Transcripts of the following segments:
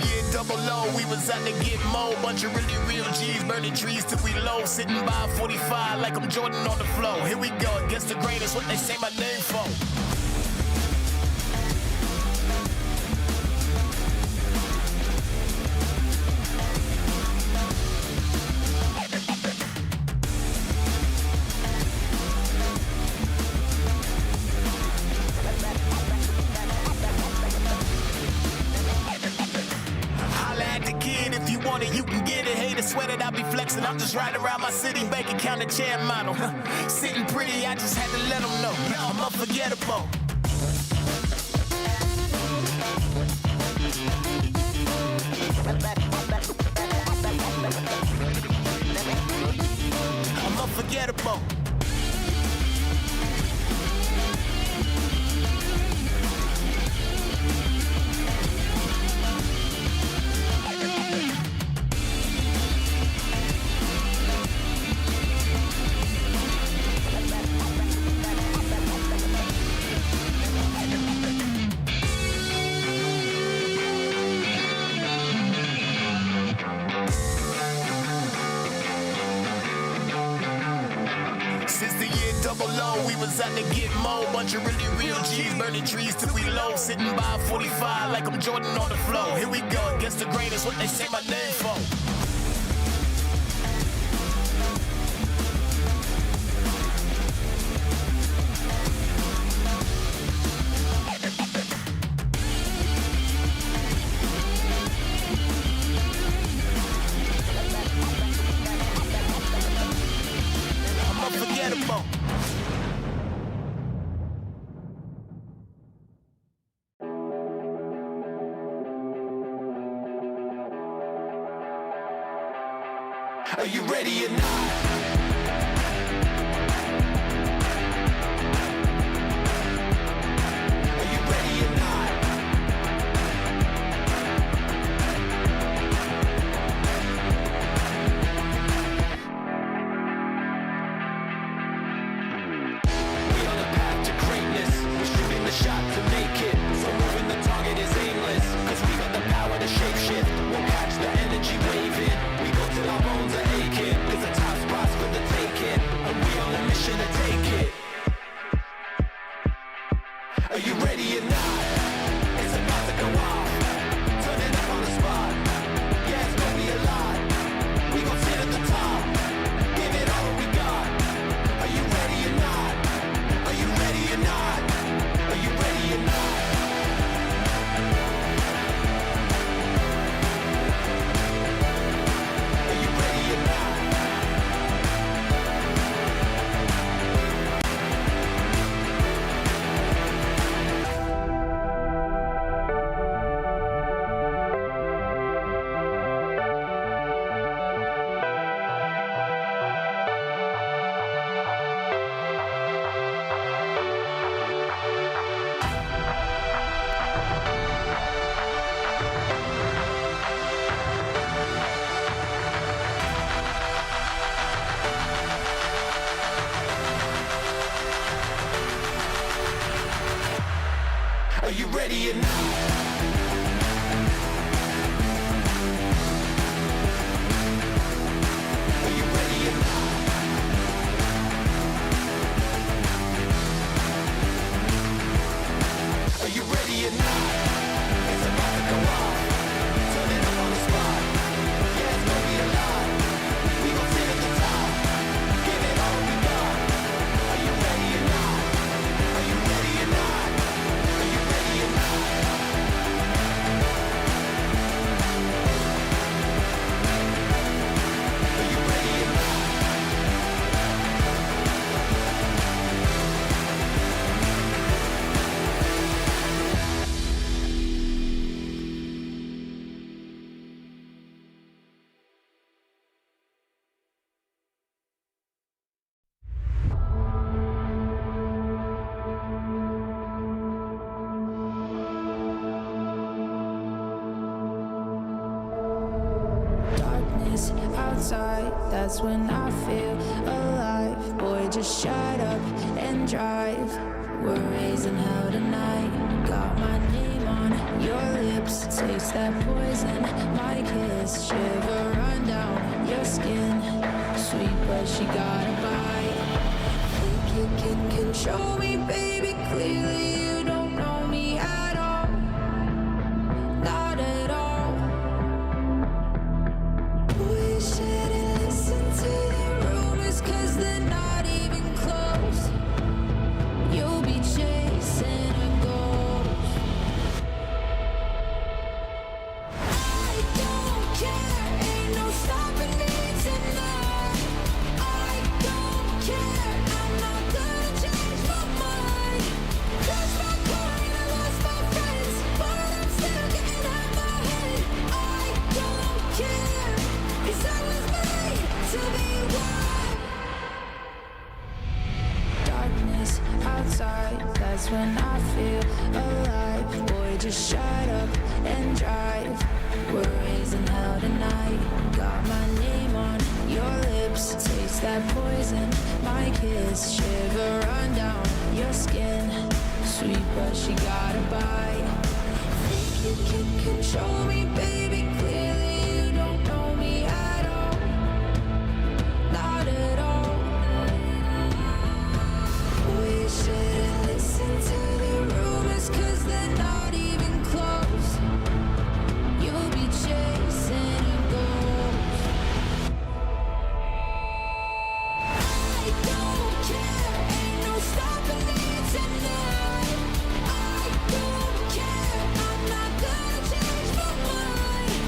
year double low, we was out to get more. Bunch of really real G's, burning trees till we low. Sitting by 45 like I'm Jordan on the floor. Here we go, against the greatest, what they say my name for. You can get it, hate it, sweat it, I'll be flexing. I'm just riding around my city, bank account and chair model. Sitting pretty, I just had to let them know I'm unforgettable. I'm unforgettable. We was out to get more. Bunch of really real G's, burning trees till we low. Sitting by 45 like I'm Jordan on the floor. Here we go, against the greatest, what they say my name for. I'm unforgettable. Are you ready or not? Are you ready or not? We on the path to greatness. We're shooting the shot to make it. So moving the target is aimless. Cause we got the power to shape shift. We'll catch the energy waving. We go till our bones are aching. There's a top spot for the taking. And we on a mission to take it. Are you ready or not? It's about to go off. Turn it up on the spot. Yeah, it's gonna be a lot. We gon' sit at the top. Give it all we got. Are you ready or not? Are you ready or not? Are you ready or not? Are you ready or not? Are you ready or not? Are you ready or not? It's about to go off. Turn it up on the spot. Yeah, it's gonna be a lot. We gon' sit at the top. Give it all we got. Are you ready or not? Are you ready or not? Are you ready or not? Are you ready or not? Darkness outside, that's when I feel alive. Boy, just shut up and drive. We're raising hell tonight. Got my name on your lips. taste that poison. My kiss, shiver run down your skin. Sweet, but she got a bite. Think you can control me, baby? Clearly you don't know me at all. Not at all. Boy, you shouldn't listen to the rumors, 'cause they're not even close. You'll be chasing a ghost. I don't care, ain't no stopping me tonight. I don't care, I'm not gonna change my mind. Lost my coin, I lost my friends, but I'm still getting out my head. I don't care, 'cause I was made to be wild. Darkness outside, that's when I feel alive. Boy, just shut up and drive. We're raising hell tonight. Got my name on your lips. Taste that poison. My kiss, shiver run down your skin. Sweet, but she got a bite. Think you can control me, baby? Clearly you don't know me at all. Not at all. We shouldn't listen to the rumors, 'cause they're not even close. You'll be chasing a ghost. I don't care, ain't no stopping me tonight. I don't care, I'm not gonna change my mind.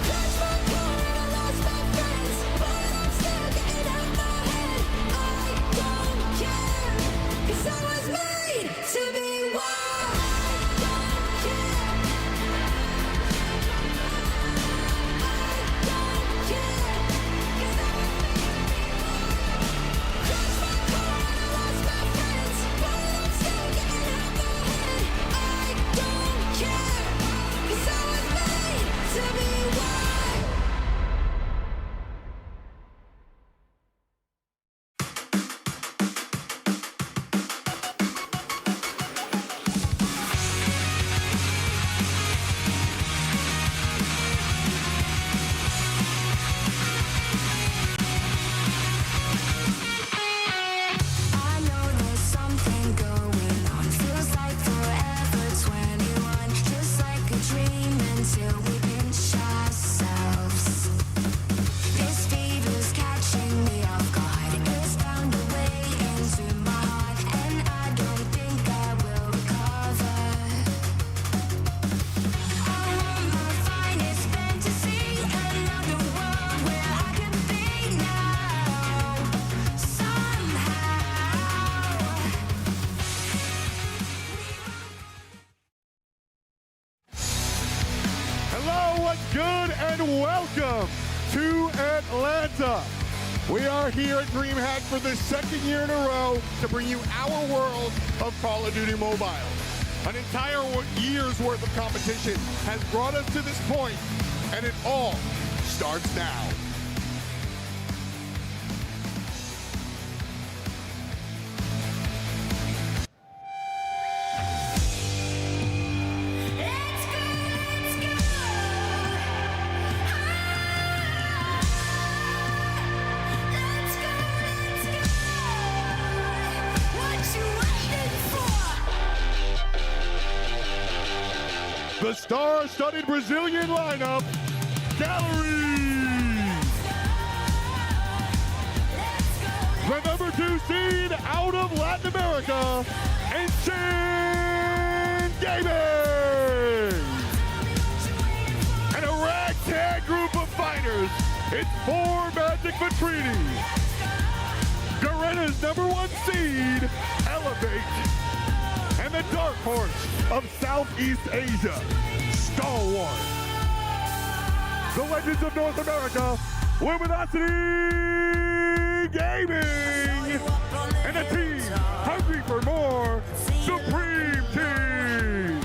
Lost my coin, I lost my friends, but I'm still getting out my head. I don't care, 'cause I was made to be wild. I don't care. I don't care, 'cause I was made to be wild. Lost my coin, I lost my friends, but I'm still getting out my head. I don't care, 'cause I was made to be wild. I know there's something going on. Feels like forever 21. Just like a dream until we pinch ourselves. This fever's catching me off guard. It's found a way into my heart, and I don't think I will recover. I want my finest fantasy, another world where I can be now. Somehow. Hello, what's good, and welcome to Atlanta. We are here at DreamHack for the second year in a row to bring you our world of Call of Duty Mobile. An entire year's worth of competition has brought us to this point, and it all starts now. Let's go, let's go. Let's go, let's go. What you waiting for? The star-studded Brazilian lineup, Galorys. The number 2 seed out of Latin America, Insane Gaming. And a ragtag group of fighters, it's 4 Magic Vitrini. Garena's number 1 seed, Elevate. And the dark horse of Southeast Asia, Stalwart. The legends of North America, Luminosity Gaming. And a team hungry for more, Supreme Team.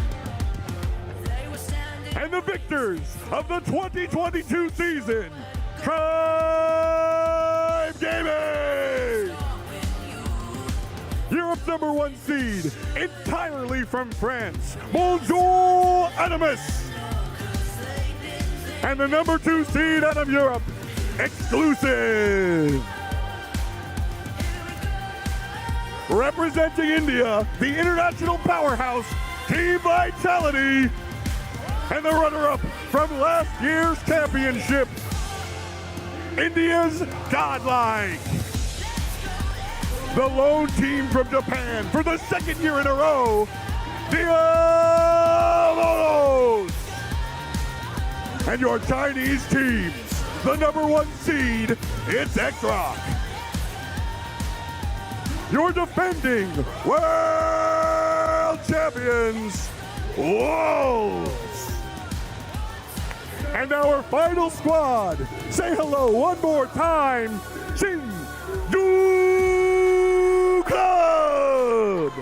And the victors of the 2022 season, Tribe Gaming. Europe's number 1 seed, entirely from France, Bonjour Animus. And the number 2 seed out of Europe, exclusive. Representing India, the international powerhouse, Team Vitality. And the runner-up from last year's championship, India's Godlike. The lone team from Japan for the 2nd year in a row, Galorys. And your Chinese teams, the number 1 seed, it's xRock. Your defending world champions, Wolves. And our final squad, say hello one more time, Sing Du Club.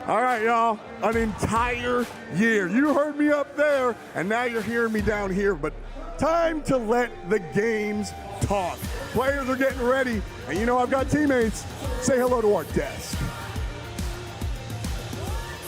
All right, y'all, an entire year. You heard me up there, and now you're hearing me down here, but time to let the games talk. Players are getting ready, and you know I've got teammates. Say hello to our desk.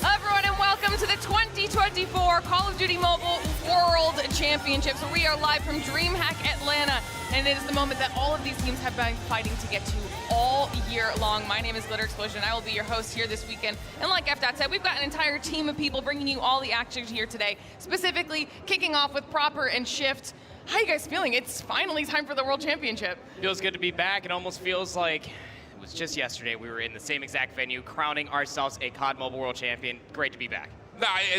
Everyone, and welcome to the 2024 Call of Duty Mobile World Championships. We are live from DreamHack Atlanta, and it is the moment that all of these teams have been fighting to get to all year long. My name is Glitter Explosion. I will be your host here this weekend. And like F-Dot said, we've got an entire team of people bringing you all the action here today, specifically kicking off with Proper and Shift. How are you guys feeling? It's finally time for the World Championship. Feels good to be back. It almost feels like it was just yesterday we were in the same exact venue, crowning ourselves a COD Mobile World Champion. Great to be back.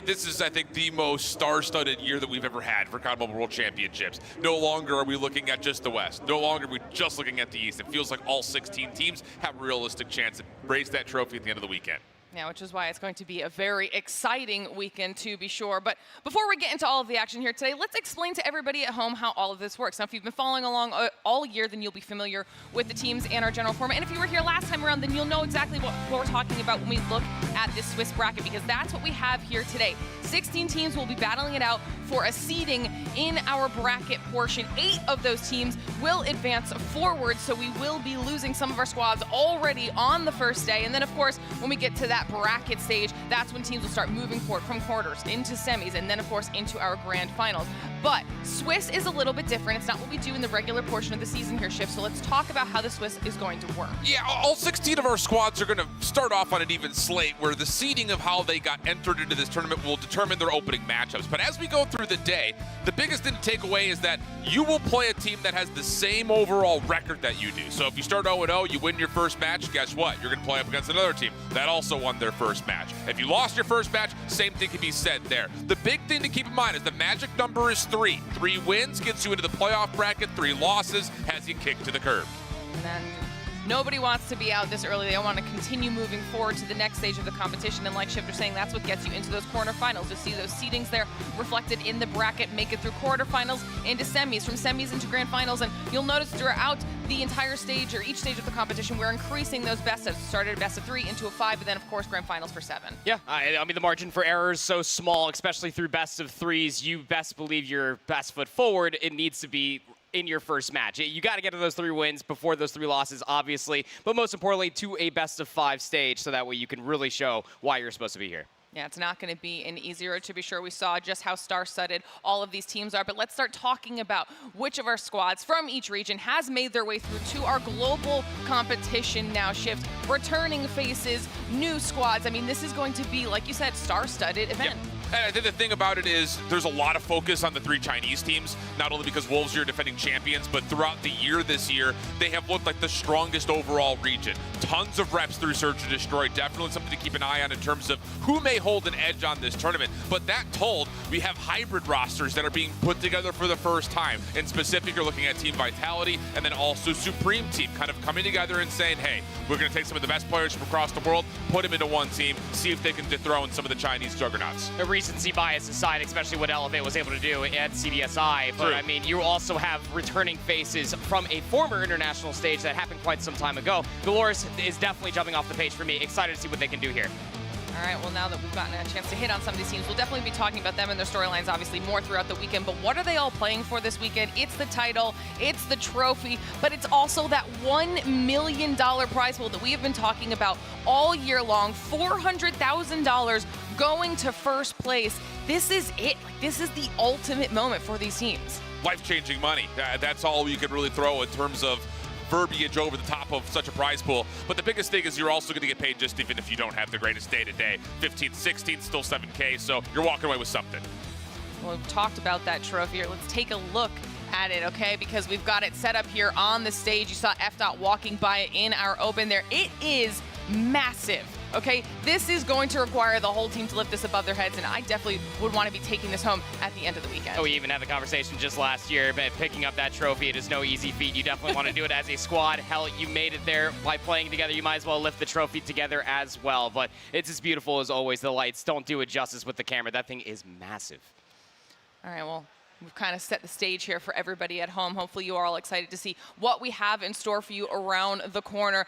This is, I think, the most star-studded year that we've ever had for COD Mobile World Championships. No longer are we looking at just the West. No longer are we just looking at the East. It feels like all 16 teams have a realistic chance to raise that trophy at the end of the weekend. Yeah, which is why it's going to be a very exciting weekend, to be sure. But before we get into all of the action here today, let's explain to everybody at home how all of this works. Now, if you've been following along all year, then you'll be familiar with the teams and our general format. And if you were here last time around, then you'll know exactly what we're talking about when we look at this Swiss bracket, because that's what we have here today. 16 teams will be battling it out for a seeding in our bracket portion. 8 of those teams will advance forward, so we will be losing some of our squads already on the first day. And then, of course, when we get to that bracket stage, that's when teams will start moving forward from quarters into semis, and then, of course, into our grand finals. But Swiss is a little bit different. It's not what we do in the regular portion of the season here, Shift. So let's talk about how the Swiss is going to work. Yeah, all 16 of our squads are going to start off on an even slate, where the seeding of how they got entered into this tournament will determine their opening matchups. But as we go through the day, the biggest thing to take away is that you will play a team that has the same overall record that you do. So if you start 0-0, you win your first match, guess what? You're going to play up against another team that also won their first match. If you lost your first match, same thing can be said there. The big thing to keep in mind is the magic number is 3. 3 wins gets you into the playoff bracket. 3 losses has you kicked to the curb. And then nobody wants to be out this early. They want to continue moving forward to the next stage of the competition. And like Shifter saying, that's what gets you into those quarterfinals. To see those seedings there reflected in the bracket, make it through quarterfinals into semis, from semis into grand finals. And you'll notice throughout the entire stage, or each stage of the competition, we're increasing those best of. Started a best of 3 into a 5, and then of course grand finals for 7. Yeah, I mean the margin for error is so small, especially through best of 3s. You best believe your best foot forward. It needs to be in your first match. You got to get to those 3 wins before those 3 losses, obviously, but most importantly, to a best of 5 stage, so that way you can really show why you're supposed to be here. Yeah, it's not going to be an easy road, to be sure. We saw just how star-studded all of these teams are, but let's start talking about which of our squads from each region has made their way through to our global competition now, Shift. Returning faces, new squads. I mean, this is going to be, like you said, star-studded event. Yep. And I think the thing about it is there's a lot of focus on the 3 Chinese teams, not only because Wolves are your defending champions, but throughout the year this year, they have looked like the strongest overall region. Tons of reps through Search and Destroy, definitely something to keep an eye on in terms of who may hold an edge on this tournament. But that told, we have hybrid rosters that are being put together for the first time. In specific, you're looking at Team Vitality and then also Supreme Team kind of coming together and saying, hey, we're going to take some of the best players from across the world, put them into one team, see if they can dethrone some of the Chinese juggernauts. Recency bias aside, especially what Elevate was able to do at CDSI, but True. I mean, you also have returning faces from a former international stage that happened quite some time ago. Galorys is definitely jumping off the page for me. Excited to see what they can do here. All right, well, now that we've gotten a chance to hit on some of these teams, we'll definitely be talking about them and their storylines, obviously, more throughout the weekend. But what are they all playing for this weekend? It's the title, it's the trophy, but it's also that $1 million prize pool that we have been talking about all year long. $400,000 going to first place. This is it. Like, this is the ultimate moment for these teams. Life-changing money. That's all you can really throw in terms of verbiage over the top of such a prize pool. But the biggest thing is you're also going to get paid just even if you don't have the greatest day-to-day. 15th, 16th, still 7K, so you're walking away with something. Well, we've talked about that trophy here. Let's take a look at it, okay? Because we've got it set up here on the stage. You saw FDOT walking by it in our open there. It is massive, okay? This is going to require the whole team to lift this above their heads, and I definitely would want to be taking this home at the end of the weekend. Oh, we even had the conversation just last year, but picking up that trophy, it is no easy feat. You definitely want to do it as a squad. Hell, you made it there by playing together. You might as well lift the trophy together as well. But it's as beautiful as always. The lights don't do it justice with the camera. That thing is massive. All right, well, we've kind of set the stage here for everybody at home. Hopefully you are all excited to see what we have in store for you around the corner.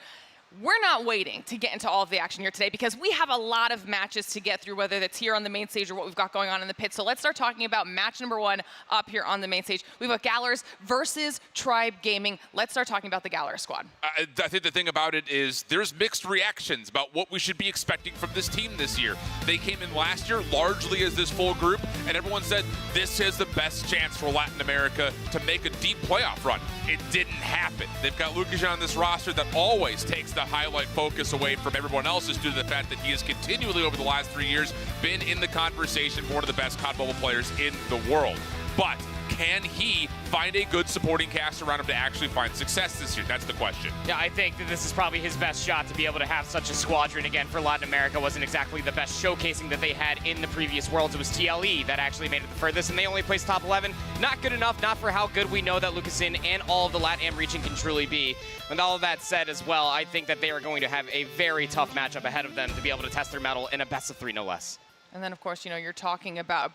We're not waiting to get into all of the action here today because we have a lot of matches to get through, whether that's here on the main stage or what we've got going on in the pit. So let's start talking about match number 1 up here on the main stage. We've got Galorys versus Tribe Gaming. Let's start talking about the Galorys squad. I think the thing about it is there's mixed reactions about what we should be expecting from this team this year. They came in last year largely as this full group, and everyone said this is the best chance for Latin America to make a deep playoff run. It didn't happen. They've got Lucas on this roster that always takes the highlight focus away from everyone else's due to the fact that he has continually over the last 3 years been in the conversation for one of the best COD Mobile players in the world. But can he find a good supporting cast around him to actually find success this year? That's the question. Yeah, I think that this is probably his best shot to be able to have such a squadron again for Latin America. Wasn't exactly the best showcasing that they had in the previous Worlds. It was TLE that actually made it the furthest, and they only placed top 11. Not good enough, not for how good we know that Lucasin and all of the LatAm region can truly be. With all of that said as well, I think that they are going to have a very tough matchup ahead of them to be able to test their mettle in a best of 3, no less. And then, of course, you know, you're talking about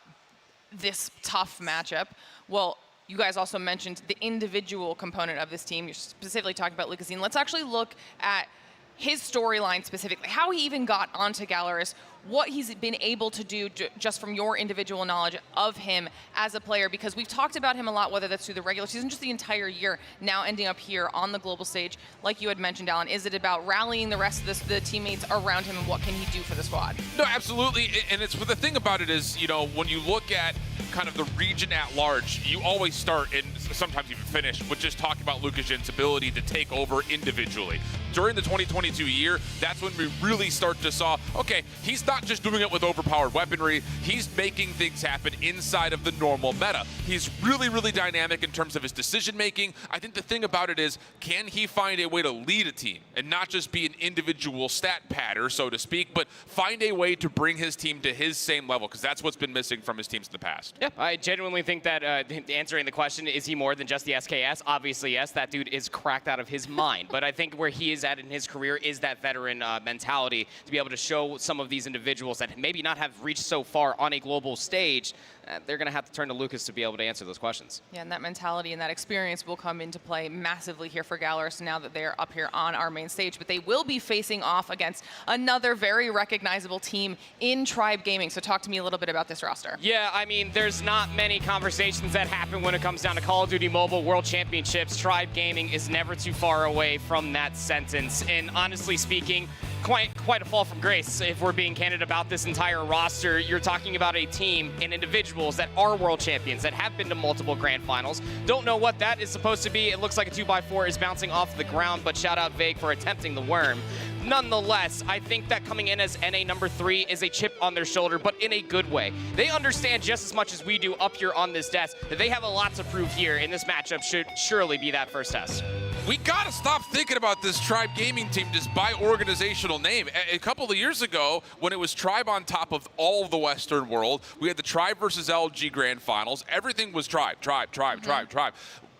this tough matchup. Well, you guys also mentioned the individual component of this team. You're specifically talking about Lucasin. Let's actually look at his storyline specifically, how he even got onto Galorys, what he's been able to do just from your individual knowledge of him as a player, because we've talked about him a lot, whether that's through the regular season, just the entire year, now ending up here on the global stage. Like you had mentioned, Alan, is it about rallying the rest of the teammates around him, and what can he do for the squad? No, absolutely, and it's the thing about it is, you know, when you look at kind of the region at large, you always start and sometimes even finish with just talking about Lucasin's ability to take over individually. During the 2022 year, that's when we really start to saw, okay, he's not just doing it with overpowered weaponry, he's making things happen inside of the normal meta. He's really, really dynamic in terms of his decision making. I think the thing about it is, can he find a way to lead a team and not just be an individual stat padder, so to speak, but find a way to bring his team to his same level, because that's what's been missing from his teams in the past. Yeah, I genuinely think that answering the question, is he more than just the SKS? Obviously, yes. That dude is cracked out of his mind. But I think where he is at in his career is that veteran mentality to be able to show some of these individuals that maybe not have reached so far on a global stage. They're going to have to turn to Lucas to be able to answer those questions. Yeah, and that mentality and that experience will come into play massively here for Galorys now that they're up here on our main stage. But they will be facing off against another very recognizable team in Tribe Gaming. So talk to me a little bit about this roster. Yeah, I mean, there's not many conversations that happen when it comes down to Call of Duty Mobile World Championships. Tribe Gaming is never too far away from that sentence. And honestly speaking, quite a fall from grace if we're being candid about this entire roster. You're talking about a team and individuals that are world champions, that have been to multiple grand finals. Don't know what that is supposed to be. It looks like a 2x4 is bouncing off the ground, but shout out Vague for attempting the worm. Nonetheless, I think that coming in as NA number 3 is a chip on their shoulder, but in a good way. They understand just as much as we do up here on this desk that they have a lot to prove here, and this matchup should surely be that first test. We got to stop thinking about this Tribe Gaming team just by organizational name. A couple of years ago, when it was Tribe on top of all of the Western world, we had the Tribe versus LG Grand Finals. Everything was Tribe.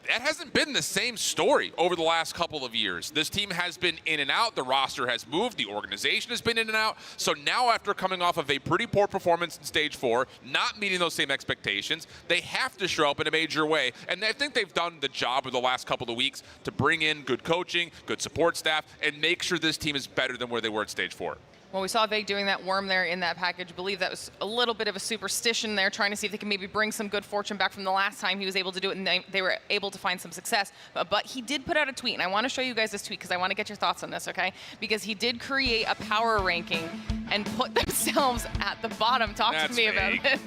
That hasn't been the same story over the last couple of years. This team has been in and out. The roster has moved. The organization has been in and out. So now, after coming off of a pretty poor performance in Stage 4, not meeting those same expectations, they have to show up in a major way. And I think they've done the job over the last couple of weeks to bring in good coaching, good support staff, and make sure this team is better than where they were at Stage 4. Well, we saw Vague doing that worm there in that package. I believe that was a little bit of a superstition there, trying to see if they can maybe bring some good fortune back from the last time he was able to do it, and they were able to find some success. But he did put out a tweet, and I want to show you guys this tweet because I want to get your thoughts on this, okay? Because he did create a power ranking and put themselves at the bottom. Talk to me about this.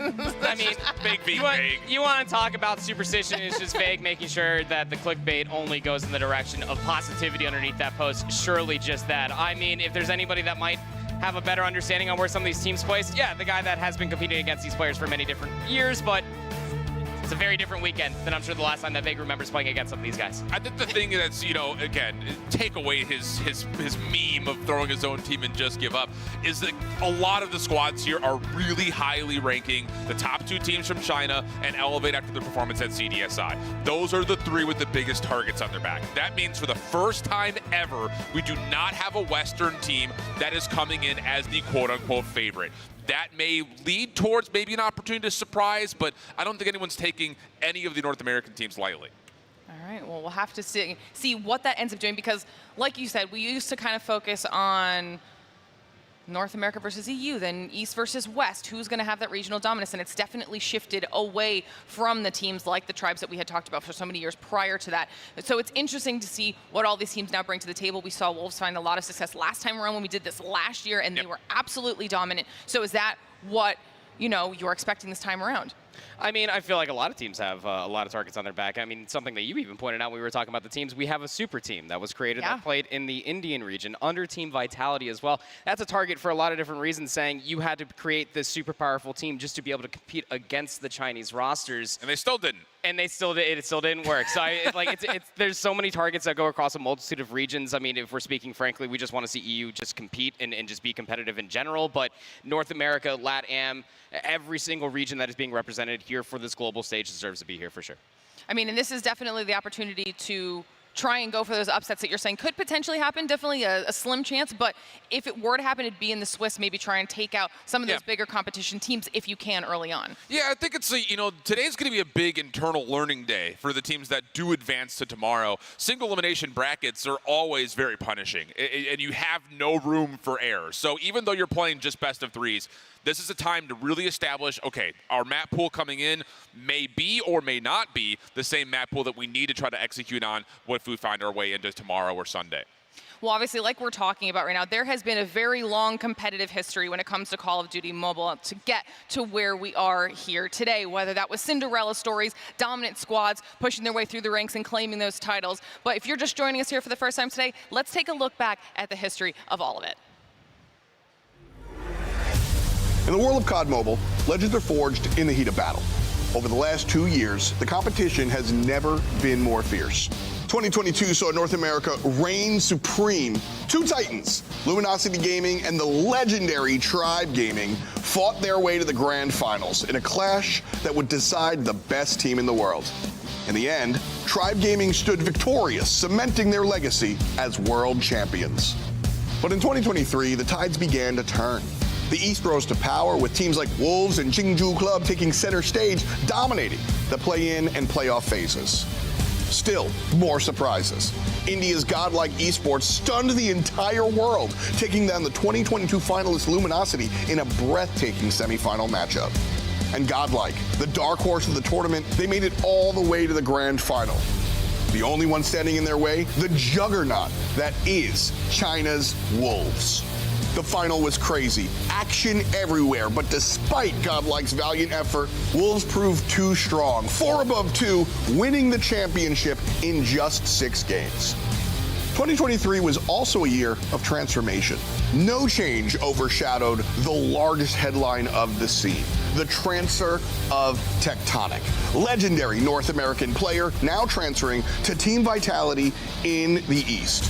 I mean, you want to talk about superstition, it's just Vague making sure that the clickbait only goes in the direction of positivity underneath that post. Surely just that. I mean, if there's anybody that might have a better understanding on where some of these teams place, yeah, the guy that has been competing against these players for many different years, but it's a very different weekend than I'm sure the last time that Vague remembers playing against some of these guys. I think the thing that's, again, take away his meme of throwing his own team and just give up, is that a lot of the squads here are really highly ranking the top 2 teams from China and elevate after their performance at CDSI. Those are the 3 with the biggest targets on their back. That means for the first time ever, we do not have a Western team that is coming in as the quote-unquote favorite. That may lead towards maybe an opportunity to surprise, but I don't think anyone's taking any of the North American teams lightly. All right, well, we'll have to see what that ends up doing because, like you said, we used to kind of focus on North America versus EU, then East versus West, who's going to have that regional dominance, and it's definitely shifted away from the teams like the tribes that we had talked about for so many years prior to that. So it's interesting to see what all these teams now bring to the table. We saw Wolves find a lot of success last time around when we did this last year, and they were absolutely dominant. So is that what you're expecting this time around? I mean, I feel like a lot of teams have a lot of targets on their back. I mean, something that you even pointed out when we were talking about the teams, we have a super team that was created that played in the Indian region under Team Vitality as well. That's a target for a lot of different reasons, saying you had to create this super powerful team just to be able to compete against the Chinese rosters. And they still didn't. And it still didn't work. So there's so many targets that go across a multitude of regions. I mean, if we're speaking frankly, we just want to see EU just compete and just be competitive in general. But North America, LATAM, every single region that is being represented here for this global stage deserves to be here for sure. I mean, and this is definitely the opportunity to try and go for those upsets that you're saying could potentially happen. Definitely a slim chance, but if it were to happen, it'd be in the Swiss, maybe try and take out some of those bigger competition teams if you can early on. Yeah, I think it's, today's going to be a big internal learning day for the teams that do advance to tomorrow. Single elimination brackets are always very punishing, and you have no room for error. So even though you're playing just best of 3s, this is a time to really establish, okay, our map pool coming in may be or may not be the same map pool that we need to try to execute on if we find our way into tomorrow or Sunday. Well, obviously, like we're talking about right now, there has been a very long competitive history when it comes to Call of Duty Mobile to get to where we are here today, whether that was Cinderella stories, dominant squads pushing their way through the ranks and claiming those titles. But if you're just joining us here for the first time today, let's take a look back at the history of all of it. In the world of COD Mobile, legends are forged in the heat of battle. Over the last 2 years, the competition has never been more fierce. 2022 saw North America reign supreme. 2 titans, Luminosity Gaming and the legendary Tribe Gaming, fought their way to the grand finals in a clash that would decide the best team in the world. In the end, Tribe Gaming stood victorious, cementing their legacy as world champions. But in 2023, the tides began to turn. The East rose to power with teams like Wolves and Jingju Club taking center stage, dominating the play-in and playoff phases. Still, more surprises. India's Godlike esports stunned the entire world, taking down the 2022 finalist Luminosity in a breathtaking semifinal matchup. And Godlike, the dark horse of the tournament, they made it all the way to the grand final. The only one standing in their way, the juggernaut that is China's Wolves. The final was crazy, action everywhere, but despite Godlike's valiant effort, Wolves proved too strong, 4 above 2, winning the championship in just 6 games. 2023 was also a year of transformation. No change overshadowed the largest headline of the scene, the transfer of Tectonic, legendary North American player now transferring to Team Vitality in the East.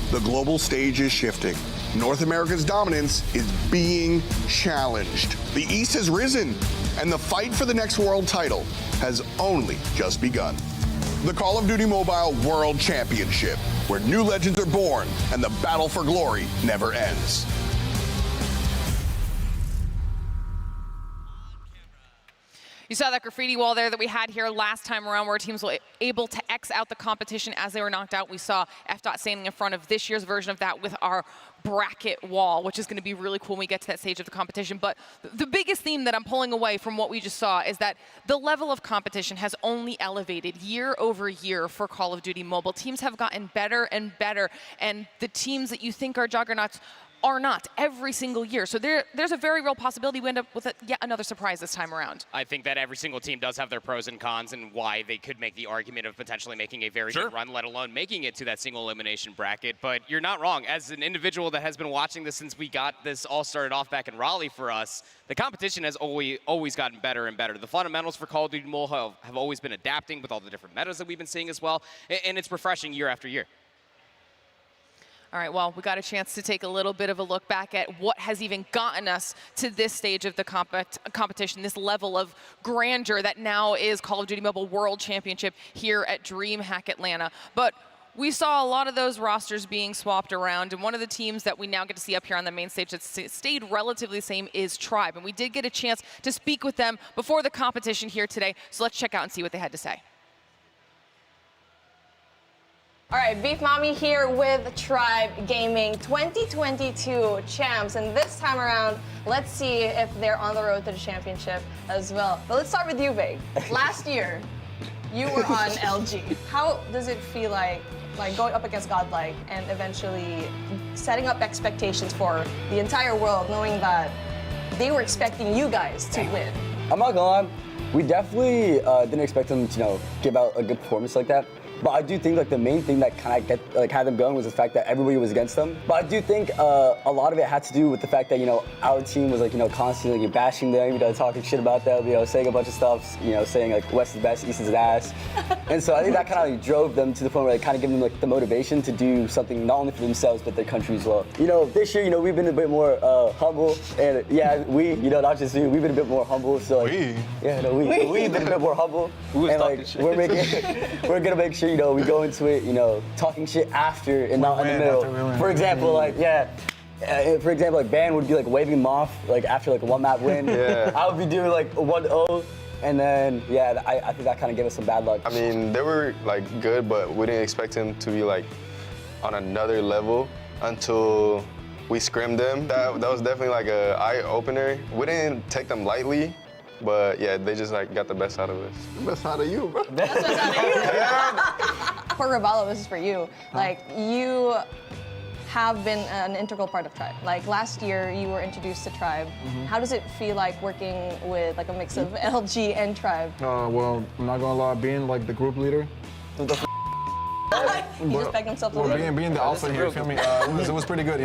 The global stage is shifting. North America's dominance is being challenged. The East has risen, and the fight for the next world title has only just begun. The Call of Duty Mobile World Championship, where new legends are born and the battle for glory never ends. You saw that graffiti wall there that we had here last time around where teams were able to X out the competition as they were knocked out. We saw FDOT standing in front of this year's version of that with our bracket wall, which is going to be really cool when we get to that stage of the competition. But the biggest theme that I'm pulling away from what we just saw is that the level of competition has only elevated year over year for Call of Duty Mobile. Teams have gotten better and better, and the teams that you think are juggernauts are not every single year. So there's a very real possibility we end up with yet another surprise this time around. I think that every single team does have their pros and cons and why they could make the argument of potentially making a very good run, let alone making it to that single elimination bracket. But you're not wrong. As an individual that has been watching this since we got this all started off back in Raleigh for us, the competition has always gotten better and better. The fundamentals for Call of Duty Mobile have always been adapting with all the different metas that we've been seeing as well, and it's refreshing year after year. All right, well, we got a chance to take a little bit of a look back at what has even gotten us to this stage of the competition, this level of grandeur that now is Call of Duty Mobile World Championship here at DreamHack Atlanta. But we saw a lot of those rosters being swapped around, and one of the teams that we now get to see up here on the main stage that's stayed relatively the same is Tribe. And we did get a chance to speak with them before the competition here today, so let's check out and see what they had to say. All right, Beef Mommy here with Tribe Gaming 2022 champs, and this time around, let's see if they're on the road to the championship as well. But let's start with you, Vig. Last year, you were on LG. How does it feel like going up against Godlike and eventually setting up expectations for the entire world, knowing that they were expecting you guys to win? I'm not gonna lie, we definitely didn't expect them to, give out a good performance like that. But I do think the main thing that kind of had them going was the fact that everybody was against them. But I do think a lot of it had to do with the fact that our team was constantly bashing them, talking shit about them, saying a bunch of stuff, saying West is best, East is ass. And so I think that kind of drove them to the point where it kind of gave them the motivation to do something not only for themselves but their country as well. This year we've been a bit more humble, and yeah, we not just you, we've been a bit more humble. So we've been a bit more humble, and we're gonna make sure. We go into it, talking shit after and not in the middle. For example, for example, Ban would be waving them off after a one map win. Yeah. I would be doing 1-0, and then I think that kind of gave us some bad luck. I mean, they were good, but we didn't expect him to be on another level until we scrimmed them. That was definitely a eye opener. We didn't take them lightly. But yeah, they just got the best out of us. The best out of you, bro. That's what's out of you. For Ravallo, this is for you. You have been an integral part of Tribe. Last year, you were introduced to Tribe. How does it feel working with a mix of LG and Tribe? Well, I'm not gonna lie, being the group leader. He just pegged himself to being the alpha here, you feel me? It was pretty good,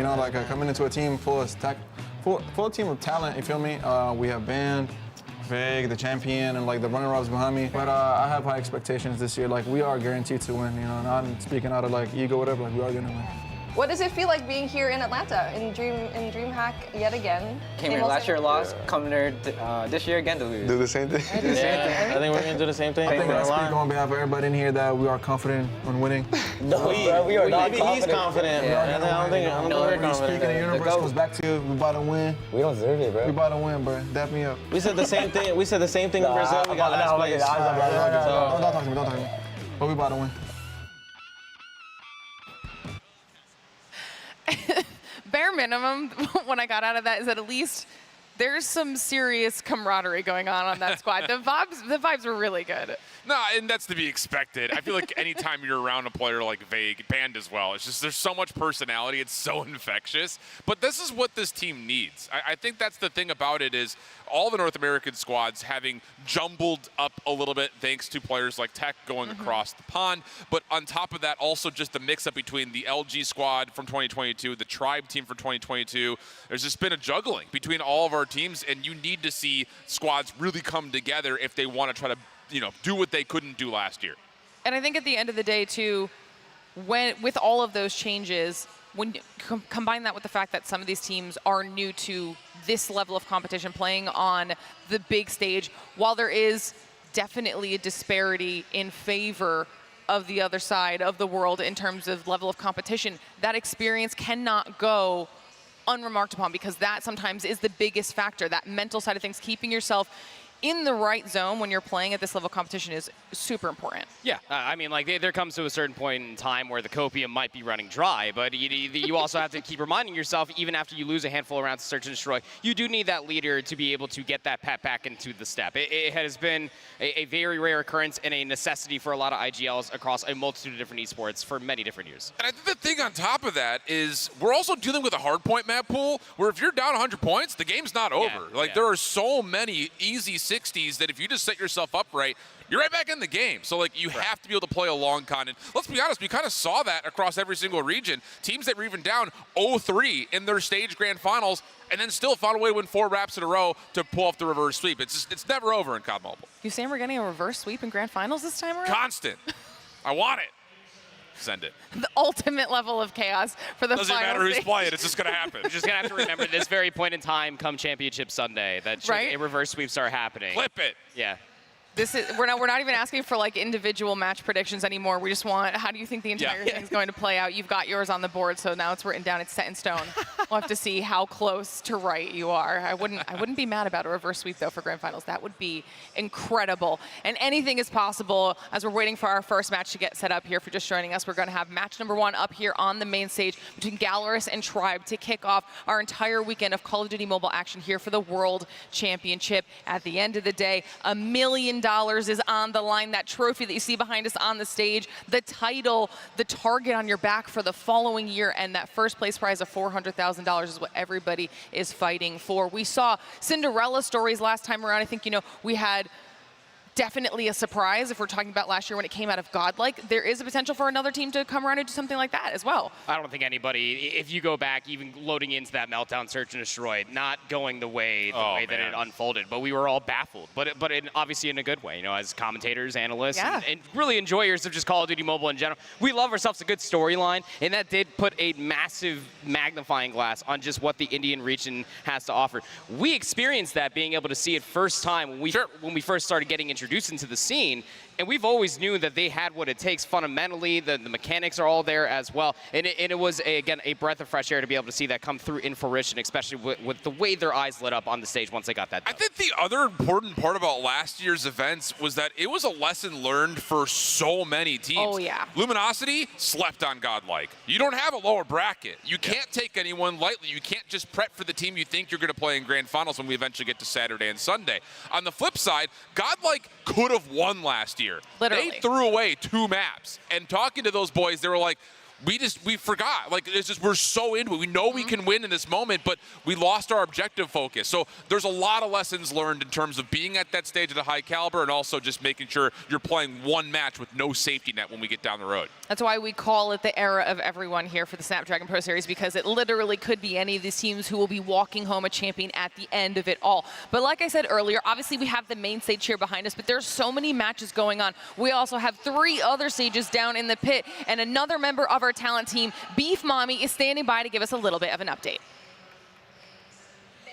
coming into a team full of team of talent, you feel me? We have Band, Vig, the champion, and the runner-ups behind me. But I have high expectations this year. We are guaranteed to win, not speaking out of ego, whatever, we are gonna win. What does it feel like being here in Atlanta, in DreamHack yet again? Came here last year, lost. Coming there this year again to lose. Do the same thing. I think we're going to do the same thing. I think I speak on behalf of everybody in here that we are confident on winning. No, we are not confident. He's confident. I don't think we're confident. Speaking of universe goes back to we about to win. We don't deserve it, bro. We about to win, bro. Dap me up. We said the same thing. In Brazil. We got last place. Don't talk to me. But we about to win. Bare minimum, when I got out of that, is that at least there's some serious camaraderie going on that squad. The vibes were really good. No, and that's to be expected. I feel like anytime you're around a player like Vig, Band as well, it's just there's so much personality. It's so infectious. But this is what this team needs. I think that's the thing about it is all the North American squads having jumbled up a little bit thanks to players like Tech going across the pond. But on top of that, also just the mix-up between the LG squad from 2022, the Tribe team from 2022. There's just been a juggling between all of our teams, and you need to see squads really come together if they want to try to do what they couldn't do last year. And I think at the end of the day, too, with all of those changes, when you combine that with the fact that some of these teams are new to this level of competition, playing on the big stage, while there is definitely a disparity in favor of the other side of the world in terms of level of competition, that experience cannot go unremarked upon, because that sometimes is the biggest factor, that mental side of things, keeping yourself in the right zone when you're playing at this level of competition is super important. Yeah, I mean, like, there comes to a certain point in time where the copium might be running dry, but you also have to keep reminding yourself, even after you lose a handful of rounds to search and destroy, you do need that leader to be able to get that pep back into the step. It has been a very rare occurrence and a necessity for a lot of IGLs across a multitude of different esports for many different years. And I think the thing on top of that is we're also dealing with a hard point map pool where if you're down 100 points, the game's not over. There are so many easy 60s that if you just set yourself up right, you're right back in the game. So, like, you have to be able to play a long con. And let's be honest, we kind of saw that across every single region. Teams that were even down 0-3 in their stage grand finals and then still found a way to win 4 wraps in a row to pull off the reverse sweep. It's never over in COD Mobile. You saying we're getting a reverse sweep in grand finals this time around? Constant. I want it. Send it. The ultimate level of chaos for the Doesn't final matter who's stage. playing, it's just going to happen. We're just going to have to remember this very point in time come Championship Sunday that Right? a reverse sweeps are happening. Flip it. Yeah. This is we're not even asking for like individual match predictions anymore. We just want, how do you think the entire thing's going to play out? You've got yours on the board, so now it's written down, it's set in stone. We'll have to see how close to right you are. I wouldn't be mad about a reverse sweep though for grand finals. That would be incredible. And anything is possible. As we're waiting for our first match to get set up here, for just joining us, we're going to have match number 1 up here on the main stage between Galorys and Tribe to kick off our entire weekend of Call of Duty Mobile action here for the World Championship. At the end of the day, $1 million is on the line. That trophy that you see behind us on the stage, the title, the target on your back for the following year, and that first place prize of $400,000 is what everybody is fighting for. We saw Cinderella stories last time around. I think, we had definitely a surprise if we're talking about last year when it came out of Godlike. There is a potential for another team to come around and do something like that as well. I don't think anybody, if you go back, even loading into that meltdown search and destroy, not going the way that it unfolded, but we were all baffled. But obviously in a good way, as commentators, analysts, and really enjoyers of just Call of Duty Mobile in general. We love ourselves a good storyline, and that did put a massive magnifying glass on just what the Indian region has to offer. We experienced that, being able to see it first time when we first started getting introduced into the scene, and we've always knew that they had what it takes fundamentally. The mechanics are all there as well, and it was again a breath of fresh air to be able to see that come through in fruition, especially with the way their eyes lit up on the stage once they got that done. I think the other important part about last year's events was that it was a lesson learned for so many teams. Oh yeah. Luminosity slept on Godlike. You don't have a lower bracket. You can't take anyone lightly. You can't just prep for the team you think you're going to play in grand finals when we eventually get to Saturday and Sunday. On the flip side, Godlike could have won last year. Literally. They threw away 2 maps. And talking to those boys, they were like, we forgot. Like, it's just, we're so into it. We know we can win in this moment, but we lost our objective focus. So there's a lot of lessons learned in terms of being at that stage at a high caliber and also just making sure you're playing one match with no safety net when we get down the road. That's why we call it the era of everyone here for the Snapdragon Pro Series, because it literally could be any of these teams who will be walking home a champion at the end of it all. But like I said earlier, obviously we have the main stage here behind us, but there's so many matches going on. We also have 3 other stages down in the pit, and another member of our talent team, Beef Mommy, is standing by to give us a little bit of an update.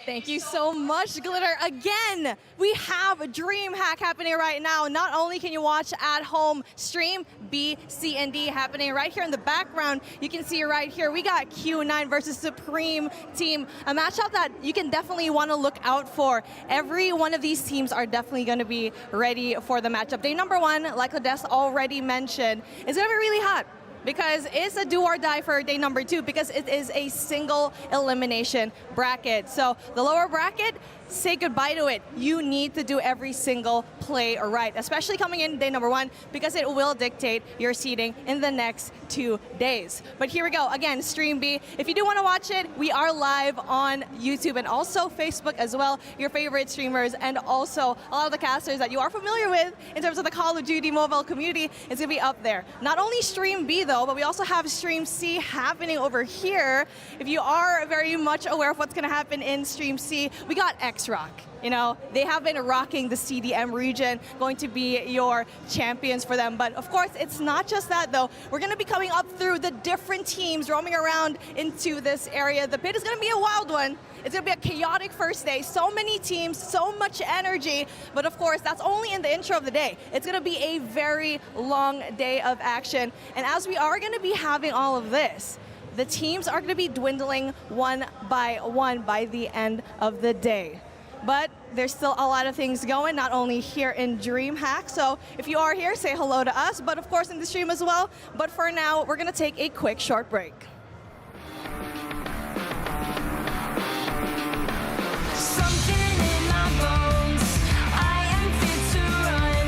Thank you so much, Glitter. Again, we have a dream hack happening right now. Not only can you watch at home stream, B, C, and D happening right here in the background. You can see right here, we got Q9 versus Supreme Team, a matchup that you can definitely want to look out for. Every one of these teams are definitely going to be ready for the matchup. Day number 1, like Ladess already mentioned, is going to be really hot, because it's a do or die for day number 2, because it is a single elimination bracket. So the lower bracket, say goodbye to it. You need to do every single play right, especially coming in day number 1, because it will dictate your seeding in the next 2 days. But here we go. Again, Stream B. If you do want to watch it, we are live on YouTube and also Facebook as well. Your favorite streamers and also a lot of the casters that you are familiar with in terms of the Call of Duty mobile community is going to be up there. Not only Stream B though, but we also have Stream C happening over here. If you are very much aware of what's going to happen in Stream C, we got xRock. They have been rocking the CDM region, going to be your champions for them. But of course, it's not just that though. We're going to be coming up through the different teams, roaming around into this area. The pit is going to be a wild one. It's going to be a chaotic first day. So many teams, so much energy. But of course, that's only in the intro of the day. It's going to be a very long day of action. And as we are going to be having all of this, the teams are going to be dwindling one by one by the end of the day. But there's still a lot of things going, not only here in DreamHack. So if you are here, say hello to us, but of course in the stream as well. But for now, we're going to take a quick short break. Something in my bones. I am fit to run.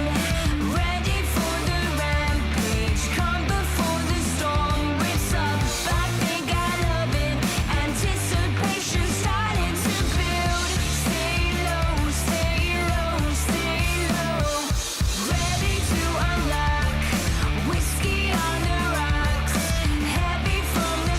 Ready for the rampage. Come before the storm rips up. I think I love it. Anticipation starting to build. Stay low, stay low, stay low. Ready to unlock. Whiskey on the rocks. Heavy from the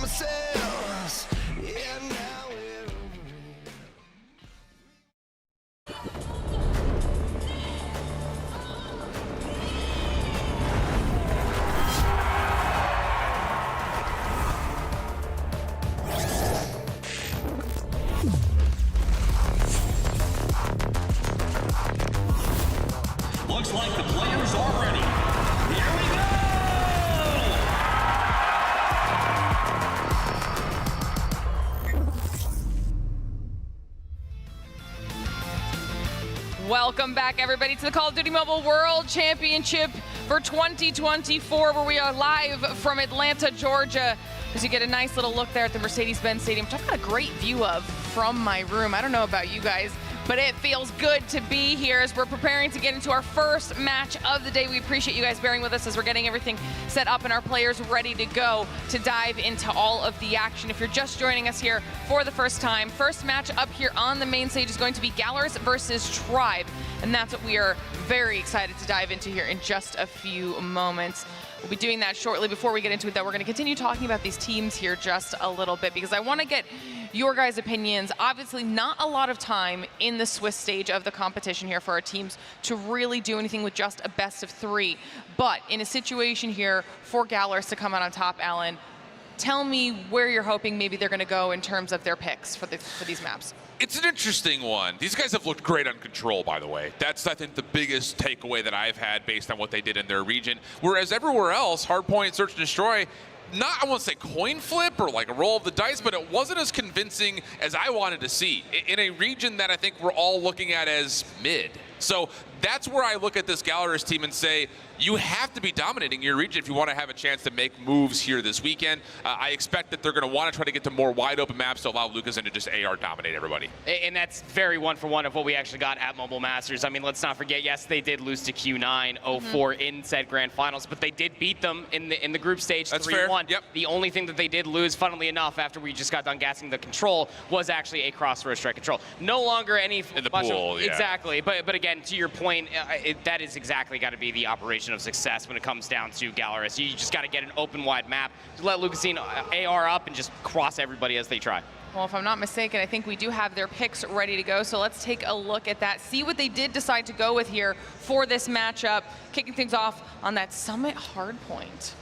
ourselves. Yeah, now we're Looks like the players are ready. Here we go! Welcome back, everybody, to the Call of Duty Mobile World Championship for 2024, where we are live from Atlanta, Georgia. As you get a nice little look there at the Mercedes-Benz Stadium, which I've got a great view of from my room. I don't know about you guys, but it feels good to be here as we're preparing to get into our first match of the day. We appreciate you guys bearing with us as we're getting everything set up and our players ready to go to dive into all of the action. If you're just joining us here for the first time, first match up here on the main stage is going to be Galorys versus Tribe, and that's what we are very excited to dive into here in just a few moments. We'll be doing that shortly. Before we get into it, though, we're going to continue talking about these teams here just a little bit because I want to get your guys' opinions. Obviously, not a lot of time in the Swiss stage of the competition here for our teams to really do anything with just a best of 3. But in a situation here for Galorys to come out on top, Alan, tell me where you're hoping maybe they're going to go in terms of their picks for these maps. It's an interesting one. These guys have looked great on Control, by the way. That's, I think, the biggest takeaway that I've had based on what they did in their region. Whereas everywhere else, Hardpoint, Search and Destroy, not, I won't say coin flip or like a roll of the dice, but it wasn't as convincing as I wanted to see in a region that I think we're all looking at as mid. So that's where I look at this Galorys team and say, you have to be dominating your region if you want to have a chance to make moves here this weekend. I expect that they're going to want to try to get to more wide open maps to allow Lucas to just AR dominate everybody. And that's very 1-for-1 of what we actually got at Mobile Masters. I mean, let's not forget, yes, they did lose to Q9 0-4 in said grand finals, but they did beat them in the group stage 3-1. Yep. The only thing that they did lose, funnily enough, after we just got done gassing the Control, was actually a crossroad strike Control. No longer any in the pool, yeah. Exactly. But again, to your point, that is exactly got to be the operation of success when it comes down to Galorys. You just got to get an open wide map to let Lucasine AR up and just cross everybody as they try. Well, if I'm not mistaken, I think we do have their picks ready to go. So let's take a look at that, see what they did decide to go with here for this matchup, kicking things off on that Summit Hardpoint.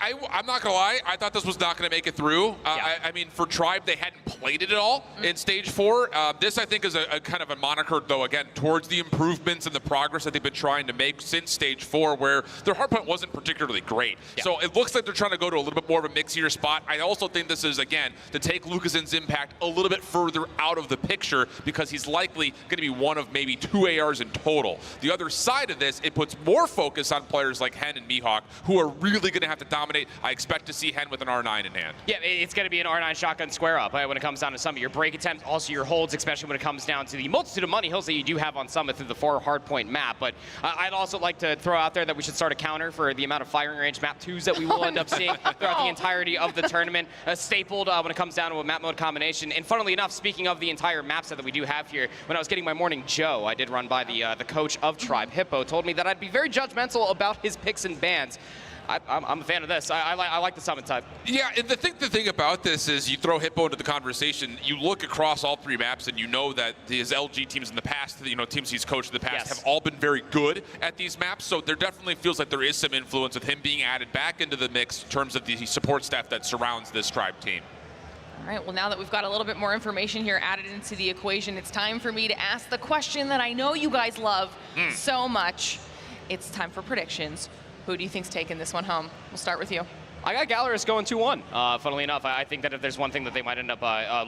I'm not gonna lie, I thought this was not gonna make it through. I mean, for Tribe, they hadn't played it at all in stage 4. This, I think, is a kind of a moniker, though, again, towards the improvements and the progress that they've been trying to make since stage 4, where their hardpoint wasn't particularly great. Yeah. So it looks like they're trying to go to a little bit more of a mixier spot. I also think this is, again, to take Lucasin's impact a little bit further out of the picture because he's likely gonna be one of maybe 2 ARs in total. The other side of this, it puts more focus on players like Hen and Mihawk, who are really going to have to dominate. I expect to see Hen with an R9 in hand. Yeah, it's going to be an R9 shotgun square up when it comes down to some of your break attempts, also your holds, especially when it comes down to the multitude of money hills that you do have on Summit through the 4 hardpoint map. But I'd also like to throw out there that we should start a counter for the amount of firing range map 2s that we will end up seeing throughout the entirety of the tournament, stapled when it comes down to a map mode combination. And funnily enough, speaking of the entire map set that we do have here, when I was getting my morning Joe, I did run by the coach of Tribe, Hippo, told me that I'd be very judgmental about his picks and bans. I'm a fan of this. I like the Summit type. Yeah, and the thing about this is you throw Hippo into the conversation, you look across all 3 maps and you know that his LG teams in the past, teams he's coached in the past, have all been very good at these maps. So there definitely feels like there is some influence with him being added back into the mix in terms of the support staff that surrounds this Tribe team. All right, well, now that we've got a little bit more information here added into the equation, it's time for me to ask the question that I know you guys love so much. It's time for predictions. Who do you think's taking this one home? We'll start with you. I got Galorys going 2-1. Funnily enough, I think that if there's one thing that they might end up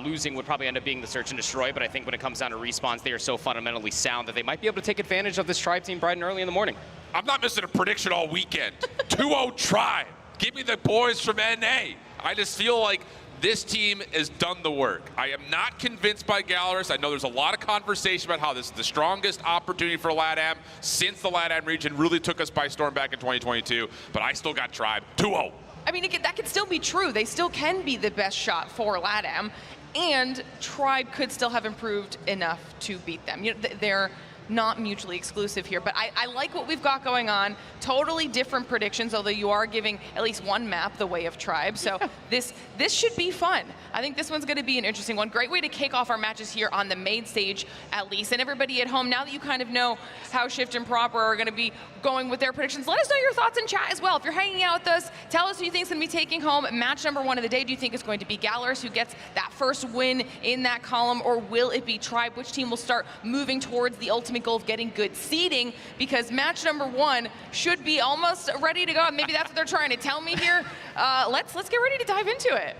losing would probably end up being the Search and Destroy, but I think when it comes down to respawns, they are so fundamentally sound that they might be able to take advantage of this Tribe team bright and early in the morning. I'm not missing a prediction all weekend. 2-0 Tribe. Give me the boys from NA. I just feel like this team has done the work. I am not convinced by Galorys. I know there's a lot of conversation about how this is the strongest opportunity for LATAM since the LATAM region really took us by storm back in 2022, but I still got Tribe 2-0. I mean, that could still be true. They still can be the best shot for LATAM, and Tribe could still have improved enough to beat them. They're not mutually exclusive here. But I like what we've got going on. Totally different predictions, although you are giving at least one map the way of Tribe. So this should be fun. I think this one's going to be an interesting one. Great way to kick off our matches here on the main stage, at least. And everybody at home, now that you kind of know how Shift and Proper are going to be going with their predictions, let us know your thoughts in chat as well. If you're hanging out with us, tell us who you think is going to be taking home match number 1 of the day. Do you think it's going to be Galorys who gets that first win in that column, or will it be Tribe? Which team will start moving towards the ultimate goal of getting good seeding? Because match number 1 should be almost ready to go. Maybe that's what they're trying to tell me here. Let's get ready to dive into it.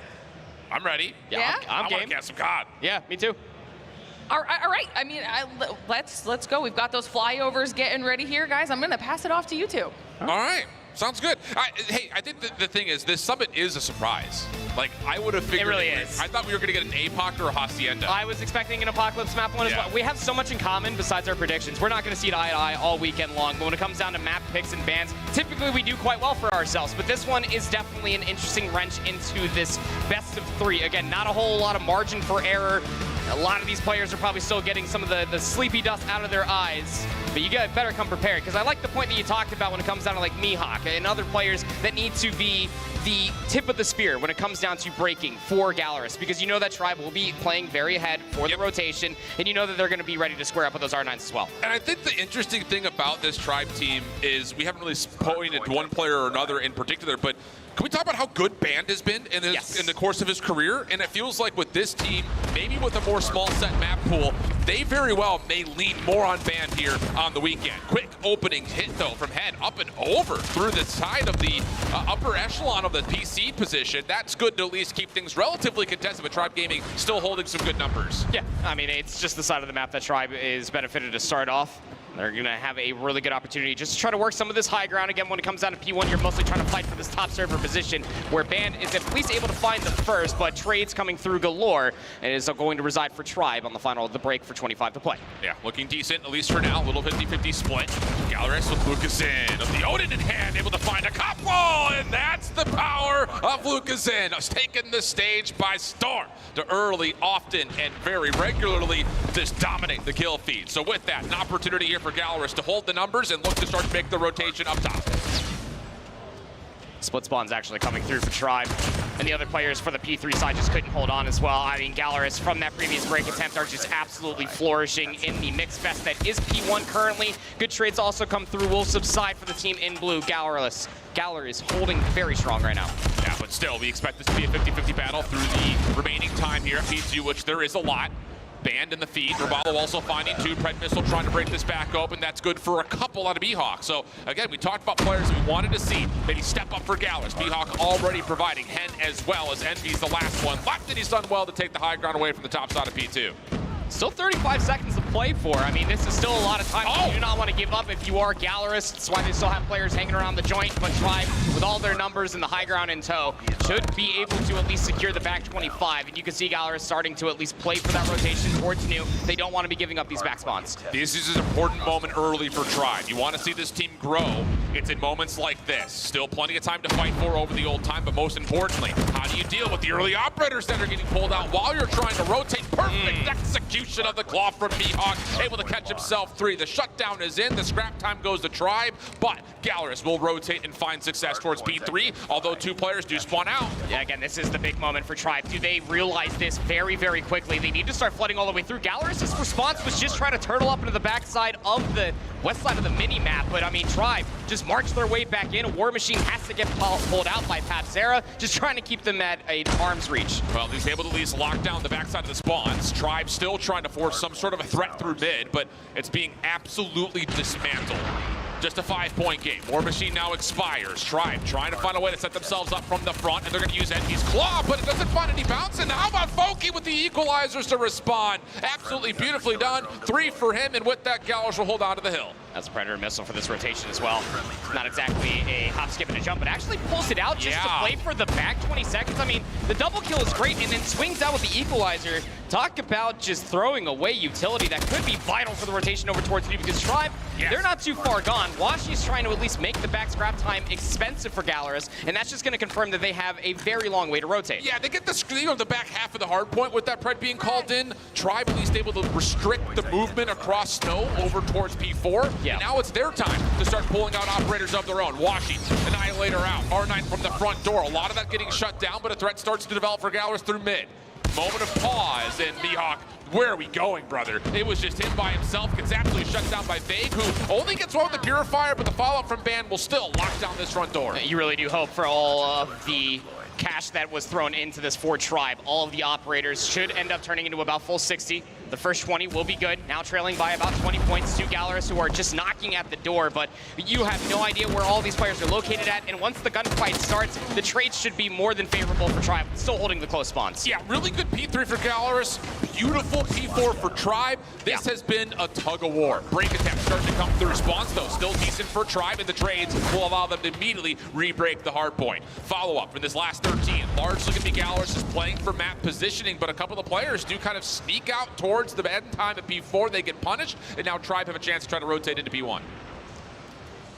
I'm ready. Yeah? I'm game. I want to get some COD. Yeah, me too. All right. I mean, let's go. We've got those flyovers getting ready here, guys. I'm going to pass it off to you two. All right. Sounds good. Hey, I think the thing is, this summit is a surprise. Like, I would have figured. It really is. I thought we were going to get an APOC or a Hacienda. I was expecting an Apocalypse map one as well. We have so much in common besides our predictions. We're not going to see eye to eye all weekend long, but when it comes down to map picks and bans, typically we do quite well for ourselves. But this one is definitely an interesting wrench into this best of 3. Again, not a whole lot of margin for error. A lot of these players are probably still getting some of the sleepy dust out of their eyes, but you better come prepared, because I like the point that you talked about when it comes down to like Mihawk and other players that need to be the tip of the spear when it comes down to breaking for Galorys, because you know that Tribe will be playing very ahead for the rotation, and you know that they're going to be ready to square up with those R9s as well. And I think the interesting thing about this Tribe team is we haven't really pointed to one player or another in particular, but can we talk about how good Band has been in the course of his career? And it feels like with this team, maybe with a more small set map pool, they very well may lean more on Band here on the weekend. Quick opening hit, though, from Head up and over through the side of the upper echelon of the PC position. That's good to at least keep things relatively contested, but Tribe Gaming still holding some good numbers. Yeah, I mean, it's just the side of the map that Tribe is benefited to start off. They're going to have a really good opportunity just to try to work some of this high ground. Again, when it comes down to P1, you're mostly trying to fight for this top server position, where Band is at least able to find the first, but trades coming through galore, and is going to reside for Tribe on the final of the break for 25 to play. Yeah, looking decent, at least for now. A little 50-50 split. Galorys with Lucasen of the Odin in hand, able to find a couple, and that's the power of Lucasen. Taking the stage by storm to early, often, and very regularly just dominate the kill feed. So with that, an opportunity here for Galorys to hold the numbers and look to start to make the rotation up top. Split spawn's actually coming through for Tribe, and the other players for the P3 side just couldn't hold on as well. I mean, Galorys from that previous break attempt are just absolutely flourishing in the mixed fest that is P1 currently. Good trades also come through. Will subside for the team in blue. Galorys holding very strong right now. Yeah, but still, we expect this to be a 50-50 battle through the remaining time here at P2, which there is a lot. Band in the feed. Ravallo also finding 2. Pred Missile trying to break this back open. That's good for a couple out of Mihawk. So, again, we talked about players that we wanted to see maybe step up for Galorys. Mihawk already providing. Hen as well as Envy's the last one left, and he's done well to take the high ground away from the top side of P2. Still 35 seconds to play for. I mean, this is still a lot of time. You do not want to give up if you are Galorys. That's why they still have players hanging around the joint, but Tribe, with all their numbers and the high ground in tow, should be able to at least secure the back 25. And you can see Galorys starting to at least play for that rotation towards new. They don't want to be giving up these back spawns. This is an important moment early for Tribe. You want to see this team grow. It's in moments like this. Still plenty of time to fight for over the old time, but most importantly, how do you deal with the early operators that are getting pulled out while you're trying to rotate? Perfect execution of the claw from Mihawk, able to catch himself 3. The shutdown is in, the scrap time goes to Tribe, but Galorys will rotate and find success towards P3, although 2 players do spawn out. Yeah, again, this is the big moment for Tribe. Do they realize this very, very quickly? They need to start flooding all the way through. Galorys' response was just try to turtle up into the backside of the west side of the mini-map, but I mean, Tribe just marched their way back in. A War Machine has to get pulled out by Papzera, just trying to keep them at an arm's reach. Well, he's able to at least lock down the backside of the spawns. Tribe still trying to force some sort of a threat through mid, but it's being absolutely dismantled. Just a 5-point game. War Machine now expires. Tribe trying to find a way to set themselves up from the front, and they're going to use Envy's Claw, but it doesn't find any bounce. And how about Foki with the equalizers to respond? Absolutely beautifully done. 3 for him, and with that, Galorys will hold on to the hill. That's a Predator Missile for this rotation as well. Not exactly a hop, skip, and a jump, but actually pulls it out just to play for the back 20 seconds. I mean, the double kill is great, and then swings out with the equalizer Talk about just throwing away utility that could be vital for the rotation over towards B, because Tribe, they're not too far gone. Washi's trying to at least make the back scrap time expensive for Galorys, and that's just going to confirm that they have a very long way to rotate. Yeah, they get the back half of the hard point with that Pred being called in. Tribe at least able to restrict the movement across snow over towards P4. Yeah. And now it's their time to start pulling out operators of their own. Washi, Annihilator out, R9 from the front door. A lot of that getting shut down, but a threat starts to develop for Galorys through mid. Moment of pause, and Mihawk, where are we going, brother? It was just him by himself, gets absolutely shut down by Vague, who only gets one with the Purifier, but the follow-up from Ban will still lock down this front door. You really do hope for all of the cash that was thrown into this for Tribe. All of the operators should end up turning into about full 60. The first 20 will be good. Now trailing by about 20 points to Galorys, who are just knocking at the door, but you have no idea where all these players are located at, and once the gunfight starts, the trades should be more than favorable for Tribe, still holding the close spawns. Yeah, really good P3 for Galorys, beautiful P4 for Tribe. This has been a tug of war. Break attempt starting to come through. Response, though, still decent for Tribe, and the trades will allow them to immediately re-break the hard point. Follow-up from this last 13. Largely going to be Galorys just playing for map positioning, but a couple of players do kind of sneak out towards the end time at P4. They get punished, and now Tribe have a chance to try to rotate into P1.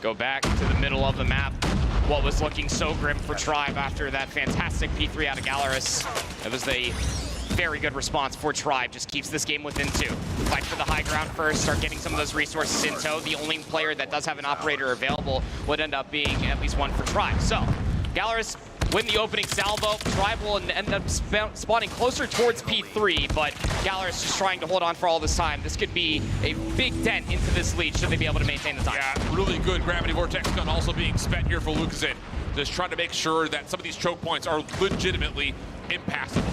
Go back to the middle of the map. What was looking so grim for Tribe after that fantastic P3 out of Galorys. It was a very good response for Tribe. Just keeps this game within 2. Fight for the high ground first, start getting some of those resources in tow. The only player that does have an operator available would end up being at least one for Tribe. So, Galorys win the opening salvo. Tribe will end up spawning closer towards P3, but Galorys just trying to hold on for all this time. This could be a big dent into this lead should they be able to maintain the time. Yeah, really good Gravity Vortex gun also being spent here for Lucazin. Just trying to make sure that some of these choke points are legitimately impassable.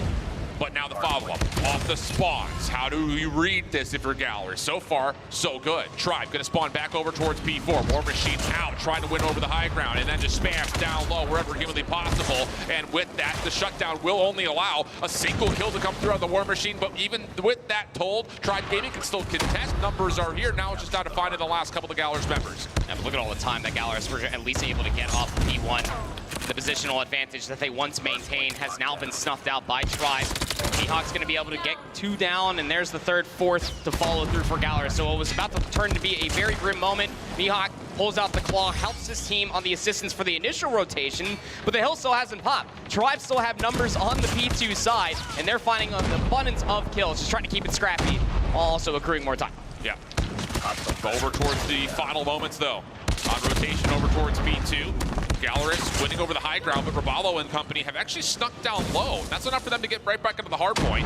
But now the follow-up off the spawns. How do we read this if you're Galorys? So far, so good. Tribe gonna spawn back over towards P4. War Machine out, trying to win over the high ground, and then just spams down low wherever humanly possible. And with that, the shutdown will only allow a single kill to come through on the War Machine. But even with that told, Tribe Gaming can still contest. Numbers are here. Now it's just out to find the last couple of Galorys members. Yeah, but look at all the time that Galorys were at least able to get off P1. The positional advantage that they once maintained has now been snuffed out by Tribe. Mihawk's going to be able to get 2 down, and there's the 3rd, 4th to follow through for Galorys. So it was about to turn to be a very grim moment. Mihawk pulls out the claw, helps his team on the assistance for the initial rotation, but the hill still hasn't popped. Tribe still have numbers on the P2 side, and they're finding an abundance of kills, just trying to keep it scrappy, also accruing more time. Yeah. Over towards the final moments, though. On rotation over towards P2. Galorys winning over the high ground, but Raballo and company have actually snuck down low. That's enough for them to get right back into the hard point.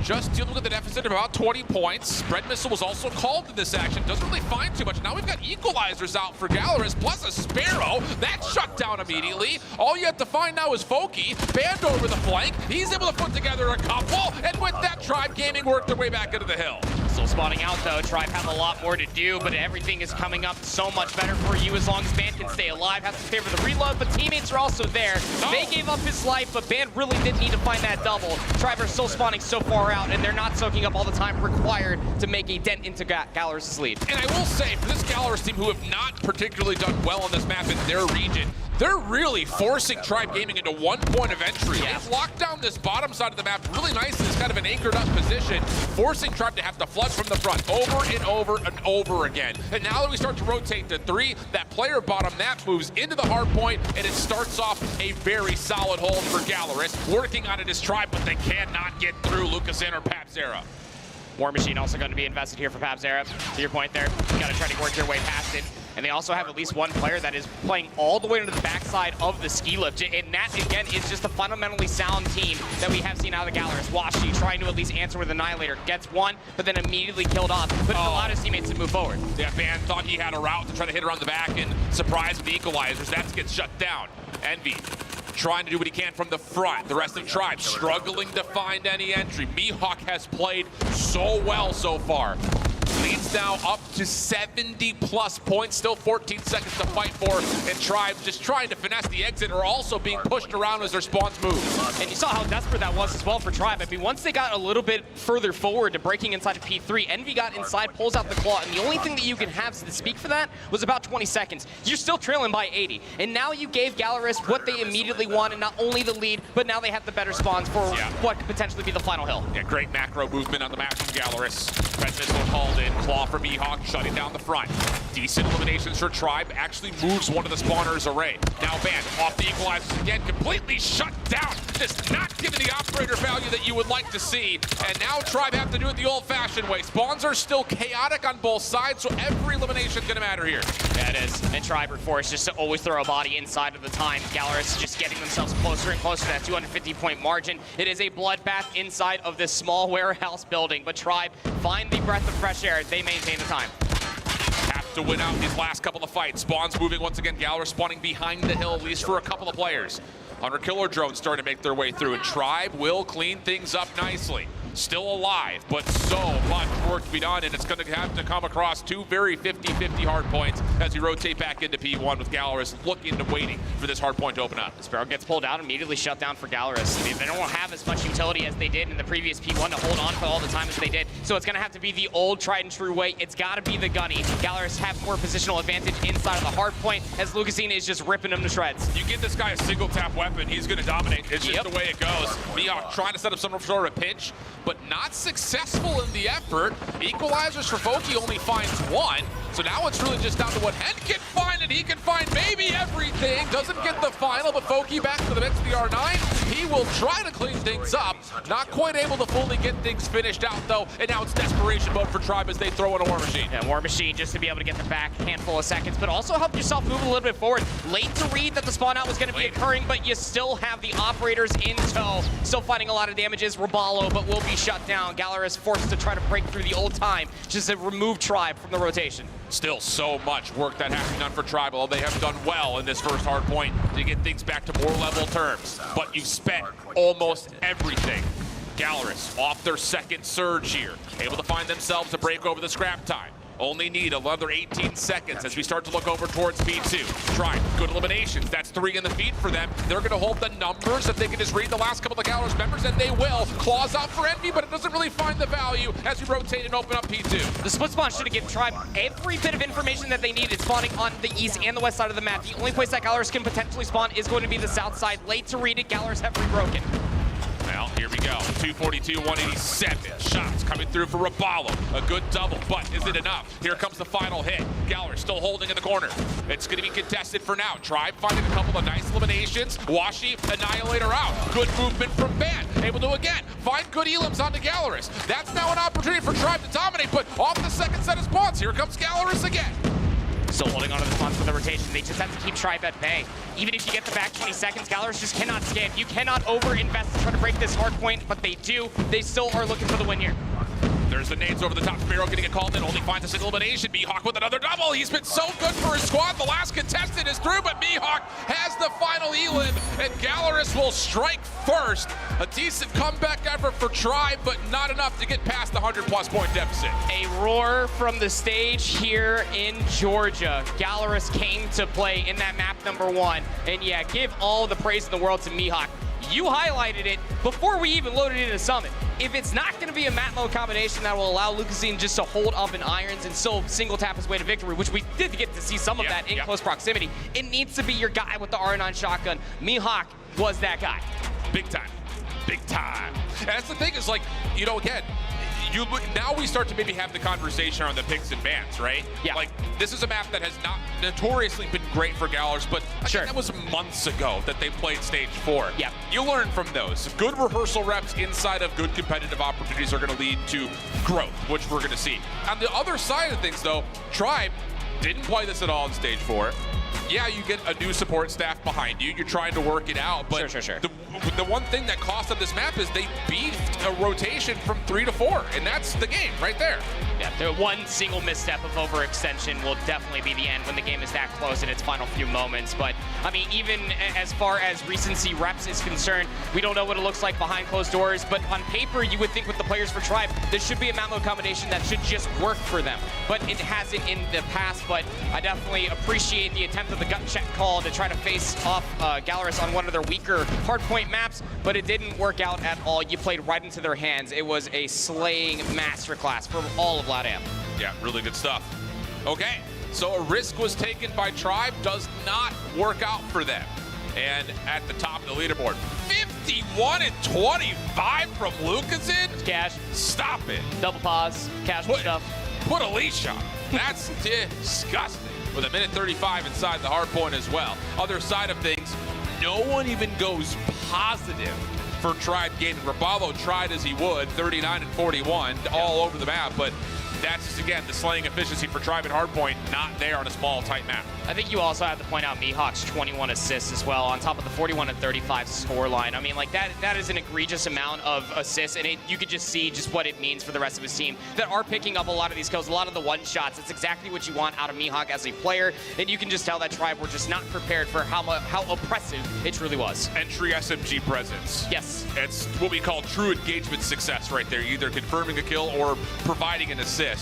Just dealing with a deficit of about 20 points. Spread Missile was also called in this action. Doesn't really find too much. Now we've got equalizers out for Galorys, plus a Sparrow. That's shut down immediately. All you have to find now is Foki. Banned over the flank. He's able to put together a couple, and with that, Tribe Gaming worked their way back into the hill. Still spawning out, though. Tribe have a lot more to do, but everything is coming up so much better for you as long as Band can stay alive. Has to favor the reload, but teammates are also there. They gave up his life, but Band really did need to find that double. Tribe are still spawning so far out, and they're not soaking up all the time required to make a dent into Galorys' lead. And I will say, for this Galorys team, who have not particularly done well on this map in their region, they're really forcing Tribe Gaming into 1 point of entry. Yeah. They've locked down this bottom side of the map really nicely. It's kind of an anchored up position, forcing Tribe to have to flood from the front over and over and over again. And now that we start to rotate to 3, that player bottom map moves into the hard point, and it starts off a very solid hold for Galorys. Working on it is Tribe, but they cannot get through Lucazin or Papzera. War Machine also going to be invested here for Papzera. To your point there, you got to try to work your way past it. And they also have at least one player that is playing all the way to the backside of the ski lift. And that, again, is just a fundamentally sound team that we have seen out of the Galorys. Washi trying to at least answer with Annihilator. Gets one, but then immediately killed off. But it allowed his teammates to move forward. Yeah, Van thought he had a route to try to hit around the back and surprise with the equalizers. That gets shut down. Envy trying to do what he can from the front. The rest of Tribe struggling to find any entry. Mihawk has played so well so far. Leads now up to 70+ points. Still 14 seconds to fight for. And Tribe just trying to finesse the exit, or also being pushed around as their spawns move. And you saw how desperate that was as well for Tribe. I mean, once they got a little bit further forward to breaking inside of P3, Envy got inside, pulls out the claw, and the only thing that you can have to speak for that was about 20 seconds. You're still trailing by 80. And now you gave Galorys what they immediately wanted, not only the lead, but now they have the better spawns for what could potentially be the final hill. Yeah, great macro movement on the map from Galorys. Red missile called in, claw from Mihawk, shutting down the front. Decent eliminations for Tribe, actually moves one of the spawners array. Now Band off the equalizers again, completely shut down. Just not giving the operator value that you would like to see. And now Tribe have to do it the old-fashioned way. Spawns are still chaotic on both sides, so every elimination is going to matter here. Yeah, it is. And Tribe are forced just to always throw a body inside of the time. Galorys just getting themselves closer and closer to that 250-point margin. It is a bloodbath inside of this small warehouse building, but Tribe find the breath of fresh air. They maintain the time. Have to win out these last couple of fights. Spawns moving once again. Galorys spawning behind the hill, at least for a couple of players. Hunter Killer drones starting to make their way through, and Tribe will clean things up nicely. Still alive, but so much work to be done, and it's going to have to come across two very 50-50 hard points as we rotate back into P1 with Galorys looking and waiting for this hard point to open up. Sparrow gets pulled out, immediately shut down for Galorys. I mean, they don't have as much utility as they did in the previous P1 to hold on for all the time as they did, so it's going to have to be the old tried and true way. It's got to be the gunny. Galorys have more positional advantage inside of the hard point as Lucasine is just ripping them to shreds. You give this guy a single tap weapon, he's going to dominate. It's just the way it goes. Mihawk trying to set up some sort of a pinch, but not successful in the effort. Equalizers for Foki only finds one, so now it's really just down to what Hen can find, and he can find maybe everything. Doesn't get the final, but Foki back to the mix of the R9. He will try to clean things up. Not quite able to fully get things finished out, though, and now it's desperation mode for Tribe as they throw in a War Machine. Yeah, War Machine just to be able to get the back handful of seconds, but also help yourself move a little bit forward. Late to read that the spawn out was going to be occurring, but you still have the operators in tow. Still fighting a lot of damages. Robalo, but will be shut down. Galorys forced to try to break through the old time, just to remove Tribe from the rotation. Still so much work that has to be done for Tribe, although they have done well in this first hard point to get things back to more level terms. But you've spent almost everything. Galorys off their second surge here, able to find themselves a break over the scrap time. Only need another 18 seconds as we start to look over towards P2. Tribe, good eliminations. That's 3 in the feed for them. They're going to hold the numbers if they can just read the last couple of Galorys members, and they will. Claws out for Envy, but it doesn't really find the value as we rotate and open up P2. The split spawn should have given Tribe every bit of information that they needed, spawning on the east and the west side of the map. The only place that Galorys can potentially spawn is going to be the south side. Late to read it, Galorys have rebroken. Well, here we go. 242, 187. Shots coming through for Robalo. A good double, but is it enough? Here comes the final hit. Galorys still holding in the corner. It's going to be contested for now. Tribe finding a couple of nice eliminations. Washi, Annihilator out. Good movement from Ban. Able to, again, find good elims onto Galorys. That's now an opportunity for Tribe to dominate, but off the second set of spawns, here comes Galorys again. Still holding on to the spawns for the rotation. They just have to keep Tribe at bay. Even if you get the back 20 seconds, Galorys just cannot skip. You cannot over-invest to try to break this hard point, but they do. They still are looking for the win here. There's the nades over the top. Sparrow going to get called in. Only finds a single elimination. Mihawk with another double. He's been so good for his squad. The last contestant is through, but Mihawk has the final elim, and Galorys will strike first. A decent comeback effort for Tribe, but not enough to get past the 100+ point deficit. A roar from the stage here in Georgia. Galorys came to play in that map number 1. And yeah, give all the praise in the world to Mihawk. You highlighted it before we even loaded into Summit. If it's not going to be a mat mode combination that will allow Lucasine just to hold up in irons and still single tap his way to victory, which we did get to see some of that in close proximity, it needs to be your guy with the R9 shotgun. Mihawk was that guy. Big time. Big time. And that's the thing is, like, you know, again, now we start to maybe have the conversation on the picks and bans, right? Yeah. Like, this is a map that has not notoriously been great for Galorys, but again, that was months ago that they played stage 4. Yeah. You learn from those. Good rehearsal reps inside of good competitive opportunities are going to lead to growth, which we're going to see. On the other side of things, though, Tribe didn't play this at all in stage 4. Yeah, you get a new support staff behind you. You're trying to work it out, but sure. The one thing that cost on this map is they beefed a rotation from 3 to 4, and that's the game right there. Yeah, the one single misstep of overextension will definitely be the end when the game is that close in its final few moments. But I mean, even as far as recency reps is concerned, we don't know what it looks like behind closed doors, but on paper, you would think with the players for Tribe, this should be a map mode combination that should just work for them. But it hasn't in the past, but I definitely appreciate the attempt of the gut check call to try to face off Galorys on one of their weaker hardpoint maps, but it didn't work out at all. You played right into their hands. It was a slaying masterclass from all of LATAM. Yeah, really good stuff. Okay, so a risk was taken by Tribe, does not work out for them. And at the top of the leaderboard, 51 and 25 from Lucasen. Cash. Stop it. Double pause, casual stuff. Put a leash on. That's disgusting. With a minute 35 inside the hard point as well. Other side of things, no one even goes positive for Tribe Gaming. Rabalo tried as he would, 39 and 41, all over the map, but that's just, again, the slaying efficiency for Tribe at hardpoint, not there on a small, tight map. I think you also have to point out Mihawk's 21 assists as well, on top of the 41 and 35 score line. I mean, like, that is an egregious amount of assists, and you could just see just what it means for the rest of his team that are picking up a lot of these kills, a lot of the one-shots. It's exactly what you want out of Mihawk as a player, and you can just tell that Tribe were just not prepared for how oppressive it truly was. Entry SMG presence. Yes. It's what we call true engagement success right there, either confirming a kill or providing an assist.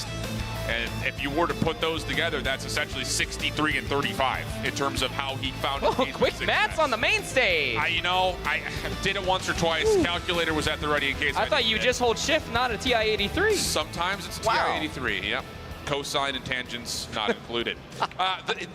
And if you were to put those together, that's essentially 63 and 35 in terms of how he found engagement quick success. mats on the main stage. I did it once or twice. Ooh. Calculator was at the ready in case I thought you just hold shift, not a TI-83. Sometimes it's a TI-83, yep. Cosine and tangents not included.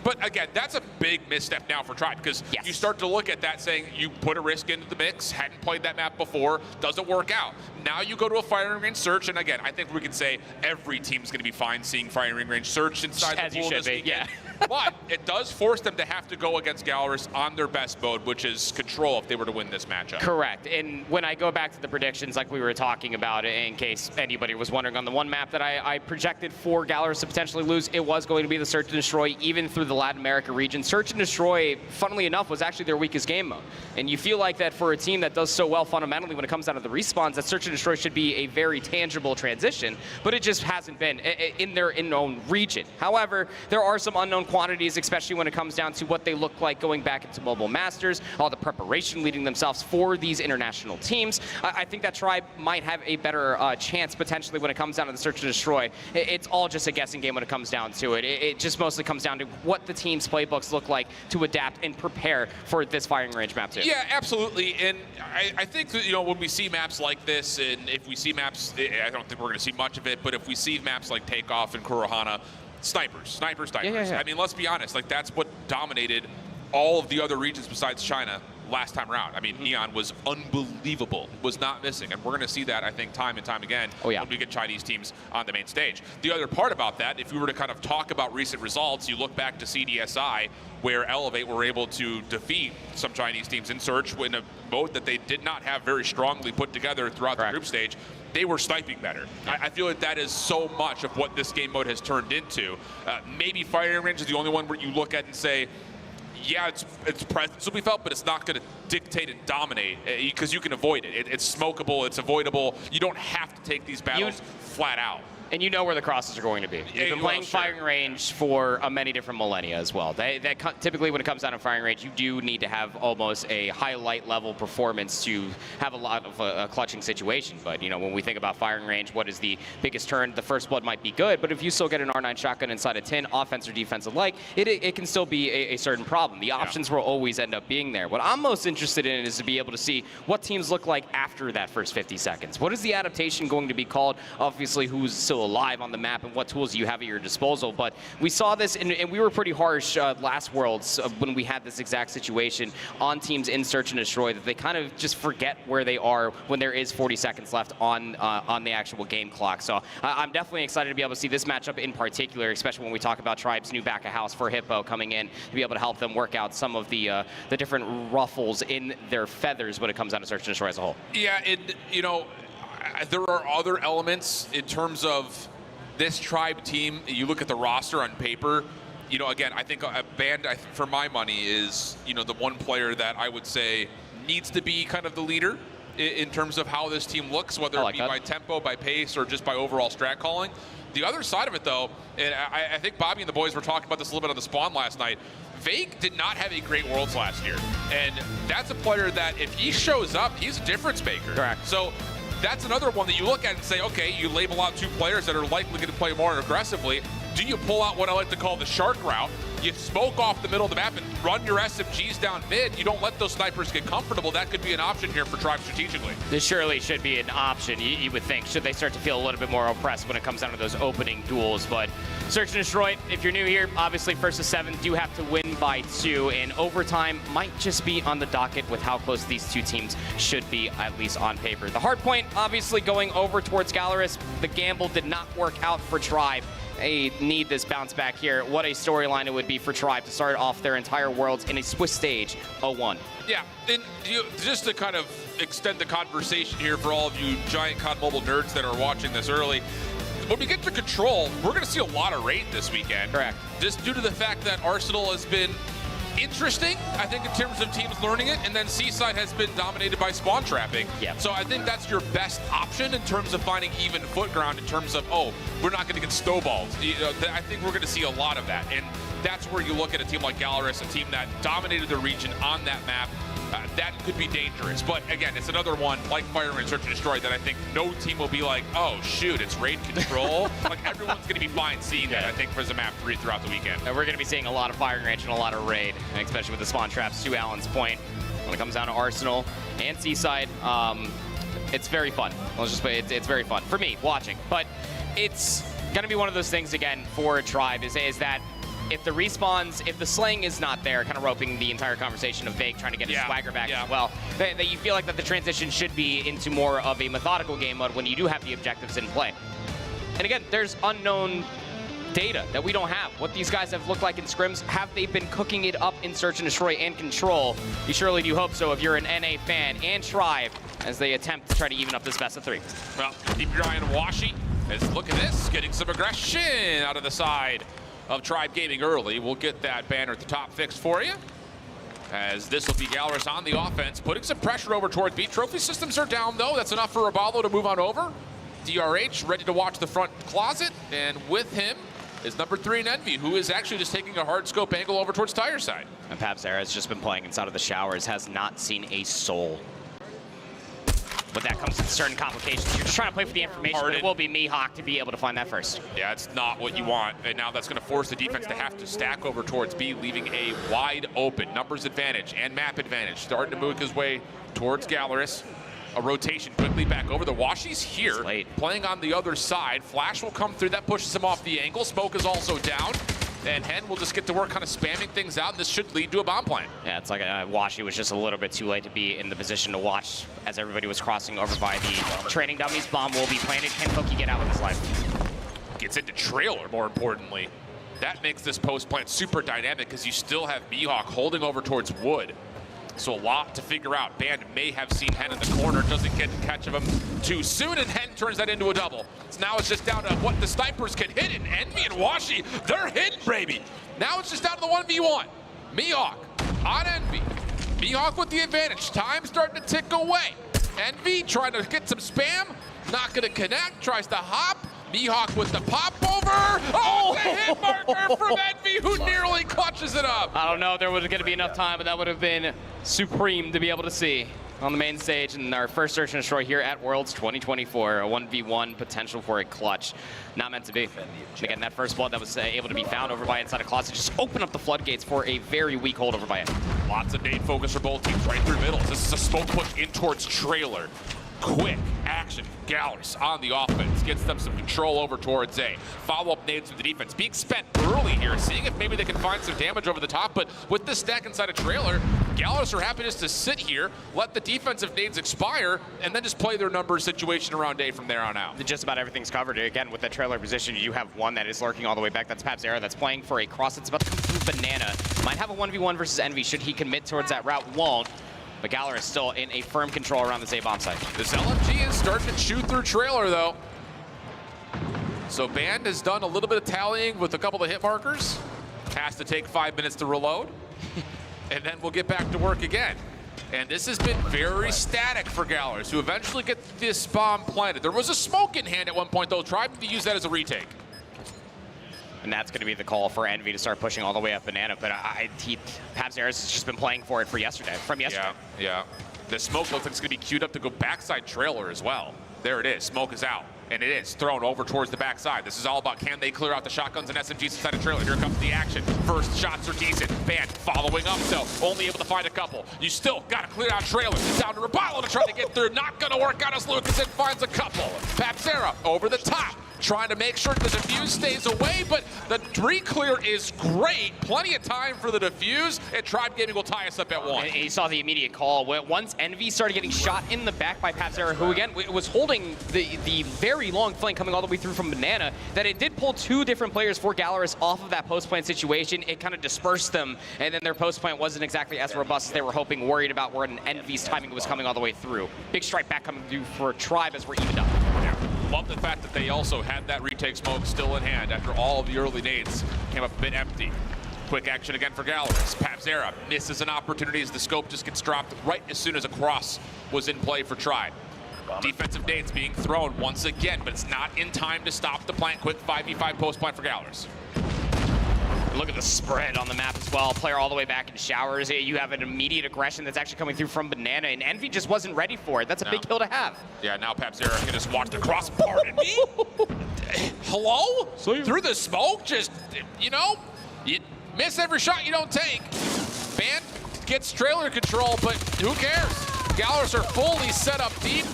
But again, that's a big misstep now for Tribe, because you start to look at that saying you put a risk into the mix, hadn't played that map before, doesn't work out. Now you go to a firing range search, and again, I think we can say every team's going to be fine seeing firing range search inside the pool this weekend. But it does force them to have to go against Galorys on their best mode, which is control if they were to win this matchup. Correct. And when I go back to the predictions like we were talking about, in case anybody was wondering, on the one map that I projected for Galorys to potentially lose, it was going to be the Search and Destroy, even through the Latin America region. Search and Destroy, funnily enough, was actually their weakest game mode. And you feel like that for a team that does so well fundamentally when it comes down to the respawns, that Search and Destroy should be a very tangible transition, but it just hasn't been in their own region. However, there are some unknown quantities, especially when it comes down to what they look like going back into Mobile Masters, all the preparation leading themselves for these international teams. I think that Tribe might have a better chance potentially when it comes down to the Search and Destroy. It's all just a guessing game when it comes down to it. It just mostly comes down to what the team's playbooks look like to adapt and prepare for this firing range map too. Yeah, absolutely. And I think that, when we see maps like this, and if we see maps, I don't think we're going to see much of it, but if we see maps like Takeoff and Kurohana, snipers. Yeah. I mean, let's be honest, like, that's what dominated all of the other regions besides China last time around. I mean, Neon was unbelievable, was not missing, and we're going to see that, I think, time and time again when we get Chinese teams on the main stage. The other part about that, if we were to kind of talk about recent results, you look back to CDSI, where Elevate were able to defeat some Chinese teams in Search in a mode that they did not have very strongly put together throughout the group stage. They were sniping better. I feel like that is so much of what this game mode has turned into. Maybe firing range is the only one where you look at and say, yeah, its presence will be felt, but it's not going to dictate and dominate, because you can avoid it. It's smokable, it's avoidable. You don't have to take these battles flat out. And you know where the crosses are going to be. You've been playing firing range for many different millennia as well. Typically, when it comes down to firing range, you do need to have almost a highlight level performance to have a lot of a clutching situation. But when we think about firing range, what is the biggest turn? The first blood might be good, but if you still get an R9 shotgun inside a tin, offense or defense alike, it can still be a certain problem. The options will always end up being there. What I'm most interested in is to be able to see what teams look like after that first 50 seconds. What is the adaptation going to be called? Obviously, who's still alive on the map and what tools you have at your disposal. But we saw this, and we were pretty harsh last Worlds when we had this exact situation on teams in Search and Destroy, that they kind of just forget where they are when there is 40 seconds left on the actual game clock. So I'm definitely excited to be able to see this matchup in particular, especially when we talk about Tribe's new back of house for Hippo coming in to be able to help them work out some of the different ruffles in their feathers when it comes down to Search and Destroy as a whole. Yeah, there are other elements in terms of this Tribe team. You look at the roster on paper, again, I think a band, for my money, is, the one player that I would say needs to be kind of the leader in terms of how this team looks, whether it be by tempo, by pace, or just by overall strat calling. The other side of it, though, and I think Bobby and the boys were talking about this a little bit on the Spawn last night, Vake did not have a great Worlds last year. And that's a player that if he shows up, he's a difference maker. Correct. So that's another one that you look at and say, okay, you label out 2 players that are likely going to play more aggressively. Do you pull out what I like to call the shark route? You smoke off the middle of the map and run your SMGs down mid. You don't let those snipers get comfortable. That could be an option here for Tribe strategically. This surely should be an option, you would think, should they start to feel a little bit more oppressed when it comes down to those opening duels. But Search and Destroy, if you're new here, obviously first to 7 do have to win by 2, and overtime might just be on the docket with how close these 2 teams should be, at least on paper. The hard point, obviously, going over towards Galorys. The gamble did not work out for Tribe. They need this bounce back here. What a storyline it would be for Tribe to start off their entire Worlds in a Swiss stage 0-1. Yeah, and just to kind of extend the conversation here for all of you giant COD Mobile nerds that are watching this early, when we get to Control, we're going to see a lot of raid this weekend. Correct. Just due to the fact that Arsenal has been interesting, I think, in terms of teams learning it, and then Seaside has been dominated by spawn trapping. Yeah. So I think that's your best option in terms of finding even foot ground in terms of, oh, we're not going to get snowballed. I think we're going to see a lot of that, and that's where you look at a team like Galorys, a team that dominated the region on that map. That could be dangerous. But again, it's another one like Fireman and Search and Destroy that I think no team will be like, oh shoot, it's raid control. Like everyone's going to be fine seeing that, I think, for the map 3 throughout the weekend. And we're going to be seeing a lot of firing range and a lot of raid, and especially with the spawn traps, to Alan's point. When it comes down to Arsenal and Seaside, it's very fun. Let's just say it's very fun for me watching. But it's going to be one of those things again for Tribe is that if the respawns, if the slaying is not there, kind of roping the entire conversation of Vake trying to get his swagger back as well, that you feel like that the transition should be into more of a methodical game mode when you do have the objectives in play. And again, there's unknown data that we don't have. What these guys have looked like in scrims, have they been cooking it up in Search and Destroy and Control? You surely do hope so if you're an NA fan and Tribe as they attempt to try to even up this best of 3. Well, keep your eye on Washi. As look at this, getting some aggression out of the side of Tribe Gaming early. We'll get that banner at the top fixed for you. As this will be Galorys on the offense, putting some pressure over toward B. Trophy systems are down, though. That's enough for Raballo to move on over. DRH ready to watch the front closet, and with him is number 3 in Envy, who is actually just taking a hard scope angle over towards Tire side. And Pabzera has just been playing inside of the showers, has not seen a soul. But that comes with certain complications. You're just trying to play for the information, but it will be Mihawk to be able to find that first. Yeah, it's not what you want, and now that's going to force the defense to have to stack over towards B, leaving a wide open numbers advantage and map advantage. Starting to move his way towards Galorys. A rotation quickly back over. The Washi's here, playing on the other side. Flash will come through. That pushes him off the angle. Smoke is also down. And Hen will just get to work kind of spamming things out, and this should lead to a bomb plant. Yeah, it's like Washi was just a little bit too late to be in the position to watch as everybody was crossing over by the training dummies. Bomb will be planted. Can Pokey get out with his life? Gets into trailer, more importantly. That makes this post plant super dynamic because you still have Mihawk holding over towards Wood. So a lot to figure out. Band may have seen Hen in the corner, doesn't get the catch of him too soon, and Hen turns that into a double. So now it's just down to what the snipers can hit, and Envy and Washi, they're hitting, baby. Now it's just down to the 1v1. Mihawk on Envy. Mihawk with the advantage. Time starting to tick away. Envy trying to get some spam, not gonna connect, tries to hop. Mihawk with the pop over. Oh, the hit marker from Envy, who nearly clutches it up. I don't know if there was going to be enough time, but that would have been supreme to be able to see on the main stage in our first Search and Destroy here at Worlds 2024. A 1v1 potential for a clutch. Not meant to be. Again, that first blood that was able to be found over by inside a closet just opened up the floodgates for a very weak hold over by it. Lots of nade focus for both teams right through middle. This is a smoke push in towards trailer. Quick action. Galorys on the offense gets them some control over towards A. Follow-up nades with the defense being spent early here, seeing if maybe they can find some damage over the top. But with this stack inside a trailer, Galorys are happy just to sit here, let the defensive nades expire, and then just play their numbers situation around A from there on out. Just about everything's covered. Again, with the trailer position, you have one that is lurking all the way back. That's Pabzera that's playing for a cross. It's about to come through Banana. Might have a 1v1 versus Envy. Should he commit towards that route? Won't. But Galorys still in a firm control around this A-bomb site. This LMG is starting to chew through trailer, though. So Band has done a little bit of tallying with a couple of hit markers. Has to take 5 minutes to reload. And then we'll get back to work again. And this has been very static for Galorys, who eventually get this bomb planted. There was a smoke in hand at one point, though, trying to use that as a retake. And that's going to be the call for Envy to start pushing all the way up Banana. But Pabs Harris has just been playing for it from yesterday. Yeah. The smoke looks like it's going to be queued up to go backside trailer as well. There it is. Smoke is out. And it is thrown over towards the backside. This is all about can they clear out the shotguns and SMGs inside the trailer. Here comes the action. First shots are decent. Band following up, though. Only able to find a couple. You still got to clear out trailer. Down to Rabalo to try to get through. Not going to work out as Lucasen finds a couple. Papsera over the top. Trying to make sure the defuse stays away, but the re-clear is great. Plenty of time for the defuse, and Tribe Gaming will tie us up at 1. And you saw the immediate call. Once Envy started getting shot in the back by Papsera, who again was holding the very long flank coming all the way through from Banana, that it did pull 2 different players for Galorys off of that post-plant situation. It kind of dispersed them, and then their post-plant wasn't exactly as robust as they were hoping, worried about where an Envy's timing was coming all the way through. Big strike back coming through for Tribe as we're evened up. Yeah. Love the fact that they also had that retake smoke still in hand after all of the early nades came up a bit empty. Quick action again for Galorys. Papsera misses an opportunity as the scope just gets dropped right as soon as a cross was in play for Tribe. Defensive nades being thrown once again, but it's not in time to stop the plant. Quick 5v5 post plant for Galorys. Look at the spread on the map as well. Player all the way back in showers. You have an immediate aggression that's actually coming through from Banana, and Envy just wasn't ready for it. That's a big kill to have. Yeah, now Papsera can just watch the cross. Pardon me? Hello? Through the smoke? Just, you miss every shot you don't take. Band gets trailer control, but who cares? Galorys are fully set up deep.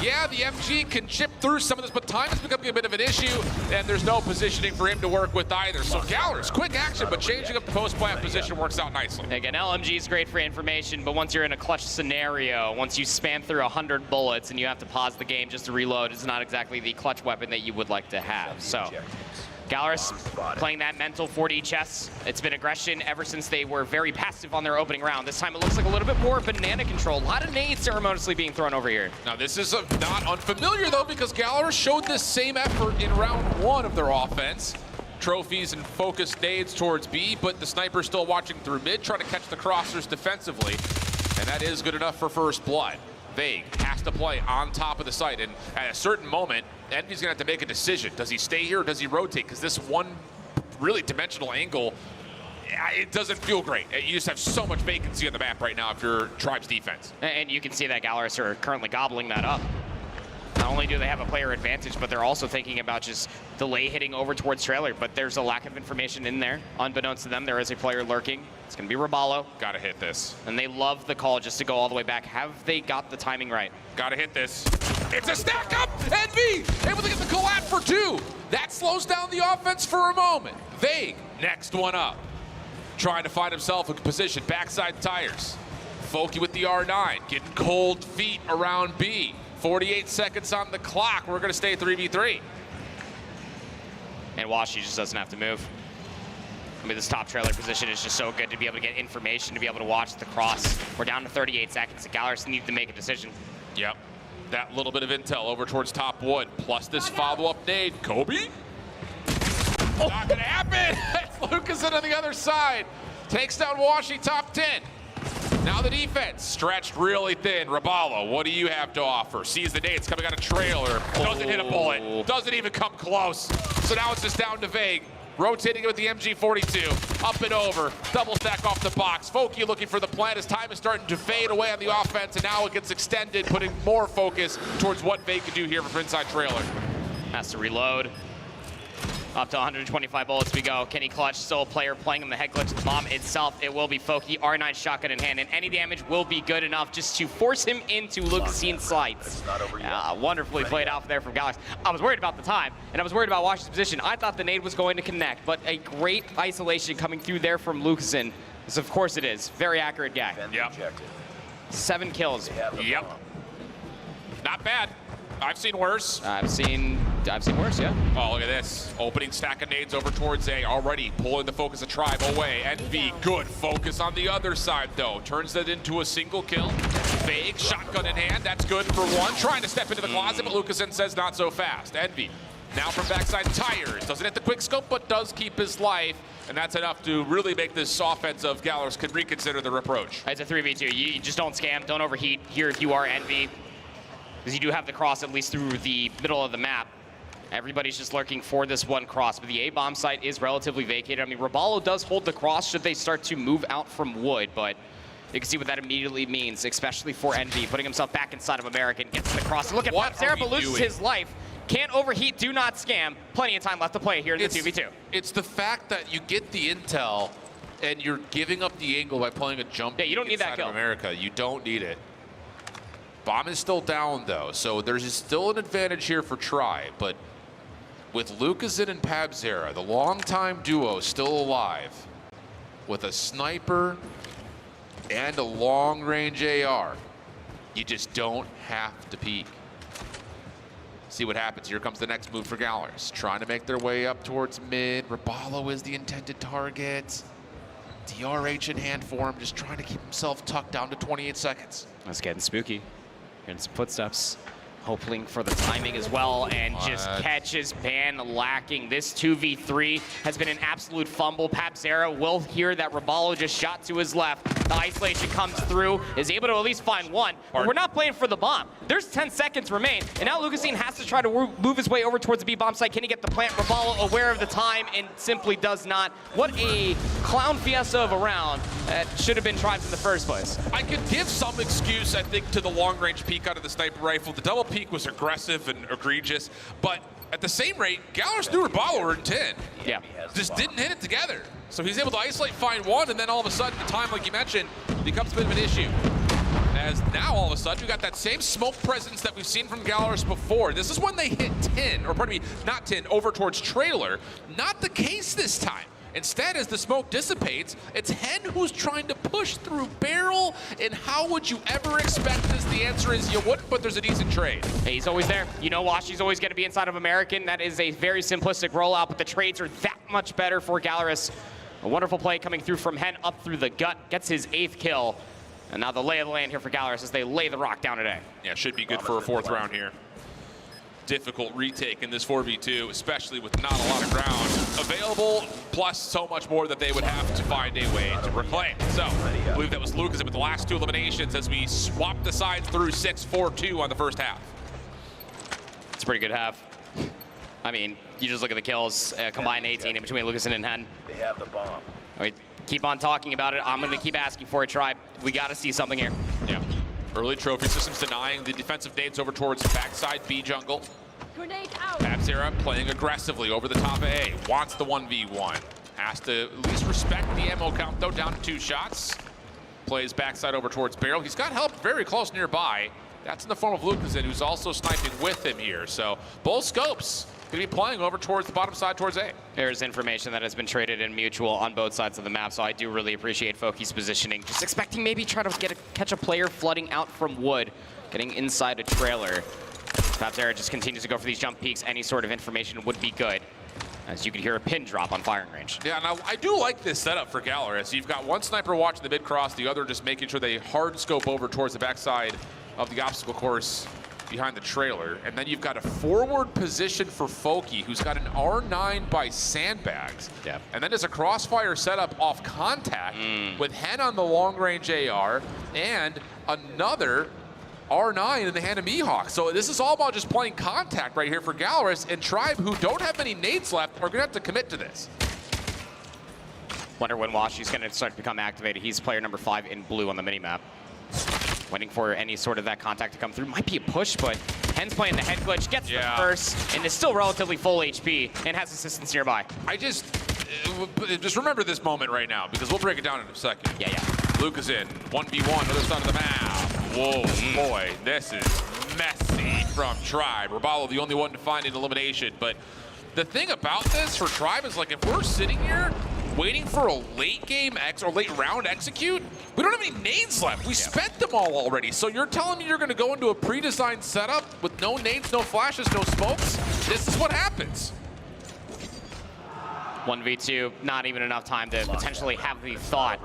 Yeah, the MG can chip through some of this, but time is becoming a bit of an issue, and there's no positioning for him to work with either. So Galorys, quick action, but changing up the post-plant position works out nicely. Again, LMG is great for information, but once you're in a clutch scenario, once you spam through 100 bullets and you have to pause the game just to reload, it's not exactly the clutch weapon that you would like to have. So Galorys playing that mental 4D chess. It's been aggression ever since they were very passive on their opening round. This time it looks like a little bit more Banana control. A lot of nades ceremoniously being thrown over here. Now this is not unfamiliar though, because Galorys showed this same effort in round 1 of their offense. Trophies and focused nades towards B, but the sniper's still watching through mid, trying to catch the crossers defensively. And that is good enough for first blood. Vague has to play on top of the site, and at a certain moment, Envy's gonna have to make a decision. Does he stay here or does he rotate? Because this one really dimensional angle, it doesn't feel great. You just have so much vacancy on the map right now if you're Tribe's defense. And you can see that Galorys are currently gobbling that up. Not only do they have a player advantage, but they're also thinking about just delay hitting over towards trailer, but there's a lack of information in there. Unbeknownst to them, there is a player lurking. It's gonna be Rabalo. Gotta hit this. And they love the call just to go all the way back. Have they got the timing right? Gotta hit this. It's a stack up! Envy able to get the collab for 2. That slows down the offense for a moment. Vague, next one up. Trying to find himself a position, backside tires. Folky with the R9, getting cold feet around B. 48 seconds on the clock. We're gonna stay 3v3. And Washi just doesn't have to move. I mean, this top trailer position is just so good to be able to get information, to be able to watch the cross. We're down to 38 seconds. The Galorys need to make a decision. Yep. That little bit of intel over towards top wood, plus this follow-up nade. Kobe? Not gonna happen. It's Lucasen on the other side. Takes down Washi top 10. Now the defense stretched really thin. Rabalo, what do you have to offer? Sees the nades coming out of trailer. Doesn't hit a bullet. Doesn't even come close. So now it's just down to Vague. Rotating it with the MG42. Up and over. Double stack off the box. Folky looking for the plant as time is starting to fade away on the offense, and now it gets extended, putting more focus towards what Vague can do here from inside trailer. Has to reload. Up to 125 bullets we go. Can he clutch? Still a player playing him the head glitch. The bomb itself, it will be Folky. R9 shotgun in hand, and any damage will be good enough just to force him into Lucasen's sights. Wonderfully played out there from Galorys. I was worried about the time, and I was worried about Washi's position. I thought the nade was going to connect, but a great isolation coming through there from Lucasen. Because of course it is. Very accurate guy. Yep. 7 kills. Yep. Not bad. I've seen worse. I've seen worse, yeah. Oh, look at this. Opening stack of nades over towards A. Already pulling the focus of Tribe away. Envy, good focus on the other side, though. Turns that into a single kill. Vague, shotgun in hand. That's good for 1. Trying to step into the closet, but Lucasen says not so fast. Envy Now from backside tires. Doesn't hit the quick scope, but does keep his life. And that's enough to really make this offense of Galorys could reconsider the approach. It's a 3v2. You just don't scam, don't overheat here if you are Envy. Because you do have the cross at least through the middle of the map. Everybody's just lurking for this one cross, but the A-bomb site is relatively vacated. I mean, Roballo does hold the cross should they start to move out from wood, but you can see what that immediately means, especially for Envy, putting himself back inside of American, gets the cross. Look at Papsera, but loses his life. Can't overheat, do not scam. Plenty of time left to play here in the 2v2. It's the fact that you get the intel and you're giving up the angle by playing a jump. Yeah, you don't need that kill. America, you don't need it. Bomb is still down though, so there's still an advantage here for Tribe, but with Lucas and Papsera, the longtime duo still alive, with a sniper and a long-range AR, you just don't have to peek. See what happens. Here comes the next move for Galorys, trying to make their way up towards mid. Roballo is the intended target. DRH in hand for him, just trying to keep himself tucked down to 28 seconds. That's getting spooky. Hearing some footsteps. Hoping for the timing as well, and just catches Ban lacking. This 2v3 has been an absolute fumble. Papsera will hear that Roballo just shot to his left. The isolation comes through, is able to at least find one. But we're not playing for the bomb. There's 10 seconds remain, and now Lucasine has to try to move his way over towards the B-bomb site. Can he get the plant? Roballo aware of the time and simply does not. What a clown fiesta of a round that should have been Tribes in the first place. I could give some excuse, I think, to the long-range peek out of the sniper rifle. The double peek was aggressive and egregious, but at the same rate, Galorys threw Roballo were in 10. Yeah. Just didn't hit it together. So he's able to isolate, find one, and then all of a sudden, the time, like you mentioned, becomes a bit of an issue. As now, all of a sudden, we got that same smoke presence that we've seen from Galorys before. This is when they hit 10, or pardon me, not 10, over towards trailer. Not the case this time. Instead, as the smoke dissipates, it's Hen who's trying to push through barrel, and how would you ever expect this? The answer is you wouldn't, but there's a decent trade. Hey, he's always there. You know Washi's always going to be inside of American. That is a very simplistic rollout, but the trades are that much better for Galorys. A wonderful play coming through from Hen up through the gut, gets his 8th kill. And now the lay of the land here for Galorys as they lay the rock down today. Yeah, should be good for a 4th round here. Difficult retake in this 4v2, especially with not a lot of ground available, plus so much more that they would have to find a way to reclaim. So, I believe that was Lucas with the last 2 eliminations as we swapped the sides through 6-4-2 on the first half. It's a pretty good half. I mean, you just look at the kills, combined 18 in between Lucas and Hen. They have the bomb. We keep on talking about it. I'm going to keep asking for it, Tribe. We got to see something here. Yeah. Early trophy systems denying the defensive nades over towards the backside B jungle. Grenade out. Papsera playing aggressively over the top of A. Wants the 1v1. Has to at least respect the ammo count, though, down to 2 shots. Plays backside over towards barrel. He's got help very close nearby. That's in the form of Lucasin, who's also sniping with him here. So both scopes going to be playing over towards the bottom side towards A. There's information that has been traded in mutual on both sides of the map, so I do really appreciate Foki's positioning. Just expecting maybe try to catch a player flooding out from wood, getting inside a trailer. Papsera just continues to go for these jump peaks. Any sort of information would be good, as you can hear a pin drop on firing range. Yeah, now I do like this setup for Galorys. You've got one sniper watching the mid cross, the other just making sure they hard scope over towards the backside of the obstacle course behind the trailer. And then you've got a forward position for Foki, who's got an R9 by sandbags. Yep. And then there's a crossfire setup off contact with Hen on the long range AR and another R9 in the hand of Mihawk. So this is all about just playing contact right here for Galorys, and Tribe, who don't have many nades left, are gonna have to commit to this. Wonder when Washi's gonna start to become activated. He's player number 5 in blue on the minimap. Waiting for any sort of that contact to come through. Might be a push, but Hen's playing the head glitch, gets the first, and is still relatively full HP, and has assistance nearby. I just remember this moment right now, because we'll break it down in a second. Yeah. Lucas in, 1v1, other side of the map. Whoa, boy, this is messy from Tribe. Roballo, the only one to find an elimination, but the thing about this for Tribe is, like, if we're sitting here waiting for a late game or late round execute, we don't have any nades left. We spent them all already. So you're telling me you're going to go into a pre-designed setup with no nades, no flashes, no smokes? This is what happens. 1v2, not even enough time to potentially have the thought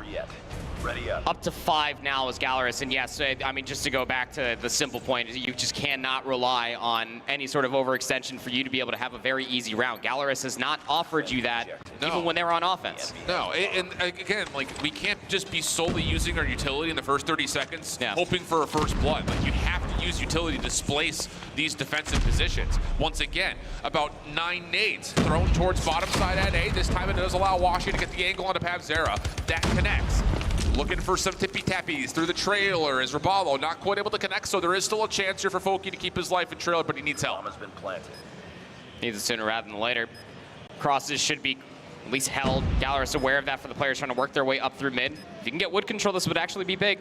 Up to 5 now is Galorys, and yes, I mean, just to go back to the simple point, you just cannot rely on any sort of overextension for you to be able to have a very easy round. Galorys has not offered you that even when they were on offense. No, and again, like, we can't just be solely using our utility in the first 30 seconds, hoping for a first blood. Like, you have to use utility to displace these defensive positions. Once again, about 9 nades thrown towards bottom side at A. This time it does allow Washi to get the angle onto Pavzera. That connects. Looking for some tippy-tappies through the trailer as Raballo not quite able to connect, so there is still a chance here for Foki to keep his life in trailer, but he needs help. Has been planted. Needs it sooner rather than later. Crosses should be at least held. Galorys aware of that for the players trying to work their way up through mid. If you can get wood control, this would actually be big.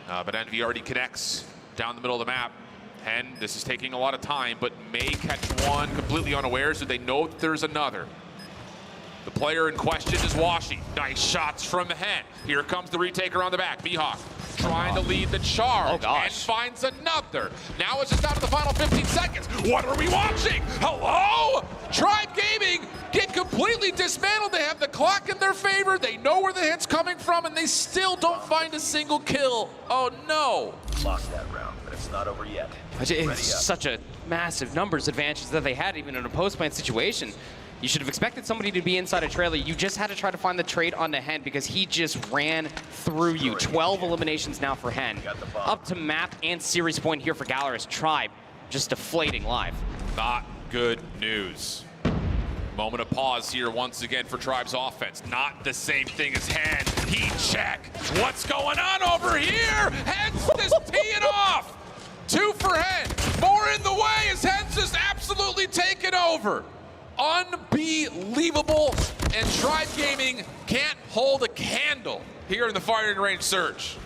But Envy already connects down the middle of the map. And this is taking a lot of time, but may catch one completely unaware, so they know that there's another. The player in question is Washi. Nice shots from Hen. Here comes the retake around the back. B-Hawk trying to lead the charge and finds another. Now it's just down to the final 15 seconds. What are we watching? Hello? Tribe Gaming get completely dismantled. They have the clock in their favor. They know where the hit's coming from, and they still don't find a single kill. Oh, no. Lost that round, but it's not over yet. It's such a massive numbers advantage that they had even in a post-plant situation. You should have expected somebody to be inside a trailer. You just had to try to find the trade on the Hen because he just ran through you. 12 eliminations now for Hen. Up to map and series point here for Galorys. Tribe just deflating live. Not good news. Moment of pause here once again for Tribe's offense. Not the same thing as Hen. Heat check. What's going on over here? Hen's just teeing off. 2 for Hen. More in the way as Hen's just absolutely taken over. Unbelievable, and Tribe Gaming can't hold a candle here in the firing range surge.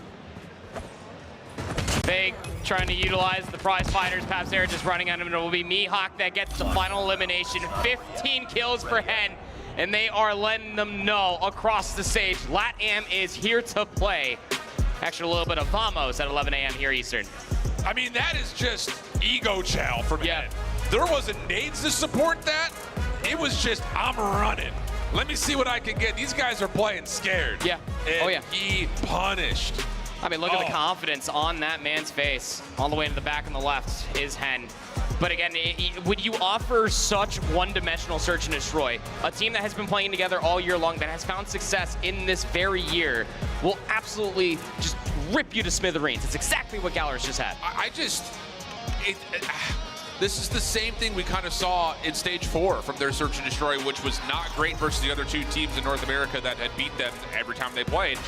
Big trying to utilize the prize fighters. Pavzera just running at him, and it will be Mihawk that gets the final elimination. 15 kills for Hen, and they are letting them know across the stage, LatAm is here to play. Actually, a little bit of Vamos at 11 a.m. here Eastern. I mean, that is just ego chow from Hen. There wasn't nades to support that. It was just, I'm running. Let me see what I can get. These guys are playing scared. Yeah. And he punished. I mean, look at the confidence on that man's face. All the way to the back on the left is Hen. But again, when you offer such one-dimensional search and destroy, a team that has been playing together all year long, that has found success in this very year, will absolutely just rip you to smithereens. It's exactly what Galorys just had. This is the same thing we kind of saw in Stage 4 from their Search and Destroy, which was not great versus the other 2 teams in North America that had beat them every time they played.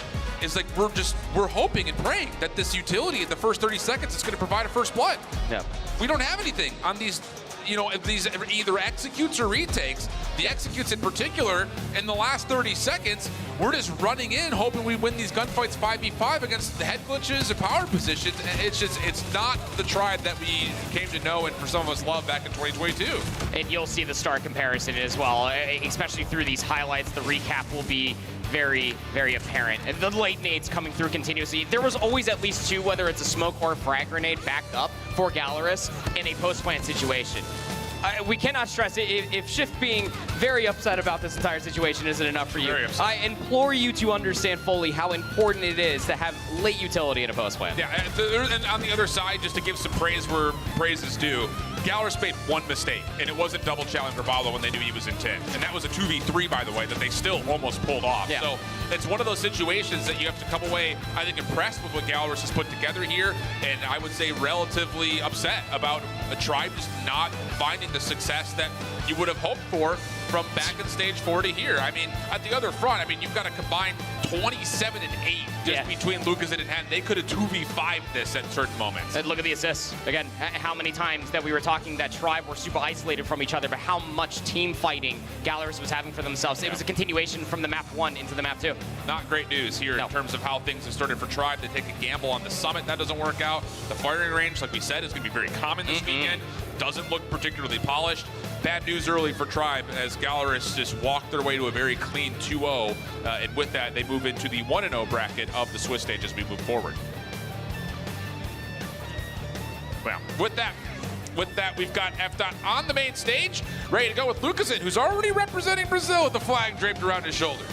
It's like we're hoping and praying that this utility in the first 30 seconds is going to provide a first blood. Yeah. We don't have anything on these, these either executes or retakes. The executes in particular, in the last 30 seconds, we're just running in, hoping we win these gunfights 5v5 against the head glitches and power positions. It's not the Tribe that we came to know and for some of us love back in 2022. And you'll see the star comparison as well, especially through these highlights. The recap will be very, very apparent. And the late nades coming through continuously. There was always at least 2, whether it's a smoke or a frag grenade, backed up for Galorys in a post-plant situation. We cannot stress it. If Shift being very upset about this entire situation isn't enough for you, I implore you to understand fully how important it is to have late utility in a post-plant. Yeah, and on the other side, just to give some praise where praise is due, Galorys made one mistake, and it wasn't double challenge Raballo when they knew he was intent. And that was a 2v3, by the way, that they still almost pulled off. Yeah. So it's one of those situations that you have to come away, I think, impressed with what Galorys has put together here, and I would say relatively upset about a Tribe just not finding the success that you would have hoped for from back in Stage 4 to here. I mean, at the other front, I mean, you've got a combined 27 and 8 just between Lucas and Hen. They could have 2v5'd this at certain moments. And look at the assists. Again, how many times that we were talking that Tribe were super isolated from each other, but how much team fighting Galorys was having for themselves. It was a continuation from the map 1 into the map 2. Not great news here in terms of how things have started for Tribe. They take a gamble on the summit. That doesn't work out. The firing range, like we said, is going to be very common this weekend. Doesn't look particularly polished. Bad news early for Tribe as Galorys just walked their way to a very clean 2-0. And with that, they move into the 1-0 bracket of the Swiss stage as we move forward. Well, with that, we've got F-Dot on the main stage, ready to go with Lucasen, who's already representing Brazil with the flag draped around his shoulders.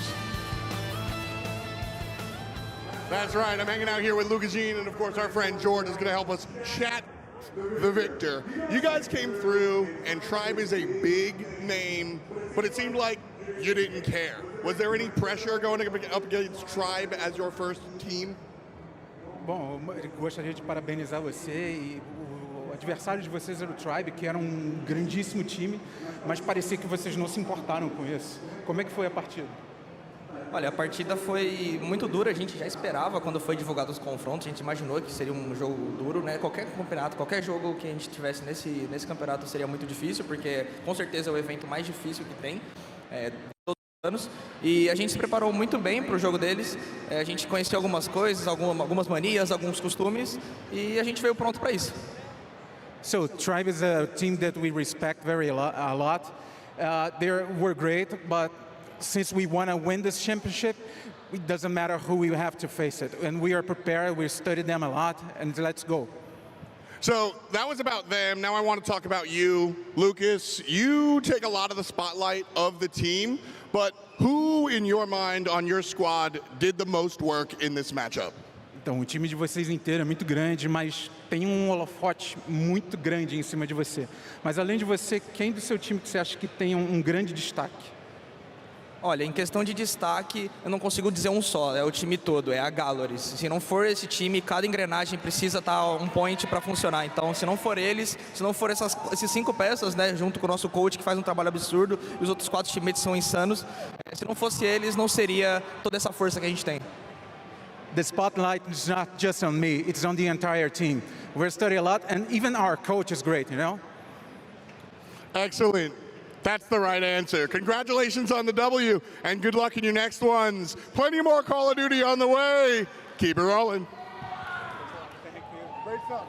That's right. I'm hanging out here with Lucas Jean, and of course our friend George is going to help us chat the victor. You guys came through, and Tribe is a big name, but it seemed like you didn't care. Was there any pressure going up against Tribe as your first team? Bom, eu gostaria de parabenizar você e o adversário de vocês era o Tribe, que era grandíssimo time, mas parecia que vocês não se importaram com isso. Como é que foi a partida? Olha, a partida foi muito dura, a gente já esperava quando foi divulgado os confrontos, a gente imaginou que seria um jogo duro, né? Qualquer campeonato, qualquer jogo que a gente tivesse nesse campeonato seria muito difícil, porque com certeza é o evento mais difícil que tem todos os anos. E a gente se preparou muito bem para o jogo deles, a gente conheceu algumas coisas, algumas manias, alguns costumes, e a gente veio pronto para isso. So, Tribe is a team that we respect a lot. We're great, but since we want to win this championship, it doesn't matter who we have to face it. And we are prepared, we studied them a lot, and let's go. So that was about them. Now I want to talk about you, Lucas. You take a lot of the spotlight of the team, but who in your mind on your squad did the most work in this matchup? Então, o time de vocês inteiro é muito grande, mas tem holofote muito grande em cima de você. Mas além de você, quem do seu time que você acha que tem grande destaque? Olha, em questão de destaque, eu não consigo dizer um só, é o time todo, é a Galorys. Se não for esse time, cada engrenagem precisa estar on point para funcionar. Então, se não for eles, se não for esses 5 peças, né, junto com o nosso coach, que faz um trabalho absurdo, e os outros 4 teammates são insanos, se não fosse eles, não seria toda essa força que a gente tem. The spotlight is not just on me, it's on the entire team. We're studying a lot, and even our coach is great, you know? Excellent. That's the right answer. Congratulations on the W, and good luck in your next ones. Plenty more Call of Duty on the way. Keep it rolling. Great stuff.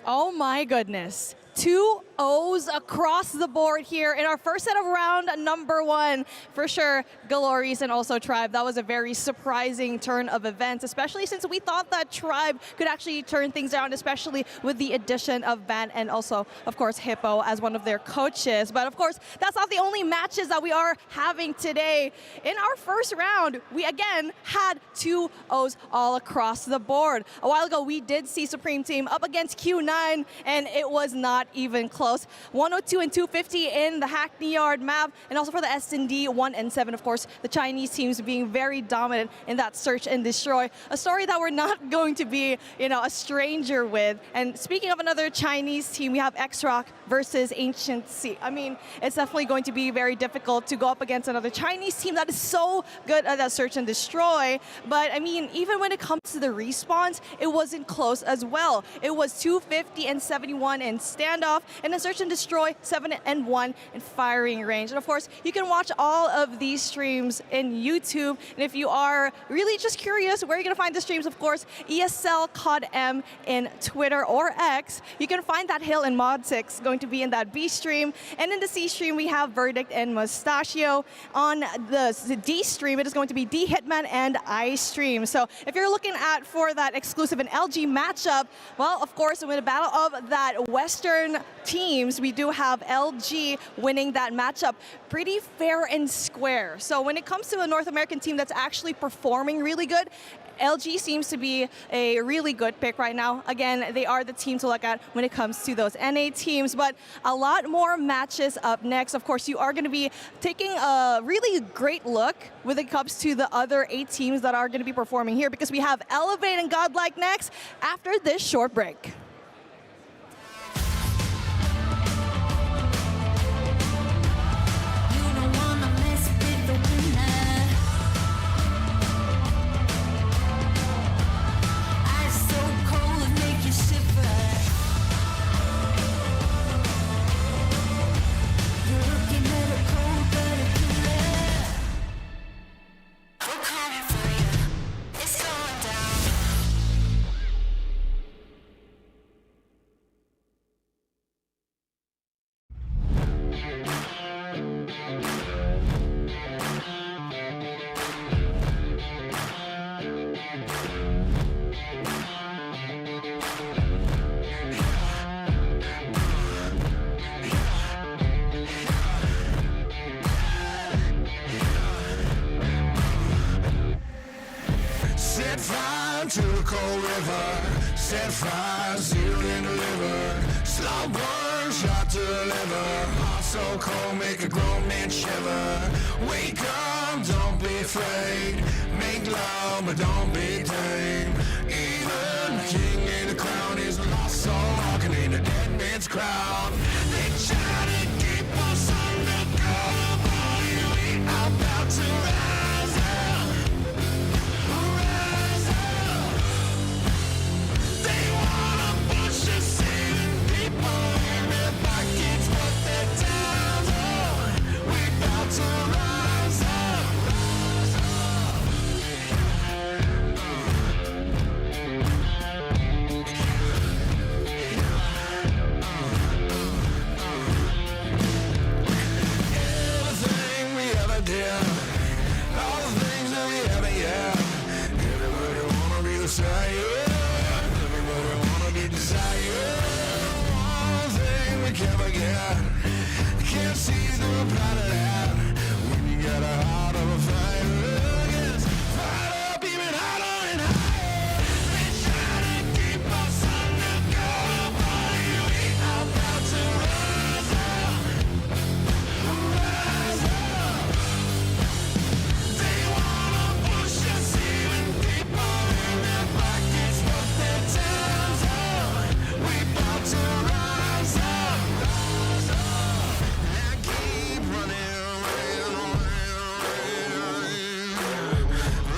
Oh my goodness. 2 O's across the board here in our first set of round number 1. For sure, Galorys and also Tribe, that was a very surprising turn of events, especially since we thought that Tribe could actually turn things around, especially with the addition of Van and also, of course, Hippo as one of their coaches. But of course, that's not the only matches that we are having today. In our first round, we again had 2 O's all across the board. A while ago, we did see Supreme Team up against Q9, and it was not even close. 102 and 250 in the Hackney Yard map, and also for the S&D 1 and 7, of course, the Chinese teams being very dominant in that search and destroy. A story that we're not going to be, a stranger with. And speaking of another Chinese team, we have xRock versus Ancient Sea. I mean, it's definitely going to be very difficult to go up against another Chinese team that is so good at that search and destroy. But I mean, even when it comes to the respawns, it wasn't close as well. It was 250 and 71 in standoff, and then search and destroy 7 and 1 in firing range. And of course, you can watch all of these streams in YouTube. And if you are really just curious where you're going to find the streams, of course, ESL COD M in Twitter or X. You can find that Hill and Mod 6 going to be in that B stream. And in the C stream, we have Verdict and Mustachio. On the D stream, it is going to be D Hitman and I stream. So if you're looking for that exclusive and LG matchup, well, of course, in the battle of that Western teams, we do have LG winning that matchup pretty fair and square. So when it comes to a North American team that's actually performing really good, LG seems to be a really good pick right now. Again, they are the team to look at when it comes to those NA teams, but a lot more matches up next. Of course, you are going to be taking a really great look when it comes to the other 8 teams that are going to be performing here, because we have Elevate and Godlike next after this short break. cold river, set fire, sealed and delivered. Slow burn, shot to the liver. Heart so cold, make a grown man shiver. Wake up, don't be afraid. Make love, but don't be tame. Even the king in the crown is lost, so walking in a dead man's crowd. They try to keep us undercover, but we are about to rise up. Rise up. They wanna push us in, people in their pockets, but their time's up. We about to rise up. Rise up. Everything we ever did, all the things that we ever had. Everybody wanna be the same. Everybody wanna be desired. One thing we can't forget. Can't see through a part of that. When you got a heart of a fighter, yes, fight up even harder and higher. They try to keep us undercover, but we are about to rise up. Rise up. They wanna push us even deeper in their pockets, but their time's up. We about to rise up. Rise up. I keep running, running, running, running.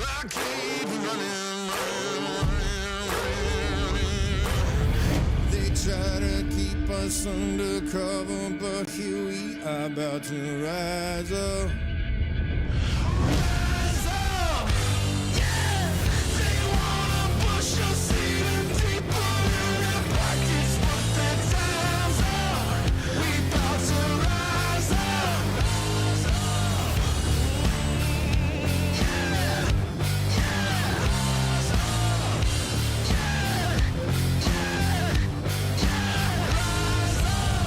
I keep running, running, running. They try to keep us undercover, but here we are about to rise up. Rise up! Yeah! They wanna push us even deeper in their pockets, but their time's up. We about to rise up. Rise up! Yeah! Yeah! Rise up! Yeah! Yeah! Yeah! Rise up!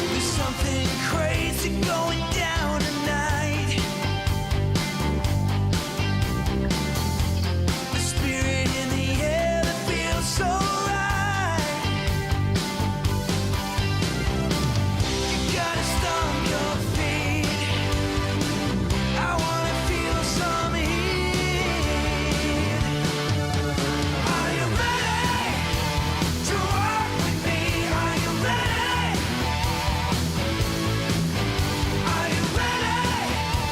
There's something crazy going down tonight. The spirit in the air that feels so right. You gotta stomp your feet. I wanna feel some heat. Are you ready to walk with me? Are you ready? Are you ready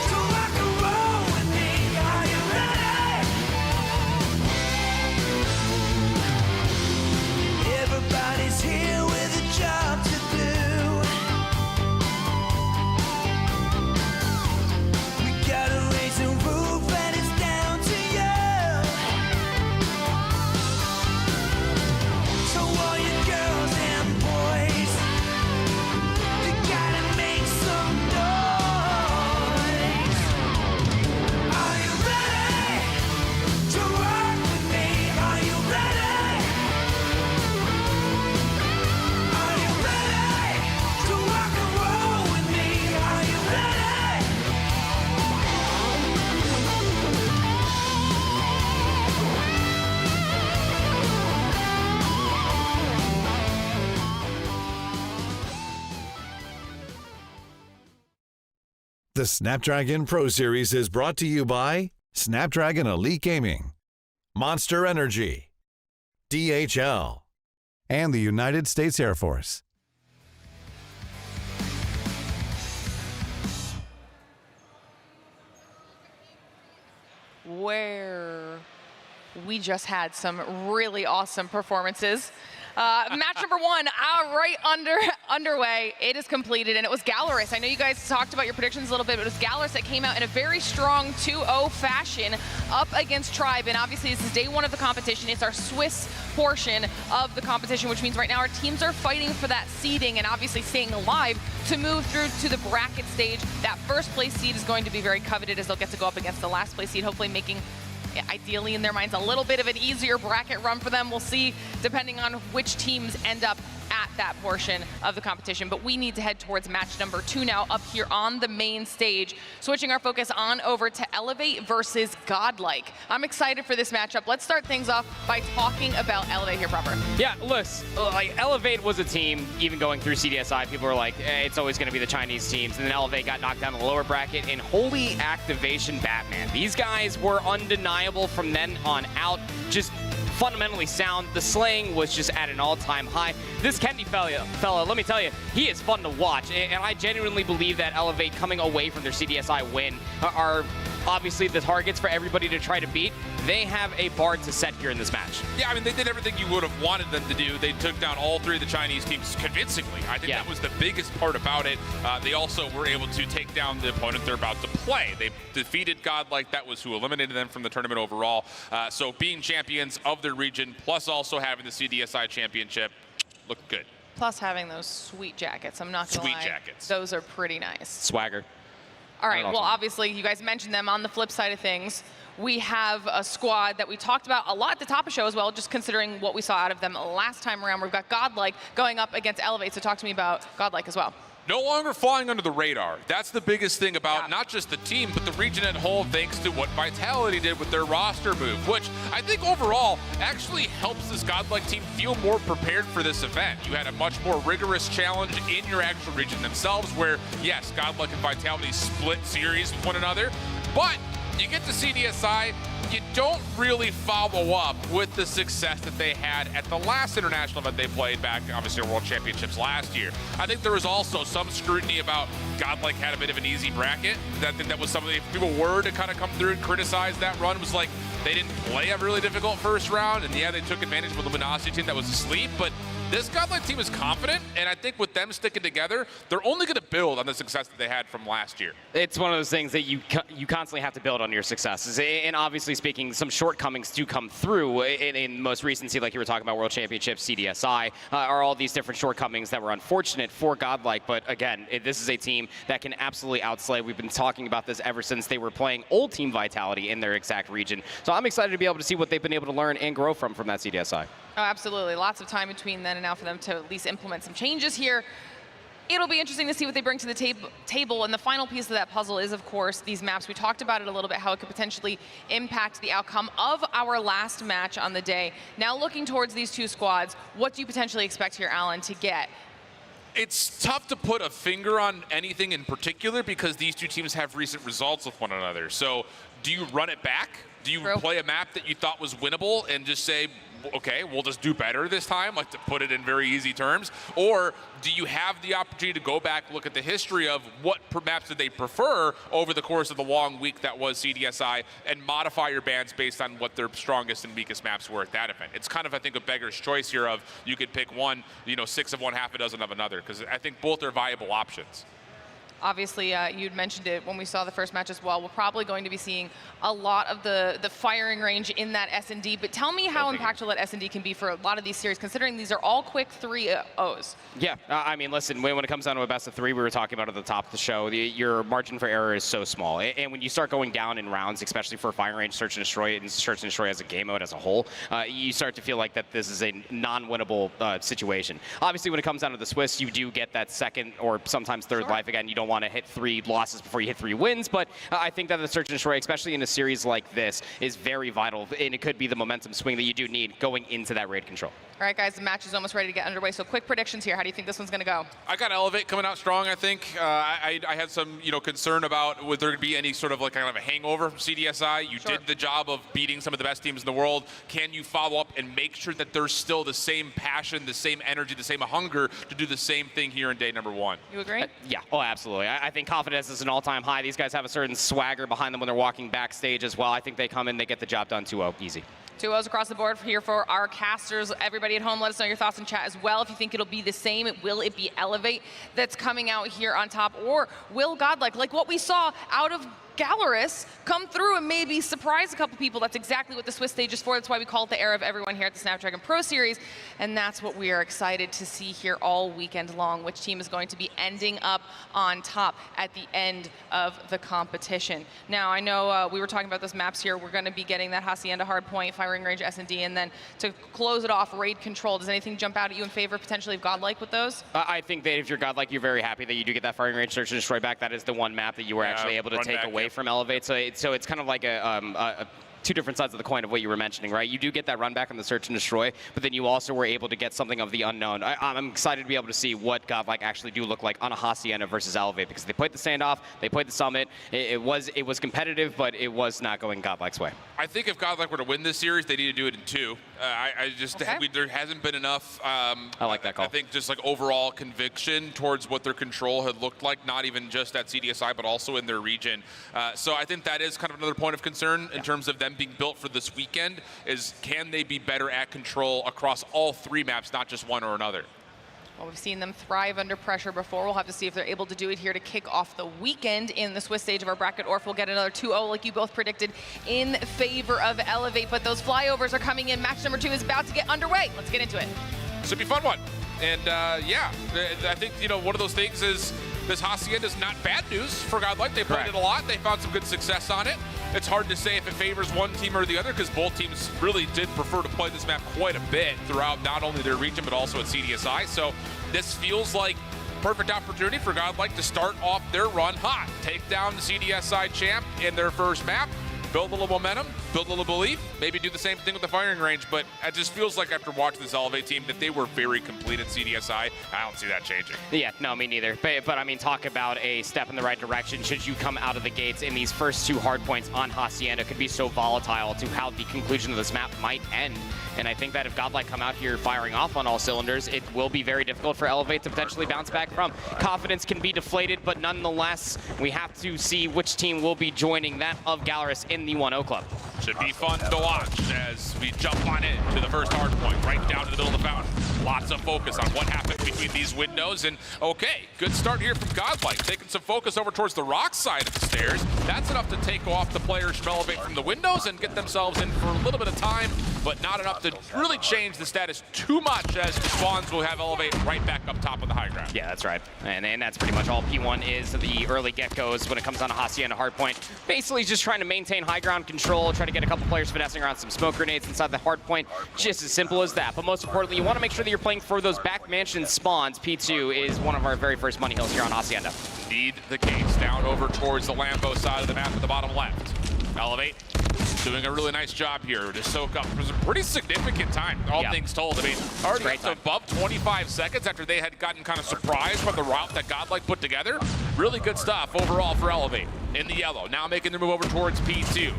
to rock and roll with me? Are you ready? Everybody's here with a job to do. We gotta raise the roof and it's down to you. So all you girls and boys, you gotta make some noise. Are you ready to rock with me? Are you ready? Are you ready to rock and roll with me? Are you ready? The Snapdragon Pro Series is brought to you by Snapdragon Elite Gaming, Monster Energy, DHL, and the United States Air Force. Where we just had some really awesome performances. Match number 1, right underway. It is completed, and it was Galorys. I know you guys talked about your predictions a little bit, but it was Galorys that came out in a very strong 2-0 fashion up against Tribe. And obviously, this is day 1 of the competition. It's our Swiss portion of the competition, which means right now our teams are fighting for that seeding and obviously staying alive to move through to the bracket stage. That first place seed is going to be very coveted as they'll get to go up against the last place seed, hopefully making, ideally in their minds, a little bit of an easier bracket run for them. We'll see depending on which teams end up at that portion of the competition. But we need to head towards match number 2 now up here on the main stage. Switching our focus on over to Elevate versus Godlike. I'm excited for this matchup. Let's start things off by talking about Elevate here proper. Yeah, listen, like Elevate was a team, even going through CDSI, people were like, it's always going to be the Chinese teams. And then Elevate got knocked down in the lower bracket in Holy Activation Batman. These guys were undeniable from then on out, just fundamentally sound. The slaying was just at an all-time high. This Kendi fella, let me tell you, he is fun to watch. And I genuinely believe that Elevate coming away from their CDSI win are obviously the targets for everybody to try to beat. They have a bar to set here in this match. Yeah, I mean, they did everything you would have wanted them to do. They took down all 3 of the Chinese teams convincingly. I think that was the biggest part about it. They also were able to take down the opponent they're about to play. They defeated Godlike. That was who eliminated them from the tournament overall. So being champions of their region, plus also having the CDSI championship, looked good. Plus having those sweet jackets. I'm not going to lie. Sweet jackets. Those are pretty nice. Swagger. All right, well, obviously, you guys mentioned them. On the flip side of things, we have a squad that we talked about a lot at the top of the show as well, just considering what we saw out of them last time around. We've got Godlike going up against Elevate, so talk to me about Godlike as well. No longer flying under the radar. That's the biggest thing about not just the team, but the region at whole, thanks to what Vitality did with their roster move, which I think overall actually helps this Godlike team feel more prepared for this event. You had a much more rigorous challenge in your actual region themselves, where, yes, Godlike and Vitality split series with one another, but you get to CDSI, you don't really follow up with the success that they had at the last international event they played back, obviously, World Championships last year. I think there was also some scrutiny about Godlike had a bit of an easy bracket. I think that was something, if people were to kind of come through and criticize that run, was like, they didn't play a really difficult first round, and yeah, they took advantage of a Luminosity team that was asleep, but this Godlike team is confident, and I think with them sticking together, they're only going to build on the success that they had from last year. It's one of those things that you constantly have to build on your successes. And obviously speaking, some shortcomings do come through in most recency, like you were talking about World Championships, CDSI, are all these different shortcomings that were unfortunate for Godlike. But again, this is a team that can absolutely outslay. We've been talking about this ever since they were playing old Team Vitality in their exact region. So I'm excited to be able to see what they've been able to learn and grow from that CDSI. Oh, absolutely. Lots of time between then and now for them to at least implement some changes here. It'll be interesting to see what they bring to the table. And the final piece of that puzzle is, of course, these maps. We talked about it a little bit, how it could potentially impact the outcome of our last match on the day. Now looking towards these 2 squads, what do you potentially expect here, Alan, to get? It's tough to put a finger on anything in particular because these 2 teams have recent results with one another. So do you run it back? Do you play a map that you thought was winnable and just say, okay, we'll just do better this time, like to put it in very easy terms? Or do you have the opportunity to go back, look at the history of what maps did they prefer over the course of the long week that was CDSI and modify your bans based on what their strongest and weakest maps were at that event? It's kind of, I think, a beggar's choice here of you could pick one, 6 of one, half a dozen of another, because I think both are viable options. Obviously, you'd mentioned it when we saw the first match as well. We're probably going to be seeing a lot of the firing range in that S&D, but tell me how impactful that S&D can be for a lot of these series, considering these are all quick 3-0s. Yeah, I mean, listen, when it comes down to a best of 3, we were talking about at the top of the show, your margin for error is so small. And when you start going down in rounds, especially for firing range, search and destroy, and search and destroy as a game mode as a whole, you start to feel like that this is a non-winnable situation. Obviously, when it comes down to the Swiss, you do get that second or sometimes third life again. You don't want to hit 3 losses before you hit 3 wins, but I think that the search and destroy, especially in a series like this, is very vital, and it could be the momentum swing that you do need going into that raid control. All right, guys, the match is almost ready to get underway, so quick predictions here. How do you think this one's going to go? I got Elevate coming out strong, I think. I had some, concern about would there be any sort of like kind of a hangover from CDSI. You did the job of beating some of the best teams in the world. Can you follow up and make sure that there's still the same passion, the same energy, the same hunger to do the same thing here in day number 1? You agree? Yeah, oh, absolutely. I think confidence is an all-time high. These guys have a certain swagger behind them when they're walking backstage as well. I think they come in, they get the job done 2-0, easy. 2-0s across the board here for our casters. Everybody at home, let us know your thoughts in chat as well. If you think it'll be the same, will it be Elevate that's coming out here on top? Or will Godlike, like what we saw out of Galorys, come through and maybe surprise a couple people? That's exactly what the Swiss stage is for. That's why we call it the era of everyone here at the Snapdragon Pro Series. And that's what we are excited to see here all weekend long. Which team is going to be ending up on top at the end of the competition. Now, I know we were talking about those maps here. We're going to be getting that Hacienda Hardpoint, Firing Range S&D, and then to close it off, Raid Control. Does anything jump out at you in favor potentially of Godlike with those? I think that if you're Godlike, you're very happy that you do get that Firing Range Search and Destroy back. That is the one map that you were actually able to take away from Elevate, so it's kind of like a two different sides of the coin of what you were mentioning, right? You do get that run back on the Search and Destroy, but then you also were able to get something of the unknown. I'm excited to be able to see what Godlike actually do look like on a Hacienda versus Elevate, because they played the standoff, they played the Summit. It was competitive, but it was not going Godlike's way. I think if Godlike were to win this series, they need to do it in 2. There hasn't been enough. I like that call. I think just like overall conviction towards what their control had looked like, not even just at CDSI, but also in their region. So I think that is kind of another point of concern in terms of them being built for this weekend, is can they be better at control across all 3 maps, not just one or another? Well, we've seen them thrive under pressure before. We'll have to see if they're able to do it here to kick off the weekend in the Swiss stage of our bracket, or if we'll get another 2-0 like you both predicted in favor of Elevate. But those flyovers are coming in. Match number 2 is about to get underway. Let's get into it. Should be a fun one. And yeah, I think, one of those things is this Hacienda is not bad news for Godlike. They played it a lot. They found some good success on it. It's hard to say if it favors one team or the other, because both teams really did prefer to play this map quite a bit throughout not only their region, but also at CDSI. So this feels like perfect opportunity for Godlike to start off their run hot. Take down the CDSI champ in their first map, build a little momentum, build a little belief, maybe do the same thing with the firing range. But it just feels like after watching this Elevate team that they were very complete at CDSI. I don't see that changing. Yeah, no, me neither. But I mean, talk about a step in the right direction. Should you come out of the gates in these first 2 hard points on Hacienda, could be so volatile to how the conclusion of this map might end. And I think that if Godlike come out here firing off on all cylinders, it will be very difficult for Elevate to potentially bounce back from. Confidence can be deflated, but nonetheless, we have to see which team will be joining that of Galorys in the 1-0 club. Should be fun to watch as we jump on in to the first hard point, right down to the middle of the fountain. Lots of focus on what happened between these windows, and okay, good start here from Godlike, taking some focus over towards the rock side of the stairs. That's enough to take off the players from Elevate from the windows and get themselves in for a little bit of time, but not enough to really change the status too much, as the spawns will have Elevate right back up top of the high ground. Yeah, that's right. And that's pretty much all P1 is, the early get-goes when it comes on a Hacienda hardpoint. Basically just trying to maintain high ground control, try to get a couple players finessing around some smoke grenades inside the hardpoint. Just as simple as that. But most importantly, you want to make sure that you're playing for those back mansion spawns. P2 is one of our very first money hills here on Hacienda. Indeed the case. Down over towards the Lambo side of the map at the bottom left. Elevate doing a really nice job here to soak up. It was a pretty significant time, all things told. I mean, already up to above 25 seconds after they had gotten kind of surprised by the route that Godlike put together. Really good stuff overall for Elevate in the yellow. Now making their move over towards P2.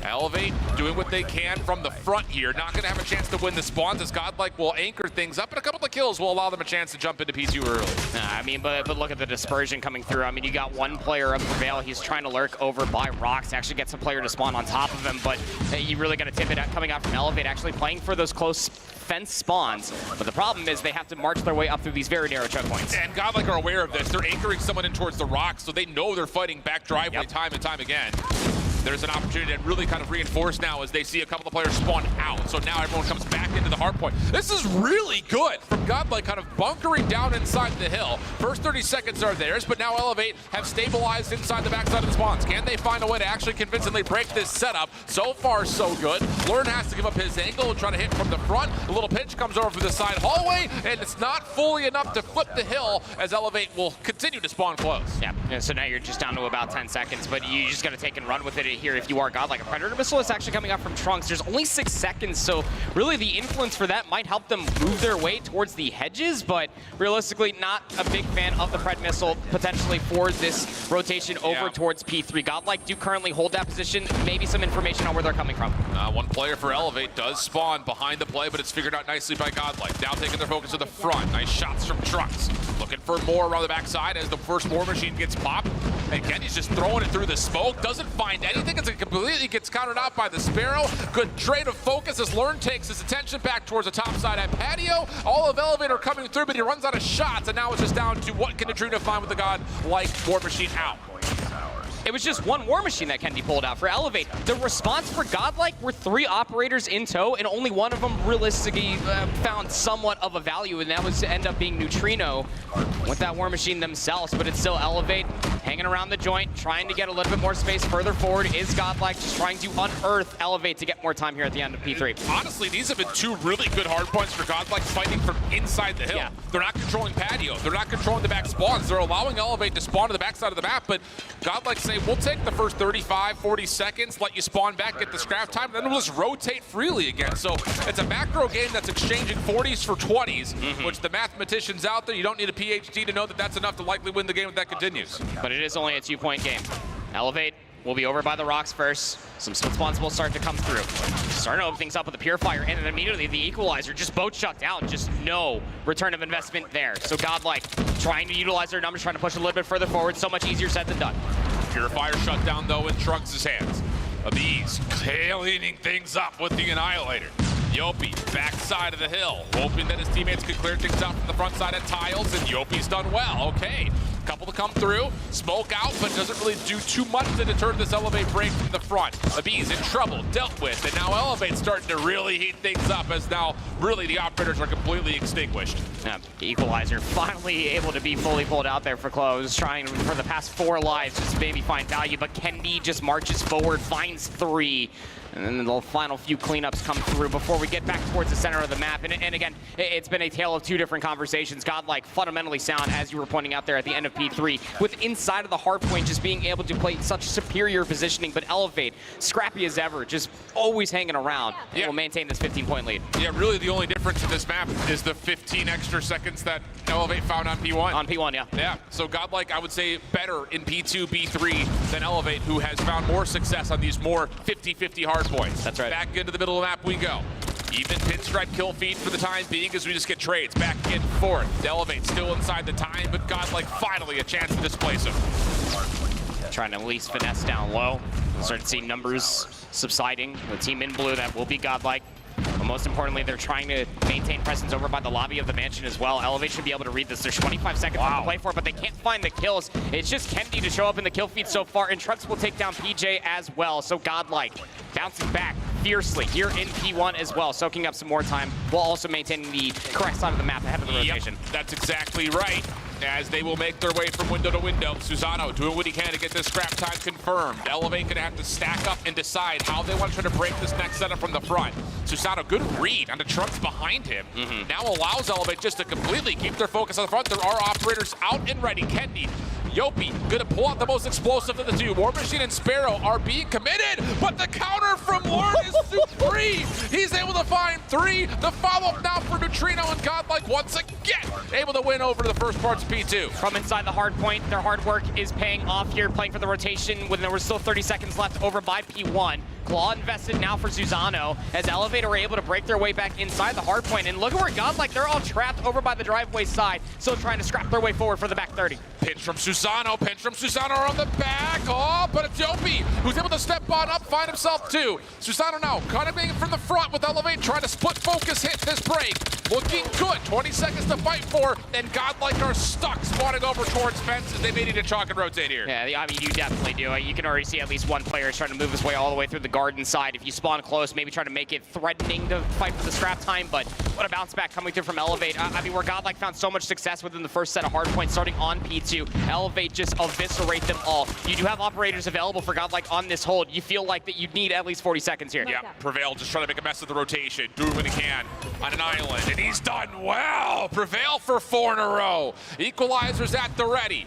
Elevate doing what they can from the front here. Not going to have a chance to win the spawns, as Godlike will anchor things up, and a couple of kills will allow them a chance to jump into P2 early. I mean, but look at the dispersion coming through. I mean, you got one player up Prevail. He's trying to lurk over by rocks to actually get some player to spawn on top of him, but you really got to tip it out coming out from Elevate, actually playing for those close fence spawns. But the problem is they have to march their way up through these very narrow choke points. And Godlike are aware of this. They're anchoring someone in towards the rocks, so they know they're fighting back driveway time and time again. There's an opportunity to really kind of reinforce now as they see a couple of players spawn out. So now everyone comes back into the hard point. This is really good from Godlike, kind of bunkering down inside the hill. First 30 seconds are theirs, but now Elevate have stabilized inside the backside of the spawns. Can they find a way to actually convincingly break this setup? So far, so good. Learn has to give up his angle and try to hit from the front. A little pinch comes over from the side hallway, and it's not fully enough to flip the hill, as Elevate will continue to spawn close. Yeah, so now you're just down to about 10 seconds, but you just got to take and run with it here if you are Godlike. A Predator Missile is actually coming up from Trunks. There's only 6 seconds, so really the influence for that might help them move their way towards the hedges, but realistically not a big fan of the Pred Missile potentially for this rotation over towards P3. Godlike do currently hold that position. Maybe some information on where they're coming from. One player for Elevate does spawn behind the play, but it's figured out nicely by Godlike. Now taking their focus to the front. Nice shots from Trunks. Looking for more around the backside as the first War Machine gets popped. And Kenny's just throwing it through the smoke, doesn't find anything. It completely gets countered out by the Sparrow. Good trade of focus as Learn takes his attention back towards the top side at Patio. All of Elevator coming through, but he runs out of shots, and now it's just down to what can Neutrino find with the Godlike War Machine out. It was just one War Machine that Kennedy pulled out for Elevate. The response for Godlike were 3 operators in tow, and only one of them realistically found somewhat of a value, and that was to end up being Neutrino with that War Machine themselves. But it's still Elevate hanging around the joint, trying to get a little bit more space further forward. Is Godlike just trying to unearth Elevate to get more time here at the end of P3. Honestly, these have been 2 really good hard points for Godlike, fighting from inside the hill. Yeah. They're not controlling Patio. They're not controlling the back spawns. They're allowing Elevate to spawn to the backside of the map, but Godlike saying, we'll take the first 35, 40 seconds, let you spawn back, get the scrap time, then we'll just rotate freely again. So it's a macro game that's exchanging 40s for 20s, which the mathematicians out there, you don't need a PhD to know that that's enough to likely win the game if that continues. But it is only a 2-point game. Elevate will be over by the rocks first. Some split spawns will start to come through. Starting to open things up with the Purifier, and then immediately the Equalizer just both shut down. Just no return of investment there. So Godlike trying to utilize their numbers, trying to push a little bit further forward. So much easier said than done. Purifier shut down though in Trunks' hands. These cleaning things up with the Annihilator. Yopi, backside of the hill, hoping that his teammates could clear things out from the front side of Tiles, and Yopi's done well. Okay, couple to come through, smoke out, but doesn't really do too much to deter this Elevate break from the front. Abi's in trouble, dealt with, and now Elevate's starting to really heat things up as now really the operators are completely extinguished. Yeah, the Equalizer finally able to be fully pulled out there for close, trying for the past 4 lives just to maybe find value, but Kendi just marches forward, finds 3. And then the final few cleanups come through before we get back towards the center of the map. And again, it's been a tale of 2 different conversations. Godlike fundamentally sound, as you were pointing out there at the end of P3, with inside of the hard point just being able to play such superior positioning. But Elevate, scrappy as ever, just always hanging around. Yeah. Will maintain this 15-point lead. Yeah, really the only difference in this map is the 15 extra seconds that Elevate found on P1. On P1, yeah. Yeah, so Godlike, I would say, better in P2, B3 than Elevate, who has found more success on these more 50-50 hard points. That's right. Back into the middle of the map we go. Even pinstripe kill feed for the time being as we just get trades back and forth. Elevate still inside the time, but Godlike finally a chance to displace him. Trying to at least finesse down low. We'll start to see numbers subsiding. The team in blue, that will be Godlike. But most importantly, they're trying to maintain presence over by the lobby of the mansion as well. Elevate should be able to read this. There's 25 seconds left to play for it, but they can't find the kills. It's just Kendi to show up in the kill feed so far, and Trunks will take down PJ as well. So Godlike bouncing back fiercely here in P1 as well, soaking up some more time while also maintaining the correct side of the map ahead of the rotation. That's exactly right. As they will make their way from window to window. Susano doing what he can to get this scrap time confirmed. Elevate gonna have to stack up and decide how they want to try to break this next setup from the front. Susano, good read on the Trunks behind him. Now allows Elevate just to completely keep their focus on the front. There are operators out and ready. Kendi, Yopi gonna pull out the most explosive of the 2. War Machine and Sparrow are being committed, but the counter from Learn is supreme. He's able to find 3. The follow-up now for Neutrino and Godlike once again able to win over the first parts of P2. From inside the hard point, their hard work is paying off here, playing for the rotation when there were still 30 seconds left over by P1. Claw invested now for Susano as Elevate are able to break their way back inside the hard point. And look at where Godlike, they're all trapped over by the driveway side, still trying to scrap their way forward for the back 30. Pinch from Susano on the back. Oh, but it's Yopi who's able to step on up, find himself 2. Susano now coming from the front with Elevate, trying to split focus hit this break. Looking good, 20 seconds to fight for, and Godlike are stuck spawning over towards fences. They may need to chalk and rotate here. Yeah, I mean, you definitely do. You can already see at least one player is trying to move his way all the way through the garden side. If you spawn close, maybe try to make it threatening to fight for the scrap time, but what a bounce back coming through from Elevate. I mean, where Godlike found so much success within the first set of hard points starting on P2, Elevate just eviscerate them all. You do have operators available for Godlike on this hold. You feel like that you need at least 40 seconds here. Yeah, Prevail just trying to make a mess of the rotation, doing what he can on an island, and he's done well. Prevail for 4 in a row. Equalizer's at the ready.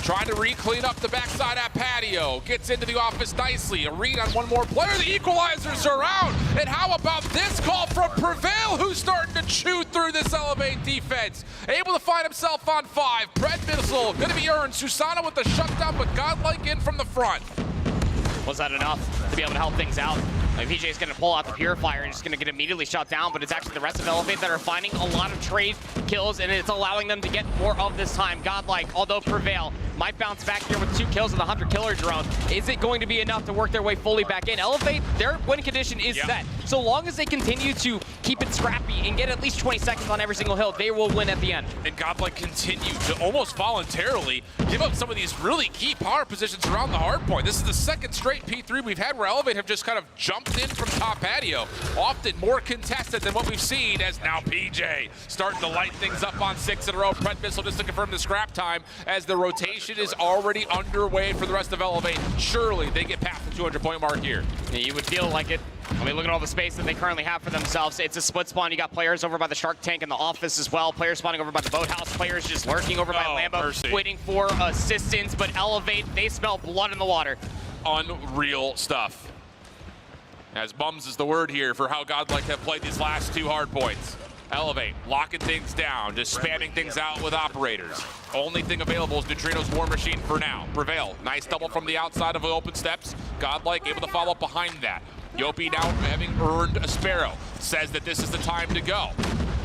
Trying to re-clean up the backside at Patio. Gets into the office nicely. A read on one more player. The Equalizers are out. And how about this call from Prevail, who's starting to chew through this Elevate defense. Able to find himself on 5. Pred Missile gonna be earned. Susano with the shutdown, but Godlike in from the front. Was that enough to be able to help things out? Like, PJ is going to pull out the Purifier and just going to get immediately shot down, but it's actually the rest of Elevate that are finding a lot of trade kills, and it's allowing them to get more of this time. Godlike, although Prevail, might bounce back here with 2 kills and the Hunter Killer drone. Is it going to be enough to work their way fully back in? Elevate, their win condition is set. So long as they continue to keep it scrappy and get at least 20 seconds on every single hill, they will win at the end. And Godlike continue to almost voluntarily give up some of these really key power positions around the hard point. This is the second straight P3 we've had where Elevate have just kind of jumped in from top patio. Often more contested than what we've seen, as now PJ starting to light things up on 6 in a row. Pred Missile just to confirm the scrap time as the rotation is already underway for the rest of Elevate. Surely they get past the 200-point mark here. Yeah, you would feel like it. I mean, look at all the space that they currently have for themselves. It's a split spawn. You got players over by the Shark Tank in the office as well. Players spawning over by the boathouse. Players just lurking over by Lambo, waiting for assistance. But Elevate, they smell blood in the water. Unreal stuff. As bums is the word here for how Godlike have played these last 2 hard points. Elevate, locking things down, just spamming things out with operators. Only thing available is Neutrino's War Machine for now. Prevail, nice double from the outside of the open steps. Godlike able to follow up behind that. Yopi now having earned a Sparrow, says that this is the time to go.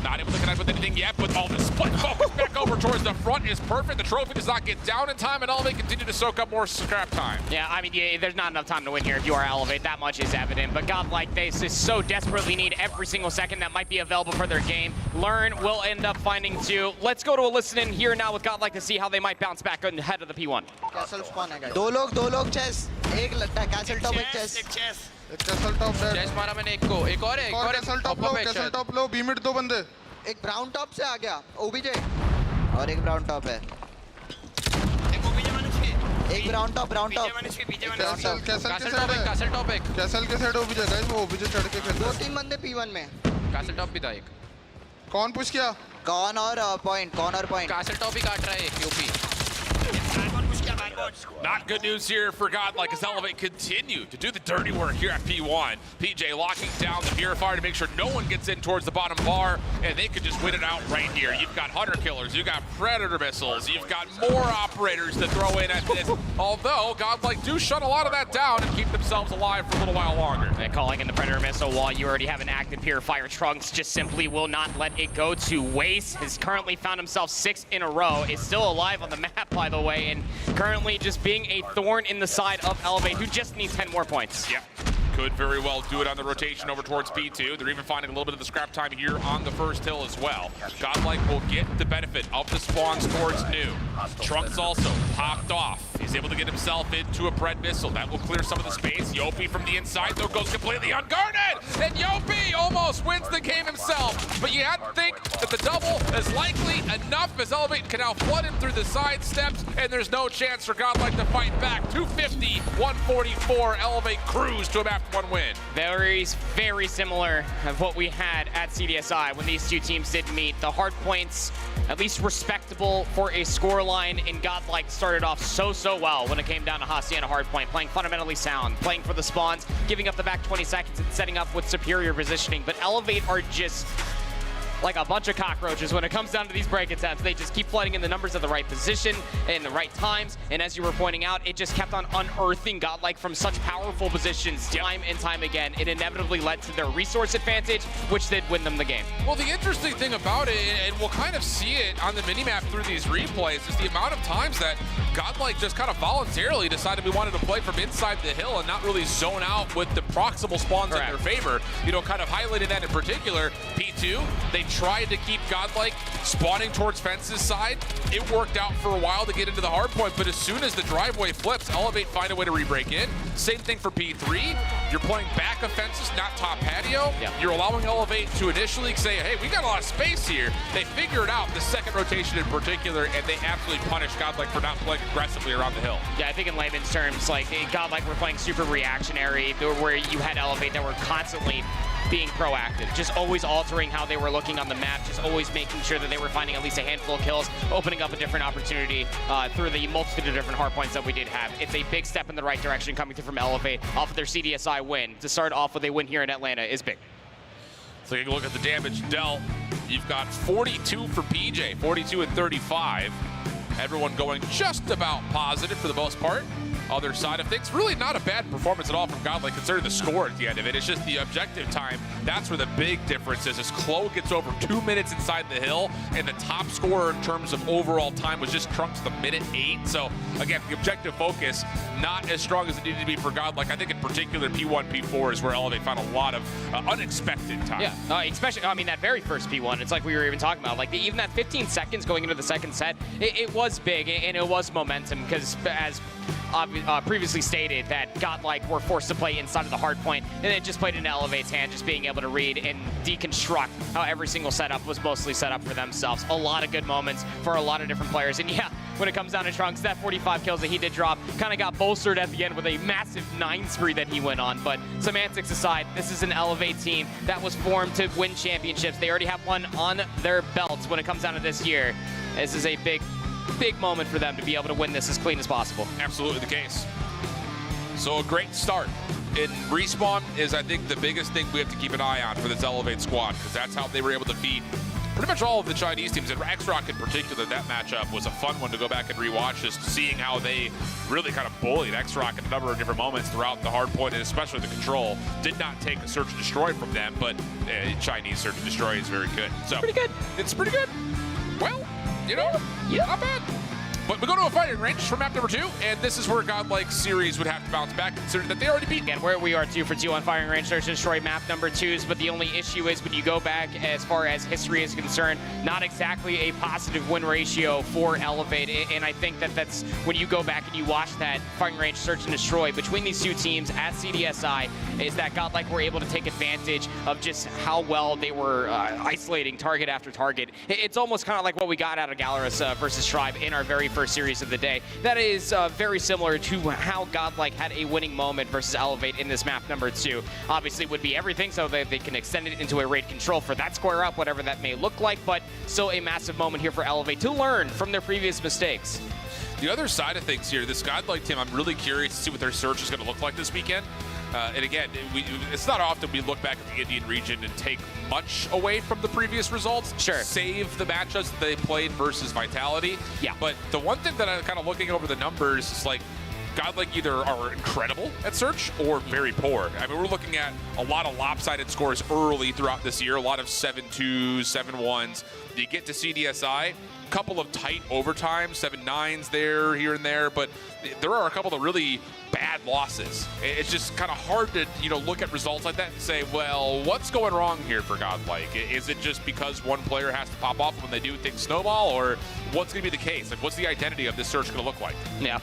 Not able to connect with anything yet, but all the split focus back over towards the front is perfect. The trophy does not get down in time, and Elevate continue to soak up more scrap time. Yeah, I mean, there's not enough time to win here if you are Elevate. That much is evident. But Godlike, they just so desperately need every single second that might be available for their game. Learn will end up finding 2. Let's go to a listen-in here now with Godlike to see how they might bounce back ahead of the P1. Castle spawn है guys. दो लोग chess. एक लगता है castle top एक chess. एक castle top dead chess मारा मैंने एक को एक और है कैसल टॉप लो बी मिड 2 बंदे एक ब्राउन टॉप से आ गया ओबीजे और एक ब्राउन टॉप है एक ब्राउन टॉप कैसल के साइड ओबीजे गाइस वो ओबीजे चढ़ के खेल 2-3 बंदे P1 में कैसल टॉप भी था एक कौन पुश किया कौन और पॉइंट कैसल टॉप ही काट रहा है एक UP Not good news here for Godlike as Elevate continue to do the dirty work here at P1. PJ locking down the Purifier to make sure no one gets in towards the bottom bar, and they could just win it out right here. You've got Hunter Killers, you've got Predator Missiles, you've got more operators to throw in at this. Although Godlike do shut a lot of that down and keep themselves alive for a little while longer. And calling in the Predator Missile while you already have an active Purifier. Trunks just simply will not let it go to waste. Has currently found himself 6 in a row. Is still alive on the map, by the way, and currently just being a thorn in the side of Elevate, who just needs 10 more points. Yeah, could very well do it on the rotation over towards P2. They're even finding a little bit of the scrap time here on the first hill as well. Godlike will get the benefit of the spawns towards new. Trunks also popped off. He's able to get himself into a Pred Missile. That will clear some of the space. Yopi from the inside, though, goes completely unguarded. And Yopi almost wins the game himself. But you had to think that the double is likely enough as Elevate can now flood him through the side steps, and there's no chance for Godlike to fight back. 250, 144. Elevate cruise to a map 1 win. Very similar of what we had at CDSI when these two teams did meet. The hard points, at least respectable for a scoreline, and Godlike started off so well when it came down to Hacienda hardpoint, playing fundamentally sound, playing for the spawns, giving up the back 20 seconds and setting up with superior positioning. But Elevate are just like a bunch of cockroaches when it comes down to these break attempts. They just keep flooding in the numbers at the right position and the right times, and as you were pointing out, it just kept on unearthing Godlike from such powerful positions time and time again. It inevitably led to their resource advantage, which did win them the game. Well, the interesting thing about it, and we'll kind of see it on the minimap through these replays, is the amount of times that Godlike just kind of voluntarily decided we wanted to play from inside the hill and not really zone out with the proximal spawns in their favor. You know, kind of highlighting that in particular. P2, they tried to keep Godlike spawning towards Fence's side. It worked out for a while to get into the hard point, but as soon as the driveway flips, Elevate find a way to re-break in. Same thing for P3. You're playing back of Fences, not top patio. You're allowing Elevate to initially say, hey, we got a lot of space here. They figured out the second rotation in particular, and they absolutely punished Godlike for not playing aggressively around the hill. Yeah, I think in layman's terms, like Godlike were playing super reactionary, where you had Elevate that were constantly being proactive, just always altering how they were looking on the map, just always making sure that they were finding at least a handful of kills, opening up a different opportunity through the multitude of different hard points that we did have. It's a big step in the right direction coming through from Elevate off of their CDSI win. To start off with a win here in Atlanta is big. So taking a look at the damage dealt, you've got 42 for PJ, 42 and 35. Everyone going just about positive for the most part. other side of things. Really not a bad performance at all from Godlike, considering the score at the end of it. It's just the objective time. That's where the big difference is. As Chloe gets over 2 minutes inside the hill, and the top scorer in terms of overall time was just Trunks the minute 8. So again, the objective focus not as strong as it needed to be for Godlike. I think in particular P1, P4 is where Elevate found a lot of unexpected time. Yeah, especially, I mean, that very first P1, it's like we were even talking about, like even that 15 seconds going into the second set, it was big and it was momentum because as previously stated that Godlike were forced to play inside of the hard point, and it just played into Elevate's hand, just being able to read and deconstruct how every single setup was mostly set up for themselves. A lot of good moments for a lot of different players. And yeah, when it comes down to Trunks, that 45 kills that he did drop kind of got bolstered at the end with a massive 9 spree that he went on. But semantics aside, this is an Elevate team that was formed to win championships. They already have one on their belts when it comes down to this year. This is a big moment for them to be able to win this as clean as possible. Absolutely the case. So a great start. And Respawn is, I think, the biggest thing we have to keep an eye on for this Elevate squad, because that's how they were able to beat pretty much all of the Chinese teams. And xRock in particular, that matchup was a fun one to go back and rewatch, just seeing how they really kind of bullied xRock in a number of different moments throughout the hard point, and especially the control. Did not take a search and destroy from them, but Chinese search and destroy is very good. So pretty good. It's pretty good. Well, you know, not bad. But we go to a fighting range for map number 2, and this is where Godlike series would have to bounce back, considering that they already beat. Again, where we are 2 for 2 on firing range, search and destroy map number 2s, but the only issue is when you go back as far as history is concerned, not exactly a positive win ratio for Elevate, and I think that that's when you go back and you watch that firing range search and destroy between these two teams at CDSI, is that Godlike were able to take advantage of just how well they were isolating target after target. It's almost kind of like what we got out of Galorys versus Tribe in our very first series of the day. That is very similar to how Godlike had a winning moment versus Elevate in this map number 2. Obviously would be everything, so they can extend it into a raid control for that square up, whatever that may look like, but still a massive moment here for Elevate to learn from their previous mistakes. The other side of things here, this Godlike team, I'm really curious to see what their search is going to look like this weekend. And again, it's not often we look back at the Indian region and take much away from the previous results. Sure. Save the matchups that they played versus Vitality. Yeah. But the one thing that I'm kind of looking over the numbers is like, Godlike either are incredible at search or very poor. I mean, we're looking at a lot of lopsided scores early throughout this year, a lot of 7-2s, 7-1s. You get to CDSI, a couple of tight overtimes, 7-9s there, here and there, but there are a couple of really bad losses. It's just kind of hard to, look at results like that and say, well, what's going wrong here for Godlike? Is it just because one player has to pop off when they do things snowball, or what's going to be the case? Like, what's the identity of this search going to look like? Yeah,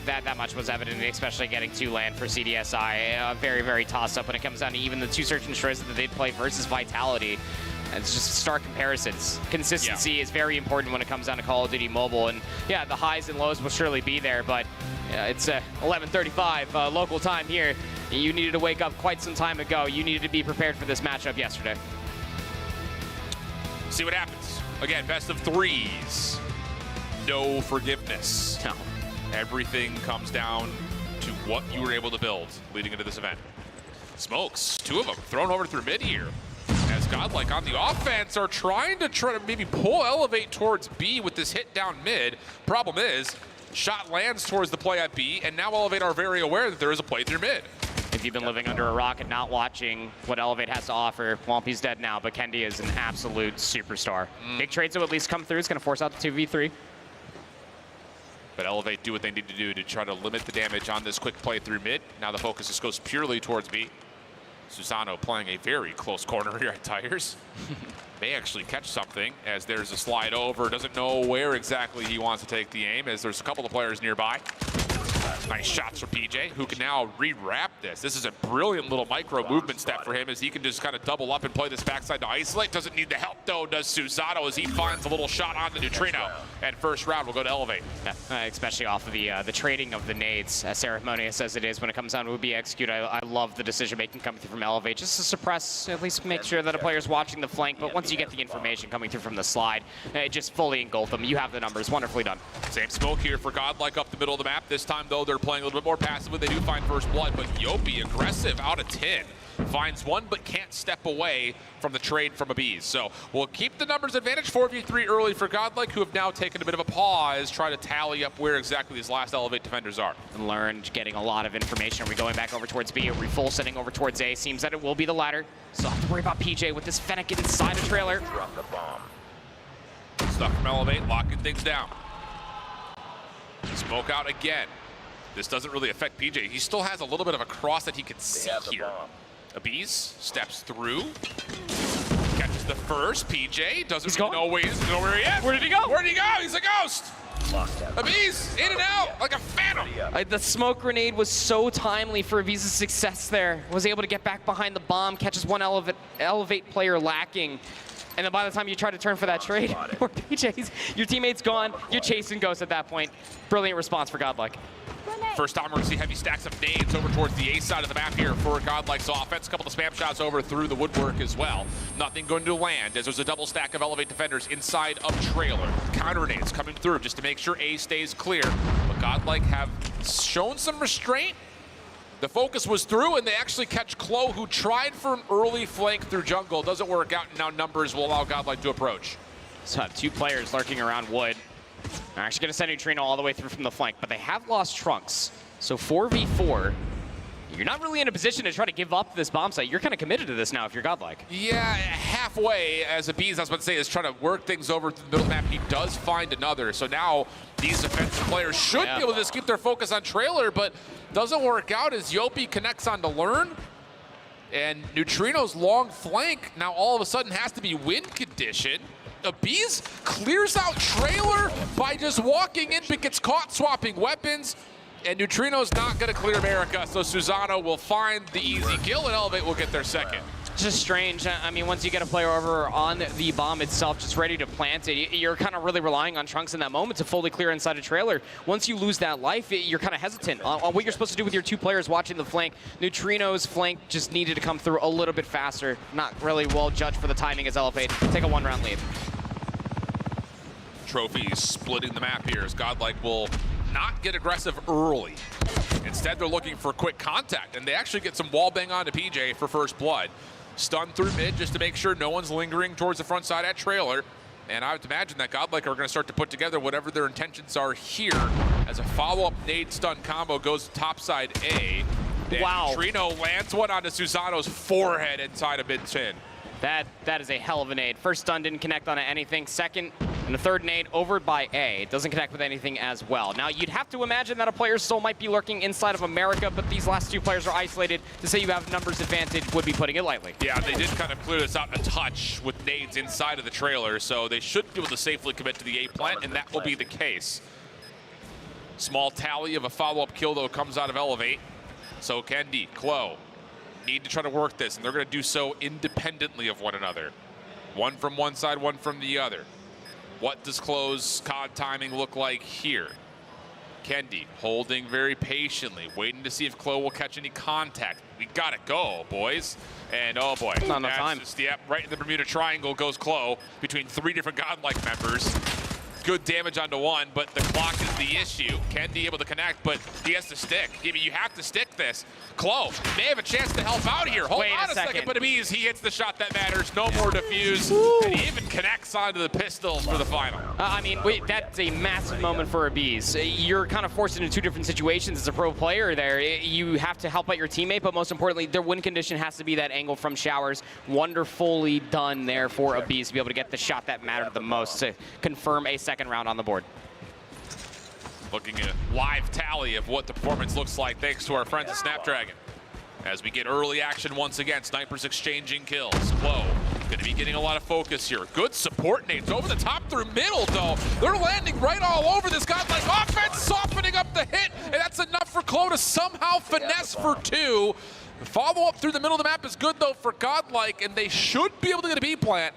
that much was evident, especially getting 2 land for CDSI. Very, very tossed up when it comes down to even the 2 search and destroys that they'd play versus Vitality. It's just stark comparisons. Consistency is very important when it comes down to Call of Duty Mobile. And yeah, the highs and lows will surely be there, but it's 11:35 local time here. You needed to wake up quite some time ago. You needed to be prepared for this matchup yesterday. See what happens. Again, best of 3s. No forgiveness. No. Everything comes down to what you were able to build leading into this event. Smokes, 2 of them thrown over through mid here. As Godlike on the offense are trying to maybe pull Elevate towards B with this hit down mid. Problem is, shot lands towards the play at B, and now Elevate are very aware that there is a play through mid. If you've been living under a rock and not watching what Elevate has to offer, Wampy's dead now, but Kendi is an absolute superstar. Big trades will at least come through. It's going to force out the 2v3. But Elevate do what they need to do to try to limit the damage on this quick play through mid. Now the focus just goes purely towards B. Susano playing a very close corner here at Tires. May actually catch something as there's a slide over. Doesn't know where exactly he wants to take the aim, as there's a couple of players nearby. Nice shots for PJ, who can now re-wrap this. This is a brilliant little micro movement step for him, as he can just kind of double up and play this backside to isolate. Doesn't need the help, though, does Susano, as he finds a little shot on the Neutrino. And first round will go to Elevate. Especially off of the trading of the nades, as ceremonious as it is when it comes down to be execute. I love the decision-making coming through from Elevate, just to suppress, at least make sure that a player's watching the flank. But once you get the information coming through from the slide, just fully engulf them. You have the numbers. Wonderfully done. Same smoke here for Godlike up the middle of the map. This time, though, they're playing a little bit more passively. They do find first blood, but Yopi aggressive out of 10. finds one, but can't step away from the trade from Abiz. So we'll keep the numbers advantage, 4v3 early for Godlike, who have now taken a bit of a pause, try to tally up where exactly these last Elevate defenders are. Learned, getting a lot of information. Are we going back over towards B? Are we full sending over towards A? Seems that it will be the latter. So have to worry about PJ with this Fennec inside a trailer. Drop the bomb. Stuff from Elevate, locking things down. Smoke out again. This doesn't really affect PJ. He still has a little bit of a cross that he can see here. Abiz steps through. Catches the first. PJ doesn't really know where he is. Doesn't know where he is. Where did he go? Where did he go? He's a ghost. Abiz in and out like a phantom. The smoke grenade was so timely for Abiz's success there. Was able to get back behind the bomb, catches one elevate player lacking. And then by the time you try to turn for that trade, or PJ's, your teammate's gone, you're chasing ghosts at that point. Brilliant response for Godlike. First time we're going to see heavy stacks of nades over towards the A side of the map here for Godlike's offense. A couple of spam shots over through the woodwork as well. Nothing going to land as there's a double stack of Elevate defenders inside of trailer. Counter nades coming through just to make sure A stays clear. But Godlike have shown some restraint. The focus was through, and they actually catch Klo, who tried for an early flank through jungle. Doesn't work out, and now numbers will allow Godlike to approach. So two players lurking around wood. They're actually going to send Neutrino all the way through from the flank, but they have lost Trunks. So 4v4, you're not really in a position to try to give up this bomb site. You're kind of committed to this now if you're Godlike. Yeah, halfway, as Abiz, I was about to say, is trying to work things over to the middle of the map. He does find another, so now these defensive players should be able to just keep their focus on trailer, but doesn't work out as Yopi connects on to Learn. And Neutrino's long flank now all of a sudden has to be win condition. Abiz clears out trailer by just walking in, but gets caught swapping weapons. And Neutrino's not going to clear America, so Susano will find the easy kill, and Elevate will get their second. It's just strange. I mean, once you get a player over on the bomb itself, just ready to plant it, you're kind of really relying on Trunks in that moment to fully clear inside a trailer. Once you lose that life, you're kind of hesitant on what you're supposed to do with your two players watching the flank. Neutrino's flank just needed to come through a little bit faster. Not really well judged for the timing as Elevate take a one-round lead. Trophies splitting the map here as Godlike will not get aggressive early. Instead, they're looking for quick contact, and they actually get some wall bang onto PJ for first blood. Stun through mid just to make sure no one's lingering towards the front side at trailer. And I would imagine that Godlike are going to start to put together whatever their intentions are here as a follow-up nade stun combo goes to topside A. And wow. Trino lands one onto Susano's forehead inside of mid-10. That is a hell of a nade. First stun didn't connect on anything. Second and the third nade over by A. Doesn't connect with anything as well. Now, you'd have to imagine that a player still might be lurking inside of America, but these last two players are isolated. To say you have numbers advantage would be putting it lightly. Yeah, they did kind of clear this out in a touch with nades inside of the trailer, so they should be able to safely commit to the A plant, and that will be the case. Small tally of a follow-up kill, though, comes out of Elevate. So Kendi, Klo need to try to work this, and they're going to do so independently of one another. One from one side, one from the other. What does Klo's COD timing look like here? Kendi holding very patiently, waiting to see if Klo will catch any contact. We gotta go, boys. And oh boy, not enough time. Just, yep, right in the Bermuda Triangle goes Klo between three different Godlike members. Good damage onto one, but the clock is the issue. Kendi able to connect, but he has to stick. I mean, you have to stick this. Klo may have a chance to help out here. Hold on a second, but Abiz, he hits the shot that matters. No more defuse. And he even connects onto the pistols for the final. I mean, that's a massive moment for Abiz. You're kind of forced into two different situations as a pro player there. You have to help out your teammate, but most importantly, their win condition has to be that angle from showers. Wonderfully done there for Abiz to be able to get the shot that mattered the most to confirm a second round on the board. Looking at a live tally of what the performance looks like thanks to our friends at Snapdragon. As we get early action once again, snipers exchanging kills. Klo going to be getting a lot of focus here. Good support nades over the top through middle though. They're landing right all over this Godlike offense, softening up the hit, and that's enough for Klo to somehow finesse for two. The follow-up through the middle of the map is good though for Godlike, and they should be able to get a B plant.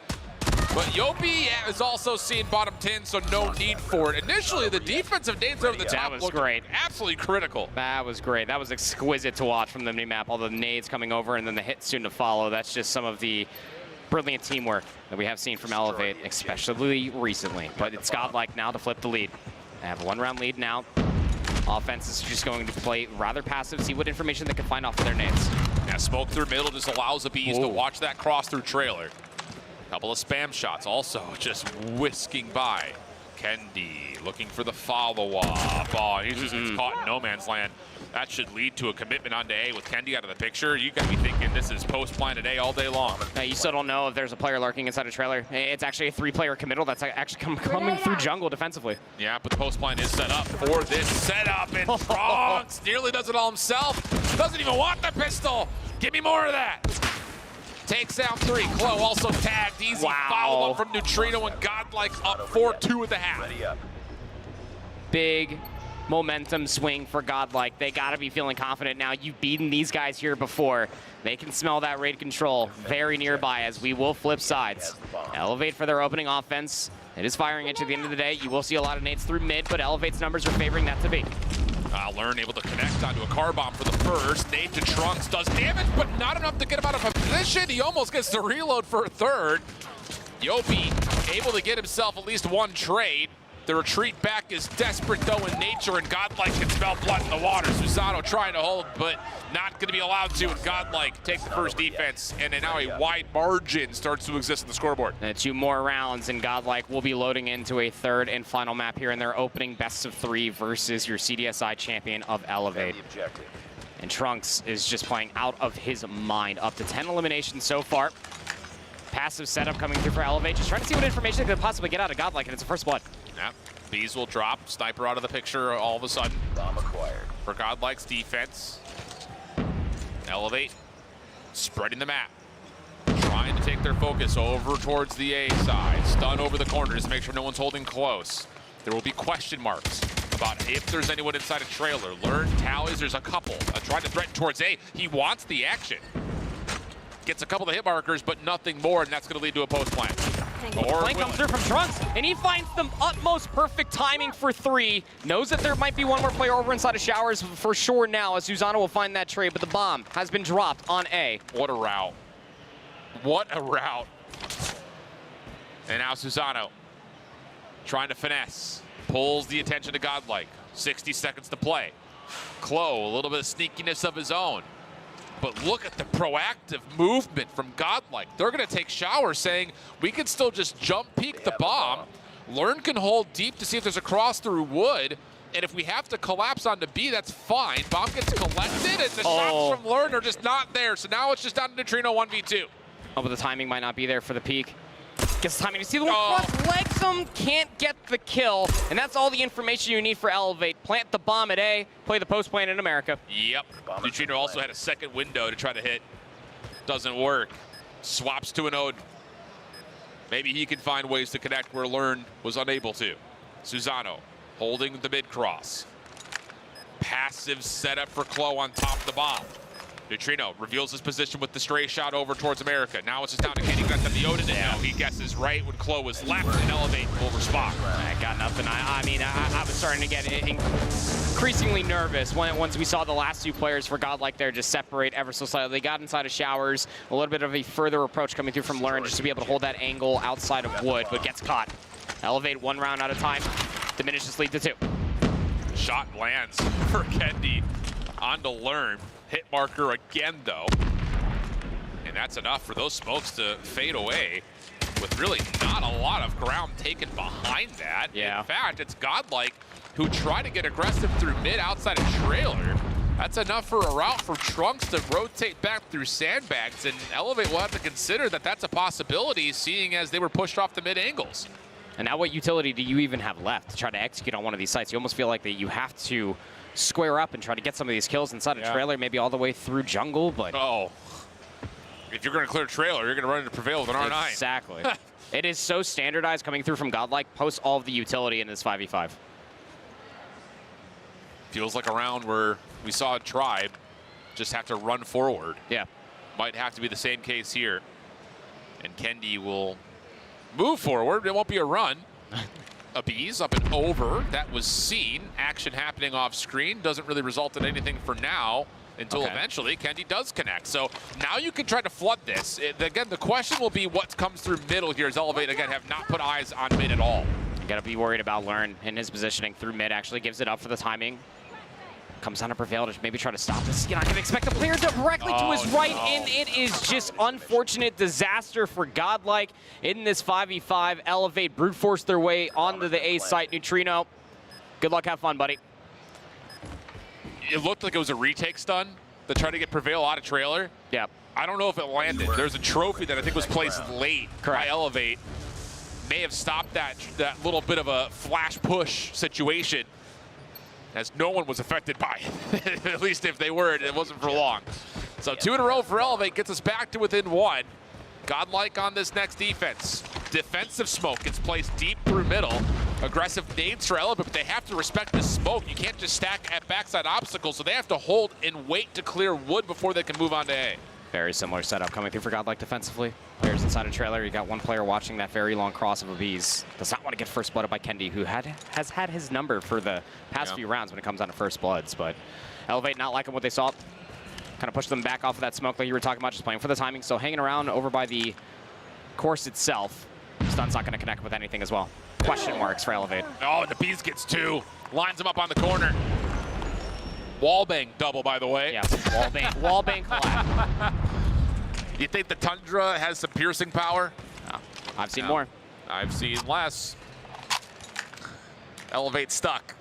But Yopi is also seeing bottom 10, so no need for it. Initially, the defensive nades over the top was great. Absolutely critical. That was great. That was exquisite to watch from the mini-map. All the nades coming over and then the hit soon to follow. That's just some of the brilliant teamwork that we have seen from Elevate, especially recently. But it's Godlike now to flip the lead. They have a one-round lead now. Offense is just going to play rather passive, see what information they can find off of their nades. That smoke through middle just allows the Bees to watch that cross through trailer. Couple of spam shots also just whisking by. Kendi looking for the follow-up. Oh, he's just gets caught in no man's land. That should lead to a commitment onto A with Kendi out of the picture. You got to be thinking this is post-plan at A all day long. Now, you still don't know if there's a player lurking inside a trailer. It's actually a 3-player committal that's actually coming through jungle defensively. Yeah, but the post-plan is set up for this setup, and Trunks nearly does it all himself. Doesn't even want the pistol. Give me more of that. Takes down 3. Klo also tagged. Easy follow-up from Neutrino, and Godlike up 4-2 at the half. Big momentum swing for Godlike. They got to be feeling confident now. You've beaten these guys here before. They can smell that raid control very nearby as we will flip sides. Elevate for their opening offense. It is firing into the end of the day. You will see a lot of nades through mid, but Elevate's numbers are favoring that to be. Learn able to connect onto a car bomb for the first. Nade to Trunks does damage, but not enough to get him out of a position. He almost gets the reload for a third. Yopi able to get himself at least one trade. The retreat back is desperate though in nature, and Godlike can smell blood in the water. Susano trying to hold, but not going to be allowed to, and Godlike take the first defense, and then now a wide margin starts to exist on the scoreboard. And 2 more rounds, and Godlike will be loading into a third and final map here in their opening best of 3 versus your CDSI champion of Elevate. And Trunks is just playing out of his mind. Up to 10 eliminations so far. Passive setup coming through for Elevate, just trying to see what information they could possibly get out of Godlike, and it's a first blood. Yep. Bees will drop. Sniper out of the picture all of a sudden. Bomb acquired. For Godlike's defense. Elevate. Spreading the map. Trying to take their focus over towards the A side. Stun over the corners to make sure no one's holding close. There will be question marks about if there's anyone inside a trailer. Learn tallies. There's a couple. Trying to threaten towards A. He wants the action. Gets a couple of hit markers, but nothing more, and that's going to lead to a post plant. Flank comes through from Trunks, and he finds the utmost perfect timing for 3. Knows that there might be one more player over inside of Showers for sure now, as Susano will find that trade, but the bomb has been dropped on A. What a route. What a route. And now Susano trying to finesse. Pulls the attention to Godlike. 60 seconds to play. Klo, a little bit of sneakiness of his own. But look at the proactive movement from Godlike. They're going to take Showers, saying we can still just jump peek the bomb. Learn can hold deep to see if there's a cross through wood. And if we have to collapse onto B, that's fine. Bomb gets collected, and the shots from Learn are just not there. So now it's just down to Neutrino 1v2. Oh, but the timing might not be there for the peek. Gets the timing to see the one cross, legs him, can't get the kill. And that's all the information you need for Elevate. Plant the bomb at A, play the post plan in America. Yep. Neutrino also had a second window to try to hit. Doesn't work. Swaps to an Ode. Maybe he can find ways to connect where Learn was unable to. Susano holding the mid cross. Passive setup for Klo on top of the bomb. Neutrino reveals his position with the stray shot over towards America. Now it's just down to Kenny Gunn. The Odin in now. He guesses right when Klo was left, and Elevate will respond. I got nothing. I mean, I was starting to get increasingly nervous once we saw the last 2 players for Godlike there just separate ever so slightly. They got inside of Showers. A little bit of a further approach coming through from Learn just to be able to hold that angle outside of wood, but gets caught. Elevate 1 round at a time. Diminishes lead to 2. Shot lands for Kendi onto Learn. Hit marker again, though. And that's enough for those smokes to fade away with really not a lot of ground taken behind that. Yeah. In fact, it's Godlike who tried to get aggressive through mid outside of trailer. That's enough for a route for Trunks to rotate back through sandbags, and Elevate will have to consider that that's a possibility, seeing as they were pushed off the mid angles. And now what utility do you even have left to try to execute on one of these sites? You almost feel like that you have to square up and try to get some of these kills inside a trailer, maybe all the way through jungle, but... Oh. If you're going to clear trailer, you're going to run into Prevail with an R9. Exactly. It is so standardized coming through from Godlike, post all of the utility in this 5v5. Feels like a round where we saw a Tribe just have to run forward. Yeah. Might have to be the same case here. And Kendi will move forward. It won't be a run. A Bees up and over. That was seen. Action happening off screen. Doesn't really result in anything for now until eventually Kendi does connect. So now you can try to flood this. Again, the question will be what comes through middle here as Elevate, again, have not put eyes on mid at all. You got to be worried about Learn in his positioning through mid. Actually gives it up for the timing. Comes down to Prevail to maybe try to stop this. You're not going to expect the player directly to his right, and it is just unfortunate disaster for Godlike in this 5v5. Elevate brute force their way onto the A site. Neutrino, good luck, have fun, buddy. It looked like it was a retake stun to try to get Prevail out of trailer. Yeah. I don't know if it landed. There's a trophy that I think was placed late by Elevate. May have stopped that little bit of a flash push situation, as no one was affected by it. At least if they were, it wasn't for long. So 2 in a row for Elevate gets us back to within 1. Godlike on this next defense. Defensive smoke gets placed deep through middle. Aggressive nades for Elevate, but they have to respect the smoke. You can't just stack at backside obstacles, so they have to hold and wait to clear wood before they can move on to A. Very similar setup coming through for Godlike defensively. Players inside a trailer. You got one player watching that very long cross of Abiz. Does not want to get first blooded by Kendi, who has had his number for the past few rounds when it comes down to first bloods. But Elevate not liking what they saw. Kind of pushed them back off of that smoke like you were talking about, just playing for the timing. So hanging around over by the course itself. Stun's not going to connect with anything as well. Question marks for Elevate. Oh, and Abiz gets 2. Lines him up on the corner. Wallbang double, by the way. Yeah, wallbang collab. You think the Tundra has some piercing power? No. I've seen more. I've seen less. Elevate stuck.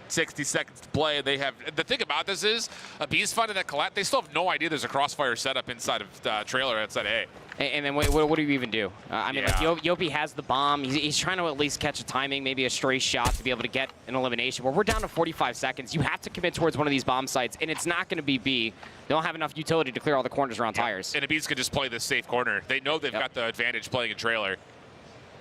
60 seconds to play. They have, the thing about this is, Abiz finding that collapse, they still have no idea there's a crossfire setup inside of trailer outside A. And then what do you even do? I mean, like Yopi has the bomb. He's trying to at least catch a timing, maybe a stray shot to be able to get an elimination. Where we're down to 45 seconds, you have to commit towards one of these bomb sites, and it's not going to be B. They don't have enough utility to clear all the corners around tires. And Abiz can just play this safe corner. They know they've got the advantage playing in trailer.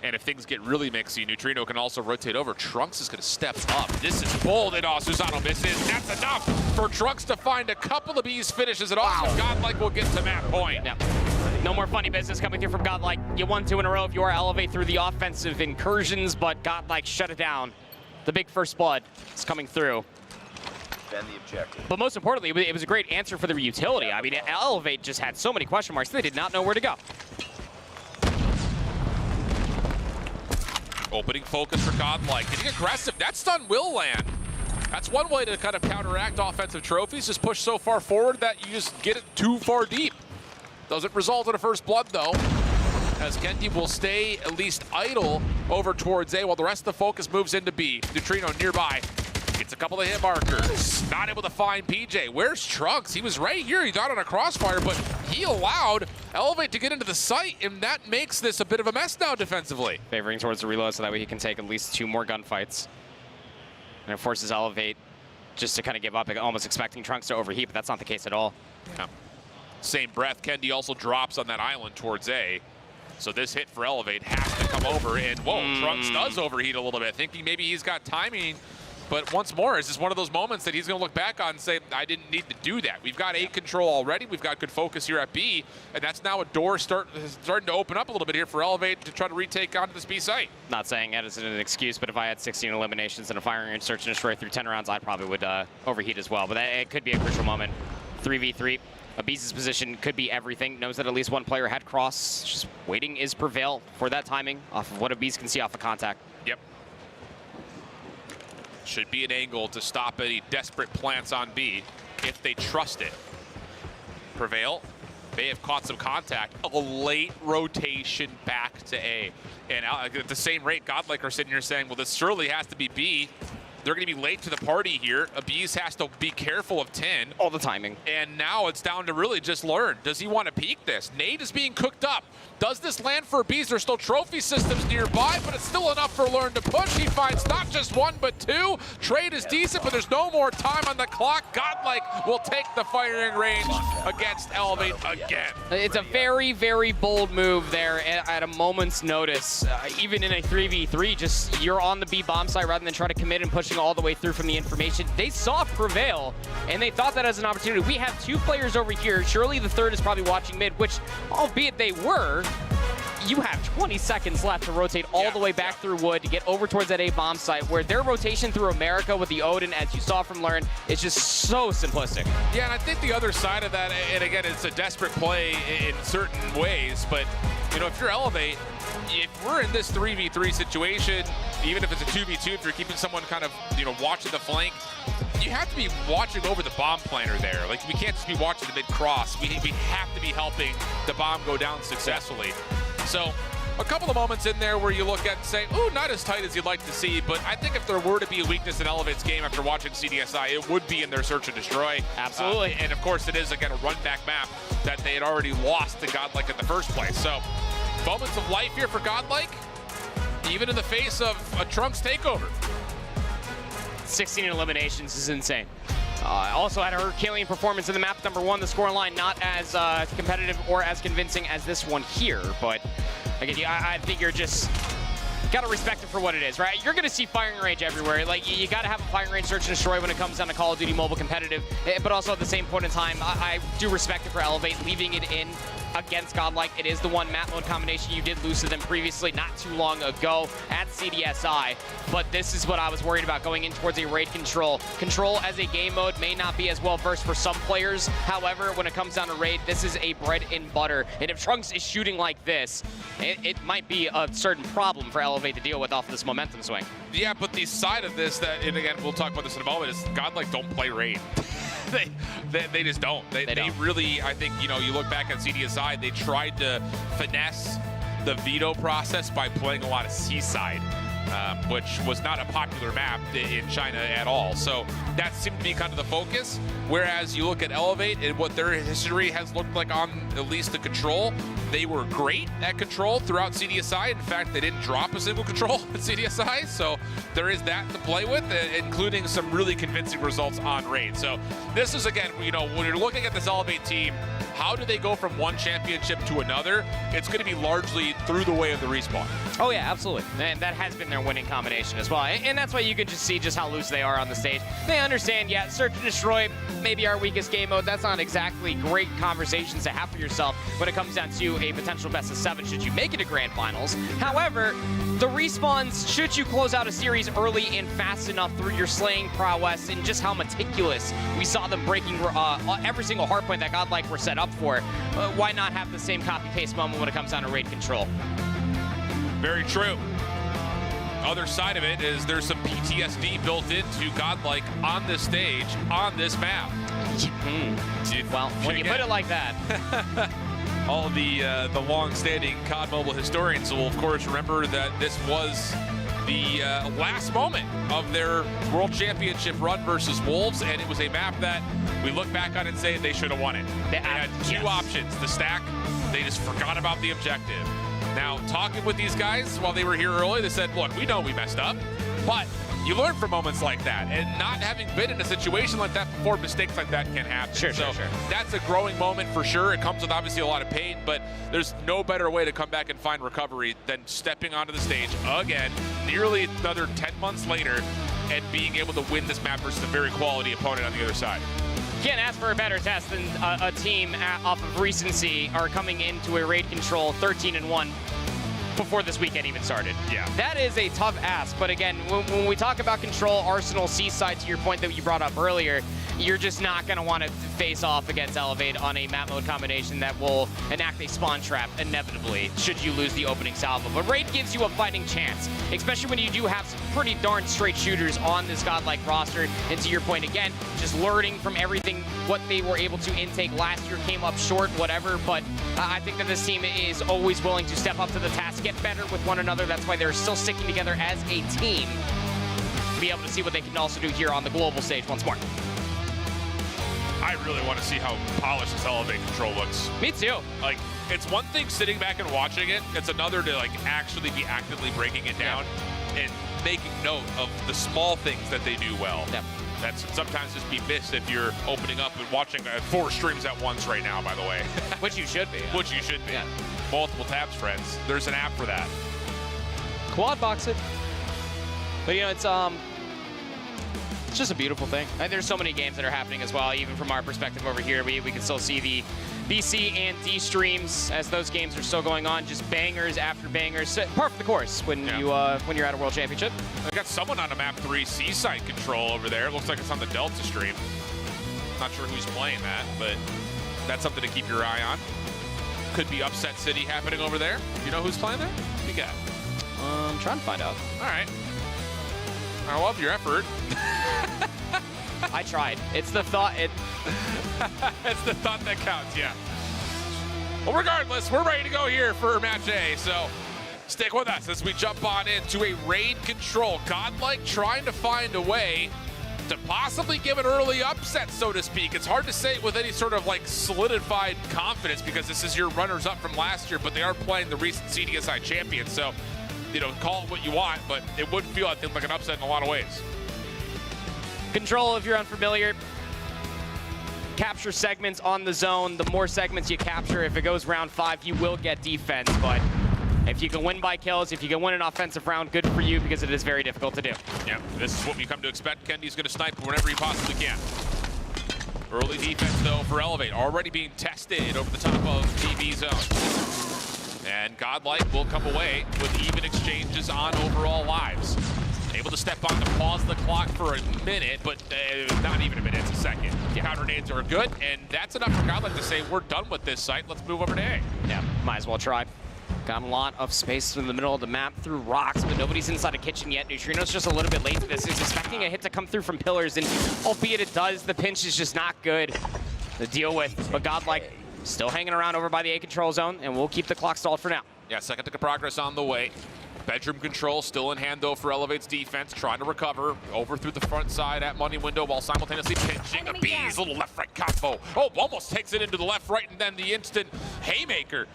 And if things get really mixy, Neutrino can also rotate over. Trunks is going to step up. This is bold, and Susano misses. That's enough for Trunks to find a couple of B's finishes. It also Godlike will get to that point. Yep. No more funny business coming through from Godlike. You won 2 in a row if you are Elevate through the offensive incursions, but Godlike shut it down. The big first blood is coming through. Defend the objective. But most importantly, it was a great answer for their utility. I mean, Elevate just had so many question marks. They did not know where to go. Opening focus for Godlike. Getting aggressive. That stun will land. That's one way to kind of counteract offensive trophies. Just push so far forward that you just get it too far deep. Doesn't result in a first blood, though, as Kendi will stay at least idle over towards A while the rest of the focus moves into B. Neutrino nearby. Gets a couple of hit markers. Not able to find PJ. Where's Trunks? He was right here. He got on a crossfire, but he allowed Elevate to get into the site, and that makes this a bit of a mess now defensively. Favoring towards the reload so that way he can take at least 2 more gunfights. And it forces Elevate just to kind of give up, almost expecting Trunks to overheat, but that's not the case at all. Yeah. Same breath, Kendi also drops on that island towards A. So this hit for Elevate has to come over, and whoa, Trunks does overheat a little bit, thinking maybe he's got timing. But once more, it's just one of those moments that he's going to look back on and say, I didn't need to do that. We've got A control already. We've got good focus here at B. And that's now a door starting to open up a little bit here for Elevate to try to retake onto this B site. Not saying that as an excuse, but if I had 16 eliminations and a firing range search and destroy through 10 rounds, I probably would overheat as well. But it could be a crucial moment. 3v3. Abiz's position could be everything. Knows that at least one player had cross. Just waiting is Prevail for that timing off of what Abiz can see off of contact. Yep. Should be an angle to stop any desperate plants on B if they trust it. Prevail. They have caught some contact. A late rotation back to A. And at the same rate, Godlike are sitting here saying, well, this surely has to be B. They're going to be late to the party here. Abiz has to be careful of 10. All the timing. And now it's down to really just learn. Does he want to peek this? Nade is being cooked up. Does this land for Abiz? There's still trophy systems nearby, but it's still enough for Learn to push. He finds not just 1, but 2. Trade is decent, but there's no more time on the clock. Godlike will take the firing range against Elevate again. It's a very, very bold move there at a moment's notice. Even in a 3v3, just you're on the B bomb site rather than try to commit and pushing all the way through from the information. They saw Prevail, and they thought that as an opportunity. We have 2 players over here. Surely the third is probably watching mid, which, albeit they were, you have 20 seconds left to rotate all the way back through wood to get over towards that A bomb site, where their rotation through America with the Odin, as you saw from Learn, is just so simplistic. Yeah, and I think the other side of that, and again, it's a desperate play in certain ways, but you know, if you're Elevate, if we're in this 3v3 situation, even if it's a 2v2, if you're keeping someone kind of, you know, watching the flank, you have to be watching over the bomb planner there. Like, we can't just be watching the mid-cross. We have to be helping the bomb go down successfully. So a couple of moments in there where you look at and say, ooh, not as tight as you'd like to see, but I think if there were to be a weakness in Elevate's game after watching CDSI, it would be in their search and destroy. Absolutely. And of course, it is, again, a run-back map that they had already lost to Godlike in the first place. So moments of life here for Godlike, even in the face of a Trunks takeover. 16 eliminations is insane. Also had a Herculean performance in the map number 1. The scoreline not as competitive or as convincing as this one here, but again, I think you're just gotta respect it for what it is, right? You're gonna see firing range everywhere. Like, you gotta have a firing range search and destroy when it comes down to Call of Duty Mobile competitive, but also at the same point in time, I do respect it for Elevate, leaving it in against Godlike. It is the one map mode combination you did lose to them previously not too long ago at CDSI, but this is what I was worried about going in towards a raid control. Control as a game mode may not be as well versed for some players. However, when it comes down to raid, this is a bread and butter. And if Trunks is shooting like this, it might be a certain problem for Elevate to deal with off this momentum swing. Yeah, but the side of this, that, and again, we'll talk about this in a moment, is Godlike don't play raid. They just don't. They really, I think, you know, you look back at CDSI, they tried to finesse the veto process by playing a lot of Seaside, which was not a popular map in China at all. So that seemed to be kind of the focus. Whereas you look at Elevate and what their history has looked like on at least the control, they were great at control throughout CDSI. In fact, they didn't drop a single control at CDSI. So there is that to play with, including some really convincing results on raid. So this is, again, you know, when you're looking at this Elevate team, how do they go from one championship to another? It's going to be largely through the way of the respawn. Oh yeah, absolutely. And that has been their winning combination as well. And that's why you can just see just how loose they are on the stage. They understand, yeah, search and destroy, maybe our weakest game mode. That's not exactly great conversations to have for yourself when it comes down to a potential best of 7 should you make it to grand finals. However, the respawns, should you close out a series early and fast enough through your slaying prowess and just how meticulous we saw them breaking every single hardpoint that Godlike were set up for, why not have the same copy-paste moment when it comes down to raid control? Very true. Other side of it is there's some PTSD built into Godlike on this stage, on this map. Well, when you put it like that. All the long-standing COD Mobile historians will, of course, remember that this was the last moment of their World Championship run versus Wolves, and it was a map that we look back on and say they should have won it. They had two options. The stack, they just forgot about the objective. Now, talking with these guys while they were here early, they said, look, we know we messed up, but you learn from moments like that, and not having been in a situation like that before, mistakes like that can happen. Sure. That's a growing moment for sure. It comes with obviously a lot of pain, but there's no better way to come back and find recovery than stepping onto the stage again, nearly another 10 months later, and being able to win this map versus a very quality opponent on the other side. Can't ask for a better test than a team off of recency are coming into a raid control 13-1 before this weekend even started. Yeah. That is a tough ask, but again, when we talk about control, Arsenal, Seaside, to your point that you brought up earlier, you're just not going to want to face off against Elevate on a map mode combination that will enact a spawn trap inevitably should you lose the opening salvo. But raid gives you a fighting chance, especially when you do have some pretty darn straight shooters on this Godlike roster. And to your point again, just learning from everything, what they were able to intake last year came up short, whatever. But I think that this team is always willing to step up to the task, get better with one another. That's why they're still sticking together as a team to be able to see what they can also do here on the global stage once more. I really want to see how polished this Elevate control looks. Me too. Like, it's one thing sitting back and watching it. It's another to, like, actually be actively breaking it down and making note of the small things that they do well. Yeah. That's sometimes just be missed if you're opening up and watching 4 streams at once right now, by the way. Which you should be. Which you should be. Yeah. Multiple tabs, friends. There's an app for that. Quad box it. But, you know, it's just a beautiful thing. And there's so many games that are happening as well. Even from our perspective over here, we can still see the BC and D streams as those games are still going on. Just bangers after bangers. Par for the course when you're at a World Championship. I got someone on a map 3 Seaside control over there. It looks like it's on the Delta stream. Not sure who's playing that, but that's something to keep your eye on. Could be Upset City happening over there. You know who's playing there? What you got? I'm trying to find out. All right. I love your effort. I tried. It's the thought. It's the thought that counts, yeah. Well, regardless, we're ready to go here for match A, so stick with us as we jump on into a raid control. Godlike trying to find a way to possibly give an early upset, so to speak. It's hard to say with any sort of like solidified confidence because this is your runners-up from last year, but they are playing the recent CDSI champions, so, you know, call it what you want, but it would feel, I think, like an upset in a lot of ways. Control, if you're unfamiliar, capture segments on the zone. The more segments you capture, if it goes round 5, you will get defense, but if you can win by kills, if you can win an offensive round, good for you because it is very difficult to do. Yeah, this is what we come to expect. Kendi's going to snipe whenever he possibly can. Early defense, though, for Elevate. Already being tested over the top of TV zone. And Godlike will come away with even exchanges on overall lives. Able to step on to pause the clock for a minute, but not even a minute, it's a second. Counter nades are good, and that's enough for Godlike to say, we're done with this site, let's move over to A. Yeah, might as well try. Got a lot of space in the middle of the map through rocks, but nobody's inside a kitchen yet. Neutrino's just a little bit late to this. He's expecting a hit to come through from pillars, and albeit it does, the pinch is just not good to deal with. But Godlike still hanging around over by the A control zone, and we'll keep the clock stalled for now. Yeah, second tick of progress on the way. Bedroom control still in hand, though, for Elevate's defense, trying to recover over through the front side at money window while simultaneously pinching a bees. Little left-right combo. Oh, almost takes it into the left-right, and then the instant haymaker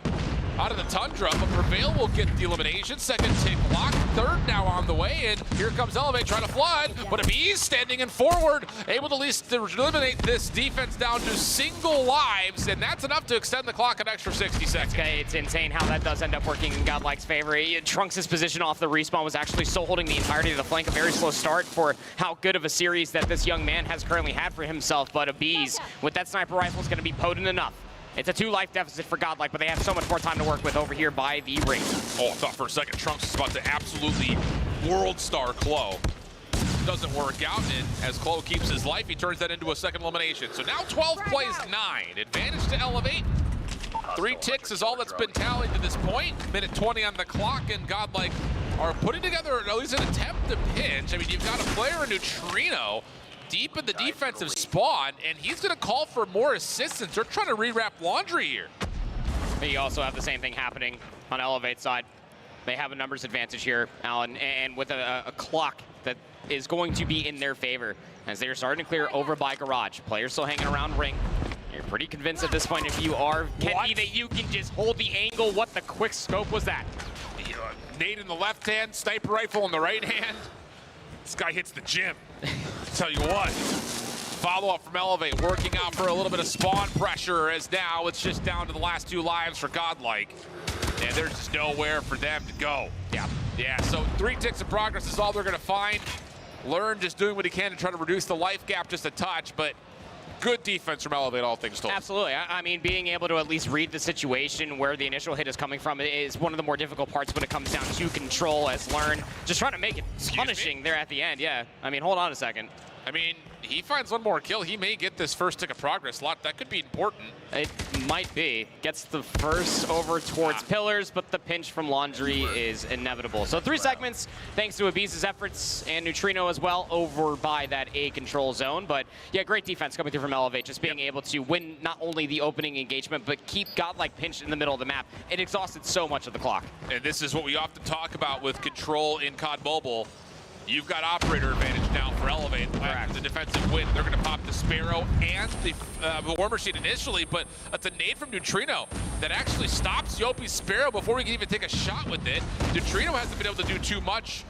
out of the Tundra, but Prevail will get the elimination. Second tick lock, third now on the way, and here comes Elevate trying to flood, but Abiz standing in forward, able to at least eliminate this defense down to single lives, and that's enough to extend the clock an extra 60 seconds. Okay, it's insane how that does end up working in Godlike's favor. Trunks' position off the respawn was actually still holding the entirety of the flank. A very slow start for how good of a series that this young man has currently had for himself, but Abiz with that sniper rifle is going to be potent enough. It's a 2-life deficit for Godlike, but they have so much more time to work with over here by the ring. Oh, I thought for a second Trunks was about to absolutely world star Klo. Doesn't work out, and as Klo keeps his life, he turns that into a second elimination. So now 12 plays 9. Advantage to Elevate. 3 ticks is all that's been tallied to this point. Minute 20 on the clock, and Godlike are putting together at least an attempt to pinch. I mean, you've got a player in Neutrino deep in the defensive spawn, and he's going to call for more assistance. They're trying to rewrap laundry here. But you also have the same thing happening on Elevate side. They have a numbers advantage here, Alan, and with a clock that is going to be in their favor as they're starting to clear over by Garage. Players still hanging around ring. You're pretty convinced at this point if you are, Kendi, that you can just hold the angle. What the quick scope was that? Nade in the left hand, sniper rifle in the right hand. This guy hits the gym. Tell you what. Follow-up from Elevate, working out for a little bit of spawn pressure, as now it's just down to the last 2 lives for Godlike. And there's just nowhere for them to go. Yeah, so 3 ticks of progress is all they're gonna find. Learn just doing what he can to try to reduce the life gap just a touch, but good defense from Elevate, all things told. Absolutely. I mean, being able to at least read the situation where the initial hit is coming from is one of the more difficult parts when it comes down to control, as Learn just trying to make it punishing there at the end. Yeah, I mean, hold on a second. I mean, he finds one more kill. He may get this first tick of progress lot. That could be important. It might be. Gets the first over towards pillars, but the pinch from Laundry is inevitable. So 3 segments, thanks to Abiz's efforts and Neutrino as well, over by that A control zone. But yeah, great defense coming through from Elevate, just being able to win not only the opening engagement, but keep Godlike pinched in the middle of the map. It exhausted so much of the clock. And this is what we often talk about with control in COD Mobile. You've got operator advantage now for Elevate. After the defensive win, they're going to pop the Sparrow and the War Machine initially, but it's a nade from Neutrino that actually stops Yopi's Sparrow before we can even take a shot with it. Neutrino hasn't been able to do too much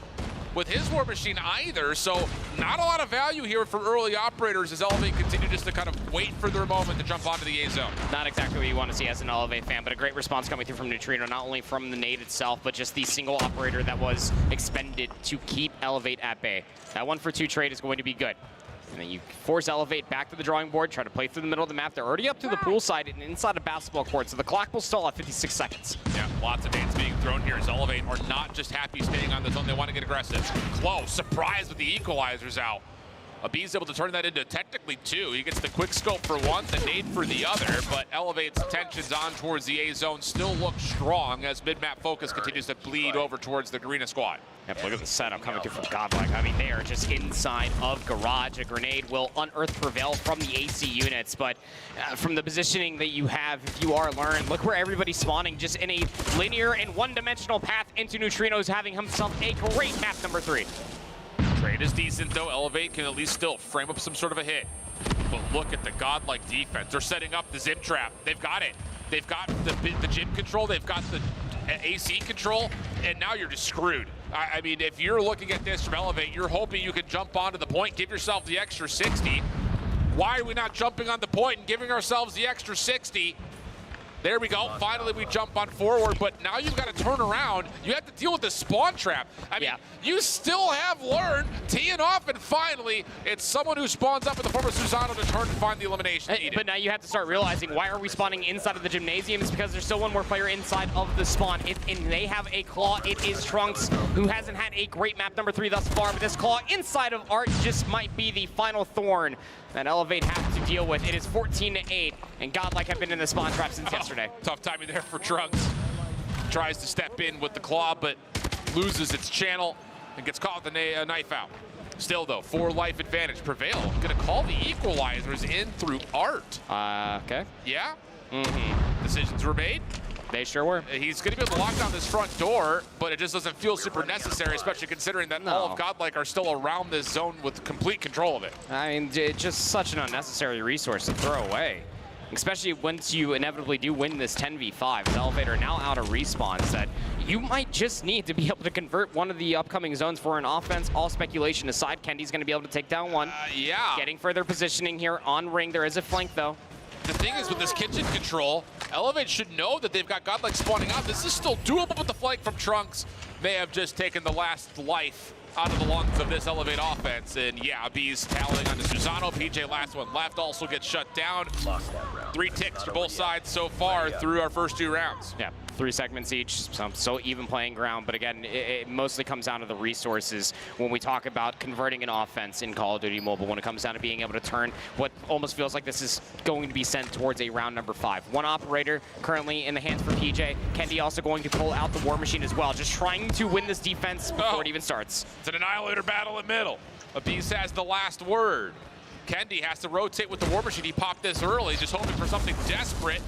with his War Machine either, so not a lot of value here for early operators as Elevate continue just to kind of wait for their moment to jump onto the A zone. Not exactly what you want to see as an Elevate fan, but a great response coming through from Neutrino, not only from the nade itself, but just the single operator that was expended to keep Elevate at bay. That 1-for-2 trade is going to be good. And then you force Elevate back to the drawing board, try to play through the middle of the map. They're already up to the pool side and inside a basketball court, so the clock will stall at 56 seconds. Yeah, lots of nades being thrown here as Elevate are not just happy staying on the zone. They want to get aggressive. Close, surprised with the equalizers out. Abi's able to turn that into technically 2. He gets the quick scope for one, the nade for the other, but elevates tensions on towards the A zone. Still looks strong as mid-map focus continues to bleed over towards the Garena squad. Yep, look at the setup coming through from Godlike. I mean, they are just inside of Garage. A grenade will unearth Prevail from the AC units, but from the positioning that you have, if you are learned, look where everybody's spawning, just in a linear and one-dimensional path into Neutrinos, having himself a great map number 3. Trade is decent, though. Elevate can at least still frame up some sort of a hit. But look at the Godlike defense. They're setting up the Zim trap. They've got it. They've got the gym control. They've got the AC control, and now you're just screwed. I mean, if you're looking at this from Elevate, you're hoping you can jump onto the point, give yourself the extra 60. Why are we not jumping on the point and giving ourselves the extra 60? There we go. Finally, we jump on forward, but now you've got to turn around. You have to deal with the spawn trap. I mean, you still have learned, teeing off, and finally, it's someone who spawns up in the form of Susano to turn and find the elimination needed. But now you have to start realizing, why are we spawning inside of the gymnasium? It's because there's still one more player inside of the spawn, and they have a Claw. It is Trunks, who hasn't had a great map number 3 thus far, but this Claw inside of Art just might be the final thorn that Elevate have to deal with. It is 14-8, and Godlike have been in the spawn trap since yesterday. Tough timing there for Trunks. Tries to step in with the Claw, but loses its channel and gets caught with the knife out. Still, though, 4 life advantage. Prevail gonna call the equalizers in through Art. Okay. Yeah? Mm-hmm. Decisions were made. They sure were. He's going to be able to lock down this front door, but it just doesn't feel super necessary, especially considering that all of Godlike are still around this zone with complete control of it. I mean, it's just such an unnecessary resource to throw away, especially once you inevitably do win this 10v5. The Elevator now out of respawns that you might just need to be able to convert one of the upcoming zones for an offense. All speculation aside, Kendi's going to be able to take down one. Yeah. Getting further positioning here on ring. There is a flank, though. The thing is, with this kitchen control, Elevate should know that they've got Godlike spawning out. This is still doable, but the flank from Trunks may have just taken the last life out of the lungs of this Elevate offense. And yeah, B's tallying onto Susano. PJ, last one left, also gets shut down. 3 ticks for both sides so far through our first 2 rounds. Yeah, 3 segments each, so even playing ground. But again, it mostly comes down to the resources when we talk about converting an offense in Call of Duty Mobile, when it comes down to being able to turn what almost feels like this is going to be sent towards a round number 5. 1 operator currently in the hands for PJ. Kendi also going to pull out the War Machine as well, just trying to win this defense before it even starts. It's an Annihilator battle in middle. Abyss has the last word. Kendi has to rotate with the War Machine. He popped this early, just hoping for something desperate.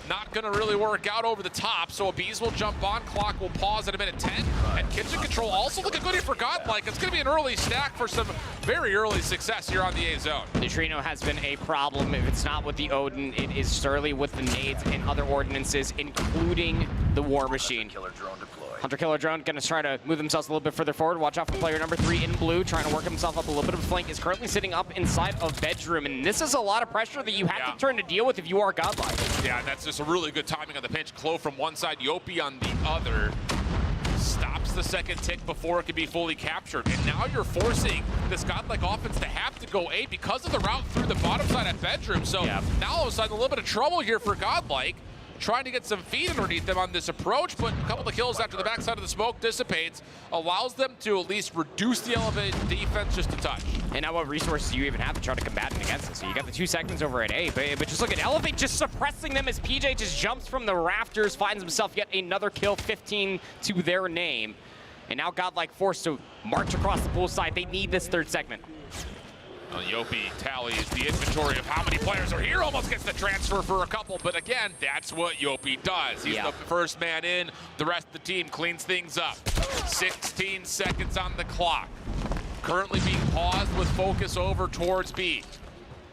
Not going to really work out over the top, so Abyss will jump on. Clock will pause at a minute 10. And kitchen control also looking good here for Godlike. It's going to be an early stack for some very early success here on the A zone. Neutrino has been a problem. If it's not with the Odin, it is surely with the nades and other ordinances, including the War Machine. Hunter-Killer Drone going to try to move themselves a little bit further forward. Watch out for player number 3 in blue, trying to work himself up a little bit of a flank. Is currently sitting up inside of bedroom, and this is a lot of pressure that you have to turn to deal with if you are Godlike. Yeah, and that's just a really good timing on the pinch. Klo from one side, Yopi on the other. Stops the second tick before it can be fully captured. And now you're forcing this Godlike offense to have to go A because of the route through the bottom side at bedroom. So now all of a sudden a little bit of trouble here for Godlike, trying to get some feet underneath them on this approach, but a couple of kills after the backside of the smoke dissipates allows them to at least reduce the elevated defense just a touch. And now what resources do you even have to try to combat it against it? So you got the 2 segments over at A, but just look at Elevate just suppressing them as PJ just jumps from the rafters, finds himself yet another kill, 15 to their name. And now Godlike forced to march across the pool side. They need this 3rd segment. Well, Yopi tallies the inventory of how many players are here, almost gets the transfer for a couple, but again, that's what Yopi does. He's the first man in, the rest of the team cleans things up. 16 seconds on the clock. Currently being paused with focus over towards B.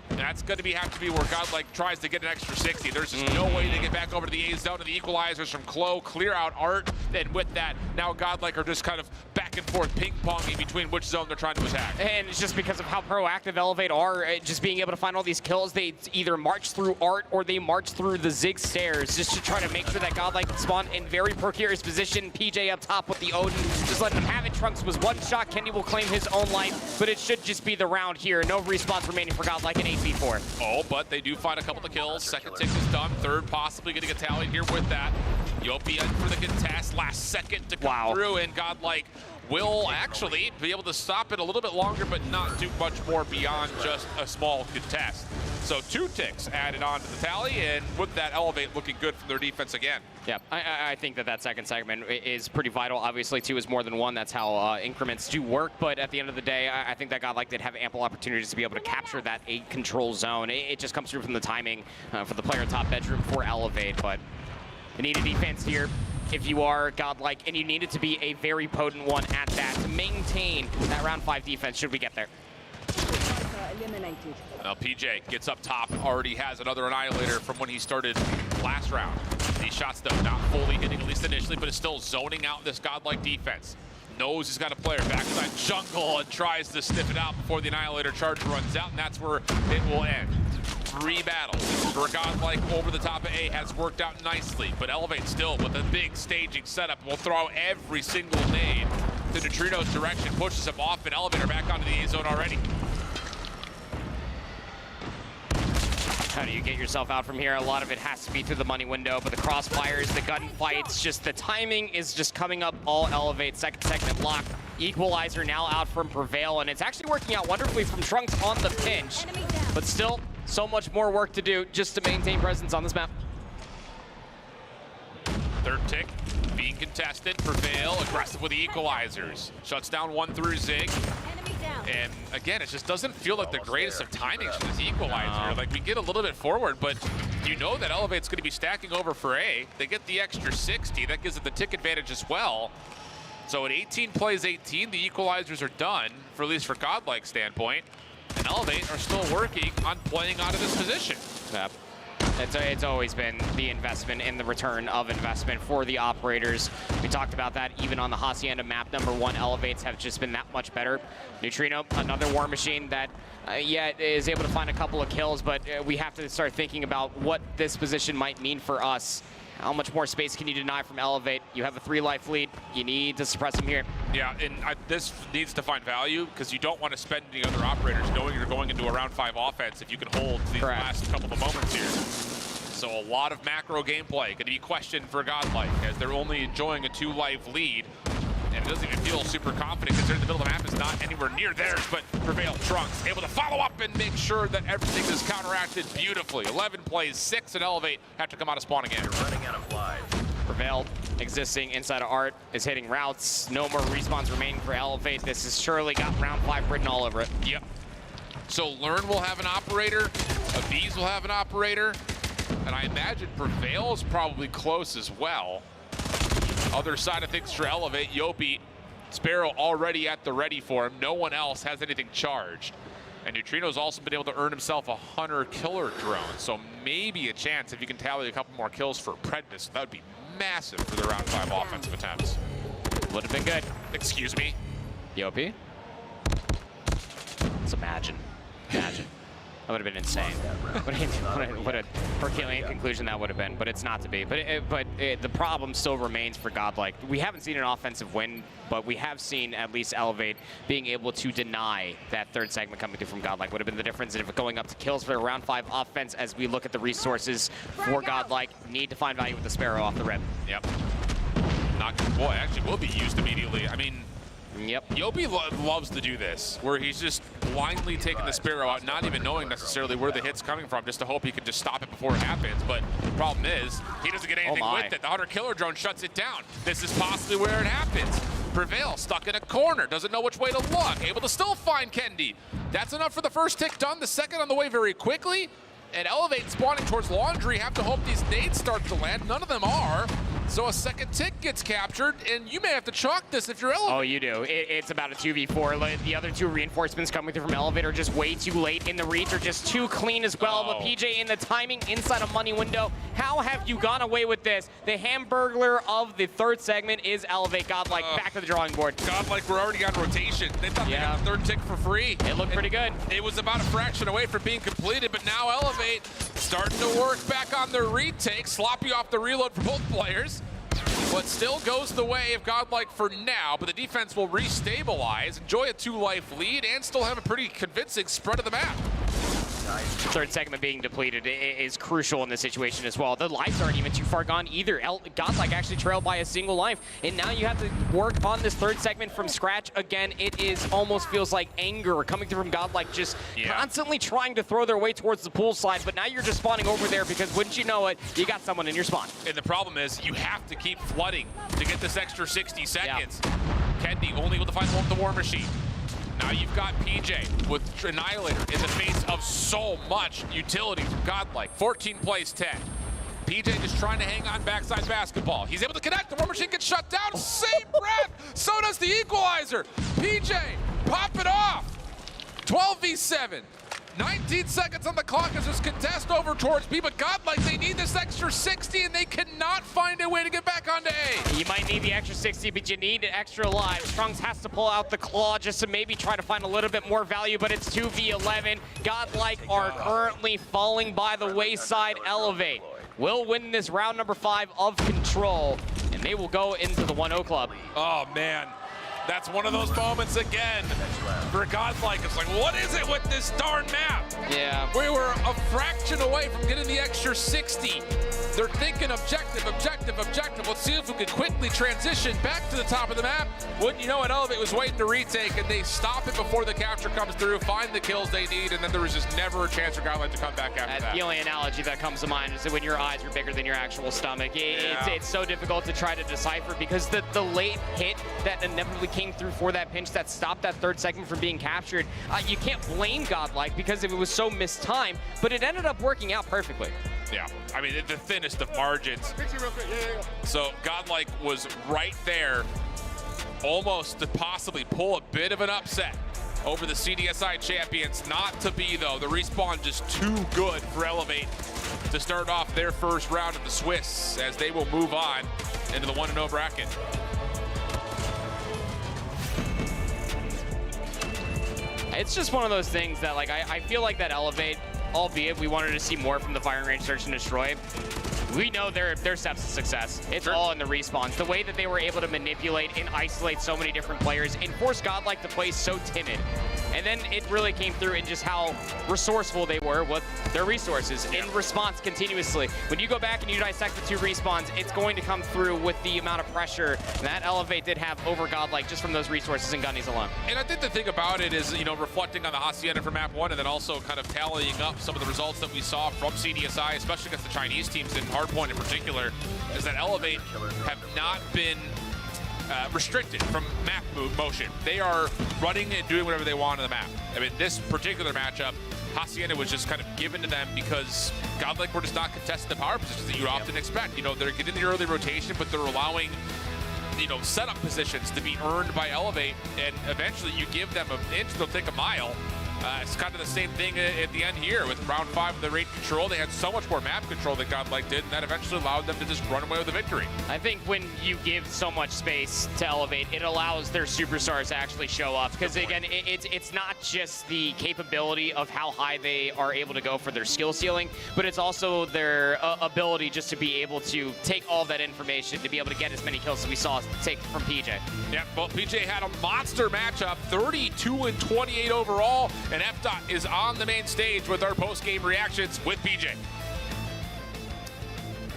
That's going to have to be where Godlike tries to get an extra 60. There's just no way to get back over to the A zone, and the equalizers from Klo clear out Art. And with that, now Godlike are just kind of back and forth ping-ponging between which zone they're trying to attack. And it's just because of how proactive Elevate are, just being able to find all these kills. They either march through Art or they march through the Zig stairs just to try to make sure that Godlike can spawn in very precarious position. PJ up top with the Odin, just letting them have it. Trunks was 1 shot. Kendi will claim his own life, but it should just be the round here. No respawns remaining for Godlike in 8v4. Oh, but they do find a couple of kills. Second tick is done. 3rd possibly getting a tally here with that. Yopi in for the contest. Last second to come through, and Godlike will actually be able to stop it a little bit longer, but not do much more beyond just a small contest. So 2 ticks added on to the tally, and with that, Elevate looking good from their defense again. Yeah, I think that second segment is pretty vital. Obviously, 2 is more than 1. That's how increments do work. But at the end of the day, I think that Godlike did have ample opportunities to be able to capture that 8 control zone. It just comes through from the timing for the player top bedroom for Elevate. But you need a defense here if you are Godlike, and you need it to be a very potent one at that to maintain that round 5 defense should we get there. Now PJ gets up top, already has another Annihilator from when he started last round. These shots, though, not fully hitting, at least initially, but is still zoning out this Godlike defense. Knows he's got a player backside jungle and tries to sniff it out before the Annihilator charge runs out, and that's where it will end. 3 battles for Godlike over the top of A has worked out nicely, but Elevate still with a big staging setup will throw every single nade to Neutrino's direction, pushes him off, and Elevator back onto the A zone already. How do you get yourself out from here? A lot of it has to be through the money window, but the crossfires, the gunfights, just the timing is just coming up all Elevate. Second segment lock. Equalizer now out from Prevail, and it's actually working out wonderfully from Trunks on the pinch. But still, so much more work to do just to maintain presence on this map. 3rd tick being contested. Prevail aggressive with the equalizers. Shuts down 1 through Zig. And again, it just doesn't feel like the greatest of timings for this equalizer. Like, we get a little bit forward, but you know that Elevate's going to be stacking over for A. They get the extra 60. That gives it the tick advantage as well. So at 18 plays 18, the equalizers are done, for at least for Godlike standpoint. And Elevate are still working on playing out of this position. Yep. It's always been the investment and the return of investment for the operators. We talked about that even on the Hacienda map. Number 1, Elevates have just been that much better. Neutrino, another war machine that, is able to find a couple of kills, but we have to start thinking about what this position might mean for us. How much more space can you deny from Elevate? You have a 3-life lead. You need to suppress him here. Yeah, and this needs to find value because you don't want to spend any other operators knowing you're going into a round 5 offense if you can hold these last couple of moments here. So a lot of macro gameplay going to be questioned for Godlike as they're only enjoying a 2-life lead. And it doesn't even feel super confident considering the middle of the map is not anywhere near theirs, but Prevail Trunks able to follow up and make sure that everything is counteracted beautifully. 11 plays, 6 and Elevate have to come out of spawn again. You're running out of lives. Prevail existing inside of Art is hitting routes. No more respawns remaining for Elevate. This has surely got round 5 written all over it. Yep. So Learn will have an operator, Abiz will have an operator, and I imagine Prevail is probably close as well. Other side of things for Elevate, Yopi, Sparrow already at the ready for him. No one else has anything charged. And Neutrino's also been able to earn himself a Hunter killer drone. So maybe a chance if you can tally a couple more kills for Predmus. That would be massive for the round 5 offensive attempts. Would have been good. Excuse me? Yopi? Let's imagine. Imagine. That would have been insane. What a Herculean conclusion that would have been, but it's not to be. But the problem still remains for Godlike. We haven't seen an offensive win, but we have seen at least Elevate being able to deny that 3rd segment coming through from Godlike. Would have been the difference if going up to kills for a round 5 offense as we look at the resources for Godlike. Need to find value with the Sparrow off the rip. Yep. Not good. Boy, actually will be used immediately. I mean, yep. Yopi loves to do this, where he's just blindly taking the Sparrow out, not even knowing necessarily where the hit's coming from, just to hope he can just stop it before it happens. But the problem is, he doesn't get anything with it. The Hunter killer drone shuts it down. This is possibly where it happens. Prevail stuck in a corner, doesn't know which way to look, able to still find Kendi. That's enough for the 1st tick done, the 2nd on the way very quickly. And Elevate spawning towards Laundry have to hope these nades start to land. None of them are. So a 2nd tick gets captured, and you may have to chalk this if you're Elevate. Oh, you do. It's about a 2v4. The other 2 reinforcements coming through from Elevate are just way too late in the reach, or just too clean as well. But PJ in the timing inside a money window. How have you gone away with this? The Hamburglar of the 3rd segment is Elevate. Godlike back to the drawing board. Godlike, we're already on rotation. They thought they got the 3rd tick for free. It looked pretty good. It was about a fraction away from being completed, but now Elevate starting to work back on their retake. Sloppy off the reload for both players. But still goes the way of Godlike for now, but the defense will restabilize, enjoy a 2-life lead, and still have a pretty convincing spread of the map. Third segment being depleted is crucial in this situation as well. The lives aren't even too far gone either. Godlike actually trailed by a single life, and now you have to work on this third segment from scratch again. It is almost feels like anger coming through from Godlike, just constantly trying to throw their way towards the pool slide, but now you're just spawning over there because wouldn't you know it, you got someone in your spawn. And the problem is you have to keep flooding to get this extra 60 seconds. Kendi only able to find one with the War Machine. Now you've got PJ with Annihilator in the face of so much utility from Godlike. 14 plays 10. PJ just trying to hang on backside basketball. He's able to connect. The War Machine gets shut down. Same breath. So does the Equalizer. PJ, pop it off. 12v7. 19 seconds on the clock as this contest over towards B, but Godlike, they need this extra 60 and they cannot find a way to get back onto A. You might need the extra 60, but you need an extra life. Strungs has to pull out the claw just to maybe try to find a little bit more value, but it's 2v11. Godlike are currently falling by the wayside. Elevate will win this round number 5 of Control, and they will go into the 1-0 club. Oh, man. That's one of those moments again for Godlike. It's like, what is it with this darn map? Yeah. We were a fraction away from getting the extra 60. They're thinking objective, objective, objective. Let's see if we can quickly transition back to the top of the map. Wouldn't you know it, Elevate was waiting to retake, and they stop it before the capture comes through, find the kills they need, and then there was just never a chance for Godlike to come back after that. The only analogy that comes to mind is that when your eyes are bigger than your actual stomach. It's so difficult to try to decipher because the late hit that inevitably came through for that pinch that stopped that third segment from being captured, you can't blame Godlike because it was so mistimed, but it ended up working out perfectly. Yeah, I mean, the thinnest of margins. So Godlike was right there, almost to possibly pull a bit of an upset over the CDSI champions. Not to be, though. The respawn just too good for Elevate to start off their first round of the Swiss as they will move on into the 1-0 bracket. It's just one of those things that, like, I feel like that Elevate, albeit we wanted to see more from the firing range search and destroy, we know their steps to success. It's all in the respawns. The way that they were able to manipulate and isolate so many different players and force Godlike to play so timid. And then it really came through in just how resourceful they were with their resources in response continuously. When you go back and you dissect the 2 respawns, it's going to come through with the amount of pressure that Elevate did have over Godlike just from those resources and gunnies alone. And I think the thing about it is, you know, reflecting on the Hacienda for map 1 and then also kind of tallying up some of the results that we saw from CDSI, especially against the Chinese teams in Hardpoint in particular, is that Elevate have not been restricted from map motion. They are running and doing whatever they want on the map. I mean, this particular matchup, Hacienda was just kind of given to them because Godlike were just not contesting the power positions that you'd often expect. You know, they're getting the early rotation, but they're allowing, you know, setup positions to be earned by Elevate, and eventually you give them an inch, they'll take a mile. It's kind of the same thing at the end here with round 5 of the raid control. They had so much more map control than Godlike did, and that eventually allowed them to just run away with the victory. I think when you give so much space to Elevate, it allows their superstars to actually show up. Because again, it's not just the capability of how high they are able to go for their skill ceiling, but it's also their ability just to be able to take all that information, to be able to get as many kills as we saw take from PJ. Yeah, well, PJ had a monster matchup, 32-28 overall. And FDOT is on the main stage with our post-game reactions with PJ.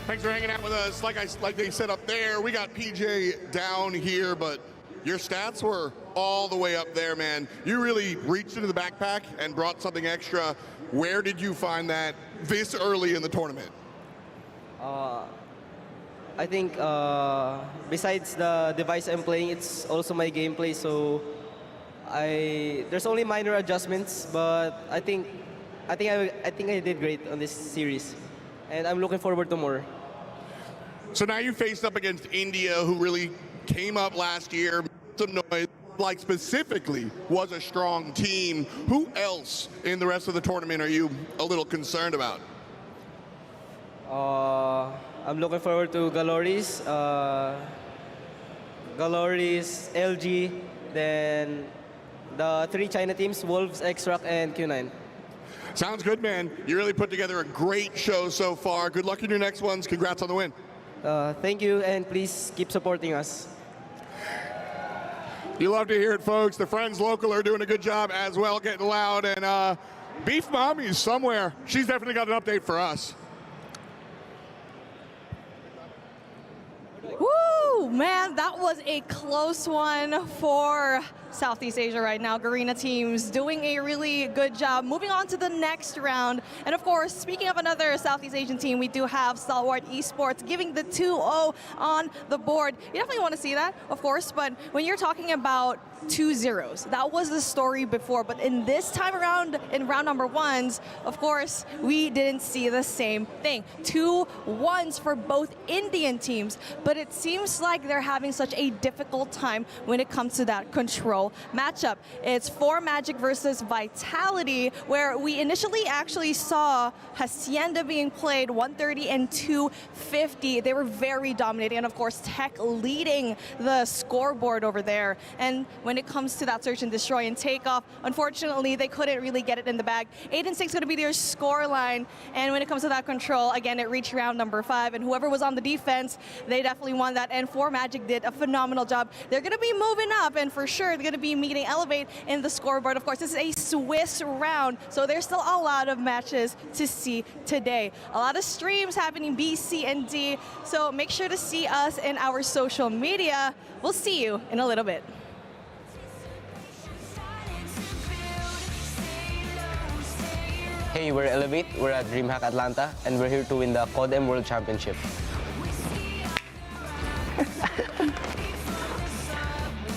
Thanks for hanging out with us. Like they said up there, we got PJ down here, but your stats were all the way up there, man. You really reached into the backpack and brought something extra. Where did you find that this early in the tournament? I think besides the device I'm playing, it's also my gameplay, so there's only minor adjustments, but I think I did great on this series, and I'm looking forward to more. So now you faced up against India, who really came up last year, made some noise, like specifically was a strong team. Who else in the rest of the tournament are you a little concerned about? I'm looking forward to Galorys, LG, then the 3 China teams, Wolves, xRock, and Q9. Sounds good, man. You really put together a great show so far. Good luck in your next ones. Congrats on the win. Thank you, and please keep supporting us. You love to hear it, folks. The friends local are doing a good job as well, getting loud. And Beef Mommy is somewhere. She's definitely got an update for us. Woo, man, that was a close one for Southeast Asia right now. Garena teams doing a really good job. Moving on to the next round. And of course, speaking of another Southeast Asian team, we do have Stalwart Esports giving the 2-0 on the board. You definitely want to see that, of course, but when you're talking about 2 zeros, that was the story before. But in this time around, in round number ones, of course, we didn't see the same thing. 2 1s for both Indian teams, but it seems like they're having such a difficult time when it comes to that control matchup. It's 4 Magic versus Vitality, where we initially actually saw Hacienda being played 130 and 250. They were very dominating, and of course, Tech leading the scoreboard over there. And when it comes to that search and destroy and takeoff, unfortunately, they couldn't really get it in the bag. 8-6 going to be their score line, and when it comes to that control, again, it reached round number 5, and whoever was on the defense, they definitely won that, and 4 Magic did a phenomenal job. They're going to be moving up, and for sure, they're going to be meeting Elevate in the scoreboard. Of course, this is a Swiss round, so there's still a lot of matches to see today. A lot of streams happening B, C, and D, so make sure to see us in our social media. We'll see you in a little bit. Hey, we're Elevate. We're at DreamHack Atlanta, and we're here to win the CODM World Championship.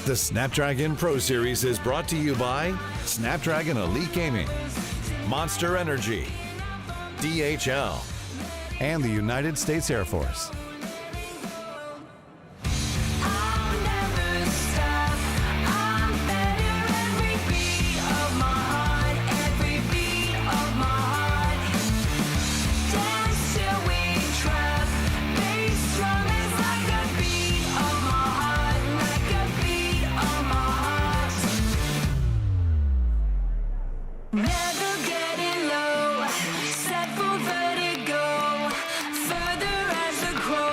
The Snapdragon Pro Series is brought to you by Snapdragon Elite Gaming, Monster Energy, DHL, and the United States Air Force. Never getting low, set for vertigo, further as the crow.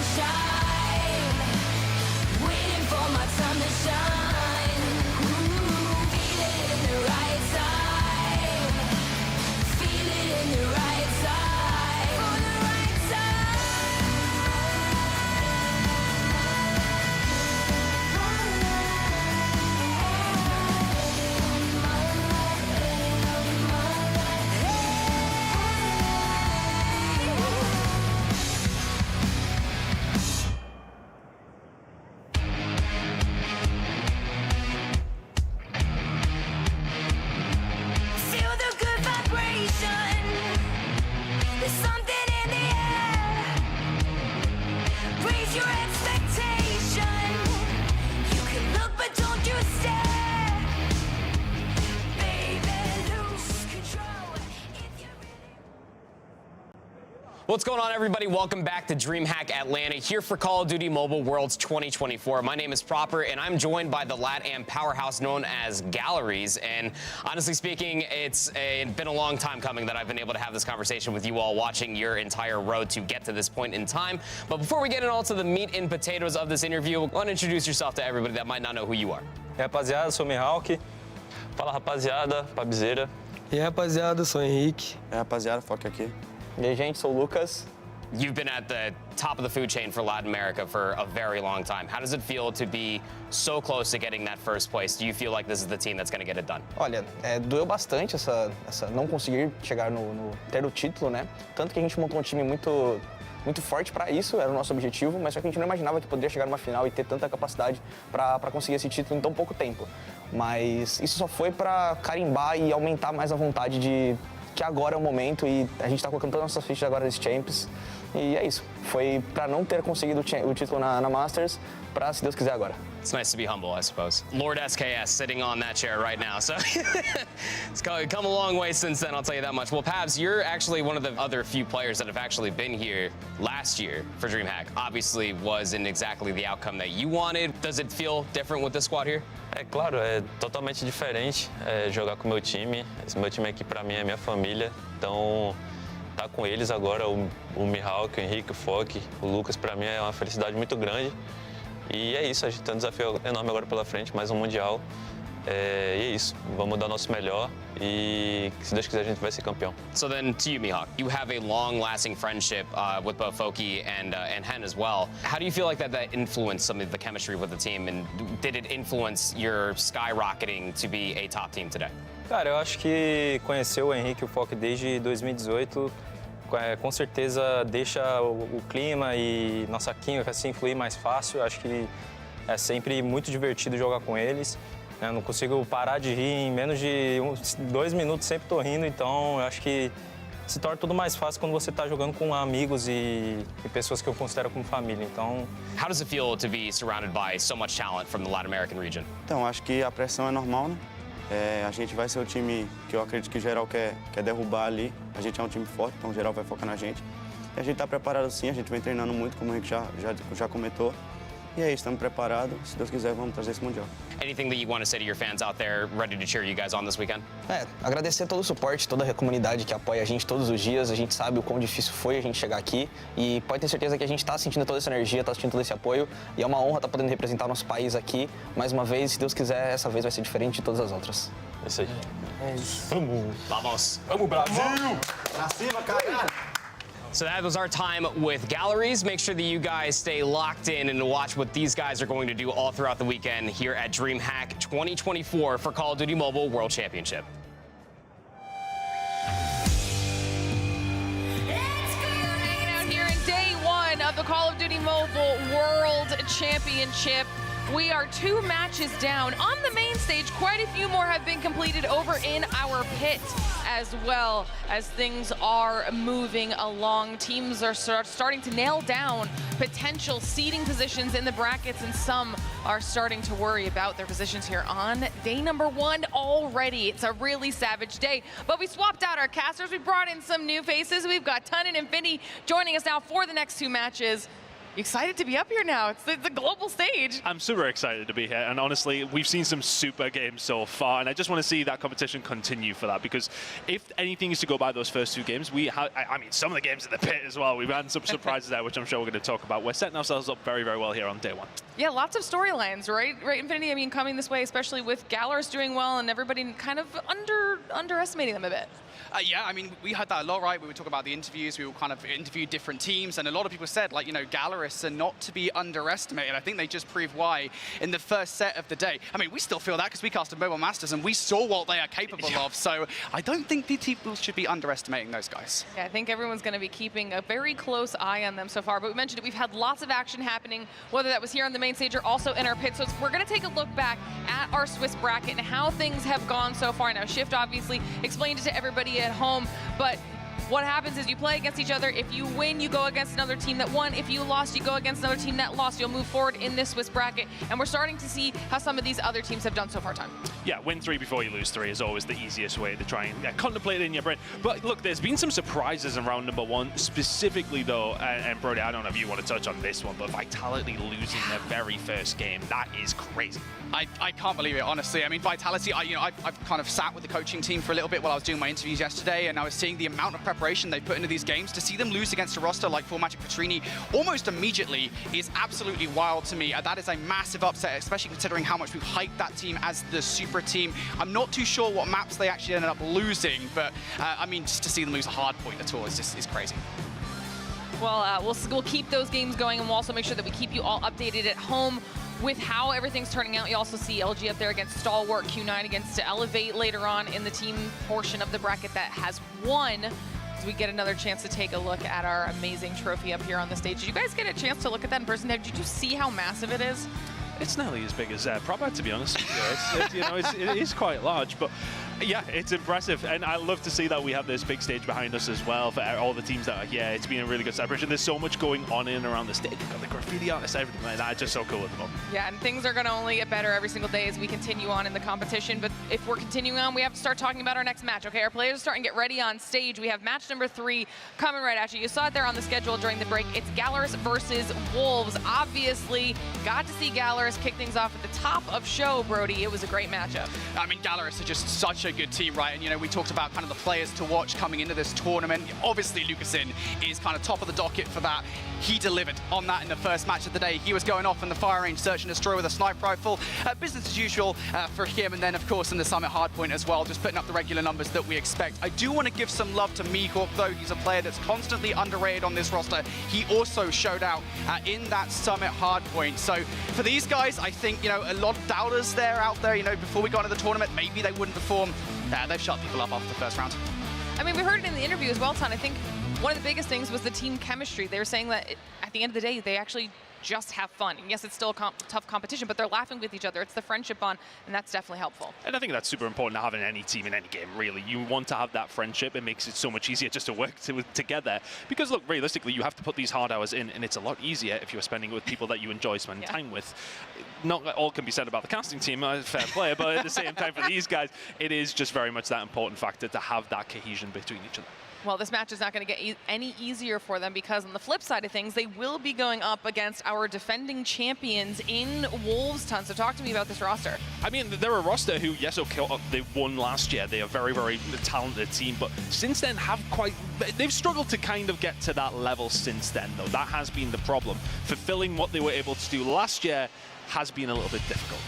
shine. Waiting for my time to shine. Ooh, feel it in the right time. Feel it in the right time. For the right Feel the good vibration. There's something in the air. Raise your expectation. You can look, but don't you stare. Baby, lose control. What's going on, everybody? Welcome back to DreamHack Atlanta, here for Call of Duty Mobile Worlds 2024. My name is Proper, and I'm joined by the LatAm powerhouse known as Galorys. And honestly speaking, it's been a long time coming that I've been able to have this conversation with you all, watching your entire road to get to this point in time. But before we get into the meat and potatoes of this interview, I want to introduce yourself to everybody that might not know who you are. E aí, rapaziada, sou o Mihawk. Fala, rapaziada, Pabizeira. E aí, rapaziada, sou o Henrique. E aí, rapaziada, Foca aqui. E aí, gente, sou o Lucas. You've been at the top of the food chain for Latin America for a very long time. How does it feel to be so close to getting that first place? Do you feel like this is the team that's going to get it done? Olha, doeu bastante essa não conseguir chegar ter o título, né? Tanto que a gente montou um time muito forte para isso, era o nosso objetivo, mas só que a gente não imaginava que poderia chegar numa final e ter tanta capacidade para conseguir esse título em tão pouco tempo. Mas isso só foi para carimbar e aumentar mais a vontade de que agora é o momento e a gente está colocando todas as nossas fichas agora nesse Champions. E é isso. Foi para não ter conseguido o título na Masters, para, se Deus quiser, agora. It's nice to be humble, I suppose. Lord SKS sitting on that chair right now, so it's come a long way since then, I'll tell you that much. Well, Pabs, you're actually one of the other few players that have actually been here last year for DreamHack. Obviously wasn't exactly the outcome that you wanted. Does it feel different with the squad here? É claro, é totalmente diferente jogar com o meu time. Esse meu time aqui para mim é minha família, então tá com eles agora, o Mihawk, o Henrique, o Foque, o Lucas, para mim é uma felicidade muito grande. E é isso, a gente tem um desafio enorme agora pela frente, mais um Mundial. E é isso, vamos dar o nosso melhor e, se Deus quiser, a gente vai ser campeão. So then, to you, Mihawk, you have a long-lasting friendship with both Foki and Hen as well. How do you feel like that influenced some of the chemistry with the team, and did it influence your skyrocketing to be a top team today? Cara, eu acho que conhecer o Henrique e o Foque desde 2018 com certeza deixa o clima e nossa química assim fluir mais fácil. Eu acho que é sempre muito divertido jogar com eles. Eu não consigo parar de rir, em menos de 2 minutos sempre tô rindo, então eu acho que se torna tudo mais fácil quando você está jogando com amigos e pessoas que eu considero como família. Então, how does it feel to be surrounded by so much talent from the Latin American region? Então, acho que a pressão é normal, né? A gente vai ser o time que eu acredito que o geral quer derrubar ali. A gente é um time forte, então o geral vai focar na gente. E a gente está preparado sim, a gente vem treinando muito, como o Henrique já comentou. E é isso, estamos preparados. Se Deus quiser, vamos trazer esse Mundial. Anything that you want to say to your fans out there ready to cheer you guys on this weekend? Agradecer todo o suporte, toda a comunidade que apoia a gente todos os dias. A gente sabe o quão difícil foi a gente chegar aqui e pode ter certeza que a gente está sentindo toda essa energia, está sentindo todo esse apoio e é uma honra estar podendo representar o nosso país aqui. Mais uma vez, se Deus quiser, essa vez vai ser diferente de todas as outras. É isso aí. É isso. Vamos! Vamos! Vamos, Brasil! Pra cima, caralho! So that was our time with Galorys. Make sure that you guys stay locked in and watch what these guys are going to do all throughout the weekend here at DreamHack 2024 for Call of Duty Mobile World Championship. Hanging out here in day one of the Call of Duty Mobile World Championship. We are 2 matches down. On the main stage, quite a few more have been completed over in our pit as well, as things are moving along. Teams are starting to nail down potential seeding positions in the brackets, and some are starting to worry about their positions here on day number 1 already. It's a really savage day, but we swapped out our casters. We brought in some new faces. We've got Tun and Infinity joining us now for the next 2 matches. excited to be up here now. It's the global stage. I'm super excited to be here, and honestly, we've seen some super games so far, and I just want to see that competition continue for that, because if anything is to go by those first 2 games, I mean, some of the games in the pit as well, we've had some surprises there, which I'm sure we're going to talk about. We're setting ourselves up very, very well here on day 1. Yeah, lots of storylines, right? Right, Infinity, I mean, coming this way, especially with Galorys doing well and everybody kind of underestimating them a bit. Yeah, I mean, we heard that a lot, right? We were talking about the interviews, we were kind of interviewed different teams, and a lot of people said, like, you know, Galorys are not to be underestimated. I think they just proved why in the first set of the day. I mean, we still feel that because we casted Mobile Masters and we saw what they are capable of, so I don't think the people should be underestimating those guys. Yeah, I think everyone's going to be keeping a very close eye on them so far, but we mentioned it, we've had lots of action happening, whether that was here on the main stage or also in our pit, so we're going to take a look back at our Swiss bracket and how things have gone so far. Now, Shift obviously explained it to everybody at home, but what happens is you play against each other. If you win, you go against another team that won. If you lost, you go against another team that lost. You'll move forward in this Swiss bracket, and we're starting to see how some of these other teams have done so far, Tom. Yeah, win 3 before you lose 3 is always the easiest way to try and contemplate it in your brain. But look, there's been some surprises in round number 1, specifically though, and Brody, I don't know if you want to touch on this one, but Vitality losing their very first game, that is crazy. I can't believe it, honestly. I mean, Vitality, I've kind of sat with the coaching team for a little bit while I was doing my interviews yesterday, and I was seeing the amount of preparation they put into these games. To see them lose against a roster like Full Magic Petrini almost immediately is absolutely wild to me. That is a massive upset, especially considering how much we've hyped that team as the super team. I'm not too sure what maps they actually ended up losing, but I mean, just to see them lose a hard point at all is crazy. Well, we'll keep those games going, and we'll also make sure that we keep you all updated at home with how everything's turning out. You also see LG up there against Stalwart, Q9 against Elevate later on in the team portion of the bracket that has won. As we get another chance to take a look at our amazing trophy up here on the stage. Did you guys get a chance to look at that in person? Did you see how massive it is? It's nearly as big as Proper, to be honest. It is quite large, but yeah, it's impressive, and I love to see that we have this big stage behind us as well for all the teams that are here. It's been a really good celebration. There's so much going on in and around the stage. We've got the graffiti artists, everything like that. It's just so cool at the moment. Yeah, and things are going to only get better every single day as we continue on in the competition. But if we're continuing on, we have to start talking about our next match. Okay, our players are starting to get ready on stage. We have match number 3 coming right at you. You saw it there on the schedule during the break. It's Galorys versus Wolves. Obviously, got to see Galorys kick things off at the top of show, Brody. It was a great matchup. I mean, Galorys are just such a good team, right? And, you know, we talked about kind of the players to watch coming into this tournament. Obviously, Lucasin is kind of top of the docket for that. He delivered on that in the first match of the day. He was going off in the fire range, search and destroy with a sniper rifle. Business as usual for him. And then, of course, in the Summit hardpoint as well, just putting up the regular numbers that we expect. I do want to give some love to Mihawk, though. He's a player that's constantly underrated on this roster. He also showed out in that Summit hardpoint. So for these guys, I think, you know, a lot of doubters out there, you know, before we got into the tournament, maybe they wouldn't perform. They've shut people up after the first round. I mean, we heard it in the interview as well, Ton. I think one of the biggest things was the team chemistry. They were saying that at the end of the day, they actually just have fun. And yes, it's still a tough competition, but they're laughing with each other. It's the friendship bond, and that's definitely helpful. And I think that's super important to have in any team in any game, really. You want to have that friendship. It makes it so much easier just to work together. Because, look, realistically, you have to put these hard hours in, and it's a lot easier if you're spending it with people that you enjoy spending time with. Not all can be said about the casting team, fair play, but at the same time, for these guys, it is just very much that important factor to have that cohesion between each other. Well, this match is not going to get any easier for them because on the flip side of things, they will be going up against our defending champions in Wolves Ton. So talk to me about this roster. I mean, they're a roster who, yes, okay, they won last year. They are a very, very talented team, but since then they've struggled to kind of get to that level since then, though. That has been the problem. Fulfilling what they were able to do last year has been a little bit difficult.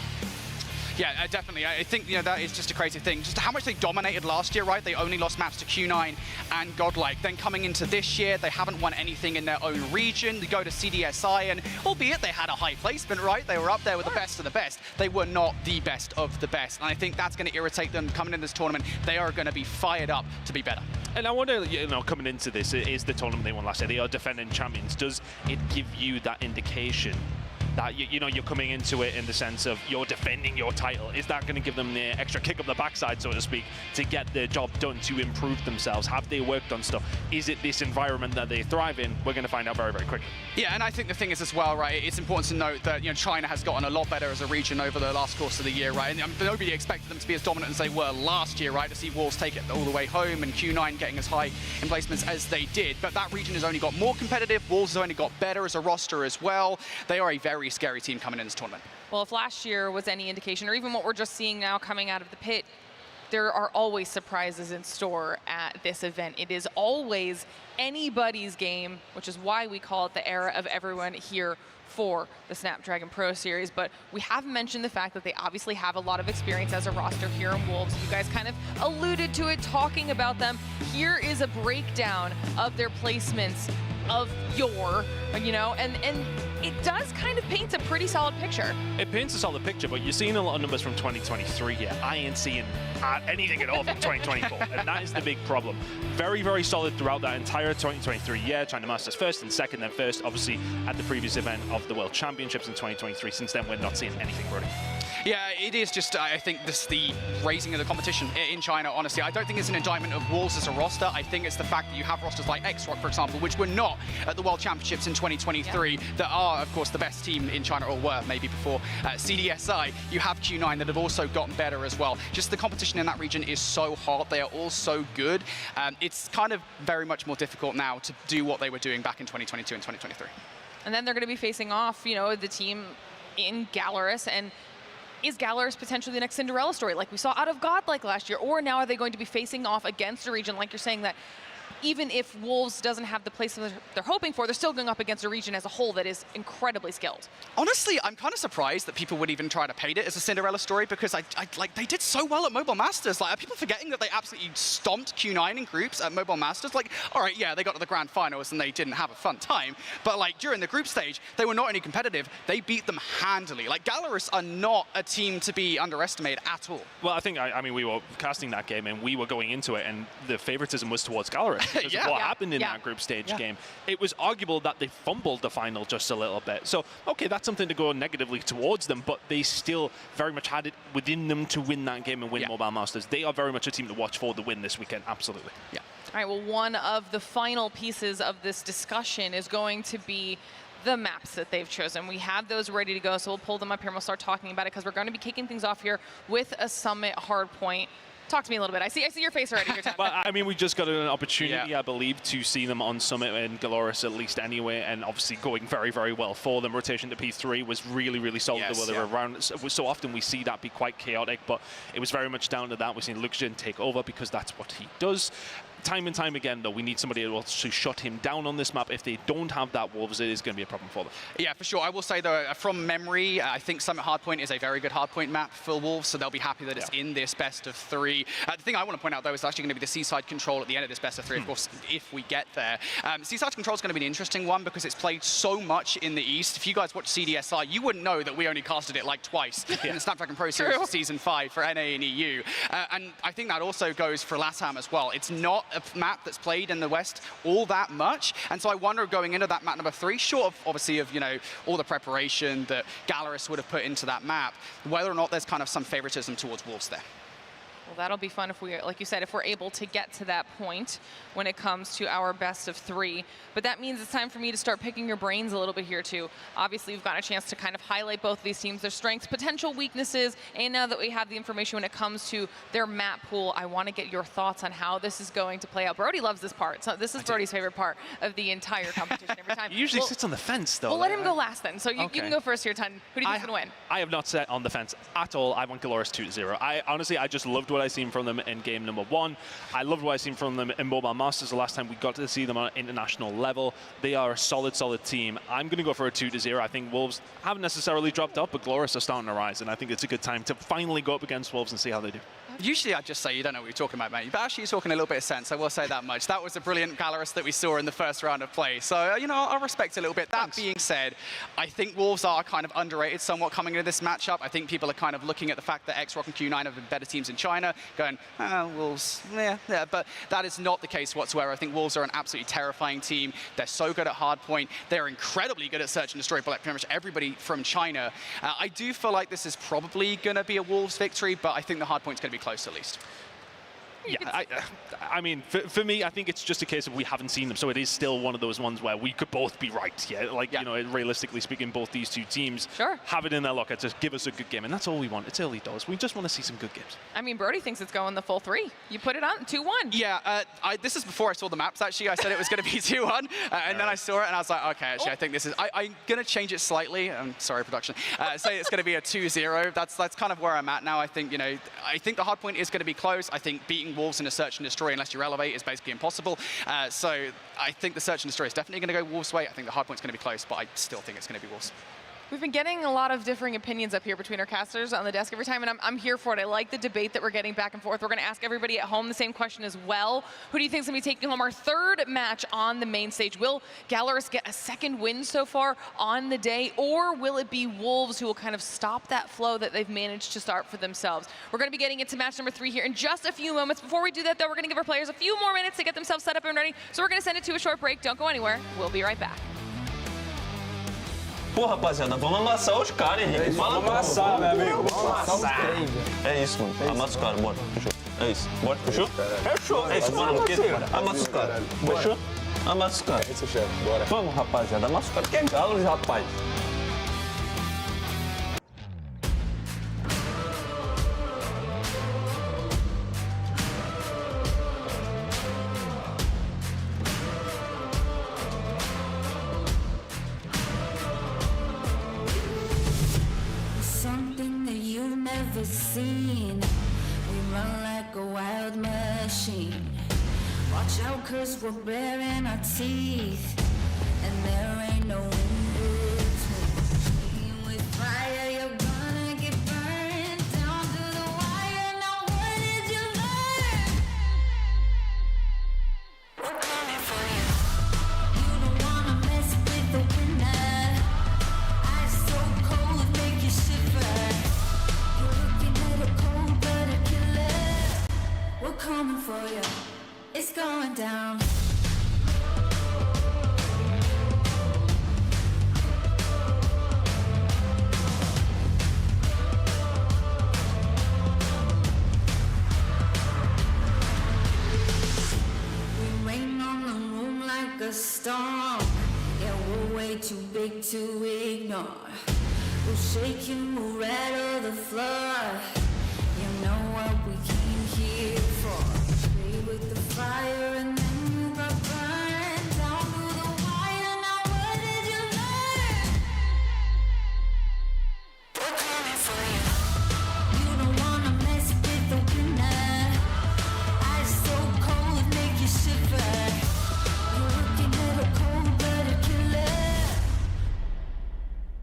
Yeah, definitely. I think, you know, that is just a crazy thing. Just how much they dominated last year, right? They only lost maps to Q9 and Godlike. Then coming into this year, they haven't won anything in their own region. They go to CDSI, and albeit they had a high placement, right? They were up there with the best of the best. They were not the best of the best. And I think that's going to irritate them coming in this tournament. They are going to be fired up to be better. And I wonder, you know, coming into this, it is the tournament they won last year. They are defending champions. Does it give you that indication that you know you're coming into it in the sense of you're defending your title. Is that going to give them the extra kick up the backside, so to speak, to get the job done, to improve themselves? Have they worked on stuff? Is it this environment that they thrive in? We're going to find out very, very quickly. Yeah, and I think the thing is as well, right, it's important to note that, you know, China has gotten a lot better as a region over the last course of the year, right? And nobody expected them to be as dominant as they were last year, right? To see Wolves take it all the way home and Q9 getting as high in placements as they did. But that region has only got more competitive. Wolves has only got better as a roster as well. They are a very scary team coming in this tournament. Well, if last year was any indication, or even what we're just seeing now coming out of the pit, there are always surprises in store at this event. It is always anybody's game, which is why we call it the era of everyone here for the Snapdragon Pro Series. But we haven't mentioned the fact that they obviously have a lot of experience as a roster here in Wolves. You guys kind of alluded to it, talking about them. Here is a breakdown of their placements of yore, you know, and it does kind of paint a pretty solid picture. It paints a solid picture, but you're seeing a lot of numbers from 2023 here. I ain't seeing anything at all from 2024, and that is the big problem. Very, very solid throughout that entire 2023 year. China Masters first and second, then first, obviously, at the previous event of the World Championships in 2023. Since then, we're not seeing anything really. Yeah, it is just, I think, the raising of the competition in China, honestly. I don't think it's an indictment of Wolves as a roster. I think it's the fact that you have rosters like xRock, for example, which were not at the World Championships in 2023, that are, of course, the best team in China, or were maybe before CDSI. You have Q9 that have also gotten better as well. Just the competition in that region is so hot. They are all so good. It's kind of very much more difficult now to do what they were doing back in 2022 and 2023. And then they're going to be facing off, you know, the team in Galorys. And is Galorys potentially the next Cinderella story like we saw out of Godlike last year? Or now are they going to be facing off against a region, like you're saying, that even if Wolves doesn't have the place that they're hoping for, they're still going up against a region as a whole that is incredibly skilled? Honestly, I'm kind of surprised that people would even try to paint it as a Cinderella story, because like they did so well at Mobile Masters. Like, are people forgetting that they absolutely stomped Q9 in groups at Mobile Masters? Like, all right, yeah, they got to the grand finals and they didn't have a fun time, but like during the group stage, they were not only competitive, they beat them handily. Like, Galorys are not a team to be underestimated at all. Well, I mean, we were casting that game and we were going into it, and the favoritism was towards Galorys. Because of what happened in that group stage game. It was arguable that they fumbled the final just a little bit. So, okay, that's something to go negatively towards them, but they still very much had it within them to win that game and win Mobile Masters. They are very much a team to watch for the win this weekend, absolutely. Yeah. All right, well, one of the final pieces of this discussion is going to be the maps that they've chosen. We have those ready to go, so we'll pull them up here and we'll start talking about it, because we're going to be kicking things off here with a Summit hardpoint. Talk to me a little bit. I see your face already here, Tom. Well, I mean, we just got an opportunity, I believe, to see them on Summit and Galorys at least anyway, and obviously going very, very well for them. Rotation to P3 was really, really solid the way they were around. So often we see that be quite chaotic, but it was very much down to that. We've seen Luxin take over because that's what he does. Time and time again, though, we need somebody else to shut him down on this map. If they don't have that, Wolves, it is going to be a problem for them. Yeah, for sure. I will say, though, from memory, I think Summit Hardpoint is a very good hardpoint map for Wolves, so they'll be happy that it's in this best of three. The thing I want to point out, though, is actually going to be the Seaside Control at the end of this best of three, of course, if we get there. Seaside Control is going to be an interesting one because it's played so much in the East. If you guys watch CDSI, you wouldn't know that we only casted it like twice in the Snapdragon Pro Series for Season 5 for NA and EU. And I think that also goes for LATAM as well. It's not a map that's played in the West all that much, and so I wonder, going into that map number 3, short of obviously of, you know, all the preparation that Galorys would have put into that map, whether or not there's kind of some favoritism towards Wolves there. Well, that'll be fun if we, like you said, if we're able to get to that point when it comes to our best of 3. But that means it's time for me to start picking your brains a little bit here too. Obviously, we've got a chance to kind of highlight both of these teams, their strengths, potential weaknesses, and now that we have the information when it comes to their map pool, I want to get your thoughts on how this is going to play out. Brody loves this part. So this is Brody's favorite part of the entire competition every time. He usually sits on the fence, though. We'll let him go last then. So you can go first here, Ton. Who do you think's going to win? I have not sat on the fence at all. I want Galorys 2-0. Honestly, I just loved what I seen from them in game number 1. I loved what I seen from them in Mobile Masters the last time we got to see them on an international level. They are a solid, solid team. I'm going to go for a 2-0. I think Wolves haven't necessarily dropped off, but Galorys are starting to rise, and I think it's a good time to finally go up against Wolves and see how they do. Usually I'd just say you don't know what you're talking about, mate. But actually you're talking a little bit of sense, I will say that much. That was a brilliant Galorys that we saw in the first round of play. So, you know, I'll respect it a little bit. That being said, I think Wolves are kind of underrated somewhat coming into this matchup. I think people are kind of looking at the fact that xRock and Q9 have been better teams in China, going, Wolves, yeah. But that is not the case whatsoever. I think Wolves are an absolutely terrifying team. They're so good at hardpoint. They're incredibly good at search and destroy, but like pretty much everybody from China. I do feel like this is probably going to be a Wolves victory, but I think the hardpoint's going to be close at least. Yeah, I mean, for me, I think it's just a case of we haven't seen them, so it is still one of those ones where we could both be right. Yeah, like you know, realistically speaking, both these two teams have it in their locker to give us a good game, and that's all we want. It's early doors. We just want to see some good games. I mean, Brody thinks it's going the full 3. You put it on 2-1. Yeah, this is before I saw the maps. Actually, I said it was going to be 2-1, and then I saw it, and I was like, okay, actually, I think this is. I'm going to change it slightly. I'm sorry, production. Say it's going to be a 2-0. That's kind of where I'm at now. I think the hardpoint is going to be close. I think beating Wolves in a search and destroy unless you elevate is basically impossible. So I think the search and destroy is definitely going to go Wolves' way. I think the hardpoint's going to be close, but I still think it's going to be Wolves. We've been getting a lot of differing opinions up here between our casters on the desk every time, and I'm here for it. I like the debate that we're getting back and forth. We're going to ask everybody at home the same question as well. Who do you think is going to be taking home our 3rd match on the main stage? Will Galorys get a 2nd win so far on the day, or will it be Wolves who will kind of stop that flow that they've managed to start for themselves? We're going to be getting into match number 3 here in just a few moments. Before we do that, though, we're going to give our players a few more minutes to get themselves set up and ready. So we're going to send it to a short break. Don't go anywhere. We'll be right back. Pô, rapaziada, vamos amassar os caras, Henrique. Vamos amassar, meu amigo. Vamos amassar. É isso, mano. Amassa os caras, bora. Fechou. É isso. Bora, fechou? Fechou. É isso, bora, Luqueta. Amassa os caras. Fechou? Amassa os caras. É isso, chefe. Bora. Vamos, rapaziada. Amassa os caras. Que é Galorys, rapaz. Something that you've never seen. We run like a wild machine. Watch out, cause we're baring our teeth. And there ain't no in between. With fire, you're gonna get burned down to the wire. Now what did you learn? We're coming for you. You don't wanna mess with the winner. Ice so cold, make you shiver. You're looking at a cold-blooded killer. We're coming for you. It's going down. We rain on the room like a storm. Yeah, we're way too big to ignore. We'll shake you, we'll rattle the floor. You know what we came here for. Play with the fire and then you got burned down to the wire. Now what did you learn? We're coming for you. You don't wanna mess with the winner. Ice so cold, make you shiver. You're looking at a cold-blooded killer.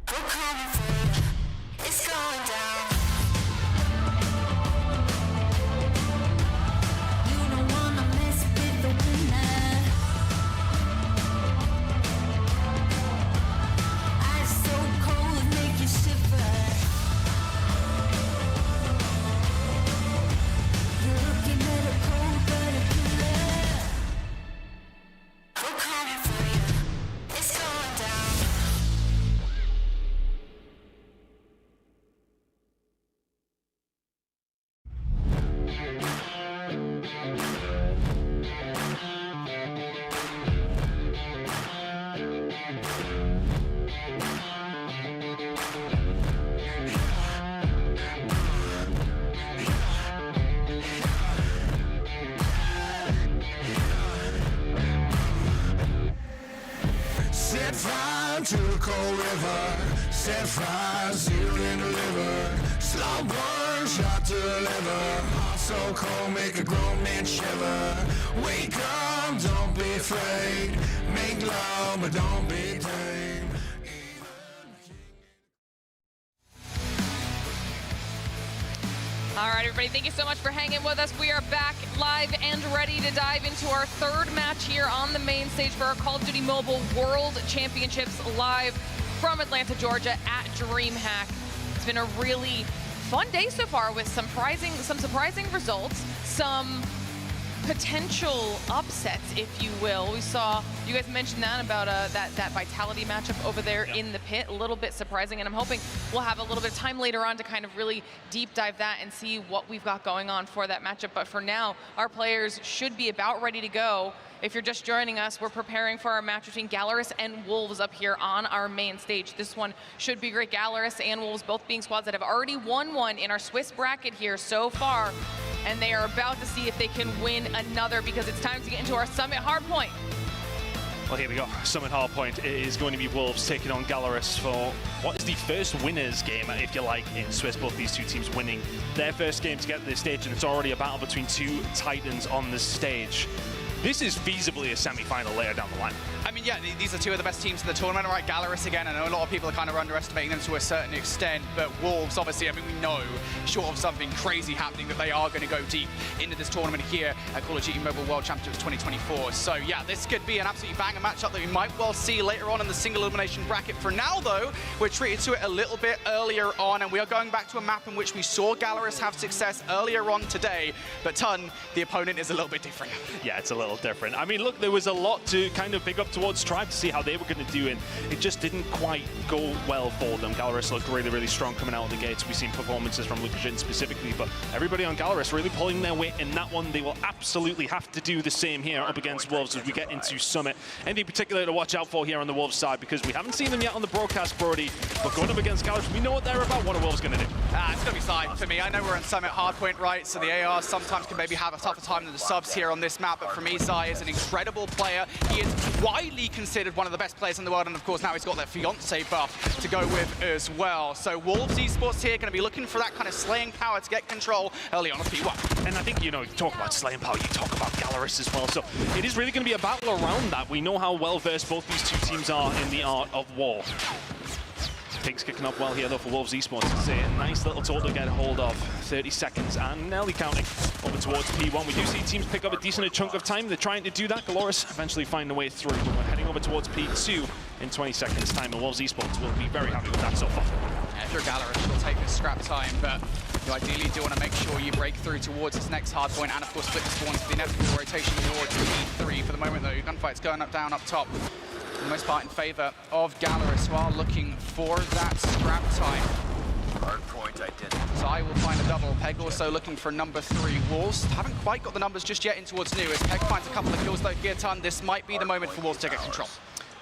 We're coming for you. It's going down. You don't wanna mess with the winner. Ice so cold, make you shiver. You're looking at a cold-blooded killer. We're coming for you. It's going down. Set fire to the cold river. Set fire, seal and deliver. Slow burn, shot to the liver. Heart so cold, make a grown man shiver. Wake up, don't be afraid. Make love, but don't be tame. All right, everybody, thank you so much for hanging with us. We are back live and ready to dive into our third match here on the main stage for our Call of Duty Mobile World Championships live from Atlanta, Georgia at DreamHack. It's been a really fun day so far with some surprising results, some potential upsets, if you will. We saw, you guys mentioned that about that Vitality matchup over there in the pit, a little bit surprising, and I'm hoping we'll have a little bit of time later on to kind of really deep dive that and see what we've got going on for that matchup. But for now, our players should be about ready to go. If you're just joining us, we're preparing for our match between Galorys and Wolves up here on our main stage. This one should be great. Galorys and Wolves both being squads that have already won one in our Swiss bracket here so far, and they are about to see if they can win another because it's time to get into our Summit Hardpoint. Well, here we go. Summit Hardpoint. It is going to be Wolves taking on Galorys for what is the first winners game, if you like, in Swiss. Both these two teams winning their first game to get to this stage, and it's already a battle between two titans on the stage. This is feasibly a semi-final later down the line. I mean, yeah, these are two of the best teams in the tournament, right? Galorys again, I know a lot of people are kind of underestimating them to a certain extent, but Wolves, obviously, I mean, we know, short of something crazy happening, that they are going to go deep into this tournament here at Call of Duty Mobile World Championships 2024. So, yeah, this could be an absolutely banger matchup that we might well see later on in the single elimination bracket. For now, though, we're treated to it a little bit earlier on, and we are going back to a map in which we saw Galorys have success earlier on today, but Ton, the opponent, is a little bit different. Yeah, it's a little different. I mean, look, there was a lot to kind of pick up towards Tribe to see how they were going to do, and it just didn't quite go well for them. Galorys looked really, really strong coming out of the gates. We've seen performances from Lucas specifically, but everybody on Galorys really pulling their weight in that one. They will absolutely have to do the same here up against Wolves as we get into Summit. Anything particular to watch out for here on the Wolves side, because we haven't seen them yet on the broadcast, Brody, but going up against Galorys, we know what they're about. What are Wolves going to do? It's going to be side for me. I know we're in Summit Hardpoint, right? So the AR sometimes can maybe have a tougher time than the subs here on this map, but for me, Zai is an incredible player. He is widely considered one of the best players in the world, and of course now he's got that fiance buff to go with as well. So Wolves esports here going to be looking for that kind of slaying power to get control early on of P1. And I think, you know, you talk about slaying power, you talk about Galorys as well, so it is really going to be a battle around that. We know how well versed both these two teams are in the art of war. Pigs kicking up well here though for Wolves esports. It's a nice little total to get hold of. 30 seconds and nearly counting over towards P1. We do see teams pick up a decent chunk of time. They're trying to do that. Galorys eventually find a way through. But we're heading over towards P2 in 20 seconds time, and Wolves esports will be very happy with that so far. If you're Galorys, you'll take this scrap time, but you ideally do want to make sure you break through towards this next hard point and of course flip the spawns for the inevitable rotation towards P3. For the moment though, your gunfight's going down up top. For the most part in favor of Galorys, who are looking for that scrap time. Hard point identity. Zai will find a double. Peg also looking for number 3. Wolves haven't quite got the numbers just yet in towards New. As Peg finds a couple of kills though here, Ton, this might be the moment for Wolves to get control.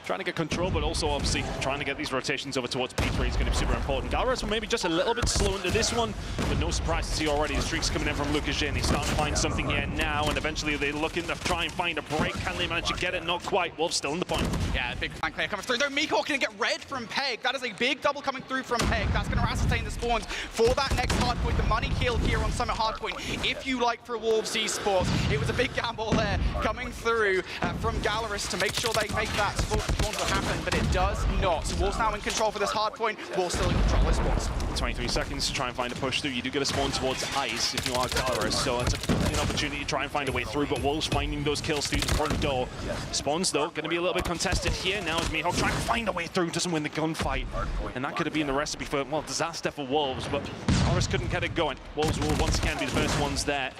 Trying to get control, but also obviously trying to get these rotations over towards P3 is going to be super important. Galorys were maybe just a little bit slow into this one, but no surprise to see already the streaks coming in from Lucas. He's starting to find something here now, and eventually they're looking to try and find a break. Can they manage to get it? Not quite. Wolves still in the point. Yeah, big flank player coming through. Though Meekhawk going to get red from Peg. That is a big double coming through from Peg. That's going to ascertain the spawns for that next hardpoint. The money kill here on Summit Hardpoint, if you like, for Wolves esports. It was a big gamble there coming through from Galorys to make sure they make that spawns will happen, but it does not. So Wolves now in control for this hard point. Wolves still in control of spawns. 23 seconds to try and find a push through. You do get a spawn towards ice if you are Galorys, so it's an opportunity to try and find a way through, but Wolves finding those kills through the front door. Spawns though going to be a little bit contested here now as Meekhawk trying to find a way through, doesn't win the gunfight, and that could have been the recipe for, well, disaster for Wolves, but Galorys couldn't get it going. Wolves will once again be the first ones there.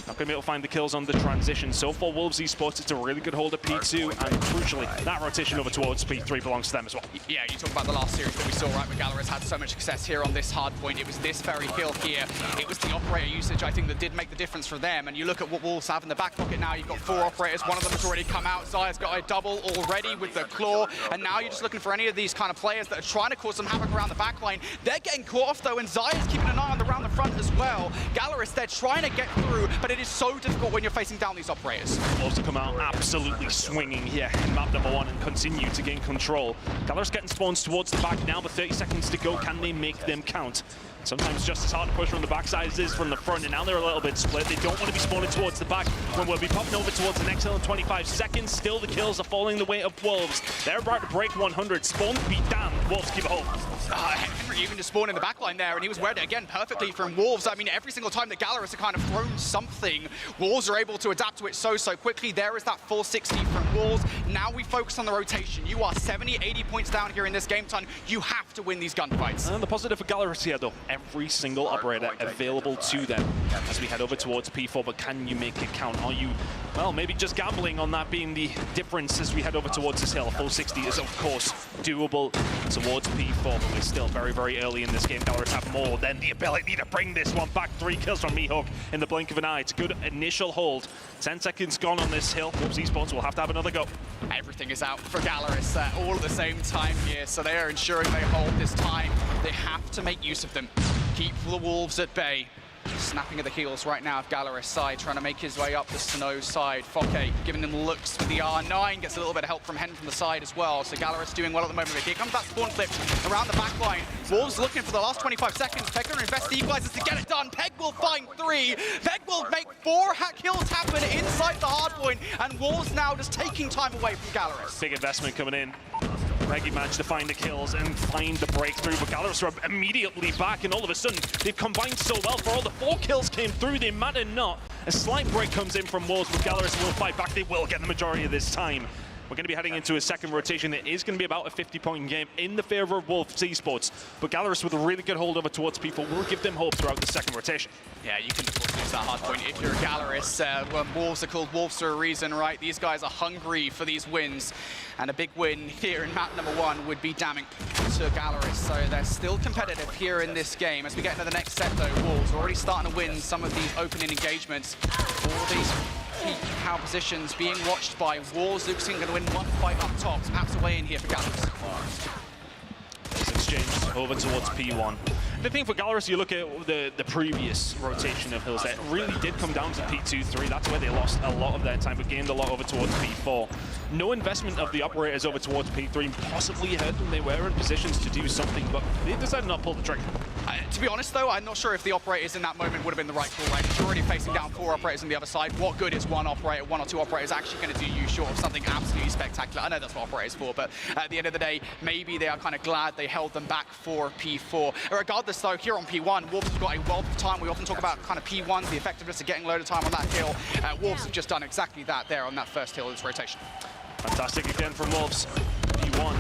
Not going to be able to find the kills on the transition. So for Wolves esports, it's a really good hold at P2, and crucially, that rotation over towards P3 belongs to them as well. Yeah, you talk about the last series that we saw, right, where Galorys had so much success here on this hard point. It was this very kill here. It was the operator usage, I think, that did make the difference for them. And you look at what Wolves have in the back pocket now. You've got 4 operators. One of them has already come out. Zaya's got a double already with the claw. And now you're just looking for any of these kind of players that are trying to cause some havoc around the back line. They're getting caught off, though, and Zaya's keeping an eye on around the front as well. Galorys, they're trying to get through, but it is so difficult when you're facing down these operators. Wolves to come out absolutely swinging here in map number 1 and continue to gain control. Galorys getting spawns towards the back now, but 30 seconds to go. Can they make them count? Sometimes just as hard to push from the backside as it is from the front, and now they're a little bit split. They don't want to be spawning towards the back when we'll be popping over towards the next hill in 25 seconds. Still, the kills are falling the way of Wolves. They're about to break 100. Spawn be damned. Wolves keep it home. Henry even just spawned in the backline there, and he was read again perfectly from Wolves. I mean, every single time that Galorys have kind of thrown something, Wolves are able to adapt to it so quickly. There is that full 60 from Wolves. Now we focus on the rotation. You are 70, 80 points down here in this game ton. You have to win these gunfights. And the positive for Galorys here, though, every single operator available to them as we head over towards P4, but can you make it count? Are you, well, maybe just gambling on that being the difference as we head over towards this hill? A full 60 is, of course, doable towards P4, but we're still very, very early in this game. Galorys have more than the ability to bring this one back. 3 kills from Mihawk in the blink of an eye. It's a good initial hold. 10 seconds gone on this hill. Wolves Esports will have to have another go. Everything is out for Galorys all at the same time here, so they are ensuring they hold this time. They have to make use of them. Keep the Wolves at bay. Snapping at the heels right now of Galorys' side, trying to make his way up the Snow side. Fokke giving them looks with the R9, gets a little bit of help from Hen from the side as well. So Galorys doing well at the moment. Here comes that spawn flip around the back line. Wolves looking for the last 25 seconds. Peg going to invest the equalizers to get it done. Peg will find 3. Peg will make 4 kills happen inside the hardpoint, and Wolves now just taking time away from Galorys. Big investment coming in. Reggie managed to find the kills and find the breakthrough, but Galorys are immediately back, and all of a sudden, they've combined so well. For all the 4 kills came through, they matter not. A slight break comes in from Wolves, but Galorys will fight back. They will get the majority of this time. We're going to be heading into a second rotation. It is going to be about a 50-point game in the favor of Wolves Esports, but Galorys with a really good hold over towards people will give them hope throughout the second rotation. Yeah, you can of course use that hard point if you're Galorys. Wolves are called Wolves for a reason, right? These guys are hungry for these wins, and a big win here in map number 1 would be damning to Galorys. So they're still competitive here in this game. As we get into the next set, though, Wolves are already starting to win some of these opening engagements. All these key power positions being watched by Wolves. Lukeson going to win one fight up top. Perhaps away in here for Galorys. It's exchanged over towards P1. The thing for Galorys, you look at the previous rotation of hills, that really did come down to P2-3. That's where they lost a lot of their time, but gained a lot over towards P4. No investment of the operators over towards P3 possibly hurt them. They were in positions to do something, but they decided not to pull the trigger. To be honest, though, I'm not sure if the operators in that moment would have been the right call, right? You're already facing down 4 operators on the other side. What good is 1 operator, 1 or 2 operators actually going to do you short of something absolutely spectacular? I know that's what operators for, but at the end of the day, maybe they are kind of glad they held them back for P4. Regardless, though, here on P1, Wolves have got a wealth of time. We often talk about kind of P1s, the effectiveness of getting a load of time on that hill. Wolves have just done exactly that there on that first hill of this rotation. Fantastic again from Wolves. P1.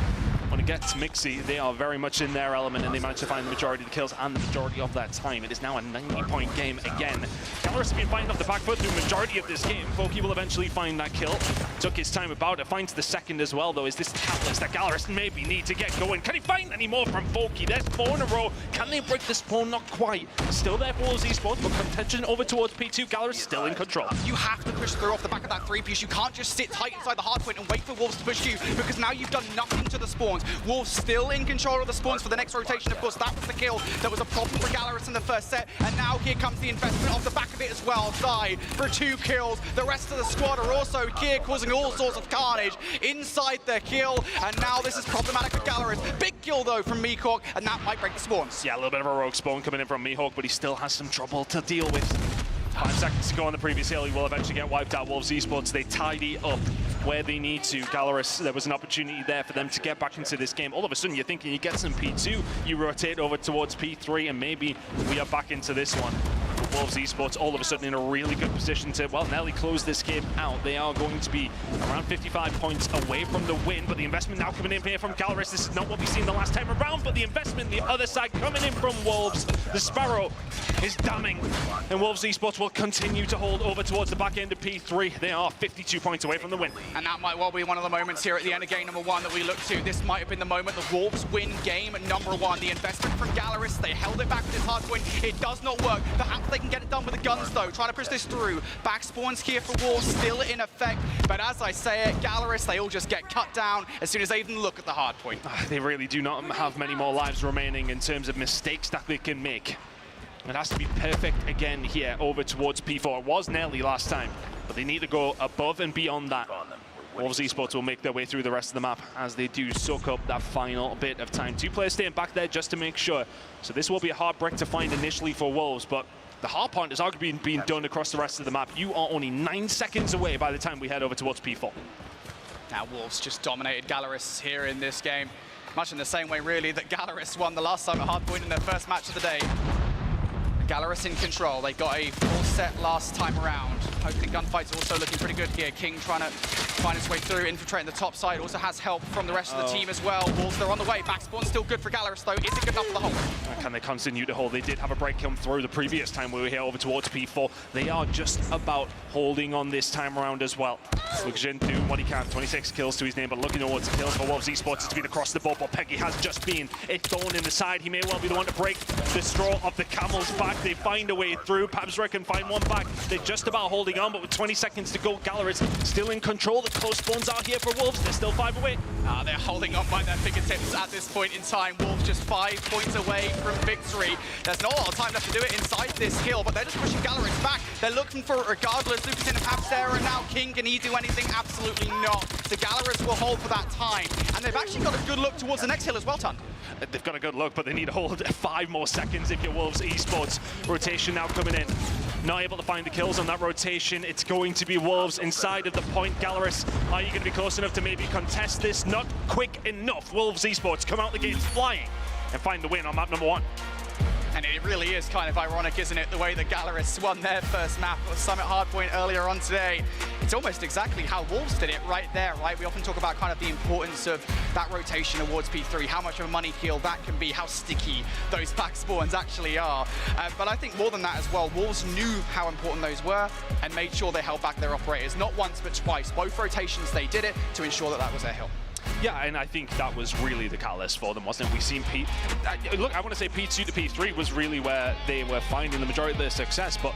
When it gets mixy, they are very much in their element, and they manage to find the majority of the kills and the majority of that time. It is now a 90-point game again. Galorys have been fighting off the back foot through the majority of this game. Fokke will eventually find that kill. Took his time about it. Finds the second as well, though. Is this the catalyst that Galorys maybe need to get going? Can he find any more from Fokke? There's 4 in a row. Can they break the spawn? Not quite. Still there for Wolves Esports, but contention over towards P2. Galorys still in control. You have to push through off the back of that 3-piece. You can't just sit tight inside the hardpoint and wait for Wolves to push you, because now you've done nothing to the spawns. Wolves still in control of the spawns for the next rotation. Of course, that was the kill that was a problem for Galorys in the first set, and now here comes the investment off the back of it as well. Zai for 2 kills. The rest of the squad are also here, causing all sorts of carnage inside the kill, and now this is problematic for Galorys. Big kill, though, from Mihawk, and that might break the spawns. Yeah, a little bit of a rogue spawn coming in from Mihawk, but he still has some trouble to deal with. 5 seconds to go on the previous hill. He will eventually get wiped out. Wolves Esports, they tidy up where they need to. Galorys, there was an opportunity there for them to get back into this game. All of a sudden, you're thinking you get some P2, you rotate over towards P3, and maybe we are back into this one. Wolves Esports all of a sudden in a really good position to, well, nearly close this game out. They are going to be around 55 points away from the win, but the investment now coming in here from Galorys. This is not what we've seen the last time around, but the investment the other side coming in from Wolves. The Sparrow is damning, and Wolves Esports will continue to hold over towards the back end of P3. They are 52 points away from the win. And that might well be one of the moments here at the end of game number 1 that we look to. This might have been the moment the Wolves win game number 1. The investment from Galorys, they held it back with this hard point. It does not work. Perhaps they can get it done with the guns, though. Trying to push this through. Back spawns here for Wolves, still in effect. But as I say it, Galorys, they all just get cut down as soon as they even look at the hard point. They really do not have many more lives remaining in terms of mistakes that they can make. It has to be perfect again here over towards P4. It was nearly last time, but they need to go above and beyond that. Wolves Esports will make their way through the rest of the map as they do soak up that final bit of time. 2 players staying back there just to make sure. So this will be a hard brick to find initially for Wolves, but the hard point is arguably being done across the rest of the map. You are only 9 seconds away by the time we head over towards P4. Now Wolves just dominated Galorys here in this game, much in the same way really that Galorys won the last time at hardpoint in their first match of the day. Galorys in control. They got a full set last time around. Opening gunfights also looking pretty good here. King trying to find his way through, infiltrating the top side. Also has help from the rest of the team as well. Wolves, they're on the way. Back spawn still good for Galorys though. Is it good enough for the hold? Can they continue to hold? They did have a break come through the previous time we were here over towards P4. They are just about holding on this time around as well. Luxin doing what he can. 26 kills to his name, but looking towards the kills for Wolves Esports. It's been across the board, but Peggy has just been a thorn in the side. He may well be the one to break the straw of the camel's back. They find a way through. Pabsra can find one back. They're just about holding on, but with 20 seconds to go, Galorys still in control. The close spawns are here for Wolves. They're still 5 away. They're holding on by their fingertips at this point in time. Wolves just 5 points away from victory. There's not a lot of time left to do it inside this hill, but they're just pushing Galorys back. They're looking for it regardless. Lucas in and Pabsra, and now King. Can he do anything? Absolutely not. So Galorys will hold for that time. And they've actually got a good look towards the next hill as well, Ton. They've got a good look, but they need to hold 5 more seconds if you're Wolves Esports. Rotation now coming in. Not able to find the kills on that rotation. It's going to be Wolves inside of the point. Galorys, are you going to be close enough to maybe contest this? Not quick enough. Wolves Esports come out the gates flying and find the win on map number 1. And it really is kind of ironic, isn't it, the way that Galorys won their first map of Summit Hardpoint earlier on today. It's almost exactly how Wolves did it right there, right? We often talk about kind of the importance of that rotation towards P3, how much of a money kill that can be, how sticky those back spawns actually are. But I think more than that as well, Wolves knew how important those were and made sure they held back their operators, not once but twice. Both rotations they did it to ensure that that was their hill. Yeah, and I think that was really the catalyst for them, wasn't it? We've seen look, I want to say P2 to P3 was really where they were finding the majority of their success, but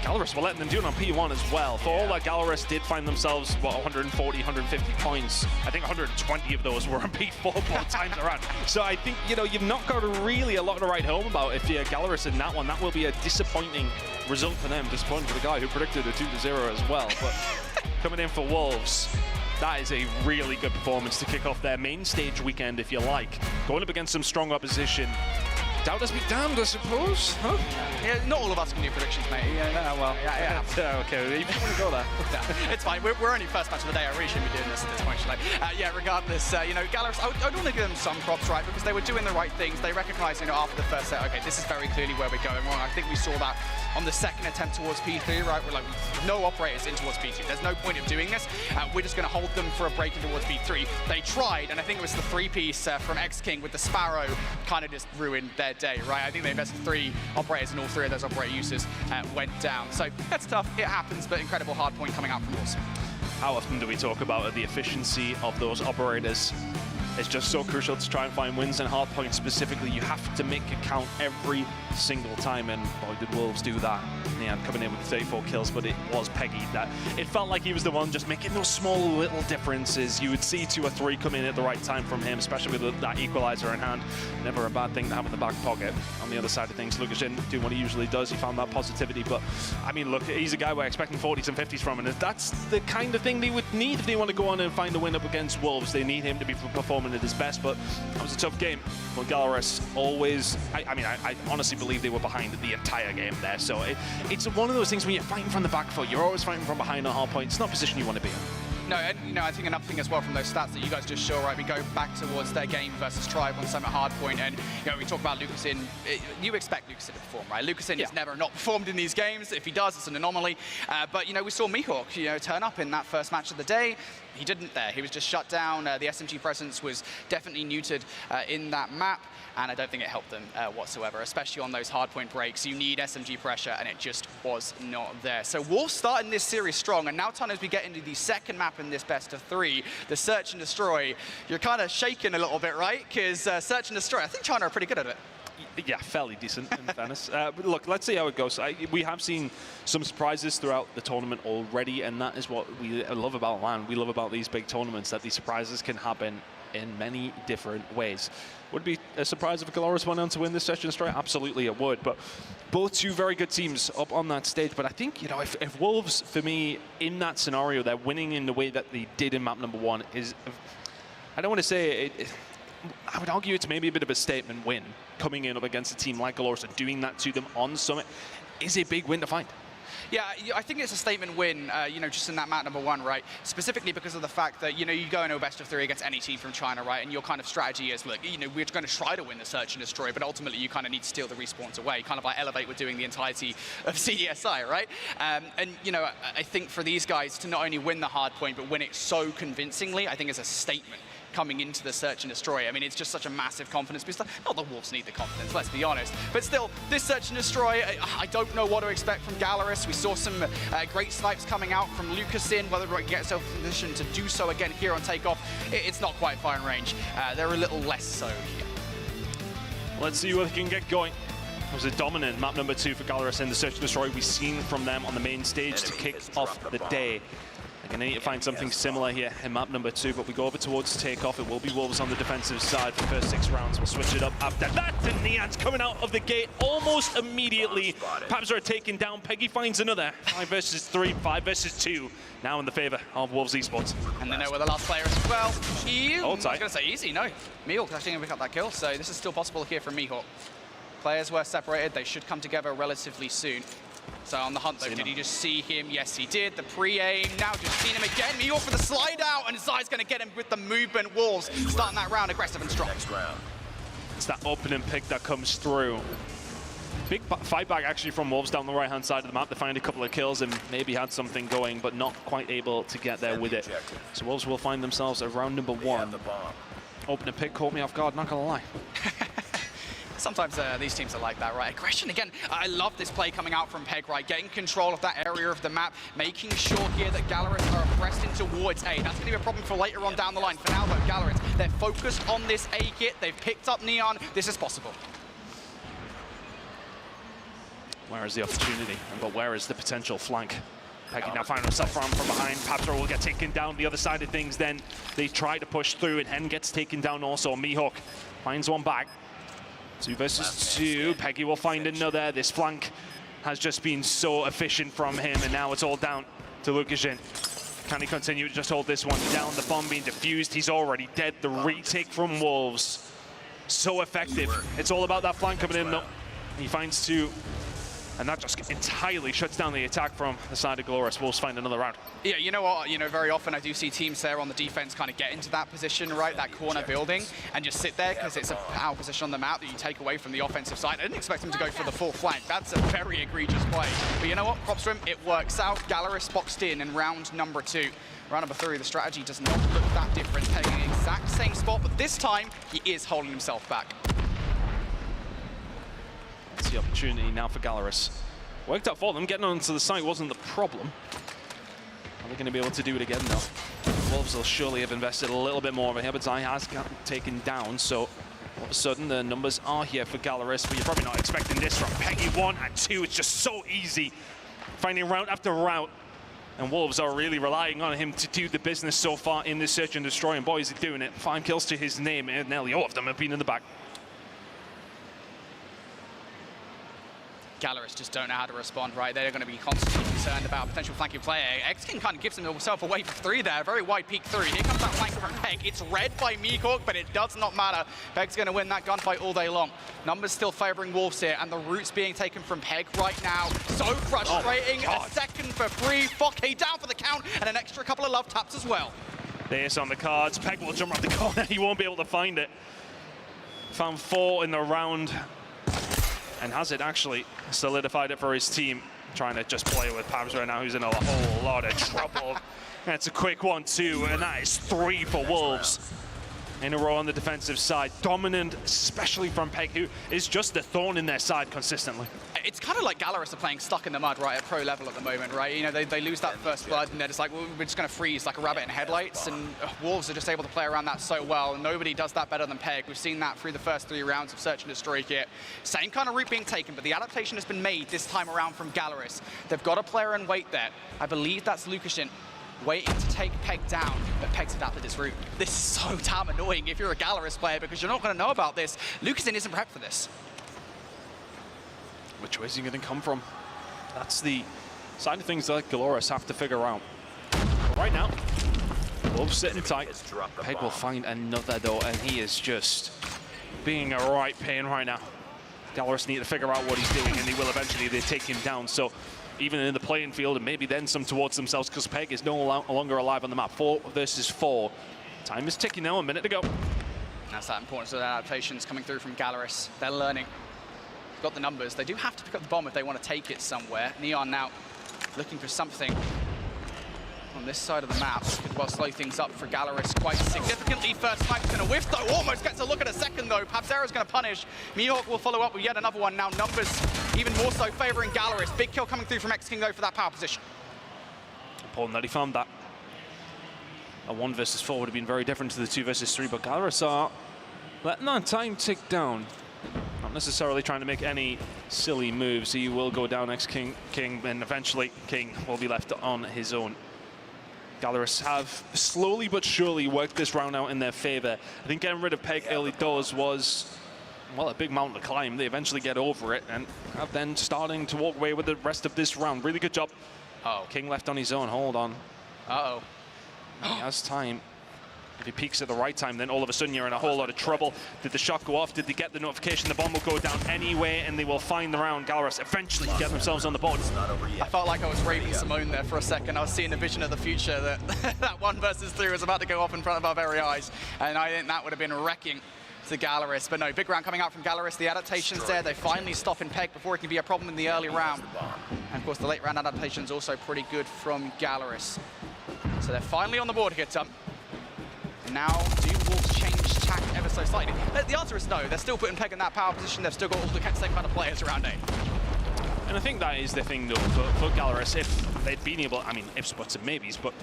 Galorys were letting them do it on P1 as well. For all that, Galorys did find themselves, what, 140, 150 points. I think 120 of those were on P4 both times around. So I think, you know, you've not got really a lot to write home about if you're Galorys in that one. That will be a disappointing result for them. Disappointing for the guy who predicted a 2-0 as well. But coming in for Wolves, that is a really good performance to kick off their main stage weekend, if you like. Going up against some strong opposition. Doubt us be damned, I suppose. Huh? Yeah, not all of us can do predictions, mate. Yeah, well. Yeah. Okay, if you want to go there. Yeah, it's fine. We're only first match of the day. I really shouldn't be doing this at this point, should I? Yeah, regardless, you know, Galorys, I'd want to give them some props, right? Because they were doing the right things. They recognized, you know, after the first set, okay, this is very clearly where we're going wrong. I think we saw that on the second attempt towards P3, right? We're like, no operators in towards P2. There's no point of doing this. We're just going to hold them for a break in towards P3. They tried, and I think it was the 3-piece from X-King with the Sparrow kind of just ruined their day, right? I think they invested 3 operators, and all 3 of those operator uses went down. So that's tough. It happens, but incredible hard point coming out from Wolves. How often do we talk about the efficiency of those operators? It's just so crucial to try and find wins and hard points specifically. You have to make it count every single time, and boy, did Wolves do that. Yeah, coming in with 34 kills, but it was Peggy that it felt like he was the one just making those small little differences. You would see 2 or 3 come in at the right time from him, especially with that equalizer in hand. Never a bad thing to have in the back pocket. On the other side of things, Lucas doing what he usually does. He found that positivity, but I mean, look, he's a guy we're expecting 40s and 50s from, and that's the kind of thing they would need if they want to go on and find a win up against Wolves. They need him to be performing at his best, but that was a tough game. Well, Galorys always, I honestly believe they were behind the entire game there, so it's one of those things when you're fighting from the back foot, you're always fighting from behind on hard point. It's not a position you want to be in. No, and you know, I think another thing as well from those stats that you guys just show, right? We go back towards their game versus Tribe on Summit Hardpoint, and you know, we talk about Lucasin. You expect Lucasin to perform, right? Lucasin has never not performed in these games. If he does, it's an anomaly. But you know, we saw Mihawk, you know, turn up in that first match of the day. He didn't there. He was just shut down. The SMG presence was definitely neutered in that map, and I don't think it helped them whatsoever, especially on those hardpoint breaks. You need SMG pressure, and it just was not there. So Wolves starting this series strong, and now time as we get into the second map in this best of 3, the Search and Destroy, you're kind of shaking a little bit, right? Because Search and Destroy, I think China are pretty good at it. Yeah, fairly decent in fairness. But look, let's see how it goes. We have seen some surprises throughout the tournament already, and that is what we love about LAN. We love about these big tournaments, that these surprises can happen in many different ways. Would be a surprise if Galorys went on to win this Search and Destroy? Absolutely it would, but both two very good teams up on that stage. But I think, you know, if Wolves, for me, in that scenario, they're winning in the way that they did in map number 1 is, I don't want to say it, I would argue it's maybe a bit of a statement win. Coming in up against a team like Galorys and doing that to them on Summit is a big win to find. Yeah, I think it's a statement win, you know, just in that map number 1, right? Specifically because of the fact that, you know, you go into a best of 3 against any team from China, right? And your kind of strategy is, look, you know, we're going to try to win the Search and Destroy, but ultimately you kind of need to steal the respawns away, kind of like Elevate were doing the entirety of CDSI, right? And, you know, I think for these guys to not only win the hard point, but win it so convincingly, I think is a statement coming into the Search and Destroy. I mean, it's just such a massive confidence booster. Not the Wolves need the confidence, let's be honest. But still, this Search and Destroy, I don't know what to expect from Galorys. We saw some great snipes coming out from Lucasin. Whether we get ourselves in position to do so again here on Takeoff, it's not quite firing range. They're a little less so here. Let's see what they can get going. It was a dominant map number 2 for Galorys in the Search and Destroy we've seen from them on the main stage to kick off the day. They're going to need to find something similar here in map number 2, but we go over towards Takeoff. It will be Wolves on the defensive side for the first 6 rounds. We'll switch it up after that, and Neon's coming out of the gate almost immediately. Pabs are taken down. Peggy finds another 5 versus 3, 5 versus 2. Now in the favor of Wolves Esports. And they know where the last player is as well. I was tight. going to say easy, no. Mihawk actually going to pick up that kill, so this is still possible here from Mihawk. Players were separated. They should come together relatively soon. So on the hunt, though, did he just see him? Yes, he did. The pre-aim, now just seen him again. Mihawk for the slide out, and Zai's going to get him with the movement. Wolves starting that round aggressive and strong. It's that opening pick that comes through. Big fight back actually from Wolves down the right-hand side of the map. They find a couple of kills and maybe had something going, but not quite able to get there with it. So Wolves will find themselves at round number 1. Opening pick caught me off guard, not gonna lie. Sometimes these teams are like that, right? Aggression again. I love this play coming out from Peg, right? Getting control of that area of the map, making sure here that Galorys are pressed in towards A. That's going to be a problem for later on down the line. For now, though, Galorys, they're focused on this A kit. They've picked up Neon. This is possible. Where is the opportunity? But where is the potential flank? Peggy now finds himself from behind. Pabsro will get taken down. The other side of things, then they try to push through, and Hen gets taken down also. Mihawk finds one back. 2 versus 2. Peggy will find another. This flank has just been so efficient from him, and now it's all down to Lukashin. Can he continue to just hold this one down? The bomb being defused. He's already dead. The retake from Wolves. So effective. It's all about that flank coming in. No, he finds 2. And that just entirely shuts down the attack from the side of Galorys. Wolves find another round. Yeah, you know what? You know, very often I do see teams there on the defense kind of get into that position, right? That corner building, and just sit there because it's a power position on the map that you take away from the offensive side. I didn't expect him to go for the full flank. That's a very egregious play. But you know what? Props to him. It works out. Galorys boxed in round number 2. Round number 3, the strategy does not look that different, taking the exact same spot, but this time he is holding himself back. That's the opportunity now for Galorys. Worked out for them. Getting onto the site wasn't the problem. Are they going to be able to do it again, though? Wolves will surely have invested a little bit more over here, but Zai has gotten taken down, so all of a sudden the numbers are here for Galorys, but you're probably not expecting this from Peggy. 1 and 2, it's just so easy. Finding route after route, and Wolves are really relying on him to do the business so far in this Search and Destroy, and boy, is he doing it. 5 kills to his name, and nearly all of them have been in the back. Galorys just don't know how to respond, right? They're going to be constantly concerned about potential flanking player. X-King kind of gives himself away for 3 there. Very wide peak 3. Here comes that flank from Peg. It's read by Mihawk, but it does not matter. Peg's going to win that gunfight all day long. Numbers still favoring Wolves here, and the routes being taken from Peg right now. So frustrating. A second for free. Fokke down for the count, and an extra couple of love taps as well. There's on the cards. Peg will jump around the corner. He won't be able to find it. Found 4 in the round. And has it actually solidified it for his team. Trying to just play with Pabs right now, who's in a whole lot of trouble. That's a quick 1-2, and that is 3 for Wolves. In a row on the defensive side. Dominant, especially from Peg, who is just the thorn in their side consistently. It's kind of like Galorys are playing stuck in the mud, right, at pro level at the moment, right? You know, they lose that first blood, and they're just like, well, we're just going to freeze like a rabbit in headlights, and Wolves are just able to play around that so well, and nobody does that better than Peg. We've seen that through the first 3 rounds of Search and Destroy kit. Same kind of route being taken, but the adaptation has been made this time around from Galorys. They've got a player in wait there. I believe that's Lukashin. waiting to take Peg down, but Peg's adapted his route. This is so damn annoying if you're a Galorys player because you're not going to know about this. Lucasin isn't prepped for this. Which way is he going to come from? That's the side of things that Galorys have to figure out. But right now, Wolves sitting tight. Peg will find another though, and he is just being a right pain right now. Galorys need to figure out what he's doing, and he will eventually. They take him down. So even in the playing field, and maybe then some towards themselves, because Peg is no longer alive on the map. 4 versus 4. Time is ticking now, a minute to go. That's that importance of the adaptations coming through from Galorys. They're learning. Got the numbers. They do have to pick up the bomb if they want to take it somewhere. Neon now looking for something on this side of the map. Could well slow things up for Galorys quite significantly. First snipe's going to whiff though. Almost gets a look at a second though. Pabzera's going to punish. Mihawk will follow up with yet another one. Now numbers even more so favoring Galorys. Big kill coming through from X King though for that power position. Important that he found that. A 1 versus 4 would have been very different to the 2 versus 3, but Galorys are letting that time tick down. Not necessarily trying to make any silly moves. He will go down X King, and eventually King will be left on his own. Galorys have slowly but surely worked this round out in their favor. I think getting rid of Peg early doors was, well, a big mountain to climb. They eventually get over it and have then starting to walk away with the rest of this round. Really good job. Uh-oh. King left on his own. Hold on. Uh-oh. He has time. If he peaks at the right time, then all of a sudden you're in a whole lot of trouble. Did the shot go off? Did they get the notification? The bomb will go down anyway, and they will find the round. Galorys eventually get themselves on the board. I felt like I was Raven Simone there for a second. I was seeing a vision of the future that that 1 versus 3 was about to go off in front of our very eyes, and I think that would have been wrecking to Galorys. But no, big round coming out from Galorys. The adaptations there, they finally stop in Peg before it can be a problem in the early round. And of course, the late round adaptations also pretty good from Galorys. So they're finally on the board here, Tom. Now, do Wolves change tack ever so slightly? The answer is no. They're still putting Peg in that power position. They've still got all the same kind of players around A. And I think that is the thing, though, for Galorys. If they'd been able, I mean, ifs, buts, and maybes, but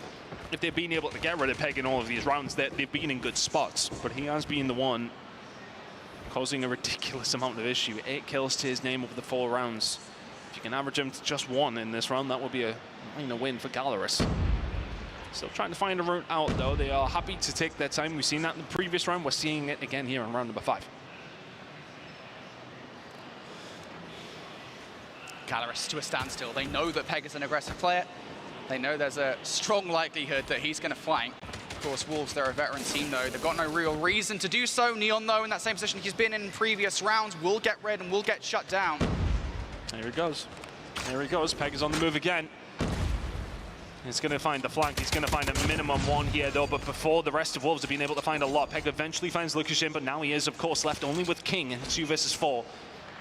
if they've been able to get rid of Peg in all of these rounds, they've been in good spots. But he has been the one causing a ridiculous amount of issue. 8 kills to his name over the 4 rounds. If you can average him to just 1 in this round, that would be a win for Galorys. Still trying to find a route out, though. They are happy to take their time. We've seen that in the previous round. We're seeing it again here in round number 5. Galorys to a standstill. They know that Peg is an aggressive player. They know there's a strong likelihood that he's going to flank. Of course, Wolves, they're a veteran team, though. They've got no real reason to do so. Neon, though, in that same position he's been in previous rounds, will get red and will get shut down. There he goes. There he goes. Peg is on the move again. He's going to find the flank. He's going to find a minimum 1 here, though. But before the rest of Wolves have been able to find a lot, Peg eventually finds Lucasin, but now he is, of course, left only with King in 2 versus 4.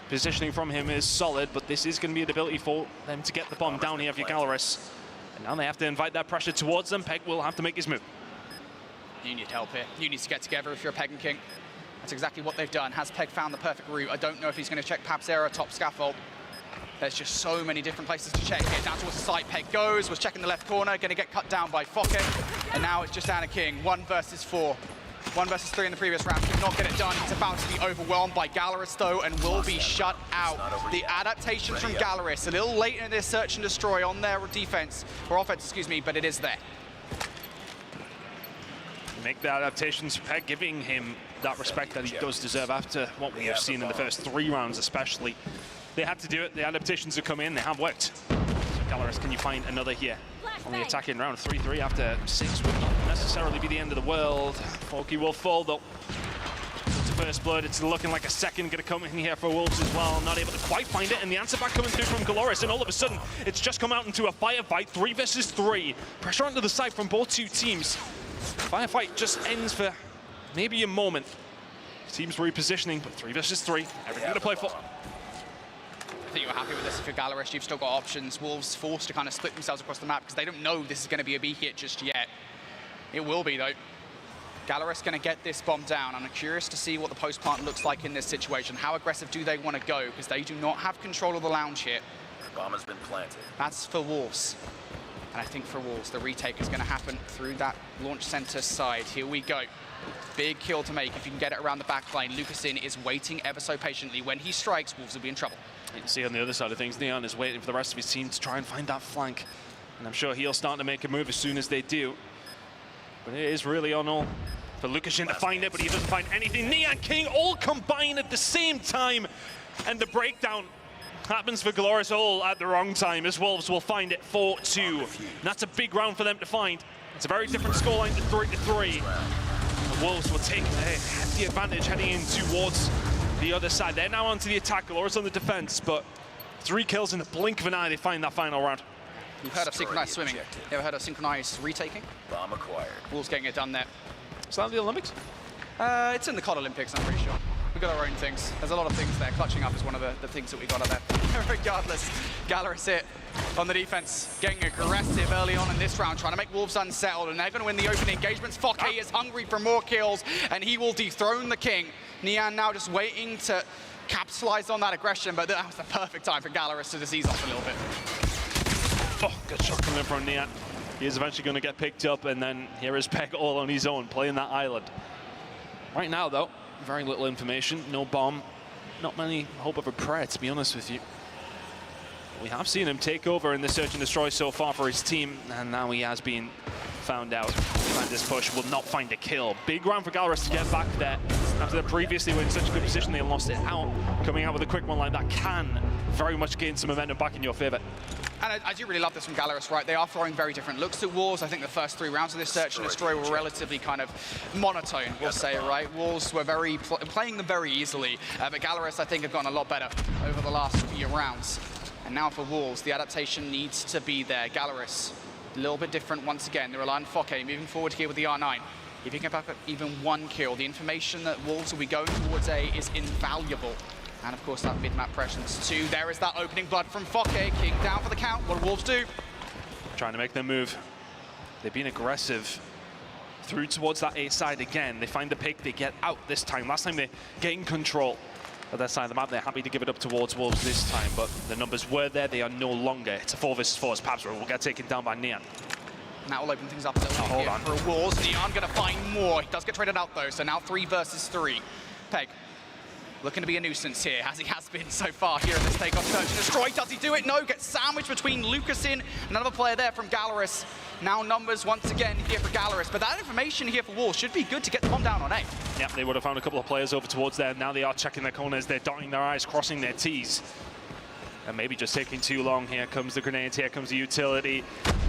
Positioning from him is solid, but this is going to be an ability for them to get the bomb down here for Galorys. And now they have to invite that pressure towards them. Peg will have to make his move. You need help here. You need to get together if you're Peg and King. That's exactly what they've done. Has Peg found the perfect route? I don't know if he's going to check Pabzera top scaffold. There's just so many different places to check here. Down towards the side, Peg goes, was checking the left corner, going to get cut down by Fokke. And now it's just down to King, 1 versus 4. 1 versus 3 in the previous round, could not get it done. He's about to be overwhelmed by Galorys, though, and will be shut out. The adaptations from Galorys, a little late in their search and destroy on their defense, or offense, excuse me, but it is there. Make the adaptations, Peg giving him that respect that he does deserve after what we have seen in the first 3 rounds, especially. They had to do it. The adaptations have come in. They have worked. So Galorys, can you find another here? On the attacking round, 3-3 after 6 would not necessarily be the end of the world. Fokke will fall, though. It's a first blood. It's looking like a second going to come in here for Wolves as well. Not able to quite find it. And the answer back coming through from Galorys. And all of a sudden, it's just come out into a firefight. 3 versus 3. Pressure onto the side from both 2 teams. Firefight just ends for maybe a moment. Teams repositioning, but 3 versus 3. Everything to play for. I think you're happy with this if you're Galorys. You've still got options. Wolves forced to kind of split themselves across the map because they don't know this is going to be a B hit just yet. It will be, though. Galorys going to get this bomb down. I'm curious to see what the post plant looks like in this situation. How aggressive do they want to go? Because they do not have control of the lounge here. The bomb has been planted. That's for Wolves. And I think for Wolves, the retake is going to happen through that launch center side. Here we go. Big kill to make if you can get it around the back line. Lucasin is waiting ever so patiently. When he strikes, Wolves will be in trouble. You can see on the other side of things, Neon is waiting for the rest of his team to try and find that flank. And I'm sure he'll start to make a move as soon as they do. But it is really on all for Lukashin to find it, but he doesn't find anything. Neon King all combine at the same time. And the breakdown happens for Galorys all at the wrong time, as Wolves will find it 4-2. And that's a big round for them to find. It's a very different scoreline to 3-3. The Wolves will take the advantage heading in towards the other side. They're now onto the attack. Galorys on the defense, but 3 kills in the blink of an eye. They find that final round. You've heard of synchronized swimming. You ever heard of synchronized retaking? Bomb acquired. Wolves getting it done there. Is that the Olympics? It's in the COD Olympics, I'm pretty sure. We've got our own things. There's a lot of things there. Clutching up is one of the things that we got up there. Regardless, Galorys hit on the defense, getting aggressive early on in this round, trying to make Wolves unsettled, and they're going to win the opening engagements. Fokke is hungry for more kills, and he will dethrone the king. Nian now just waiting to capitalize on that aggression, but that was the perfect time for Galorys to disease off a little bit. Oh, good shot coming from Nian. He is eventually going to get picked up, and then here is Peg all on his own, playing that island. Right now, though, very little information, no bomb, not many hope of a prayer, to be honest with you. We have seen him take over in the search and destroy so far for his team, and now he has been found out. And this push will not find a kill. Big round for Galorys to get back there. After they previously were in such a good position, they lost it out. Coming out with a quick one like that can very much gain some momentum back in your favor. And I do really love this from Galorys, right? They are throwing very different looks at Wolves. I think the first 3 rounds of this search and destroy were relatively kind of monotone, we'll say, right? Wolves were playing them very easily, but Galorys, I think, have gotten a lot better over the last few rounds. And now for Wolves, the adaptation needs to be there. Galorys, a little bit different once again. They're relying on Fokke moving forward here with the R9. If you can pick up even 1 kill, the information that Wolves will be going towards A is invaluable. And of course, that mid-map presence too. There is that opening blood from Fokke. King down for the count. What do Wolves do? Trying to make their move. They've been aggressive through towards that A side again. They find the pick, they get out this time. Last time they gained control of their side of the map. They're happy to give it up towards Wolves this time, but the numbers were there. They are no longer. It's a 4 versus 4 as Pabstra will get taken down by Neon. And that will open things up a little bit here for Wolves. Neon going to find more. He does get traded out though, so now 3 versus 3. Peg looking to be a nuisance here, as he has been so far here in this takeoff search and destroy. Does he do it? No, gets sandwiched between Lucasin, another player there from Galorys. Now numbers once again here for Galorys, but that information here for Wolves should be good to get the bomb down on A. Yeah, they would have found a couple of players over towards there. Now they are checking their corners, they're dotting their I's, crossing their T's. And maybe just taking too long. Here comes the grenades, here comes the utility,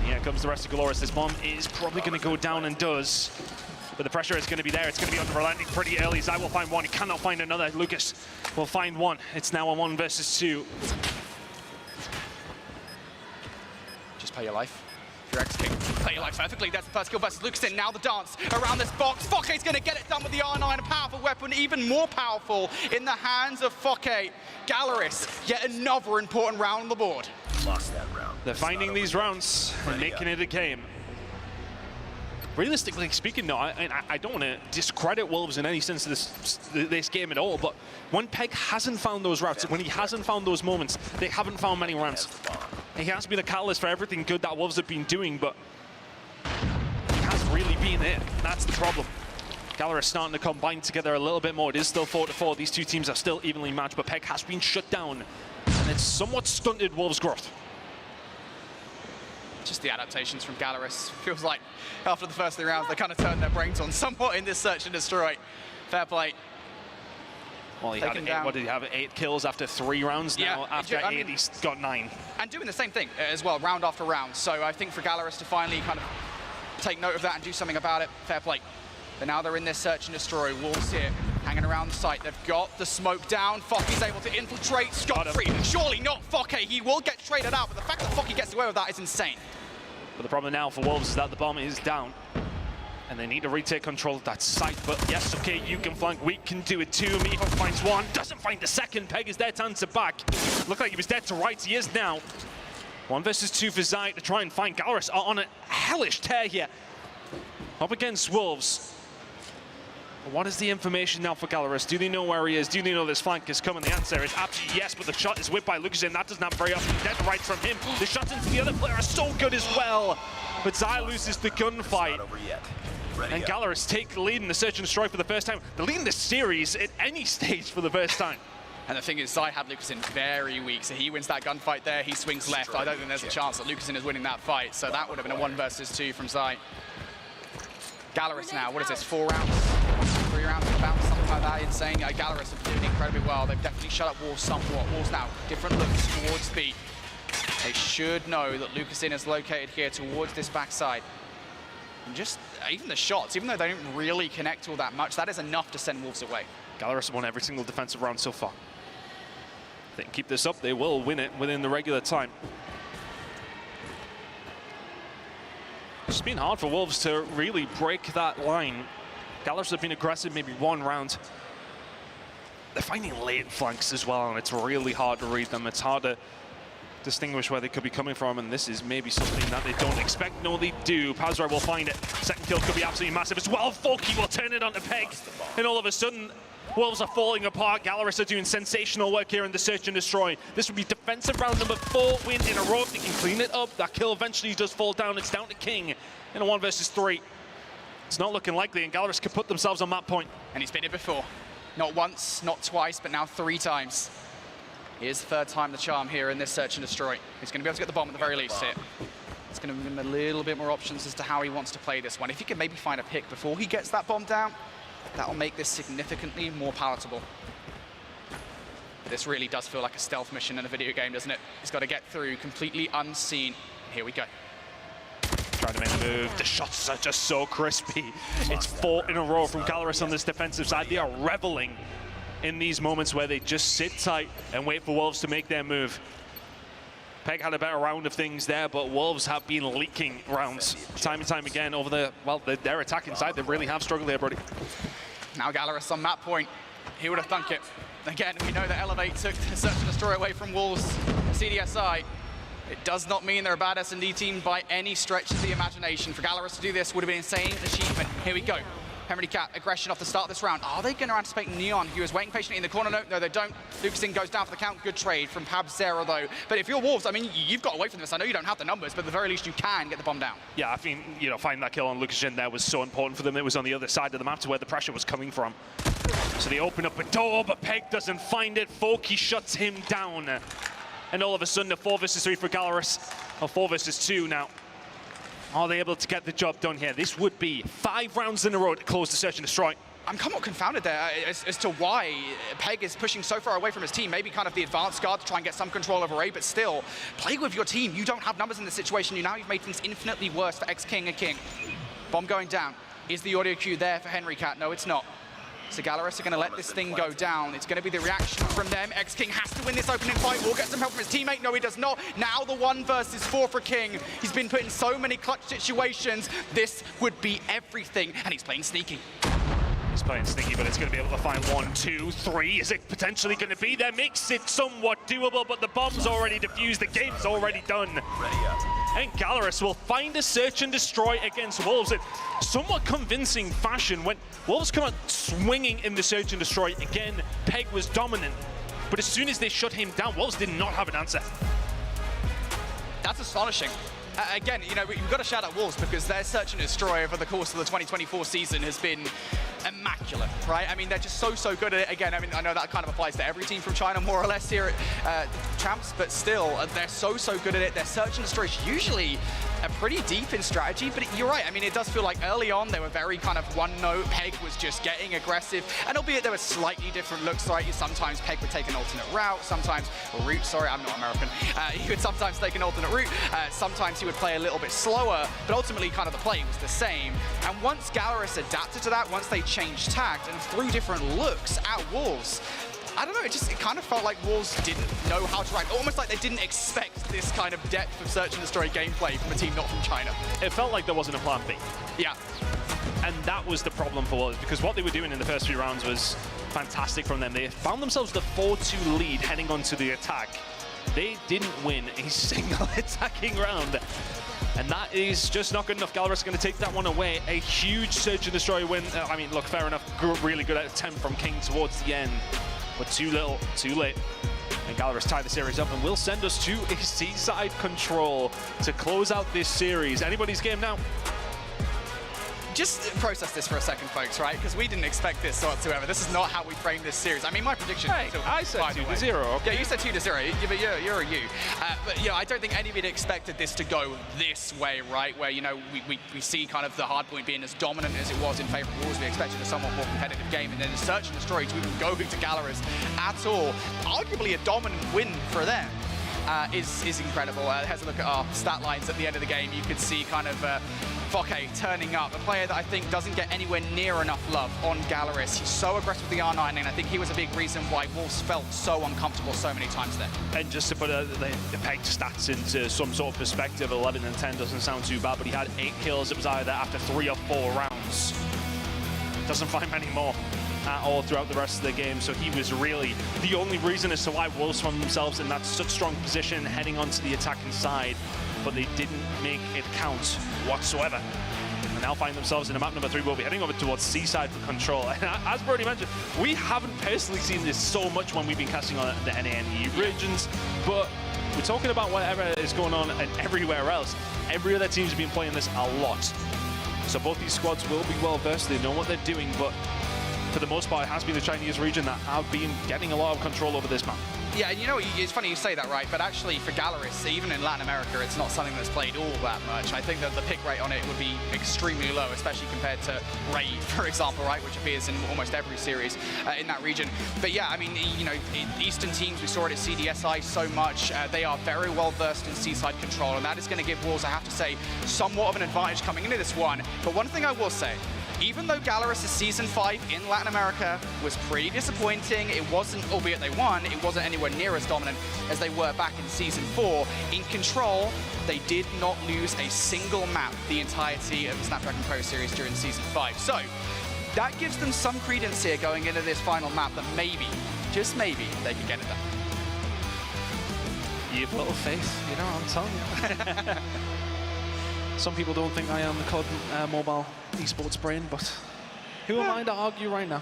here comes the rest of Galorys. This bomb is probably going to go down and does. But the pressure is going to be there. It's going to be unrelenting pretty early. Zai will find 1. He cannot find another. Lucas will find 1. It's now a 1 versus 2. Just play your life. Your ex-king, play your life perfectly. That's the first kill versus Lucasin. Now the dance around this box. Fokke's going to get it done with the R9, a powerful weapon, even more powerful in the hands of Fokke. Galorys, yet another important round on the board. Lost that round. They're finding these rounds and making it a game. Realistically speaking, no, I don't want to discredit Wolves in any sense of this game at all, but when Peg hasn't found those routes, when he hasn't found those moments, they haven't found many rounds. He has been a catalyst for everything good that Wolves have been doing, but he hasn't really been it. That's the problem. Galorys starting to combine together a little bit more. It is still 4-4. These two teams are still evenly matched, but Peg has been shut down, and it's somewhat stunted Wolves' growth. Just the adaptations from Galorys. Feels like after the first 3 rounds, they kind of turned their brains on somewhat in this search and destroy. Fair play. Well, he had 8, what did he have? 8 kills after 3 rounds now. Yeah, after 8, he's got 9. And doing the same thing as well, round after round. So I think for Galorys to finally kind of take note of that and do something about it, fair play. But now they're in this search and destroy. Wolves here, hanging around the site. They've got the smoke down. Fokke's able to infiltrate scot-free. Surely not Fokke. He will get traded out, but the fact that Fokke gets away with that is insane. But the problem now for Wolves is that the bomb is down. And they need to retake control of that site. But yes, okay, you can flank. We can do it too. Miho finds 1, doesn't find the second. Peg is there to answer back. Looked like he was dead to rights. He is now. 1 versus 2 for Zai to try and find Galorys on a hellish tear here. Up against Wolves. But what is the information now for Galorys? Do they know where he is? Do they know this flank is coming? The answer is absolutely yes, but the shot is whipped by Lucasin. That doesn't happen very often. Dead to rights from him. The shots into the other player are so good as well. But Zai loses the gunfight. And Galorys take the lead in the search and destroy for the first time. The lead in the series at any stage for the first time. And the thing is, Zai had Lucasin very weak, so he wins that gunfight there, he swings left. I don't think there's a chance that Lucasin is winning that fight, so that would have been a 1 versus 2 from Zai. Galorys now, what is this, 4 rounds? 3 rounds of bounce, something like that, insane. Galorys are doing incredibly well. They've definitely shut up Wolves somewhat. Wolves now, different looks towards B. They should know that Lucasin is located here towards this backside. And just, even the shots, even though they don't really connect all that much, that is enough to send Wolves away. Galorys won every single defensive round so far. If they can keep this up, they will win it within the regular time. It's been hard for Wolves to really break that line. Galorys have been aggressive maybe 1 round. They're finding late flanks as well, and it's really hard to read them. It's hard to distinguish where they could be coming from, and this is maybe something that they don't expect. No, they do. Pazra will find it. Second kill could be absolutely massive as well. Folky will turn it onto Peg, and all of a sudden, Wolves are falling apart. Galorys are doing sensational work here in the search and destroy. This would be defensive round number 4 win in a row. If they can clean it up, that kill eventually does fall down. It's down to King in a 1 versus 3. It's not looking likely, and Galorys could put themselves on that point. And he's been here before. Not once, not twice, but now 3 times. Here's the 3rd time the charm here in this search and destroy. He's going to be able to get the bomb at the very least here. It's going to give him a little bit more options as to how he wants to play this one. If he can maybe find a pick before he gets that bomb down, that'll make this significantly more palatable. But this really does feel like a stealth mission in a video game, doesn't it? He's got to get through completely unseen. Here we go. Trying to make a move. The shots are just so crispy. It's 4 in a row from Galorys on this defensive side. They are reveling in these moments where they just sit tight and wait for Wolves to make their move. Peg had a better round of things there, but Wolves have been leaking rounds time and time again over the, well, their attacking side. They really have struggled here, Brody. Now Galorys on that point, he would have thunk it. Again, we know that Elevate took the search and destroy away from Wolves CDSI. It does not mean they're a bad S&D team by any stretch of the imagination. For Galorys to do this would have been an insane achievement. Here we go. Henry Cat, aggression off the start of this round. Are they going to anticipate Neon? He was waiting patiently in the corner. No, they don't. Lucasin goes down for the count. Good trade from Pab Zero, though. But if you're Wolves, I mean, you've got to wait for this. I know you don't have the numbers, but at the very least, you can get the bomb down. Yeah, I think, you know, finding that kill on Lucasin there was so important for them. It was on the other side of the map to where the pressure was coming from. So they open up a door, but Peg doesn't find it. Folky shuts him down. And all of a sudden, a 4 versus 3 for Galorys. Or 4 versus 2 now. Are they able to get the job done here? This would be 5 rounds in a row to close the search and destroy. I'm somewhat confounded there as to why Peg is pushing so far away from his team. Maybe kind of the advanced guard to try and get some control over A, but still, play with your team. You don't have numbers in this situation. You've made things infinitely worse for X-King and King. Bomb going down. Is the audio cue there for Henry Cat? No, it's not. So Galorys are going to let this thing go down. It's going to be the reaction from them. X-King has to win this opening fight. Will get some help from his teammate. No, he does not. Now the 1 versus 4 for King. He's been put in so many clutch situations. This would be everything. And he's playing sneaky. He's playing sneaky, but it's going to be able to find 1, 2, 3. Is it potentially going to be? That makes it somewhat doable, but the bomb's already defused. The game's already done. And Galorys will find a search and destroy against Wolves in somewhat convincing fashion. When Wolves come out swinging in the search and destroy, again, Peg was dominant. But as soon as they shut him down, Wolves did not have an answer. That's astonishing. Again, you know, we've got to shout out Wolves because their search and destroy over the course of the 2024 season has been immaculate, right? I mean, they're just so good at it. Again, I mean, I know that kind of applies to every team from China, more or less, here at Champs, but still, they're so good at it. Their search and destroy is usually pretty deep in strategy, but you're right. I mean, it does feel like early on, they were very kind of one note. Peg was just getting aggressive, and albeit there were slightly different looks, right? Sometimes Peg would take an alternate route, sometimes, route, sorry, I'm not American. He would sometimes take an alternate route, sometimes he would play a little bit slower, but ultimately kind of the play was the same. And once Galorys adapted to that, once they changed tact and threw different looks at Wolves, I don't know, it kind of felt like Wolves didn't know how to write, almost like they didn't expect this kind of depth of search and destroy gameplay from a team not from China. It felt like there wasn't a plan B. Yeah. And that was the problem for Wolves, because what they were doing in the first few rounds was fantastic from them. They found themselves the 4-2 lead heading onto the attack. They didn't win a single attacking round. And that is just not good enough. Galorys going to take that one away. A huge search and destroy win. I mean, look, fair enough. Really good attempt from King towards the end. But too little, too late. And Galorys tie the series up and will send us to a seaside control to close out this series. Anybody's game now. just process this for a second, folks, right? Because we didn't expect this whatsoever. This is not how we framed this series. I mean, my prediction... Hey, I said 2-0, okay? Yeah, you said 2-0, but you're a you. But, you know, I don't think anybody expected this to go this way, right? Where, you know, we see kind of the hardpoint being as dominant as it was in favor of Wolves. We expected a somewhat more competitive game, and then the search and destroy to even go to Galorys at all. Arguably a dominant win for them. Is incredible. Has a look at our stat lines at the end of the game. You could see kind of Foke turning up, a player that I think doesn't get anywhere near enough love on Galorys. He's so aggressive with the R9, and I think he was a big reason why Wolves felt so uncomfortable so many times there. And just to put the peg stats into some sort of perspective, 11 and 10 doesn't sound too bad, but he had 8 kills. It was either after 3 or 4 rounds. Doesn't find many more at all throughout the rest of the game, so he was really the only reason as to why Wolves found themselves in that such strong position heading onto the attacking side, but they didn't make it count whatsoever. And now find themselves in a map number 3. We'll be heading over towards Seaside for control. And as Brody mentioned, we haven't personally seen this so much when we've been casting on the NANE regions, but we're talking about whatever is going on and everywhere else. Every other team's been playing this a lot. So both these squads will be well versed, they know what they're doing, but for the most part, it has been the Chinese region that have been getting a lot of control over this map. Yeah, and you know, it's funny you say that, right? But actually, for Galorys, even in Latin America, it's not something that's played all that much. I think that the pick rate on it would be extremely low, especially compared to Raid, for example, right? Which appears in almost every series in that region. But yeah, I mean, you know, Eastern teams, we saw it at CDSI so much. They are very well versed in seaside control, and that is going to give Wolves, I have to say, somewhat of an advantage coming into this one. But one thing I will say, even though Galorys' Season 5 in Latin America was pretty disappointing, it wasn't, albeit they won, it wasn't anywhere near as dominant as they were back in Season 4. In Control, they did not lose a single map the entirety of the Snapdragon Pro Series during Season 5. So, that gives them some credence here going into this final map that maybe, just maybe, they could get it done. You have little faith, you know, I'm telling you. Some people don't think I am the COD mobile esports brain, but who am I to argue right now?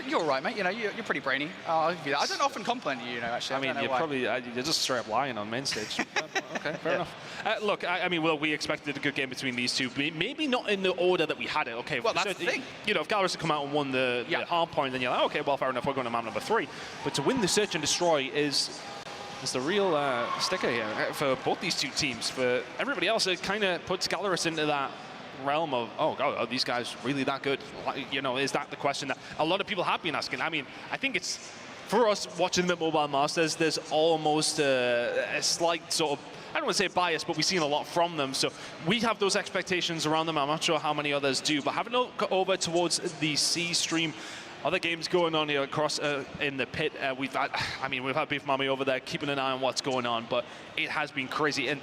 You're right, mate. You know, you're pretty brainy. I don't often compliment you, you know, actually. I mean, you're just straight up lying on main stage. Okay, fair enough. Look, I mean, well, we expected a good game between these two. Maybe not in the order that we had it. Okay, well, that's the thing. You know, if Galorys had come out and won the hard point, then you're like, okay, well, fair enough, we're going to map number 3. But to win the search and destroy is the real sticker here for both these two teams. For everybody else, it kind of puts Galorys into that realm of, oh God, are these guys really that good? You know, is that the question that a lot of people have been asking? I mean, I think it's, for us watching the Mobile Masters, there's almost a slight sort of, I don't want to say bias, but we've seen a lot from them. So we have those expectations around them. I'm not sure how many others do, but having a look over towards the C stream, other games going on here across in the pit. We've had Beef Mommy over there keeping an eye on what's going on, but it has been crazy. And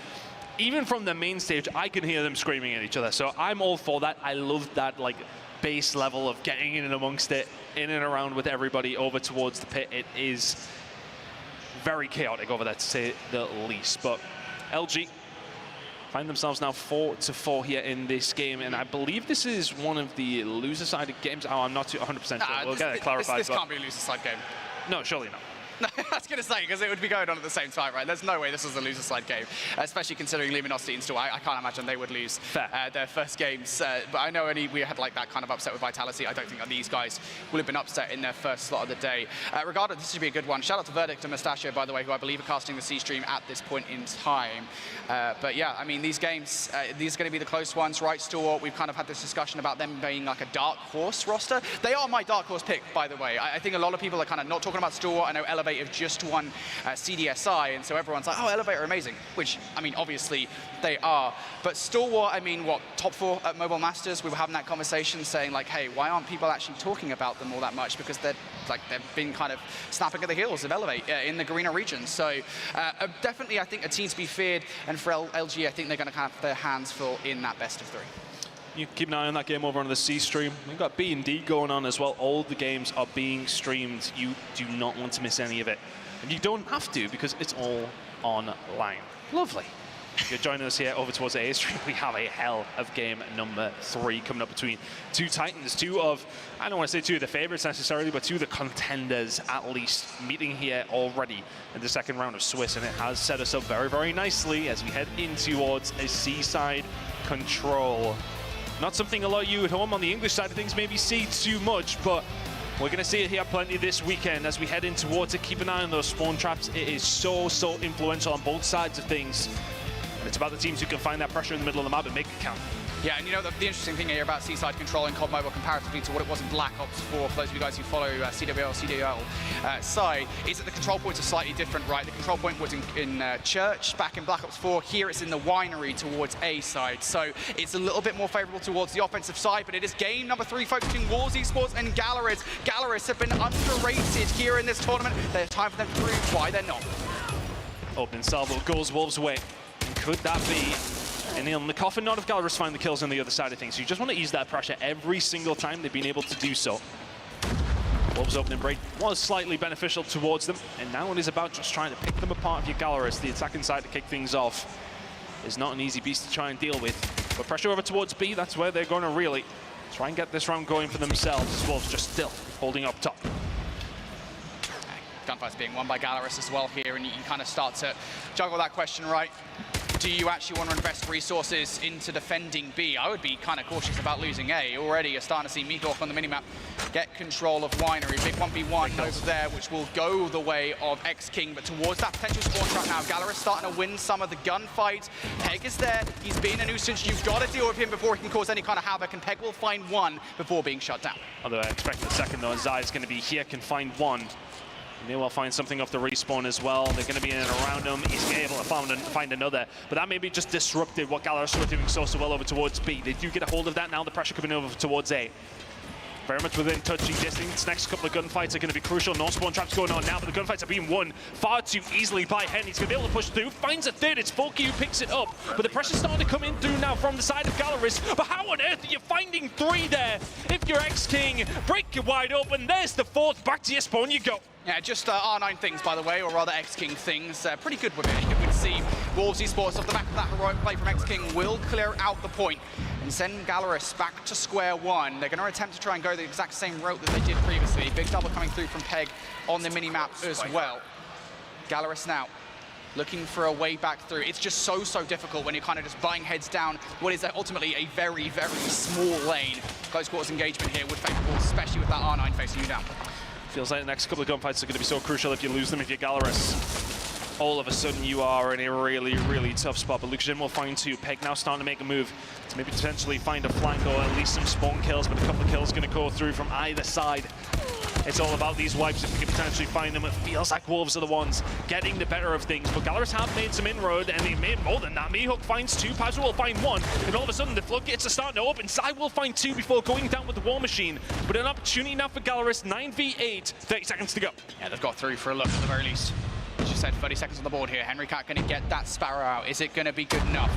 even from the main stage, I can hear them screaming at each other. So I'm all for that. I love that like base level of getting in and amongst it, in and around with everybody over towards the pit. It is very chaotic over there, to say the least. But LG find themselves now 4-4 here in this game, and I believe this is one of the loser-sided games. Oh, I'm not 100% sure. We'll get it clarified. This can't be a loser-side game. No, surely not. No, I was going to say, because it would be going on at the same time, right? There's no way this was a loser-side game, especially considering Luminosity and still, I can't imagine they would lose their first games. But I know we had like that kind of upset with Vitality. I don't think that these guys will have been upset in their first slot of the day. Regardless, this should be a good one. Shout out to Verdict and Mustachio, by the way, who I believe are casting the C stream at this point in time. But yeah, I mean, these games, these are going to be the close ones, right? Stalwart, we've kind of had this discussion about them being like a dark horse roster. They are my dark horse pick, by the way. I think a lot of people are kind of not talking about Stalwart. I know Elevate have just won CDSI, and so everyone's like, oh, Elevate are amazing, which, I mean, obviously they are. But Stalwart, I mean, what, top 4 at Mobile Masters? We were having that conversation saying, like, hey, why aren't people actually talking about them all that much? Because they've been kind of snapping at the heels of Elevate in the Garena region. So definitely, I think, a team to be feared, and for LG, I think they're going to have their hands full in that best of 3. You keep an eye on that game over on the C stream. We've got B and D going on as well. All the games are being streamed. You do not want to miss any of it. And you don't have to, because it's all online. Lovely. If you're joining us here over towards the A stream, we have a hell of game number 3 coming up between two Titans, two of, I don't want to say two of the favorites necessarily, but two of the contenders at least, meeting here already in the second round of Swiss, and it has set us up very, very nicely as we head in towards a seaside control. Not something a lot of you at home on the English side of things maybe see too much, but we're going to see it here plenty this weekend as we head in towards it. Keep an eye on those spawn traps. It is so influential on both sides of things. And it's about the teams who can find that pressure in the middle of the map and make it count. Yeah, and you know, the interesting thing here about Seaside controlling COD Mobile comparatively to what it was in Black Ops 4, for those of you guys who follow CWL side, is that the control points are slightly different, right? The control point was in Church back in Black Ops 4. Here it's in the winery towards A side. So it's a little bit more favorable towards the offensive side, but it is game number 3 focusing Wolves Esports and Galorys. Galorys have been underrated here in this tournament. There's time for them to prove why they're not. Opening salvo goes Wolves' way. And could that be in the coffin nod of Galorys find the kills on the other side of things? You just want to ease that pressure every single time they've been able to do so. Wolves' opening break was slightly beneficial towards them, and now it is about just trying to pick them apart of your Galorys. The attacking side to kick things off is not an easy beast to try and deal with. But pressure over towards B, that's where they're going to really try and get this round going for themselves. Wolves just still holding up top. Gunfight's being won by Galorys as well here, and you can kind of start to juggle that question, right? Do you actually want to invest resources into defending B? I would be kind of cautious about losing A. Already you're starting to see Mihawk on the minimap get control of Winery. Big 1v1 over there, which will go the way of X-King, but towards that potential spawn trap now. Galorys starting to win some of the gunfight. Peg is there. He's been a nuisance. You've got to deal with him before he can cause any kind of havoc, and Peg will find one before being shut down. Although I expect the second, though, Zai is going to be here, can find one. May well find something off the respawn as well. They're going to be in and around him. He's able to find another. But that maybe just disrupted what Galorys were doing so well over towards B. They do get a hold of that now. The pressure coming over towards A. Very much within touching distance. Next couple of gunfights are going to be crucial. No spawn traps going on now, but the gunfights are being won far too easily by Hen. He's going to be able to push through. Finds a third. It's Folky who picks it up. But the pressure's starting to come in through now from the side of Galorys. But how on earth are you finding 3 there? If you're X-King, break it wide open. There's the 4th. Back to your spawn you go. Yeah, just R9 things, by the way, or rather X-King things. Pretty good with it. You can see Wolves Esports off the back of that heroic play from X-King will clear out the point and send Galorys back to square one. They're going to attempt to try and go the exact same route that they did previously. Big double coming through from Peg on the mini-map as well. Galorys now looking for a way back through. It's just so difficult when you're kind of just buying heads down what is ultimately a very small lane. Close quarters engagement here would favor Wolves, especially with that R9 facing you down. Feels like the next couple of gunfights are going to be so crucial if you lose them. If you're Galorys, all of a sudden you are in a really tough spot. But Lucian will find 2. Peg now starting to make a move to maybe potentially find a flank or at least some spawn kills, but a couple of kills going to go through from either side. It's all about these wipes. If we can potentially find them, it feels like Wolves are the ones getting the better of things. But Galorys have made some inroad, and they've made more than that. Mihawk finds 2, Pazzo will find 1, and all of a sudden the floodgates are starting to open. Sai will find 2 before going down with the War Machine. But an opportunity now for Galorys, 9v8, 30 seconds to go. Yeah, they've got through for a look at the very least. As you said, 30 seconds on the board here. Henry Cat going to get that Sparrow out. Is it going to be good enough?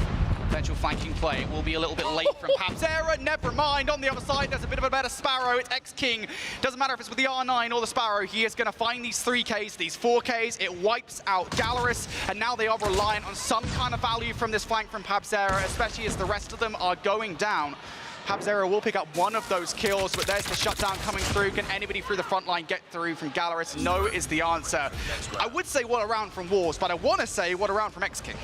Potential flanking play will be a little bit late from Pabzera. Never mind. On the other side, there's a bit of a better Sparrow. It's X-King. Doesn't matter if it's with the R9 or the Sparrow. He is going to find these 3Ks, these 4Ks. It wipes out Galorys, and now they are reliant on some kind of value from this flank from Pabzera, especially as the rest of them are going down. Pabzera will pick up one of those kills, but there's the shutdown coming through. Can anybody through the front line get through from Galorys? No is the answer. I would say what a round from Wolves, but I want to say what a round from X-King.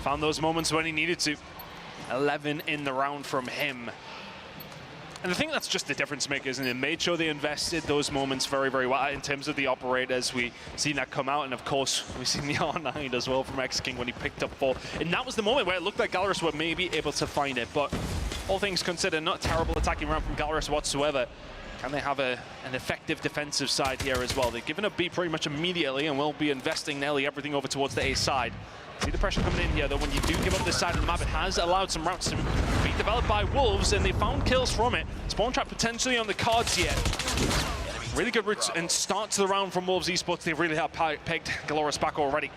Found those moments when he needed to. 11 in the round from him. And I think that's just the difference maker, isn't it? Made sure they invested those moments very well in terms of the operators. We've seen that come out, and of course, we've seen the R9 as well from X-King when he picked up 4. And that was the moment where it looked like Galorys were maybe able to find it. But all things considered, not a terrible attacking round from Galorys whatsoever. Can they have an effective defensive side here as well? They've given up B pretty much immediately and will be investing nearly everything over towards the A side. See the pressure coming in here, though. When you do give up this side of the map, it has allowed some routes to be developed by Wolves, and they found kills from it. Spawn trap potentially on the cards yet. Really good routes and start to the round from Wolves Esports. They really have pegged Galorys back already.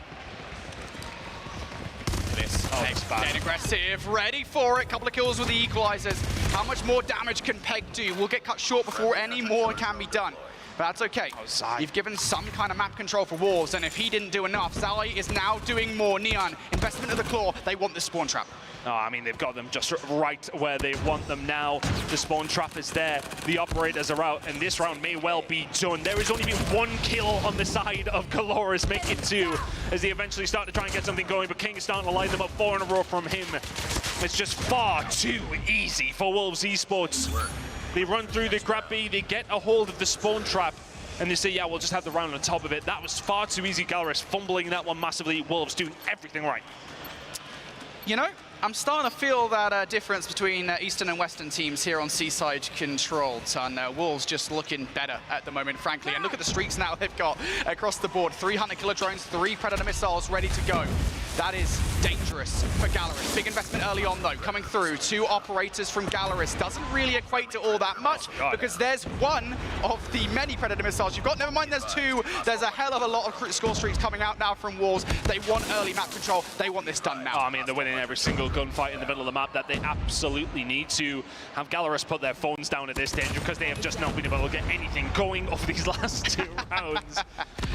Peg aggressive, ready for it. Couple of kills with the equalizers. How much more damage can Peg do? We'll get cut short before any more can be done. But that's okay. You've given some kind of map control for Wolves, and if he didn't do enough, Zai is now doing more. Neon, investment of the claw. They want the spawn trap. Oh, I mean, they've got them just right where they want them now. The spawn trap is there. The operators are out, and this round may well be done. There has only been 1 kill on the side of Galorys, make it 2, as they eventually start to try and get something going, but King is starting to line them up 4 in a row from him. It's just far too easy for Wolves Esports. They run through, they grab B, they get a hold of the spawn trap, and they say, yeah, we'll just have the round on top of it. That was far too easy. Galorys fumbling that one massively. Wolves doing everything right. You know, I'm starting to feel that difference between Eastern and Western teams here on Seaside Control. And Wolves just looking better at the moment, frankly. And look at the streaks now they've got across the board. 300 killer drones, 3 Predator missiles ready to go. That is dangerous for Galorys. Big investment early on, though, coming through. 2 operators from Galorys. Doesn't really equate to all that much because there's 1 of the many Predator missiles you've got. Never mind, there's 2. There's a hell of a lot of score streaks coming out now from Wolves. They want early map control. They want this done now. Oh, I mean, they're winning every single gunfight in the middle of the map that they absolutely need to. Have Galorys put their phones down at this stage because they have just not been able to get anything going over these last 2 rounds.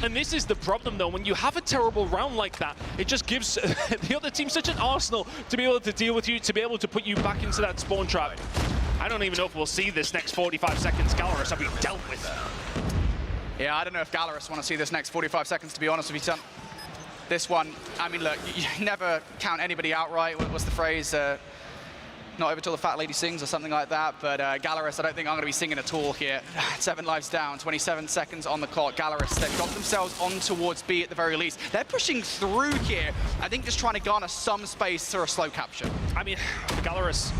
And this is the problem, though. When you have a terrible round like that, it just gives the other team such an arsenal to be able to deal with you, to be able to put you back into that spawn trap. I don't even know if we'll see this next 45 seconds. Galorys have been dealt with. Yeah, I don't know if Galorys want to see this next 45 seconds, to be honest with you. This one, I mean, look, you never count anybody outright. What's the phrase? Not over till the fat lady sings or something like that. But Galorys, I don't think I'm going to be singing at all here. 7 lives down, 27 seconds on the clock. Galorys, they've got themselves on towards B at the very least. They're pushing through here, I think just trying to garner some space through a slow capture. I mean, Galorys,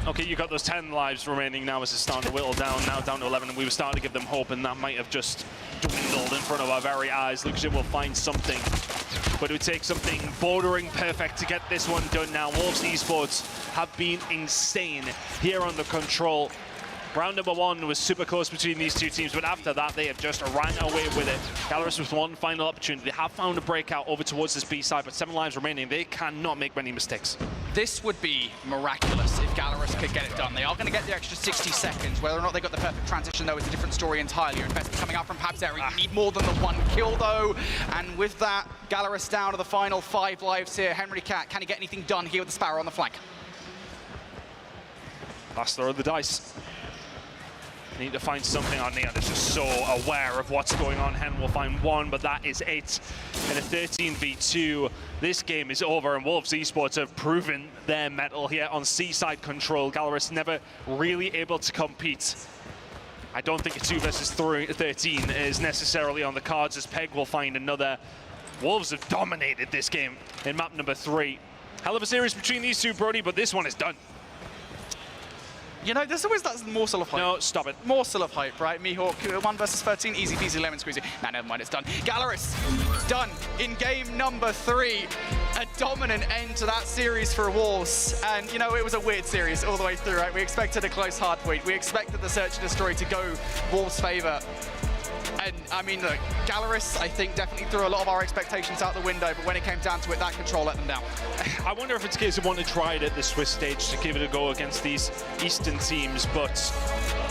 okay, you got those 10 lives remaining now as it's starting to whittle down, now down to 11, and we were starting to give them hope, and that might have just dwindled in front of our very eyes. Lucas will find something, but it would take something bordering perfect to get this one done now. Wolves Esports have been insane here on the control. Round number 1 was super close between these 2 teams, but after that, they have just ran away with it. Galorys with 1 final opportunity. They have found a breakout over towards this B side, but 7 lives remaining. They cannot make many mistakes. This would be miraculous if Galorys could get it done. They are going to get the extra 60 seconds. Whether or not they got the perfect transition, though, is a different story entirely. Investment coming out from Pabzeri. You need more than the 1 kill, though. And with that, Galorys down to the final 5 lives here. Henry Cat, can he get anything done here with the Sparrow on the flank? Last throw of the dice. Need to find something on Neon that's just so aware of what's going on. Hen will find 1, but that is it. In a 13v2, this game is over, and Wolves Esports have proven their mettle here on Seaside Control. Galorys never really able to compete. I don't think a 2 versus 13 is necessarily on the cards, as Peg will find another. Wolves have dominated this game in map number 3. Hell of a series between these 2, Brody, but this one is done. You know, there's always that morsel of hype. No, stop it. Morsel of hype, right? Mihawk, 1 versus 13, easy peasy lemon squeezy. Nah, never mind, it's done. Galorys, done in game number 3. A dominant end to that series for Wolves. And, you know, it was a weird series all the way through, right? We expected a close hard point. We expected the Search and Destroy to go Wolves' favor. And, I mean, look, Galorys, I think, definitely threw a lot of our expectations out the window, but when it came down to it, that control let them down. I wonder if it's a case of wanting to try it at the Swiss stage to give it a go against these Eastern teams, but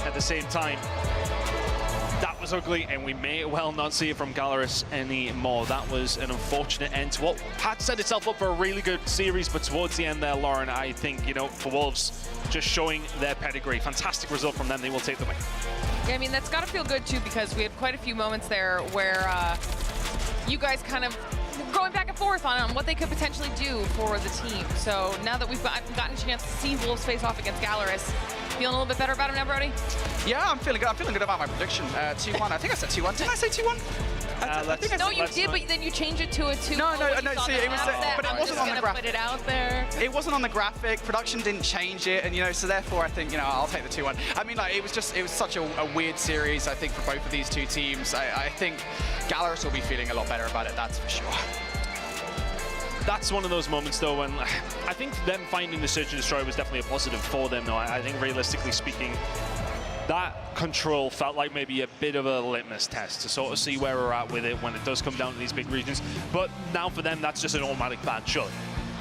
at the same time, that was ugly, and we may well not see it from Galorys anymore. That was an unfortunate end to what had set itself up for a really good series, but towards the end there, Lauren, I think, you know, for Wolves, just showing their pedigree. Fantastic result from them. They will take the win. Yeah, I mean, that's got to feel good, too, because we had quite a few moments there where you guys kind of going back and forth on what they could potentially do for the team. So now that we've gotten a chance to see Wolves face off against Galorys, feeling a little bit better about him now, Brody? Yeah, I'm feeling good. I'm feeling good about my prediction. 2-1. I think I said 2-1. Didn't I say 2-1? No, you did, but then you changed it to a 2-0. No. See, it was, but it wasn't on the graphic. Put it out there. It wasn't on the graphic. Production didn't change it, and you know, so therefore, I think, you know, I'll take the 2-1. I mean, like, it was such a weird series. I think for both of these 2 teams, I think Galorys will be feeling a lot better about it. That's for sure. That's one of those moments, though, when I think them finding the Search and Destroy was definitely a positive for them, though. I think, realistically speaking, that control felt like maybe a bit of a litmus test to sort of see where we're at with it when it does come down to these big regions. But now for them, that's just an automatic ban, surely.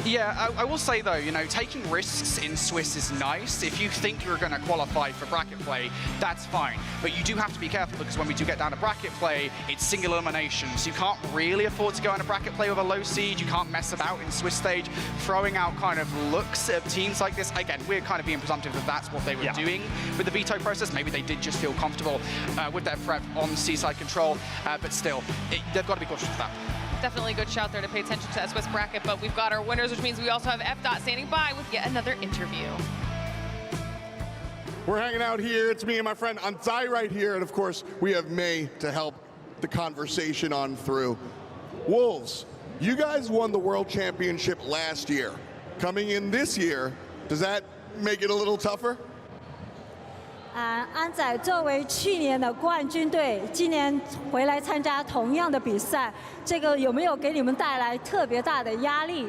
Yeah, I will say, though, you know, taking risks in Swiss is nice. If you think you're going to qualify for bracket play, that's fine. But you do have to be careful, because when we do get down to bracket play, it's single elimination. So you can't really afford to go into bracket play with a low seed. You can't mess about in Swiss stage, throwing out kind of looks at teams like this. Again, we're kind of being presumptive that that's what they were doing with the veto process. Maybe they did just feel comfortable with their prep on Seaside Control. But still, they've got to be cautious with that. Definitely a good shout there to pay attention to that Swiss bracket, but we've got our winners, which means we also have F. standing by with yet another interview. We're hanging out here. It's me and my friend Anzai right here, and of course, we have May to help the conversation on through. Wolves, you guys won the World Championship last year. Coming in this year, does that make it a little tougher? 安仔作为去年的冠军队，今年回来参加同样的比赛，这个有没有给你们带来特别大的压力？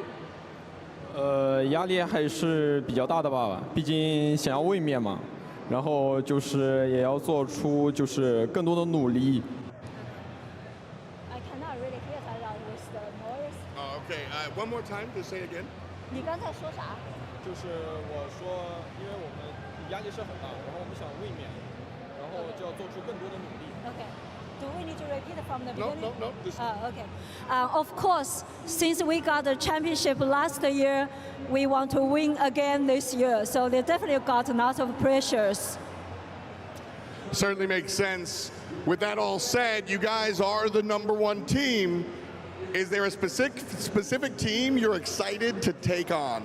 压力还是比较大的吧，毕竟想要卫冕嘛，然后就是也要做出就是更多的努力。I cannot really hear that with the noise. Oh, okay. One more time, just say it again. 你刚才说啥？就是我说，因为我们压力是很大，然后我们想卫冕，然后就要做出更多的努力。Okay. Do we need to repeat from the beginning? No. Just... Okay. Of course, since we got the championship last year, we want to win again this year. So they definitely got a lot of pressures. Certainly makes sense. With that all said, you guys are the #1 team. Is there a specific team you're excited to take on?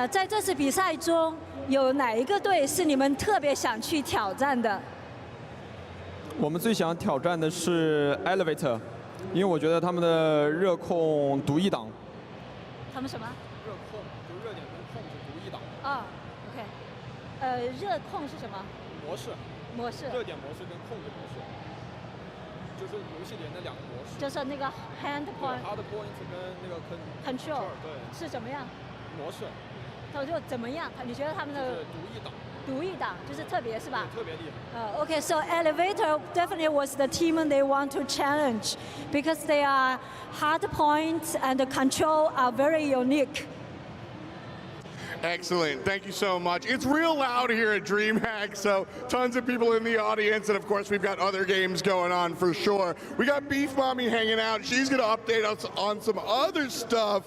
在这次比赛中，有哪一个队是你们特别想去挑战的？我们最想挑战的是 Elevator， 因为我觉得他们的热控独一档。他们什么？热控，就热点跟控制独一档。啊 ，OK。热控是什么？模式。模式。热点模式跟控制模式，就是游戏里的两个模式。就是那个 hand point。hard point 跟那个 control。对。是怎么样？模式。就怎么样？你觉得他们的？独一档。独一档就是特别是吧？特别厉害。Okay, so Elevator definitely was the team they want to challenge because they are hard points and the control are very unique. Excellent. Thank you so much. It's real loud here at DreamHack, so tons of people in the audience, and of course we've got other games going on for sure. We got Beef Mommy hanging out. She's going to update us on some other stuff.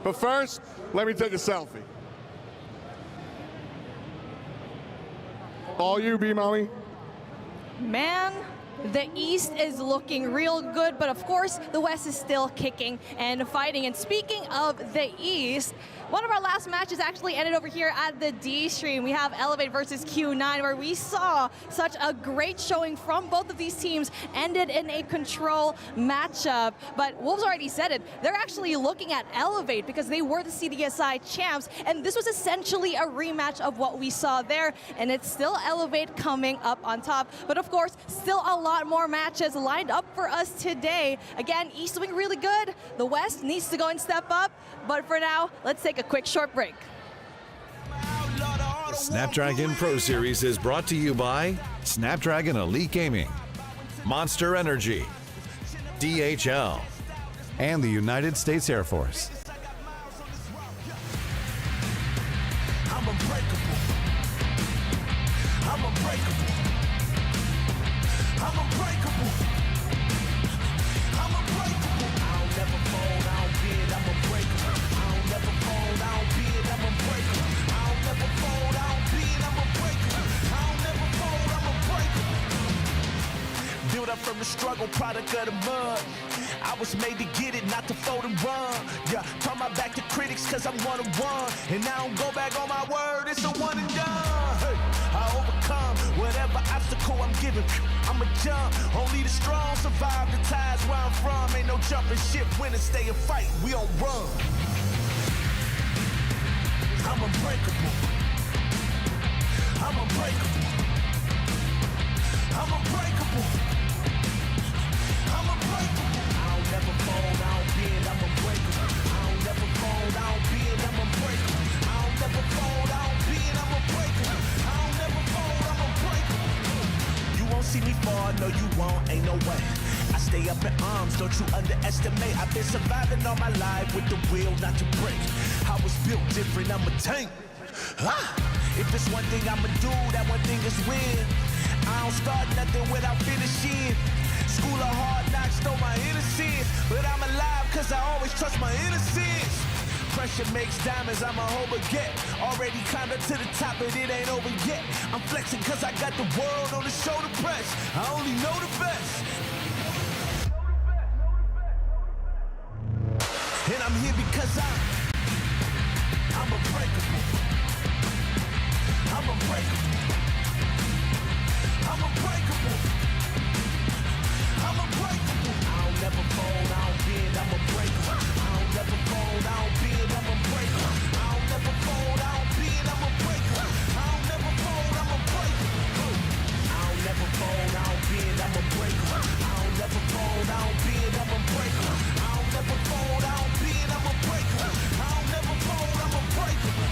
But first, let me take a selfie. All you, B-Mommy. Man, the East is looking real good, but of course, the West is still kicking and fighting. And speaking of the East, one of our last matches actually ended over here at the D stream. We have Elevate versus Q9, where we saw such a great showing from both of these teams, ended in a control matchup. But Wolves already said it, they're actually looking at Elevate because they were the CDSI champs, and this was essentially a rematch of what we saw there, and it's still Elevate coming up on top. But of course, still a lot more matches lined up for us today. Again, East doing really good. The West needs to go and step up, but for now, let's take a quick short break. The Snapdragon Pro Series is brought to you by Snapdragon Elite Gaming, Monster Energy, DHL, and the United States Air Force. I'm unbreakable. I'm unbreakable. I'm unbreakable. I'm unbreakable. I don't never fold, I don't bend, I'm unbreakable. I don't never fold, I don't bend, I'm unbreakable. I don't never fold, I don't bend, I'm unbreakable. I don't never fold, I'm unbreakable. Built up from the struggle, product of the mud. I was made to get it, not to fold and run. Yeah, turn my back to critics cause I'm one-on-one. And I don't go back on my word, it's a one and done. Hey, I overcome whatever obstacle I'm given. I'ma jump, only the strong survive the tides where I'm from. Ain't no jumping ship, winners stay and fight, we don't run. I'm unbreakable. I'm unbreakable. I'm unbreakable. I'm unbreakable. I don't never fold, I don't bend, I'm unbreakable. I don't never fold, I don't bend, I'm unbreakable. I don't never fold, I don't bend, I'm unbreakable. I don't never fold, I'm unbreakable. You won't see me fall, no you won't, ain't no way. I stay up in arms, don't you underestimate. I've been surviving all my life with the will not to break. I was built different, I'm a tank. If it's one thing I'ma do, that one thing is win. I don't start nothing without finishing. School of hard knocks stole my innocence, but I'm alive cause I always trust my innocence. Pressure makes diamonds, I'm a whole baguette. Already climbed up to the top, but it ain't over yet. I'm flexing cause I got the world on the shoulder press. I only know the best. And I'm here because I'm unbreakable. I'm unbreakable. I'm unbreakable. I'm unbreakable. I don't never fold, I don't bend, I'm unbreakable. I don't never fold, I don't bend, I'm unbreakable. I don't never fold, I don't bend, I'm unbreakable. I don't never fold, I'm unbreakable. I don't never fold, I don't bend, I'm unbreakable. I don't never fold, I don't bend, I'm unbreakable. I don't never fold, I don't bend, I'm unbreakable. I don't never fold, I'm unbreakable.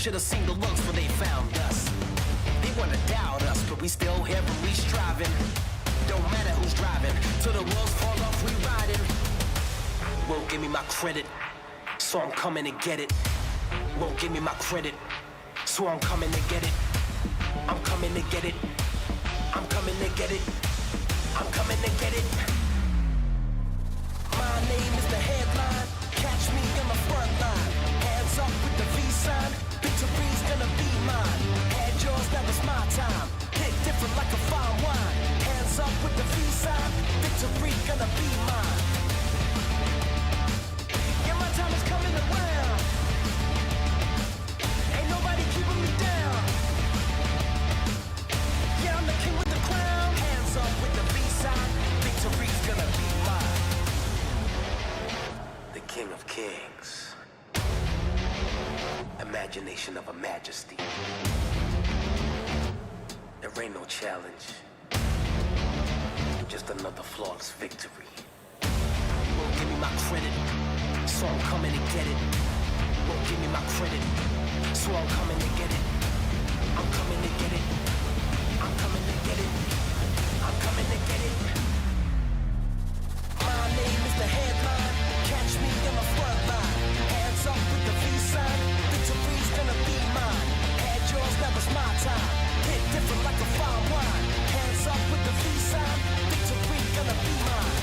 Should've seen the looks when they found us. They wanna doubt us, but we still here and we striving. Don't matter who's driving, till the wheels fall off, we riding. Won't give me my credit, so I'm coming to get it. Won't give me my credit, so I'm coming to get it. I'm coming to get it. I'm coming to get it. I'm coming to get it. My name is the headline. Catch me in the front line. Hands up with the V-sign. Victory's gonna be mine. Had yours, that was my time. Hit different like a fine wine. Hands up with the V-sign. Victory gonna be mine. Yeah, my time is coming around. Ain't nobody keeping me down. Yeah, I'm the king with the crown. Hands up with the V-sign. Victory's gonna be mine. The king of kings. Imagination of a majesty. There ain't no challenge. Just another flawless victory. Won't give me my credit, so I'm coming to get it. Won't give me my credit, so I'm coming to get it. I'm coming to get it. I'm coming to get it. I'm coming to get it. My name is the headline. Catch me in the front line. Hands up with the V-sign. Victory's gonna be mine. Had yours, that was my time. Hit different like a fine wine. Hands up with the V-sign. Victory gonna be mine.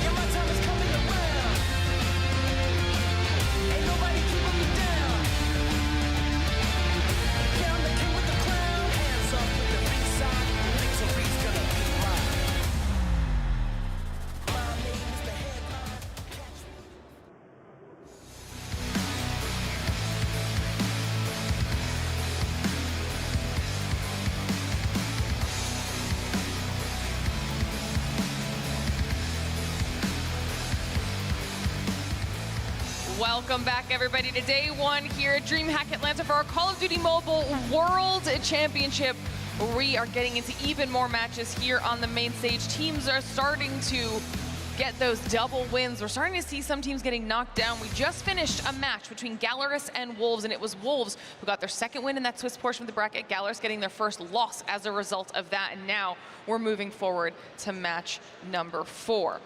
Yeah, my time is coming around. Ain't nobody keeping me down. Yeah, I'm the king with the crown. Hands up with the V-sign. Victory's gonna be mine. My name is the headline. Catch me. Welcome back, everybody, to day one here at DreamHack Atlanta for our Call of Duty Mobile World Championship. We are getting into even more matches here on the main stage. Teams are starting to get those double wins. We're starting to see some teams getting knocked down. We just finished a match between Galorys and Wolves, and it was Wolves who got their second win in that Swiss portion of the bracket. Galorys getting their first loss as a result of that, and now we're moving forward to match number 4.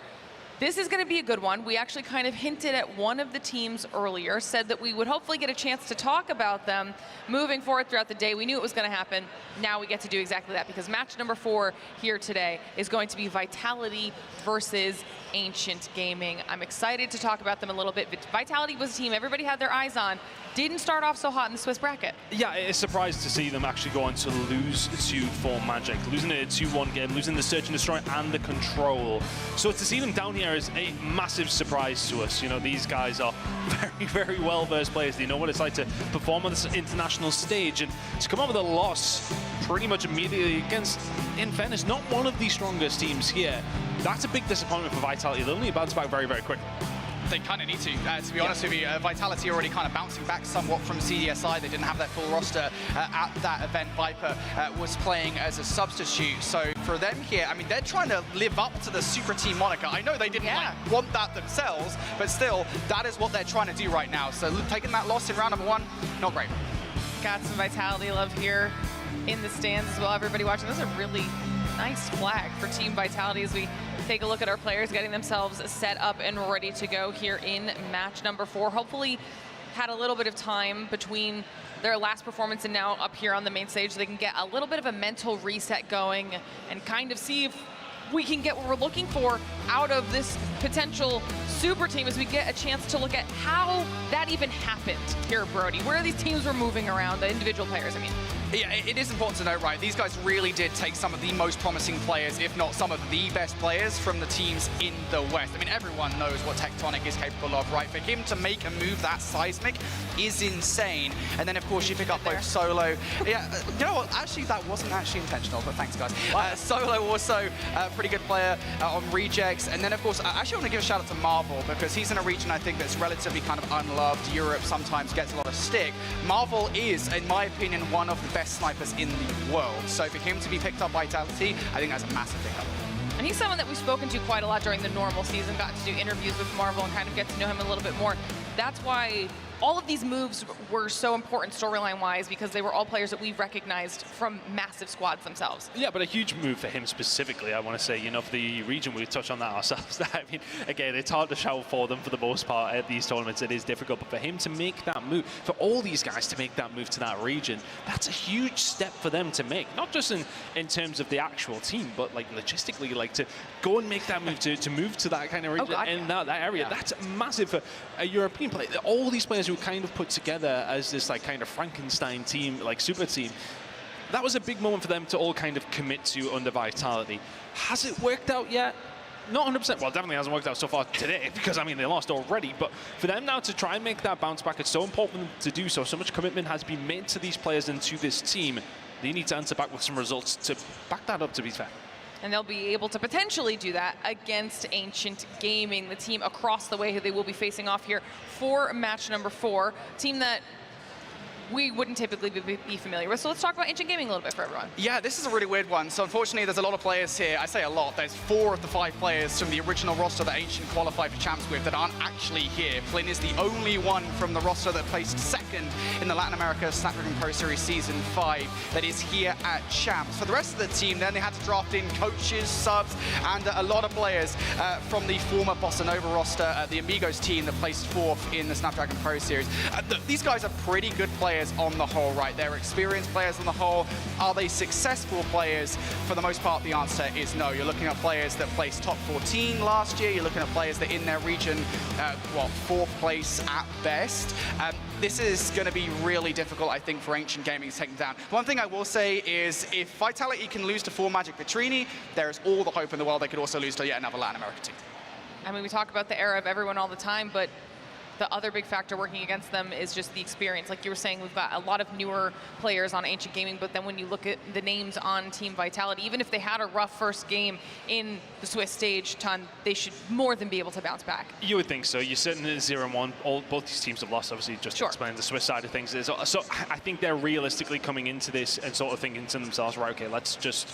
This is going to be a good one. We actually kind of hinted at one of the teams earlier, said that we would hopefully get a chance to talk about them moving forward throughout the day. We knew it was going to happen. Now we get to do exactly that, because match number 4 here today is going to be Vitality versus Ancient Gaming. I'm excited to talk about them a little bit. Vitality was a team everybody had their eyes on. Didn't start off so hot in the Swiss bracket. Yeah, it's surprised to see them actually go on to lose to for Magic, losing a 2-1 game, losing the Search and Destroy and the Control. So to see them down here is a massive surprise to us. You know, these guys are very, very well-versed players. They know what it's like to perform on this international stage, and to come up with a loss pretty much immediately against, in fairness, not one of the strongest teams here. That's a big disappointment for Vitality. They'll only bounce back very, very quickly. They kind of need to be honest with you. Vitality already kind of bouncing back somewhat from CDSI. They didn't have their full roster at that event. Viper was playing as a substitute. So for them here, I mean, they're trying to live up to the super team moniker. I know they didn't want that themselves, but still, that is what they're trying to do right now. So taking that loss in round number 1, not great. Got some Vitality love here in the stands as well. Everybody watching, this is a really nice flag for Team Vitality as we take a look at our players getting themselves set up and ready to go here in match number 4. Hopefully had a little bit of time between their last performance and now up here on the main stage so they can get a little bit of a mental reset going and kind of see if we can get what we're looking for out of this potential super team as we get a chance to look at how that even happened here, Brody. Where these teams were moving around, the individual players, I mean. Yeah, it is important to note, right, these guys really did take some of the most promising players, if not some of the best players from the teams in the West. I mean, everyone knows what Tectonic is capable of, right? For him to make a move that seismic is insane. And then, of course, you pick up both Solo. Yeah, you know what? Actually, that wasn't actually intentional, but thanks, guys. Solo also a pretty good player on rejects. And then, of course, I actually want to give a shout out to Marvel because he's in a region, I think, that's relatively kind of unloved. Europe sometimes gets a lot of stick. Marvel is, in my opinion, one of the best snipers in the world. So for him to be picked up by Vitality, I think that's a massive pickup. And he's someone that we've spoken to quite a lot during the normal season, gotten to do interviews with Marvel and kind of get to know him a little bit more. That's why all of these moves were so important storyline-wise because they were all players that we recognized from massive squads themselves. Yeah, but a huge move for him specifically, I want to say, you know, for the region, we touched on that ourselves. I mean, again, it's hard to shout for them for the most part at these tournaments. It is difficult, but for him to make that move, for all these guys to make that move to that region, that's a huge step for them to make. Not just in terms of the actual team, but like logistically, like to go and make that move to move to that kind of region in that area. Yeah. That's massive for a European player. All these players who kind of put together as this like kind of Frankenstein team, like super team, that was a big moment for them to all kind of commit to under Vitality. Has it worked out yet? Not 100%. Well, definitely hasn't worked out so far today because, I mean, they lost already. But for them now to try and make that bounce back, it's so important for them to do so. So much commitment has been made to these players and to this team. They need to answer back with some results to back that up, to be fair. And they'll be able to potentially do that against Ancient Gaming, the team across the way who they will be facing off here for match number 4. Team that we wouldn't typically be familiar with. So let's talk about Ancient Gaming a little bit for everyone. Yeah, this is a really weird one. So unfortunately, there's a lot of players here. I say a lot. There's 4 of the 5 players from the original roster that Ancient qualified for champs with that aren't actually here. Flynn is the only one from the roster that placed second in the Latin America Snapdragon Pro Series Season 5 that is here at champs. For the rest of the team, then they had to draft in coaches, subs, and a lot of players from the former Bossa Nova roster, the Amigos team that placed 4th in the Snapdragon Pro Series. These guys are pretty good players on the whole, right? They're experienced players on the whole. Are they successful players? For the most part, the answer is no. You're looking at players that placed top 14 last year. You're looking at players that in their region, 4th place at best. This is going to be really difficult, I think, for Ancient Gaming to take them down. One thing I will say is if Vitality can lose to 4 Magic Vitrini, there is all the hope in the world they could also lose to yet another Latin American team. I mean, we talk about the era of everyone all the time, but the other big factor working against them is just the experience. Like you were saying, we've got a lot of newer players on Ancient Gaming, but then when you look at the names on Team Vitality, even if they had a rough first game in the Swiss stage, they should more than be able to bounce back. You would think so. You're sitting at 0-1. Both these teams have lost, obviously, just to explain the Swiss side of things. So I think they're realistically coming into this and sort of thinking to themselves, right, okay, let's just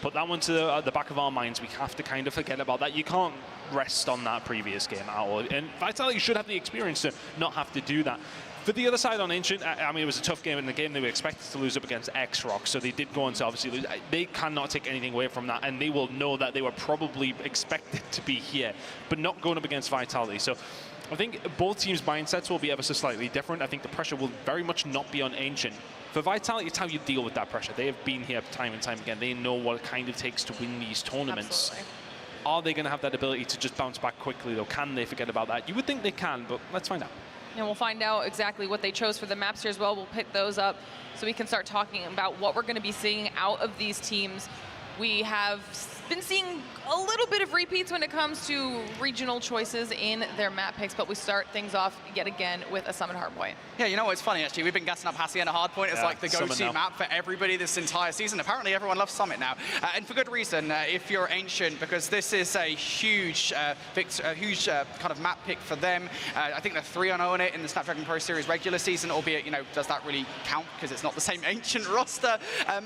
put that one to the back of our minds. We have to kind of forget about that. You can't rest on that previous game at all. And Vitality should have the experience to not have to do that. For the other side on Ancient, I mean, it was a tough game in the game. They were expected to lose up against xRock, so they did go on to obviously lose. They cannot take anything away from that, and they will know that they were probably expected to be here, but not going up against Vitality. So I think both teams' mindsets will be ever so slightly different. I think the pressure will very much not be on Ancient. For Vitality, it's how you deal with that pressure. They have been here time and time again. They know what it kind of takes to win these tournaments. Absolutely. Are they going to have that ability to just bounce back quickly, though? Can they forget about that? You would think they can, but let's find out. And we'll find out exactly what they chose for the maps here as well. We'll pick those up so we can start talking about what we're going to be seeing out of these teams. We have been seeing a little bit of repeats when it comes to regional choices in their map picks, but we start things off yet again with a Summon Hardpoint. Yeah, you know what's funny actually? We've been gassing up Hacienda Hardpoint as like the go-to map for everybody this entire season. Apparently everyone loves Summit now, and for good reason. If you're Ancient, because this is a huge, kind of map pick for them. I think they're 3-0 in it in the Snapdragon Pro Series regular season, albeit, does that really count because it's not the same Ancient roster?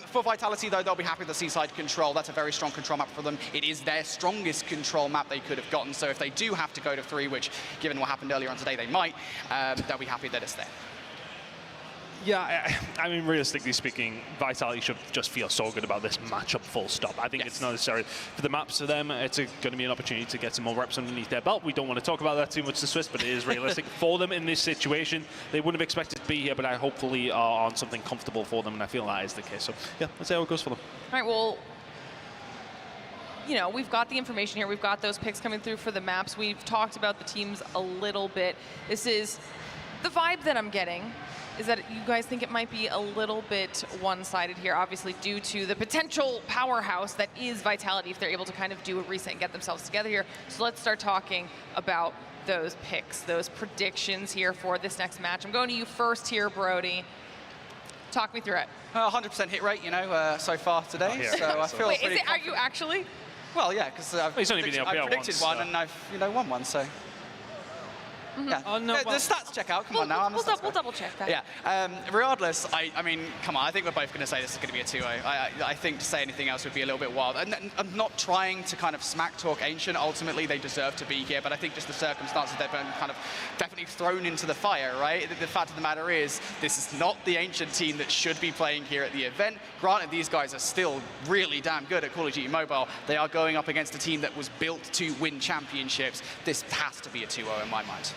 For Vitality though, they'll be happy with the Seaside Control. That's a very strong control map for them. It is their strongest control map they could have gotten, so if they do have to go to 3, which given what happened earlier on today they might, they'll be happy that it's there. Yeah, I mean, realistically speaking, Vitality should just feel so good about this matchup full stop. I think it's not necessary for the maps for them. It's going to be an opportunity to get some more reps underneath their belt. We don't want to talk about that too much to Swiss, but it is realistic for them in this situation. They wouldn't have expected to be here, but I hopefully are on something comfortable for them, and I feel that is the case. So, yeah, let's see how it goes for them. All right, well, we've got the information here. We've got those picks coming through for the maps. We've talked about the teams a little bit. This is the vibe that I'm getting, is that you guys think it might be a little bit one-sided here, obviously due to the potential powerhouse that is Vitality if they're able to kind of do a reset and get themselves together here. So let's start talking about those picks, those predictions here for this next match. I'm going to you first here, Brody. Talk me through it. 100% hit rate, so far today. So I feel Wait, pretty are you actually? Well, yeah, because I've predicted one and I've won one, so. Yeah. Oh, no, the stats check out. Come on now. We'll double check that. Yeah. Regardless, I mean, come on. I think we're both going to say this is going to be a 2-0. I think to say anything else would be a little bit wild. And I'm not trying to kind of smack talk Ancient. Ultimately, they deserve to be here. But I think just the circumstances they've been kind of definitely thrown into the fire, right? The fact of the matter is, this is not the Ancient team that should be playing here at the event. Granted, these guys are still really damn good at Call of Duty Mobile. They are going up against a team that was built to win championships. This has to be a 2-0 in my mind.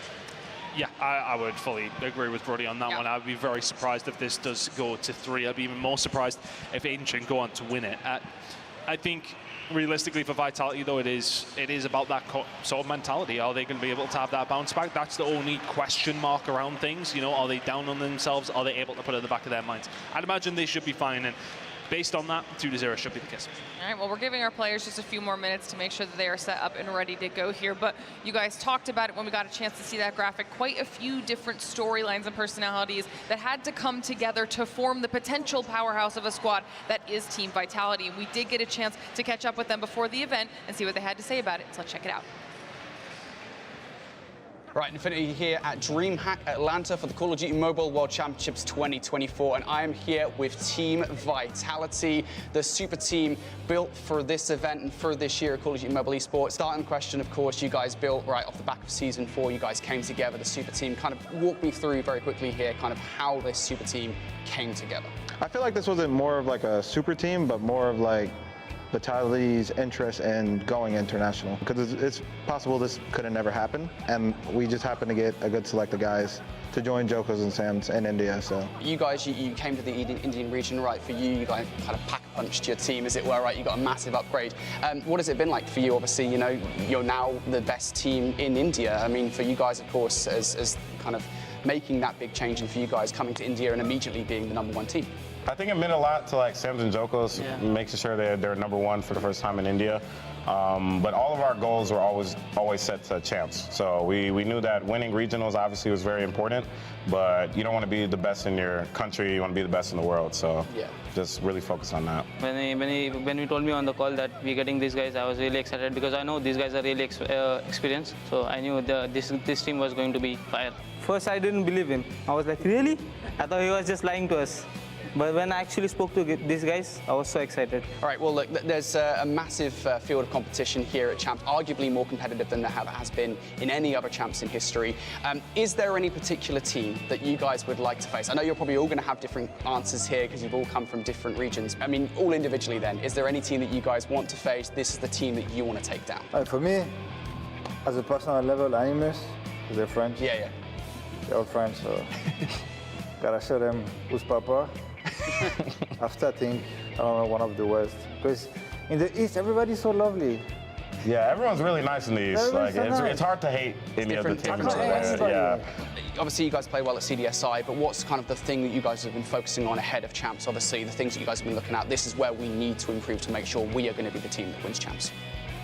Yeah, I would fully agree with Brody on that one. I'd be very surprised if this does go to 3. I'd be even more surprised if Ancient go on to win it. I think realistically for Vitality, though, it is about that sort of mentality. Are they going to be able to have that bounce back? That's the only question mark around things. Are they down on themselves? Are they able to put it in the back of their minds? I'd imagine they should be fine. And based on that, 2-0 should be the case. All right, well, we're giving our players just a few more minutes to make sure that they are set up and ready to go here. But you guys talked about it when we got a chance to see that graphic. Quite a few different storylines and personalities that had to come together to form the potential powerhouse of a squad that is Team Vitality. We did get a chance to catch up with them before the event and see what they had to say about it. So let's check it out. Right, Infinity here at DreamHack Atlanta for the Call of Duty Mobile World Championships 2024, and I am here with Team Vitality, the super team built for this event and for this year of Call of Duty Mobile Esports. Starting question, of course, you guys built right off the back of Season 4, you guys came together, the super team. Kind of walk me through very quickly here, kind of how this super team came together. I feel like this wasn't more of like a super team, but more of like Vitality's interest in going international, because it's possible this could have never happened, and we just happened to get a good select of guys to join Jokos and Sam's in India. So you guys, you came to the Indian region, right? For you guys kind of pack-punched your team, as it were, right? You got a massive upgrade. What has it been like for you? Obviously, you're now the best team in India. I mean, for you guys, of course, as kind of making that big change, and for you guys coming to India and immediately being the #1 team. I think it meant a lot to like Sam's and Jokos, making sure they're #1 for the first time in India. But all of our goals were always set to champs. So we knew that winning regionals obviously was very important, but you don't want to be the best in your country, you want to be the best in the world. So just really focus on that. When you told me on the call that we're getting these guys, I was really excited because I know these guys are really experienced. So I knew this team was going to be fire. First, I didn't believe him. I was like, really? I thought he was just lying to us. But when I actually spoke to these guys, I was so excited. All right, well, look, there's a massive field of competition here at Champs, arguably more competitive than there has been in any other Champs in history. Is there any particular team that you guys would like to face? I know you're probably all going to have different answers here because you've all come from different regions. I mean, all individually then, is there any team that you guys want to face? This is the team that you want to take down. For me, as a personal level, Animus, they're French. Yeah. They're all French, so gotta show them who's Papa. After, I think, I don't know, one of the West. Because in the East, everybody's so lovely. Yeah, everyone's really nice in these. Like, it's hard to hate any of the teams. Yeah. Obviously, you guys play well at CDSI, but what's kind of the thing that you guys have been focusing on ahead of champs? Obviously, the things that you guys have been looking at, this is where we need to improve to make sure we are going to be the team that wins champs.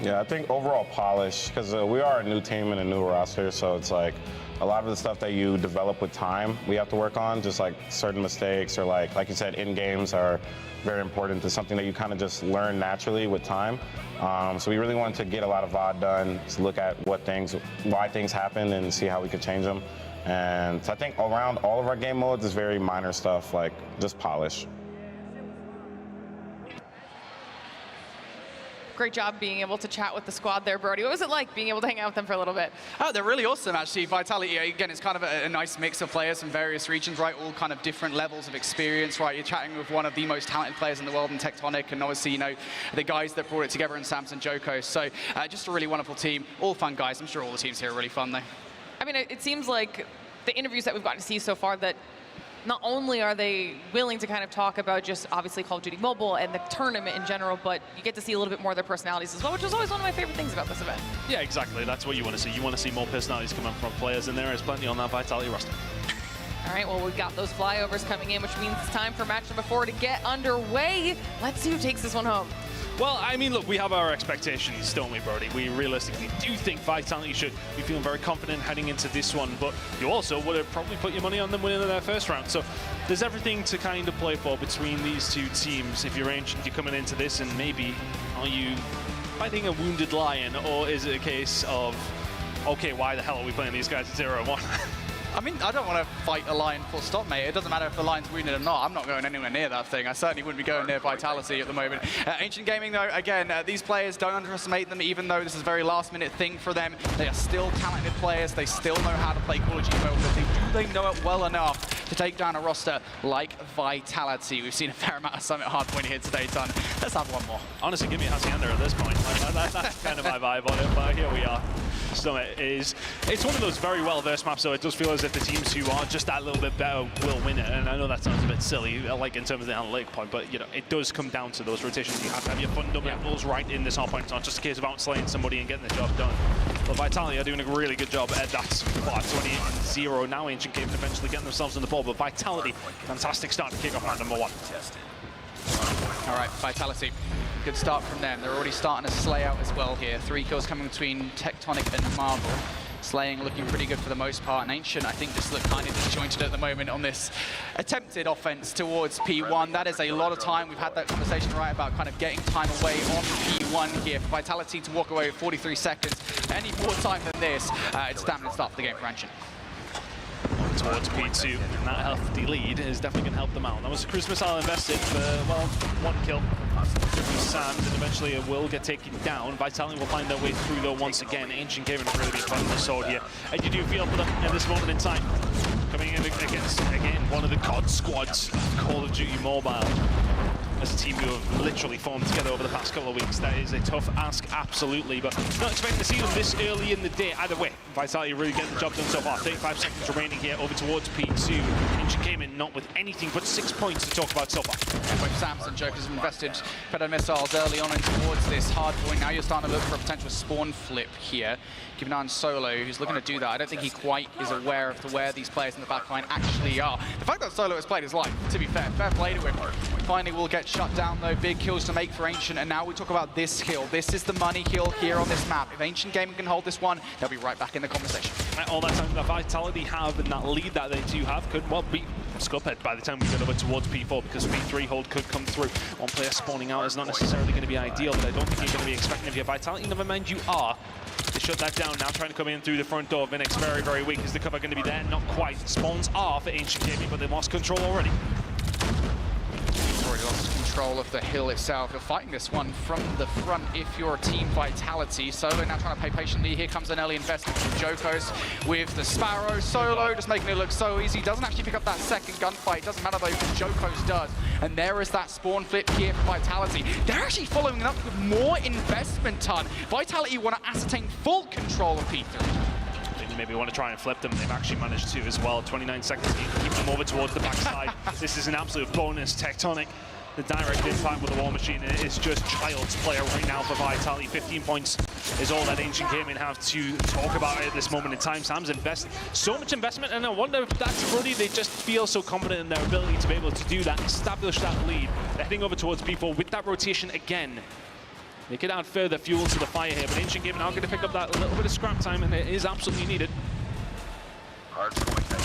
Yeah, I think overall polish, because we are a new team and a new roster, so it's like a lot of the stuff that you develop with time, we have to work on, just like certain mistakes or like you said, in games are very important. It's something that you kind of just learn naturally with time. So we really wanted to get a lot of VOD done, to look at why things happen and see how we could change them. And so I think around all of our game modes is very minor stuff, like just polish. Great job being able to chat with the squad there, Brody. What was it like being able to hang out with them for a little bit? Oh, they're really awesome, actually. Vitality, again, it's kind of a nice mix of players from various regions, right? All kind of different levels of experience, right? You're chatting with one of the most talented players in the world in Tectonic, and obviously, you know, the guys that brought it together in Samson Joko. So just a really wonderful team. All fun guys. I'm sure all the teams here are really fun, though. I mean, it seems like the interviews that we've gotten to see so far that not only are they willing to kind of talk about just obviously Call of Duty Mobile and the tournament in general, but you get to see a little bit more of their personalities as well, which is always one of my favorite things about this event. Yeah, exactly. That's what you want to see. You want to see more personalities coming from players, and there is plenty on that Vitality roster. All right, well, we've got those flyovers coming in, which means it's time for match number 4 to get underway. Let's see who takes this one home. Well, I mean, look, we have our expectations, don't we, Brody? We realistically do think Vitality should be feeling very confident heading into this one, but you also would have probably put your money on them winning in their first round. So there's everything to kind of play for between these two teams. If you're Ancient, you're coming into this, and maybe are you fighting a wounded lion, or is it a case of, okay, why the hell are we playing these guys at 0-1? I mean, I don't want to fight a lion full stop, mate. It doesn't matter if the lion's wounded or not. I'm not going anywhere near that thing. I certainly wouldn't be going near Vitality at the moment. Ancient Gaming, though, again, these players, don't underestimate them, even though this is a very last-minute thing for them. They are still talented players. They still know how to play Call of Duty Mobile, but they know it well enough to take down a roster like Vitality. We've seen a fair amount of Summit hardpoint here today, Ton. Let's have one more. Honestly, give me a Hacienda at this point. That's kind of my vibe on it, but here we are. Summit is, it's one of those very well-versed maps, so it does feel as if the teams who are just that little bit better will win it. And I know that sounds a bit silly, like in terms of the analytic point, but you know, it does come down to those rotations. You have to have your fundamentals right in this hardpoint. It's not just a case of outslaying somebody and getting the job done. But Vitality are doing a really good job at that spot. 28-0 now. Ancient Gaming eventually getting themselves on the ball, but Vitality, fantastic start to kick off round number 1. All right, Vitality. Good start from them. They're already starting to slay out as well here. 3 kills coming between Tectonic and Marvel. Slaying looking pretty good for the most part, and Ancient, I think, just look kind of disjointed at the moment on this attempted offense towards P1. That is a lot of time. We've had that conversation right about kind of getting time away on P1 here. For Vitality to walk away with 43 seconds, any more time than this, it's a damn start for the game for Ancient. Towards P2, and that hefty lead is definitely going to help them out. That was a cruise missile invested for, well, 1 kill. Sand, and eventually it will get taken down. Vitality will find their way through, though, once again. Ancient Gaming really been fighting the sword here. And you do feel for them at this moment in time. Coming in against, again, one of the god squads of Call of Duty Mobile. As a team who have literally formed together over the past couple of weeks. That is a tough ask, absolutely, but not expecting to see them this early in the day. Either way, Vitality really getting the job done so far. 35 seconds remaining here, over towards P2. Ancient Gaming not with anything but 6 points to talk about so far. Both Samson Jokers have invested better missiles early on and towards this hard point. Now you're starting to look for a potential spawn flip here. Keep an eye on Solo, who's looking to do that. I don't think he quite is aware of where these players in the backline actually are. The fact that Solo has played his life, to be fair play to him. Finally will get shut down, though. Big kills to make for Ancient, and now we talk about this kill. This is the money kill here on this map. If Ancient Gaming can hold this one, they'll be right back in the conversation. All that time that Vitality have and that lead that they do have could, well, be Scuphead by the time we get over towards P4, because P3 hold could come through. One player spawning out is not necessarily going to be ideal, but I don't think you're going to be expecting if you're Vitality. Never mind, you are. They shut that down now, trying to come in through the front door. Vinix very, very weak. Is the cover going to be there? Not quite. Spawns are for Ancient Gaming, but they lost control already. Already lost control of the hill itself. You're fighting this one from the front if you're Team Vitality. Solo now trying to play patiently. Here comes an early investment from Jokos with the Sparrow. Solo just making it look so easy. Doesn't actually pick up that second gunfight. Doesn't matter though, Jokos does. And there is that spawn flip here for Vitality. They're actually following it up with more investment, Ton. Vitality want to ascertain full control of P3. Maybe want to try and flip them. They've actually managed to as well. 29 seconds, keep them over towards the backside. This is an absolute bonus. Tectonic the direct impact with the War Machine. And it is just child's play right now for Vitality. 15 points is all that Ancient Gaming have to talk about at this moment in time. Sam's invested so much investment, and I wonder if that's really, they just feel so confident in their ability to be able to do that, establish that lead. They're heading over towards B4 with that rotation again. They could add further fuel to the fire here, but Ancient Gaming are going to pick up that little bit of scrap time, and it is absolutely needed.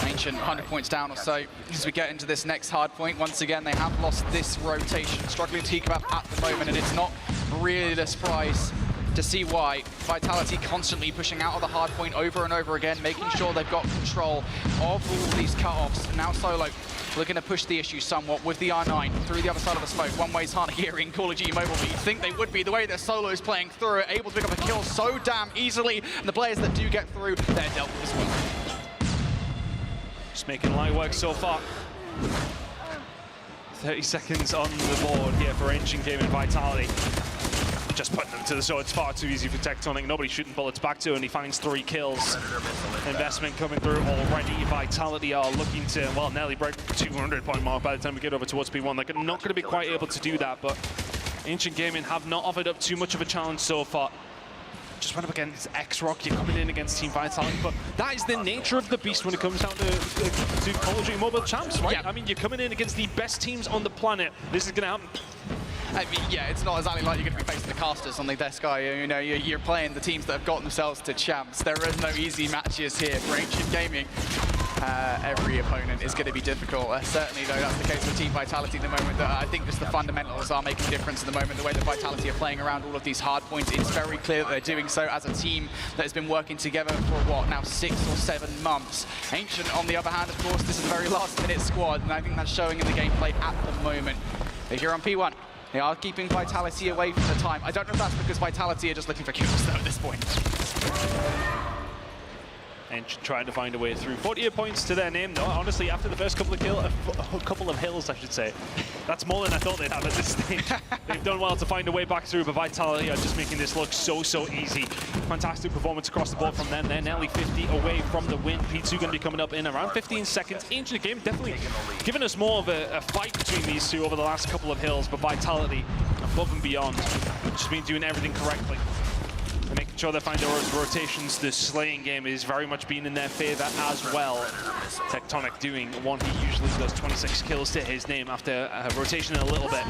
Ancient 100 points down or so as we get into this next hard point. Once again, they have lost this rotation, struggling to keep up at the moment, and it's not really a surprise to see why. Vitality constantly pushing out of the hard point over and over again, making sure they've got control of all these cut-offs. And now Solo looking to push the issue somewhat with the R9 through the other side of the smoke. One way's harder here in Call of Duty Mobile, but you'd think they would be. The way that Solo is playing through it, able to pick up a kill so damn easily. And the players that do get through, they're dealt with as well. Just making light work so far. 30 seconds on the board here for Ancient Gaming Vitality. Just putting them to the sword. It's far too easy for Tectonic. Nobody's shooting bullets back to, and he finds 3 kills. Investment coming through already. Vitality are looking to, well, nearly break the 200-point mark by the time we get over towards P1. They're not going to be quite able to do that, but Ancient Gaming have not offered up too much of a challenge so far. Just went up against xRock, you're coming in against Team Vitality, but that is the nature of the beast when it comes down to Call of Duty Mobile champs, right? Yeah. I mean, you're coming in against the best teams on the planet. This is going to happen. I mean, yeah, it's not exactly like you're going to be facing the casters on the desk, are you? You know, you're playing the teams that have gotten themselves to champs. There is no easy matches here for Ancient Gaming. Every opponent is going to be difficult. Certainly, though, that's the case for Team Vitality at the moment. I think just the fundamentals are making a difference at the moment. The way that Vitality are playing around all of these hard points, it's very clear that they're doing so as a team that has been working together for, what, now 6 or 7 months. Ancient, on the other hand, of course, this is a very last-minute squad, and I think that's showing in the gameplay at the moment. They're here on P1. They are keeping Vitality away from the time. I don't know if that's because Vitality are just looking for kills, though, at this point. Ancient trying to find a way through. 48 points to their name, though. Honestly, after the first couple of hills, I should say, that's more than I thought they'd have at this stage. They've done well to find a way back through, but Vitality are just making this look so easy. Fantastic performance across the board from them. They're nearly 50 away from the win. P2 going to be coming up in around 15 seconds. Ancient Game definitely giving us more of a fight between these two over the last couple of hills, but Vitality above and beyond. Just been doing everything correctly. They're making sure they find those rotations. The slaying game is very much being in their favor as well. Tectonic doing one he usually does, 26 kills to his name after rotation in a little bit.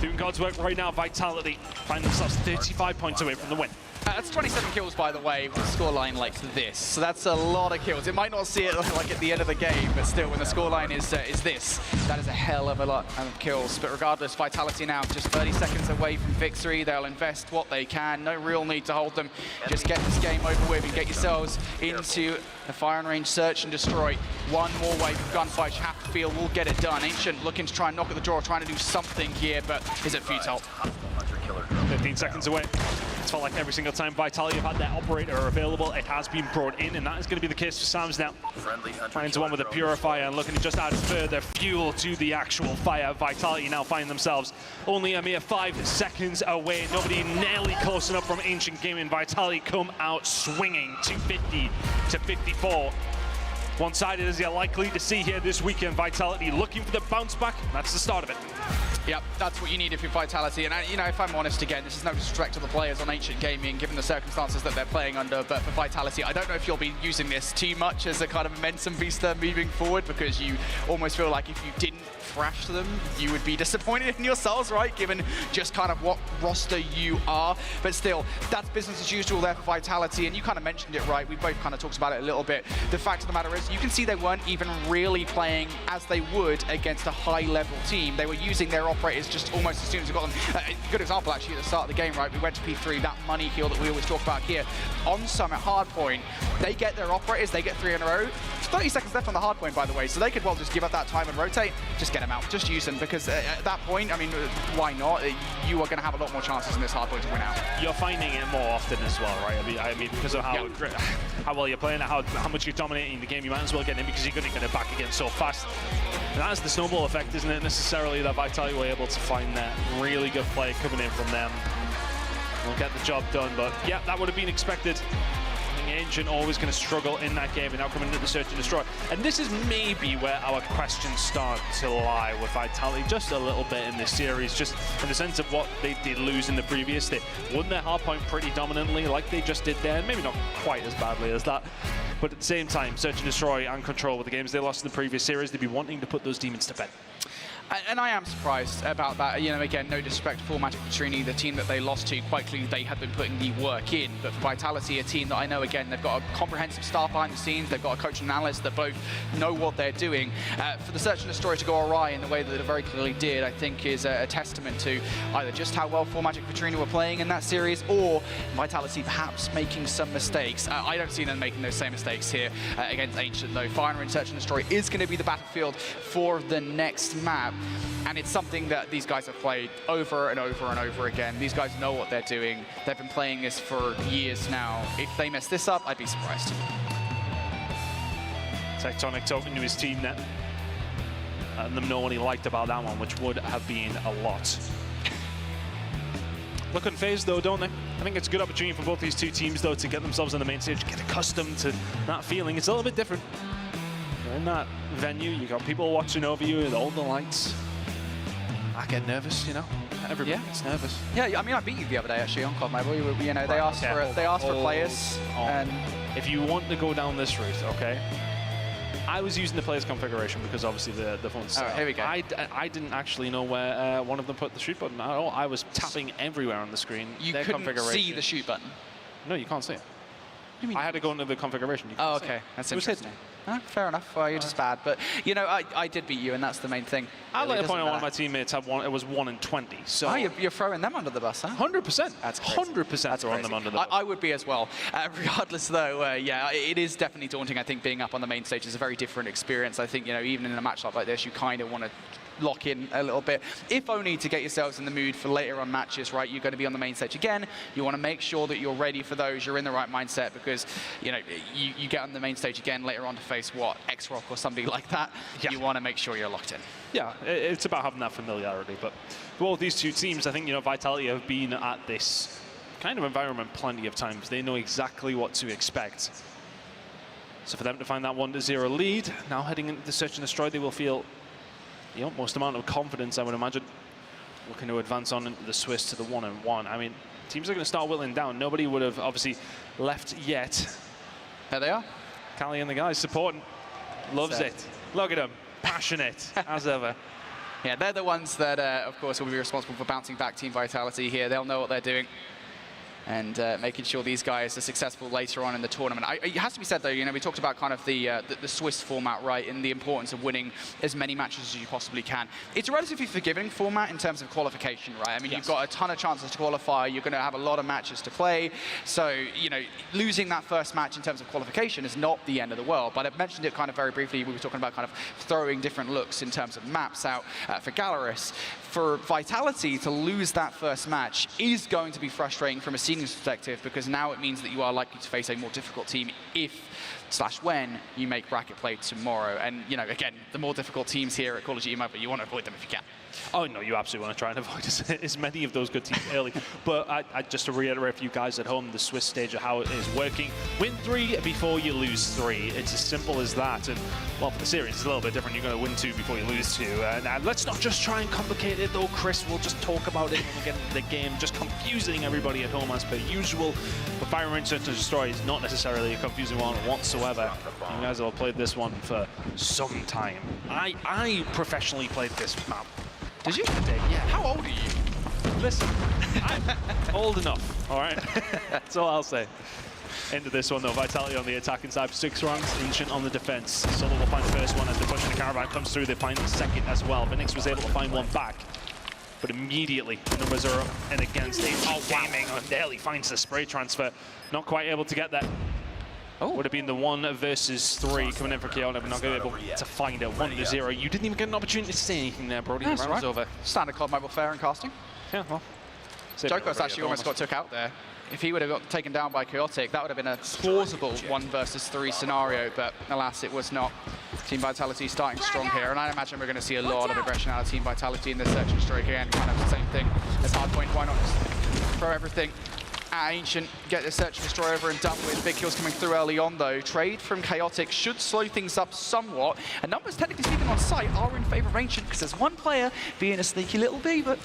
Doing God's work right now. Vitality find themselves 35 points away from the win. That's 27 kills, by the way, with a scoreline like this. So that's a lot of kills. It might not see it like at the end of the game, but still, when the scoreline is this, that is a hell of a lot of kills. But regardless, Vitality now just 30 seconds away from victory. They'll invest what they can. No real need to hold them. Just get this game over with and get yourselves into a firing range, search and destroy. One more wave of gunfights. You have to feel will get it done. Ancient looking to try and knock at the draw, trying to do something here, but is it futile? 15 seconds away. It's felt like every single time Vitality have had their operator available, it has been brought in, and that is going to be the case for Sams now. Finds one with a Purifier and looking to just add further fuel to the actual fire. Vitality now find themselves only a mere 5 seconds away. Nobody nearly close enough from Ancient Gaming. Vitality come out swinging 250 to 54. One-sided as you're likely to see here this weekend. Vitality looking for the bounce back. That's the start of it. Yep, that's what you need if you're Vitality. And, you know, if I'm honest, again, this is no disrespect to the players on Ancient Gaming, given the circumstances that they're playing under, but for Vitality, I don't know if you'll be using this too much as a kind of momentum booster moving forward, because you almost feel like if you didn't thrash them, you would be disappointed in yourselves, right? Given just kind of what roster you are. But still, that's business as usual there for Vitality, and you kind of mentioned it, right? We both kind of talked about it a little bit. The fact of the matter is, you can see they weren't even really playing as they would against a high-level team. They were using their operators just almost as soon as we got them. A good example, actually, at the start of the game, right? We went to P3, that money heal that we always talk about here. On Summit Hardpoint, they get their operators, they get 3 in a row. 30 seconds left on the hardpoint, by the way, so they could well just give up that time and rotate. Just get them out, just use them, because at that point, I mean, why not? You are going to have a lot more chances in this hardpoint to win out. You're finding it more often as well, right? I mean because of how well you're playing, how much you're dominating the game, you might as well get in because you're going to get it back again so fast. And that's the snowball effect, isn't it? Necessarily that Vitality were able to find that really good play coming in from them. We'll get the job done, but yeah, that would have been expected. Ancient always going to struggle in that game, and now coming into the Search and Destroy. And this is maybe where our questions start to lie with Vitality just a little bit in this series, just in the sense of what they did lose in the previous. They won their hardpoint pretty dominantly, like they just did there, maybe not quite as badly as that. But at the same time, Search and Destroy and Control with the games they lost in the previous series, they'd be wanting to put those demons to bed. And I am surprised about that. You know, again, no disrespect for Magic Vitrini, the team that they lost to, quite clearly they had been putting the work in. But for Vitality, a team that I know, again, they've got a comprehensive staff behind the scenes, they've got a coach and analyst that both know what they're doing. For the Search and Destroy to go awry in the way that it very clearly did, I think is a testament to either just how well for Magic Vitrini were playing in that series, or Vitality perhaps making some mistakes. I don't see them making those same mistakes here against Ancient, though. Fire and Search and Destroy is going to be the battlefield for the next map. And it's something that these guys have played over and over and over again. These guys know what they're doing. They've been playing this for years now. If they mess this up, I'd be surprised. Tectonic talking to his team net, letting them know what he liked about that one, which would have been a lot. Look unfazed though, don't they? I think it's a good opportunity for both these two teams though to get themselves on the main stage, get accustomed to that feeling. It's a little bit different. You're in that venue, you got people watching over you with all the lights. I get nervous, you know. Everybody gets nervous. Yeah, I mean, I beat you the other day actually on COD Mobile. You know, they asked for players, and if you want to go down this route, okay. I was using the players configuration because obviously the phone's set up. Here we go. I didn't actually know where one of them put the shoot button at all. I was tapping everywhere on the screen. You couldn't see the shoot button. No, you can't see it. I had to go into the configuration. Oh, okay. That's interesting. Fair enough. Well, you're just bad. But, you know, I did beat you, and that's the main thing. I'd like to point out one of my teammates had one. It was 1 in 20. So you're throwing them under the bus, huh? 100%. That's 100% throwing them under the bus. I would be as well. Regardless, though, yeah, it is definitely daunting. I think being up on the main stage is a very different experience. I think, you know, even in a matchup like this, you kind of want to lock in a little bit, if only to get yourselves in the mood for later on matches, right? You're going to be on the main stage again. You want to make sure that you're ready for those. You're in the right mindset because, you know, you get on the main stage again later on to face what, xRock or somebody like that. Yeah. You want to make sure you're locked in. Yeah, it's about having that familiarity. But for both these two teams, I think, you know, Vitality have been at this kind of environment plenty of times. They know exactly what to expect. So for them to find that 1-0 lead, now heading into the Search and Destroy, they will feel the utmost amount of confidence, I would imagine, looking to advance on into the Swiss to the 1-1. I mean, teams are going to start whittling down. Nobody would have obviously left yet. There they are. Callie and the guys supporting. Loves it. Look at him. Passionate, as ever. Yeah, they're the ones that, of course, will be responsible for bouncing back Team Vitality here. They'll know what they're doing. And making sure these guys are successful later on in the tournament. It has to be said, though, you know, we talked about kind of the Swiss format, right, and the importance of winning as many matches as you possibly can. It's a relatively forgiving format in terms of qualification, right? I mean, you've got a ton of chances to qualify. You're going to have a lot of matches to play. So, you know, losing that first match in terms of qualification is not the end of the world. But I've mentioned it kind of very briefly. We were talking about kind of throwing different looks in terms of maps out for Galorys. For Vitality to lose that first match is going to be frustrating from a senior perspective because now it means that you are likely to face a more difficult team if/when you make bracket play tomorrow. And, you know, again, the more difficult teams here at Call of Duty Mobile, you want to avoid them if you can. Oh, no, you absolutely want to try and avoid as many of those good teams early. But just to reiterate for you guys at home, the Swiss stage of how it is working. Win 3 before you lose 3. It's as simple as that. And, well, for the series, it's a little bit different. You're going to win 2 before you lose 2. And let's not just try and complicate it, though, Chris. We'll just talk about it when we get into the game. Just confusing everybody at home as per usual. But Fire and Search and Destroy is not necessarily a confusing one whatsoever. You guys have played this one for some time. I professionally played this map. Did you? I did, yeah. How old are you? Listen, I'm old enough, all right? That's all I'll say. Into this one, though. Vitality on the attacking side, 6 ranks. Ancient on the defense. Solo will find the first one as the push in the caravan comes through. They find the second as well. Phoenix was able to find one back. But immediately, the numbers are up and against. Gaming nearly finds the spray transfer. Not quite able to get that. Oh. Would have been the 1 versus 3 coming in for Kiona, but not going to be able to find it. 1-0. You didn't even get an opportunity to say anything there, Brody. That's the round's over. Standard COD Mobile fair and casting. Yeah, well. Jokos actually almost got took out there. If he would have got taken down by Chaotic, that would have been a plausible 1 versus 3 scenario, but alas, it was not. Team Vitality starting strong here, and I imagine we're going to see a lot of aggression out of Team Vitality in this Search and Destroy again. Kind of the same thing as Hardpoint. Why not just throw everything at Ancient. Get the search and destroy over and done with. Big kills coming through early on, though. Trade from Chaotic should slow things up somewhat. And numbers, technically speaking, on site are in favor of Ancient because there's one player being a sneaky little bee, but...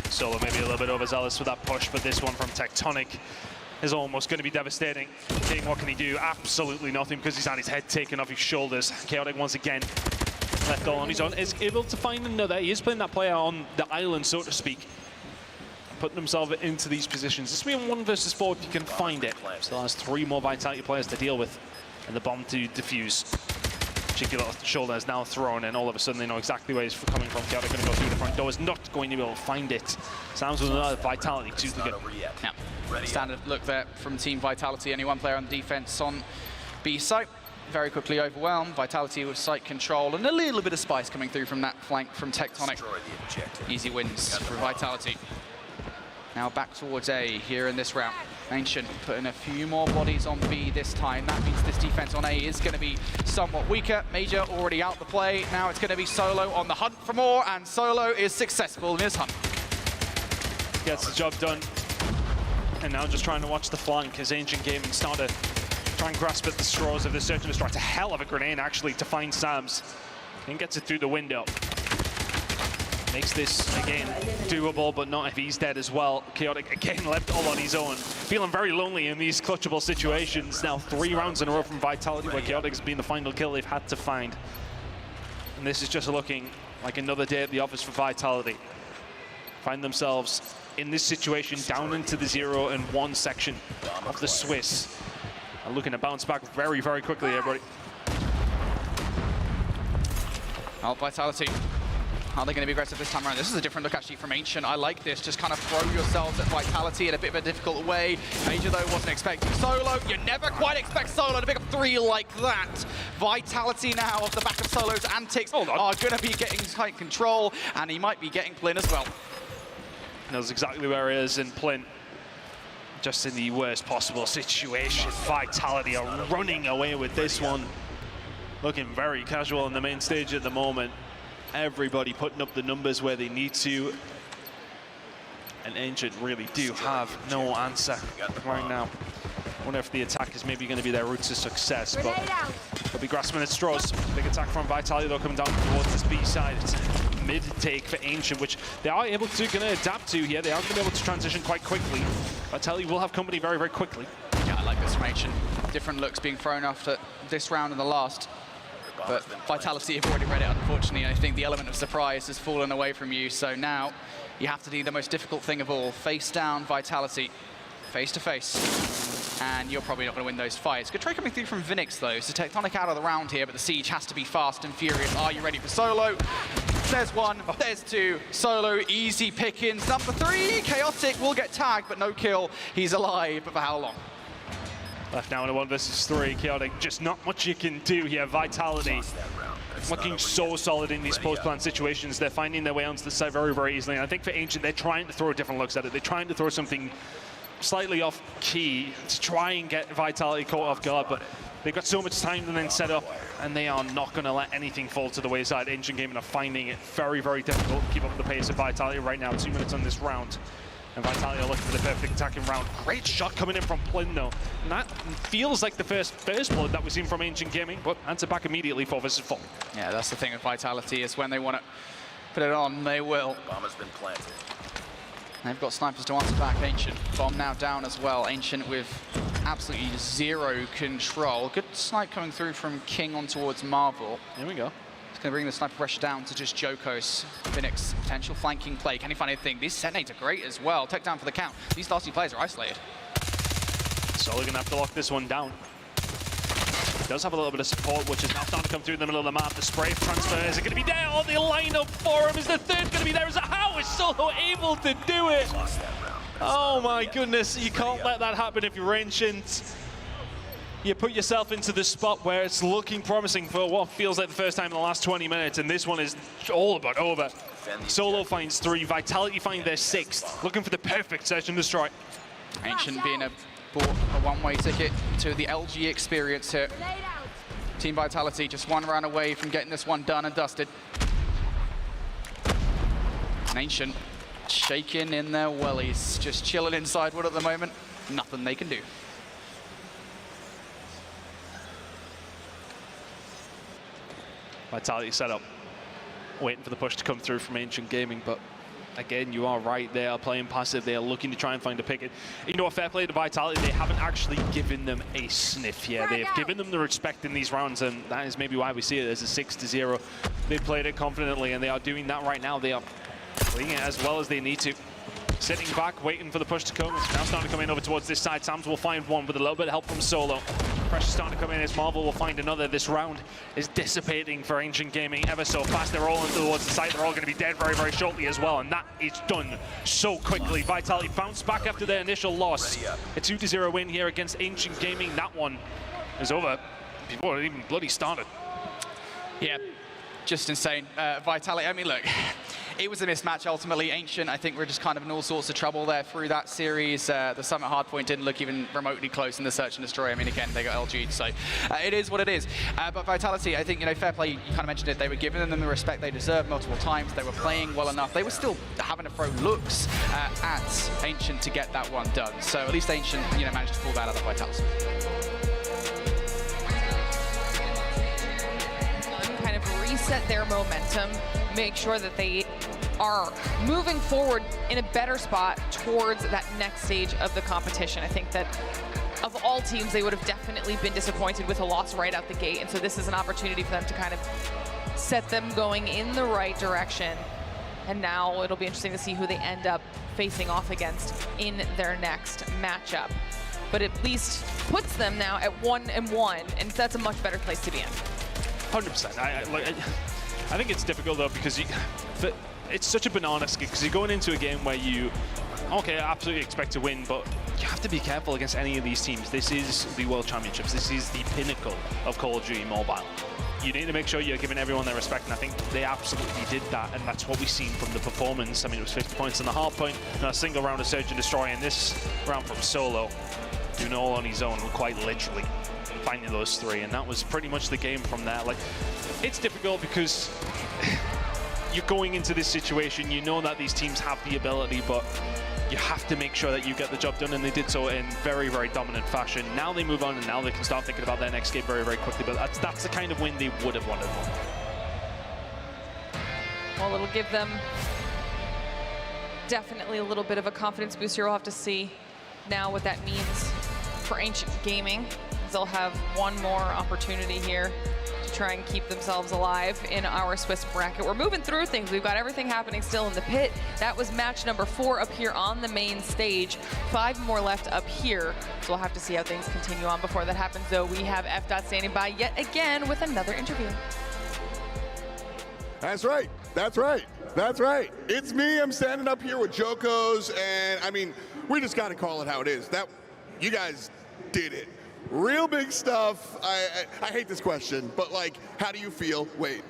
Solo maybe a little bit overzealous with that push, but this one from Tectonic is almost going to be devastating. King, what can he do? Absolutely nothing because he's had his head taken off his shoulders. Chaotic once again left all on his own, is able to find another. He is playing that player on the island, so to speak. Putting himself into these positions. This will be 1 versus 4 if you can find it. Still has 3 more Vitality players to deal with. And the bomb to defuse. Cheeky little shoulder is now thrown, and all of a sudden they know exactly where he's coming from. Chaotic going to go through the front door. Is not going to be able to find it. Sam's with another Vitality too. Yeah. Standard look there from Team Vitality. Only one player on defense on B site. Very quickly overwhelmed. Vitality with site control and a little bit of spice coming through from that flank from Tectonic. Easy wins for Vitality. Now back towards A here in this round. Ancient putting a few more bodies on B this time. That means this defense on A is going to be somewhat weaker. Major already out the play. Now it's going to be Solo on the hunt for more, and Solo is successful in his hunt. Gets the job done. And now just trying to watch the flank as Ancient Gaming start to try and grasp at the straws of the search and destroy. It's a hell of a grenade actually to find Sams. And gets it through the window. Makes this, again, doable, but not if he's dead as well. Chaotic, again, left all on his own. Feeling very lonely in these clutchable situations. Now 3 rounds in a row from Vitality, where Chaotic has been the final kill they've had to find. And this is just looking like another day at the office for Vitality. Find themselves in this situation, down into the 0 and 1 section of the Swiss. And looking to bounce back very, very quickly, everybody. Oh, Vitality. Are they going to be aggressive this time around? This is a different look, actually, from Ancient. I like this. Just kind of throw yourselves at Vitality in a bit of a difficult way. Major, though, wasn't expecting Solo. You never quite expect Solo to pick up 3 like that. Vitality now, off the back of Solo's antics, are going to be getting tight control, and he might be getting Plin as well. Knows exactly where he is, and Plin just in the worst possible situation. Vitality are running away with this one. Looking very casual on the main stage at the moment. Everybody putting up the numbers where they need to. And Ancient really do have no answer right now. I wonder if the attack is maybe going to be their route to success, but they'll be grasping at straws. Big attack from Vitality, though, coming down towards this B side. It's a mid-take for Ancient, which they are able to adapt to here. They are going to be able to transition quite quickly. Vitality will have company very, very quickly. Yeah, I like this from Ancient. Different looks being thrown after this round and the last. But Vitality have already read it, unfortunately. I think the element of surprise has fallen away from you. So now you have to do the most difficult thing of all. Face down Vitality, face to face. And you're probably not going to win those fights. Good try coming through from Vinix, though. So Tectonic out of the round here, but the siege has to be fast and furious. Are you ready for Solo? There's 1, there's 2. Solo, easy pickings. Number 3, Chaotic will get tagged, but no kill. He's alive, but for how long? Left now in a 1 versus 3. Chaotic, just not much you can do here. Vitality looking so solid in these post-plant situations. They're finding their way onto the side very, very easily. And I think for Ancient, they're trying to throw different looks at it. They're trying to throw something slightly off key to try and get Vitality caught off guard. But they've got so much time to then set up, and they are not going to let anything fall to the wayside. Ancient Gaming are finding it very, very difficult to keep up the pace of Vitality right now. 2 minutes on this round. And Vitality are looking for the perfect attacking round. Great shot coming in from Plin, though. And that feels like the first blood that we've seen from Ancient Gaming, but answer back immediately 4 versus 4. Yeah, that's the thing with Vitality, is when they want to put it on, they will. Bomb has been planted. They've got snipers to answer back. Ancient bomb now down as well. Ancient with absolutely 0 control. Good snipe coming through from King on towards Marvel. Here we go. Going to bring the sniper pressure down to just Jokos. Vinix, potential flanking play. Can he find anything? These Senate are great as well. Take down for the count. These last 2 players are isolated. So they're going to have to lock this one down. He does have a little bit of support, which is now starting to come through in the middle of the map. The spray transfers are going to be there. Oh, the lineup for him. Is the third going to be there? How is Solo able to do it? Oh my goodness, you can't let that happen if you're Ancient. You put yourself into the spot where it's looking promising for what feels like the first time in the last 20 minutes, and this one is all about over. Solo finds 3, Vitality find their 6th, looking for the perfect search and destroy. Ancient being bought a one-way ticket to the LG experience here. Team Vitality just 1 round away from getting this one done and dusted. And Ancient shaking in their wellies, just chilling inside wood at the moment. Nothing they can do. Vitality setup, waiting for the push to come through from Ancient Gaming, but again, you are right, they are playing passive, they are looking to try and find a picket. You know what, fair play to Vitality, they haven't actually given them a sniff yet. They have given them the respect in these rounds, and that is maybe why we see it as a 6-0. They played it confidently, and they are doing that right now. They are playing it as well as they need to. Sitting back, waiting for the push to come. It's now starting to come in over towards this side. Sams will find one with a little bit of help from Solo. Pressure starting to come in as Marvel will find another. This round is dissipating for Ancient Gaming ever so fast. They're all towards the site. They're all going to be dead very, very shortly as well. And that is done so quickly. Vitality bounced back after their initial loss. A 2-0 win here against Ancient Gaming. That one is over before it even bloody started. Yeah, just insane. Vitality, I mean, look. It was a mismatch ultimately. Ancient, I think we're just kind of in all sorts of trouble there through that series. The Summit Hardpoint didn't look even remotely close in the Search and Destroy. I mean, again, they got LG'd, so it is what it is. But Vitality, I think, you know, fair play, you kind of mentioned it, they were giving them the respect they deserved multiple times. They were playing well enough. They were still having to throw looks at Ancient to get that one done. So at least Ancient, you know, managed to pull that out of Vitality. Kind of reset their momentum, make sure that they are moving forward in a better spot towards that next stage of the competition. I think that of all teams, they would have definitely been disappointed with a loss right out the gate, and so this is an opportunity for them to kind of set them going in the right direction. And now it'll be interesting to see who they end up facing off against in their next matchup. But at least puts them now at 1-1, and that's a much better place to be in. 100%. I think it's difficult though because it's such a banana skin because you're going into a game where you, okay, absolutely expect to win, but you have to be careful against any of these teams. This is the World Championships. This is the pinnacle of Call of Duty Mobile. You need to make sure you're giving everyone their respect, and I think they absolutely did that, and that's what we've seen from the performance. I mean, it was 50 points on the hard point, and a single round of Search and Destroy, and this round from Solo, doing it all on his own, quite literally finding those three, and that was pretty much the game from there. Like, it's difficult because you're going into this situation, you know that these teams have the ability, but you have to make sure that you get the job done, and they did so in very, very dominant fashion. Now they move on, and now they can start thinking about their next game very, very quickly, but that's the kind of win they would have wanted. Well, it'll give them definitely a little bit of a confidence boost here. We'll have to see now what that means for Ancient Gaming. They'll have one more opportunity here to try and keep themselves alive in our Swiss bracket. We're moving through things. We've got everything happening still in the pit. That was match number 4 up here on the main stage. 5 more left up here. So we'll have to see how things continue on before that happens, though. We have F. standing by yet again with another interview. That's right. That's right. That's right. It's me. I'm standing up here with Jokos, and I mean, we just got to call it how it is. That you guys did it. Real big stuff. I hate this question, but like, how do you feel? Wait,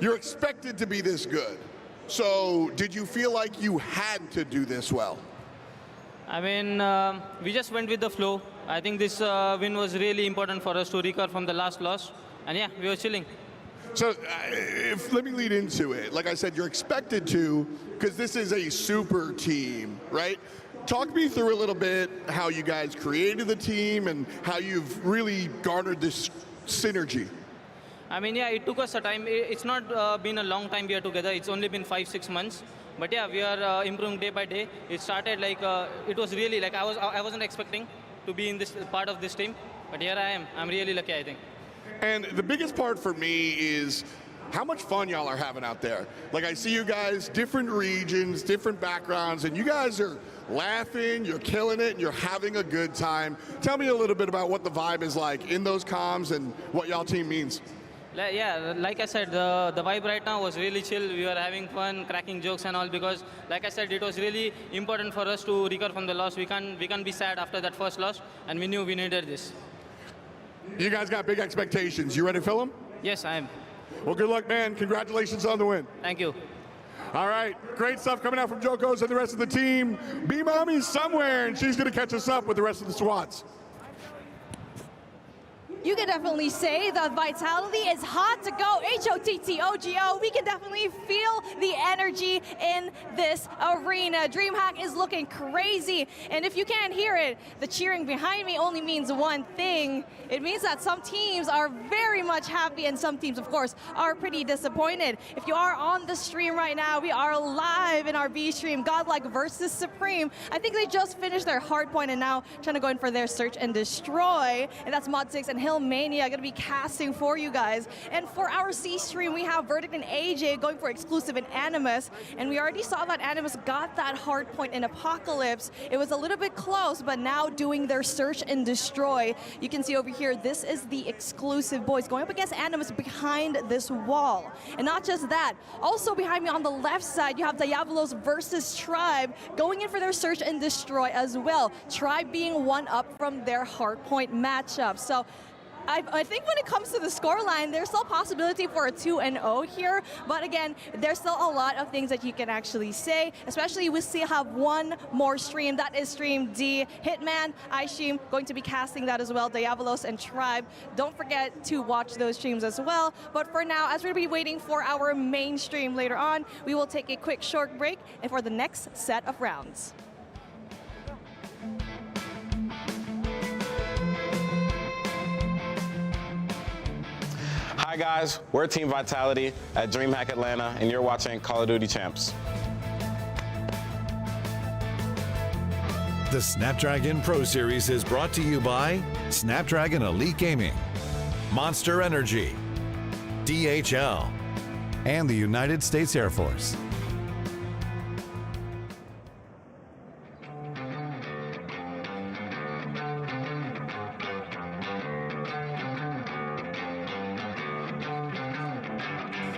you're expected to be this good. So did you feel like you had to do this well? I mean, we just went with the flow. I think this win was really important for us to recover from the last loss. And yeah, we were chilling. So let me lead into it. Like I said, you're expected to, because this is a super team, right? Talk me through a little bit how you guys created the team and how you've really garnered this synergy. I mean, yeah, it took us a time. It's not been a long time we are together. It's only been 5-6 months. But yeah, we are improving day by day. It started like, it was really like, I wasn't expecting to be in this part of this team. But here I am. I'm really lucky, I think. And the biggest part for me is how much fun y'all are having out there. Like, I see you guys, different regions, different backgrounds, and you guys are laughing, you're killing it, and you're having a good time. Tell me a little bit about what the vibe is like in those comms and what y'all team means. Yeah, like I said, the vibe right now was really chill. We were having fun, cracking jokes and all, because, like I said, it was really important for us to recover from the loss. We can't be sad after that first loss, and we knew we needed this. You guys got big expectations. You ready to fill them? Yes, I am. Well, good luck, man. Congratulations on the win. Thank you. All right, great stuff coming out from Jokos and the rest of the team. B-Mommy's somewhere, and she's going to catch us up with the rest of the SWATs. you can definitely say the vitality is hot to go. HOTTOGO. We can definitely feel the energy in this arena. DreamHack is looking crazy. And if you can't hear it, the cheering behind me only means one thing. It means that some teams are very much happy and some teams, of course, are pretty disappointed. If you are on the stream right now, we are live in our B stream, Godlike versus Supreme. I think they just finished their hard point and now trying to go in for their search and destroy. And that's Mod6 and Hillmania going to be casting for you guys. And for our C stream, we have Verdict and AJ going for exclusive in Animus. And we already saw that Animus got that hard point in Apocalypse. It was a little bit close, but now doing their search and destroy. You can see over here, this is the exclusive boys going up against Animus behind this wall. And not just that, also behind me on the left side, you have Diabolos versus Tribe going in for their search and destroy as well. Tribe being one up from their hardpoint matchup. So I think when it comes to the scoreline, there's still a possibility for a 2-0 here. But again, there's still a lot of things that you can actually say, especially we still have one more stream. That is stream D. Hitman, Aishim, going to be casting that as well. Diabolos and Tribe. Don't forget to watch those streams as well. But for now, as we'll be waiting for our main stream later on, we will take a quick short break and for the next set of rounds. Hi guys, we're Team Vitality at DreamHack Atlanta, and you're watching Call of Duty Champs. The Snapdragon Pro Series is brought to you by Snapdragon Elite Gaming, Monster Energy, DHL, and the United States Air Force.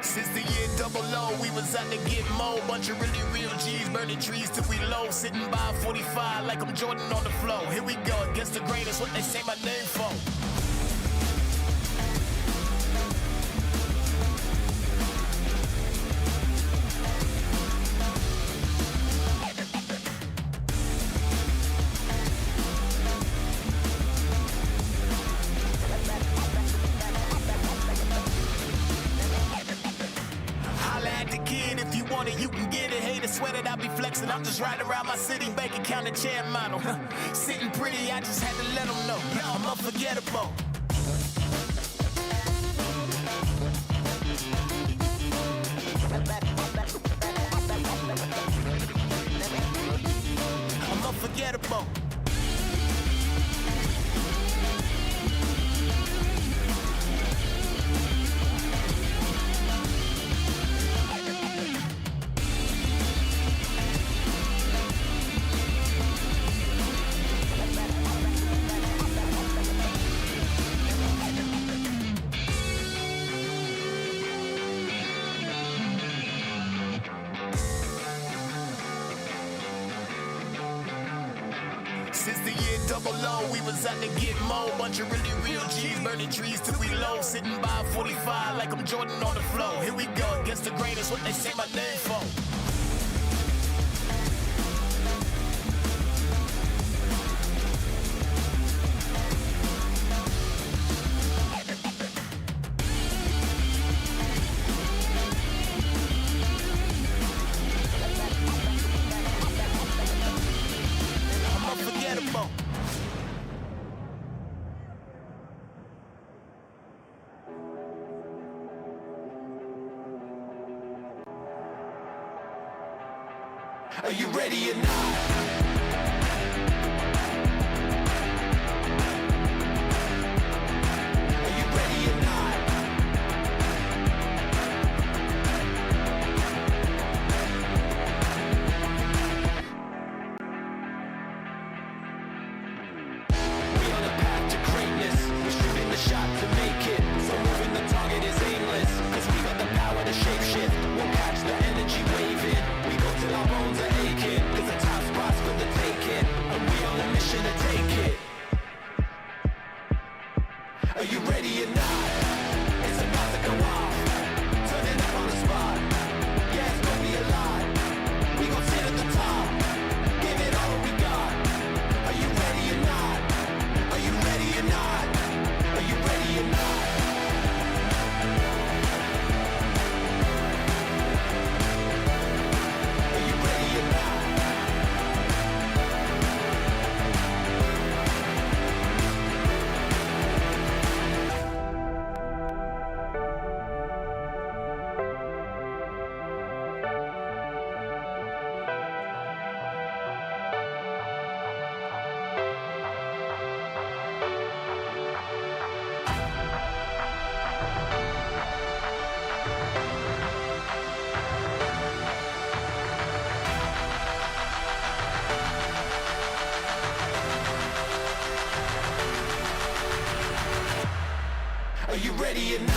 Since the year 00, we was out to get more. Bunch of really real G's, burning trees till we low. Sitting by 45 like I'm Jordan on the floor. Here we go, against the grain, that's what they say my name for. You can get it, hate it, sweat it, I'll be flexing. I'm just riding around my city, bank account and chair model. Sitting pretty, I just had to let them know. Yo, I'm unforgettable. I'm unforgettable. Since the year 00, we was out to get more. Bunch of really real G's, burning trees till we low. Sitting by 45 like I'm Jordan on the floor. Here we go, against the grain, that's what they say my name for. Are you ready or not? Shapeshift, we'll catch the energy wave in. We go till our bones are aching, cause the top spot's you ready or not?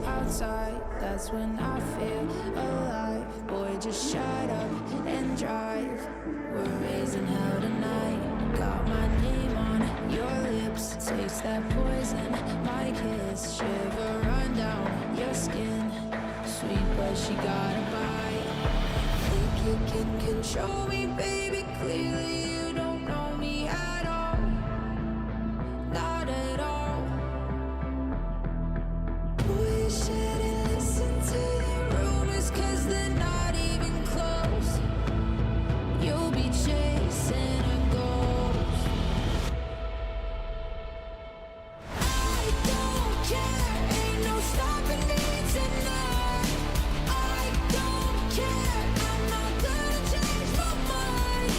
Outside, that's when I feel alive. Boy, just shut up and drive. We're raising hell tonight. Got my name on your lips. Taste that poison, my kiss. Shiver run down your skin. Sweet, but she got a bite. Think you can control me, baby. Clearly you don't know me at all. Not at all. We shouldn't listen to the rumors, 'cause they're not even close. You'll be chasing a ghost. I don't care, ain't no stopping me tonight. I don't care, I'm not gonna change my mind.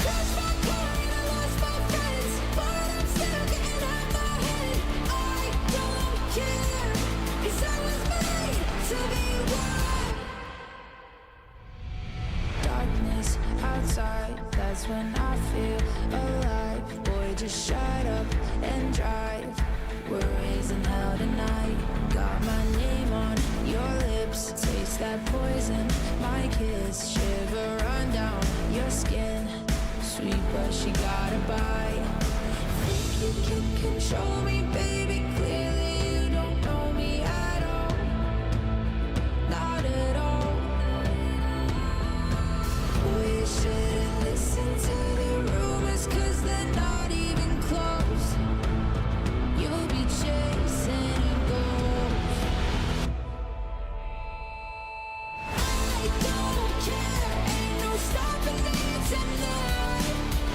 Crashed my car and I lost my friends, but I'm still getting out my head. I don't care, 'cause I was made to be wild. Darkness outside, that's when I feel alive. Boy, just shut up and drive. We're raising hell tonight. Got my name on your lips. Taste that poison, my kiss. Shiver run down your skin. Sweet, but she got a bite. Think you can control me, baby. Clearly you don't know me at all. Not at all. We shouldn't listen to the rumors, 'cause they're not even close. You'll be chasing a ghost. I don't care, ain't no stopping me tonight.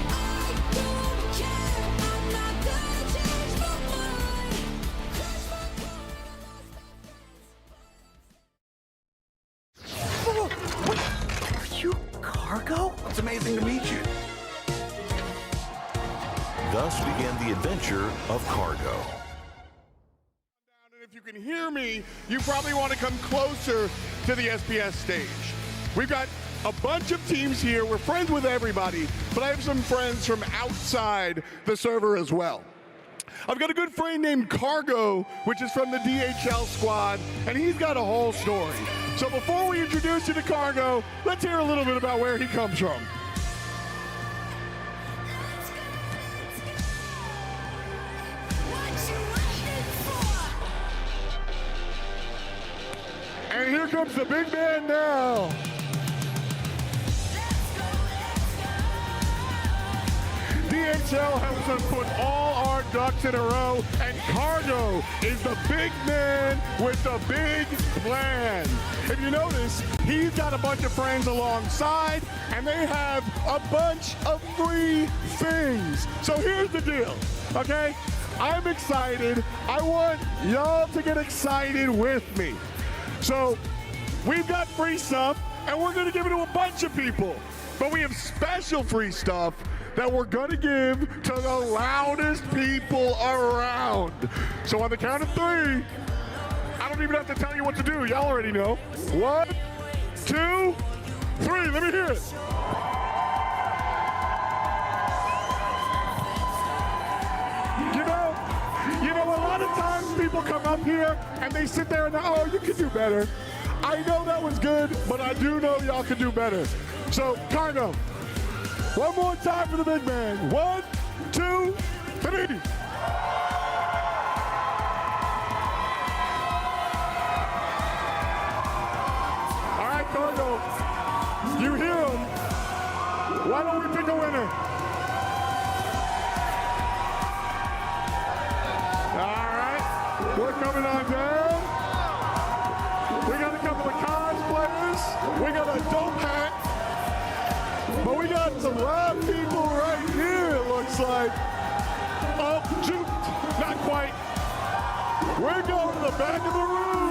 I don't care, I'm not gonna change my mind. Crash my car and I lost my friends. Are you Cargo? It's amazing to meet you. Thus began the adventure of Cargo. And if you can hear me, you probably want to come closer to the SPS stage. We've got a bunch of teams here. We're friends with everybody, but I have some friends from outside the server as well. I've got a good friend named Cargo, which is from the DHL squad, and he's got a whole story. So before we introduce you to Cargo, let's hear a little bit about where he comes from. And here comes the big man now. DHL helps us put all our ducks in a row, and Cargo is the big man with the big plan. If you notice, he's got a bunch of friends alongside, and they have a bunch of free things. So here's the deal, okay? I'm excited. I want y'all to get excited with me. So we've got free stuff, and we're gonna give it to a bunch of people. But we have special free stuff that we're gonna give to the loudest people around. So on the count of three, I don't even have to tell you what to do. Y'all already know. 1, 2, 3. Let me hear it. You know, a lot of times people come up here and they sit there and, oh, you can do better. I know that was good, but I do know y'all can do better. So, Cargo, one more time for the big man. 1, 2, 3. All right, Cargo, you hear him. Why don't we pick a winner? All right, we're coming on down. We got a couple of cosplayers. We got a dope hat. But we got some live people right here, it looks like. Oh, shoot, not quite. We're going to the back of the room.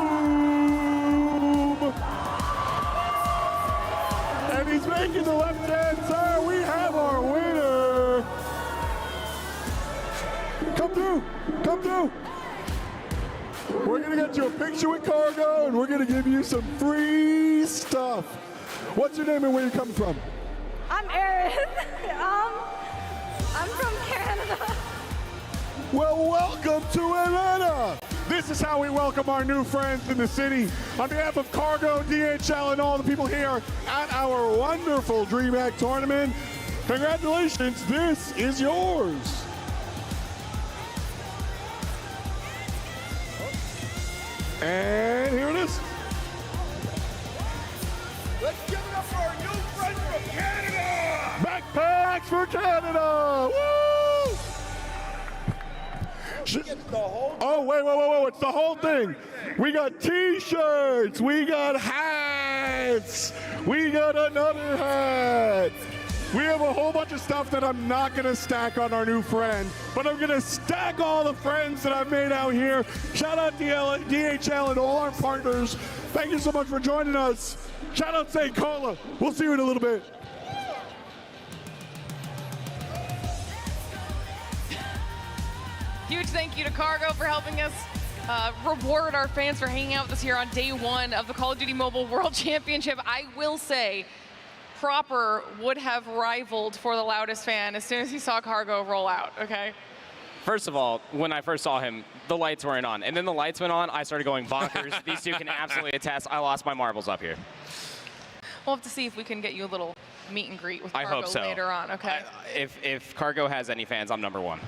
And he's making the left-hand side. We have our winner. Come through, come through. We're gonna get you a picture with Cargo, and we're gonna give you some free stuff. What's your name and where you coming from? I'm Erin. I'm from Canada. Well, welcome to Atlanta. This is how we welcome our new friends in the city. On behalf of Cargo, DHL, and all the people here at our wonderful DreamHack tournament, congratulations, this is yours. And here it is. Let's give it up for our new friend from Canada! Backpacks for Canada! Woo! Oh, wait, it's the whole thing. We got t-shirts, we got hats, we got another hat. We have a whole bunch of stuff that I'm not gonna stack on our new friend, but I'm gonna stack all the friends that I've made out here. Shout out to DHL and all our partners. Thank you so much for joining us. Shout out St. Carla. We'll see you in a little bit. Huge thank you to Cargo for helping us reward our fans for hanging out with us here on day one of the Call of Duty Mobile World Championship. I will say, Proper would have rivaled for the loudest fan as soon as he saw Cargo roll out, okay? First of all, when I first saw him, the lights weren't on. And then the lights went on, I started going bonkers. These two can absolutely attest. I lost my marbles up here. We'll have to see if we can get you a little meet and greet with Cargo I hope so. later on, okay? If Cargo has any fans, I'm #1.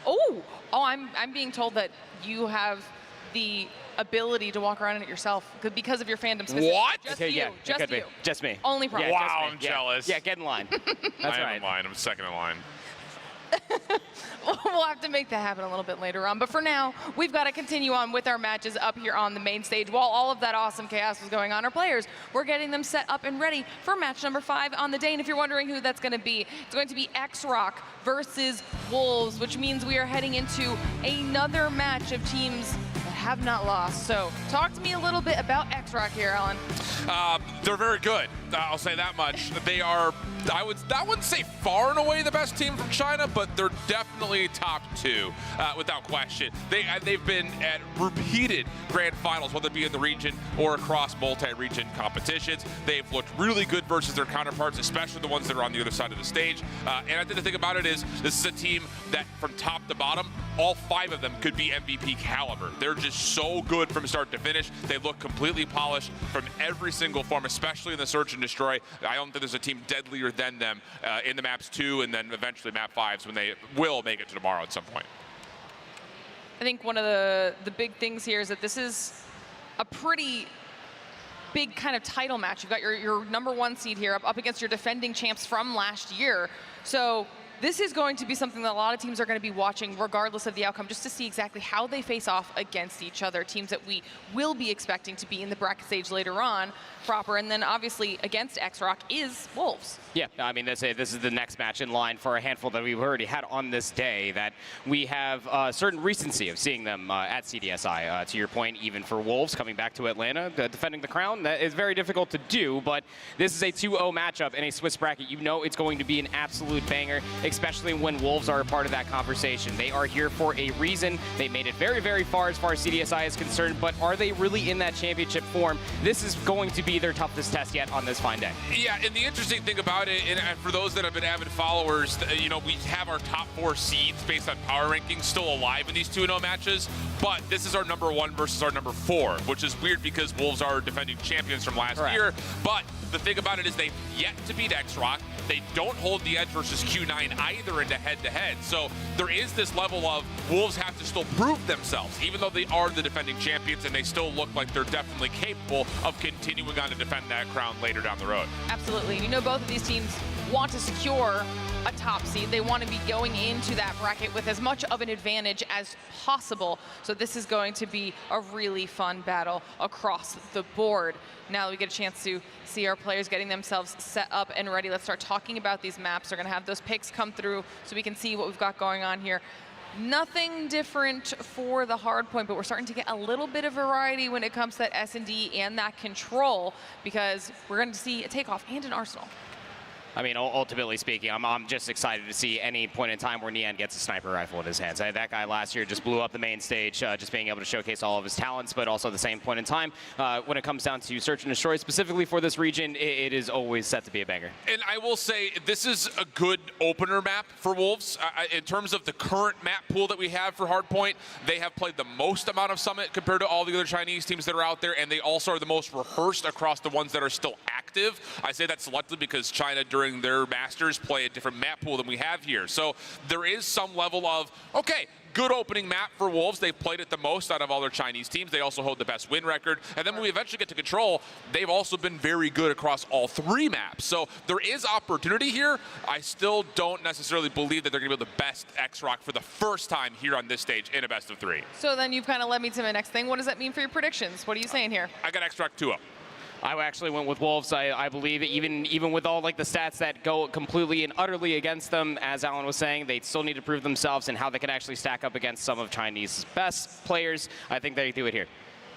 Oh, I'm being told that you have the ability to walk around in it yourself because of your fandom specific. What? Just Okay, you. yeah, Just it could you. be. Just me. Only Proper. Wow, just me. I'm jealous. Yeah, get in line. That's I am right. in line. I'm second in line. We'll have to make that happen a little bit later on. But for now, we've got to continue on with our matches up here on the main stage. While all of that awesome chaos was going on, our players were getting them set up and ready for match number 5 on the day. And if you're wondering who that's going to be, it's going to be xRock versus Wolves, which means we are heading into another match of teams that have not lost. So talk to me a little bit about xRock here, Alan. They're very good. I'll say that much. They are, I wouldn't say far and away the best team from China, but they're definitely top 2, without question. They've been at repeated grand finals, whether it be in the region or across multi-region competitions. They've looked really good versus their counterparts, especially the ones that are on the other side of the stage. And I think the thing about it is, this is a team that from top to bottom, all 5 of them could be MVP caliber. They're just so good from start to finish. They look completely polished from every single form, especially in the search and destroy. I don't think there's a team deadlier than them in the maps 2 and then eventually map 5s when they will make it to tomorrow at some point. I think one of the big things here is that this is a pretty big kind of title match. You've got your #1 seed here up against your defending champs from last year. So this is going to be something that a lot of teams are going to be watching regardless of the outcome, just to see exactly how they face off against each other. Teams that we will be expecting to be in the bracket stage later on, Proper, and then obviously against xRock is Wolves. Yeah, I mean, this is the next match in line for a handful that we've already had on this day, that we have a certain recency of seeing them at CDSI. To your point, even for Wolves coming back to Atlanta, defending the crown, that is very difficult to do, but this is a 2-0 matchup in a Swiss bracket. You know it's going to be an absolute banger, especially when Wolves are a part of that conversation. They are here for a reason. They made it very, very far as CDSI is concerned, but are they really in that championship form? This is going to be their toughest test yet on this fine day. Yeah, and the interesting thing about it, and for those that have been avid followers, you know, we have our top 4 seeds based on power rankings still alive in these 2-0 matches, but this is our number 1 versus our number 4, which is weird because Wolves are defending champions from last year. But the thing about it is they've yet to beat xRock. They don't hold the edge versus Q9 either into head-to-head. So there is this level of Wolves have to still prove themselves, even though they are the defending champions, and they still look like they're definitely capable of continuing on to defend that crown later down the road. Absolutely. You know, both of these teams want to secure a top seed. They want to be going into that bracket with as much of an advantage as possible. So this is going to be a really fun battle across the board. Now that we get a chance to see our players getting themselves set up and ready, let's start talking about these maps. They're going to have those picks come through so we can see what we've got going on here. Nothing different for the hard point, but we're starting to get a little bit of variety when it comes to that S&D and that control, because we're going to see a takeoff and an arsenal. I mean, ultimately speaking, I'm just excited to see any point in time where Nian gets a sniper rifle in his hands. That guy last year just blew up the main stage, just being able to showcase all of his talents, but also at the same point in time, when it comes down to search and destroy, specifically for this region, it is always set to be a banger. And I will say, this is a good opener map for Wolves. In terms of the current map pool that we have for Hardpoint, they have played the most amount of Summit compared to all the other Chinese teams that are out there, and they also are the most rehearsed across the ones that are still active. I say that selectively because China, during their Masters, play a different map pool than we have here. So there is some level of, okay, good opening map for Wolves. They've played it the most out of all their Chinese teams. They also hold the best win record. And then when we eventually get to Control, they've also been very good across all 3 maps. So there is opportunity here. I still don't necessarily believe that they're going to be the best xRock for the first time here on this stage in a best of 3. So then you've kind of led me to my next thing. What does that mean for your predictions? What are you saying here? I got xRock 2-0. I actually went with Wolves. I believe even with all like the stats that go completely and utterly against them, as Alan was saying, they still need to prove themselves and how they can actually stack up against some of Chinese's best players. I think they do it here.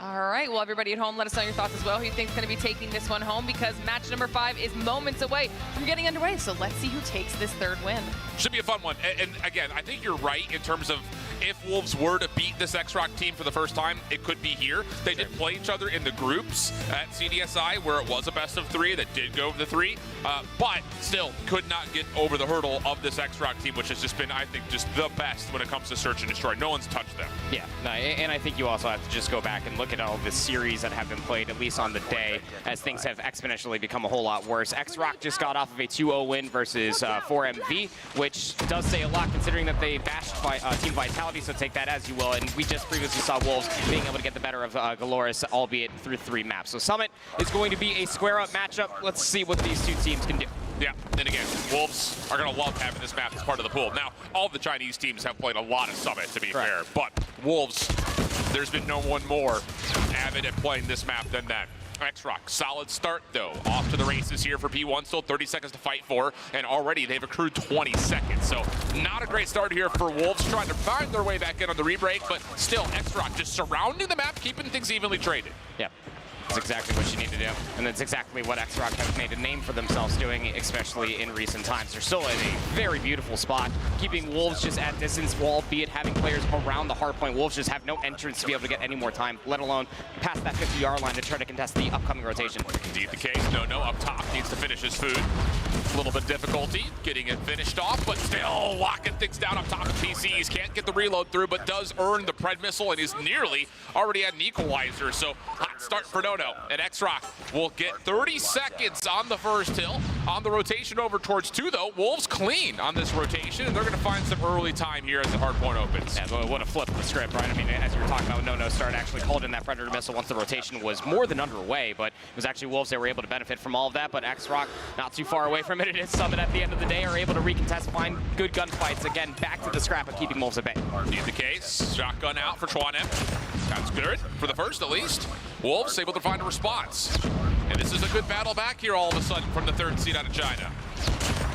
All right, well, everybody at home, let us know your thoughts as well. Who you think is going to be taking this one home, because match number 5 is moments away from getting underway. So let's see who takes this 3rd win. Should be a fun one. And again, I think you're right in terms of if Wolves were to beat this xRock team for the first time, it could be here. They did play each other in the groups at CDSI, where it was a best of 3 that did go over the 3, but still could not get over the hurdle of this xRock team, which has just been, I think, just the best when it comes to search and destroy. No one's touched them. Yeah, no, and I think you also have to just go back and look at all the series that have been played, at least on the day, as things have exponentially become a whole lot worse. xRock just got off of a 2-0 win versus 4MV, which does say a lot considering that they bashed Team Vitality, so take that as you will. And we just previously saw Wolves being able to get the better of Galorys, albeit through 3 maps. So Summit is going to be a square-up matchup. Let's see what these 2 teams can do. Yeah, and again, Wolves are going to love having this map as part of the pool. Now, all the Chinese teams have played a lot of Summit, to be fair, but Wolves, there's been no one more avid at playing this map than that. xRock, solid start though. Off to the races here for P1, still 30 seconds to fight for, and already they've accrued 20 seconds. So not a great start here for Wolves, trying to find their way back in on the rebreak, but still xRock just surrounding the map, keeping things evenly traded. Yeah. That's exactly what you need to do. And that's exactly what xRock has made a name for themselves doing, especially in recent times. They're still in a very beautiful spot, keeping Wolves just at distance, albeit having players around the hardpoint. Wolves just have no entrance to be able to get any more time, let alone past that 50-yard line to try to contest the upcoming rotation. Indeed the case. No up top needs to finish his food. A little bit of difficulty getting it finished off, but still locking things down up top of PCs. Can't get the reload through, but does earn the Pred missile and is nearly already at an equalizer. So hot start for Nono. And xRock will get 30 seconds on the first hill. On the rotation over towards 2, though, Wolves clean on this rotation, and they're going to find some early time here as the hardpoint opens. Yeah, what a flip of the script, right? I mean, as you were talking about, Nono start actually called in that Predator missile once the rotation was more than underway, but it was actually Wolves that were able to benefit from all of that, but xRock not too far away from it. It is Summit at the end of the day, are able to recontest, find good gunfights. Again, back to the scrap of keeping Wolves at bay. Indeed the case. Shotgun out for Chuanem. That's good, for the first at least. Wolves able to find a response. And this is a good battle back here all of a sudden from the 3rd seed out of China.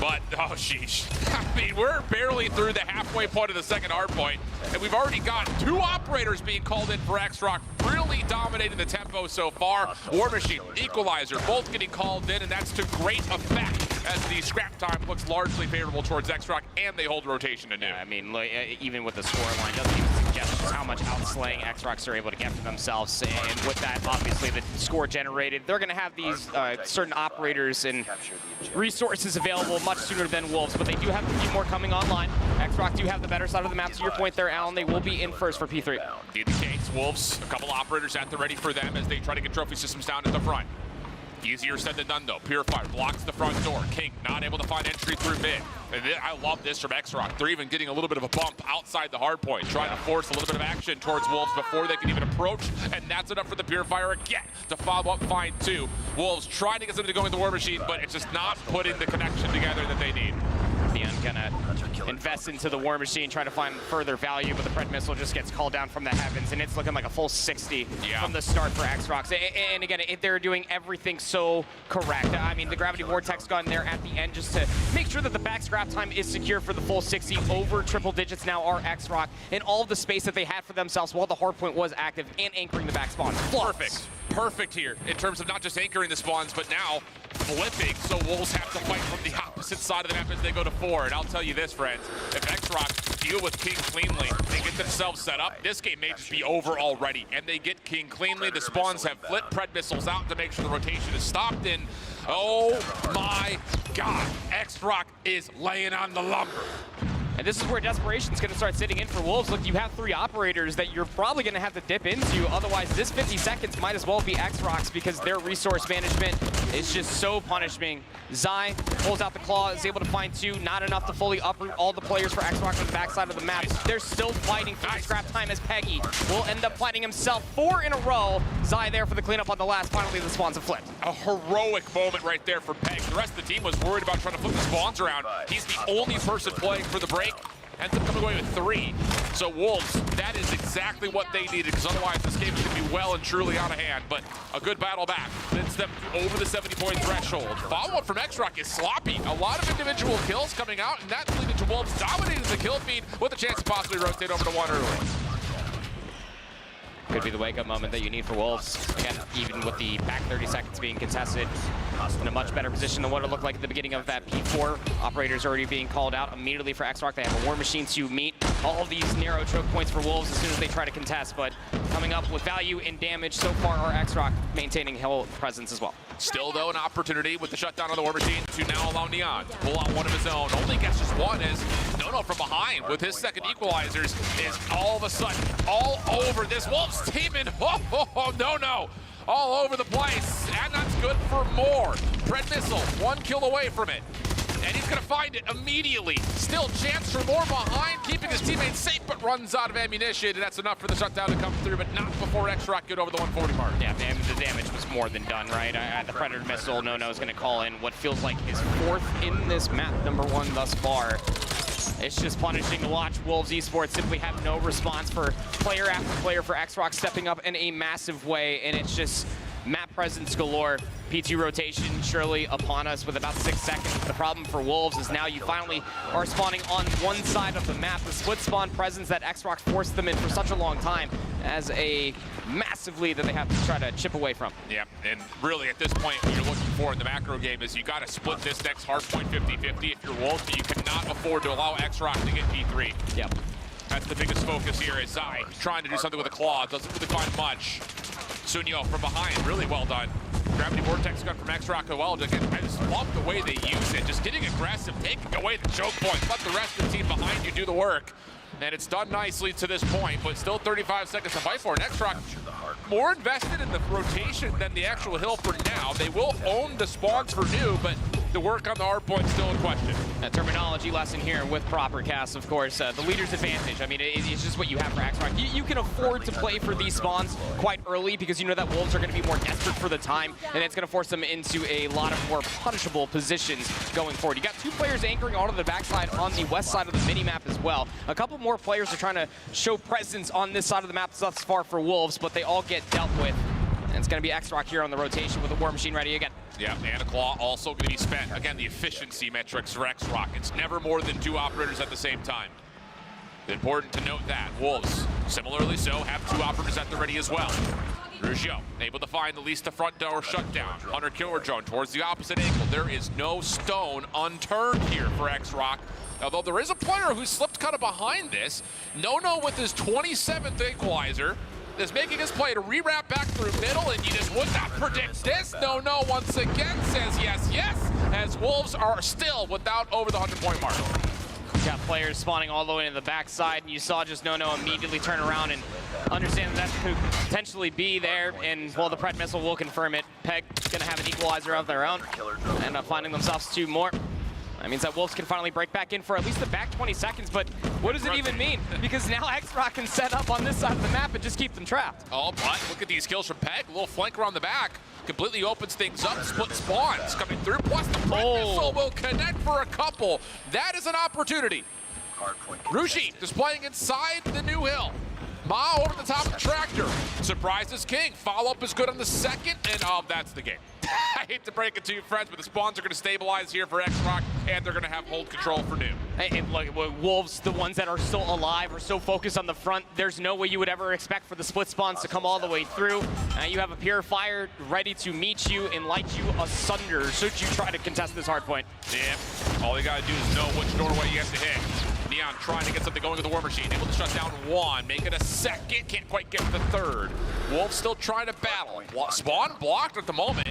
But, oh, sheesh. I mean, we're barely through the halfway point of the second hard point, and we've already got 2 operators being called in for xRock, really dominating the tempo so far. War Machine, Equalizer, both getting called in, and that's to great effect as the scrap time looks largely favorable towards xRock, and they hold rotation anew. I mean, even with the scoreline, doesn't even suggest just how much outslaying xRocks are able to get for themselves. And with that, obviously, the score generated, they're going to have these certain operators and resources available much sooner than Wolves, but they do have a few more coming online. xRock do have the better side of the map, to your point there, Alan. They will be in first for P3. Indeed the case. Wolves, a couple operators at the ready for them as they try to get trophy systems down at the front. Easier said than done, though. Purifier blocks the front door. King not able to find entry through mid. And I love this from xRock. They're even getting a little bit of a bump outside the hard point, trying to force a little bit of action towards Wolves before they can even approach. And that's enough for the Purifier again to follow up find 2. Wolves trying to get something to go in the War Machine, but it's just not putting the connection together that they need. Gonna invest into the War Machine, trying to find further value, but the Pred Missile just gets called down from the heavens, and it's looking like a full 60 from the start for xRock. And again, they're doing everything so correct. I mean, the Gravity Vortex gun there at the end just to make sure that the back scrap time is secure for the full 60. Over triple digits now are xRock, and all of the space that they had for themselves while the hardpoint was active and anchoring the back spawns. Perfect here in terms of not just anchoring the spawns, but now flipping, so Wolves have to fight from the opposite side of the map as they go to 4. And I'll tell you this, friends, if xRock deal with King cleanly and get themselves set up, this game may just be over already. And they get King cleanly. The spawns have flipped Pred Missiles out to make sure the rotation is stopped. And oh my God, xRock is laying on the lumber. And this is where desperation's going to start sitting in for Wolves. Look, you have 3 operators that you're probably going to have to dip into. Otherwise, this 50 seconds might as well be xRock's because their resource management is just so punishing. Zai pulls out the claw, is able to find 2. Not enough to fully uproot all the players for xRock on the backside of the map. They're still fighting for the scrap time as Peggy will end up fighting himself 4 in a row. Zai there for the cleanup on the last. Finally, the spawns have flipped. A heroic moment right there for Peg. The rest of the team was worried about trying to flip the spawns around. He's the only person playing for the break. Ends up coming away with 3. So Wolves, that is exactly what they needed, because otherwise this game could be well and truly out of hand. But a good battle back sends them over the 70-point threshold. Follow-up from xRock is sloppy. A lot of individual kills coming out, and that's leading to Wolves dominating the kill feed with a chance to possibly rotate over to 1 early. Could be the wake-up moment that you need for Wolves. Again, even with the back 30 seconds being contested, in a much better position than what it looked like at the beginning of that P4. Operators already being called out immediately for xRock. They have a War Machine to meet all of these narrow choke points for Wolves as soon as they try to contest, but coming up with value and damage so far are xRock maintaining hill presence as well. Still, though, an opportunity with the shutdown on the War Machine to now allow Neon to pull out one of his own. Only gets just one as No from behind with his second equalizers is all of a sudden all over this Wolves team. And no. All over the place. And that's good for more. Pred Missile, 1 kill away from it. And he's going to find it immediately. Still chance for more behind, keeping his teammates safe, but runs out of ammunition. And that's enough for the shutdown to come through, but not before xRock get over the 140 mark. Yeah, man, the damage was more than done, right? The Predator Missile, No is going to call in what feels like his 4th in this map, #1 thus far. It's just punishing to watch. Wolves Esports simply have no response for player after player for xRock stepping up in a massive way, and it's just map presence galore. P2 rotation surely upon us with about 6 seconds. The problem for Wolves is now you finally are spawning on one side of the map. The split spawn presence that xRock forced them in for such a long time as a massive lead that they have to try to chip away from. Yeah, and really at this point, what you're looking for in the macro game is you got to split this next hardpoint 50-50 if you're Wolves, but you cannot afford to allow xRock to get P3. Yep. That's the biggest focus here is Zai trying to do something with a claw. Doesn't really find much. Sunyo from behind, really well done. Gravity Vortex gun from xRock as well. I just love the way they use it. Just getting aggressive, taking away the choke points. Let the rest of the team behind you do the work. And it's done nicely to this point, but still 35 seconds to fight for. And xRock more invested in the rotation than the actual hill for now. They will own the spawns for new, but the work on the hard point still in question. A terminology lesson here with proper cast, of course. The leader's advantage. I mean, it's just what you have for xRock. You can afford to play for these spawns quite early because you know that Wolves are going to be more desperate for the time, and it's going to force them into a lot of more punishable positions going forward. You got 2 players anchoring onto the backside on the west side of the mini-map as well. A couple more players are trying to show presence on this side of the map thus far for Wolves, but they all get dealt with And it's going to be xRock here on the rotation with the War Machine ready again. Yeah, and a claw also going to be spent. Again, the efficiency metrics for xRock. It's never more than 2 operators at the same time. Important to note that. Wolves, similarly so, have 2 operators at the ready as well. Rugio able to find at least the front door shutdown. Hunter Killer Drone towards the opposite angle. There is no stone unturned here for xRock. Although there is a player who slipped kind of behind this. No with his 27th equalizer is making his play to re-wrap back through middle, and you just would not predict this. No once again says yes, as Wolves are still without over the 100-point mark. Got players spawning all the way in the backside, and you saw just No immediately turn around and understand that could potentially be there, and well, the Pred missile will confirm it. Peg gonna have an equalizer of their own, end up finding themselves 2 more. That means that Wolves can finally break back in for at least the back 20 seconds, but what does it even mean? Because now xRock can set up on this side of the map and just keep them trapped. Oh, but look at these kills from Peg. A little flank around the back. Completely opens things up. Split spawns coming through. Plus the Pred missile will connect for a couple. That is an opportunity. Rushi just playing inside the new hill. Ma over the top of the tractor. Surprise is king. Follow-up is good on the second, and that's the game. I hate to break it to you, friends, but the spawns are going to stabilize here for xRock, and they're going to have hold control for new. And look, Wolves, the ones that are still alive, are so focused on the front, there's no way you would ever expect for the split spawns to come all the way through. You have a Purifier ready to meet you and light you asunder should you try to contest this hard point. Yeah, all you got to do is know which doorway you have to hit. Neon trying to get something going with the War Machine, able to shut down 1, make it a second, can't quite get the 3rd. Wolves still trying to battle. Spawn blocked at the moment.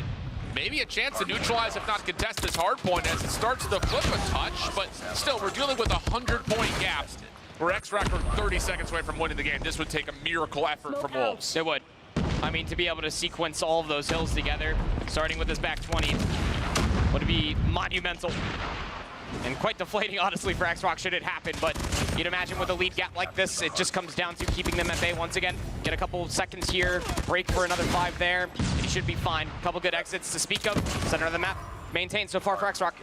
Maybe a chance to neutralize, if not contest, this hard point as it starts to flip a touch, but still, we're dealing with a 100-point gap where xRock are 30 seconds away from winning the game. This would take a miracle effort from Wolves. It would. I mean, to be able to sequence all of those hills together, starting with this back 20, would be monumental. And quite deflating, honestly, for xRock should it happen, but you'd imagine with a lead gap like this, it just comes down to keeping them at bay once again. Get a couple seconds here, break for another 5 there. You should be fine. Couple good exits to speak of. Center of the map maintained so far for xRock.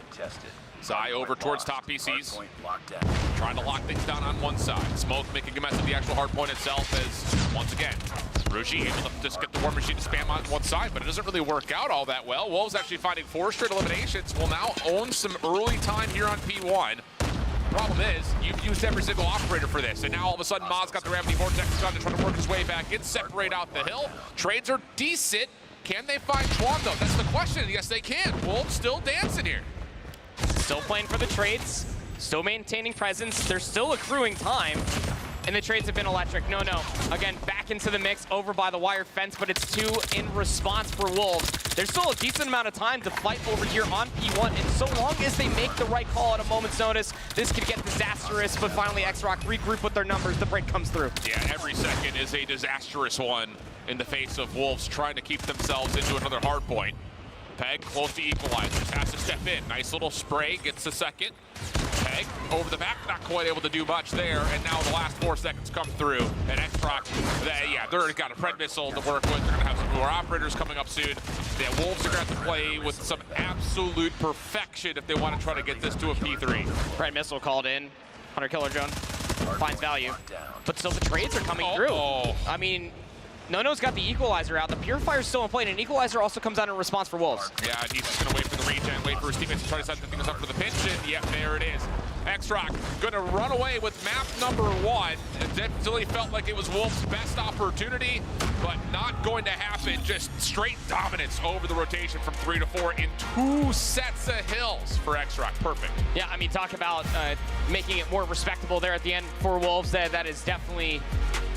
Zai over towards top PCs. Trying to lock things down on one side. Smoke making a mess of the actual hard point itself as, once again, Rushi able to just get the War Machine to spam on one side, but it doesn't really work out all that well. Wolves actually finding 4 straight eliminations. Will now own some early time here on P1. Problem is, you've used every single operator for this, and now all of a sudden Ma's got the Gravity Vortex gun to try to work his way back in, separate out the hill. Trades are decent. Can they find Chuan though? That's the question. Yes, they can. Wolves still dancing here. Still playing for the trades, still maintaining presence. They're still accruing time. And the trades have been electric. No. Again, back into the mix, over by the wire fence, but it's 2 in response for Wolves. There's still a decent amount of time to fight over here on P1, and so long as they make the right call at a moment's notice, this could get disastrous, but finally xRock regroup with their numbers, the break comes through. Yeah, every second is a disastrous one in the face of Wolves trying to keep themselves into another hard point. Peg close to equalizers, has to step in. Nice little spray, gets a second. Peg over the back, not quite able to do much there, and now the last 4 seconds come through, and xRock, they're got a Pred missile to work with. They're gonna have some more operators coming up soon. The Wolves are gonna have to play with some absolute perfection if they want to try to get this to a P3. Pred missile called in. Hunter Killer Drone finds value, but still the trades are coming through. I mean, No's got the equalizer out. The Purifier's still in play, and an equalizer also comes out in response for Wolves. Yeah, he's just going to wait for the regen, wait for his teammates to try to set things up for the pinch, and yep, there it is. xRock going to run away with map number 1. It definitely felt like it was Wolves' best opportunity, but not going to happen. Just straight dominance over the rotation from 3 to 4 in 2 sets of hills for xRock. Perfect. Yeah, I mean, talk about making it more respectable there at the end for Wolves. That is definitely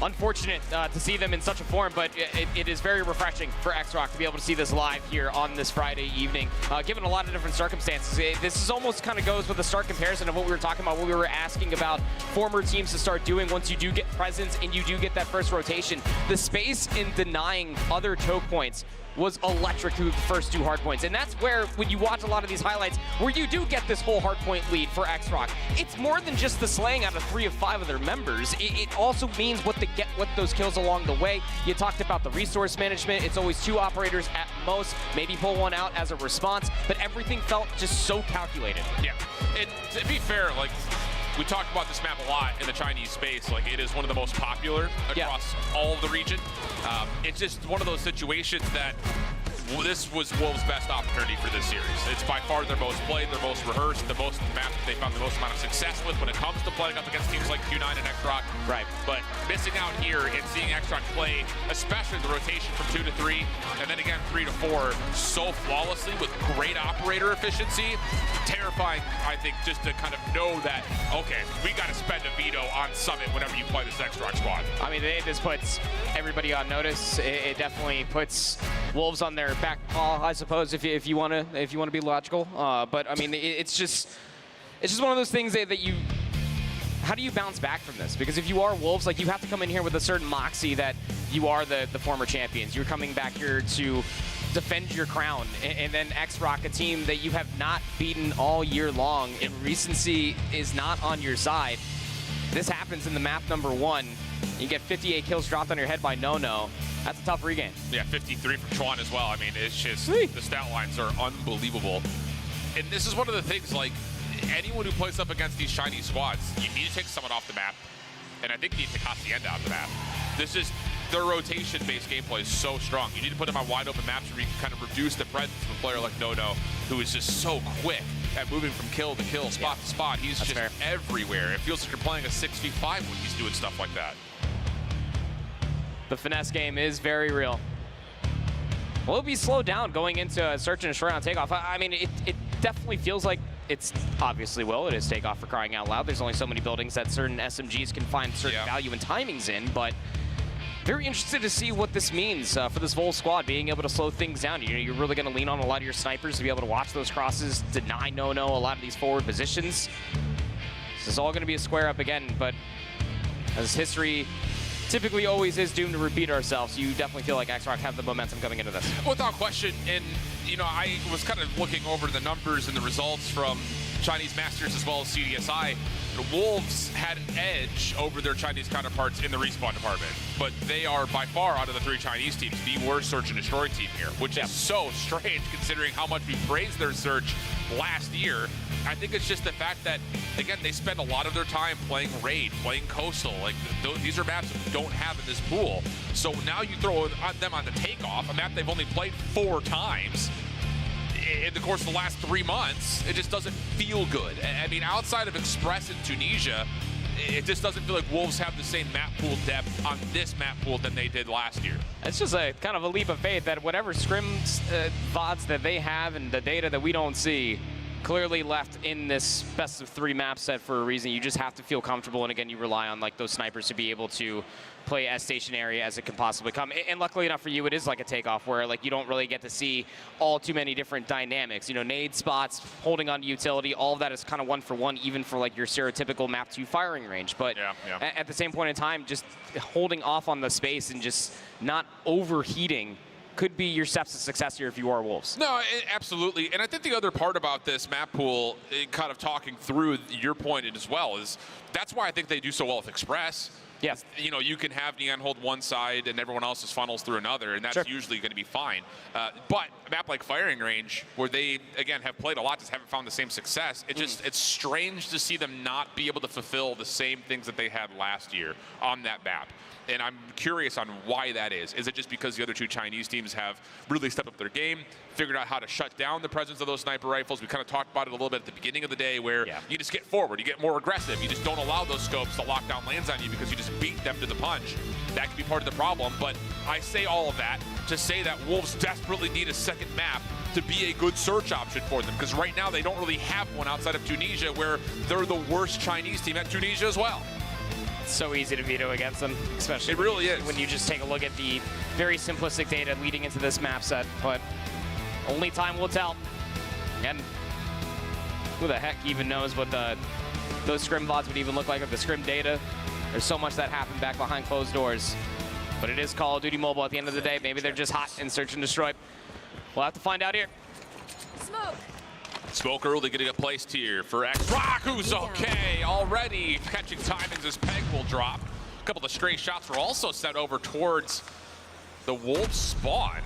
unfortunate to see them in such a form, but it is very refreshing for xRock to be able to see this live here on this Friday evening, given a lot of different circumstances. This is almost kind of goes with a stark comparison of what we were talking about, what we were asking about former teams to start doing once you do get presence and you do get that first rotation. The space in denying other choke points was electric through the first 2 hard points. And that's where, when you watch a lot of these highlights, where you do get this whole hard point lead for xRock, it's more than just the slaying out of 3 of 5 of their members. It also means what they get with those kills along the way. You talked about the resource management. It's always 2 operators at most, maybe pull 1 out as a response, but everything felt just so calculated. Yeah, and to be fair, like, we talked about this map a lot in the Chinese space. Like, it is one of the most popular across all of the region. It's just one of those situations that this was Wolves' best opportunity for this series. It's by far their most played, their most rehearsed, the most map that they found the most amount of success with when it comes to playing up against teams like Q9 and xRock. Right. But missing out here and seeing xRock play, especially the rotation from 2 to 3, and then again 3 to 4, so flawlessly with great operator efficiency, terrifying, I think, just to kind of know that, okay, we got to spend a veto on Summit whenever you play this xRock squad. I mean, this puts everybody on notice. It definitely puts Wolves on their back paw, I suppose, if you want to be logical. But I mean, it's just one of those things that you. How do you bounce back from this? Because if you are Wolves, like, you have to come in here with a certain moxie that you are the former champions. You're coming back here to defend your crown, and then xRock, a team that you have not beaten all year long, and recency is not on your side. This happens in the map number 1. You get 58 kills dropped on your head by No. That's a tough regain. Yeah, 53 from Chuan as well. I mean, it's just, the stat lines are unbelievable. And this is one of the things, like, anyone who plays up against these Chinese squads, you need to take someone off the map. And I think you need to take Hacienda off the map. This is, their rotation-based gameplay is so strong. You need to put them on wide-open maps where you can kind of reduce the presence of a player like No, who is just so quick at moving from kill to kill, spot to spot. He's just everywhere. It feels like you're playing a 6v5 when he's doing stuff like that. The finesse game is very real. Will it be slowed down going into a search and destroy on takeoff? I mean, it definitely feels like it's obviously will. It is takeoff for crying out loud. There's only so many buildings that certain SMGs can find certain value and timings in, but very interested to see what this means for this Wolves squad, being able to slow things down. You're really going to lean on a lot of your snipers to be able to watch those crosses, deny No, a lot of these forward positions. This is all going to be a square up again, but as history typically always is doomed to repeat ourselves, you definitely feel like xRock have the momentum coming into this. Without question, and you know, I was kind of looking over the numbers and the results from Chinese Masters as well as CDSI. The Wolves had an edge over their Chinese counterparts in the respawn department, but they are by far, out of the 3 Chinese teams, the worst search and destroy team here, which is so strange considering how much we praised their search last year. I think it's just the fact that, again, they spend a lot of their time playing Raid, playing Coastal. Like, these are maps that we don't have in this pool. So now you throw them on the takeoff, a map they've only played 4 times in the course of the last 3 months. It just doesn't feel good. I mean, outside of Express in Tunisia, it just doesn't feel like Wolves have the same map pool depth on this map pool than they did last year. It's just a kind of a leap of faith that whatever scrims VODs that they have and the data that we don't see clearly left in this best of 3 map set for a reason. You just have to feel comfortable, and again, you rely on like those snipers to be able to play as stationary as it can possibly come. And luckily enough for you, it is like a takeoff where like you don't really get to see all too many different dynamics. You know, nade spots, holding on to utility, all of that is kind of 1-for-1, even for like your stereotypical map 2 firing range. But at the same point in time, just holding off on the space and just not overheating could be your steps to success here if you are Wolves. No, absolutely. And I think the other part about this map pool, kind of talking through your point as well, is that's why I think they do so well with Express. Yes. You know, you can have Neon hold one side and everyone else's funnels through another, and that's usually going to be fine. But a map like Firing Range, where they, again, have played a lot, just haven't found the same success, it's strange to see them not be able to fulfill the same things that they had last year on that map. And I'm curious on why that is. Is it just because the other 2 Chinese teams have really stepped up their game, figured out how to shut down the presence of those sniper rifles? We kind of talked about it a little bit at the beginning of the day, where you just get forward, you get more aggressive, you just don't allow those scopes to lock down lanes on you because you just beat them to the punch. That could be part of the problem, but I say all of that to say that Wolves desperately need a second map to be a good search option for them, because right now they don't really have one outside of Tunisia, where they're the worst Chinese team at Tunisia as well. So easy to veto against them, especially it really is when you just take a look at the very simplistic data leading into this map set. But only time will tell. And who the heck even knows what those scrim VODs would even look like with the scrim data. There's so much that happened back behind closed doors. But it is Call of Duty Mobile at the end of the day. Maybe they're just hot in Search and Destroy. We'll have to find out here. Smoke. Smoke early getting a placed here for xRock, who's okay already catching timings as Peg will drop. A couple of stray shots were also sent over towards the Wolves spawn.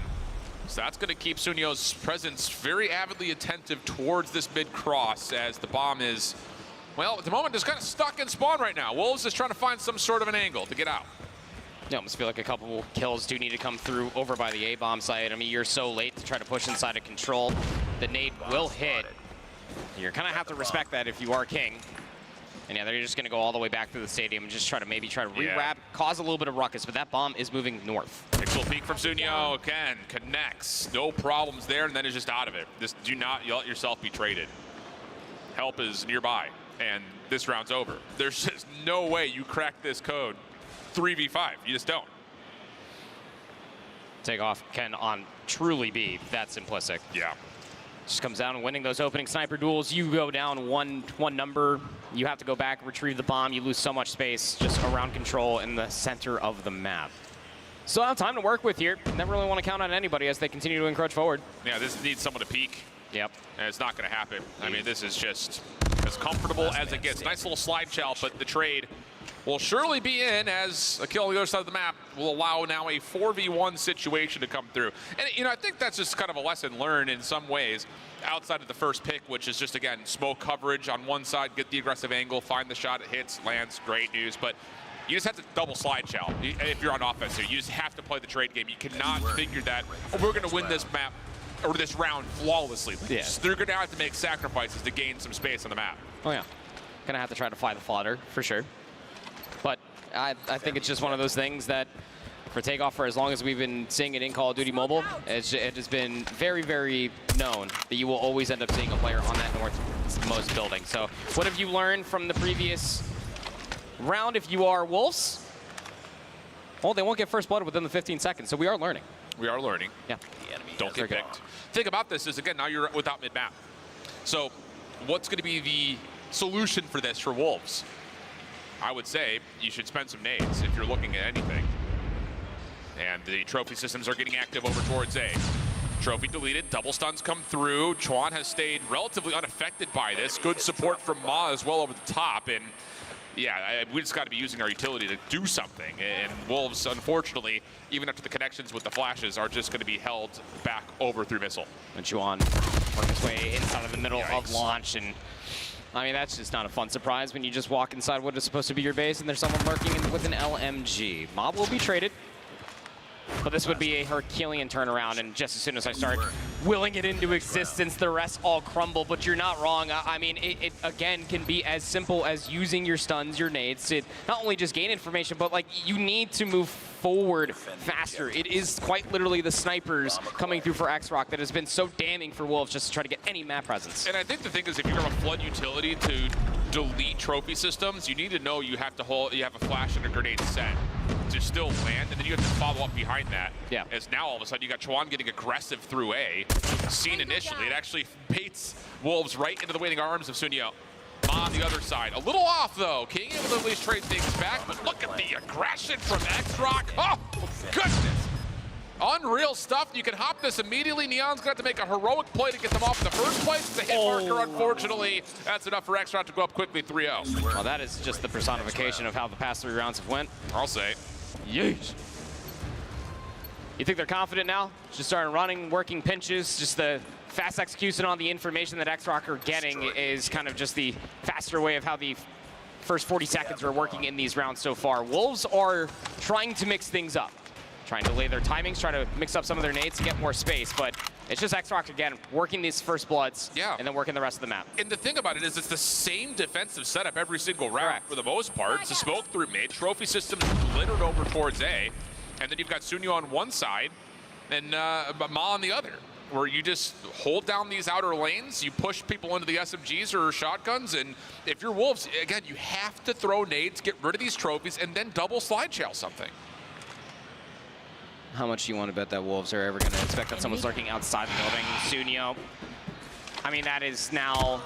So that's going to keep Sunyo's presence very avidly attentive towards this mid-cross, as the bomb is Well, at the moment, it's kind of stuck in spawn right now. Wolves is trying to find some sort of an angle to get out. I almost feel like a couple kills do need to come through over by the A-bomb site. I mean, you're so late to try to push inside of control. The nade will hit. You're kind of have to respect that if you are king. And yeah, they're just going to go all the way back through the stadium and just try to re-wrap, cause a little bit of ruckus, but that bomb is moving north. Pixel peek from Sunyo, again, connects. No problems there, and then is just out of it. Do not let yourself be traded. Help is nearby, and this round's over. There's just no way you crack this code 3v5. You just don't. Takeoff can truly be that simplistic. Yeah. Just comes down and winning those opening sniper duels. You go down one number, you have to go back, retrieve the bomb. You lose so much space just around control in the center of the map. Still have time to work with here. Never really want to count on anybody as they continue to encroach forward. Yeah, this needs someone to peek. Yep. And it's not going to happen. I mean, this is just as comfortable as it gets. Nice little slide chow, but the trade will surely be in as a kill on the other side of the map will allow now a 4v1 situation to come through. And, you know, I think that's just kind of a lesson learned in some ways outside of the first pick, which is just, again, smoke coverage on one side, get the aggressive angle, find the shot, it hits, lands, great news. But you just have to double slide chow if you're on offense here. You just have to play the trade game. You cannot figure that, oh, we're going to win this map or this round flawlessly. Yeah. They're going to have to make sacrifices to gain some space on the map. Oh, yeah. Going to have to try to fly the fodder, for sure. But I think it's just one of those things that for Takeoff, for as long as we've been seeing it in Call of Duty Mobile, it has been very, very known that you will always end up seeing a player on that northmost building. So what have you learned from the previous round if you are Wolves? Well, they won't get first blood within the 15 seconds, so we are learning. We are learning. Yeah. Don't get picked. Thing about this is, again, now you're without mid-map. So what's going to be the solution for this for Wolves? I would say you should spend some nades if you're looking at anything. And the trophy systems are getting active over towards A. Trophy deleted, double stuns come through. Chuan has stayed relatively unaffected by this. Good support from Ma as well over the top. And yeah, we just got to be using our utility to do something. And Wolves, unfortunately, even after the connections with the flashes, are just going to be held back over through missile. And Chuan working his way inside of the middle of launch. And I mean, that's just not a fun surprise when you just walk inside what is supposed to be your base and there's someone lurking with an LMG. Mob will be traded, but this would be a Herculean turnaround, and just as soon as I start willing it into existence, the rest all crumble. But you're not wrong. I mean, it again can be as simple as using your stuns, your nades, to not only just gain information, but like you need to move forward faster. It is quite literally the snipers coming through for xRock that has been so damning for Wolves just to try to get any map presence. And I think the thing is, if you're going to flood utility to delete trophy systems, you need to know you have a flash and a grenade set to still land, and then you have to follow up behind that. Yeah. As now all of a sudden you got Chuan getting aggressive through A. Seen initially, it actually baits Wolves right into the waiting arms of Sunyo. Ma on the other side. A little off though. King able to at least trade things back, but look at the aggression from xRock. Oh, goodness. Unreal stuff. You can hop this immediately. Neon's going to have to make a heroic play to get them off in the first place. The hit marker, unfortunately, that's enough for xRock to go up quickly 3-0. Well, that is just the personification of how the past 3 rounds have went. I'll say. Yeesh. You think they're confident now? Just started running, working pinches, just the fast execution on the information that xRock are getting is kind of just the faster way of how the first 40 seconds are working in these rounds so far. Wolves are trying to mix things up, trying to lay their timings, try to mix up some of their nades to get more space, but it's just xRock again, working these first bloods, and then working the rest of the map. And the thing about it is it's the same defensive setup every single round for the most part. It's a smoke through mid, trophy systems littered over towards A, and then you've got Sunyo on one side and Ma on the other, where you just hold down these outer lanes, you push people into the SMGs or shotguns, and if you're Wolves, again, you have to throw nades, get rid of these trophies, and then double slide shell something. How much do you want to bet that Wolves are ever going to expect that someone's lurking outside the building? Sunyo. I mean, that is now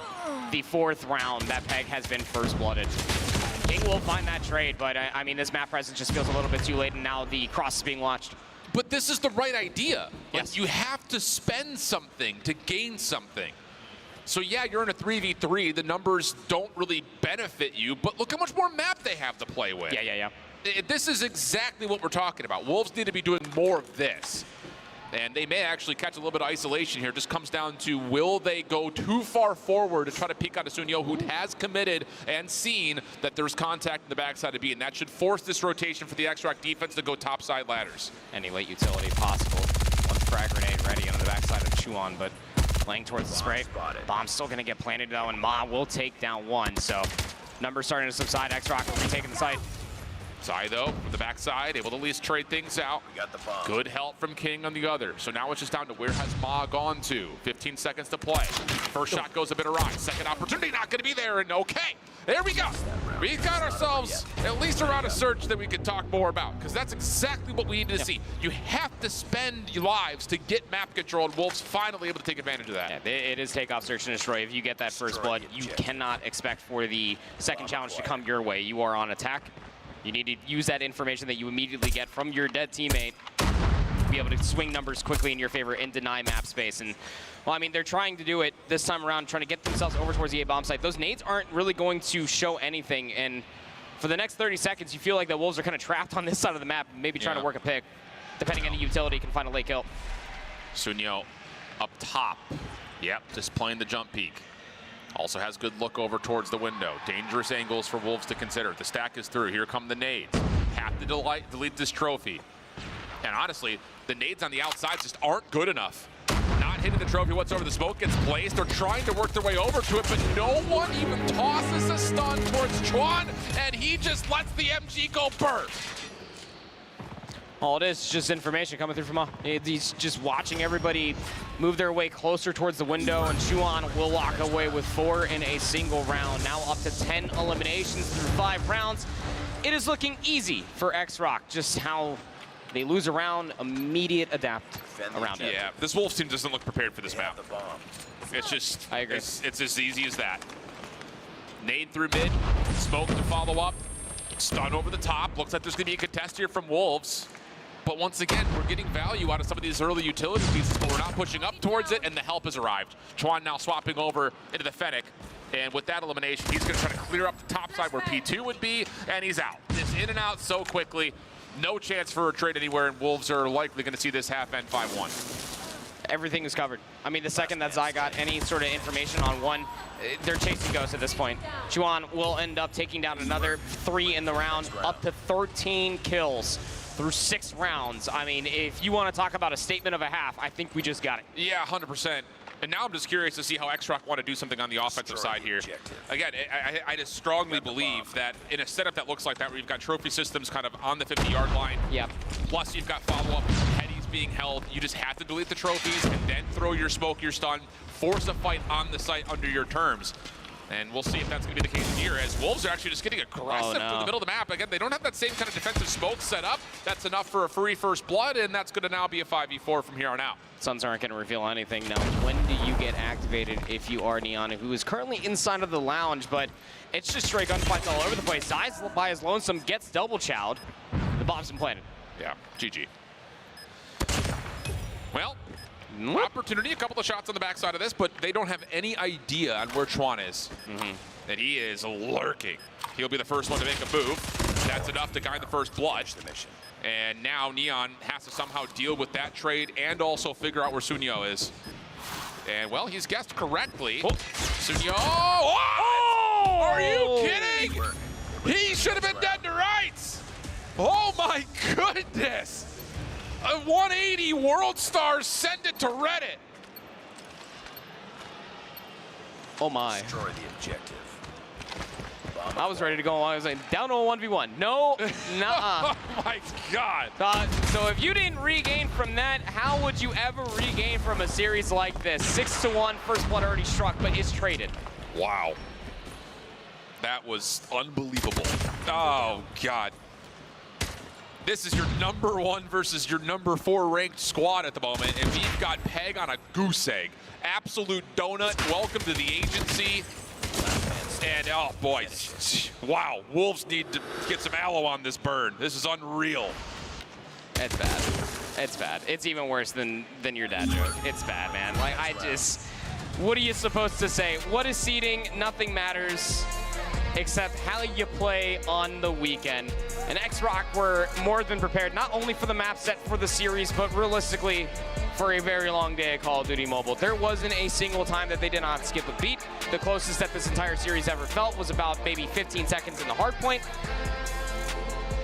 the 4th round that Peg has been first blooded. King will find that trade, but I mean, this map presence just feels a little bit too late, and now the cross is being launched. But this is the right idea. Yes. Like, you have to spend something to gain something. So yeah, you're in a 3v3. The numbers don't really benefit you, but look how much more map they have to play with. Yeah. This is exactly what we're talking about. Wolves need to be doing more of this. And they may actually catch a little bit of isolation here. Just comes down to, will they go too far forward to try to peek onto Sunyo, who has committed and seen that there's contact in the backside of B, and that should force this rotation for the xRock defense to go topside ladders. Any late utility possible. One frag grenade ready on the backside of Chuan, but playing towards the spray. Bomb's still going to get planted though, and Ma will take down one. So numbers starting to subside. xRock will be taking the site. Zai, though, from the backside, able to at least trade things out. We got the bomb. Good help from King on the other. So now it's just down to where has Ma gone to. 15 seconds to play. First shot goes a bit awry. Second opportunity not going to be there, and okay. There we go. We've got ourselves at least a round of search that we could talk more about, because that's exactly what we need to see. You have to spend your lives to get map control, and Wolves finally able to take advantage of that. Yeah, it is takeoff, search, and destroy. If you get that first blood, you cannot expect for the second challenge to come your way. You are on attack. You need to use that information that you immediately get from your dead teammate to be able to swing numbers quickly in your favor and deny map space. And, well, I mean, they're trying to do it this time around, trying to get themselves over towards the A-bomb site. Those nades aren't really going to show anything. And for the next 30 seconds, you feel like the Wolves are kind of trapped on this side of the map, maybe trying to work a pick. Depending on the utility, can find a late kill. Sunyo up top. Yep, just playing the jump peek. Also has good look over towards the window. Dangerous angles for Wolves to consider. The stack is through. Here come the nades. Have to delete this trophy. And honestly, the nades on the outside just aren't good enough. Not hitting the trophy whatsoever. The smoke gets placed. They're trying to work their way over to it, but no one even tosses a stun towards Chuan, and he just lets the MG go burst. All it is just information coming through from Ma. He's just watching everybody move their way closer towards the window, and Chuan will walk away with 4 in a single round. Now up to 10 eliminations through 5 rounds. It is looking easy for xRock, just how they lose a round, immediate adapt around it. Yeah, this Wolves team doesn't look prepared for this map. It's just, I agree. It's as easy as that. Nade through mid, smoke to follow up, stun over the top. Looks like there's gonna be a contest here from Wolves. But once again, we're getting value out of some of these early utility pieces, but we're not pushing up towards it, and the help has arrived. Chuan now swapping over into the Fennec, and with that elimination, he's gonna try to clear up the top side where P2 would be, and he's out. It's in and out so quickly. No chance for a trade anywhere, and Wolves are likely gonna see this half end 5-1. Everything is covered. I mean, the second that Zai got any sort of information on one, they're chasing ghosts at this point. Chuan will end up taking down another 3 in the round, up to 13 kills through 6 rounds. I mean, if you want to talk about a statement of a half, I think we just got it. Yeah, 100%. And now I'm just curious to see how xRock want to do something on the offensive side here. Again, I just strongly believe that in a setup that looks like that, where you've got trophy systems kind of on the 50-yard line, plus you've got follow-up, headies being held, you just have to delete the trophies and then throw your smoke, your stun, force a fight on the site under your terms. And we'll see if that's going to be the case here, as Wolves are actually just getting aggressive to the middle of the map. Again, they don't have that same kind of defensive smoke set up. That's enough for a free first blood, and that's going to now be a 5v4 from here on out. Suns aren't going to reveal anything. Now, when do you get activated if you are Neon, who is currently inside of the lounge, but it's just straight gunfights all over the place. Zai's by his lonesome, gets double chowed. The bomb's been planted. Yeah, GG. Well, opportunity, a couple of shots on the backside of this, but they don't have any idea on where Chuan is. And he is lurking. He'll be the first one to make a move. That's enough to guide the first blood. And now Neon has to somehow deal with that trade and also figure out where Sunyo is. And, well, he's guessed correctly. Sunyo, oh! Are you kidding? He should have been dead to rights. Oh, my goodness. A 180 World Stars, send it to Reddit. Oh my. Destroy the objective. I was ready to go along. I was like, down to a 1v1. No, nuh-uh. Oh my God. So if you didn't regain from that, how would you ever regain from a series like this? 6-1, first blood already struck, but it's traded. Wow. That was unbelievable. Oh, God. This is your #1 versus your #4 ranked squad at the moment, and we've got Peg on a goose egg. Absolute donut. Welcome to the agency. And, oh, boy. Wow. Wolves need to get some aloe on this burn. This is unreal. It's bad. It's bad. It's even worse than your dad joke. It's bad, man. Like, what are you supposed to say? What is seeding? Nothing matters except how you play on the weekend. And xRock were more than prepared, not only for the map set for the series, but realistically for a very long day at Call of Duty Mobile. There wasn't a single time that they did not skip a beat. The closest that this entire series ever felt was about maybe 15 seconds in the hard point.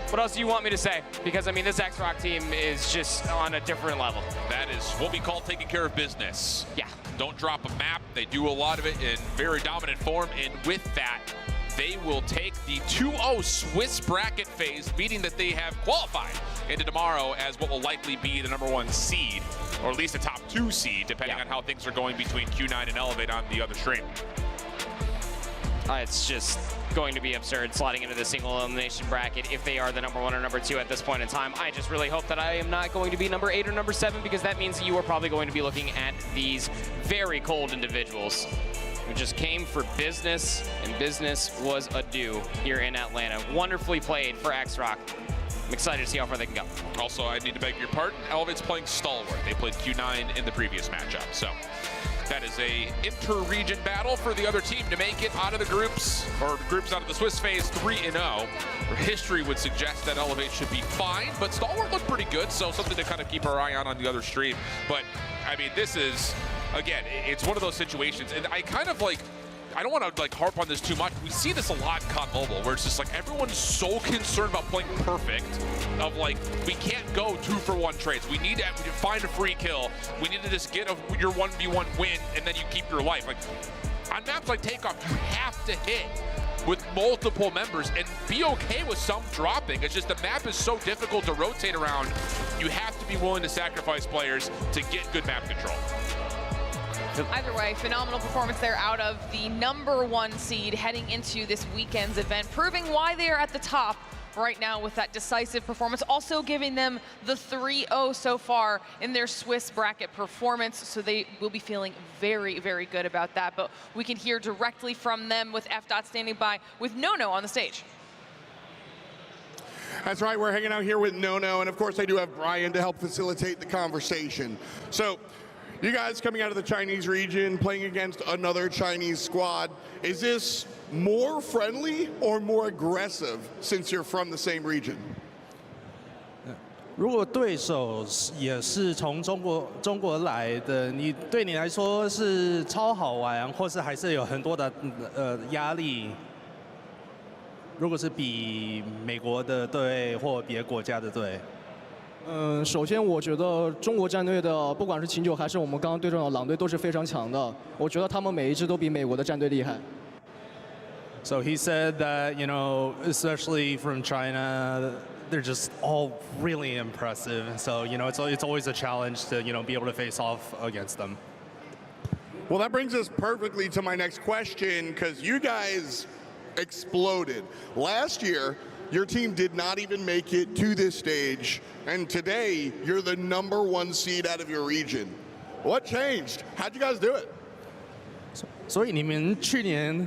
What else do you want me to say? Because, I mean, this xRock team is just on a different level. That is what we call taking care of business. Yeah. Don't drop a map. They do a lot of it in very dominant form, and with that, they will take the 2-0 Swiss bracket phase, meaning that they have qualified into tomorrow as what will likely be the #1 seed, or at least a top 2 seed, depending on how things are going between Q9 and Elevate on the other stream. It's just going to be absurd sliding into the single elimination bracket if they are the #1 or #2 at this point in time. I just really hope that I am not going to be number 8 or number 7, because that means you are probably going to be looking at these very cold individuals who just came for business, and business was ado here in Atlanta. Wonderfully played for xRock. I'm excited to see how far they can go. Also, I need to beg your pardon, Elevate's playing Stalwart. They played Q9 in the previous matchup, so that is a inter-region battle for the other team to make it out of the groups, or groups out of the Swiss phase 3-0. History would suggest that Elevate should be fine, but Stalwart looked pretty good, so something to kind of keep our eye on the other stream. But, I mean, this is, again, it's one of those situations, and I kind of like, I don't want to like harp on this too much. We see this a lot in COD Mobile, where it's just like everyone's so concerned about playing perfect, of like, we can't go 2-for-1 trades. We need to find a free kill. We need to just get your 1v1 win, and then you keep your life. Like, on maps like Takeoff, you have to hit with multiple members and be okay with some dropping. It's just the map is so difficult to rotate around. You have to be willing to sacrifice players to get good map control. Either way, phenomenal performance there out of the #1 seed heading into this weekend's event, proving why they are at the top right now with that decisive performance, also giving them the 3-0 so far in their Swiss bracket performance, so they will be feeling very, very good about that. But we can hear directly from them with FDOT standing by with Nono on the stage. That's right, we're hanging out here with Nono, and of course I do have Brian to help facilitate the conversation. So, you guys coming out of the Chinese region, playing against another Chinese squad, is this more friendly or more aggressive since you're from the same region? 如果对手也是从中国来的，对你来说是超好玩，或是还是有很多的压力？如果是比美国的队或别的国家的队？ 首先我觉得中国战队的不管是秦9还是我们刚刚对阵的狼队都是非常强的，我觉得他们每一支都比美国的战队厉害。So he said that, you know, especially from China, they're just all really impressive. So, you know, it's always a challenge to, you know, be able to face off against them. Well, that brings us perfectly to my next question, because you guys exploded. Last year, your team did not even make it to this stage, and today you're the #1 seed out of your region. What changed? How'd you guys do it? 所以你们去年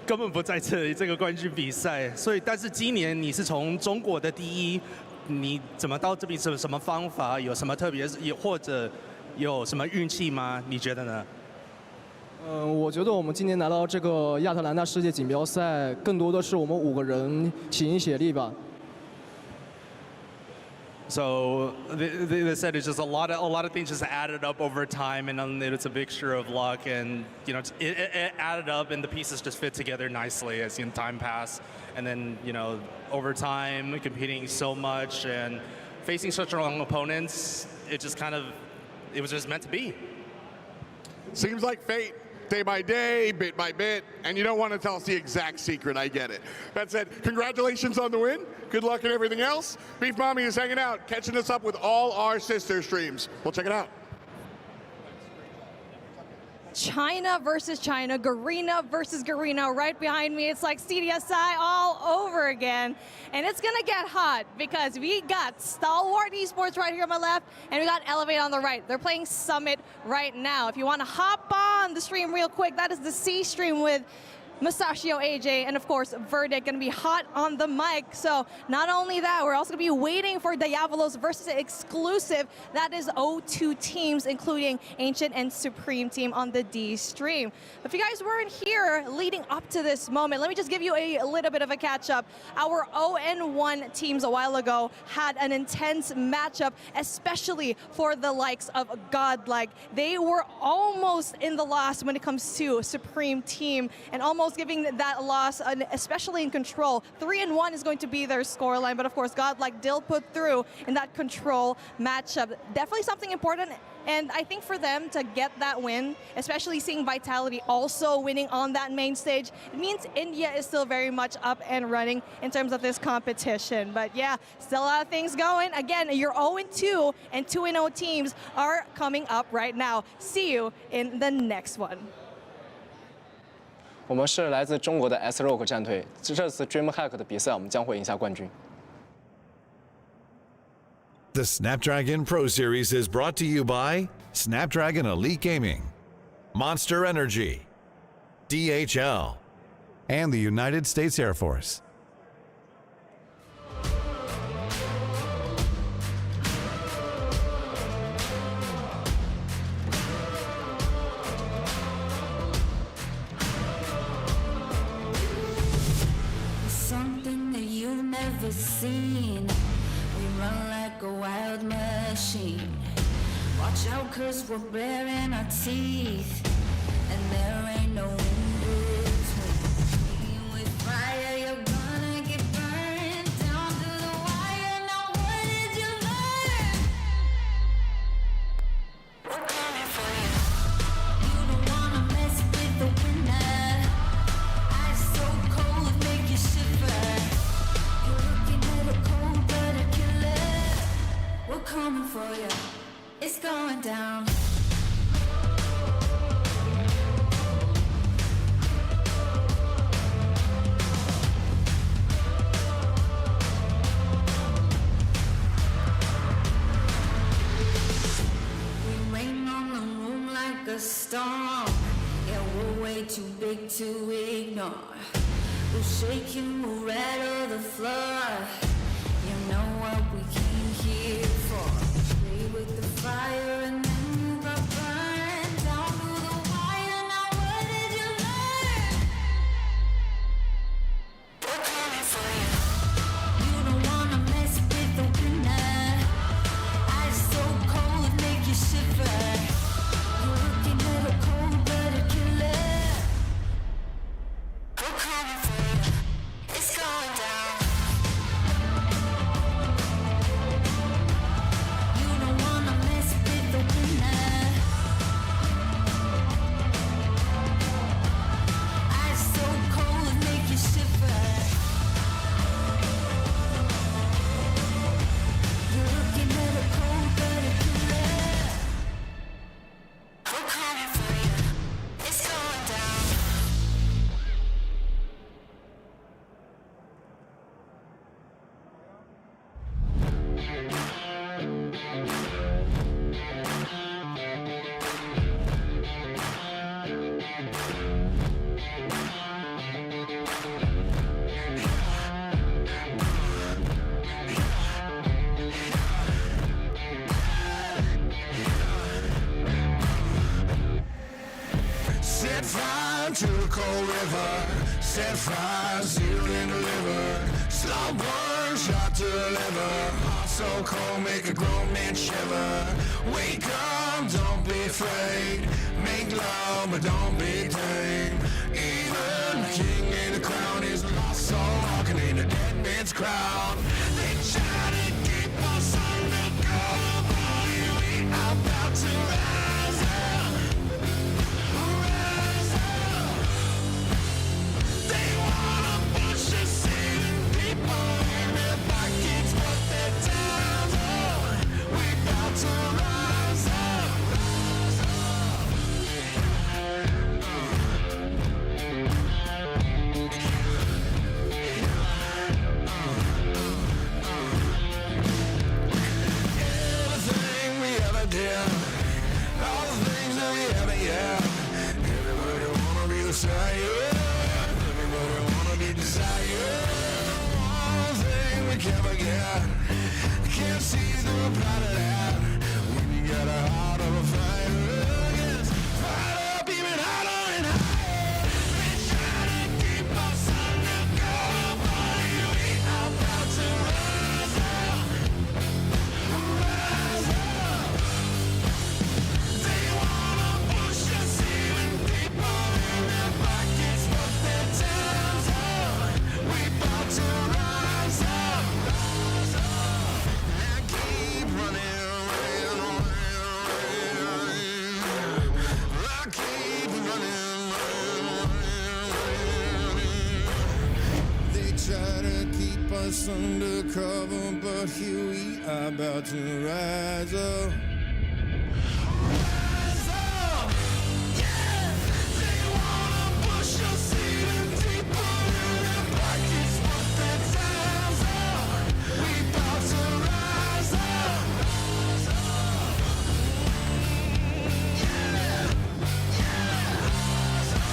根本不在这个冠军比赛，所以但是今年你是从中国的第一，你怎么到这边？什么方法？有什么特别？或者有什么运气吗？你觉得呢？ 我觉得我们今年拿到这个亚特兰大世界锦标赛，更多的是我们5个人齐心协力吧。So they said it's just a lot of things just added up over time, and it's a mixture of luck, and you know it added up, and the pieces just fit together nicely as time passed, and then you know over time competing so much and facing such strong opponents, it was just meant to be. Seems like fate. Day by day, bit by bit, and you don't want to tell us the exact secret, I get it. That said, congratulations on the win, good luck and everything else. Beef Mommy is hanging out, catching us up with all our sister streams. We'll check it out. China versus China, Garena versus Garena. Right behind me, it's like CDSI all over again. And it's gonna get hot because we got Stalwart Esports right here on my left, and we got Elevate on the right. They're playing Summit right now. If you wanna hop on the stream real quick, that is the C stream with Mustachio AJ, and of course, Verdict going to be hot on the mic. So not only that, we're also going to be waiting for Diabolos versus exclusive. That is 0-2 teams, including Ancient and Supreme team on the D stream. If you guys weren't here leading up to this moment, let me just give you a little bit of a catch-up. Our 0-1 teams a while ago had an intense matchup, especially for the likes of Godlike. They were almost in the loss when it comes to Supreme team, and almost giving that loss, especially in Control. 3-1 is going to be their scoreline, but of course Godlike did put through in that Control matchup. Definitely something important, and I think for them to get that win, especially seeing Vitality also winning on that main stage, it means India is still very much up and running in terms of this competition. But yeah, still a lot of things going. Again, your 0-2 and 2-0 teams are coming up right now. See you in the next one. 我们是来自中国的 xRock 战队，这次 DreamHack 的比赛，我们将会赢下冠军。The Snapdragon Pro Series is brought to you by Snapdragon Elite Gaming, Monster Energy, DHL, and the United States Air Force. Something that you've never seen. We run like a wild machine. Watch out, cause we're baring our teeth, and there ain't no in between. With fire, you're gonna get burned down to the wire. Now what did you learn? We're coming for you. You don't wanna mess with the winner. Ice so cold, make you shiver. You're looking at a cold blooded killer. We're coming for you. It's going down. We rain on the room like a storm. Yeah, we're way too big to ignore. We'll shake you, we'll rattle the floor. You know what we came here for. Play with the fire and then you got burned down to the wire. Now what did you learn? We're coming for you. You don't wanna mess with the winner. Ice so cold, make you shiver. You're looking at a cold-blooded killer. We're coming for you. It's going down. You don't wanna mess with the winner. Ice so cold, make you shiver. You're looking at a cold-blooded killer. We're coming for you. It's going down. Set fire to the cold river. Set fire, sealed and delivered. Slow burn, shot to the liver. Heart so cold, make a grown man shiver. Wake up, don't be afraid. Make love, but don't be tame. Even the king in the crown is lost soul, walking in a dead man's crowd. They try to keep us undercover, but we are about to rise up. Rise up. They wanna push us in, people in their pockets, but their time's up. We about to rise up. Rise up. see the bright light. When you got a heart of a fighter, yes. Fire up even harder and higher. They try to keep us undercover, but we are about to rise up. Rise up. They wanna push us even deeper in their pockets, but their time's up. We about to rise up. Rise up. I keep running, running, running, running. I keep running, running, running. They try to keep us undercover, but here we are about to rise up. Rise up, yeah. They wanna push us even deeper in their pockets, but their time's up. We about to rise up. Rise up. Yeah, yeah. Rise up.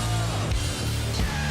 Yeah,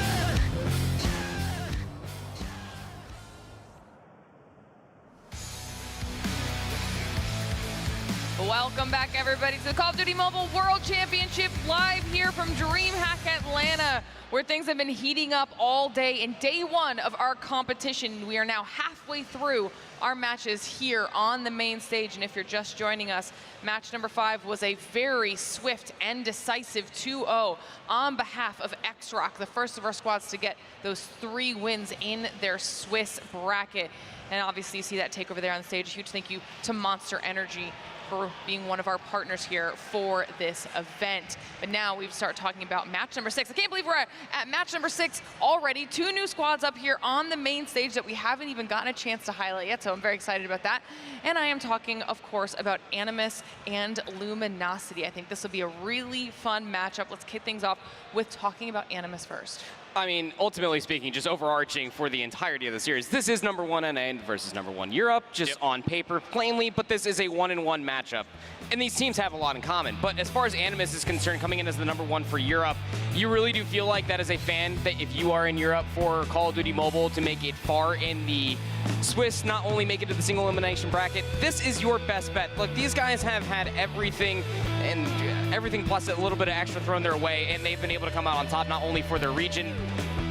Welcome back, everybody, to the Call of Duty Mobile World Championship, live here from DreamHack Atlanta, where things have been heating up all day. In day one of our competition, we are now halfway through our matches here on the main stage. And if you're just joining us, match number 5 was a very swift and decisive 2-0 on behalf of xRock, the first of our squads to get those 3 wins in their Swiss bracket. And obviously, you see that take over there on the stage. A huge thank you to Monster Energy for being one of our partners here for this event. But now we start talking about match number 6. I can't believe we're at match number 6 already. 2 new squads up here on the main stage that we haven't even gotten a chance to highlight yet, so I'm very excited about that. And I am talking, of course, about Animus and Luminosity. I think this will be a really fun matchup. Let's kick things off with talking about Animus first. I mean, ultimately speaking, just overarching for the entirety of the series, this is number 1 NA versus number 1 Europe, just on paper, plainly, but this is a 1-1 matchup. And these teams have a lot in common. But as far as Animus is concerned, coming in as the number 1 for Europe, you really do feel like that as a fan, that if you are in Europe for Call of Duty Mobile to make it far in the Swiss, not only make it to the single elimination bracket, this is your best bet. Look, these guys have had everything, and everything plus a little bit of extra thrown their way, and they've been able to come out on top, not only for their region,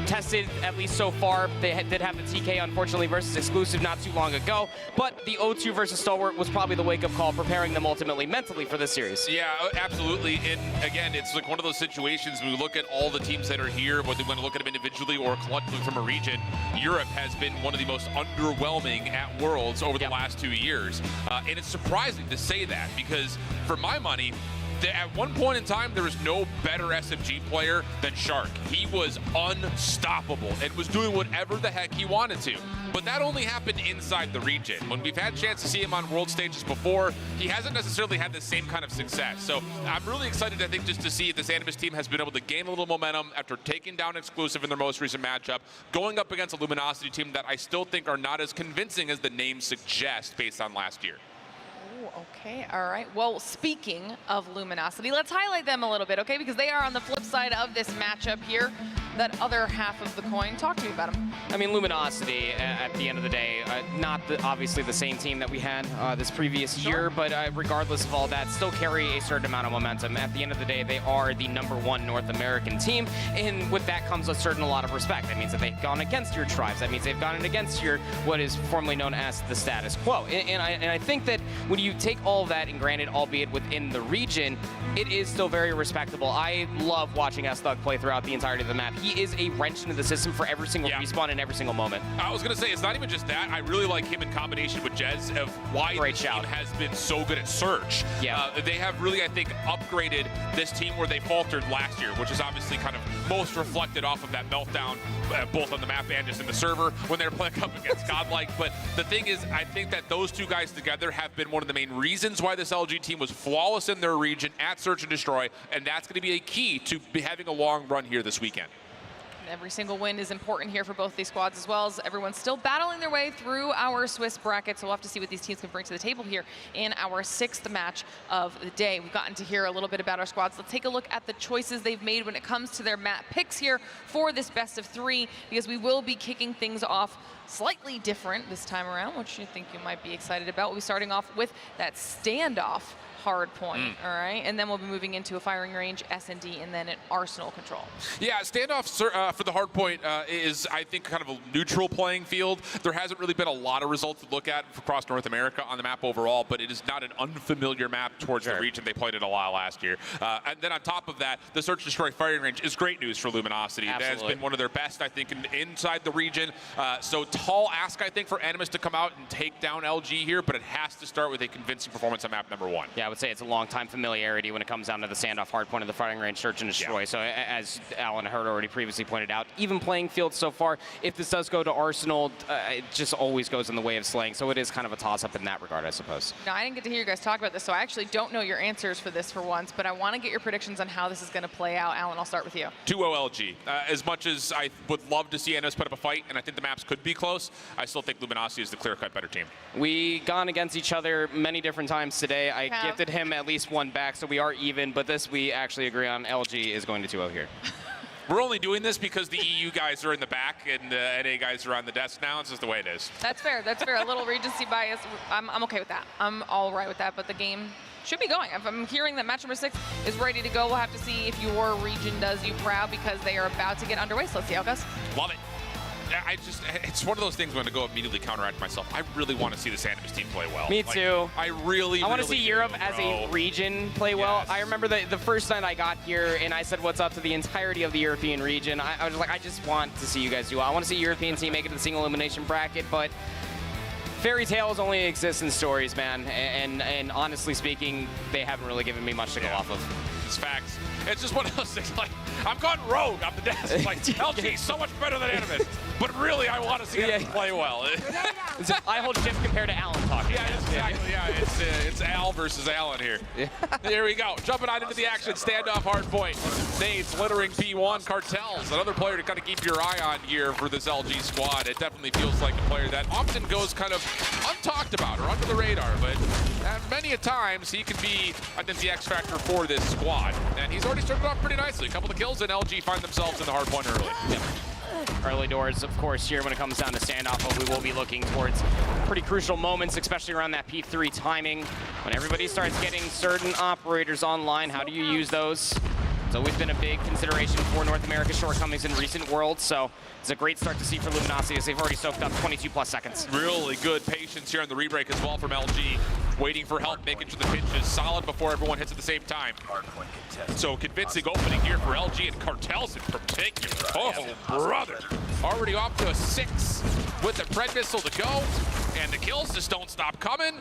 tested at least so far. They did have the TK, unfortunately, versus Exclusive not too long ago, but the O2 versus Stalwart was probably the wake-up call, preparing them ultimately mentally for this series. Yeah, absolutely. And again, it's like one of those situations when we look at all the teams that are here, whether we want to look at them individually or collectively from a region, Europe has been one of the most underwhelming at Worlds over the last 2 years. And it's surprising to say that, because for my money, at one point in time, there was no better SMG player than Shark. He was unstoppable and was doing whatever the heck he wanted to. But that only happened inside the region. When we've had a chance to see him on world stages before, he hasn't necessarily had the same kind of success. So I'm really excited, I think, just to see this Animus team has been able to gain a little momentum after taking down Exclusive in their most recent matchup, going up against a Luminosity team that I still think are not as convincing as the name suggests based on last year. Okay, all right. Well, speaking of Luminosity, let's highlight them a little bit, okay? Because they are on the flip side of this matchup here, that other half of the coin. Talk to me about them. I mean, Luminosity, at the end of the day, not obviously the same team that we had this previous year, but regardless of all that, still carry a certain amount of momentum. At the end of the day, they are the #1 North American team, and with that comes a certain lot of respect. That means that they've gone against your tribes. That means they've gone against your, what is formerly known as the status quo. And I think that when you take all of that, and granted, albeit within the region, it is still very respectable. I love watching xThug play throughout the entirety of the map. He is a wrench into the system for every single respawn in every single moment. I was going to say, it's not even just that. I really like him in combination with Jez of why this team has been so good at Surge. Yeah. They have really, I think, upgraded this team where they faltered last year, which is obviously kind of most reflected off of that meltdown, both on the map and just in the server when they were playing up against Godlike. But the thing is, I think that those two guys together have been one of the main reasons why this LG team was flawless in their region at Search and Destroy, and that's going to be a key to having a long run here this weekend. Every single win is important here for both these squads, as well as everyone's still battling their way through our Swiss bracket. So we'll have to see what these teams can bring to the table here in our 6th match of the day. We've gotten to hear a little bit about our squads. Let's take a look at the choices they've made when it comes to their map picks here for this best of 3, because we will be kicking things off slightly different this time around, which you think you might be excited about. We'll be starting off with that standoff hard point, all right? And then we'll be moving into a firing range, S&D, and then an arsenal control. Yeah, standoff for the hard point is, I think, kind of a neutral playing field. There hasn't really been a lot of results to look at across North America on the map overall, but it is not an unfamiliar map towards the region. They played it a lot last year. And then on top of that, the Search and Destroy firing range is great news for Luminosity. That has been one of their best, I think, inside the region. So tall ask, I think, for Animus to come out and take down LG here, but it has to start with a convincing performance on map number 1. Yeah, I would say it's a long time familiarity when it comes down to the standoff hard point of the firing range, Search and Destroy. Yeah. So as Alan Hurd already previously pointed out, even playing field so far, if this does go to Arsenal, it just always goes in the way of slaying. So it is kind of a toss-up in that regard, I suppose. Now, I didn't get to hear you guys talk about this, so I actually don't know your answers for this for once, but I want to get your predictions on how this is going to play out. Alan, I'll start with you. 2-0 LG. As much as I would love to see Animus put up a fight, and I think the maps could be close, I still think Luminosity is the clear-cut better team. We gone against each other many different times today. I gifted him at least one back, so we are even, but this we actually agree on. LG is going to 2-0 here. We're only doing this because the EU guys are in the back and the NA guys are on the desk now. It's just the way it is. That's fair. That's fair. A little Regency bias. I'm okay with that. I'm all right with that, but the game should be going. If I'm hearing that match number 6 is ready to go, we'll have to see if your region does you proud, because they are about to get underway. So let's see how it goes. Love it. It's one of those things I'm going to go immediately counteract myself. I really want to see this Animus team play well. Me too. I really want to see Europe as a region play well. Yes. I remember the first night I got here and I said what's up to the entirety of the European region. I was like, I just want to see you guys do well. I want to see European team make it to the single elimination bracket, but fairy tales only exist in stories, man. And honestly speaking, they haven't really given me much to go off of. It's facts. It's just one of those things, like, I'm going rogue on the desk. Like, LG is so much better than Animus. But really, I want to see Animus play well. I hold shift compared to Alan talking. Yeah, exactly. Yeah, it's Al versus Alan here. Yeah. There we go. Jumping on into the action. Standoff hard point. Nades littering P1. Cartels, another player to kind of keep your eye on here for this LG squad. It definitely feels like a player that often goes kind of untalked about or under the radar. But many a times, he can be, I think, the X factor for this squad. And he's already started off pretty nicely. A couple of kills, and LG find themselves in the hard point early. Yep. Early doors, of course, here when it comes down to standoff, but we will be looking towards pretty crucial moments, especially around that P3 timing. When everybody starts getting certain operators online, how do you use those? It's always been a big consideration for North America's shortcomings in recent worlds, so it's a great start to see for Luminosity as they've already soaked up 22+ seconds. Really good patience here on the rebreak as well from LG. Waiting for help, making sure the pitch is solid before everyone hits at the same time. So convincing opening here for LG and Cartels in particular. Oh, brother. Already off to a 6 with the Pred missile to go. And the kills just don't stop coming.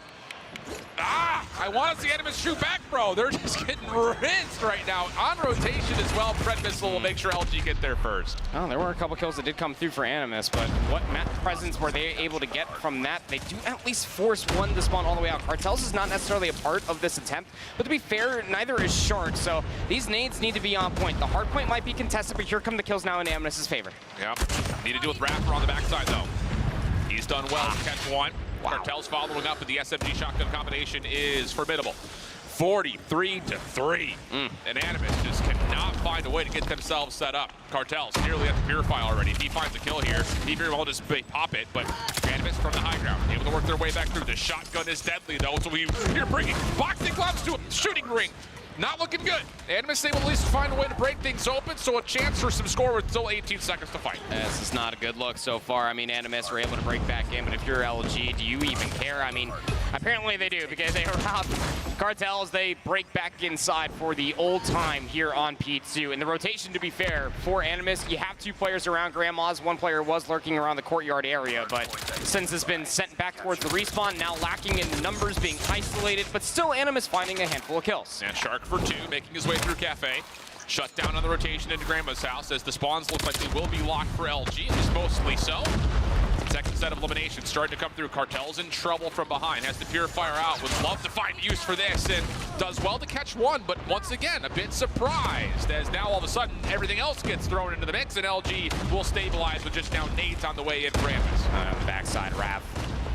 I want to see Animus shoot back, bro. They're just getting rinsed right now. On rotation as well, Pred missile will make sure LG get there first. Oh, there were a couple kills that did come through for Animus, but what map presence were they able to get from that? They do at least force one to spawn all the way out. Cartels is not necessarily a part of this attempt, but to be fair, neither is Shark, so these nades need to be on point. The hard point might be contested, but here come the kills now in Animus' favor. Yep. Need to deal with Rapper on the backside, though. He's done well to catch one. Wow. Cartels following up with the SMG shotgun combination is formidable. 43-3. And Animus just cannot find a way to get themselves set up. Cartels nearly at the Purify already. If he finds a kill here, he very well just pop it, but Animus from the high ground, able to work their way back through. The shotgun is deadly, though, so you're bringing boxing gloves to a shooting ring. Not looking good. Animus able to at least find a way to break things open, so a chance for some score with still 18 seconds to fight. This is not a good look so far. I mean, Animus were able to break back in, but if you're LG, do you even care? I mean, apparently they do, because they robbed Cartels. They break back inside for the old time here on P2. And the rotation, to be fair, for Animus, you have 2 players around Grandma's. 1 player was lurking around the courtyard area, but since it's been sent back towards the respawn, now lacking in numbers, being isolated, but still Animus finding a handful of kills. And Shark for 2, making his way through Cafe. Shut down on the rotation into Grandma's house as the spawns look like they will be locked for LG, at least mostly so. Second set of eliminations starting to come through. Cartel's in trouble from behind. Has the Purifier out. Would love to find use for this and does well to catch one, but once again, a bit surprised as now all of a sudden everything else gets thrown into the mix and LG will stabilize with just now nades on the way in for Animus. On the backside, Raph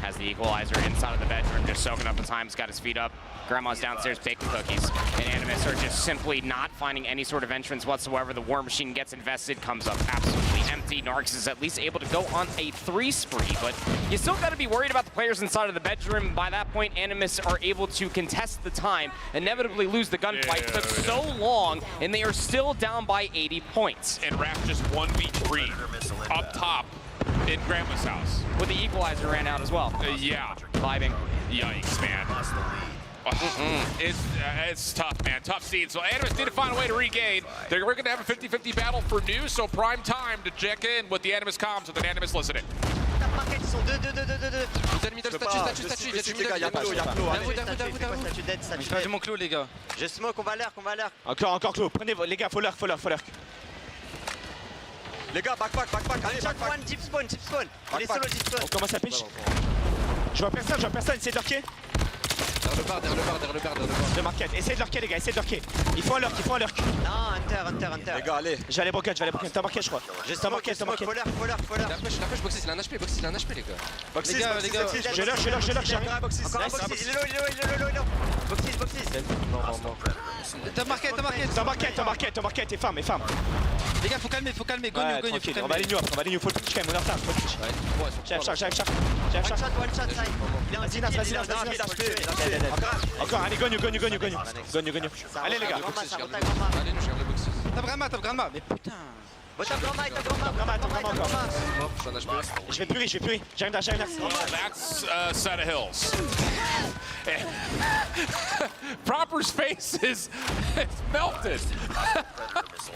has the equalizer inside of the bedroom, just soaking up the time. He's got his feet up. Grandma's downstairs baking cookies. And Animus are just simply not finding any sort of entrance whatsoever. The War Machine gets invested, comes up absolutely empty. Narcs is at least able to go on a 3 spree, but you still got to be worried about the players inside of the bedroom. By that point, Animus are able to contest the time, inevitably lose the gunfight. Took so long, and they are still down by 80 points. And Raph just 1v3 up top in Grandma's house. With the equalizer ran out as well. Yeah. Vibing. Yikes, man. It's tough, man. Tough seed. So Animus need to find a way to regain. We're going to have a 50-50 battle for news, so prime time to check in with the Animus comms with an Animus listening. Je smoke, on va lurk, on va lurk. Encore clos. Prenez, les gars, faut lurk. Les gars, back. Allez, back. One, deep spawn. On est solo deep spawn. On commence à pitch. Je vois personne, essayez de lurker. Derrière le bar. De market, essayez de lurker les gars, Il faut un lurk. Non, hunter. Les gars, allez. Je vais aller broken, t'as marqué je crois. T'as marqué. Faut lurk. La push, Boxis, il a un HP, les gars. Boxis, les gars. Je lurk, j'arrive. Encore un Boxis, il est low. Boxis. T'as marqué. T'as marqué, t'es farm. Les gars, faut calmer, go On va aller new, faut le pitch quand même, on est en retard, faut le pitch. J'arrive. One shot, side. Vas-y. Encore, allez, go new. Allez les gars. Allez, nous, je regarde le Boxis. T'as Grandma, mais putain. T'as Grandma encore. Je vais purger. J'arrive là. That's a set of hills. Proper's face is melted.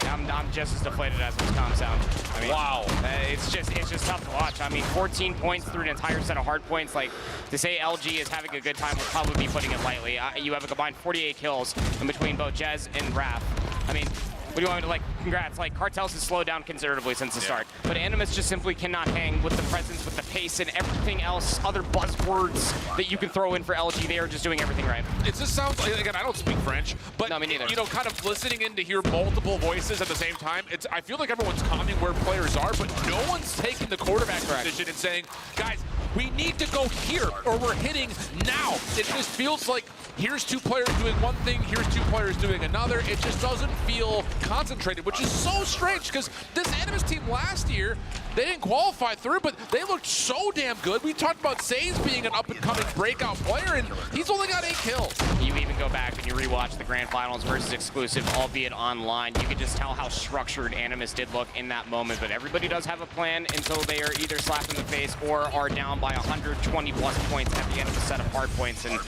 I'm just as deflated as this comm sound. I mean, wow. It's just tough to watch. I mean, 14 points through an entire set of hard points. Like, to say LG is having a good time would probably be putting it lightly. You have a combined 48 kills in between both Jez and Raph. I mean, what do you want me to, congrats. Cartels has slowed down considerably since the start. But Animus just simply cannot hang with the presence, with the pace, and everything else, other buzzwords that you can throw in for LG. They are just doing everything right. It just sounds like, again, I don't speak French, but, no, me neither. Kind of listening in to hear multiple voices at the same time, I feel like everyone's commenting where players are, but no one's taking the quarterback position and saying, guys, we need to go here, or we're hitting now. It just feels like here's 2 players doing one thing, here's 2 players doing another. It just doesn't feel concentrated, which is so strange because this Animus team last year, they didn't qualify through, but they looked so damn good. We talked about Saze being an up-and-coming breakout player, and he's only got 8 kills. You even go back and you rewatch the Grand Finals versus Exclusive, albeit online. You can just tell how structured Animus did look in that moment, but everybody does have a plan until they are either slapped in the face or are down by 120-plus points at the end of the set of hard points. And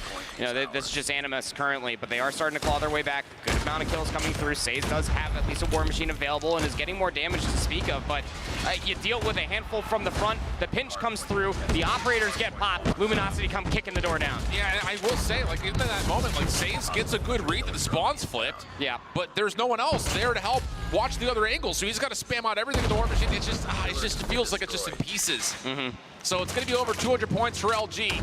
this is just Animus currently, but they are starting to claw their way back. Good amount of kills coming through. Saze does have at least a War Machine available and is getting more damage to speak of, but you deal with a handful from the front. The pinch comes through. The operators get popped. Luminosity come kicking the door down. Yeah, and I will say, even in that moment, Saze gets a good read that the spawn's flipped. Yeah. But there's no one else there to help watch the other angles, so he's got to spam out everything in the War Machine. It just feels like it's just in pieces. So it's going to be over 200 points for LG.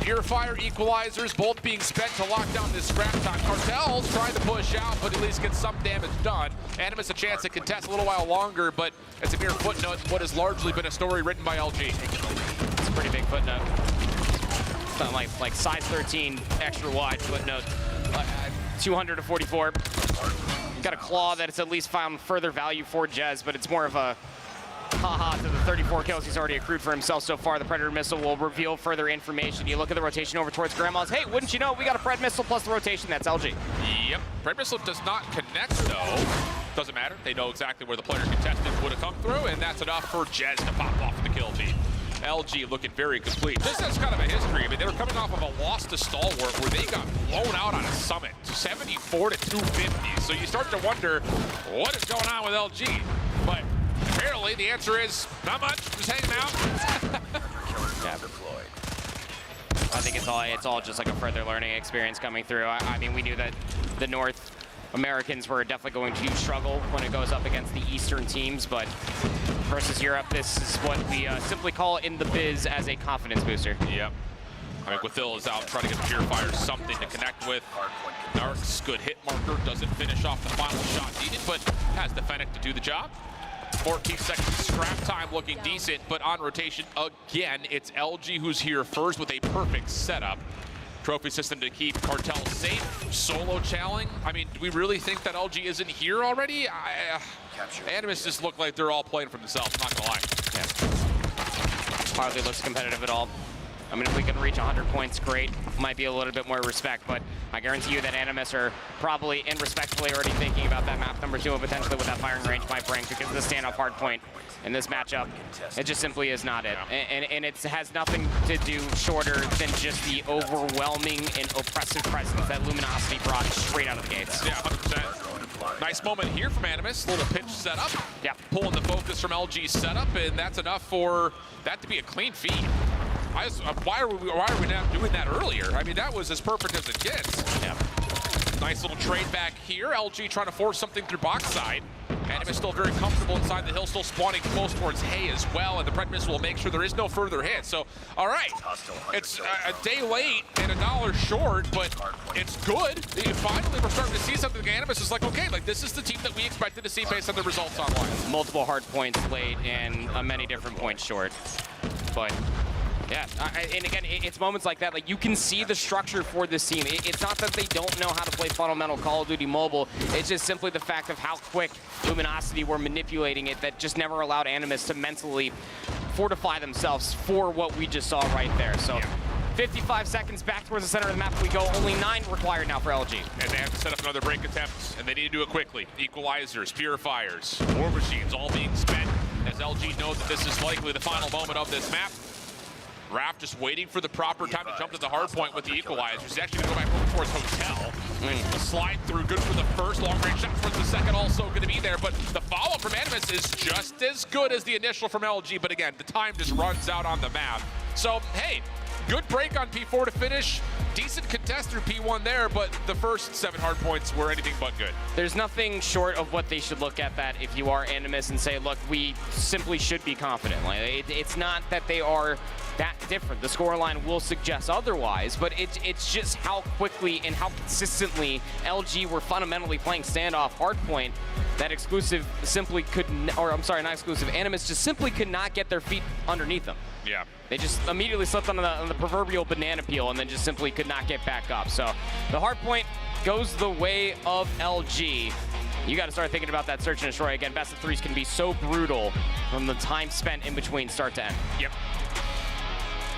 Purifier equalizers both being spent to lock down this scrap time. Cartel's trying to push out, but at least get some damage done. Animus a chance to contest a little while longer, but it's a mere footnote in what has largely been a story written by LG. It's a pretty big footnote. Like size 13, extra wide footnote. 200 to 44. Got a claw that it's at least found further value for Jez, but it's more of a haha to the 34 kills he's already accrued for himself so far. The Predator missile will reveal further information. You look at the rotation over towards Grandma's. Hey, wouldn't you know, we got a Pred missile plus the rotation. That's LG. Yep. Pred missile does not connect, though. Doesn't matter. They know exactly where the player contested would have come through, and that's enough for Jez to pop off the kill team. LG looking very complete. This is kind of a history. I mean, they were coming off of a loss to Stalwart where they got blown out on a summit, 74 to 250. So you start to wonder what is going on with LG. But apparently the answer is not much, just hanging out. I think it's all just like a further learning experience coming through. I mean, we knew that the North Americans were definitely going to struggle when it goes up against the Eastern teams, but versus Europe. This is what we simply call in the biz as a confidence booster. Yep. I mean, Gwithil is out trying to get Purifier something to connect with. Narc's good hit marker, doesn't finish off the final shot needed, but has the Fennec to do the job. 14 seconds scrap time looking decent, but on rotation again, it's LG who's here first with a perfect setup. Trophy system to keep Cartel safe. Solo challenge. I mean, do we really think that LG isn't here already? Animus just look like they're all playing for themselves, not gonna lie. Yeah. Hardly looks competitive at all. I mean, if we can reach 100 points, great. Might be a little bit more respect, but I guarantee you that Animus are probably and respectfully already thinking about that map number 2 and potentially what that firing range might bring, because the standoff hard point in this matchup, it just simply is not it. And it has nothing to do shorter than just the overwhelming and oppressive presence that Luminosity brought straight out of the gates. Yeah, 100%. Nice moment here from Animus. Little pitch setup. Yeah. Pulling the focus from LG's setup, and that's enough for that to be a clean feed. Why are we not doing that earlier? I mean, that was as perfect as it gets. Yeah. Nice little trade back here. LG trying to force something through box side. Animus still very comfortable inside the hill, still spawning close towards Hay as well, and the Pred missile will make sure there is no further hit. So, all right, it's a day late and $1 short, but it's good. Finally, we're starting to see something. Animus is like, okay, like this is the team that we expected to see based on the results online. Multiple hard points late and many different points short, but. Yeah, and again, it's moments like that, like you can see the structure for this team. It's not that they don't know how to play fundamental Call of Duty Mobile. It's just simply the fact of how quick Luminosity were manipulating it that just never allowed Animus to mentally fortify themselves for what we just saw right there. So 55 seconds back towards the center of the map we go. Only 9 required now for LG. And they have to set up another break attempt, and they need to do it quickly. Equalizers, Purifiers, War Machines all being spent as LG knows that this is likely the final moment of this map. Raph just waiting for the proper time to jump to the hard point with the equalizers. He's actually going to go back over towards Hotel. A slide through, good for the first. Long range shot towards the second, also going to be there. But the follow-up from Animus is just as good as the initial from LG. But again, the time just runs out on the map. So, hey, good break on P4 to finish. Decent contest through P1 there, but the first 7 hard points were anything but good. There's nothing short of what they should look at that if you are Animus and say, look, we simply should be confident. Like, it's not that they are that different. The scoreline will suggest otherwise, but it's just how quickly and how consistently LG were fundamentally playing standoff hardpoint that exclusive simply couldn't, or I'm sorry, not exclusive, Animus just simply could not get their feet underneath them. Yeah. They just immediately slipped on the proverbial banana peel and then just simply could not get back up. So the hardpoint goes the way of LG. You got to start thinking about that search and destroy. Again, best of 3s can be so brutal from the time spent in between start to end. Yep.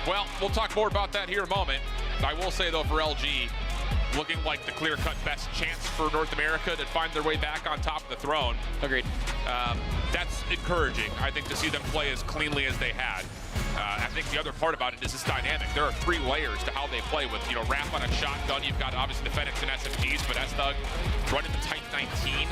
Well, we'll talk more about that here in a moment. I will say, though, for LG, looking like the clear-cut best chance for North America to find their way back on top of the throne. Agreed. That's encouraging, I think, to see them play as cleanly as they had. I think the other part about it is it's dynamic. There are 3 layers to how they play with, you know, Raph on a shotgun. You've got, obviously, the Fenix and SMGs, but S-Thug running the Type 19,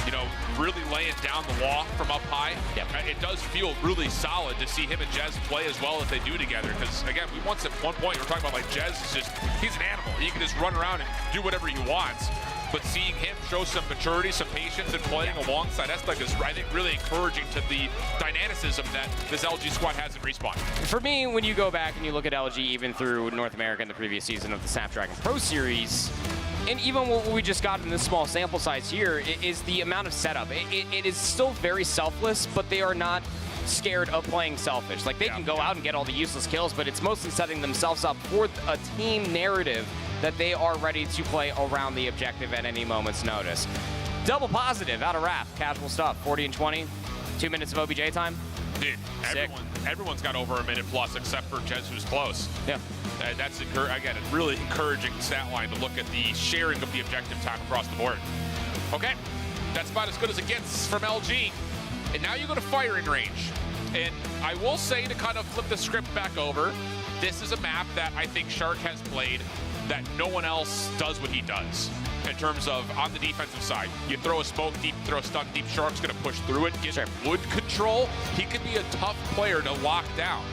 you know, really laying down the wall from up high. Yep. It does feel really solid to see him and Jez play as well as they do together. Because, again, we once at one point, we were talking about, like, Jez is just, he's an animal. He can just run around and do whatever he wants. But seeing him show some maturity, some patience, and playing alongside S-Thug is, I think, really encouraging to the dynamicism that this LG squad has in Respawn. For me, when you go back and you look at LG even through North America in the previous season of the Snapdragon Pro Series, and even what we just got in this small sample size here, is the amount of setup. It is still very selfless, but they are not scared of playing selfish. Like, they can go out and get all the useless kills, but it's mostly setting themselves up for a team narrative that they are ready to play around the objective at any moment's notice. Double positive out of Raph. Casual stuff. 40 and 20. 2 minutes of OBJ time. Dude, everyone's got over a minute plus except for Jez, who's close. Yeah. That's, again, a really encouraging stat line to look at the sharing of the objective time across the board. Okay, that's about as good as it gets from LG. And now you go to firing range. And I will say, to kind of flip the script back over, this is a map that I think Shark has played that no one else does what he does. in terms of on the defensive side. You throw a smoke deep, throw a stun deep, Shark's going to push through it, get wood control. He could be a tough player to lock down.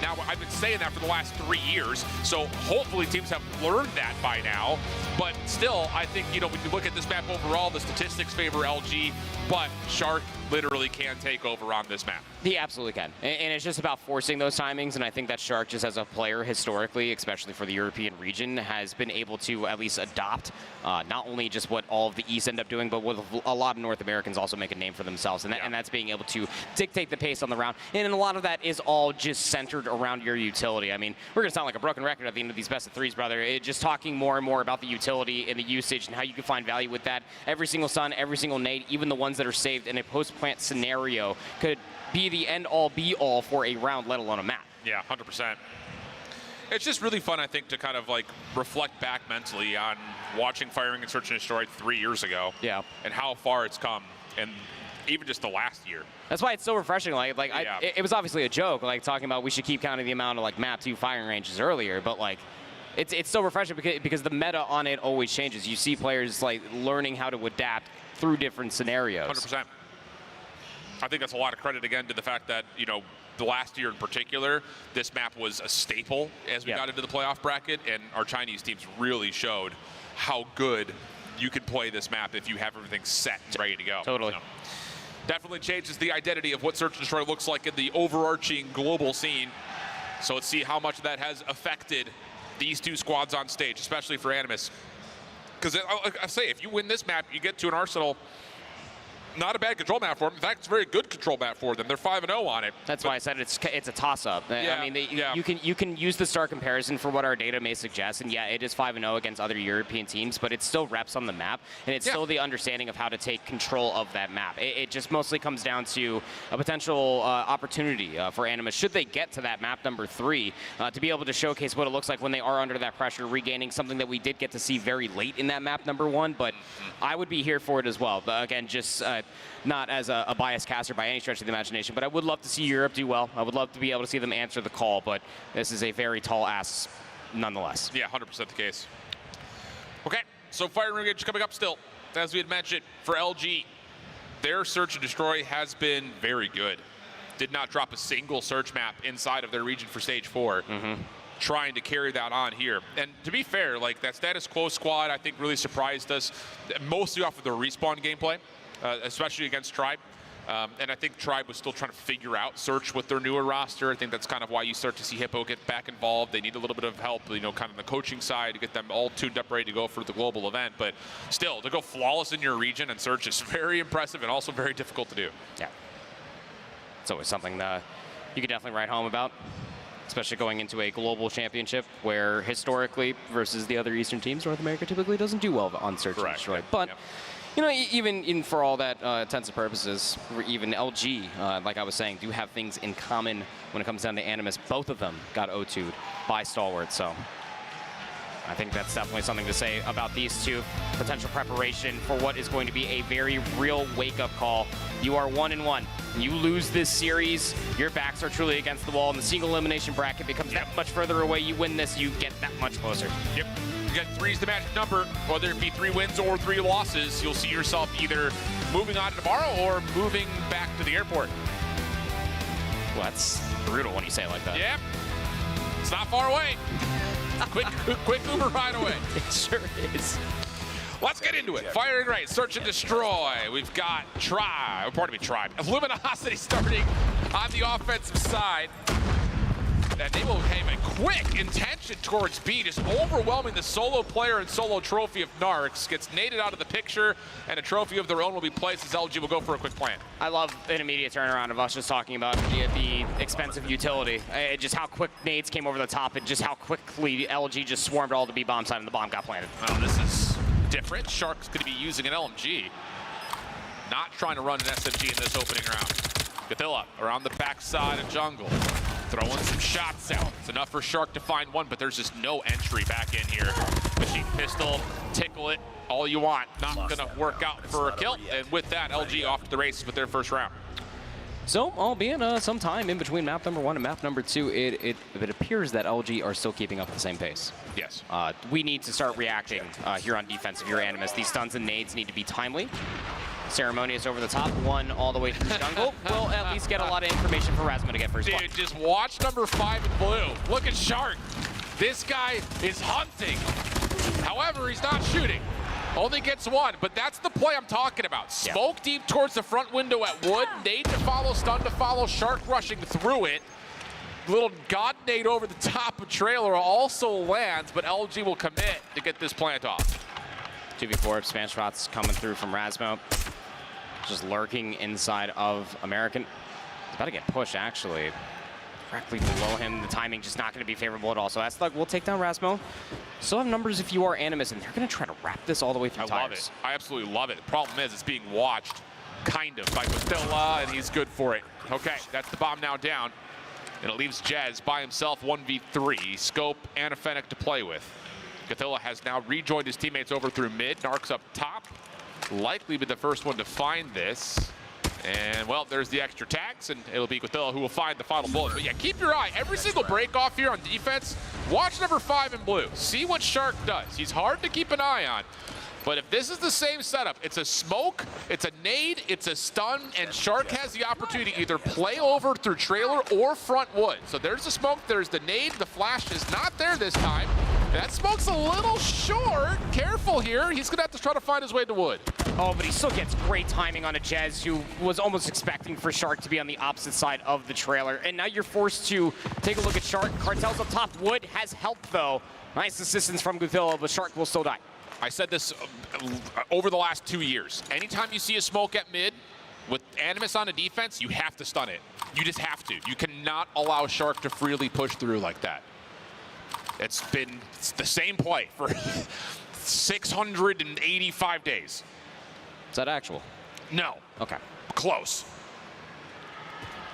Now, I've been saying that for the last 3 years, so hopefully teams have learned that by now. But still, I think, you know, when you look at this map overall, the statistics favor LG, but Shark literally can take over on this map. He absolutely can. And it's just about forcing those timings, and I think that Shark, just as a player historically, especially for the European region, has been able to at least adopt not only just what all of the East end up doing, but what a lot of North Americans also make a name for themselves, and, and that's being able to dictate the pace on the round. And a lot of that is all just centered around your utility. I mean, we're going to sound like a broken record at the end of these best of threes, brother. Just talking more and more about the utility and the usage and how you can find value with that. Every single stun, every single nade, even the ones that are saved in a post-plant scenario could be the end-all, be-all for a round, let alone a map. Yeah, 100%. It's just really fun, I think, to kind of like reflect back mentally on watching Firing and Search and Destroy 3 years ago. Yeah. And how far it's come, and even just the last year. That's why it's so refreshing. It was obviously a joke, like talking about we should keep counting the amount of like map 2 firing ranges earlier, but like it's so refreshing because the meta on it always changes. You see players like learning how to adapt through different scenarios. 100%. I think that's a lot of credit again to the fact that, you know, the last year in particular, this map was a staple as we got into the playoff bracket, and our Chinese teams really showed how good you can play this map if you have everything set and ready to go. Totally. So, definitely changes the identity of what Search and Destroy looks like in the overarching global scene. So let's see how much that has affected these two squads on stage, especially for Animus. Because I say, if you win this map, you get to an Arsenal. Not a bad control map for them. In fact, it's a very good control map for them. They're 5-0 on it. That's why I said it's a toss-up. Yeah, I mean, you can use the star comparison for what our data may suggest, and yeah, it is 5-0 against other European teams, but it's still reps on the map, and it's still the understanding of how to take control of that map. It just mostly comes down to a potential opportunity for Animus, should they get to that map number 3, to be able to showcase what it looks like when they are under that pressure, regaining something that we did get to see very late in that map number 1, but I would be here for it as well. But again, just not as a biased caster by any stretch of the imagination, but I would love to see Europe do well. I would love to be able to see them answer the call, but this is a very tall ask nonetheless. Yeah, 100% the case. Okay, so Fire Engage coming up still. As we had mentioned, for LG, their Search and Destroy has been very good. Did not drop a single search map inside of their region for Stage 4. Trying to carry that on here. And to be fair, like that status quo squad, I think really surprised us, mostly off of the respawn gameplay. Especially against Tribe. And I think Tribe was still trying to figure out Search with their newer roster. I think that's kind of why you start to see Hippo get back involved. They need a little bit of help, you know, kind of the coaching side to get them all tuned up, ready to go for the global event. But still, to go flawless in your region and Search is very impressive and also very difficult to do. Yeah. It's always something that you could definitely write home about, especially going into a global championship where historically versus the other Eastern teams, North America typically doesn't do well on Search and Destroy. But you know, even for all that intents and purposes, even LG, like I was saying, do have things in common when it comes down to Animus. Both of them got O2'd by Stalwart, so I think that's definitely something to say about these two. Potential preparation for what is going to be a very real wake-up call. You are 1-1. You lose this series, your backs are truly against the wall, and the single elimination bracket becomes that much further away. You win this, you get that much closer. Yep. Again, 3 is the magic number. Whether it be 3 wins or 3 losses, you'll see yourself either moving on tomorrow or moving back to the airport. Well, that's brutal when you say it like that. Yep. It's not far away. quick Uber ride away. It sure is. Let's get into it. Firing right, Search and Destroy. We've got Tribe, Luminosity starting on the offensive side. And they will have a quick intention towards B, just overwhelming the solo player and solo trophy of Narcs. Gets naded out of the picture, and a trophy of their own will be placed as LG will go for a quick plant. I love an immediate turnaround of us just talking about the expensive utility. Just how quick nades came over the top and just how quickly LG just swarmed all the B bomb side and the bomb got planted. Oh, this is different. Shark's going to be using an LMG. Not trying to run an SMG in this opening round. Gathilla around the backside of jungle. Throwing some shots out. It's enough for Shark to find one, but there's just no entry back in here. Machine pistol, tickle it, all you want. Not gonna work out for a kill. And with that, LG off to the races with their first round. So, albeit some time in between map number 1 and map number 2, it appears that LG are still keeping up at the same pace. Yes. We need to start reacting here on defense if you're Animus. These stuns and nades need to be timely. Ceremonious over the top, 1 all the way through jungle. We'll at least get a lot of information for Razmo to get first blood. Dude, just watch number 5 in blue. Look at Shark. This guy is hunting. However, he's not shooting. Only gets 1, but that's the play I'm talking about. Smoke deep towards the front window at Wood. Nade to follow, stun to follow, Shark rushing through it. Little God nade over the top of trailer also lands, but LG will commit to get this plant off. 2v4 span shots coming through from Razmo. Just lurking inside of American. He's about to get pushed, actually. Directly below him. The timing just not going to be favorable at all. So xRock will take down Razmo. Still have numbers if you are Animus, and they're going to try to wrap this all the way through tires. I love it. I absolutely love it. The problem is it's being watched, kind of, by Costilla, and he's good for it. Okay, that's the bomb now down. And it leaves Jez by himself, 1v3. Scope and a Fennec to play with. Costilla has now rejoined his teammates over through mid. Narc's up top. Likely be the first one to find this. And, well, there's the extra tax, and it'll be Costilla who will find the final bullet. But, yeah, keep your eye. Every single break off here on defense, watch number 5 in blue. See what Shark does. He's hard to keep an eye on. But if this is the same setup, it's a smoke, it's a nade, it's a stun, and Shark has the opportunity to either play over through trailer or front wood. So there's the smoke, there's the nade, the flash is not there this time. That smoke's a little short. Careful here. He's going to have to try to find his way to wood. Oh, but he still gets great timing on a Jez who was almost expecting for Shark to be on the opposite side of the trailer. And now you're forced to take a look at Shark. Cartel's up top. Wood has help, though. Nice assistance from Costilla, but Shark will still die. I said this over the last 2 years. Anytime you see a smoke at mid with Animus on a defense, you have to stun it. You just have to. You cannot allow Shark to freely push through like that. It's been the same play for 685 days. Is that actual? No. Okay. Close.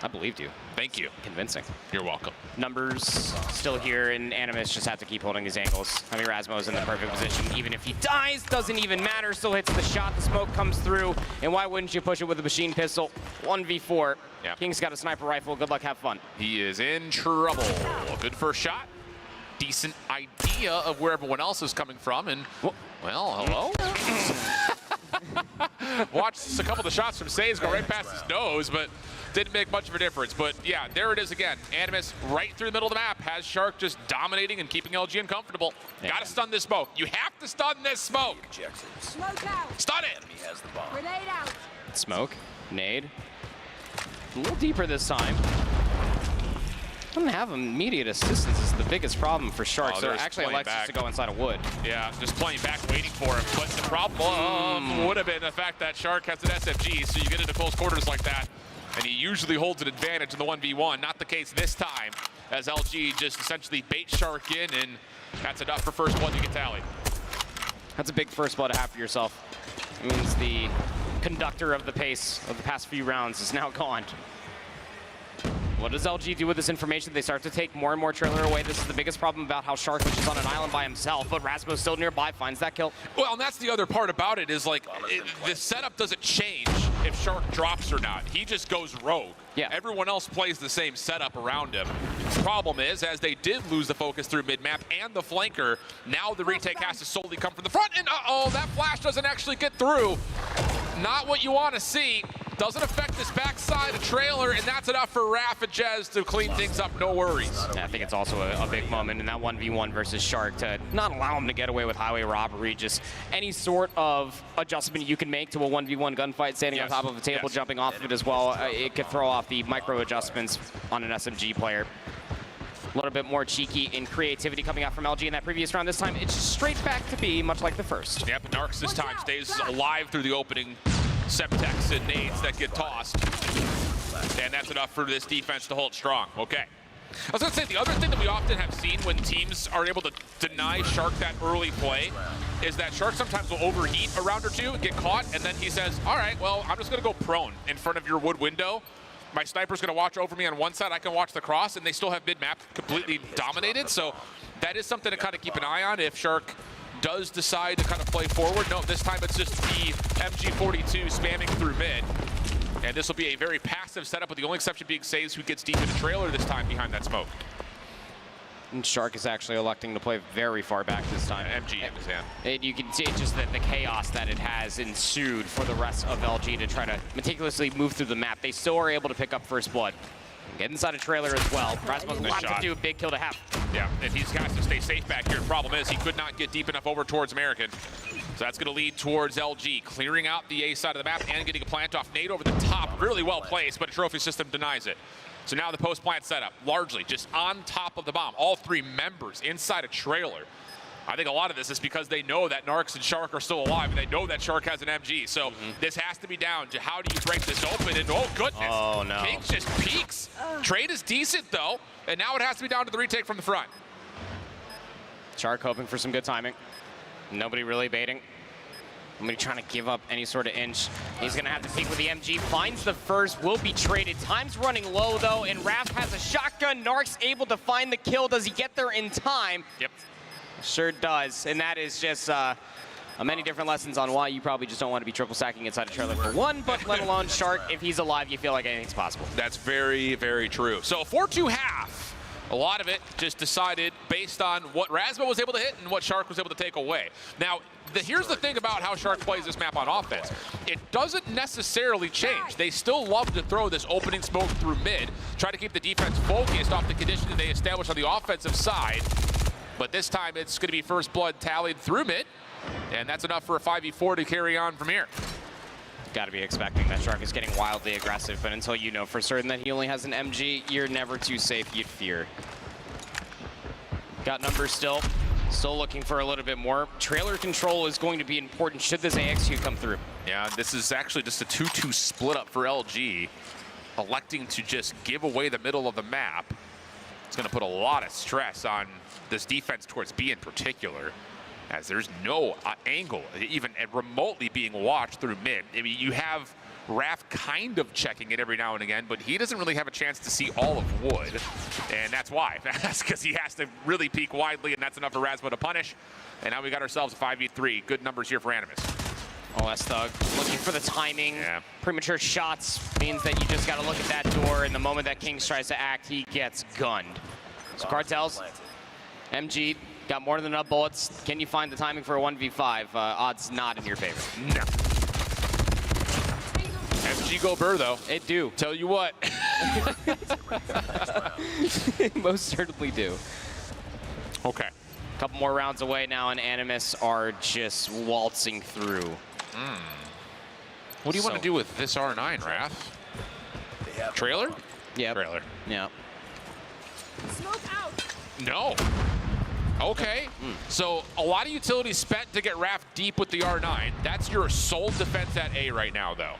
I believed you. Thank you. Convincing. You're welcome. Numbers still here, and Animus just have to keep holding his angles. I mean, Razmo's in the perfect position. Even if he dies, doesn't even matter. Still hits the shot. The smoke comes through, and why wouldn't you push it with a machine pistol? 1v4. Yeah. King's got a sniper rifle. Good luck. Have fun. He is in trouble. Good first shot. Decent idea of where everyone else is coming from, and well, hello. Watched a couple of the shots from Says go right past his nose, but didn't make much of a difference. But yeah, there it is again. Animus right through the middle of the map has Shark just dominating and keeping LG uncomfortable. Yeah. Gotta stun this smoke. You have to stun this smoke. Smoke out. Stun it. Enemy has the bomb. Grenade out. Smoke, nade. A little deeper this time. Doesn't have immediate assistance is the biggest problem for Shark. So actually elects to go inside of wood. Yeah, just playing back, waiting for him. But the problem would have been the fact that Shark has an SFG, so you get into close quarters like that, and he usually holds an advantage in the 1v1. Not the case this time, as LG just essentially bait Shark in, and that's enough for first blood to get tallied. That's a big first blood to have for yourself. It means the conductor of the pace of the past few rounds is now gone. What does LG do with this information? They start to take more and more trailer away. This is the biggest problem about how Shark, which is on an island by himself, but Razmo's still nearby, finds that kill. Well, and that's the other part about it is, like, the setup doesn't change if Shark drops or not. He just goes rogue. Yeah. Everyone else plays the same setup around him. The problem is, as they did lose the focus through mid-map and the flanker, now the retake has to solely come from the front, and uh-oh, that flash doesn't actually get through. Not what you want to see. Doesn't affect this backside of trailer, and that's enough for Raph and Jez to clean things up, no worries. Yeah, I think it's also a big moment in that 1v1 versus Shark to not allow him to get away with highway robbery. Just any sort of adjustment you can make to a 1v1 gunfight, standing on top of a table, jumping off of it as well, it could throw off the micro adjustments on an SMG player. A little bit more cheeky in creativity coming out from LG in that previous round. This time, it's straight back to B, much like the first. Yep, Narcs this time stays alive through the opening Semtex and nades that get tossed. And that's enough for this defense to hold strong. Okay. I was going to say, the other thing that we often have seen when teams are able to deny Shark that early play is that Shark sometimes will overheat a round or two, get caught, and then he says, all right, well, I'm just going to go prone in front of your wood window. My sniper's going to watch over me on one side. I can watch the cross, and they still have mid-map completely dominated. So that is something to kind of keep an eye on if Shark does decide to kind of play forward. No, this time it's just the MG42 spamming through mid. And this will be a very passive setup, with the only exception being Saves, who gets deep into trailer this time behind that smoke. And Shark is actually electing to play very far back this time. MG in his hand. And you can see just the chaos that it has ensued for the rest of LG to try to meticulously move through the map. They still are able to pick up first blood. Get inside a trailer as well. Rasmus Nice lots to shot. do, big kill to have. Yeah, and he's got to stay safe back here. Problem is, he could not get deep enough over towards American. So that's going to lead towards LG, clearing out the A side of the map and getting a plant off. Nade over the top, really well placed, but a trophy system denies it. So now the post-plant setup, largely just on top of the bomb. All three members inside a trailer. I think a lot of this is because they know that Narcs and Shark are still alive, and they know that Shark has an MG. So this has to be down to how do you break this open, and oh goodness. Oh no. Kings just peeks. Trade is decent though, and now it has to be down to the retake from the front. Shark hoping for some good timing. Nobody really baiting. Nobody trying to give up any sort of inch. He's going to have to peek with the MG. Finds the first, will be traded. Time's running low, though, and Raph has a shotgun. Narc's able to find the kill. Does he get there in time? Yep. Sure does. And that is just many different lessons on why you probably just don't want to be triple stacking inside a trailer for one, but let alone Shark. If he's alive, you feel like anything's possible. That's very, very true. So 4-2 half. A lot of it just decided based on what Rasmo was able to hit and what Shark was able to take away. Now, here's the thing about how Shark plays this map on offense. It doesn't necessarily change. They still love to throw this opening smoke through mid, try to keep the defense focused off the conditioning they established on the offensive side. But this time, it's going to be first blood tallied through mid, and that's enough for a 5v4 to carry on from here. Got to be expecting that Shark is getting wildly aggressive, but until you know for certain that he only has an MG, you're never too safe, you'd fear. Got numbers still looking for a little bit more. Trailer control is going to be important should this AXQ come through. Yeah, this is actually just a 2-2 split up for LG, electing to just give away the middle of the map. It's going to put a lot of stress on this defense towards B in particular, as there's no angle, even remotely being watched through mid. I mean, you have Raph kind of checking it every now and again, but he doesn't really have a chance to see all of Wood, and that's why. That's because he has to really peek widely, and that's enough for Rasmo to punish. And now we got ourselves a 5v3. Good numbers here for Animus. Oh, xThug looking for the timing. Yeah. Premature shots means that you just got to look at that door, and the moment that Kings tries to act, he gets gunned. So Cartels, MG, got more than enough bullets. Can you find the timing for a 1v5? Odds not in your favor. No. MG go Burr, though. It do. Tell you what. Most certainly do. Okay. A couple more rounds away now, and Animus are just waltzing through. What do you want to do with this R9, Raph? Trailer? Yeah. Trailer. Yeah. Smoke out. No. Okay. So a lot of utility spent to get Raph deep with the R9. That's your sole defense at A right now, though.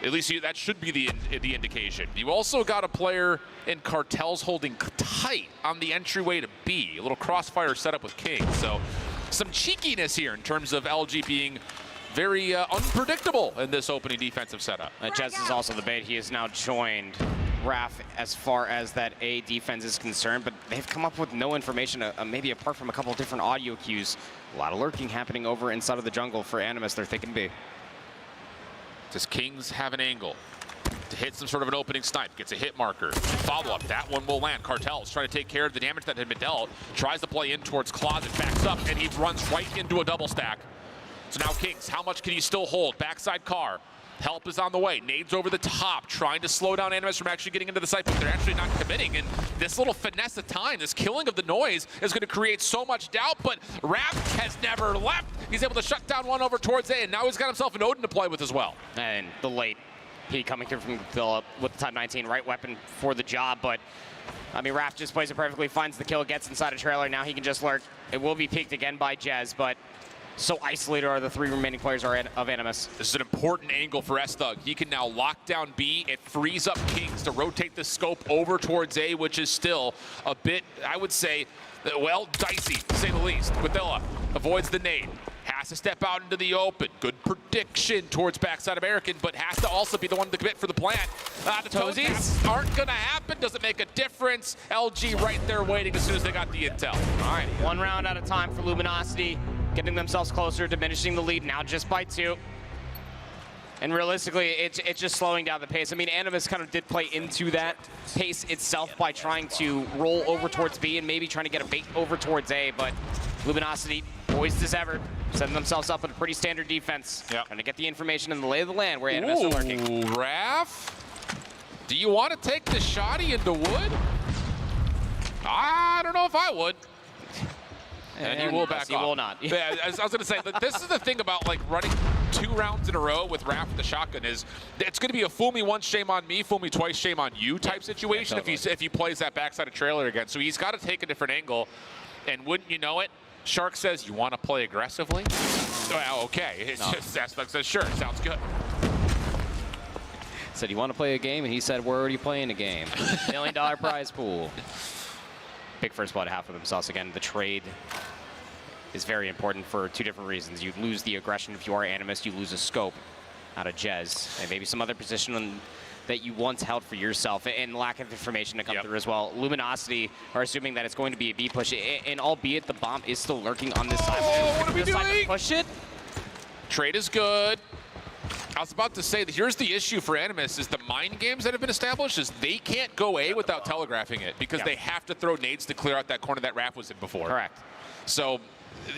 At least that should be the indication. You also got a player in Cartels holding tight on the entryway to B. A little crossfire setup with King. So some cheekiness here in terms of LG being very unpredictable in this opening defensive setup. Jess is also the bait. He has now joined Raph as far as that A defense is concerned, but they've come up with no information, maybe apart from a couple different audio cues. A lot of lurking happening over inside of the jungle for Animus. They're thinking B. Does Kings have an angle to hit some sort of an opening snipe? Gets a hit marker. Follow-up. That one will land. Cartels trying to take care of the damage that had been dealt. Tries to play in towards Closet. Backs up, and he runs right into a double stack. So now Kings, how much can he still hold? Backside car. Help is on the way. Nades over the top, trying to slow down Animus from actually getting into the site, but they're actually not committing. And this little finesse of time, this killing of the noise, is going to create so much doubt. But Raph has never left. He's able to shut down one over towards A, and now he's got himself an Odin to play with as well. And the late P coming through from Philip with the Type 19, right weapon for the job. But I mean, Raph just plays it perfectly, finds the kill, gets inside a trailer. Now he can just lurk. It will be peeked again by Jez, but so isolated are the three remaining players of Animus. This is an important angle for xThug. He can now lock down B. It frees up Kings to rotate the scope over towards A, which is still a bit, I would say, well, dicey, to say the least. Quithilla avoids the nade. Has to step out into the open. Good prediction towards backside American, but has to also be the one to commit for the plant. The toesies aren't going to happen. Doesn't make a difference. LG right there waiting as soon as they got the intel. All right, one round at a time for Luminosity. Getting themselves closer, diminishing the lead now just by 2. And realistically, it's just slowing down the pace. I mean, Animus kind of did play into that pace itself by trying to roll over towards B and maybe trying to get a bait over towards A, but Luminosity, poised as ever, setting themselves up with a pretty standard defense. Yep. Trying to get the information in the lay of the land where Animus are lurking. Raph, do you want to take the shotty into wood? I don't know if I would. And you will back off. You will not. Yeah, I was going to say, this is the thing about like running 2 rounds in a row with Raph with the shotgun is it's going to be a fool me once, shame on me, fool me twice, shame on you type situation if he plays that backside of trailer again. So he's got to take a different angle, and wouldn't you know it, Shark says, you want to play aggressively? Well, okay. It's just Aspect says, sure, sounds good. Said, you want to play a game? And he said, we're already playing a game. $1 million prize pool. Big first blood half of themselves. Again, the trade is very important for 2 different reasons. You lose the aggression if you are Animus. You lose a scope out of Jez. And maybe some other position that you once held for yourself, and lack of information to come through as well. Luminosity are assuming that it's going to be a B push, and albeit the bomb is still lurking on this side. What are we doing? Push it. Trade is good. I was about to say that here's the issue for Animus is the mind games that have been established is they can't go A without telegraphing it because they have to throw nades to clear out that corner that Raph was in before. Correct. So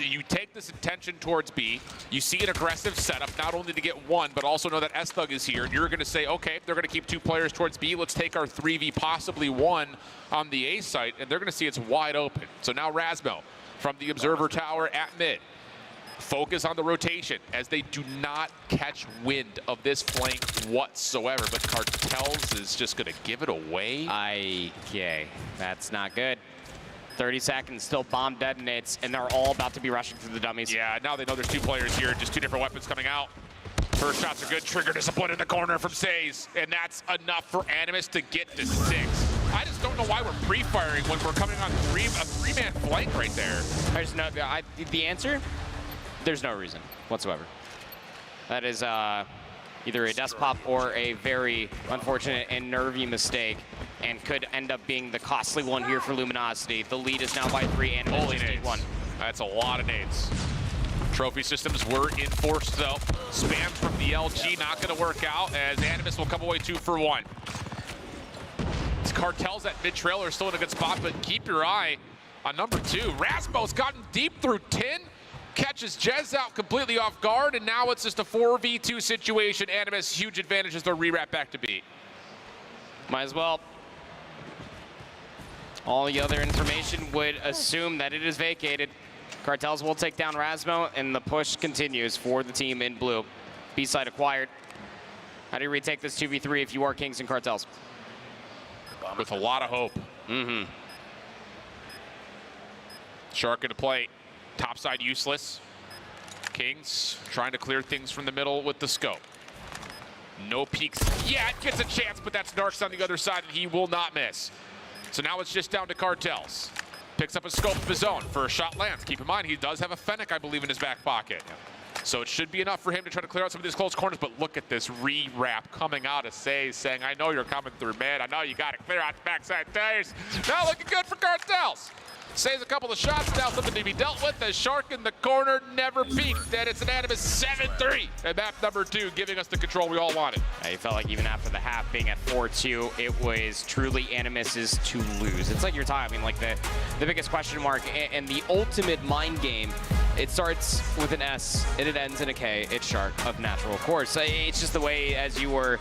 you take this intention towards B, you see an aggressive setup, not only to get 1, but also know that S-Thug is here, and you're going to say, okay, they're going to keep 2 players towards B, let's take our 3v, possibly 1 on the A site, and they're going to see it's wide open. So now Rasmo from the Observer Tower at mid. Focus on the rotation as they do not catch wind of this flank whatsoever, but Cartels is just going to give it away. Okay, that's not good. 30 seconds, still bomb detonates, and they're all about to be rushing through the dummies. Yeah, now they know there's 2 players here, just 2 different weapons coming out. First shots are good, trigger disappointed in the corner from Says, and that's enough for Animus to get to 6. I just don't know why we're pre-firing when we're coming on a 3-man flank right there. There's no, the answer? There's no reason whatsoever. That is either a desk pop or a very unfortunate and nervy mistake, and could end up being the costly one here for Luminosity. The lead is now by 3, and Holy nades. 1. That's a lot of nades. Trophy systems were enforced though. Spam from the LG not going to work out as Animus will come away 2 for 1. It's Cartels at mid-trailer still in a good spot, but keep your eye on number 2. Rasmo's gotten deep through 10. Catches Jez out completely off guard, and now it's just a 4v2 situation. Animus, huge advantage as they're re-wrap back to B. Might as well. All the other information would assume that it is vacated. Cartels will take down Rasmo, and the push continues for the team in blue. B-side acquired. How do you retake this 2v3 if you are Kings and Cartels? With a lot of hope. Mm-hmm. Shark into play. Topside useless. Kings trying to clear things from the middle with the scope. No peeks yet. Gets a chance, but that's Narcs on the other side, and he will not miss. So now it's just down to Cartels. Picks up a scope of his own. First shot lands. Keep in mind, he does have a Fennec, I believe, in his back pocket. So it should be enough for him to try to clear out some of these close corners, but look at this re-wrap coming out of Says, saying, I know you're coming through mid. I know you got to clear out the backside tires. Now looking good for Cartels. Saves a couple of shots, now something to be dealt with. The Shark in the corner never peaked, and it's an Animus 7-3. And map number 2 giving us the control we all wanted. You felt like even after the half being at 4-2, it was truly Animus's to lose. It's like you're talking, like the biggest question mark and the ultimate mind game. It starts with an S, and it ends in a K. It's Shark of natural course. It's just the way as you were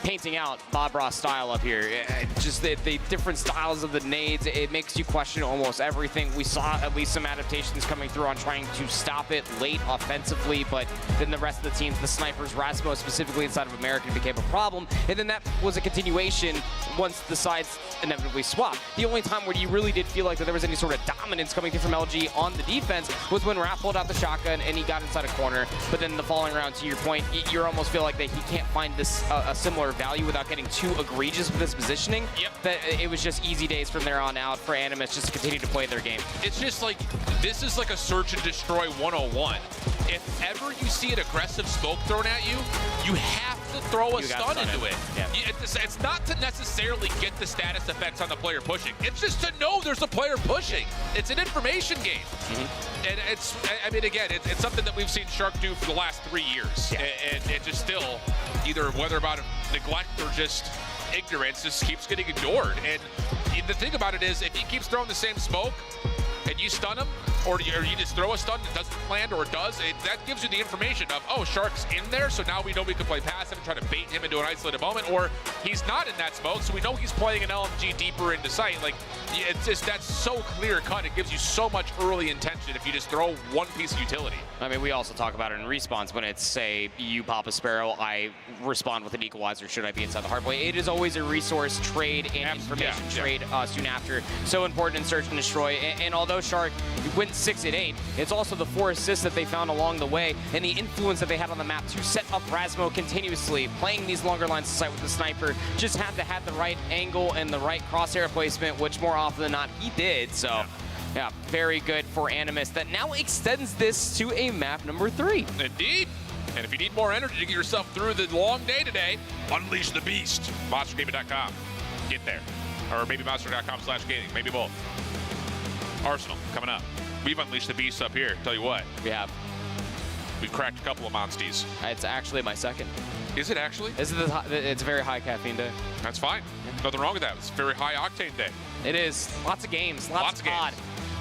painting out Bob Ross style up here. Just the different styles of the nades, it makes you question almost everything. We saw at least some adaptations coming through on trying to stop it late offensively, but then the rest of the teams, the snipers, Rasmo specifically inside of American, became a problem. And then that was a continuation once the sides inevitably swapped. The only time where you really did feel like that there was any sort of dominance coming through from LG on the defense was when Raph pulled out the shotgun and he got inside a corner. But then the following round, to your point, you almost feel like that he can't find this a similar value without getting too egregious with his positioning. Yep. That it was just easy days from there on out for Animus just to continue to play their game. It's just like, this is like a search and destroy 101. If ever you see an aggressive smoke thrown at you, you have to throw a You gotta stun stun into it. it. Yeah. It's not to necessarily get the status effects on the player pushing. It's just to know there's a player pushing. It's an information game. And it's, I mean, again, it's something that we've seen Shark do for the last 3 years. And it just still, either whether about neglect or just ignorance, just keeps getting ignored. And the thing about it is, if he keeps throwing the same smoke and you stun him, or you just throw a stun that doesn't land, or it does, that gives you the information of, oh, Shark's in there, so now we know we can play passive and try to bait him into an isolated moment, or he's not in that smoke, so we know he's playing an LMG deeper into sight. Like, it's just, that's so clear cut. It gives you so much early intention if you just throw one piece of utility. I mean, we also talk about it in respawns when it's, say, you pop a Sparrow, I respond with an equalizer should I be inside the hardpoint. It is always a resource trade and information trade soon after. So important in Search and Destroy. And although Shark went 6 at 8, it's also the 4 assists that they found along the way and the influence that they had on the map to set up Rasmo continuously, playing these longer lines of sight with the sniper. Just had to have the right angle and the right crosshair placement, which more often than not he did. So yeah, very good for Animus. That now extends this to a map number 3. Indeed. And if you need more energy to get yourself through the long day today, unleash the beast. MonsterGaming.com. Get there. Or maybe monster.com/gaming. Maybe both. Arsenal coming up. We've unleashed the beast up here. Tell you what. We have. We've cracked a couple of monsties. It's actually my second. Is it actually? It's a very high caffeine day. That's fine. Nothing wrong with that. It's a very high octane day. It is. Lots of games. Lots of games.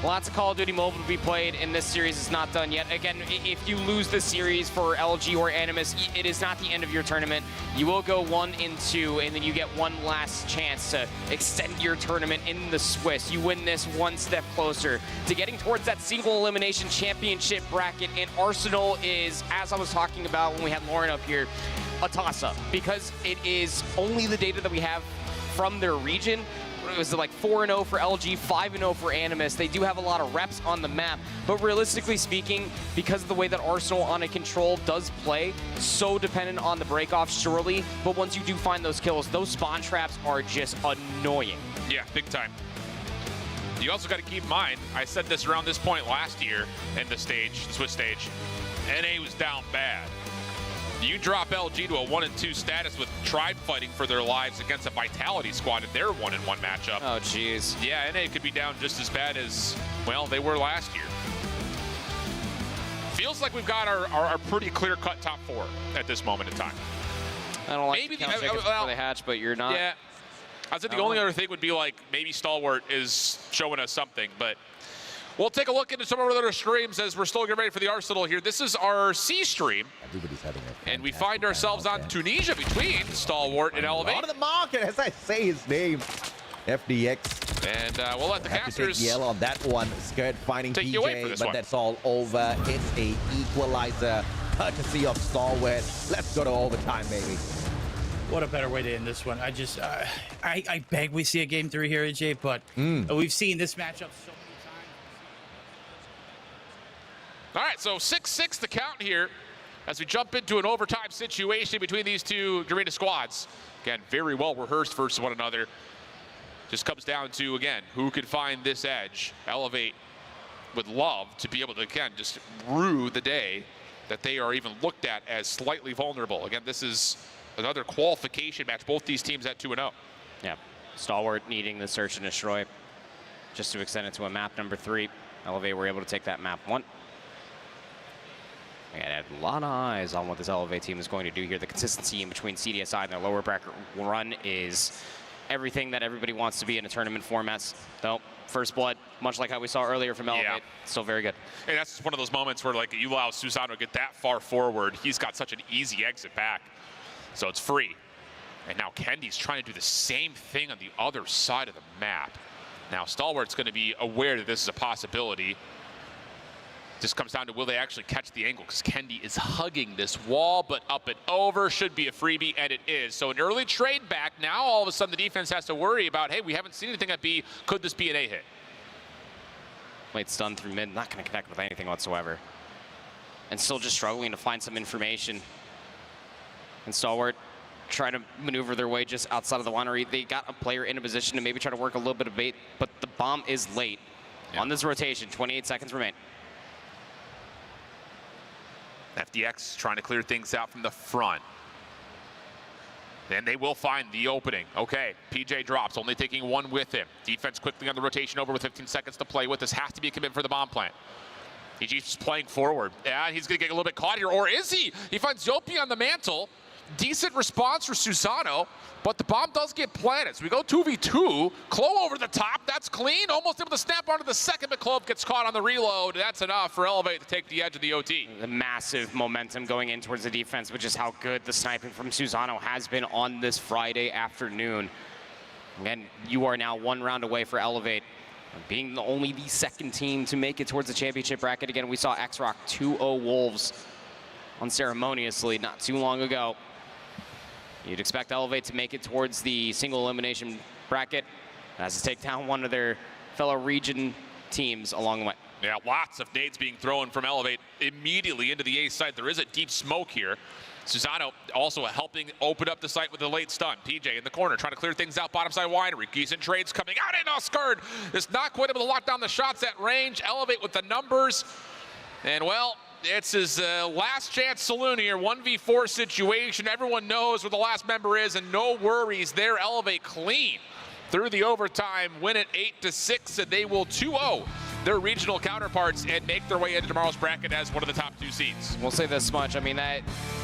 Lots of Call of Duty Mobile to be played, and this series is not done yet. Again, if you lose this series for LG or Animus, it is not the end of your tournament. You will go 1 and 2, and then you get one last chance to extend your tournament in the Swiss. You win this one step closer to getting towards that single elimination championship bracket, and Arsenal is, as I was talking about when we had Lauren up here, a toss-up, because it is only the data that we have from their region. It was like 4-0 for LG, 5-0 for Animus. They do have a lot of reps on the map, but realistically speaking, because of the way that Arsenal on a control does play, so dependent on the breakoffs, surely, but once you do find those kills, those spawn traps are just annoying. Yeah, big time. You also got to keep in mind, I said this around this point last year in the Swiss stage, NA was down bad. You drop LG to a 1 and 2 status with Tribe fighting for their lives against a Vitality squad in their 1 and 1 matchup. Oh, jeez. Yeah, NA could be down just as bad as, well, they were last year. Feels like we've got our pretty clear-cut top 4 at this moment in time. I don't like maybe the count chickens before they hatch, but you're not. Yeah. I said the only other thing would be like maybe Stalwart is showing us something, but we'll take a look into some of our other streams as we're still getting ready for the Arsenal here. This is our C stream. Everybody's having a and we find ourselves on Tunisia between Stalwart and Elevate. Out of the market as I say his name. FDX. And we'll let the casters take yellow on that one. Skirt finding take you away for PJ, this but one. that's all over. It's a equalizer courtesy of Stalwart. Let's go to overtime, baby. What a better way to end this one. I just, I beg we see a game 3 here, AJ, but we've seen this matchup so many times. All right, so 6-6 the count here as we jump into an overtime situation between these two Garena squads. Again, very well rehearsed versus one another. Just comes down to, again, who can find this edge. Elevate would love to be able to, again, just rue the day that they are even looked at as slightly vulnerable. Again, this is another qualification match. Both these teams at 2-0. Yeah, Stalwart needing the Search and Destroy just to extend it to a map number 3. Elevate were able to take that map 1. And a lot of eyes on what this Elevate team is going to do here. The consistency in between CDSI and their lower bracket run is everything that everybody wants to be in a tournament format. Though, first blood, much like how we saw earlier from Elevate, still very good. And that's one of those moments where, like, you allow Susano to get that far forward. He's got such an easy exit back. So it's free. And now Kendi's trying to do the same thing on the other side of the map. Now, Stalwart's going to be aware that this is a possibility. Just comes down to will they actually catch the angle, because Kendi is hugging this wall, but up and over should be a freebie, and it is. So an early trade back. Now all of a sudden the defense has to worry about, hey, we haven't seen anything at B. Could this be an A hit? Late stun through mid, not going to connect with anything whatsoever. And still just struggling to find some information. And Stalwart trying to maneuver their way just outside of the winery. They got a player in a position to maybe try to work a little bit of bait, but the bomb is late on this rotation. 28 seconds remain. FDX trying to clear things out from the front. then they will find the opening. Okay, PJ drops, only taking one with him. Defense quickly on the rotation over with 15 seconds to play with. This has to be a commitment for the bomb plant. EG's just playing forward. Yeah, he's going to get a little bit caught here, or is he? He finds Yopi on the mantle. Decent response for Susano, but the bomb does get planted. So we go 2v2. Klo over the top. That's clean. Almost able to snap onto the second, but Klo gets caught on the reload. That's enough for Elevate to take the edge of the OT. The massive momentum going in towards the defense, which is how good the sniping from Susano has been on this Friday afternoon. And you are now one round away for Elevate, being only the second team to make it towards the championship bracket. Again, we saw xRock 2-0 Wolves unceremoniously not too long ago. You'd expect Elevate to make it towards the single elimination bracket as to take down one of their fellow region teams along the way. Yeah, lots of nades being thrown from Elevate immediately into the A site. There is a deep smoke here. Susano also helping open up the site with a late stun. PJ in the corner trying to clear things out. Bottom side winery. Geeson trades coming out and Oscar is not quite able to lock down the shots at range. Elevate with the numbers. And well, it's his last chance saloon here. 1v4 situation. Everyone knows where the last member is, and no worries there. Elevate clean through the overtime, win it 8-6, and they will 2-0 their regional counterparts and make their way into tomorrow's bracket as one of the top 2 seeds. We'll say this much. I mean, that,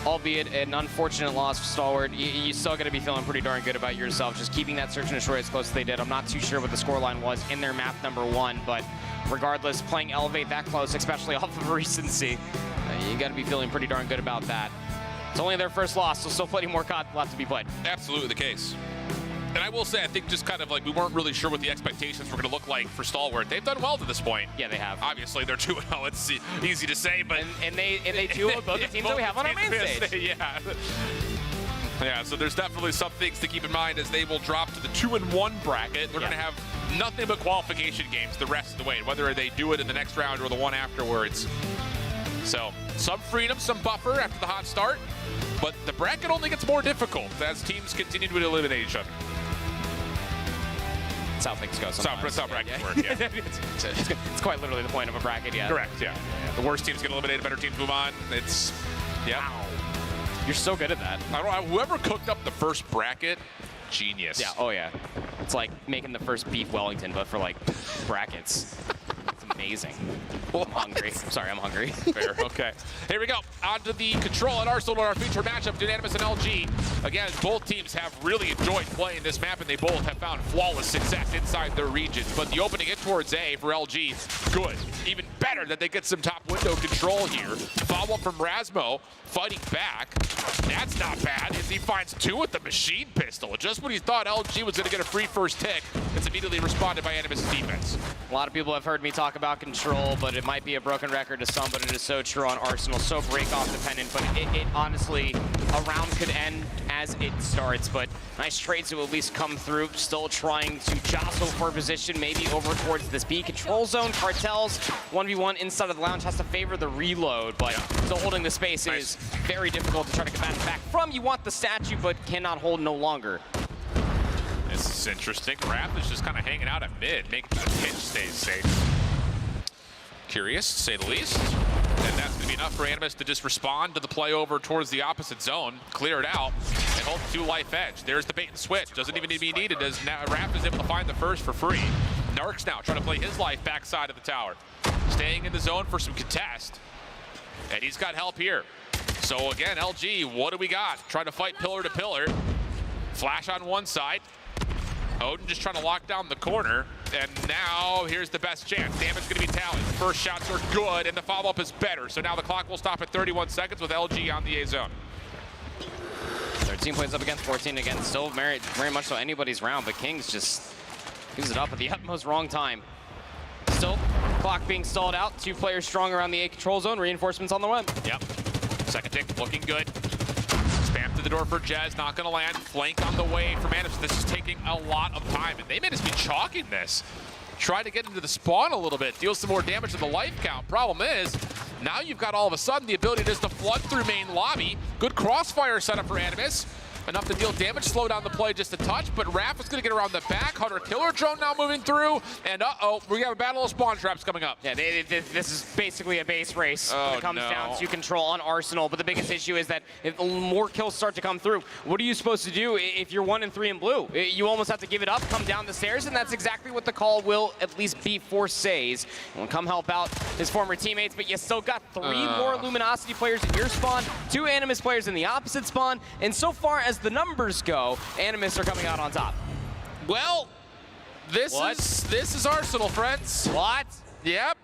albeit an unfortunate loss for Stalwart, you still got to be feeling pretty darn good about yourself. Just keeping that search and destroy as close as they did. I'm not too sure what the scoreline was in their map number 1, but regardless, playing Elevate that close, especially off of recency, you got to be feeling pretty darn good about that. It's only their first loss, so still plenty more COD left to be played. Absolutely the case. And I will say, I think just kind of like we weren't really sure what the expectations were going to look like for Stalwart. They've done well to this point. Yeah, they have. Obviously, they're 2-0. It's easy to say, but and they 2-0 both the teams that we have on our main stage. Yeah. Yeah, so there's definitely some things to keep in mind as they will drop to the 2-1 bracket. They're going to have nothing but qualification games the rest of the way, whether they do it in the next round or the one afterwards. So some freedom, some buffer after the hot start, but the bracket only gets more difficult as teams continue to eliminate each other. That's how things go sometimes. That's how brackets work, yeah. It's quite literally the point of a bracket, yeah. Correct, yeah. The worst teams get eliminated, better teams move on. It's, yeah. Wow. You're so good at that. I don't know, whoever cooked up the first bracket, genius. Yeah, oh yeah. It's like making the first beef Wellington, but for like brackets. It's amazing. Well, I'm hungry. Sorry, I'm hungry. Fair, okay. Here we go. On to the Control at Arsenal on our feature matchup, Animus and LG. Again, both teams have really enjoyed playing this map, and they both have found flawless success inside their regions. But the opening in towards A for LG, good. Even better that they get some top window control here. Follow up from Rasmo, fighting back. That's not bad as he finds 2 with the machine pistol. Just when he thought LG was going to get a free first tick, it's immediately responded by Animus' defense. A lot of people have heard me talk about Control, but it might be a broken record to some, but it is so true on Arsenal. So break-off dependent, but it honestly, a round could end as it starts, but nice trades to at least come through. Still trying to jostle for position, maybe over towards this B. Control zone, Cartels, 1v1 inside of the lounge has to favor the reload, but still holding the space is very difficult to try to combat back from. You want the statue, but cannot hold no longer. This is interesting. Raph is just kind of hanging out at mid, making sure the pitch stays safe. Curious, to say the least. And that's going to be enough for Animus to just respond to the play over towards the opposite zone, clear it out, and hold the 2-life edge. There's the bait and switch. Doesn't even need to be needed as now Raph is able to find the first for free. Nark's now trying to play his life backside of the tower. Staying in the zone for some contest. And he's got help here. So again, LG, what do we got? Trying to fight pillar to pillar. Flash on one side. Odin just trying to lock down the corner, and now here's the best chance. Damage going to be tallied. The first shots are good, and the follow-up is better. So now the clock will stop at 31 seconds with LG on the A zone. 13 points up against 14 again. Still very much so anybody's round, but Kings just gives it up at the utmost wrong time. Still, clock being stalled out. 2 players strong around the A control zone. Reinforcements on the run. Yep. Second tick looking good. Spam through the door for Jez, not going to land. Flank on the way from Animus. This is taking a lot of time, and they may just be chalking this. Try to get into the spawn a little bit, deal some more damage to the life count. Problem is, now you've got all of a sudden the ability just to flood through main lobby. Good crossfire setup for Animus. enough to deal damage, slow down the play just a touch, but Raph is going to get around the back. Hunter Killer Drone now moving through, and we have a battle of spawn traps coming up. Yeah, this is basically a base race when it comes down to control on Arsenal, but the biggest issue is that if more kills start to come through, what are you supposed to do if you're 1 and 3 in blue? You almost have to give it up, come down the stairs, and that's exactly what the call will at least be for Says. He'll come help out his former teammates, but you still got 3 more Luminosity players in your spawn, 2 Animus players in the opposite spawn, and so far as the numbers go, Animus are coming out on top. Well, this is Arsenal, friends. What? Yep.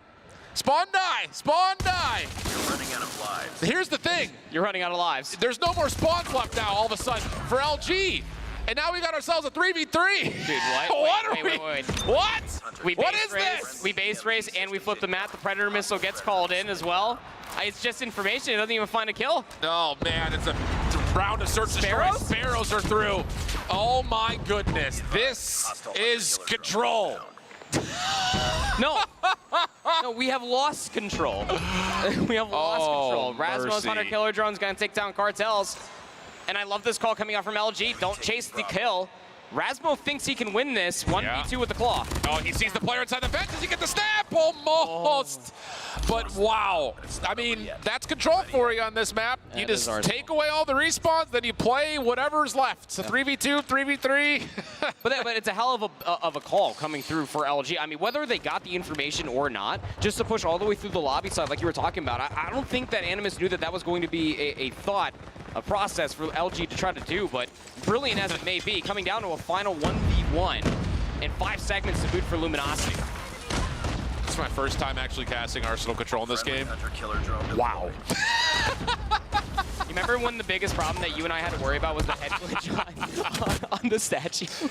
Spawn die! Spawn die! You're running out of lives. Here's the thing. You're running out of lives. There's no more spawns left now, all of a sudden, for LG. And now we got ourselves a 3v3. Dude, what? Wait. What? What is this? We base race and we flip the map. The Predator missile gets called in as well. It's just information. It doesn't even find a kill. Oh, man. It's a round of search and destroy. Sparrows are through. Oh, my goodness. This is control. No. No, we have lost control. We have lost control. Rasmus Hunter Killer Drone's going to take down Cartels. And I love this call coming out from LG. Don't chase the kill. Rasmo thinks he can win this 1v2 with the claw. Oh, he sees the player inside the vent. Does he get the snap? Almost. But wow. I mean, that's control for you on this map. You just take away all the respawns, then you play whatever's left. It's a 3v2, 3v3. but it's a hell of a call coming through for LG. I mean, whether they got the information or not, just to push all the way through the lobby side like you were talking about, I don't think that Animus knew that that was going to be a thought, a process for LG to try to do, but brilliant as it may be, coming down to a final 1v1 and 5 segments to boot for Luminosity. This is my first time actually casting Arsenal control in this game. Wow. You remember when the biggest problem that you and I had to worry about was the head glitch on the statue?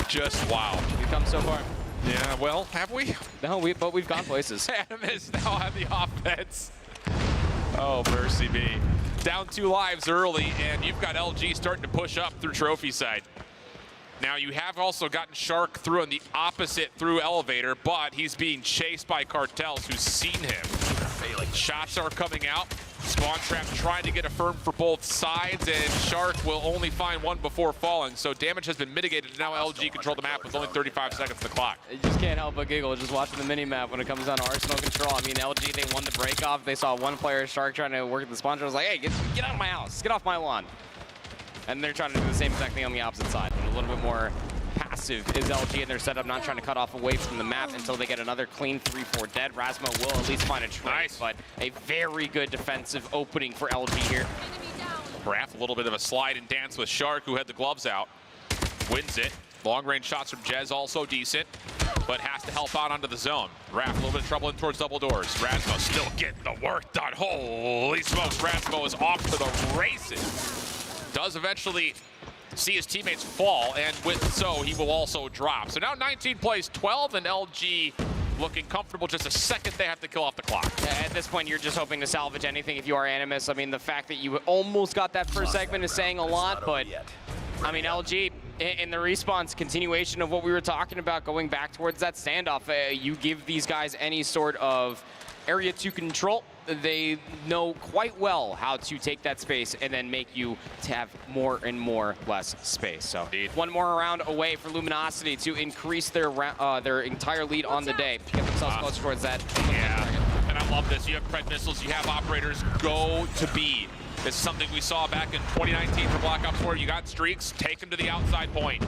Just wow. We've come so far. Yeah, well, have we? No, but we've gone places. Animus now have the offense. Oh, mercy me. Down 2 lives early, and you've got LG starting to push up through trophy side. Now, you have also gotten Shark through on the opposite through elevator, but he's being chased by Cartels who's seen him. Shots are coming out. Spawn Trap trying to get affirmed for both sides, and Shark will only find one before falling. So damage has been mitigated, and now LG control the map with only 35 seconds to the clock. You just can't help but giggle just watching the mini-map when it comes down to Arsenal control. I mean, LG, they won the break-off. They saw one player, Shark, trying to work the Spawn Trap. was like, hey, get out of my house. Get off my lawn. And they're trying to do the same exact thing on the opposite side. A little bit more passive is LG in their setup, not trying to cut off away from the map until they get another clean 3-4 dead. Rasmo will at least find a trade, but a very good defensive opening for LG here. Raph, a little bit of a slide and dance with Shark, who had the gloves out. Wins it. Long-range shots from Jez, also decent, but has to help out onto the zone. Raph, a little bit of trouble in towards double doors. Rasmo still getting the work done. Holy smokes, Rasmo is off to the races. Does eventually see his teammates fall, and with so he will also drop. So now 19 plays 12, and LG looking comfortable. Just a second they have to kill off the clock. Yeah, at this point, you're just hoping to salvage anything if you are Animus. I mean, the fact that you almost got that first segment is saying a lot, but I mean, LG in the respawn's continuation of what we were talking about, going back towards that standoff, you give these guys any sort of area to control, they know quite well how to take that space and then make you to have more and more less space. So one more round away for Luminosity to increase their entire lead on the day, get themselves closer towards that. Yeah, and I love this. You have Pred missiles, you have operators go to B. This is something we saw back in 2019 for Black Ops 4. You got streaks, take them to the outside point.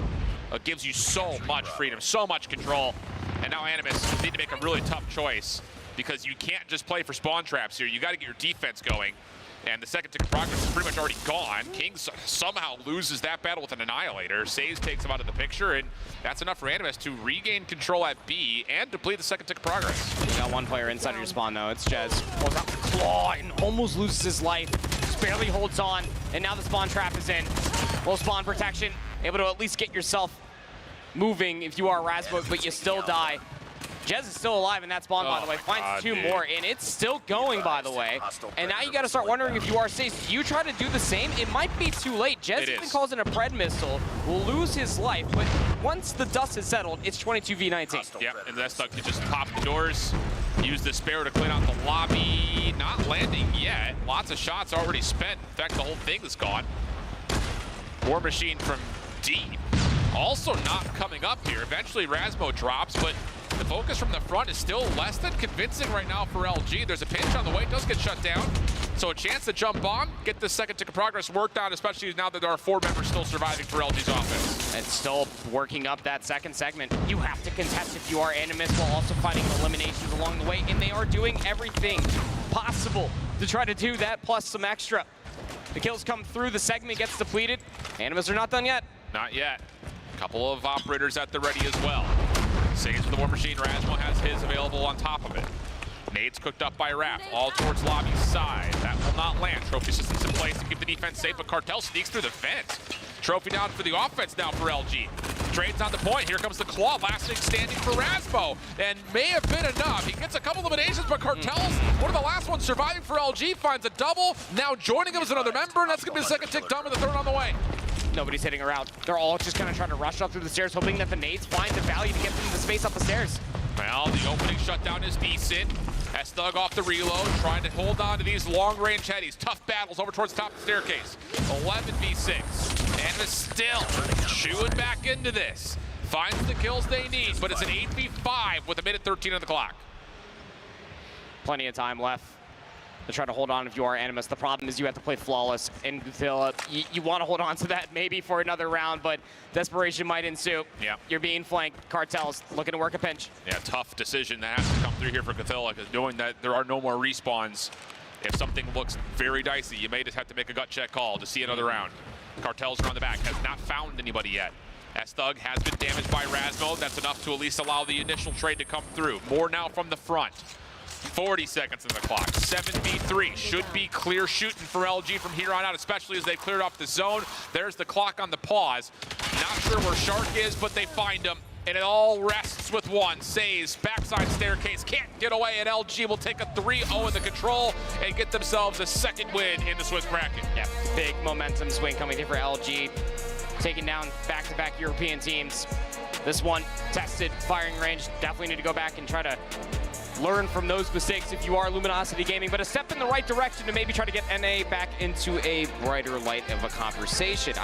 It gives you so much freedom, so much control. And now Animus need to make a really tough choice, because you can't just play for spawn traps here. You got to get your defense going. And the second tick of progress is pretty much already gone. Kings somehow loses that battle with an Annihilator. Says takes him out of the picture, and that's enough for Animus to regain control at B and deplete the second tick of progress. You got one player inside of your spawn, though. It's Jez. Pulls out the claw and almost loses his life. Just barely holds on, and now the spawn trap is in. Full spawn protection, able to at least get yourself moving if you are Rasmus, but you still die. Jez is still alive in that spawn, by the way. Finds 2 more, and it's still going, by the way. And now you got to start wondering if you are safe. Do you try to do the same? It might be too late. Jez even calls in a Pred missile, will lose his life, but once the dust has settled, it's 22v19. Yep, and that stuck to just pop the doors, use the Sparrow to clean out the lobby. Not landing yet. Lots of shots already spent. In fact, the whole thing is gone. War Machine from deep. Also not coming up here. Eventually Rasmo drops, but the focus from the front is still less than convincing right now for LG. There's a pinch on the way, it does get shut down. So a chance to jump on, get this second tick of progress worked on, especially now that there are 4 members still surviving for LG's offense. And still working up that second segment. You have to contest if you are Animus while also finding eliminations along the way, and they are doing everything possible to try to do that, plus some extra. The kills come through, the segment gets depleted. Animus are not done yet. Not yet. Couple of operators at the ready as well. Saves for the War Machine. Rasmo has his available on top of it. Nades cooked up by Raph, all towards Lobby's side. That will not land. Trophy systems in place to keep the defense safe, but Cartel sneaks through the fence. Trophy down for the offense now for LG. Trades on the point. Here comes the claw, last thing standing for Rasmo, and may have been enough. He gets a couple eliminations, but Cartel's one of the last ones surviving for LG, finds a double. Now joining him as another member, and that's going to be the second tick done with the third on the way. Nobody's hitting around. They're all just kind of trying to rush up through the stairs, hoping that the nades find the value to get them the space up the stairs. Well, the opening shutdown is decent. S-Thug off the reload, trying to hold on to these long-range headies. Tough battles over towards the top of the staircase. 11v6. Animus still chewing back into this. Finds the kills they need, but it's an 8v5 with a minute 13 on the clock. Plenty of time left to try to hold on if you are Animus. The problem is you have to play flawless, and you want to hold on to that maybe for another round, but desperation might ensue. Yeah. You're being flanked. Cartel's looking to work a pinch. Yeah, tough decision that has to come through here for Godzilla, because knowing that there are no more respawns, if something looks very dicey, you may just have to make a gut check call to see another round. Cartel's around the back, has not found anybody yet. S-Thug has been damaged by Rasmo. That's enough to at least allow the initial trade to come through. More now from the front. 40 seconds in the clock. 7v3 should be clear shooting for LG from here on out, especially as they cleared off the zone. There's the clock on the pause. Not sure where Shark is, but they find him. And it all rests with one. Says backside staircase, can't get away, and LG will take a 3-0 in the control and get themselves a second win in the Swiss bracket. Yeah, big momentum swing coming here for LG. Taking down back-to-back European teams. This one, tested firing range. Definitely need to go back and try to learn from those mistakes if you are Luminosity Gaming, but a step in the right direction to maybe try to get NA back into a brighter light of a conversation.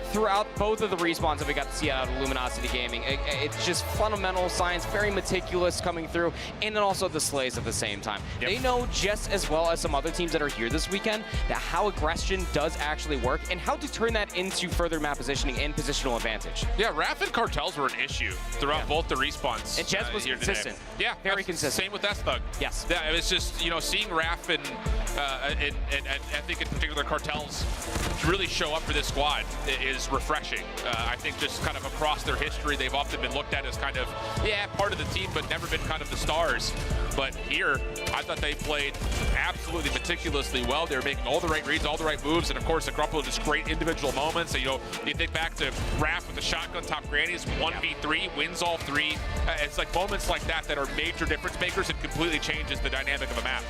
Throughout both of the respawns that we got to see out of Luminosity Gaming, it's just fundamental science, very meticulous coming through, and then also the slays at the same time. Yep. They know just as well as some other teams that are here this weekend that how aggression does actually work and how to turn that into further map positioning and positional advantage. Yeah, Raph and Cartels were an issue throughout both the respawns. And Jez was here consistent. Today. Yeah, very consistent. Same with S-Thug. Yes. Yeah, it was just, you know, seeing Raph and I think in particular Cartels really show up for this squad is refreshing. I think just kind of across their history, they've often been looked at as kind of, yeah, part of the team, but never been kind of the stars. But here, I thought they played absolutely meticulously well. They were making all the right reads, all the right moves, and of course, a couple of just great individual moments. You know, you think back to Raph with the shotgun top grannies, 1v3, wins all 3. It's like moments like that that are major difference makers and completely changes the dynamic of a map.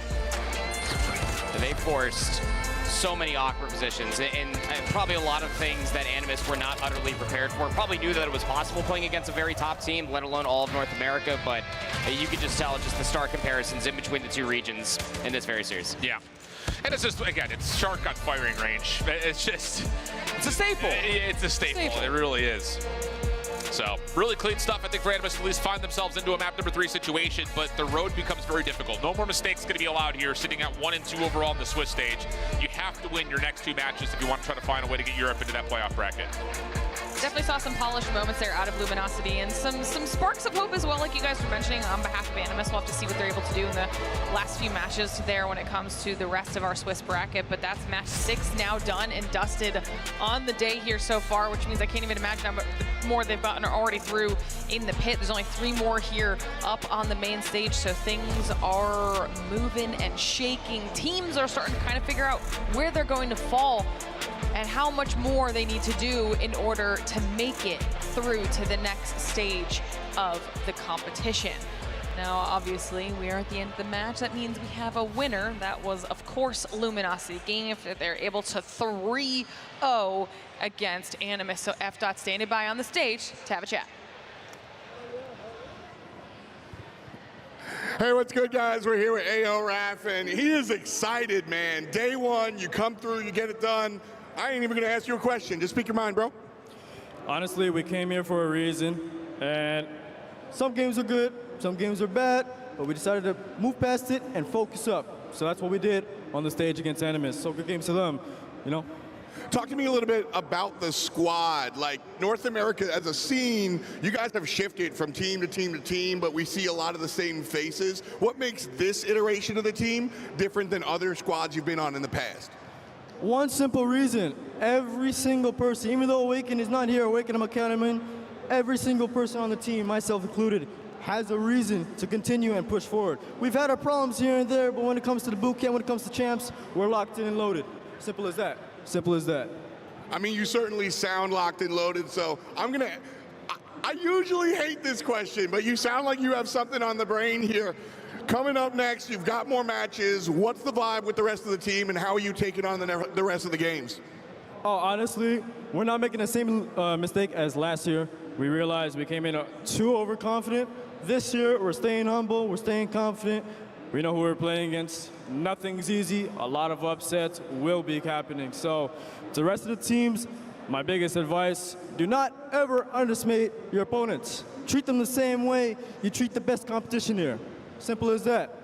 They forced so many awkward positions and probably a lot of things that Animus were not utterly prepared for. Probably knew that it was possible playing against a very top team, let alone all of North America, but you could just tell just the stark comparisons in between the two regions in this very series. Yeah. And it's just, again, it's Shark on firing range. It's just... It's a staple. It's a staple. It really is. So, really clean stuff, I think, for Animus to at least find themselves into a map number 3 situation, but the road becomes very difficult. No more mistakes going to be allowed here, sitting at 1 and 2 overall in the Swiss stage. You have to win your next 2 matches if you want to try to find a way to get Europe into that playoff bracket. Definitely saw some polished moments there out of Luminosity and some sparks of hope as well, like you guys were mentioning on behalf of Animus. We'll have to see what they're able to do in the last few matches there when it comes to the rest of our Swiss bracket. But that's match 6 now done and dusted on the day here so far, which means I can't even imagine how much more they've gotten already through in the pit. There's only 3 more here up on the main stage, so things are moving and shaking. Teams are starting to kind of figure out where they're going to fall and how much more they need to do in order to make it through to the next stage of the competition. Now, obviously, we are at the end of the match. That means we have a winner. That was, of course, Luminosity Gaming, if they're able to 3-0 against Animus. So F-Dot standing by on the stage to have a chat. Hey, what's good, guys? We're here with AO Raph, and he is excited, man. Day 1, you come through, you get it done. I ain't even gonna ask you a question. Just speak your mind, bro. Honestly, we came here for a reason, and some games are good, some games are bad, but we decided to move past it and focus up. So that's what we did on the stage against Animus. So good games to them, you know? Talk to me a little bit about the squad. Like North America as a scene, you guys have shifted from team to team to team, but we see a lot of the same faces. What makes this iteration of the team different than other squads you've been on in the past? One simple reason, every single person, even though Awaken is not here, Awaken Academy, every single person on the team, myself included, has a reason to continue and push forward. We've had our problems here and there, but when it comes to the boot camp, when it comes to champs, we're locked in and loaded. Simple as that. Simple as that. I mean, you certainly sound locked and loaded, so I usually hate this question, but you sound like you have something on the brain here. Coming up next, you've got more matches. What's the vibe with the rest of the team, and how are you taking on the rest of the games? Oh, honestly, we're not making the same mistake as last year. We realized we came in too overconfident. This year, we're staying humble, we're staying confident. We know who we're playing against. Nothing's easy. A lot of upsets will be happening. So, to the rest of the teams, my biggest advice, do not ever underestimate your opponents. Treat them the same way you treat the best competition here. Simple as that.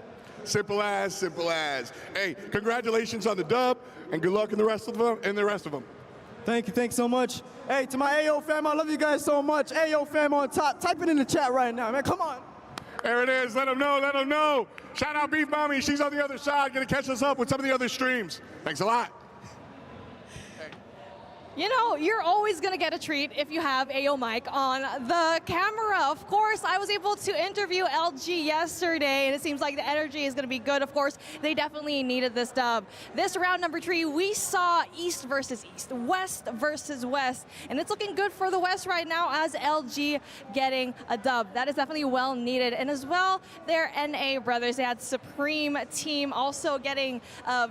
Simple as, simple as. Hey, congratulations on the dub, and good luck in the rest of them. Thank you, thanks so much. Hey, to my AO fam, I love you guys so much. AO fam on top, type it in the chat right now, man, come on. There it is, let them know, let them know. Shout out Beef Mommy, she's on the other side, gonna catch us up with some of the other streams. Thanks a lot. You know, you're always going to get a treat if you have AO Mike on the camera. Of course, I was able to interview LG yesterday, and it seems like the energy is going to be good. Of course, they definitely needed this dub. This round number 3, we saw East versus East, West versus West, and it's looking good for the West right now as LG getting a dub. That is definitely well needed. And as well, their NA brothers, they had Supreme Team also getting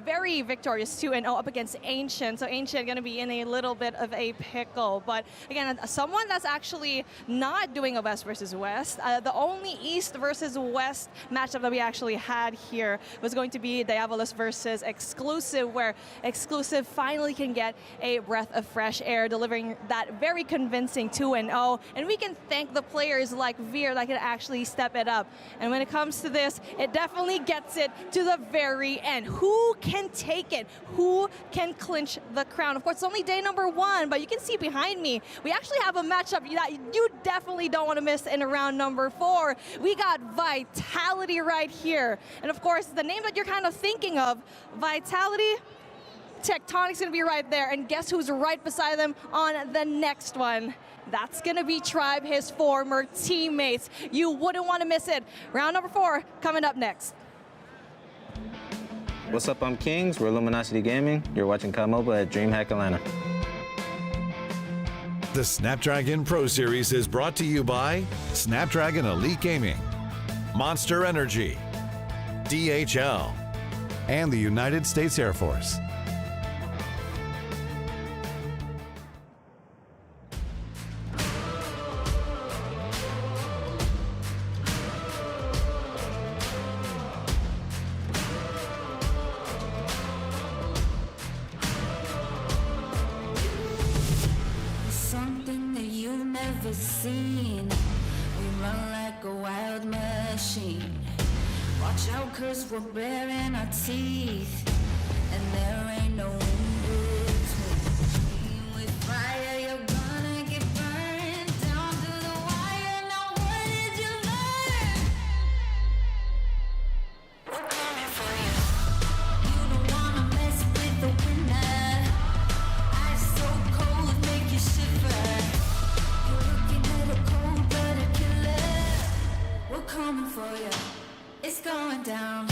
very victorious 2-0 up against Ancient. So Ancient going to be in a little bit of a pickle, but again, someone that's actually not doing a West versus West. The only East versus West matchup that we actually had here was going to be Diabolus versus Exclusive, where Exclusive finally can get a breath of fresh air, delivering that very convincing 2-0, and we can thank the players like Veer that can actually step it up. And when it comes to this, it definitely gets it to the very end. Who can take it? Who can clinch the crown? Of course, it's only day number 1, but you can see behind me, we actually have a matchup that you definitely don't want to miss in round number 4. We got Vitality right here. And of course, the name that you're kind of thinking of, Vitality, Tectonic's going to be right there. And guess who's right beside them on the next one? That's going to be Tribe, his former teammates. You wouldn't want to miss it. Round number 4 coming up next. What's up, I'm Kings. We're Luminosity Gaming. You're watching COD Mobile at DreamHack Atlanta. The Snapdragon Pro Series is brought to you by Snapdragon Elite Gaming, Monster Energy, DHL, and the United States Air Force. Something that you've never seen. We run like a wild machine. Watch out, cause we're baring our teeth. And there ain't no in between. With fire, you're gonna get burned down to the wire. Now what did you learn? We're coming for you. You don't wanna mess with the winner. Ice so cold, make you shiver. You're looking at a cold-blooded killer. We're coming for you. It's going down.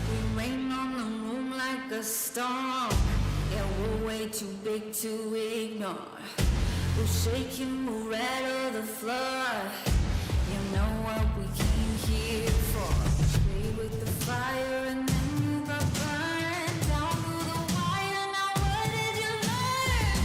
We rain on the room like a storm. Yeah, we're way too big to ignore. We'll shake you, we'll rattle the floor. You know what we came here for. Play with the fire and then you got burned down to the wire. Now what did you learn?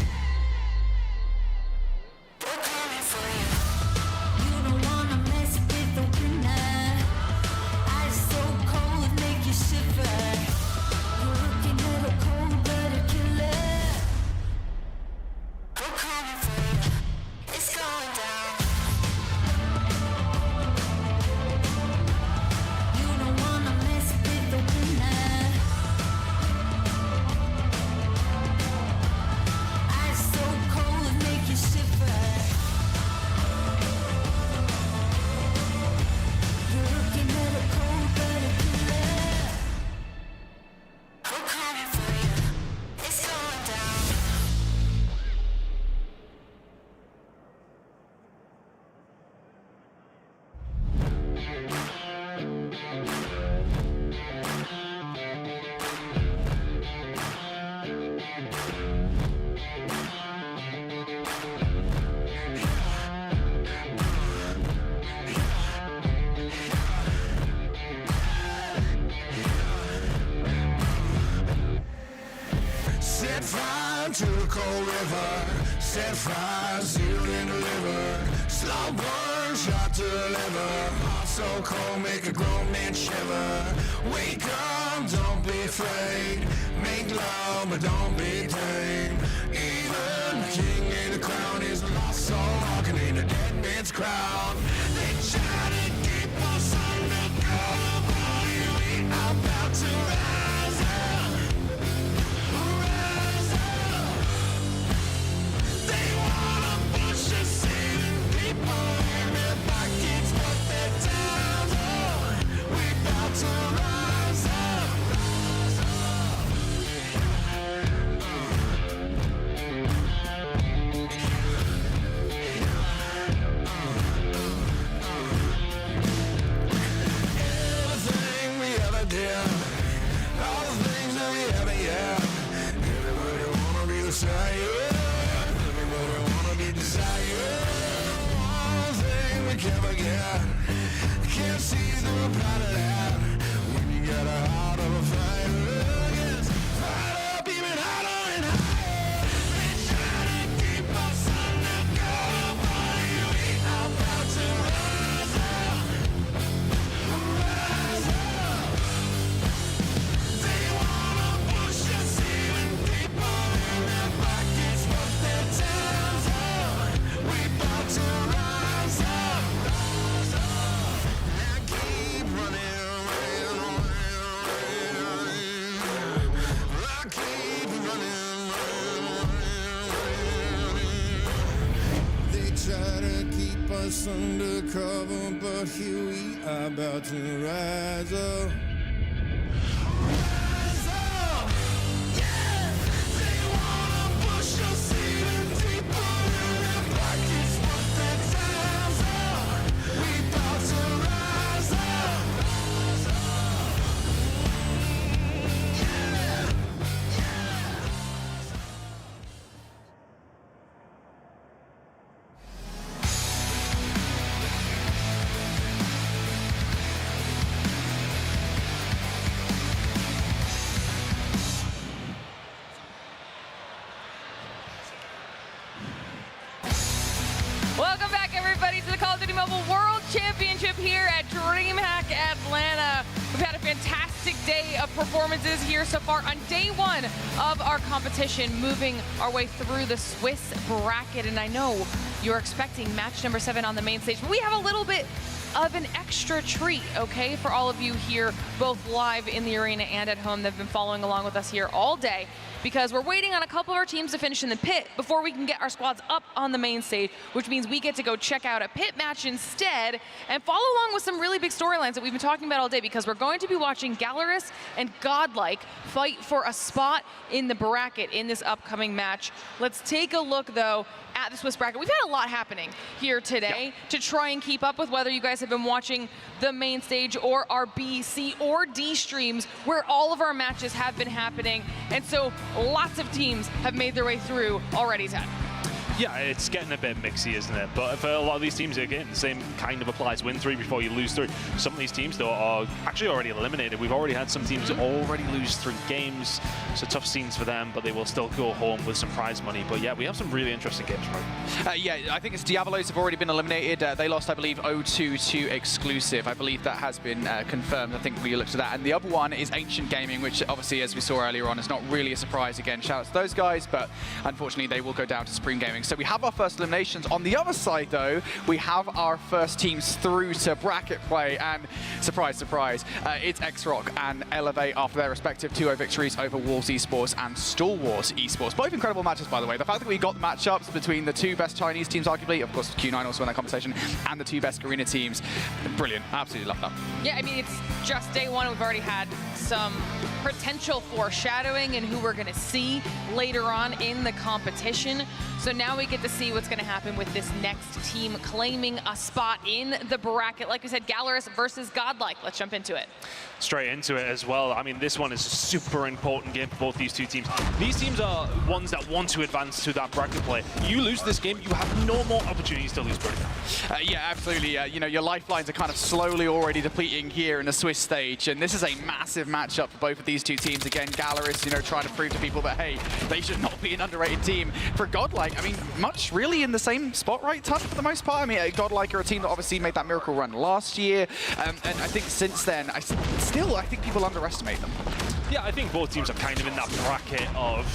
run to the cold river, set fire, sealed and delivered. Slow burn, shot to the liver. Heart so cold, make a grown man shiver. Wake up, don't be afraid. Make love, but don't be tame. Even the king in the crown is lost soul, walking in a dead man's crowd. They try to keep us undercover, but we are about to rise up. Rise up. They wanna push us in people in their pockets, but their time's on. We about to rise up. Rise up. Everything we ever did, all the things that we ever had. Everybody wanna be the same. Everybody wanna be desired. One thing we can't forget. Can't see through a part of that. When you got a heart of a fighter, yes, fight up even harder and higher. They try to keep us undercover, but we are about to rise up. Rise up. They wanna push us even deeper in their pockets, but their time's on. We about to rise up. Rise up. I keep running, running, running, running. I keep running, running, running. They try to keep us undercover, but here we are about to rise up. Rise up, yeah. They wanna push us even deeper in their pockets, but their time's on. We about to rise up. Rise up. Yeah, yeah. Welcome back, everybody, to the Call of Duty Mobile World Championship here at DreamHack Atlanta. We've had a fantastic day of performances here so far on day one of our competition, moving our way through the Swiss bracket. And I know you're expecting match number 7 on the main stage, but we have a little bit of an extra treat, okay, for all of you here, both live in the arena and at home that have been following along with us here all day, because we're waiting on a couple of our teams to finish in the pit before we can get our squads up on the main stage, which means we get to go check out a pit match instead and follow along with some really big storylines that we've been talking about all day, because we're going to be watching Galorys and Godlike fight for a spot in the bracket in this upcoming match. Let's take a look, though, at the Swiss bracket. We've had a lot happening here today to try and keep up with, whether you guys have been watching the main stage or our B, C, or D streams, where all of our matches have been happening. And so lots of teams have made their way through already, Ted. Yeah, it's getting a bit mixy, isn't it? But for a lot of these teams, again, the same kind of applies. Win 3 before you lose 3. Some of these teams, though, are actually already eliminated. We've already had some teams already lose 3 games, so tough scenes for them, but they will still go home with some prize money. But yeah, we have some really interesting games, right? Yeah, I think it's Diabolos have already been eliminated. They lost, I believe, 0-2 to Exclusive. I believe that has been confirmed. I think we looked at that. And the other one is Ancient Gaming, which obviously, as we saw earlier on, is not really a surprise. Again, shout out to those guys, but unfortunately, they will go down to Supreme Gaming. So we have our first eliminations. On the other side, though, we have our first teams through to bracket play, and surprise, surprise, it's xRock and Elevate after their respective 2-0 victories over Wolves Esports and Stalwarts Esports. Both incredible matches, by the way. The fact that we got the matchups between the 2 best Chinese teams, arguably, of course, Q9 also in that conversation, and the 2 best Garena teams, brilliant. Absolutely love that. Yeah, I mean, it's just day one. We've already had some potential foreshadowing and who we're going to see later on in the competition. So now now we get to see what's going to happen with this next team claiming a spot in the bracket. Like we said, Galorys versus Godlike. Let's jump into it. Straight into it as well. I mean, this one is a super important game for both these two teams. These teams are ones that want to advance to that bracket play. You lose this game, you have no more opportunities to lose, Brody. Yeah, absolutely. You know, your lifelines are kind of slowly already depleting here in the Swiss stage, and this is a massive matchup for both of these two teams. Again, Galorys, you know, trying to prove to people that, hey, they should not be an underrated team. For Godlike, I mean, much really in the same spot, right, Touch, for the most part? I mean, Godlike are a team that obviously made that miracle run last year, and I think since then, I think people underestimate them. Yeah, I think both teams are kind of in that bracket of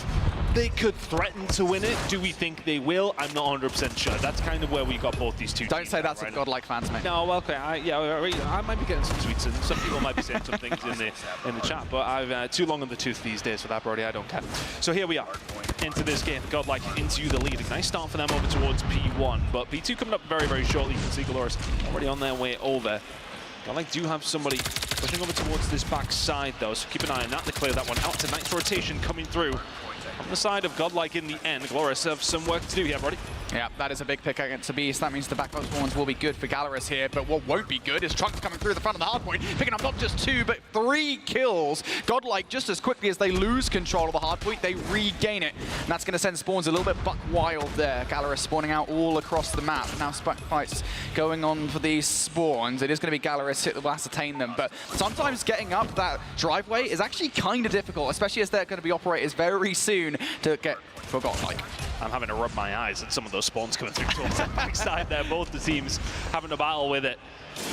they could threaten to win it. Do we think they will? I'm not 100% sure. That's kind of where we got both these two teams. Don't say that's right a Godlike fans, mate. No, well, okay. I might be getting some tweets, and some people might be saying some things in the chat, but I've too long on the tooth these days for that, Brody. I don't care. So here we are into this game. Godlike into the lead. A nice start for them over towards P1, but P2 coming up very, very shortly. You can see Galorys already on their way over. Godlike do have somebody pushing over towards this back side, though, so keep an eye on that to clear that one out. It's a nice rotation coming through on the side of Godlike in the end. Galorys have some work to do here, buddy. Yeah, that is a big pick against the Beast. That means the back spawns will be good for Galorys here, but what won't be good is Trunks coming through the front of the hardpoint, picking up not just 2, but 3 kills. Godlike, just as quickly as they lose control of the hardpoint, they regain it. And that's going to send spawns a little bit buck wild there. Galorys spawning out all across the map. Now fights going on for these spawns. It is going to be Galorys that will ascertain them, but sometimes getting up that driveway is actually kind of difficult, especially as they're going to be operators very soon to get for Godlike. I'm having to rub my eyes at some of those spawns coming through towards the backside there. Both the teams having a battle with it.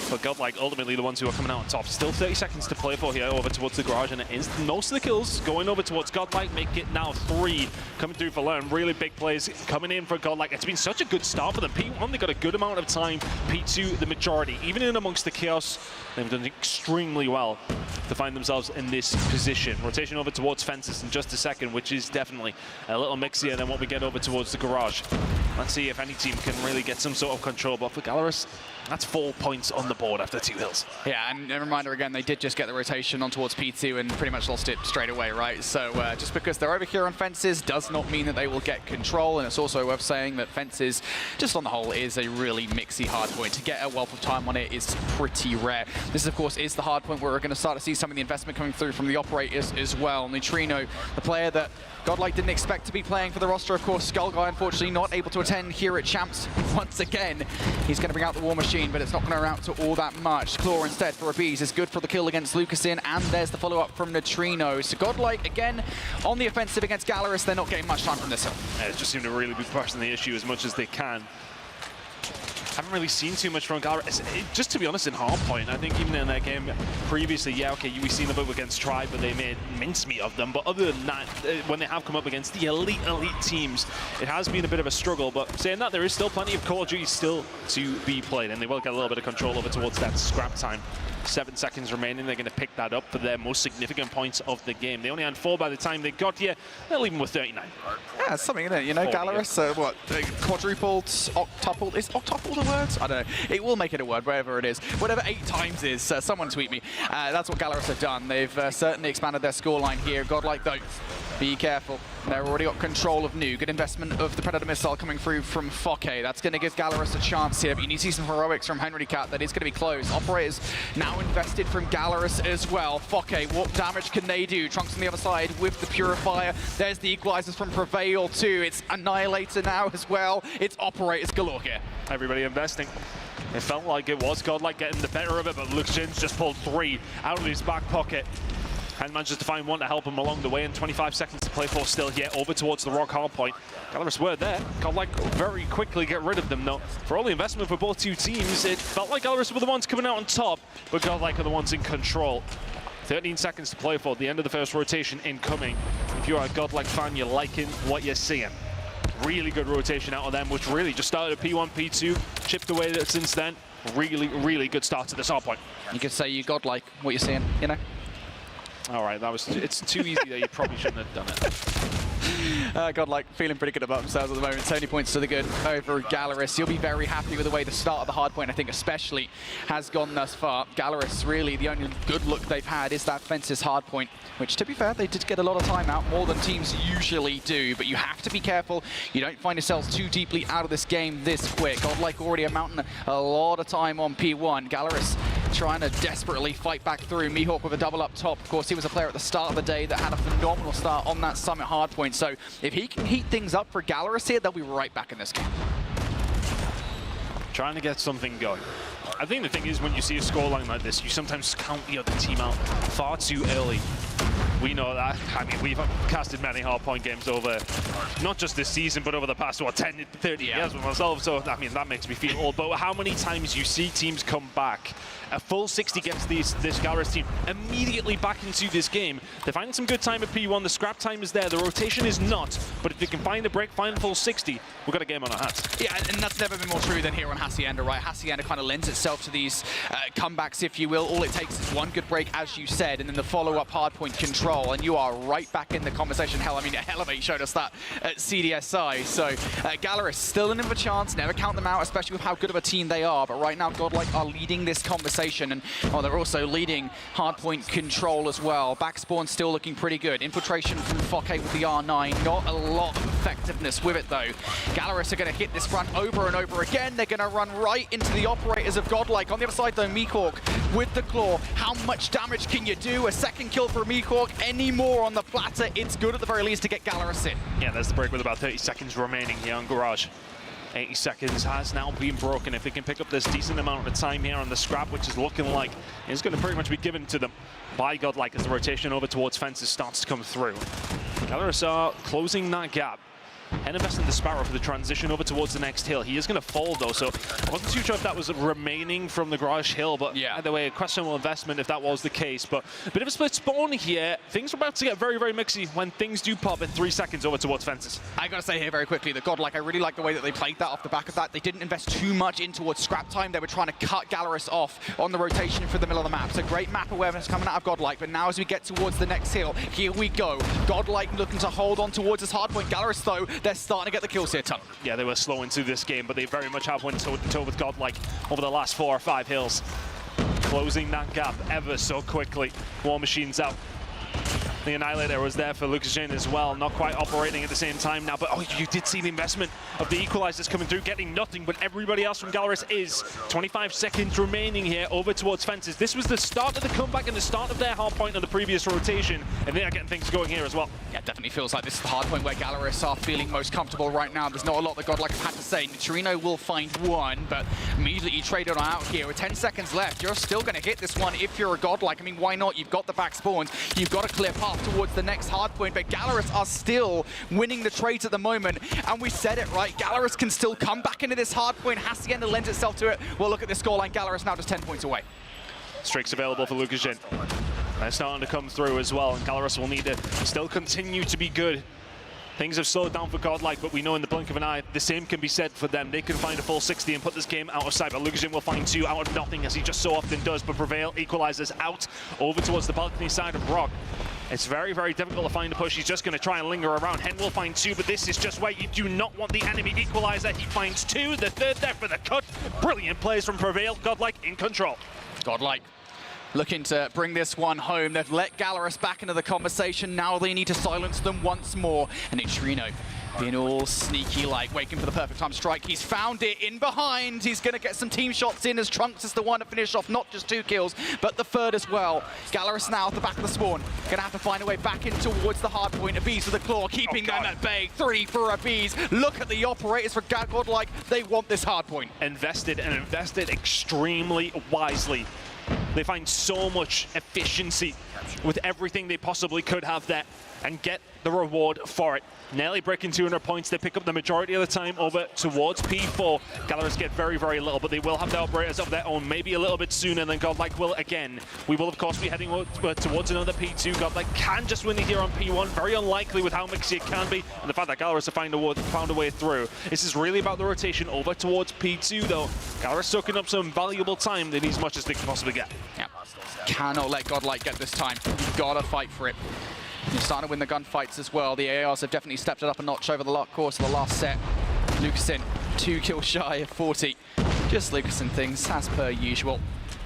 But Godlike ultimately the ones who are coming out on top. Still 30 seconds to play for here over towards the garage, and it is most of the kills going over towards Godlike. Make it now 3 coming through for Learn. Really big plays coming in for Godlike. It's been such a good start for them. P1, they got a good amount of time. P2, the majority. Even in amongst the chaos, they've done extremely well to find themselves in this position. Rotation over towards Fences in just a second, which is definitely a little mixier than what we get over towards the garage. Let's see if any team can really get some sort of control. But for Galorys, that's 4 points on the board after 2 hills. Yeah, and a reminder again, they did just get the rotation on towards P2 and pretty much lost it straight away, right? So just because they're over here on Fences does not mean that they will get control, and it's also worth saying that Fences, just on the whole, is a really mixy hard point. To get a wealth of time on it is pretty rare. This, of course, is the hard point where we're going to start to see some of the investment coming through from the operators as well. Neutrino, the player that Godlike didn't expect to be playing for the roster, of course. Skull Guy, unfortunately, not able to attend here at Champs once again. He's going to bring out the War Machine, but it's not going to amount to all that much. Claw instead for a Bees is good for the kill against Lucasin, and there's the follow-up from Neutrino. So Godlike, again, on the offensive against Galorys, they're not getting much time from this hill. Yeah, it just seemed to really be pressing the issue as much as they can. Haven't really seen too much from Galorys. Just to be honest, in hardpoint, I think even in their game previously, yeah, okay, we've seen them up against Tribe, but they made mincemeat of them. But other than that, when they have come up against the elite teams, it has been a bit of a struggle. But saying that, there is still plenty of Call of Duty still to be played, and they will get a little bit of control over towards that scrap time. 7 seconds remaining. They're going to pick that up for their most significant points of the game. They only had 4 by the time they got here. They'll leave them with 39. Yeah, it's something, isn't it? You know, Galorys, what, quadrupled, octupled? Is octupled a word? I don't know. It will make it a word, wherever it is. Whatever 8 times is, someone tweet me. That's what Galorys have done. They've certainly expanded their scoreline here. Godlike, though, be careful. They've already got control of Nu. Good investment of the Predator missile coming through from Fokke. That's going to give Galorys a chance here, but you need to see some heroics from Henry Cat. That is going to be close. Operators now invested from Galorys as well. Fokke, what damage can they do? Trunks on the other side with the Purifier. There's the equalizers from Prevail too. It's Annihilator now as well. It's Operators galore here. Everybody investing. It felt like it was Godlike getting the better of it, but Lucasin's just pulled 3 out of his back pocket. And manages to find one to help him along the way, and 25 seconds to play for still here, over towards the rock hard point. Galorys were there. Godlike very quickly get rid of them, though. For all the investment for both two teams, it felt like Galorys were the ones coming out on top, but Godlike are the ones in control. 13 seconds to play for, the end of the first rotation incoming. If you're a Godlike fan, you're liking what you're seeing. Really good rotation out of them, which really just started at P1, P2, chipped away since then. Really, really good start to this hard point. You could say you Godlike what you're seeing, you know? All right, it's too easy there. You probably shouldn't have done it. Godlike feeling pretty good about themselves at the moment. 20 points to the good over Galorys. You'll be very happy with the way the start of the hardpoint, I think especially, has gone thus far. Galorys, really, the only good look they've had is that fences hardpoint, which, to be fair, they did get a lot of time out, more than teams usually do. But you have to be careful. You don't find yourselves too deeply out of this game this quick. Godlike already amounting a lot of time on P1. Galorys trying to desperately fight back through. Mihawk with a double up top. Of course, he was a player at the start of the day that had a phenomenal start on that Summit hardpoint. So if he can heat things up for Galorys here, they'll be right back in this game. Trying to get something going. I think the thing is, when you see a scoreline like this, you sometimes count the other team out far too early. We know that. I mean, we've casted many hardpoint games over, not just this season, but over the past, what, 10, 30 years with myself. So, I mean, that makes me feel old. But how many times you see teams come back, a full 60 against this Galorys team, immediately back into this game. They're finding some good time at P1. The scrap time is there. The rotation is not. But if they can find a break, find a full 60, we've got a game on our hands. Yeah, and that's never been more true than here on Hacienda, right? Hacienda kind of lends itself to these comebacks, if you will. All it takes is one good break, as you said, and then the follow-up hardpoint control, and you are right back in the conversation. Hell, I mean, Elevate showed us that at CDSI. So Galorys still in for a chance. Never count them out, especially with how good of a team they are. But right now, Godlike are leading this conversation, and they're also leading hardpoint control as well. Backspawn still looking pretty good. Infiltration from Fokke with the R9. Not a lot of effectiveness with it, though. Galorys are going to hit this front over and over again. They're going to run right into the operators of Godlike. On the other side, though, Mihawk with the claw. How much damage can you do? A second kill for Mihawk. Any more on the platter, it's good at the very least to get Galorys in. Yeah, there's the break with about 30 seconds remaining here on Garage. 80 seconds has now been broken. If they can pick up this decent amount of time here on the scrap, which is looking like it's going to pretty much be given to them by Godlike as the rotation over towards fences starts to come through. Galorys are closing that gap. Animus and the Sparrow for the transition over towards the next hill. He is going to fall, though, so I wasn't too sure if that was remaining from the Garage hill, but yeah, either way, a questionable investment if that was the case. But a bit of a split spawn here. Things are about to get very, very mixy when things do pop in 3 seconds over towards fences. I got to say here very quickly that Godlike, I really like the way that they played that off the back of that. They didn't invest too much in towards scrap time. They were trying to cut Galorys off on the rotation for the middle of the map. So great map awareness coming out of Godlike, but now as we get towards the next hill, here we go. Godlike looking to hold on towards this hardpoint. Galorys, though, they're starting to get the kills here, Tom. Yeah, they were slow into this game, but they very much have went toe-to-toe with Godlike over the last 4 or 5 hills. Closing that gap ever so quickly. War Machine's out. The Annihilator was there for Lukasin as well, not quite operating at the same time now, but oh, you did see the investment of the equalizers coming through, getting nothing, but everybody else from Galorys is. 25 seconds remaining here over towards fences. This was the start of the comeback and the start of their hardpoint on the previous rotation, and they are getting things going here as well. Yeah, it definitely feels like this is the hardpoint where Galorys are feeling most comfortable right now. There's not a lot that Godlike have had to say. Neutrino will find one, but immediately you trade it on out here. With 10 seconds left, you're still going to hit this one if you're a Godlike. I mean, why not? You've got the back spawns. You've got a clear path towards the next hardpoint, but Galorys are still winning the trades at the moment, and we said it, right? Galorys can still come back into this hardpoint. Hacienda lends itself to it. Well, look at this scoreline. Galorys now just 10 points away. Streaks available for Lukasin. They're starting to come through as well, and Galorys will need to still continue to be good. Things have slowed down for Godlike, but we know in the blink of an eye, the same can be said for them. They can find a full 60 and put this game out of sight, but Lukasin will find 2 out of nothing, as he just so often does, but Prevail equalizes out over towards the balcony side of Rock. It's very, very difficult to find a push. He's just going to try and linger around. Hen will find 2, but this is just where you do not want the enemy equalizer. He finds 2, the third there for the cut. Brilliant plays from Prevail. Godlike in control. Godlike looking to bring this one home. They've let Galorys back into the conversation. Now they need to silence them once more. And Neutrino being all sneaky-like, waiting for the perfect time to strike. He's found it in behind. He's going to get some team shots in as Trunks is the one to finish off not just 2 kills, but the third as well. Galorys now at the back of the spawn. Going to have to find a way back in towards the hard point. Abiz with the claw, keeping them at bay. 3 for Abiz. Look at the operators for Godlike. They want this hard point. Invested and invested extremely wisely. They find so much efficiency with everything they possibly could have there and get the reward for it. Nearly breaking 200 points. They pick up the majority of the time over towards P4. Galorys get very, very little, but they will have the operators of their own, maybe a little bit sooner than Godlike will again. We will, of course, be heading towards another P2. Godlike can just win it here on P1. Very unlikely with how mixy it can be, and the fact that Galorys have found a way through. This is really about the rotation over towards P2, though. Galorys soaking up some valuable time. They need as much as they can possibly get. Yeah. cannot let Godlike get this time. You've got to fight for it. You're starting to win the gunfights as well. The ARs have definitely stepped it up a notch over the course of the last set. Lucasin, 2 kills shy of 40. Just Lucasin things, as per usual.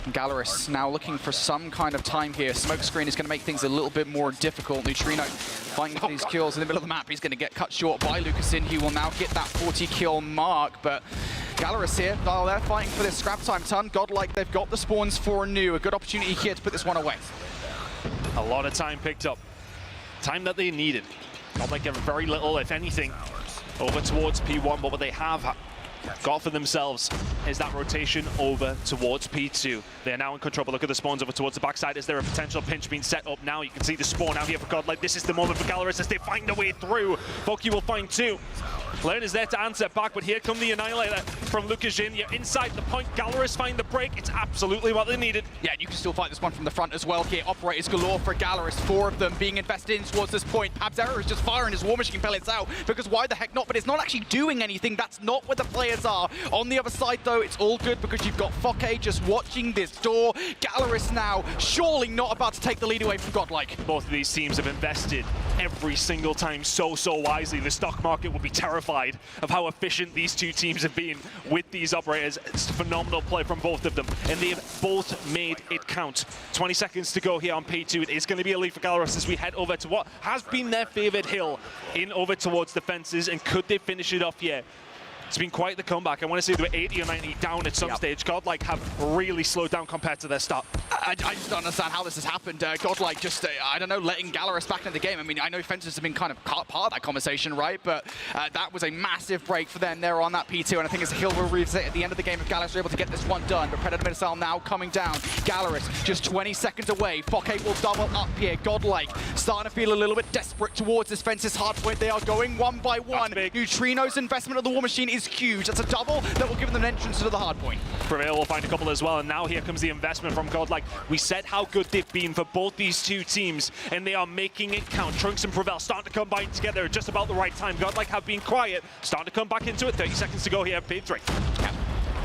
Galorys now looking for some kind of time here. Smokescreen is going to make things a little bit more difficult. Neutrino fighting for these kills in the middle of the map. He's going to get cut short by Lucasin. He will now get that 40 kill mark, but Galorys here, while they're fighting for this scrap time ton, Godlike, they've got the spawns for new. A good opportunity here to put this one away. A lot of time picked up. Time that they needed. Godlike get very little, if anything, over towards P1, but what they have got for themselves is that rotation over towards P2. They are now in control, but look at the spawns over towards the backside. Is there a potential pinch being set up now? You can see the spawn out here for Godlike. This is the moment for Galorys as they find a way through. Foki will find 2. Learn is there to answer back, but here come the Annihilator from Lucasin. You're inside the point. Galorys find the break. It's absolutely what they needed. Yeah, you can still fight this one from the front as well here. Operators galore for Galorys. 4 of them being invested in towards this point. Pabzera is just firing his War Machine pellets out because why the heck not? But it's not actually doing anything. That's not where the players are. On the other side, though, it's all good because you've got Foke just watching this door. Galorys now surely not about to take the lead away from Godlike. Both of these teams have invested every single time so wisely. The stock market would be terrified of how efficient these two teams have been with these operators. It's phenomenal play from both of them, and they've both made it count. 20 seconds to go here on P2. It is going to be a lead for Galorys as we head over to what has been their favored hill in over towards the fences, and could they finish it off here? It's been quite the comeback. I want to say they were 80 or 90 down at some stage. Godlike have really slowed down compared to their start. I just don't understand how this has happened. Godlike just, I don't know, letting Galorys back into the game. I mean, I know fences have been kind of part of that conversation, right? But that was a massive break for them. They're on that P2, and I think it's a hill will revisit at the end of the game if Galorys are able to get this one done. But Predator missile now coming down. Galorys just 20 seconds away. Foke will double up here. Godlike starting to feel a little bit desperate towards this fences hard point. They are going one by one. Neutrino's investment of the War Machine is huge. That's a double that will give them an entrance to the hard point. Prevail will find a couple as well, and now here comes the investment from Godlike. We said how good they've been for both these two teams, and they are making it count. Trunks and Prevail starting to combine together at just about the right time. Godlike have been quiet, starting to come back into it. 30 seconds to go here, P3. Yeah.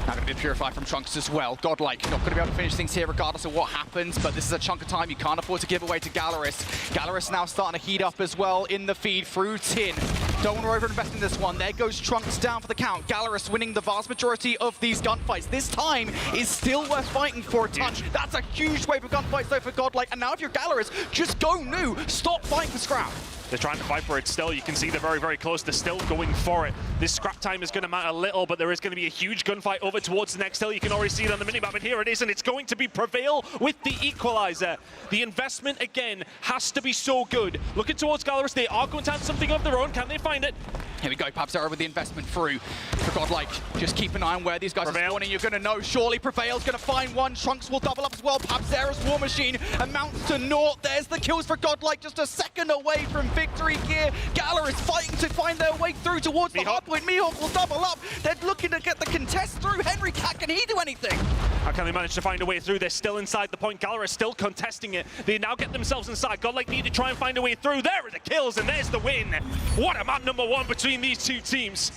Now going to be a Purify from Trunks as well. Godlike not going to be able to finish things here regardless of what happens, but this is a chunk of time you can't afford to give away to Galorys. Galorys now starting to heat up as well in the feed through Tin. Don't want to overinvest in this one. There goes Trunks down for the count. Galorys winning the vast majority of these gunfights. This time is still worth fighting for a touch. That's a huge wave of gunfights though for Godlike, and now if you're Galorys, just go new. Stop fighting for scrap. They're trying to fight for it still. You can see they're very close. They're still going for it. This scrap time is going to matter little, but there is going to be a huge gunfight over towards the next hill. You can already see it on the minimap, and here it is, and it's going to be Prevail with the equalizer. The investment, again, has to be so good. Looking towards Galorys, they are going to have something of their own. Can they find it? Here we go, Pabzera with the investment through for Godlike. Just keep an eye on where these guys are spawning. You're going to know, surely Prevail's going to find one. Trunks will double up as well. Pabzera's War Machine amounts to naught. There's the kills for Godlike, just a second away from victory here. Galorys fighting to find their way through towards the hard point. Mihawk will double up. They're looking to get the contest through. Henry Cat, can he do anything? How can they manage to find a way through? They're still inside the point. Galorys still contesting it. They now get themselves inside. Godlike need to try and find a way through. There are the kills, and there's the win. What a map number one between these two teams.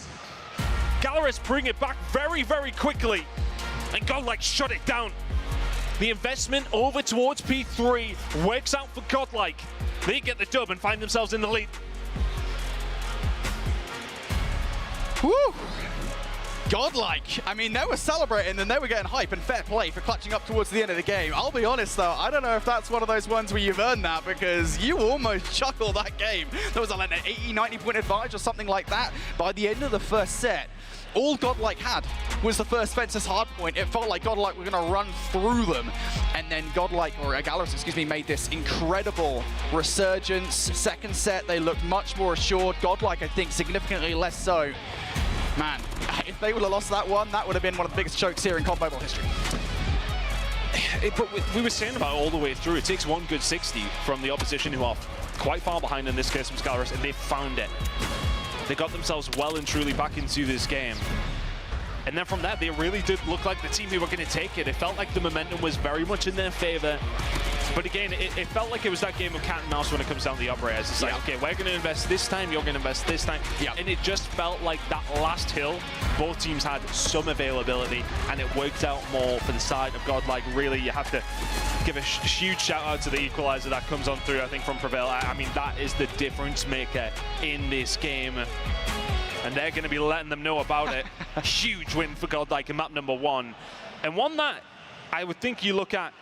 Galorys bring it back very quickly, and Godlike shut it down. The investment over towards P3 works out for Godlike. They get the dub and find themselves in the lead. Woo! Godlike, I mean, they were celebrating and they were getting hype, and fair play for clutching up towards the end of the game. I'll be honest though, I don't know if that's one of those ones where you've earned that, because you almost chuckled that game. There was like an 80-90 point advantage or something like that by the end of the first set. All Godlike had was the first fences hard point. It felt like Godlike were going to run through them. And then Godlike, or Galorys, excuse me, made this incredible resurgence. Second set, they looked much more assured. Godlike, I think, significantly less so. Man, if they would have lost that one, that would have been one of the biggest chokes here in COD Mobile history. But we were saying about all the way through, it takes one good 60 from the opposition who are quite far behind in this case from Galorys, and they found it. They got themselves well and truly back into this game. And then from that, they really did look like the team who were going to take it. It felt like the momentum was very much in their favor. But again, it felt like it was that game of cat and mouse when it comes down to the operators. It's like, okay, we're going to invest this time, you're going to invest this time. And it just felt like that last hill, both teams had some availability, and it worked out more for the side of Godlike. Really, you have to give a huge shout out to the equalizer that comes on through, I think, from Prevail. I mean, that is the difference maker in this game. And they're going to be letting them know about it. A huge win for Godlike in map number 1. And one that I would think you look at,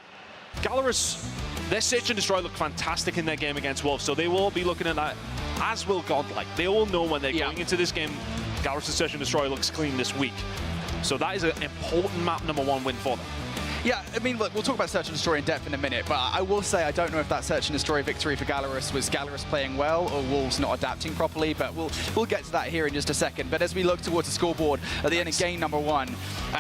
Galorys, their Search and Destroy looked fantastic in their game against Wolves, so they will be looking at that, as will Godlike. They all know when they're going into this game, Galorys' Search and Destroy looks clean this week. So that is an important map number 1 win for them. Yeah, I mean, look, we'll talk about Search and Destroy in depth in a minute, but I will say I don't know if that Search and Destroy victory for Galorys was Galorys playing well or Wolves not adapting properly, but we'll get to that here in just a second. But as we look towards the scoreboard at the end of game number 1,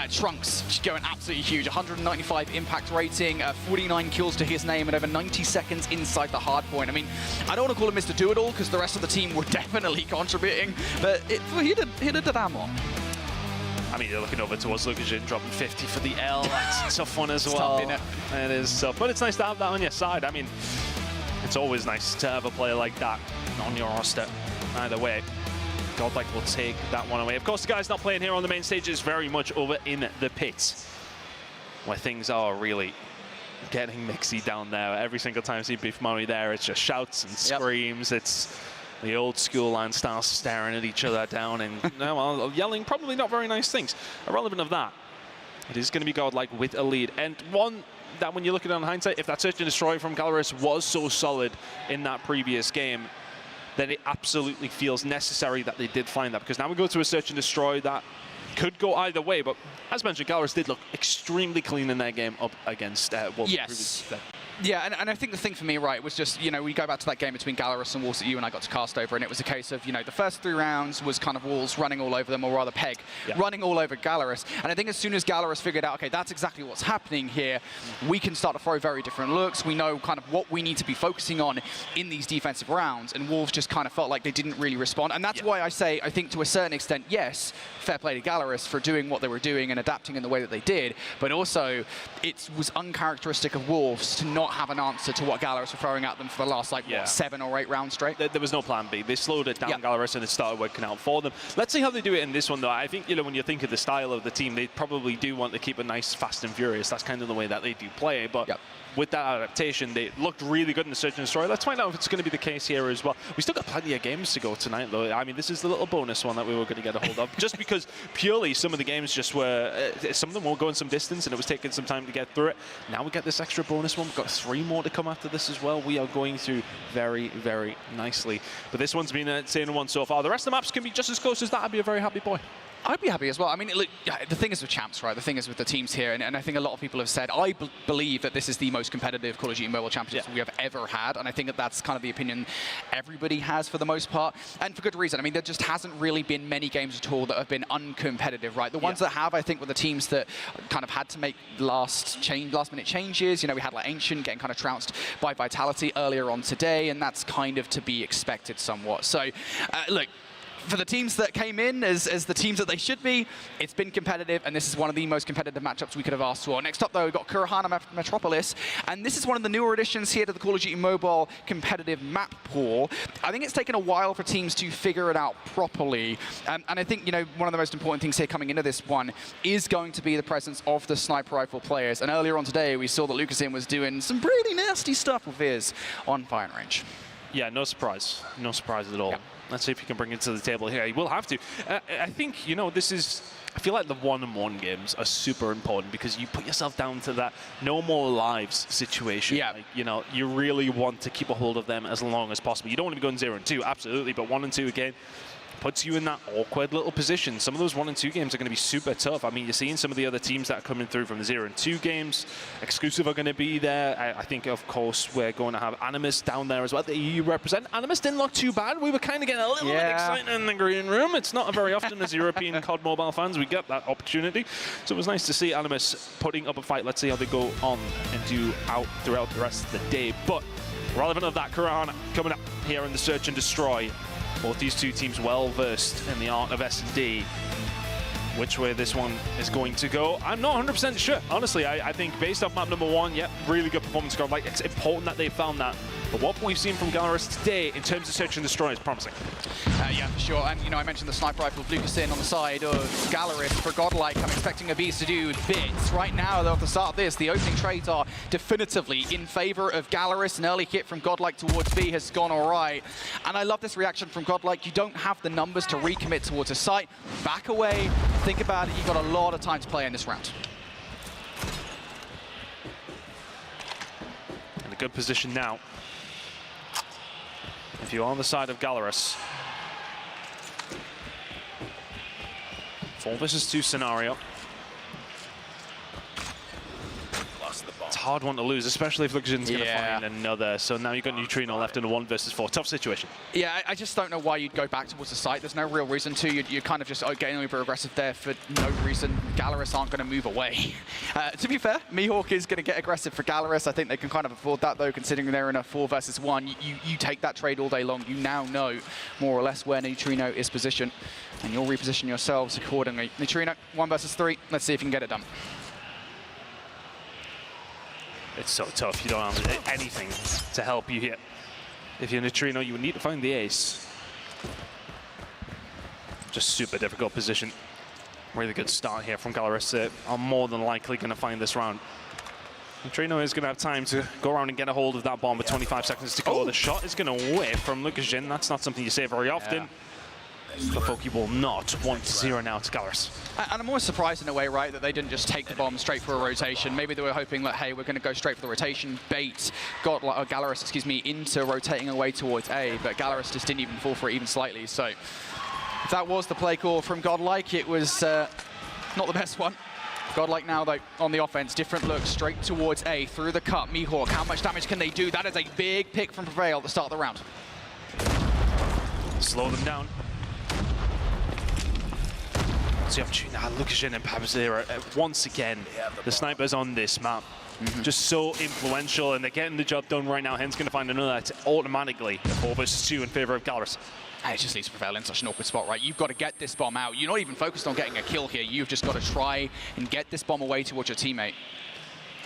Trunks going absolutely huge, 195 impact rating, 49 kills to his name, and over 90 seconds inside the hard point. I mean, I don't want to call him Mr. Do-It-All because the rest of the team were definitely contributing, but he did a damn lot. I mean, you're looking over towards Lucas dropping 50 for the L. That's a tough one as well. Tough, isn't it? It is tough, but it's nice to have that on your side. I mean, it's always nice to have a player like that on your roster. Either way, Godlike will take that one away. Of course, the guys not playing here on the main stage is very much over in the pits, where things are really getting mixy down there. Every single time I see Beef Mommy there, it's just shouts and screams. It's the old school line style, staring at each other down and well, yelling probably not very nice things. Irrelevant of that, it is going to be Godlike with a lead. And one that when you look at it on hindsight, if that Search and Destroy from Galorys was so solid in that previous game, then it absolutely feels necessary that they did find that. Because now we go to a Search and Destroy that could go either way. But as mentioned, Galorys did look extremely clean in their game up against Wolves. Yes. Yeah, and I think the thing for me, right, was just, you know, we go back to that game between Galorys and Wolves that you and I got to cast over, and it was a case of, you know, the first 3 rounds was kind of Wolves running all over them, or rather Peg running all over Galorys. And I think as soon as Galorys figured out, okay, that's exactly what's happening here, we can start to throw very different looks. We know kind of what we need to be focusing on in these defensive rounds, and Wolves just kind of felt like they didn't really respond. And that's why I say, I think to a certain extent, yes, fair play to Galorys for doing what they were doing and adapting in the way that they did, but also it was uncharacteristic of Wolves to not have an answer to what Galorys were throwing at them for the last, like, what, 7 or 8 rounds straight? There was no plan B. They slowed it down, Galorys, and it started working out for them. Let's see how they do it in this one, though. I think, you know, when you think of the style of the team, they probably do want to keep it nice, fast, and furious. That's kind of the way that they do play, but with that adaptation, they looked really good in the Search and Destroy. Let's find out if it's going to be the case here as well. We still got plenty of games to go tonight, though. I mean, this is the little bonus one that we were going to get a hold of, just because purely some of the games just were, some of them were going some distance, and it was taking some time to get through it. Now we get this extra bonus one. We've got 3 more to come after this as well. We are going through very, very nicely. But this one's been an insane one so far. The rest of the maps can be just as close as that. I'd be a very happy boy. I'd be happy as well. I mean, look, the thing is with champs, right? The thing is with the teams here, and I think a lot of people have said, I believe that this is the most competitive Call of Duty Mobile Championships we have ever had, and I think that that's kind of the opinion everybody has for the most part, and for good reason. I mean, there just hasn't really been many games at all that have been uncompetitive, right? The ones that have, I think, were the teams that kind of had to make last-minute changes. You know, we had like Ancient getting kind of trounced by Vitality earlier on today, and that's kind of to be expected somewhat. So, look, for the teams that came in as the teams that they should be, it's been competitive, and this is one of the most competitive matchups we could have asked for. Next up, though, we've got Kurahana Metropolis, and this is one of the newer additions here to the Call of Duty Mobile competitive map pool. I think it's taken a while for teams to figure it out properly, and I think, you know, one of the most important things here coming into this one is going to be the presence of the sniper rifle players. And earlier on today, we saw that Lucasin was doing some pretty nasty stuff with his on firing range. Yeah, no surprise. No surprise at all. Let's see if he can bring it to the table here. He will have to. I think, you know, this is... I feel like the 1-on-1 games are super important because you put yourself down to that no more lives situation. Like, you know, you really want to keep a hold of them as long as possible. You don't want to be going 0-2, absolutely, but 1 and 2 again puts you in that awkward little position. Some of those 1 and 2 games are going to be super tough. I mean, you're seeing some of the other teams that are coming through from the 0-2 games. Exclusive are going to be there. I think, of course, we're going to have Animus down there as well. The EU represent. Animus didn't look too bad. We were kind of getting a little bit excited in the green room. It's not very often as European COD Mobile fans we get that opportunity. So it was nice to see Animus putting up a fight. Let's see how they go on and do out throughout the rest of the day. But relevant of that, Kurahana coming up here in the Search and Destroy. Both these two teams well versed in the art of S&D. which way this one is going to go. I'm not 100% sure. Honestly, I think based off map number 1, yeah, really good performance. Godlike. It's important that they found that. But what we've seen from Galorys today in terms of search and destroy is promising. Yeah, for sure. And, you know, I mentioned the sniper rifle of Lucas in on the side of Galorys. For Godlike, I'm expecting Abyss to do bits. Right now, though, at the start of this, the opening trades are definitively in favor of Galorys. An early hit from Godlike towards B has gone all right. And I love this reaction from Godlike. You don't have the numbers to recommit towards a site. Back away. Think about it. You've got a lot of time to play in this round. In a good position now. If you're on the side of Galorys. 4 versus 2 scenario. It's a hard one to lose, especially if Luxion's going to find another. So now you've got Neutrino left in a 1 versus 4. Tough situation. Yeah, I just don't know why you'd go back towards the site. There's no real reason to. You're kind of just getting over aggressive there for no reason. Galorys aren't going to move away. To be fair, Mihawk is going to get aggressive for Galorys. I think they can kind of afford that, though, considering they're in a 4 versus 1. You take that trade all day long. You now know more or less where Neutrino is positioned, and you'll reposition yourselves accordingly. Neutrino, 1 versus 3. Let's see if you can get it done. It's so tough. You don't have anything to help you here. If you're Neutrino, you would need to find the ace. Just super difficult position. Really good start here from Galorys. Are more than likely going to find this round. Neutrino is going to have time to go around and get a hold of that bomb with 25 seconds to go. The shot is going to whiff from Lucas. That's not something you say very often. But Foki will not want to zero now to Galorys. And I'm always surprised in a way, right, that they didn't just take the bomb straight for a rotation. Maybe they were hoping that, hey, we're going to go straight for the rotation, bait Galorys, excuse me, into rotating away towards A, but Galorys just didn't even fall for it even slightly. So if that was the play call from Godlike, it was not the best one. Godlike now, though, on the offense, different look, straight towards A, through the cut. Mihawk, how much damage can they do? That is a big pick from Prevail at the start of the round. Slow them down. The opportunity. Lucas and Pabzera once again. The snipers on this map, just so influential, and they're getting the job done right now. Hen's going to find another automatically. 4 versus 2 in favor of Galorys. It just needs to Prevail in such an awkward spot, right? You've got to get this bomb out. You're not even focused on getting a kill here. You've just got to try and get this bomb away towards your teammate.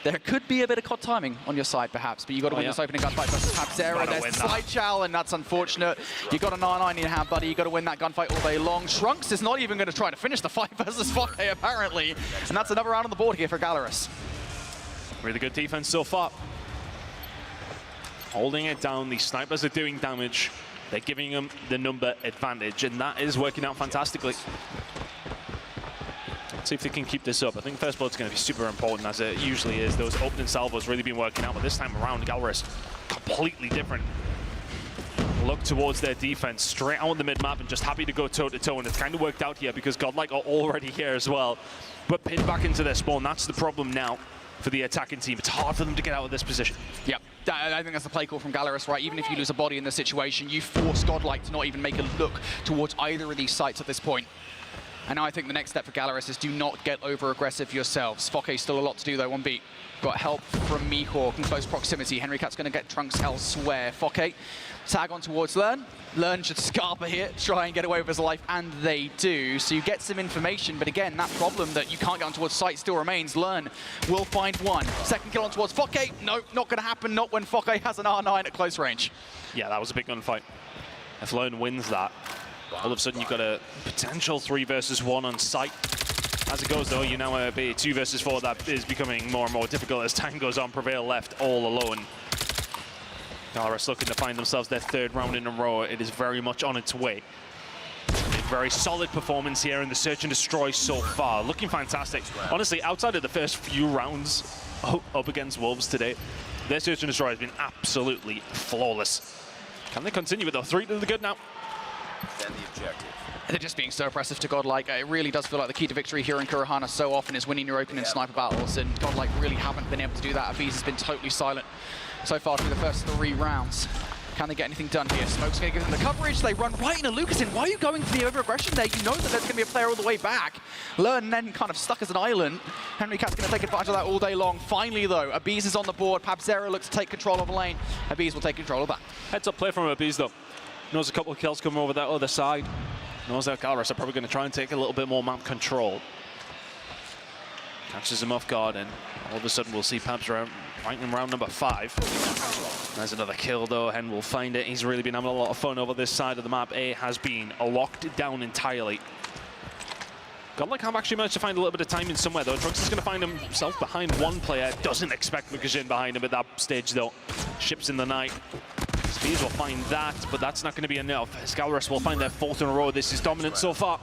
There could be a bit of COD timing on your side, perhaps, but you've got to win this opening gunfight versus Pabzera. There's side chow, and that's unfortunate. You've got a 9-9 in your hand, buddy. You've got to win that gunfight all day long. Trunks is not even going to try to finish the 5 versus 5, apparently. And that's another round on the board here for Galorys. Really good defense so far. Holding it down. These snipers are doing damage. They're giving them the number advantage, and that is working out fantastically. Let's see if they can keep this up. I think first blood's going to be super important, as it usually is. Those opening salvos really been working out, but this time around, Galorys completely different. Look towards their defense, straight out the mid-map, and just happy to go toe-to-toe, and it's kind of worked out here because Godlike are already here as well. But pinned back into their spawn, that's the problem now for the attacking team. It's hard for them to get out of this position. Yep, I think that's the play call from Galorys, right? Even if you lose a body in this situation, you force Godlike to not even make a look towards either of these sites at this point. And now I think the next step for Galorys is do not get over-aggressive yourselves. Foke still a lot to do, though. 1 beat. Got help from Mihawk in close proximity. Henry Cat's going to get Trunks elsewhere. Foke, tag on towards Learn. Learn should Scarpa here, try and get away with his life, and they do. So you get some information, but again, that problem that you can't get on towards sight still remains. Learn will find 1. Second kill on towards Foke. No, not going to happen. Not when Foke has an R9 at close range. Yeah, that was a big gunfight. If Learn wins that, all of a sudden you've got a potential 3 versus 1 on site. As it goes, though, you now have a 2 versus 4 that is becoming more and more difficult as time goes on. Prevail left all alone. Galorys looking to find themselves their 3rd round in a row. It is very much on its way. A very solid performance here in the search and destroy so far. Looking fantastic. Honestly, outside of the first few rounds up against Wolves today, their search and destroy has been absolutely flawless. Can they continue with though? 3 to the good now. Then the objective. They're just being so oppressive to Godlike. It really does feel like the key to victory here in Kurahana so often is winning your opening sniper battles, and Godlike really haven't been able to do that. Abyss has been totally silent so far through the first 3 rounds. Can they get anything done here? Smoke's going to give them the coverage. They run right into Lucas. Why are you going for the over-aggression there? You know that there's going to be a player all the way back. Learn then kind of stuck as an island. Henry Cat's going to take advantage of that all day long. Finally, though, Abyss is on the board. Pabzera looks to take control of the lane. Abyss will take control of that. Heads up play from Abyss, though. Knows a couple of kills coming over that other side. knows that Galorys are probably going to try and take a little bit more map control. Catches him off guard, and all of a sudden we'll see Pabs right in round number 5. There's another kill though. Hen will find it. He's really been having a lot of fun over this side of the map. A has been locked down entirely. Godlike have actually managed to find a little bit of timing somewhere though. Trunks is going to find himself behind one player. Doesn't expect Lucas behind him at that stage though. Ships in the night. Spears will find that, but that's not going to be enough. Galorys will find their 4th in a row. This is dominant so far.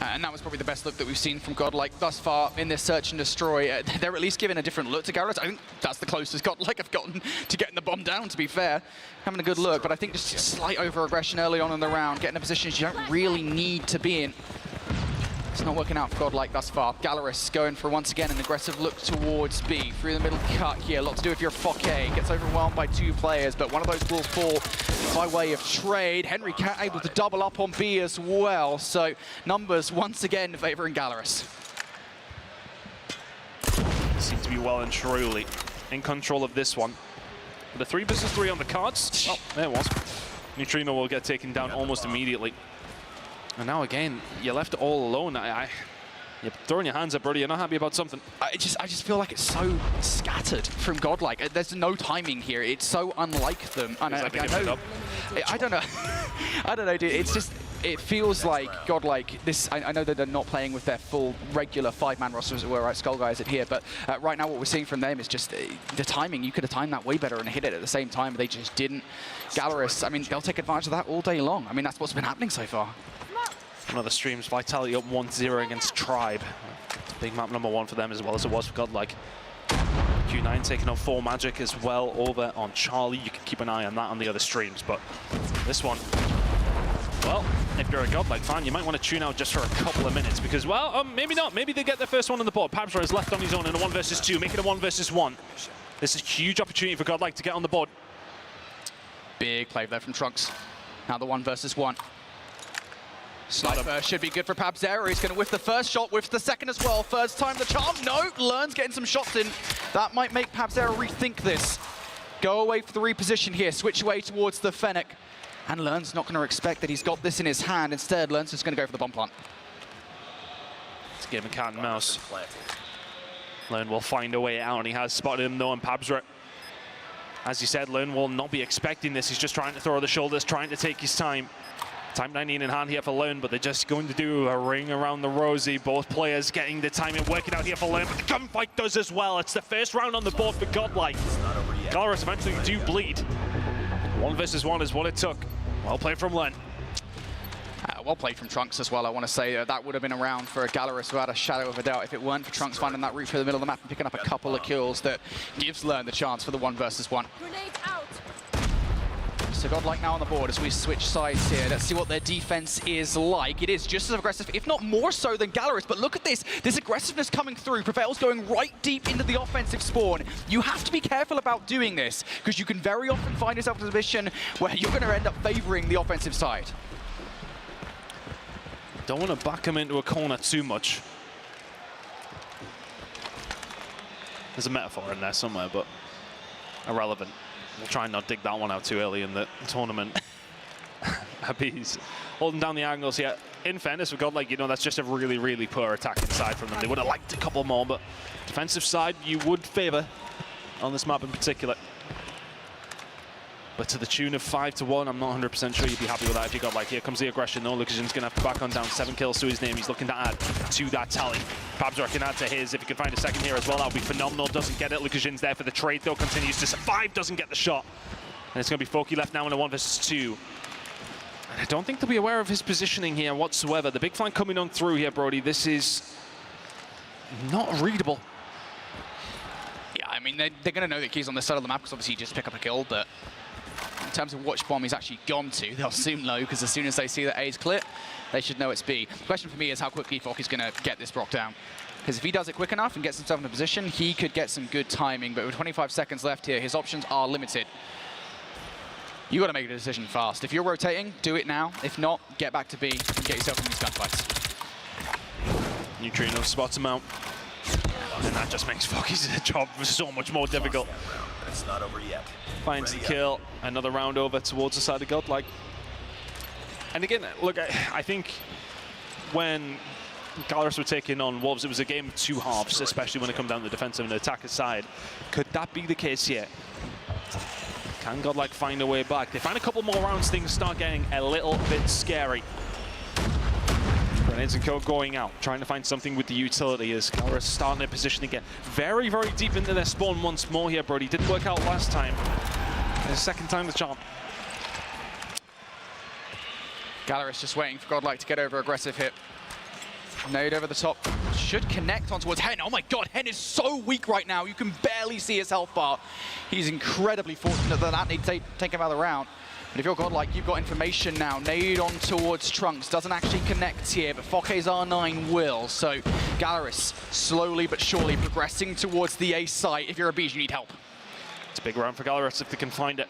And that was probably the best look that we've seen from Godlike thus far in this search and destroy. They're at least giving a different look to Galorys. I think that's the closest Godlike have gotten to getting the bomb down, to be fair. Having a good look, but I think just slight over-aggression early on in the round, getting in positions you don't really need to be in. It's not working out for Godlike thus far. Galorys going for, once again, an aggressive look towards B. Through the middle cut here. A lot to do if you're Fokke. Gets overwhelmed by 2 players, but one of those will fall by way of trade. Henry Cat able to double up on B as well. So numbers once again favoring Galorys. Seems to be well and truly in control of this one. With a 3 versus 3 on the cards. Oh, there it was. Neutrino will get taken down almost immediately. And now again, you're left all alone. You're throwing your hands up, brother. You're not happy about something. I just feel like it's so scattered from Godlike. There's no timing here. It's so unlike them. And I don't know. I don't know, dude. It's just, it feels like Godlike. I know that they're not playing with their full regular 5-man roster, as it were, right? Skull Guys in here. But right now, what we're seeing from them is just the timing. You could have timed that way better and hit it at the same time, but they just didn't. Galorys, I mean, they'll take advantage of that all day long. I mean, that's what's been happening so far. One of the streams, Vitality up 1-0 against Tribe. It's big map number 1 for them as well as it was for Godlike. Q9 taking on 4 Magic as well over on Charlie. You can keep an eye on that on the other streams, but this one, well, if you're a Godlike fan, you might want to tune out just for a couple of minutes because, well, maybe not. Maybe they get their first one on the board. Pabsra is left on his own in a 1 versus 2, making a 1 versus 1. This is a huge opportunity for Godlike to get on the board. Big play there from Trunks. Now the 1 versus 1. Sniper should be good for Pabzera. He's going to whiff the first shot, whiffs the second as well. First time the charm. No, Learn's getting some shots in. That might make Pabzera rethink this. Go away for the reposition here. Switch away towards the Fennec. And Learn's not going to expect that he's got this in his hand. Instead, Learn's just going to go for the bomb plant. It's a game of cat and mouse. Learn will find a way out, and he has spotted him though, and Pabzera, as you said, Learn will not be expecting this. He's just trying to throw the shoulders, trying to take his time. Time 19 in hand here for Learn, but they're just going to do a ring around the rosy. Both players getting the timing, working out here for Learn, but the gunfight does as well. It's the first round on the board for Godlike. Galorys eventually do bleed. 1 versus 1 is what it took. Well played from Learn. Well played from Trunks as well. I want to say that would have been a round for Galorys without a shadow of a doubt if it weren't for Trunks finding that route through the middle of the map and picking up a couple of kills that gives Learn the chance for the 1 versus 1. Grenade out. So Godlike now on the board as we switch sides here. Let's see what their defense is like. It is just as aggressive, if not more so than Galorys. But look at this. This aggressiveness coming through. Prevail's going right deep into the offensive spawn. You have to be careful about doing this because you can very often find yourself in a position where you're going to end up favoring the offensive side. Don't want to back him into a corner too much. There's a metaphor in there somewhere, but irrelevant. We'll try and not dig that one out too early in the tournament. He's holding down the angles here. In fairness, with Godlike, you know, that's just a really, really poor attacking side from them. They would have liked a couple more, but defensive side you would favor on this map in particular. But to the tune of 5-1, I'm not 100% sure you'd be happy with that if you got like, here comes the aggression though. Lucas's going to have to back on down, 7 kills to his name. He's looking to add to that tally. Pabzera can add to his. If he can find a second here as well, that would be phenomenal. Doesn't get it. Lucas's there for the trade though, continues to survive, doesn't get the shot. And it's going to be Fokke left now in a 1 versus 2. And I don't think they'll be aware of his positioning here whatsoever. The big flank coming on through here, Brody. This is not readable. Yeah, I mean, they're going to know that he's on this side of the map because obviously he just picked up a kill, but in terms of which bomb he's actually gone to, they'll soon know, because as soon as they see that A is clear, they should know it's B. The question for me is how quickly Fokke is going to get this Brock down. Because if he does it quick enough and gets himself in a position, he could get some good timing. But with 25 seconds left here, his options are limited. You got to make a decision fast. If you're rotating, do it now. If not, get back to B and get yourself in these gunfights. Neutrino spots him out. And that just makes Fokke's job so much more difficult. It's not over yet. Finds the kill. Another round over towards the side of Godlike. And again, look, I think when Galorys were taking on Wolves, it was a game of two halves, especially when it comes down to the defensive and attacker side. Could that be the case here? Can Godlike find a way back? They find a couple more rounds, things start getting a little bit scary. Grenades and code going out, trying to find something with the utility as Galorys starting their position again. Very, very deep into their spawn once more here, Brody. Didn't work out last time. The second time the charm. Galorys just waiting for Godlike to get over aggressive hit. Nade over the top. Should connect on towards Hen. Oh my god, Hen is so weak right now. You can barely see his health bar. He's incredibly fortunate that need to take him out of the round. But if you're Godlike, you've got information now. Nade on towards Trunks. Doesn't actually connect here, but Foke's R9 will. So Galorys slowly but surely progressing towards the A site. If you're a Bees, you need help. It's a big round for Galorys if they can find it.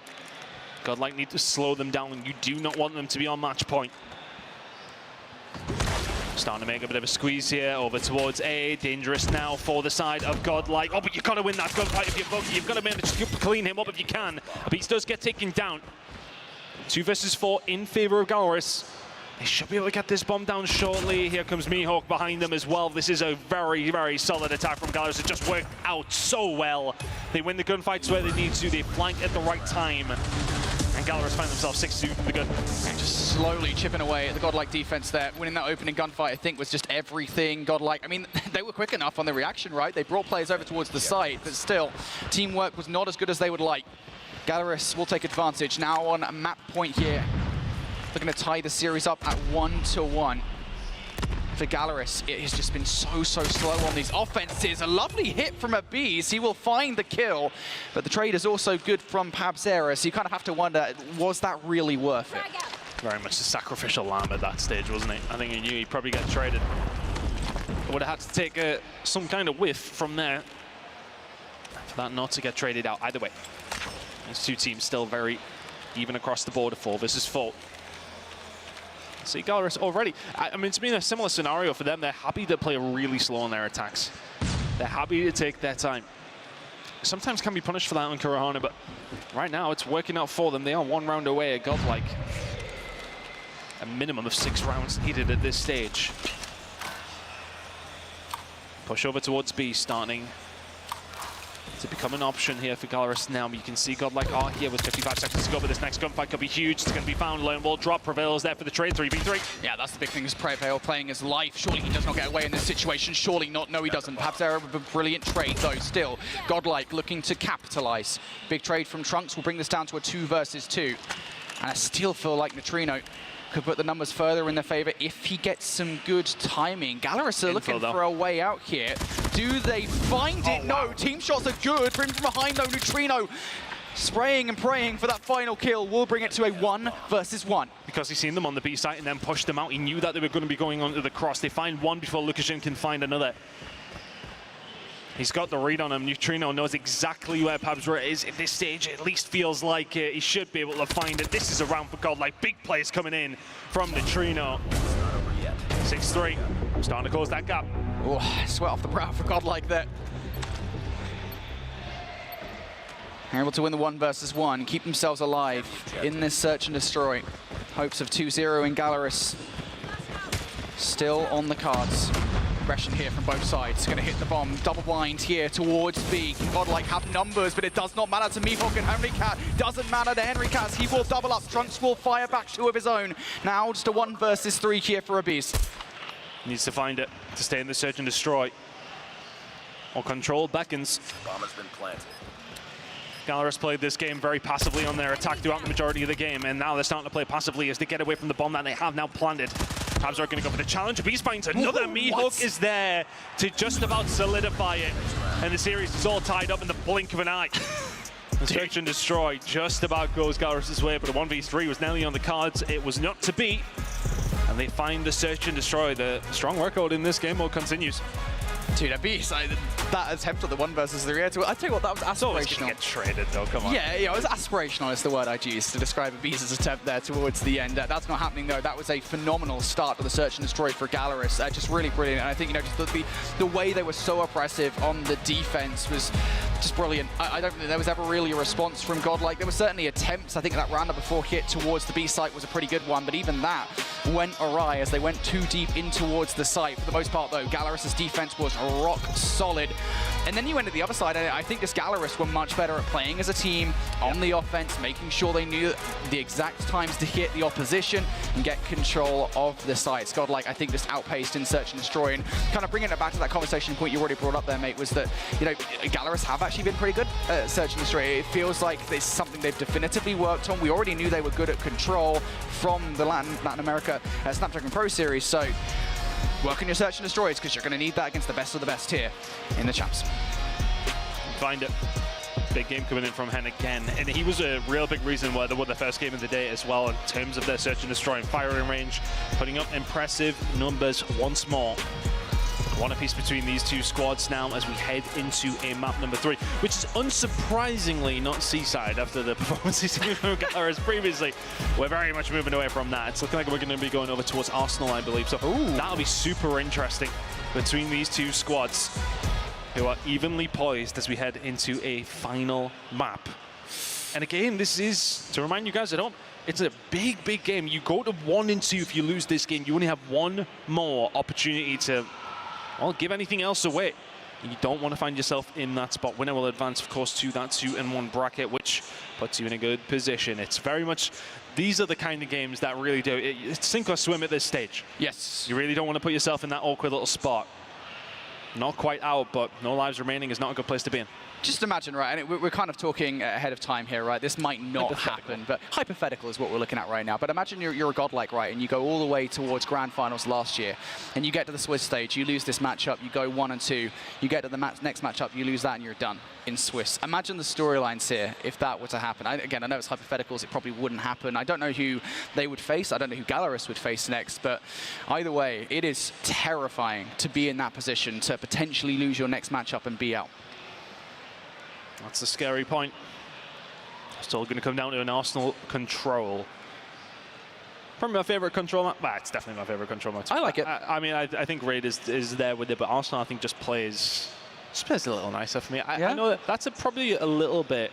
Godlike need to slow them down. You do not want them to be on match point. Starting to make a bit of a squeeze here over towards A. Dangerous now for the side of Godlike. Oh, but you've got to win that gunfight if you're Bogey. You've got to manage to clean him up if you can. Beast does get taken down. 2 versus 4 in favor of Galorys. They should be able to get this bomb down shortly. Here comes Mihawk behind them as well. This is a very, very solid attack from Galorys. It just worked out so well. They win the gunfights where they need to. They flank at the right time. And Galorys find themselves 6-2 from the gun. Just slowly chipping away at the Godlike defense there. Winning that opening gunfight, I think, was just everything Godlike. I mean, they were quick enough on the reaction, right? They brought players over towards the site, but still, teamwork was not as good as they would like. Galorys will take advantage now on a map point here. They're going to tie the series up at 1-1. For Galorys, it has just been so slow on these offenses. A lovely hit from Abiz. He will find the kill, but the trade is also good from Pabzera, so you kind of have to wonder, was that really worth it? Very much a sacrificial lamb at that stage, wasn't he? I think he knew he'd probably get traded. Would have had to take some kind of whiff from there for that not to get traded out. Either way, these two teams still very even across the board of 4 versus 4. See, Galorys already, I mean, it's been a similar scenario for them. They're happy to play really slow on their attacks. They're happy to take their time. Sometimes can be punished for that on Kurahana, but right now it's working out for them. They are 1 round away at Godlike. A minimum of 6 rounds needed at this stage. Push over towards B, starting to become an option here for Galorys now. You can see Godlike are here with 55 seconds to go, but this next gunfight could be huge. It's going to be found. Lone Ball drop prevails there for the trade, 3v3. Yeah, that's the big thing, is Prevail playing his life. Surely he does not get away in this situation. Surely not. No, he doesn't. Pabzera with a brilliant trade, though. Still, Godlike looking to capitalize. Big trade from Trunks will bring this down to a 2 versus 2. And I still feel like Neutrino could put the numbers further in their favor if he gets some good timing. Galorys are looking for a way out here. Do they find it? No, team shots are good. From behind though, Neutrino spraying and praying for that final kill will bring it to a 1 versus 1. Because he's seen them on the B site and then pushed them out. He knew that they were going to be going onto the cross. They find one before Lukashin can find another. He's got the read on him. Neutrino knows exactly where Pabzera is at this stage. It at least feels like he should be able to find it. This is a round for Godlike. Big plays coming in from Neutrino. 6-3. Starting to close that gap. Oh, sweat off the brow for Godlike there. Able to win the 1 versus 1, keep themselves alive in this search and destroy. Hopes of 2-0 in Galorys still on the cards. Aggression here from both sides. Going to hit the bomb. Double blind here towards B. Can Godlike have numbers, but it does not matter to Mihawk and Henry Cat. Doesn't matter to Henry Cat. He will double up. Trunks will fire back 2 of his own. Now just a 1 versus 3 here for Abiz. Needs to find it to stay in the search and destroy. Or control beckons. Bomb has been planted. Galorys played this game very passively on their attack throughout the majority of the game, and now they're starting to play passively as they get away from the bomb that they have now planted. Pabzera are going to go for the challenge. Beast finds another. Mihawk is there to just about solidify it. And the series is all tied up in the blink of an eye. The search and destroy just about goes Galorys' way, but a 1v3 was nearly on the cards. It was not to be. And they find the search and destroy. The strong workload in this game mode continues. Dude, Abiz, that attempt at the 1 versus 3, I tell you what, that was aspirational. Get traded though, come on. Yeah, it was aspirational is the word I'd use to describe Abiz's attempt there towards the end. That's not happening though. That was a phenomenal start to the search and destroy for Galorys. Just really brilliant. And I think, just the way they were so oppressive on the defense was just brilliant. I don't think there was ever really a response from Godlike. There were certainly attempts. I think that round number 4 hit towards the B site was a pretty good one, but even that went awry as they went too deep in towards the site. For the most part, though, Galorys' defense was rock solid. And then you went to the other side, and I think this Galorys were much better at playing as a team on the offense, making sure they knew the exact times to hit the opposition and get control of the sites. Godlike, I think, just outpaced in Search and Destroy. And kind of bringing it back to that conversation point you already brought up there, mate, was that, you know, Galorys have actually been pretty good at Search and Destroy. It feels like it's something they've definitively worked on. We already knew they were good at control from the Latin America Snapdragon Pro Series, so work on your Search and Destroys because you're going to need that against the best of the best here in the champs. Find it. Big game coming in from Hen again, and he was a real big reason why they won the first game of the day as well in terms of their Search and Destroy and firing range, putting up impressive numbers once more. One apiece between these two squads now as we head into a map number 3, which is unsurprisingly not Seaside after the performance we've seen from Galorys previously. We're very much moving away from that. It's looking like we're going to be going over towards Arsenal, I believe. So that'll be super interesting between these two squads, who are evenly poised as we head into a final map. And again, this is, to remind you guys at home, it's a big, big game. You go to 1 and 2 if you lose this game. You only have one more opportunity to, well, give anything else away. You don't want to find yourself in that spot. Winner will advance, of course, to that 2-1 bracket, which puts you in a good position. It's very much, these are the kind of games that really do, it's sink or swim at this stage. Yes. You really don't want to put yourself in that awkward little spot. Not quite out, but no lives remaining is not a good place to be in. Just imagine, right, and we're kind of talking ahead of time here, right? This might not happen, but hypothetical is what we're looking at right now. But imagine you're a Godlike, right, and you go all the way towards Grand Finals last year, and you get to the Swiss stage, you lose this matchup, you go 1 and 2, you get to the next matchup, you lose that, and you're done in Swiss. Imagine the storylines here if that were to happen. Again, I know it's hypotheticals, it probably wouldn't happen. I don't know who they would face, I don't know who Galorys would face next, but either way, it is terrifying to be in that position, to potentially lose your next matchup and be out. That's the scary point. Still going to come down to an Arsenal control. Probably my favorite control map. Well, it's definitely my favorite control map. I like it. I mean, I think Raid is there with it, but Arsenal, I think, just plays a little nicer for me. I know that that's probably a little bit.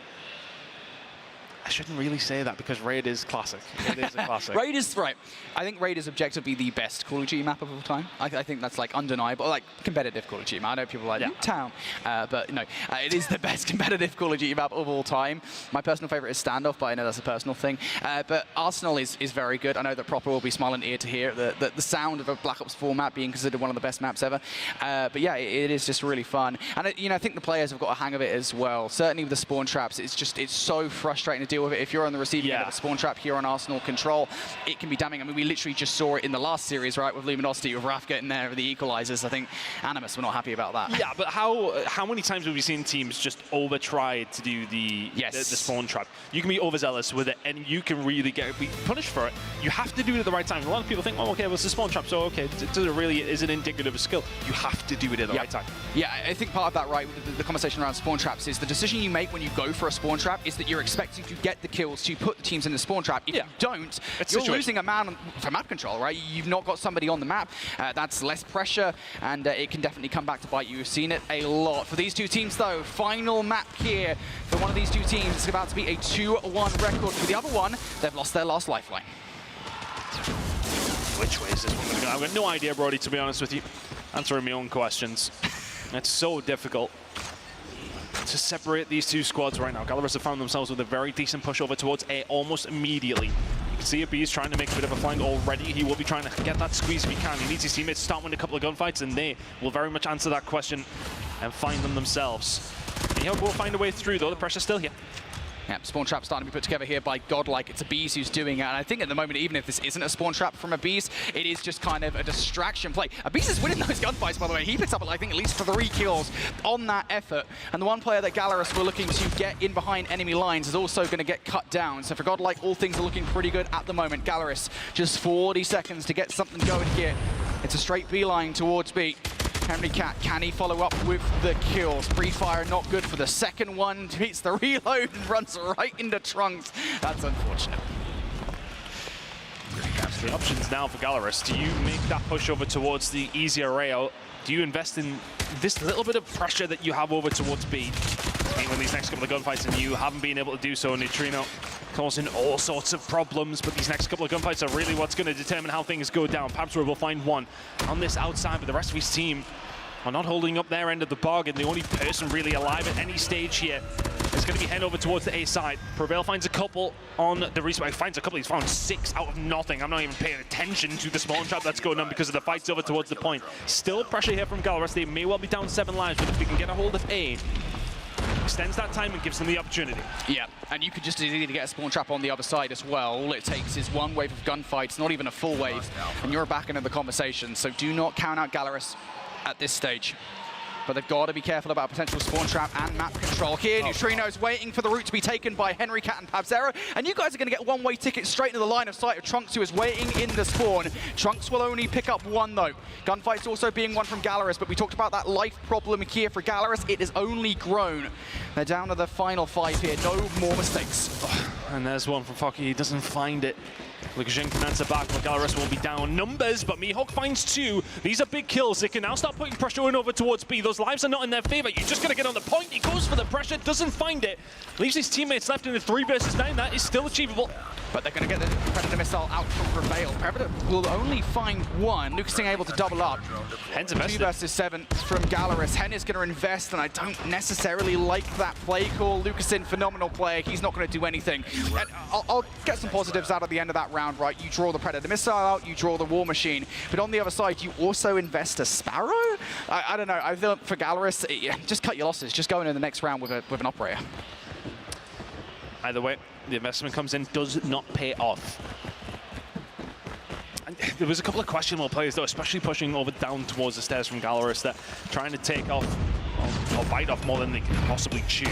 I shouldn't really say that because Raid is classic. It is a classic. Raid is, right. I think Raid is objectively the best Call of Duty map of all time. I think that's like undeniable, like competitive Call of Duty map. I know people are like, Newtown, but no, it is the best competitive Call of Duty map of all time. My personal favorite is Standoff, but I know that's a personal thing. But Arsenal is very good. I know that Proper will be smiling ear to hear the sound of a Black Ops 4 map being considered one of the best maps ever. But yeah, it is just really fun. And I think the players have got a hang of it as well. Certainly with the spawn traps, it's so frustrating to deal with it. If you're on the receiving end of a spawn trap here on Arsenal control, it can be damning. I mean, we literally just saw it in the last series, right, with Luminosity, with Raf getting there with the equalizers. I think Animus were not happy about that. Yeah, but how many times have we seen teams just over-try to do the spawn trap? You can be overzealous with it, and you can really be punished for it. You have to do it at the right time. A lot of people think, oh, okay, well, it's a spawn trap, so okay, is it indicative of skill? You have to do it at the right time. Yeah, I think part of that, right, with the conversation around spawn traps is the decision you make when you go for a spawn trap is that you're expecting to get the kills to put the teams in the spawn trap. If you don't, you're losing a man for map control, right? You've not got somebody on the map. That's less pressure, and it can definitely come back to bite you. We've seen it a lot. For these two teams, though, final map here for one of these two teams. It's about to be a 2-1 record. For the other one, they've lost their last lifeline. Which way is this one going to go? I've got no idea, Brody, to be honest with you. Answering my own questions. It's so difficult to separate these two squads right now. Galorys have found themselves with a very decent push over towards A almost immediately. You can see B is trying to make a bit of a flank already. He will be trying to get that squeeze if he can. He needs his teammates to start winning a couple of gunfights, and they will very much answer that question and find them themselves. And he'll find a way through, though. The pressure's still here. Yeah, spawn trap starting to be put together here by Godlike. It's Abees who's doing it, and I think at the moment, even if this isn't a spawn trap from Abees, it is just kind of a distraction play. Abees is winning those gunfights, by the way. He picks up, I think, at least 3 kills on that effort, and the one player that Galorys were looking to get in behind enemy lines is also going to get cut down. So for Godlike, all things are looking pretty good at the moment. Galorys, just 40 seconds to get something going here. It's a straight beeline towards B. Henry Cat, can he follow up with the kills? Pre-fire not good for the second one. Beats the reload and runs right into Trunks. That's unfortunate. The options now for Galorys. Do you make that push over towards the easier rail? Do you invest in this little bit of pressure that you have over towards B? Win these next couple of gunfights, and you haven't been able to do so. Neutrino causing all sorts of problems, but these next couple of gunfights are really what's going to determine how things go down. Pabzera will find one on this outside, but the rest of his team are not holding up their end of the bargain. The only person really alive at any stage here is going to be heading over towards the A side. Prevail finds a couple on the respawn. He finds a couple. He's found 6 out of nothing. I'm not even paying attention to the spawn trap that's going on because of the fights over towards the point. Still pressure here from Galorys. They may well be down 7 lives, but if they can get a hold of A, extends that time and gives them the opportunity. Yeah, and you could just easily get a spawn trap on the other side as well. All it takes is one wave of gunfights, not even a full wave, and you're back into the conversation. So do not count out Galorys at this stage. But they've got to be careful about potential spawn trap and map control. Here, Neutrino's waiting for the route to be taken by Henry Cat and Pabzera, and you guys are going to get one-way tickets straight into the line of sight of Trunks, who is waiting in the spawn. Trunks will only pick up 1, though. Gunfight's also being won from Galorys, but we talked about that life problem here for Galorys. It has only grown. They're down to the final 5 here. No more mistakes. And there's one from Focky. He doesn't find it. Lukashenko can answer back, but Galorys will be down numbers, but Mihawk finds 2. These are big kills. They can now start putting pressure in over towards B. Those lives are not in their favor. You're just going to get on the point. He goes for the pressure, doesn't find it. Leaves his teammates left in the 3 versus 9. That is still achievable. But they're going to get the Predator missile out from Prevail. Predator will only find 1. Lucasing able to double up. Hen's 2 versus 7 from Galorys. Hen is going to invest, and I don't necessarily like that play call. Lucasin, phenomenal player. He's not going to do anything. And I'll get some positives out of the end of that round, right? You draw the Predator missile out, you draw the War Machine, but on the other side, you also invest a Sparrow? I don't know. I feel for Galorys, just cut your losses. Just go into the next round with an Operator. Either way, the investment comes in, does not pay off. And there was a couple of questionable plays, though, especially pushing over down towards the stairs from Galorys, that trying to take off or bite off more than they can possibly chew.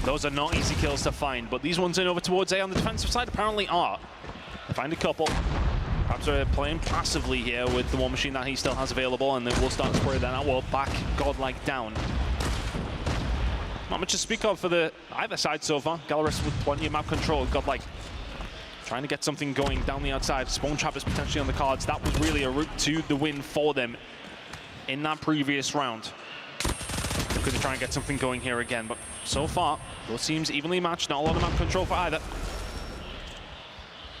Those are not easy kills to find, but these ones in over towards A on the defensive side apparently are. They find a couple. Perhaps they're playing passively here with the War Machine that he still has available, and then we'll start to spray that out. We'll back Godlike down. Not much to speak of for either side so far. Galorys with plenty of map control. Godlike trying to get something going down the outside. Spawn trap is potentially on the cards. That was really a route to the win for them in that previous round. They're going to try and get something going here again, but so far, both teams evenly matched. Not a lot of map control for either.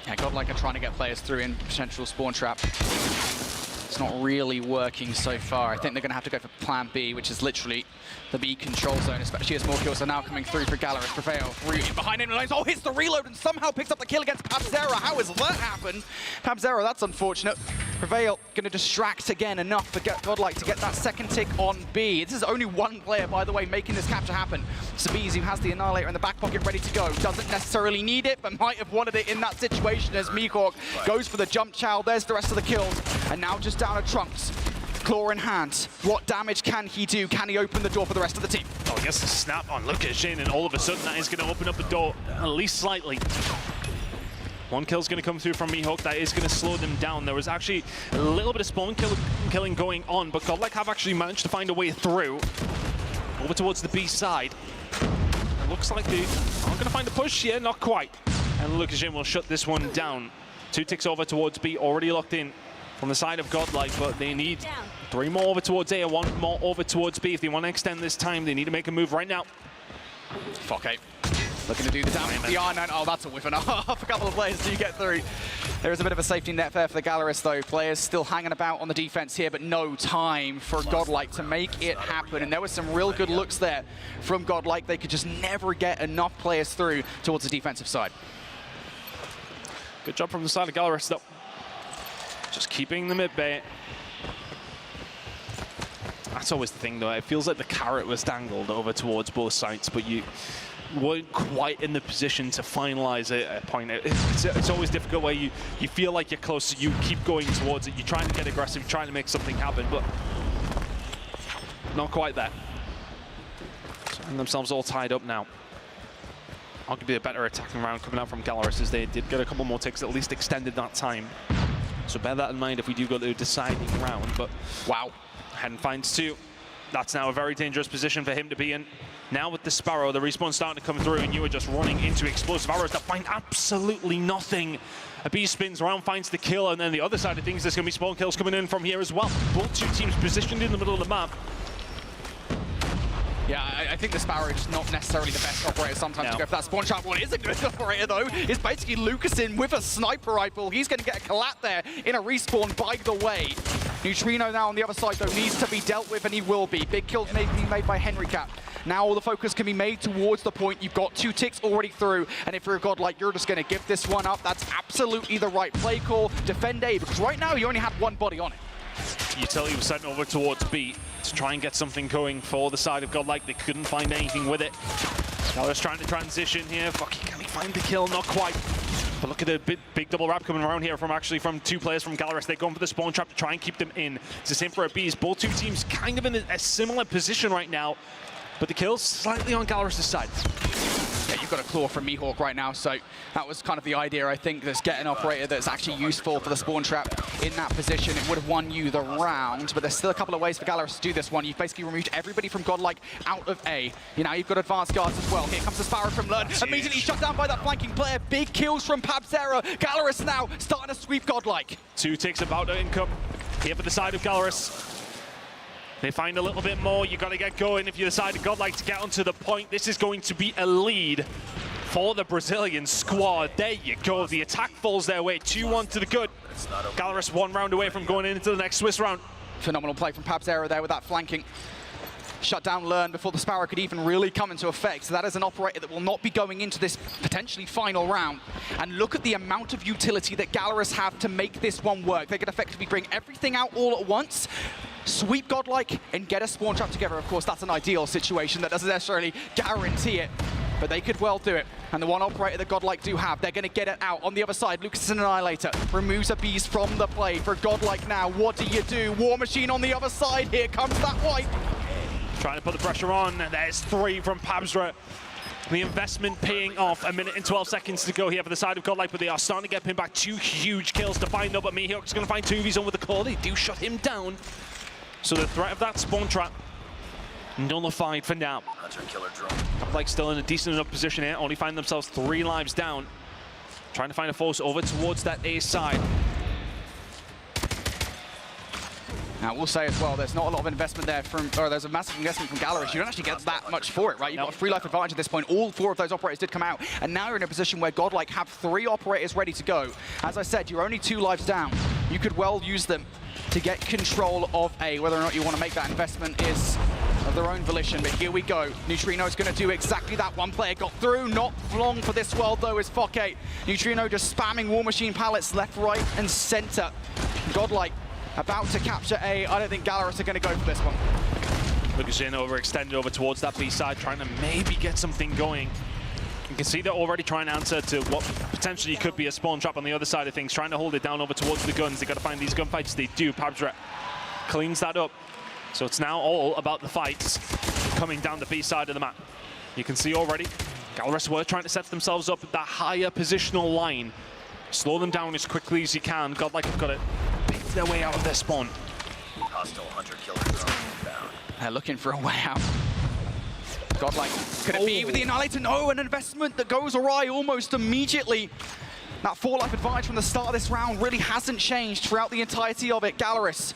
Yeah, Godlike are trying to get players through in potential spawn trap. It's not really working so far. I think they're going to have to go for plan B, which is literally the B control zone, especially as more kills are now coming through for Galorys. Prevail behind enemy lines. Oh, hits the reload and somehow picks up the kill against Pabzera. How has that happened? Pabzera, that's unfortunate. Prevail going to distract again enough for Godlike to get that second tick on B. This is only 1 player, by the way, making this capture happen. Sabiz, who has the Annihilator in the back pocket ready to go. Doesn't necessarily need it, but might have wanted it in that situation as Mihawk goes for the jump chow. There's the rest of the kills. And now just down to Trunks. Claw in hand. What damage can he do? Can he open the door for the rest of the team? Oh, he gets the snap on Lukashenko, and all of a sudden that is going to open up the door at least slightly. 1 kill's going to come through from Mihawk. That is going to slow them down. There was actually a little bit of spawn killing going on, but Godlike have actually managed to find a way through over towards the B side. It looks like they are going to find a push here, not quite. And Lukashenko will shut this one down. 2 ticks over towards B, already locked in from the side of Godlike, but they need 3 more over towards A, 1 more over towards B. If they want to extend this time, they need to make a move right now. Fuck it. Looking to do the damage. The R9. Oh, that's a whiff and a half. A couple of players do get through. There is a bit of a safety net there for the Galorys, though. Players still hanging about on the defense here, but no time for Godlike to make it happen. And there were some real good looks there from Godlike. They could just never get enough players through towards the defensive side. Good job from the side of Galorys, though. Just keeping them at bay. That's always the thing, though. It feels like the carrot was dangled over towards both sides, but you weren't quite in the position to finalize a point. It's always difficult where you feel like you're close, so you keep going towards it. You're trying to get aggressive, you're trying to make something happen, but not quite there. Finding themselves all tied up now. Arguably a better attacking round coming out from Galorys, as they did get a couple more ticks, at least extended that time. So bear that in mind if we do go to a deciding round, but wow. Hen finds 2. That's now a very dangerous position for him to be in. Now with the Sparrow, the respawn starting to come through, and you are just running into explosive arrows that find absolutely nothing. A B spins around, finds the kill, and then the other side of things, there's going to be spawn kills coming in from here as well. Both 2 teams positioned in the middle of the map. Yeah, I think the Sparrow is not necessarily the best operator sometimes to go for that spawn trap. What is a good operator, though, is basically Lucasin with a sniper rifle. He's going to get a collat there in a respawn, by the way. Neutrino now on the other side, though, needs to be dealt with, and he will be. Big kills may be made by Henry Cat. Now all the focus can be made towards the point. You've got 2 ticks already through, and if you're a Godlike, you're just going to give this one up. That's absolutely the right play call. Defend A, because right now you only have 1 body on it. Utility was sent over towards B to try and get something going for the side of Godlike. They couldn't find anything with it. Galorys trying to transition here. Can he find the kill? Not quite. But look at the big double wrap coming around here from 2 players from Galorys. They're going for the spawn trap to try and keep them in. It's the same for B's. Both 2 teams kind of in a similar position right now, but the kills slightly on Galorys' side. Yeah, you've got a claw from Mihawk right now, so that was kind of the idea, I think, that's get an operator that's actually useful for the spawn trap in that position. It would have won you the round, but there's still a couple of ways for Galorys to do this one. You've basically removed everybody from Godlike out of A. Now you've got advanced guards as well. Here comes the Sparrow from Lurn, immediately shut down by that flanking player. Big kills from Pabzera. Galorys now starting to sweep Godlike. 2 ticks about to income here for the side of Galorys. They find a little bit more. You got to get going if you decide to Godlike to get onto the point. This is going to be a lead for the Brazilian squad. There you go. The attack falls their way. 2-1 to the good. Galorys 1 round away from going into the next Swiss round. Phenomenal play from Pabzera there with that flanking. Shut down Lurn before the Sparrow could even really come into effect. So that is an operator that will not be going into this potentially final round. And look at the amount of utility that Galorys have to make this one work. They could effectively bring everything out all at once, sweep Godlike, and get a spawn trap together. Of course, that's an ideal situation. That doesn't necessarily guarantee it, but they could well do it. And the one operator that Godlike do have, they're going to get it out. On the other side, Lucas Annihilator removes a beast from the play for Godlike now. What do? War Machine on the other side. Here comes that wipe. Trying to put the pressure on. There's 3 from Pabzera. The investment paying off. 1 minute and 12 seconds to go here for the side of Godlike, but they are starting to get pinned back. 2 huge kills to find, though, but Mihawk's going to find 2 of his own with the claw. They do shut him down. So the threat of that spawn trap nullified for now. Godlike still in a decent enough position here. Only find themselves 3 lives down. Trying to find a force over towards that A side. Now, we'll say as well, there's not a lot of investment there or there's a massive investment from Galorys. You don't actually get that much for it, right? You've got a 3 life advantage at this point. All 4 of those operators did come out, and now you're in a position where Godlike have 3 operators ready to go. As I said, you're only 2 lives down. You could well use them to get control of A. Whether or not you want to make that investment is of their own volition, but here we go. Neutrino's going to do exactly that. 1 player got through. Not long for this world, though, is Fokke. Neutrino just spamming War Machine pallets left, right, and center. Godlike about to capture A. I don't think Galorys are going to go for this one. Lucasin overextended over towards that B side, trying to maybe get something going. You can see they're already trying to answer to what potentially could be a spawn trap on the other side of things, trying to hold it down over towards the guns. They've got to find these gunfights. They do. Pabzera cleans that up. So it's now all about the fights coming down the B side of the map. You can see already, Galorys were trying to set themselves up at that higher positional line. Slow them down as quickly as you can. Godlike have got to pick their way out of their spawn. Hostile hunter-killer drone inbound. They're looking for a way out. Godlike, could it be with the Annihilator? No, an investment that goes awry almost immediately. That 4 life advantage from the start of this round really hasn't changed throughout the entirety of it. Galorys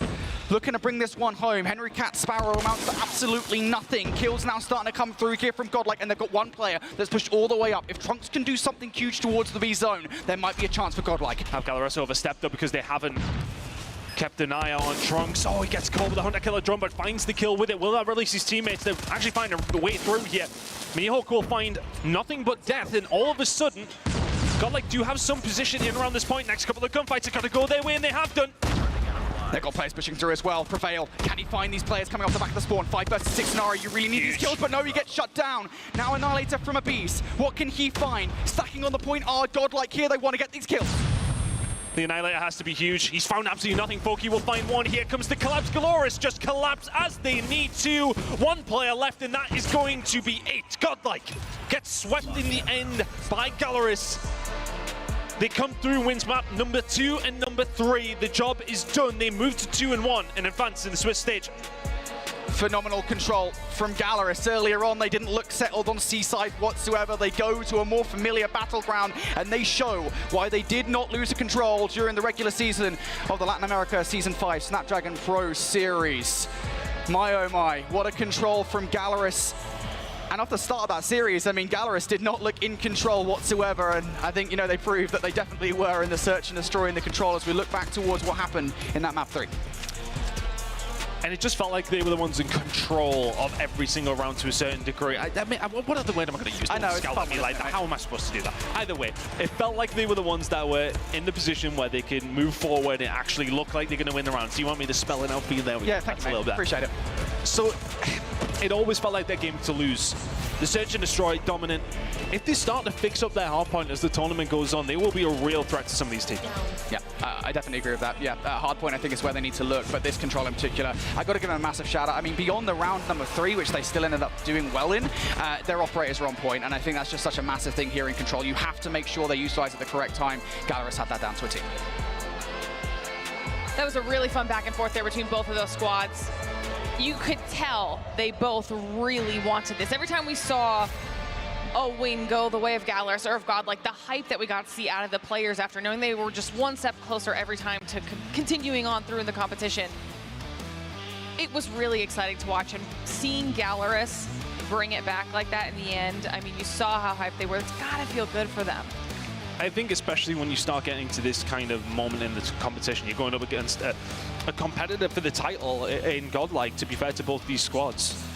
looking to bring this one home. Henry Cat Sparrow amounts to absolutely nothing. Kills now starting to come through here from Godlike, and they've got 1 player that's pushed all the way up. If Trunks can do something huge towards the B zone, there might be a chance for Godlike. Have Galorys overstepped though, because they haven't kept an eye on Trunks. Oh, he gets caught with a hunter-killer drone, but finds the kill with it. Will that release his teammates to actually find a way through here? Mihawk will find nothing but death, and all of a sudden, Godlike do have some position in around this point. Next couple of gunfights are going to go their way, and they have done. They've got players pushing through as well. Prevail. Can he find these players coming off the back of the spawn? 5 versus 6 scenario. You really need these kills, but no, he gets shut down. Now Annihilator from a beast. What can he find? Stacking on the point are Godlike here. They want to get these kills. The Annihilator has to be huge. He's found absolutely nothing. Fokke will find 1. Here comes the collapse. Galorys just collapse as they need to. 1 player left, and that is going to be 8. Godlike gets swept in the end by Galorys. They come through, wins map number 2 and number 3. The job is done. They move to 2 and 1 and advance in the Swiss stage. Phenomenal control from Galorys. Earlier on, they didn't look settled on Seaside whatsoever. They go to a more familiar battleground, and they show why they did not lose the control during the regular season of the Latin America Season 5 Snapdragon Pro Series. My, oh my, what a control from Galorys. And off the start of that series, I mean, Galorys did not look in control whatsoever, and I think, you know, they proved that they definitely were in the search and destroy in the control as we look back towards what happened in that map 3. And it just felt like they were the ones in control of every single round to a certain degree. I mean, what other word am I going to use? I know, Scout at me like that. How am I supposed to do that? Either way, it felt like they were the ones that were in the position where they can move forward and actually look like they're going to win the round. So you want me to spell it out for you there? Yeah, thank you, mate. A little bit. Appreciate it. So it always felt like their game to lose. The search and destroy, dominant. If they start to fix up their hardpoint as the tournament goes on, they will be a real threat to some of these teams. Yeah, I definitely agree with that. Yeah, hardpoint I think is where they need to look, but this control in particular, I got to give them a massive shout out. I mean, beyond the round number 3, which they still ended up doing well in, their operators are on point, and I think that's just such a massive thing here in control. You have to make sure they utilize at the correct time. Galorys had that down to a T. That was a really fun back and forth there between both of those squads. You could tell they both really wanted this. Every time we saw a win go the way of Galorys or of Godlike, the hype that we got to see out of the players after knowing they were just one step closer every time to continuing on through in the competition. It was really exciting to watch, and seeing Galorys bring it back like that in the end, I mean, you saw how hyped they were. It's gotta feel good for them. I think especially when you start getting to this kind of moment in the competition, you're going up against a competitor for the title in Godlike, to be fair to both these squads.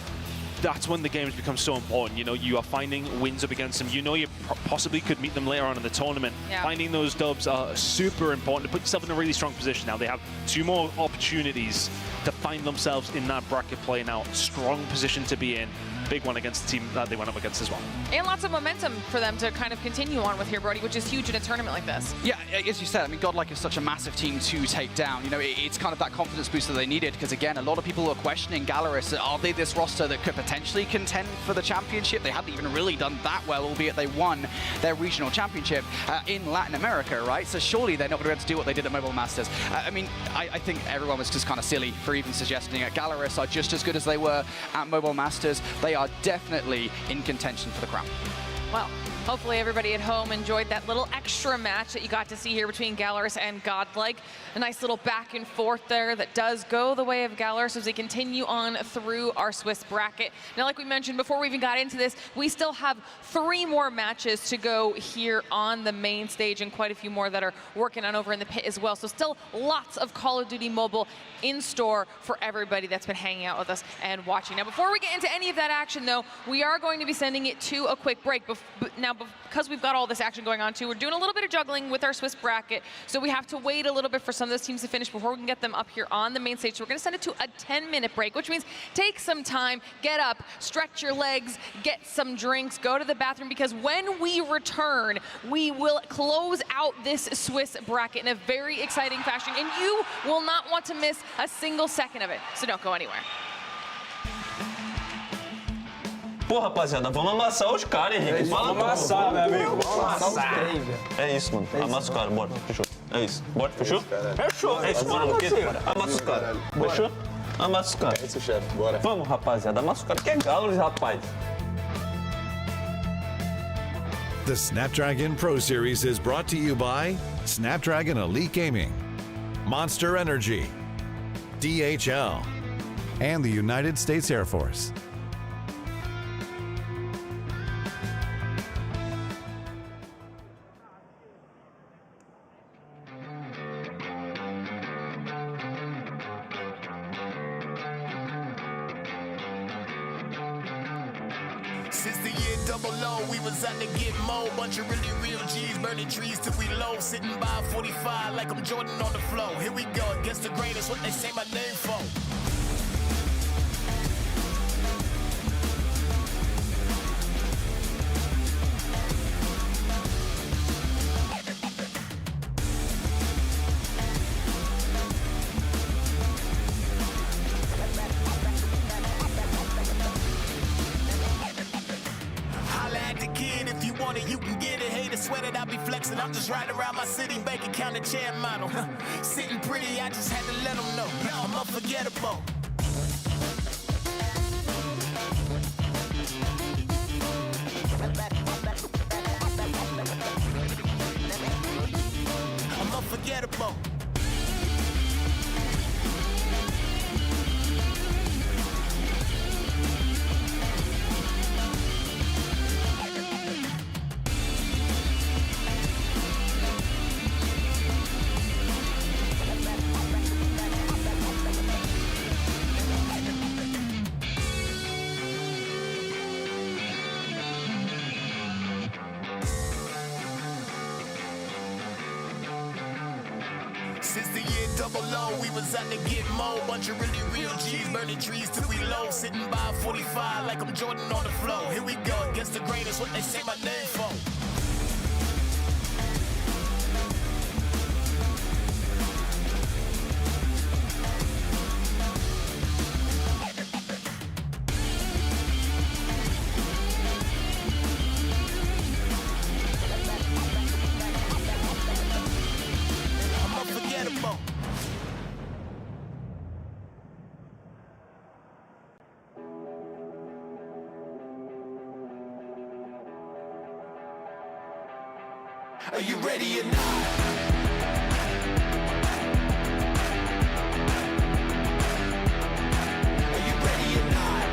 That's when the games become so important. You know, you are finding wins up against them. You know you possibly could meet them later on in the tournament. Yeah. Finding those dubs are super important to put yourself in a really strong position now. They have 2 more opportunities to find themselves in that bracket play now. Strong position to be in. Big one against the team that they went up against as well. And lots of momentum for them to kind of continue on with here, Brody, which is huge in a tournament like this. Yeah, as you said, I mean, Godlike is such a massive team to take down. You know, it's kind of that confidence boost that they needed, because again, a lot of people are questioning Galorys. Are they this roster that could potentially contend for the championship? They haven't even really done that well, albeit they won their regional championship in Latin America, right? So surely they're not going to be able to do what they did at Mobile Masters. I mean, I think everyone was just kind of silly for even suggesting it. Galorys are just as good as they were at Mobile Masters. They are definitely in contention for the crown. Well, hopefully everybody at home enjoyed that little extra match that you got to see here between Galorys and Godlike. A nice little back and forth there that does go the way of Galorys as they continue on through our Swiss bracket. Now, like we mentioned before we even got into this, we still have 3 more matches to go here on the main stage, and quite a few more that are working on over in the pit as well. So still lots of Call of Duty Mobile in store for everybody that's been hanging out with us and watching. Now, before we get into any of that action, though, we are going to be sending it to a quick break. Now, because we've got all this action going on too, we're doing a little bit of juggling with our Swiss bracket, so we have to wait a little bit for some of those teams to finish before we can get them up here on the main stage. So we're going to send it to a 10-minute break, which means take some time, get up, stretch your legs, get some drinks, go to the bathroom, because when we return, we will close out this Swiss bracket in a very exciting fashion, and you will not want to miss a single second of it. So don't go anywhere. Pô, rapaziada, vamos amassar os caras, Henrique. Vamos amassar, meu amigo. Vamos amassar. É isso, mano. Amassa os caras, bora. Fechou. É isso. Bora, fechou? Fechou. É isso, bora. Amassa os caras. Fechou? Amassa os caras. É isso, chefe. Bora. Vamos, rapaziada. Amassa os caras. Que é Galorys, rapaz. The Snapdragon Pro Series is brought to you by Snapdragon Elite Gaming, Monster Energy, DHL, and the United States Air Force. Since the year 00, we was out to get more. Bunch of really real G's, burning trees till we low. Sitting by 45 like I'm Jordan on the floor. Here we go, against the greatest, what they say my name for. You can get it, hate it, sweat it, I'll be flexing. I'm just riding around my city, bank account and chair model. Sitting pretty, I just had to let them know I'm unforgettable. I'm unforgettable. Since the year 00, we was out to get more. Bunch of really real G's, burning trees till we low. Sitting by 45 like I'm Jordan on the floor. Here we go, against the greatest, what they say my name for. Are you ready or not? Are you ready or not?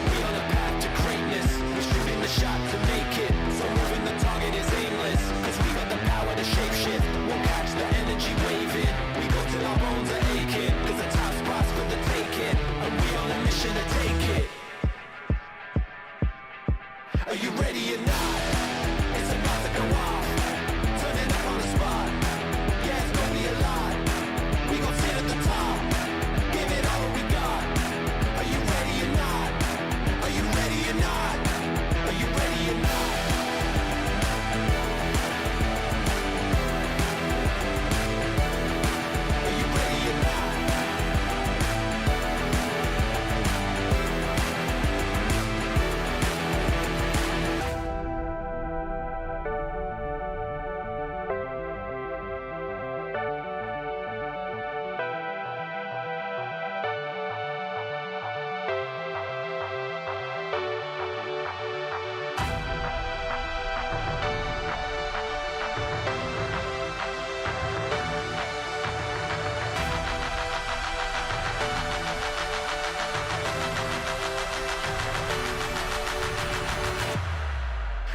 We on a path to greatness. We're shooting the shot to make it. So moving the target is aimless. Cause we got the power to shape shift. We'll catch the energy waving. We go till our bones are aching. Cause the top spot's for the taking. And we on a mission to take it. Are you ready or not? It's about to go off. Turning up on the spot. Yeah, it's gonna be a lot. We gon' sit at the top. Give it all we got. Are you ready or not? Are you ready or not? Are you ready or not? Are you ready or not?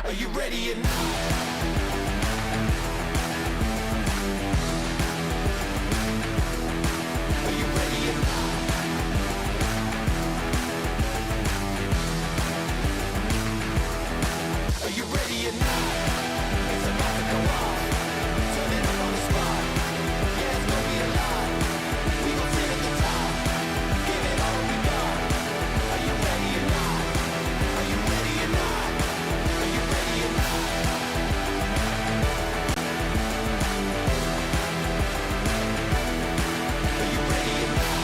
Are you ready or not? Are you ready or not? Are you ready or not? It's about to go off. Turning up on the spot. Yeah, it's gonna be a lot. We gon' sit at the top. Give it all we got. Are you ready or not? Are you ready or not? Are you ready or not? Are you ready or not?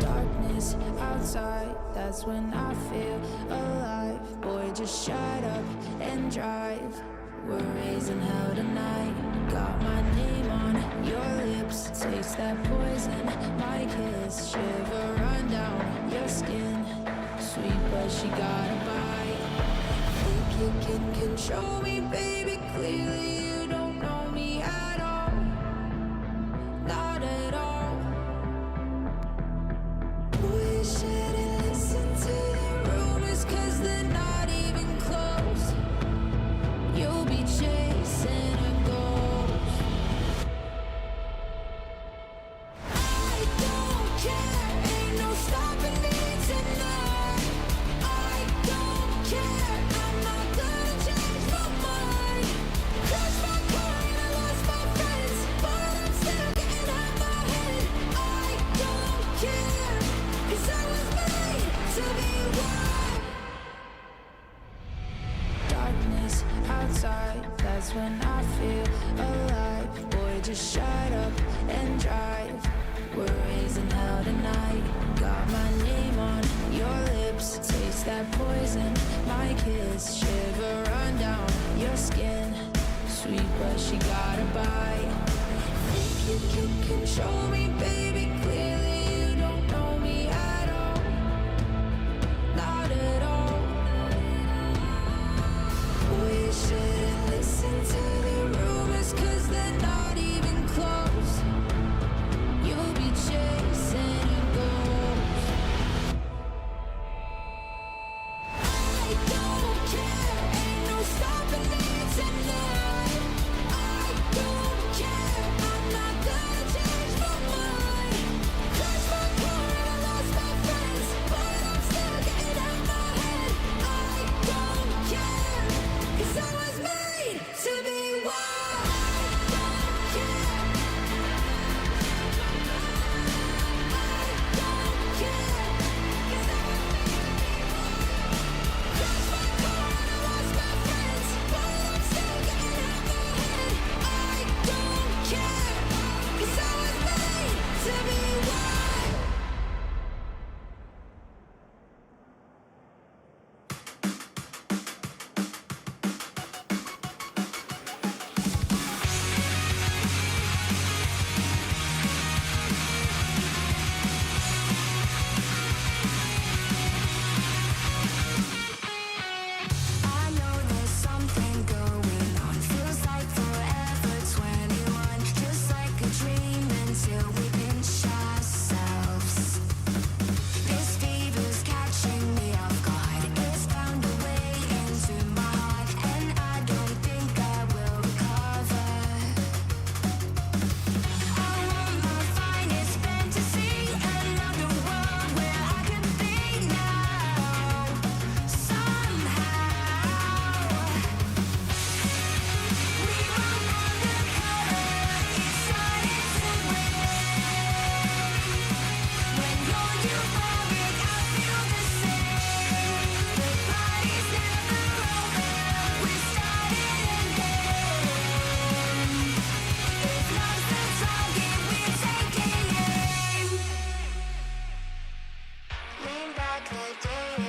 Darkness outside, that's when I feel alive. Boy, just shut up and drive. We're raising hell tonight. Got my name on your lips. Taste that poison, my kiss. Shiver run down your skin. Sweet, but she got a bite. Think you can control me, baby? Clearly you don't know me at all. Not at all. Boy, you shouldn't listen to the rumors, cause they're not even close. You'll be chasing a ghost. I don't care, ain't no stopping me tonight. I don't care, I'm not gonna change my mind. Crushed my car and I lost my friends, but I'm still getting out my head. I don't care, cause I was made to be wild. Darkness outside, that's when I feel alive. Boy, just shut up and drive. We're raising hell tonight. Got my name on your lips. Taste that poison, my kiss. Shiver run down your skin. Sweet, but she got a bite. Think you can control me, baby? Clearly you don't know me at all. Not at all.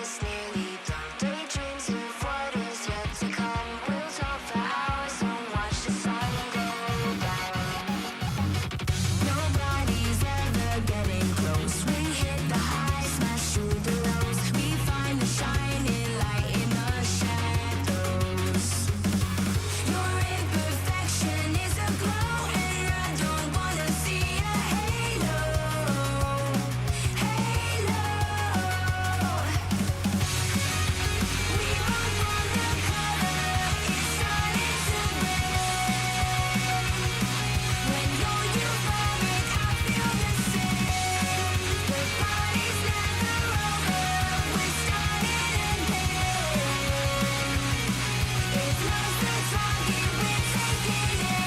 is nearly done. Daydreams of what is yet to come. We'll talk for hours and watch the sun go down. Nobody's ever getting close. We hit the highs, smash through the lows. We find the shining light in the shadows. Your imperfection is a glow, and I don't wanna see a halo. Halo. We run from the color, it's starting to rain. When you're euphoric, I feel the same. The party's never over, we're starting again. If love's the target, we're taking aim.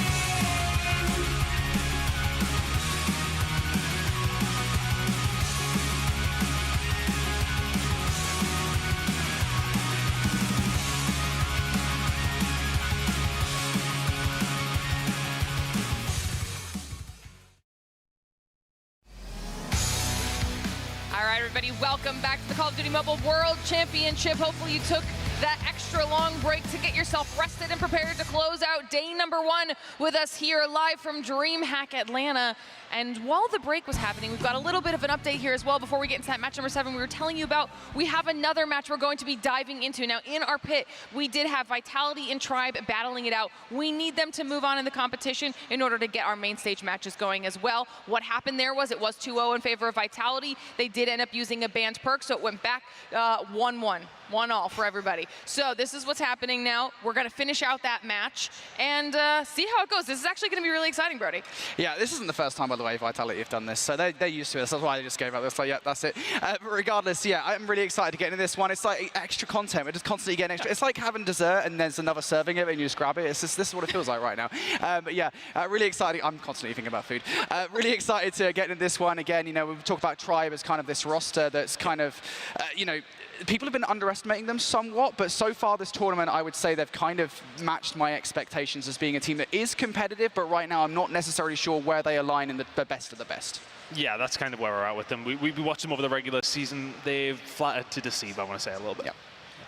All right, everybody, welcome back to the Call of Duty Mobile World Championship. Hopefully you took that extra long break to get yourself rested and prepared to close out day number 1 with us here live from DreamHack Atlanta. And while the break was happening, we've got a little bit of an update here as well before we get into that match number 7 we were telling you about. We have another match we're going to be diving into. Now, in our pit, we did have Vitality and Tribe battling it out. We need them to move on in the competition in order to get our main stage matches going as well. What happened there was it was 2-0 in favor of Vitality. They did end up using a banned perk, so it went back 1-1. 1-1 for everybody. So this is what's happening now. We're going to finish out that match and see how it goes. This is actually going to be really exciting, Brody. Yeah, this isn't the first time, by the way, Vitality have done this, so they're used to it. That's why I just gave up. It's like, yeah, that's it. But regardless, yeah, I'm really excited to get into this one. It's like extra content. We're just constantly getting extra. It's like having dessert and there's another serving of it and you just grab it. It's just, this is what it feels like right now. But yeah, really exciting. I'm constantly thinking about food. Really excited to get into this one. Again, you know, we've talked about Tribe as kind of this roster that's kind of, you know, people have been underestimating them somewhat, but so far this tournament, I would say they've kind of matched my expectations as being a team that is competitive, but right now I'm not necessarily sure where they align in the best of the best. Yeah, that's kind of where we're at with them. We watched them over the regular season. They've flattered to deceive, I want to say, a little bit. Yeah.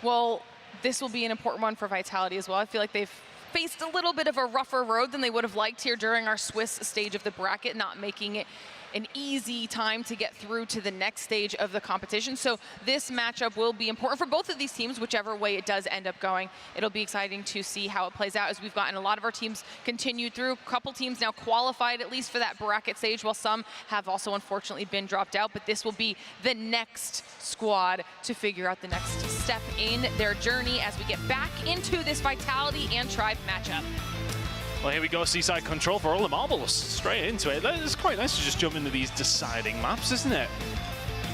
Well, this will be an important one for Vitality as well. I feel like they've faced a little bit of a rougher road than they would have liked here during our Swiss stage of the bracket, not making it an easy time to get through to the next stage of the competition. So this matchup will be important for both of these teams, whichever way it does end up going. It'll be exciting to see how it plays out as we've gotten a lot of our teams continued through. A couple teams now qualified at least for that bracket stage, while some have also unfortunately been dropped out. But this will be the next squad to figure out the next step in their journey as we get back into this Vitality and Tribe matchup. Well, here we go, Seaside Control for all the marbles. Straight into it. It's quite nice to just jump into these deciding maps, isn't it?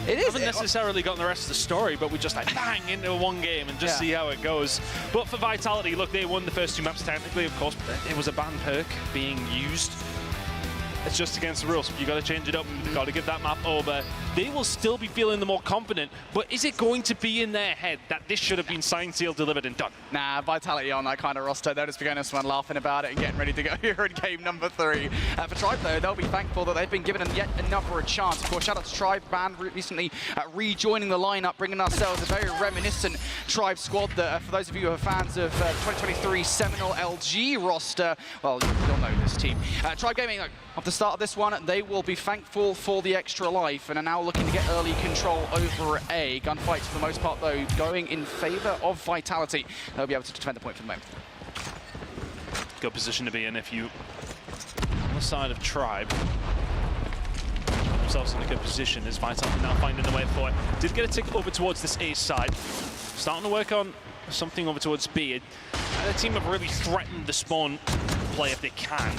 It is. We haven't necessarily gotten the rest of the story, but we just like bang into one game and just see how it goes. But for Vitality, look, they won the first 2 maps technically, of course, but it was a banned perk being used. It's just against the rules. You got to change it up. You got to give that map over. They will still be feeling the more confident, but is it going to be in their head that this should have been signed, sealed, delivered, and done? Nah, Vitality on that kind of roster. They'll just be going to someone laughing about it and getting ready to go here in game number 3. For Tribe, though, they'll be thankful that they've been given yet another chance. Of course, shout out to Tribe band recently rejoining the lineup, bringing ourselves a very reminiscent Tribe squad that, for those of you who are fans of 2023 Seminole LG roster, well, you'll know this team. Tribe Gaming, at the start of this one, they will be thankful for the extra life and are now looking to get early control over A. Gunfights, for the most part, though, going in favor of Vitality. They'll be able to defend the point for the moment. Good position to be in if you, on the side of Tribe, themselves in a good position as Vitality now finding the way for it. Did get a tick over towards this A side. Starting to work on something over towards B. The team have really threatened the spawn play if they can.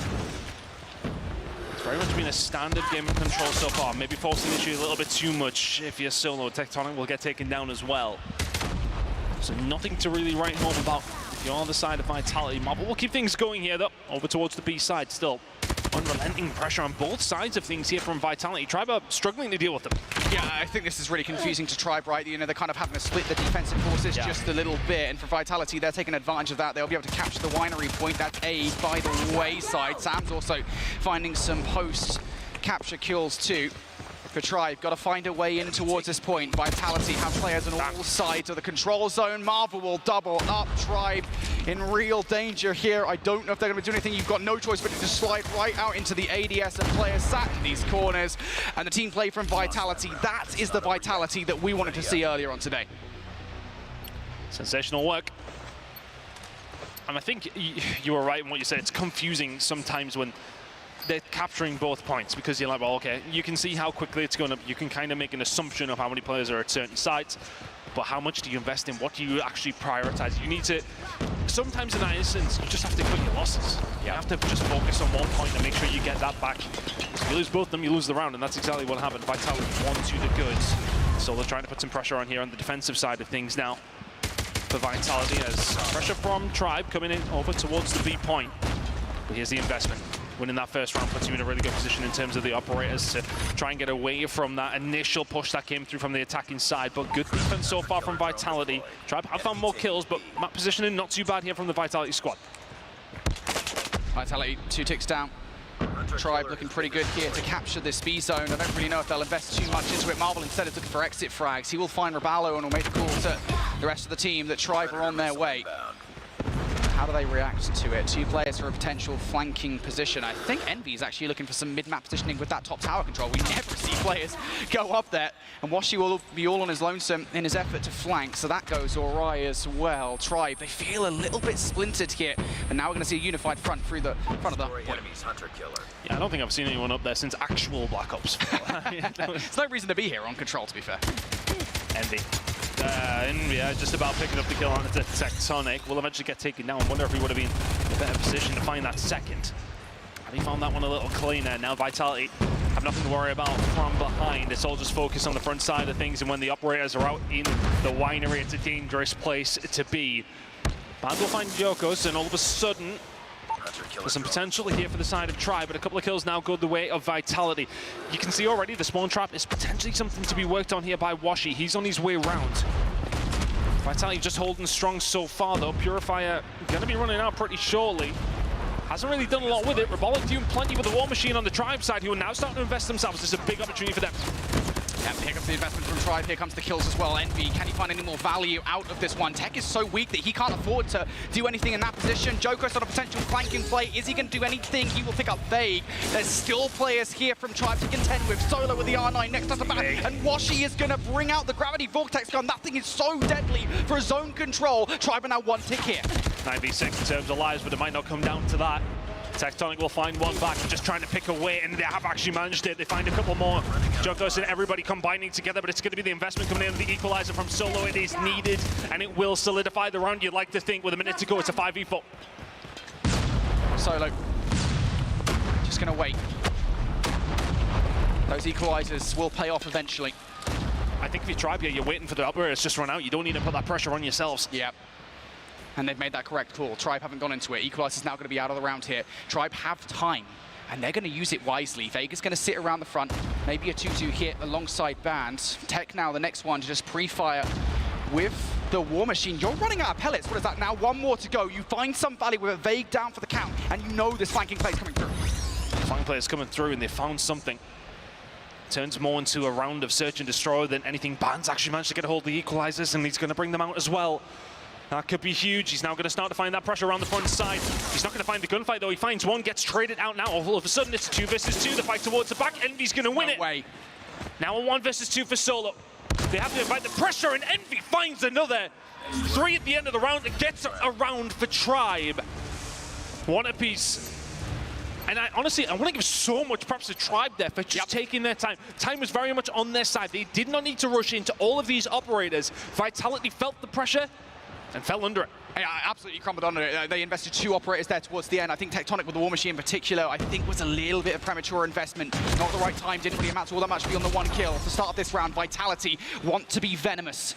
It's very much been a standard game of Control so far. Maybe forcing the issue a little bit too much. If you're solo, Tectonic will get taken down as well. So nothing to really write home about if you're on the side of Vitality. But we'll keep things going here, though. Over towards the B side still. Unrelenting pressure on both sides of things here from Vitality. Tribe are struggling to deal with them. Yeah, I think this is really confusing to Tribe, right? You know, they're kind of having to split the defensive forces just a little bit, and for Vitality, they're taking advantage of that. They'll be able to capture the winery point. That's A by the wayside. Sam's also finding some post-capture kills too. for Tribe. Got to find a way in towards this point. Vitality have players on all sides of the control zone. Marvel will double up. Tribe in real danger here. I don't know if they're going to do anything. You've got no choice but to just slide right out into the ADS, and players sat in these corners. And the team play from Vitality. That is the Vitality that we wanted to see earlier on today. Sensational work. And I think you were right in what you said. It's confusing sometimes when they're capturing both points, because you're like, well, okay, you can see how quickly it's going to, you can kind of make an assumption of how many players are at certain sites, but how much do you invest in? What do you actually prioritize? You need to, sometimes in that instance, you just have to cut your losses. You have to just focus on one point and make sure you get that back. If you lose both of them, you lose the round, and that's exactly what happened. Vitality 1-2 the goods. So they're trying to put some pressure on here on the defensive side of things now for Vitality, as pressure from Tribe coming in over towards the B point. But here's the investment. Winning that first round puts you in a really good position in terms of the operators to try and get away from that initial push that came through from the attacking side. But good defense so far from Vitality. Tribe have found more kills, but map positioning not too bad here from the Vitality squad. Vitality 2 ticks down. Tribe looking pretty good here to capture this B zone. I don't really know if they'll invest too much into it. Marvel instead is looking for exit frags. He will find Raballo and will make the call to the rest of the team that Tribe are on their way. How do they react to it? 2 players for a potential flanking position. I think Envy is actually looking for some mid-map positioning with that top tower control. We never see players go up there, and Washi will be all on his lonesome in his effort to flank, so that goes awry as well. Tribe, they feel a little bit splintered here, and now we're going to see a unified front through the front of the point. Yeah, I don't think I've seen anyone up there since actual Black Ops. There's no reason to be here on control, to be fair. Envy. And yeah, just about picking up the kill on the Tectonic. Will eventually get taken down. Wonder if he would have been in a better position to find that second. And he found that one a little cleaner. Now Vitality have nothing to worry about from behind. It's all just focused on the front side of things, and when the operators are out in the winery, it's a dangerous place to be. Band will find Jokos, and all of a sudden, there's some potential here for the side of Tribe, but a couple of kills now go the way of Vitality. You can see already the spawn trap is potentially something to be worked on here by Washi. He's on his way round. Vitality just holding strong so far, though. Purifier going to be running out pretty shortly. Hasn't really done a lot with it. Rabolic doing plenty with the War Machine on the Tribe side, who are now starting to invest themselves. This is a big opportunity for them. Yeah, pick up the investment from Tribe. Here comes the kills as well. Envy, can he find any more value out of this one? Tech is so weak that he can't afford to do anything in that position. Jokos on a potential flanking play. Is he going to do anything? He will pick up Vague. There's still players here from Tribe to contend with. Solo with the R9 next to the back. And Washi is going to bring out the Gravity Vortex gun. That thing is so deadly for zone control. Tribe are now 1 tick here. 9v6 in terms of lives, but it might not come down to that. Tectonic will find one back, just trying to pick away, and they have actually managed it. They find a couple more. Jokos and everybody combining together, but it's going to be the investment coming in, the equalizer from Solo. It is needed, and it will solidify the round. You'd like to think with a minute to go, it's a 5v4. Solo, just going to wait. Those equalizers will pay off eventually. I think if you Tribe here, you're waiting for the operators just run out. You don't need to put that pressure on yourselves. Yep. And they've made that correct call. Tribe haven't gone into it. Equalizer is now going to be out of the round here. Tribe have time, and they're going to use it wisely. Vega's going to sit around the front, maybe a 2-2 hit alongside Band. Tech now the next one to just pre-fire with the War Machine. You're running out of pellets. What is that now? 1 more to go. You find some value with a Vague down for the count, and you know this flanking play is coming through. Flanking play is coming through, and they found something. Turns more into a round of search and destroy than anything. Band's actually managed to get a hold of the equalizers, and he's going to bring them out as well. That could be huge. He's now going to start to find that pressure around the front side. He's not going to find the gunfight, though. He finds one, gets traded out now. All of a sudden, it's 2 versus 2. The fight towards the back. Envy's going to win it. Way. Now a 1 versus 2 for Solo. They have to invite the pressure, and Envy finds another. 3 at the end of the round. It gets a round for Tribe. 1 apiece. And honestly, I want to give so much props to Tribe there for just taking their time. Time was very much on their side. They did not need to rush into all of these operators. Vitality felt the pressure and fell under it. Yeah, absolutely crumbled under it. They invested 2 operators there towards the end. I think Tectonic with the War Machine in particular, I think was a little bit of premature investment. Not the right time, didn't really amount to all that much beyond the 1 kill. To start of this round, Vitality want to be venomous.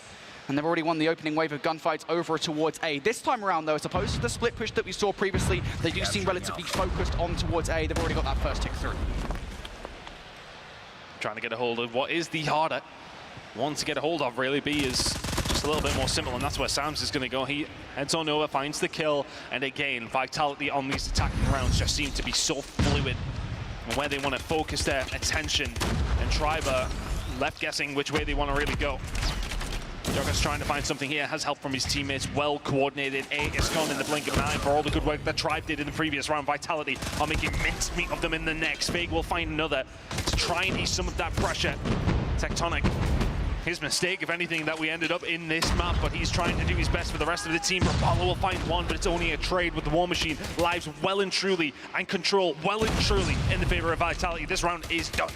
And they've already won the opening wave of gunfights over towards A. This time around, though, as opposed to the split push that we saw previously, they do seem relatively focused on towards A. They've already got that first tick through. Trying to get a hold of what is the harder one to get a hold of, really. B is just a little bit more simple, and that's where Sams is going to go. He heads on over, finds the kill, and again, Vitality on these attacking rounds just seem to be so fluid, and where they want to focus their attention and Tribe left guessing which way they want to really go. Joker's trying to find something here, has help from his teammates, well coordinated. A is gone in the blink of an eye for all the good work that Tribe did in the previous round. Vitality are making mincemeat of them in the next. Fake will find another to try and ease some of that pressure. Tectonic, his mistake, if anything, that we ended up in this map, but he's trying to do his best for the rest of the team. Rapallo will find one, but it's only a trade with the War Machine. Lives well and truly, and control well and truly in the favor of Vitality. This round is done.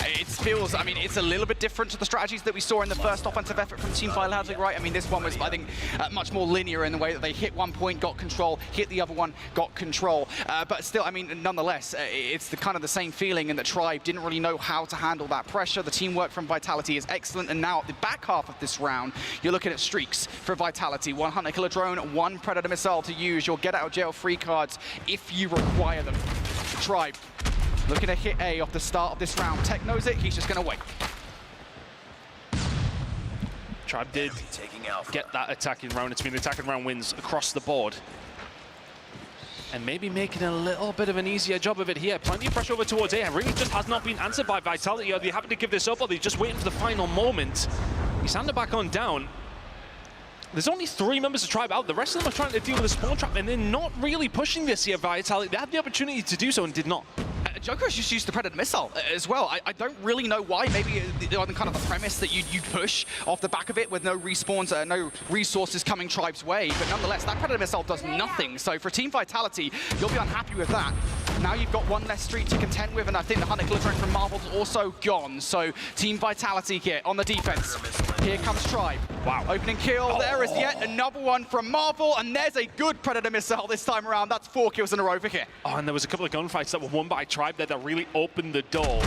It feels, I mean, it's a little bit different to the strategies that we saw in the first offensive effort from Team Vitality, right? I mean, this one was, I think, much more linear in the way that they hit one point, got control, hit the other one, got control. But still, I mean, nonetheless, it's the kind of the same feeling in that Tribe didn't really know how to handle that pressure. The teamwork from Vitality is excellent, and now at the back half of this round, you're looking at streaks for Vitality. 1 hunter killer drone, 1 predator missile to use. You'll get out of jail free cards if you require them. Tribe looking to hit A off the start of this round. Tech knows it, he's just going to wait. Tribe did get that attacking round. It's been attacking round wins across the board. And maybe making a little bit of an easier job of it here. Plenty of pressure over towards A. Really just has not been answered by Vitality. Are they happy to give this up, or are they just waiting for the final moment? He's handed back on down. There's only 3 members of Tribe out. The rest of them are trying to deal with the spawn trap, and they're not really pushing this here, Vitality. They had the opportunity to do so and did not. Joker's just used the Predator Missile as well. I don't really know why. Maybe on kind of the premise that you push off the back of it with no respawns, no resources coming Tribe's way. But nonetheless, that Predator Missile does nothing. So for Team Vitality, you'll be unhappy with that. Now you've got 1 less streak to contend with, and I think the Hunter Killer Drone from Marvel's also gone. So Team Vitality here on the defense. Here comes Tribe. Wow. Opening kill. There is yet another one from Marvel, and there's a good Predator Missile this time around. That's 4 kills in a row for here. Oh, and there was a couple of gunfights that were won by Tribe there that really opened the door.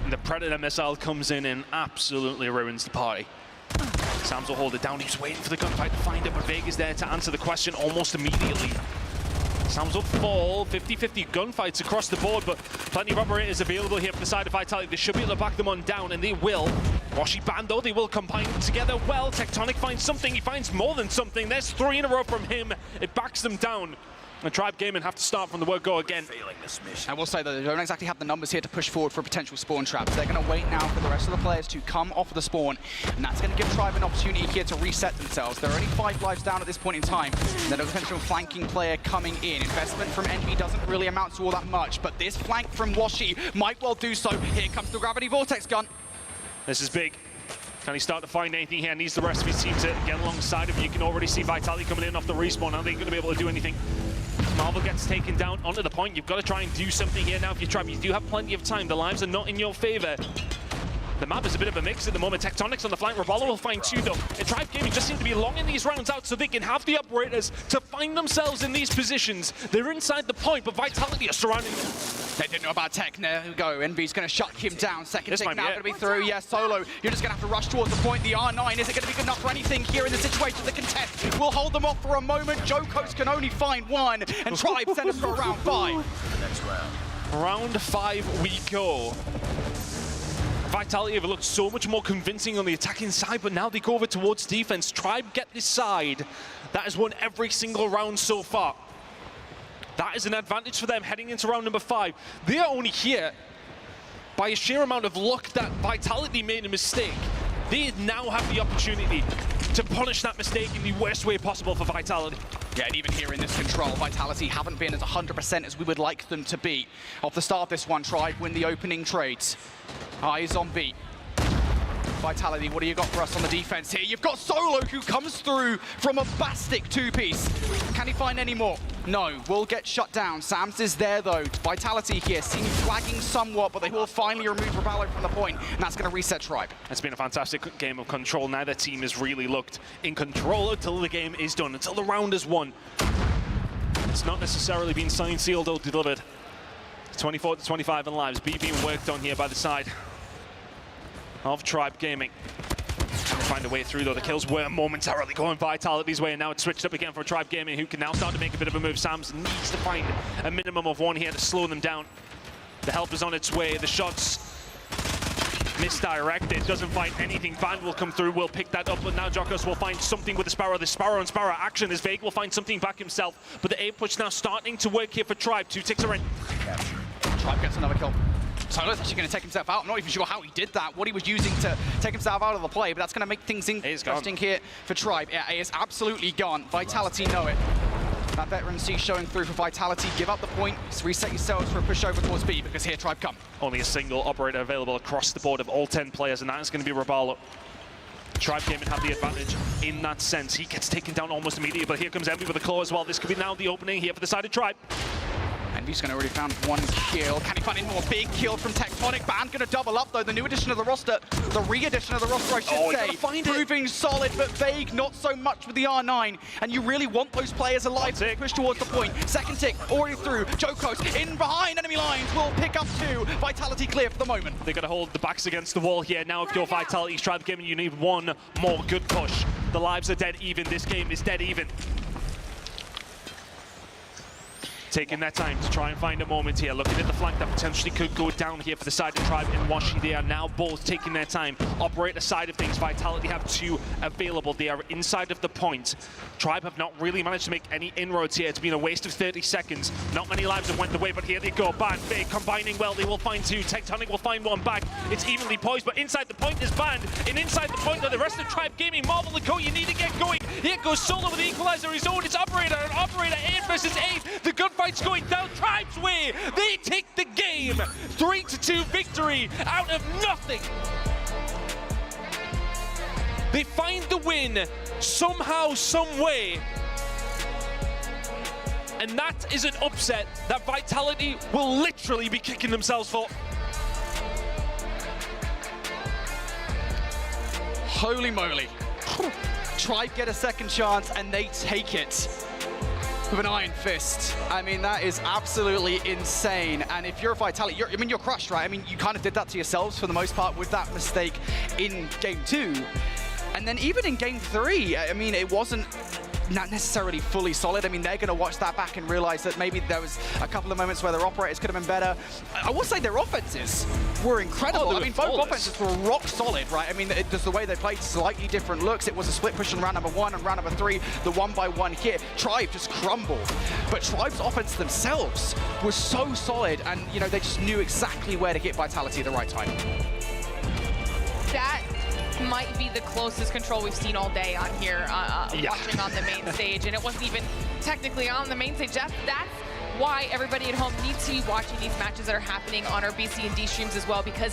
And the Predator Missile comes in and absolutely ruins the party. Sams will hold it down. He's waiting for the gunfight to find it, but Vega's there to answer the question almost immediately. Sams will fall, 50-50 gunfights across the board, but plenty of operators available here for the side of Vitality. They should be able to back them on down, and they will. Washi Band, though, they will combine together well. Tectonic finds something. He finds more than something. There's 3 in a row from him. It backs them down. And Tribe Gaming have to start from the word go again. I will say that they don't exactly have the numbers here to push forward for potential spawn traps. They're going to wait now for the rest of the players to come off of the spawn, and that's going to give Tribe an opportunity here to reset themselves. They're only 5 lives down at this point in time. There's a potential flanking player coming in. Investment from Envy doesn't really amount to all that much, but this flank from Washi might well do so. Here comes the Gravity Vortex gun. This is big. Can he start to find anything here? Needs the rest of his team to get alongside him. You can already see Vitality coming in off the respawn. Are they going to be able to do anything? Marvel gets taken down onto the point. You've got to try and do something here now if you try. You do have plenty of time. The lives are not in your favor. The map is a bit of a mix at the moment. Tectonic's on the flank. Rapallo will find 2, though. And Tribe Gaming just seem to be longing these rounds out so they can have the operators to find themselves in these positions. They're inside the point, but Vitality are surrounding them. They didn't know about Tech. There we go. Envy's going to shut him down. Second tick now going to be through. Yeah, Solo, you're just going to have to rush towards the point. The R9, is it going to be good enough for anything here in the situation? The contest will hold them off for a moment. Jokos can only find 1, and Tribe send us for round 5. The next round. Round 5 we go. Vitality have looked so much more convincing on the attacking side, but now they go over towards defense. Tribe get this side. That has won every single round so far. That is an advantage for them heading into round number 5. They are only here by a sheer amount of luck that Vitality made a mistake. They now have the opportunity to punish that mistake in the worst way possible for Vitality. Yeah, and even here in this control, Vitality haven't been as 100% as we would like them to be. Off the start of this one, Tribe win the opening trades. Eyes on B. Vitality, what do you got for us on the defense here? You've got Solo, who comes through from a bastic 2-piece. Can he find any more? No, will get shut down. Sams is there, though. Vitality here, seen flagging somewhat, but they will finally remove Rapallo from the point, and that's going to reset Tribe. It's been a fantastic game of control. Neither team has really looked in control until the game is done, until the round is won. It's not necessarily been signed, sealed, or delivered. 24 to 25 in lives. B being worked on here by the side of Tribe Gaming. Trying to find a way through, though. The kills were momentarily going Vitality's way, and now it's switched up again for Tribe Gaming, who can now start to make a bit of a move. Sams needs to find a minimum of 1 here to slow them down. The help is on its way. The shots misdirected. Doesn't find anything. Band will come through. Will pick that up, but now Jokos will find something with the Sparrow. The Sparrow on Sparrow action is Vague will find something back himself, but the A push now starting to work here for Tribe. 2 ticks are in. Tribe gets another kill. Solo's actually going to take himself out. I'm not even sure how he did that, what he was using to take himself out of the play, but that's going to make things interesting here for Tribe. Yeah, it is absolutely gone. Vitality know it. That veterancy showing through for Vitality. Give up the point, reset yourselves for a push over towards B, because here Tribe come. Only a single operator available across the board of all 10 players, and that is going to be Rabalo. Tribe Gaming have the advantage in that sense. He gets taken down almost immediately, but here comes Envy with a claw as well. This could be now the opening here for the side of Tribe. Envy's going to already found one kill. Can he find any more? Big kill from Tectonic. Band going to double up, though. The new addition of the roster, the re-addition of the roster, I should say, proving solid, but Vague not so much with the R9. And you really want those players alive to push towards the point. Second tick, already through. Jokos in behind enemy lines. Will pick up 2. Vitality clear for the moment. They're going to hold the backs against the wall here. Now, if you're Vitality, Tribe Gaming, you need one more good push. The lives are dead even. This game is dead even. Taking their time to try and find a moment here. Looking at the flank that potentially could go down here for the side of Tribe and Washi. They are now both taking their time. Operator side of things, Vitality have 2 available. They are inside of the point. Tribe have not really managed to make any inroads here. It's been a waste of 30 seconds. Not many lives have went the way, but here they go. Band, Big, combining well. They will find 2. Tectonic will find 1 back. It's evenly poised, but inside the point is Band. And inside the point are the rest of Tribe Gaming. Marvel and Co, you need to get going. Here goes Solo with the equalizer of his own. It's Operator, and Operator 8 versus 8. The gunfight's going down Tribe's way. They take the game. 3-2 victory out of nothing. They find the win somehow, some way. And that is an upset that Vitality will literally be kicking themselves for. Holy moly. Tribe get a second chance and they take it with an iron fist. I mean, that is absolutely insane. And if you're a Vitality, you're crushed, right? I mean, you kind of did that to yourselves for the most part with that mistake in Game 2. And then even in Game 3, I mean, it wasn't not necessarily fully solid. I mean, they're going to watch that back and realize that maybe there was a couple of moments where their operators could have been better. I will say their offenses were incredible. I mean, both offenses were rock solid, right? I mean, just the way they played, slightly different looks. It was a split push in round number 1 and round number 3, the 1-by-1 hit. Tribe just crumbled. But Tribe's offense themselves was so solid, and, you know, they just knew exactly where to hit Vitality at the right time. That might be the closest control we've seen all day on here, watching on the main stage, and it wasn't even technically on the main stage. That's why everybody at home needs to be watching these matches that are happening on our BC and D streams as well, because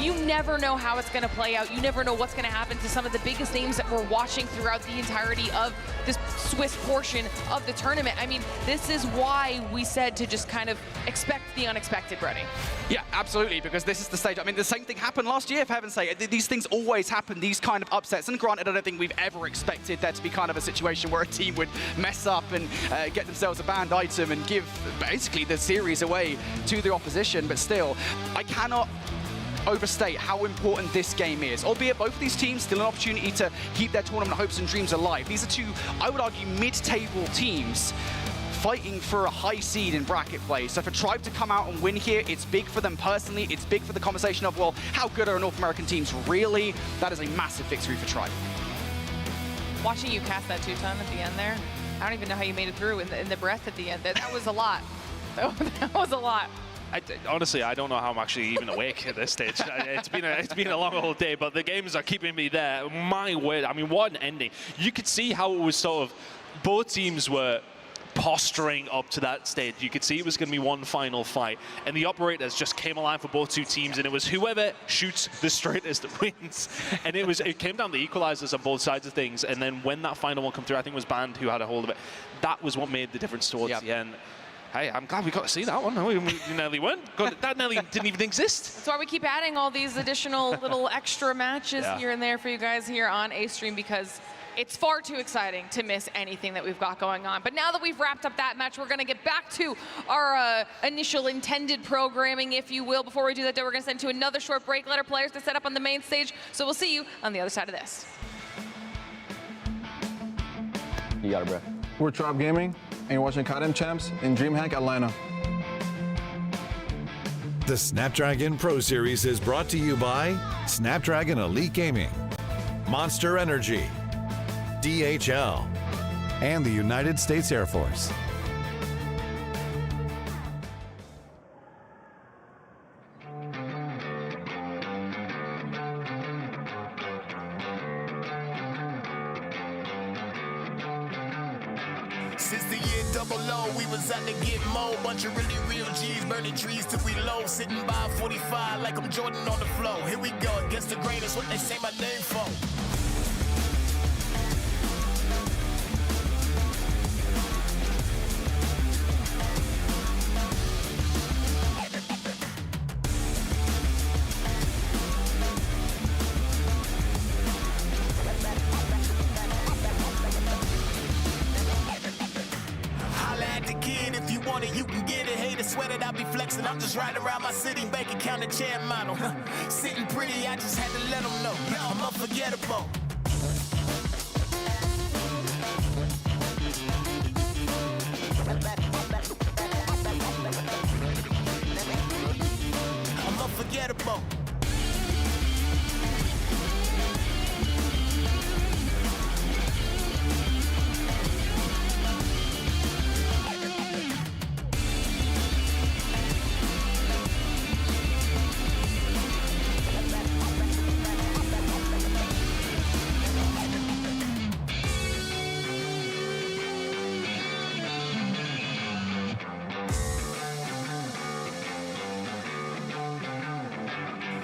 you never know how it's going to play out. You never know what's going to happen to some of the biggest names that we're watching throughout the entirety of this Swiss portion of the tournament. I mean, this is why we said to just kind of expect the unexpected, Brady. Yeah, absolutely, because this is the stage. I mean, the same thing happened last year, for heaven's sake. These things always happen, these kind of upsets. And granted, I don't think we've ever expected there to be kind of a situation where a team would mess up and get themselves a banned item and give basically the series away to the opposition. But still, I cannot overstate how important this game is. Albeit both of these teams still an opportunity to keep their tournament hopes and dreams alive. These are 2, I would argue, mid-table teams fighting for a high seed in bracket play. So for Tribe to come out and win here, it's big for them personally. It's big for the conversation of, well, how good are North American teams really? That is a massive victory for Tribe. Watching you cast that 2-ton at the end there, I don't even know how you made it through in the breath at the end. That was a lot. That was a lot. Honestly, I don't know how I'm actually even awake at this stage. It's been a long old day, but the games are keeping me there. My word, I mean, what an ending. You could see how it was sort of, both teams were posturing up to that stage. You could see it was going to be one final fight, and the operators just came alive for both 2 teams, and it was whoever shoots the straightest wins. And it came down to equalizers on both sides of things, and then when that final one came through, I think it was Band who had a hold of it. That was what made the difference towards the end. Hey, I'm glad we got to see that one. We nearly won. That nearly didn't even exist. That's why we keep adding all these additional little extra matches here and there for you guys here on A-Stream, because it's far too exciting to miss anything that we've got going on. But now that we've wrapped up that match, we're going to get back to our initial intended programming, if you will. Before we do that, though, we're going to send to another short break, let our players to set up on the main stage. So we'll see you on the other side of this. You got it, bro. We're Tribe Gaming, and you're watching Kadem Champs in DreamHack Atlanta. The Snapdragon Pro Series is brought to you by Snapdragon Elite Gaming, Monster Energy, DHL, and the United States Air Force. Since the year 00, we was out to get more. Bunch of really real G's, burning trees till we low. Sitting by 45 like I'm Jordan on the floor. Here we go, against the grain, that's what they say my name for. You can get it, hate it, sweat it, I'll be flexing. I'm just riding around my city, bank account and chair model. Sitting pretty, I just had to let them know I'm unforgettable. I'm unforgettable.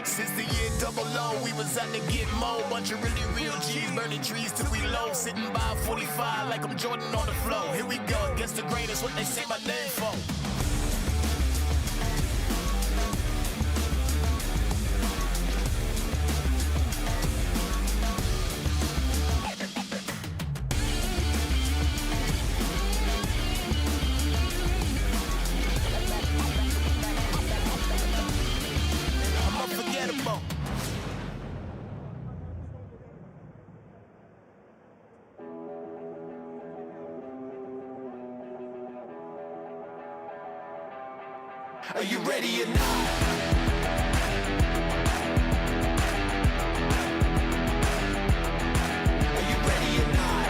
Since the year 00, we was out to get more. Bunch of really real G's, burning trees till we low. Sitting by 45 like I'm Jordan on the floor. Here we go, against the grain, that's what they say my name for. Are you ready or not? Are you ready or not?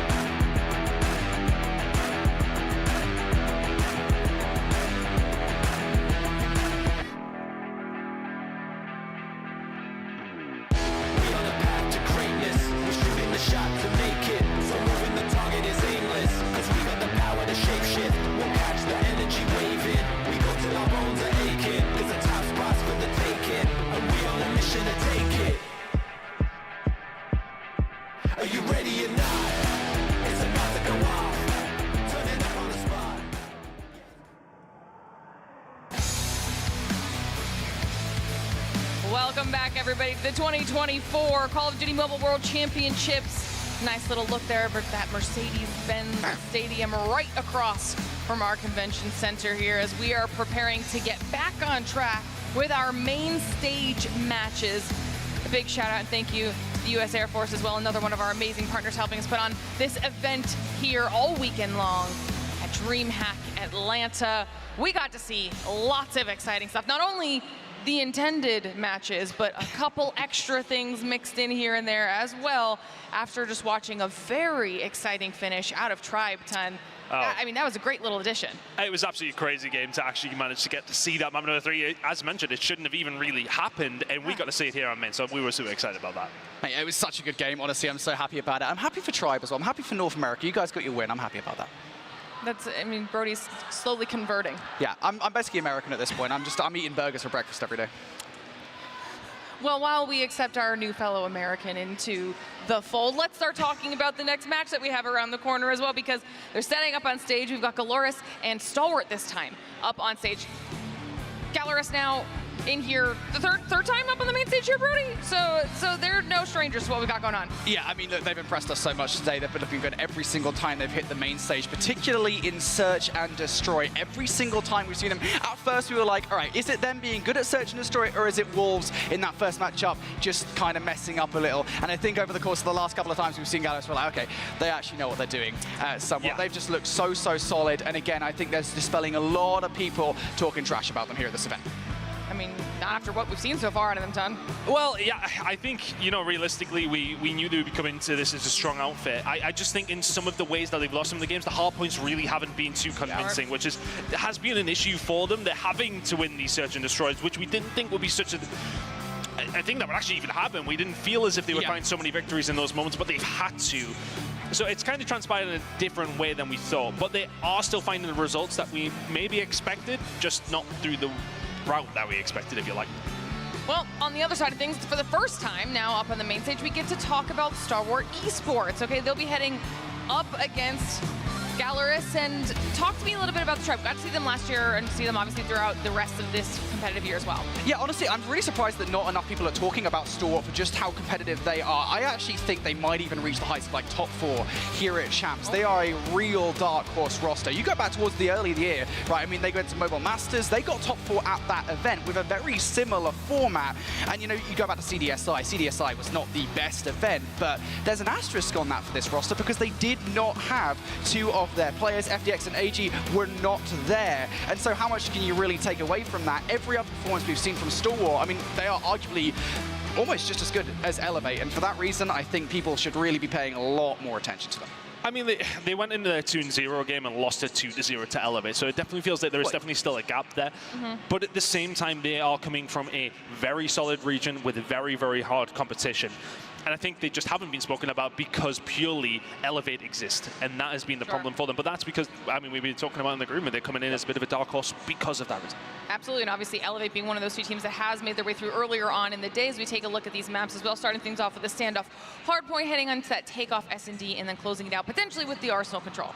We on a path to greatness. We're shooting the shot to make it. So moving the target is aimless. Cause we got the power to shape shift. We'll catch the energy waving. We go till our bones are aching. Cause the top spot's for the taking. And we on a mission to take it. Are you ready or not? It's about to go off. Turning up on the spot. Welcome back, everybody, to the 2024 Call of Duty Mobile World Championships. Nice little look there at that Mercedes-Benz Stadium right across from our convention center here as we are preparing to get back on track with our main stage matches. A big shout out and thank you to the U.S. Air Force as well, another one of our amazing partners helping us put on this event here all weekend long at DreamHack Atlanta. We got to see lots of exciting stuff, not only the intended matches, but a couple extra things mixed in here and there as well after just watching a very exciting finish out of Tribe Ton. I mean, that was a great little addition. It was absolutely a crazy game to actually manage to get to see that map number 3. As mentioned, it shouldn't have even really happened, and we got to see it here on main, so we were super excited about that. Hey, it was such a good game, honestly. I'm so happy about it. I'm happy for Tribe as well. I'm happy for North America. You guys got your win. I'm happy about that. That's, I mean, Brody's slowly converting. Yeah, I'm basically American at this point. I'm eating burgers for breakfast every day. Well, while we accept our new fellow American into the fold, let's start talking about the next match that we have around the corner as well, because they're setting up on stage. We've got Galorys and Stalwart this time up on stage. Galorys now in here, the third time up on the main stage here, Brody. So they're no strangers to what we got going on. Yeah, I mean, look, they've impressed us so much today. They've been looking good every single time they've hit the main stage, particularly in Search and Destroy. Every single time we've seen them. At first, we were like, all right, is it them being good at Search and Destroy, or is it Wolves in that first matchup just kind of messing up a little? And I think over the course of the last couple of times we've seen Galorys, we're like, okay, they actually know what they're doing somewhat. Yeah. They've just looked so solid. And again, I think there's dispelling a lot of people talking trash about them here at this event. I mean, not after what we've seen so far out of them, Ton. Well, yeah, I think, you know, realistically, we knew they would be coming into this as a strong outfit. I just think in some of the ways that they've lost some of the games, the hard points really haven't been too convincing, which has been an issue for them. They're having to win these Search and Destroys, which we didn't think would be such a... I think that would actually even happen. We didn't feel as if they would find so many victories in those moments, but they've had to. So it's kind of transpired in a different way than we thought, but they are still finding the results that we maybe expected, just not through the route that we expected, if you like. Well, on the other side of things, for the first time now up on the main stage, we get to talk about Star Wars esports. Okay, they'll be heading up against Galorys, and talk to me a little bit about the tribe. Got to see them last year and see them obviously throughout the rest of this competitive year as well. Yeah, honestly, I'm really surprised that not enough people are talking about Stalwart for just how competitive they are. I actually think they might even reach the heights of like top 4 here at Champs. They are a real dark horse roster. You go back towards the early year, right? I mean, they went to Mobile Masters. They got top 4 at that event with a very similar format. And you know, you go back to CDSI. CDSI was not the best event, but there's an asterisk on that for this roster because they did not have 2 of their players. FDX and AG were not there. And so how much can you really take away from that? Every other performance we've seen from Stalwart, I mean, they are arguably almost just as good as Elevate. And for that reason, I think people should really be paying a lot more attention to them. I mean, they went into their 2-0 game and lost it 2-0 to Elevate, so it definitely feels like there is definitely still a gap there. But at the same time, they are coming from a very solid region with a very, very hard competition. And I think they just haven't been spoken about because purely Elevate exists, and that has been the problem for them. But that's because, I mean, we've been talking about in the agreement, they're coming in as a bit of a dark horse because of that reason. Absolutely, and obviously Elevate being one of those 2 teams that has made their way through earlier on in the days. We take a look at these maps as well, starting things off with the standoff hardpoint, heading onto that takeoff S&D, and then closing it out potentially with the Arsenal control.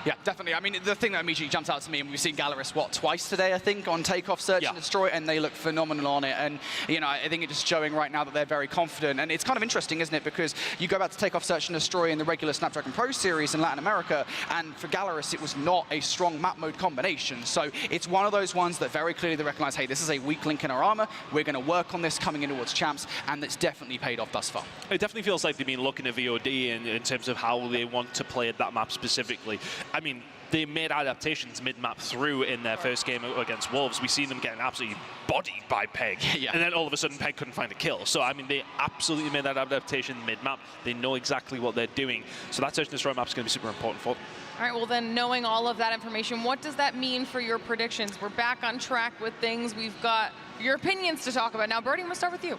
Yeah, definitely. I mean, the thing that immediately jumps out to me, and we've seen Galorys, what, twice today, I think, on Takeoff, Search and Destroy, and they look phenomenal on it. And, you know, I think it's just showing right now that they're very confident. And it's kind of interesting, isn't it? Because you go back to Takeoff, Search and Destroy in the regular Snapdragon Pro Series in Latin America, and for Galorys, it was not a strong map mode combination. So it's one of those ones that very clearly they recognize, hey, this is a weak link in our armor. We're going to work on this coming in towards Champs, and it's definitely paid off thus far. It definitely feels like they've been looking at VOD in terms of how they want to play that map specifically. I mean, they made adaptations mid-map through in their first game against Wolves. We seen them getting absolutely bodied by Peg. And then all of a sudden, Peg couldn't find a kill. So, I mean, they absolutely made that adaptation mid-map. They know exactly what they're doing. So that Search and Destroy map is going to be super important for them. All right, well then, knowing all of that information, what does that mean for your predictions? We're back on track with things. We've got your opinions to talk about. Now, Birdie, I'm going to start with you.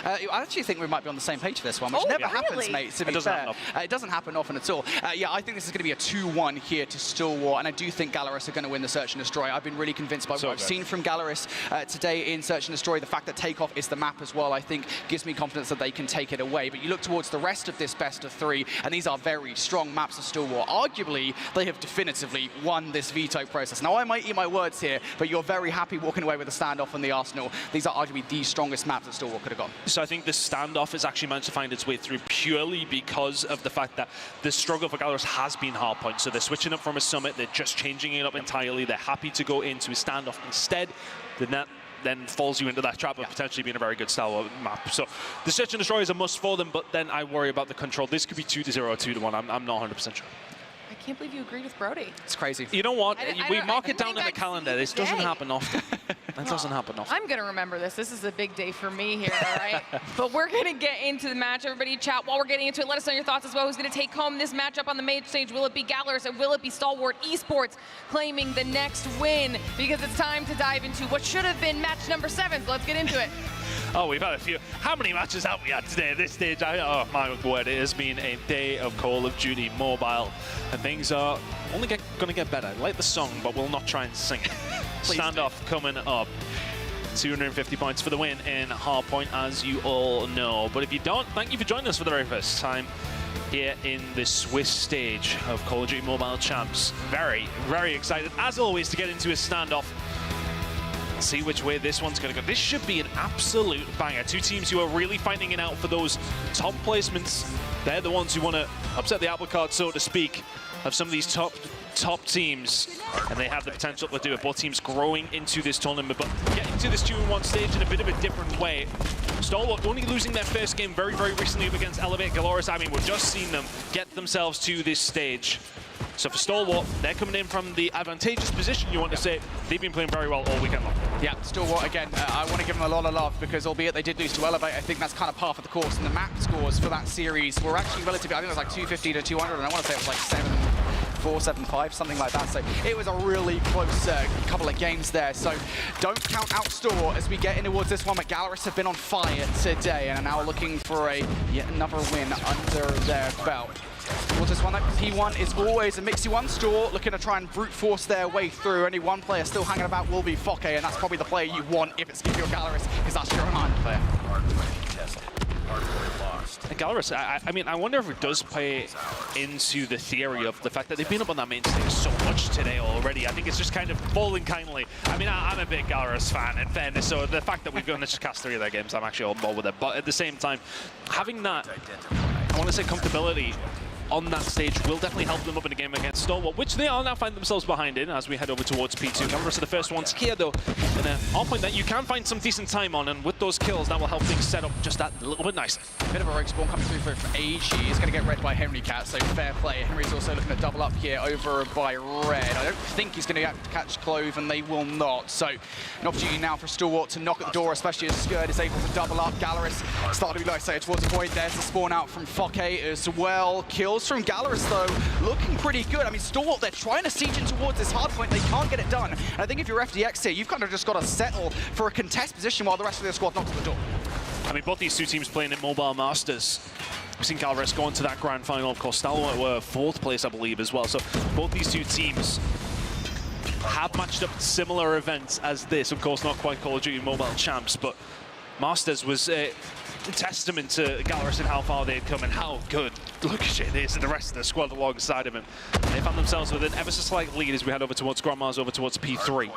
I actually think we might be on the same page for this one, which never happens, mate, to be fair. It doesn't happen often at all. Yeah, I think this is going to be a 2-1 here to Stalwart, and I do think Galorys are going to win the Search and Destroy. I've been really convinced by what I've seen from Galorys today in Search and Destroy. The fact that Takeoff is the map as well, I think, gives me confidence that they can take it away. But you look towards the rest of this best of 3, and these are very strong maps of Stalwart. Arguably, they have definitively won this veto process. Now, I might eat my words here, but you're very happy walking away with the standoff on the Arsenal. These are arguably the strongest maps that Stalwart could have got. So I think the standoff has actually managed to find its way through purely because of the fact that the struggle for Galorys has been hardpoint. So they're switching up from a summit, they're just changing it up entirely. They're happy to go into a standoff instead. Then falls you into that trap of potentially being a very good style map. So the Search and Destroy is a must for them, but then I worry about the control. This could be 2-0 or 2-1. I'm not 100% sure. I can't believe you agreed with Brody. It's crazy. You know what? We mark it down in the calendar. This doesn't happen often. That doesn't happen often. I'm going to remember this. This is a big day for me here, all right? But we're going to get into the match. Everybody chat while we're getting into it. Let us know your thoughts as well. Who's going to take home this matchup on the main stage? Will it be Galorys or will it be Stalwart Esports claiming the next win? Because it's time to dive into what should have been match number 7. So let's get into it. Oh, we've had a few. How many matches have we had today at this stage? Oh, my word, it has been a day of Call of Duty Mobile. And things are only going to get better. I like the song, but we'll not try and sing it. Standoff coming up. 250 points for the win in Hardpoint, as you all know. But if you don't, thank you for joining us for the very first time here in the Swiss stage of Call of Duty Mobile Champs. Very, very excited, as always, to get into a standoff. See which way this one's going to go. This should be an absolute banger. 2 teams who are really fighting it out for those top placements. They're the ones who want to upset the apple cart, so to speak, of some of these top teams, and they have the potential to do it. Both teams growing into this tournament, but getting to this 2-1 stage in a bit of a different way. Stalwart only losing their first game very, very recently against Elevate Galorys. I mean, we've just seen them get themselves to this stage. So for Stalwart, they're coming in from the advantageous position, you want to say. They've been playing very well all weekend long. Yeah, Stalwart, again, I want to give them a lot of love because albeit they did lose to Elevate, I think that's kind of par for the course. And the map scores for that series were actually relatively, I think it was like 250 to 200, and I want to say it was like 740 7-4, 7-5, something like that. So it was a really close couple of games there. So don't count out Store as we get in towards this one. But Galorys have been on fire today and are now looking for yet another win under their belt. Towards this one, that P1 is always a mixy one. Store looking to try and brute force their way through. Only one player still hanging about will be Foke, and that's probably the player you want if it's Skippy or Galorys, because that's your own player. Galorys, I mean, I wonder if it does play into the theory of the fact that they've been up on that main stage so much today already. I think it's just kind of falling kindly. I mean, I'm a big Galorys fan, in fairness, so the fact that we've gone to cast 3 of their games, I'm actually on board with it. But at the same time, having that, I want to say, comfortability on that stage will definitely help them up in a game against Stalwart, which they are now find themselves behind in as we head over towards P2. Galorys are the first ones here, though, and an on-point that you can find some decent time on, and with those kills, that will help things set up just that little bit nicer. Bit of a rogue spawn coming through for AG. He's going to get red by Henry Cat, so fair play. Henry's also looking to double up here over by red. I don't think he's going to catch Clove, and they will not. So an opportunity now for Stalwart to knock at the door, especially as Skurd is able to double up. Galorys starting to be, like I say, towards the point. There's the spawn out from Foke as well. Kills from Galorys, though, looking pretty good. I mean, Stalwart, they're trying to siege in towards this hard point. They can't get it done. And I think if you're FDX here, you've kind of just got to settle for a contest position while the rest of their squad knocks at the door. I mean, both these two teams playing at Mobile Masters. We've seen Galorys go into that grand final. Of course, Stalwart were 4th place, I believe, as well. So both these two teams have matched up similar events as this. Of course, not quite Call of Duty Mobile Champs, but Masters was a testament to Galorys and how far they had come and how good, look at it is, and the rest of the squad alongside of him. They found themselves with an ever so slight lead as we head over towards Grandma's, over towards P3.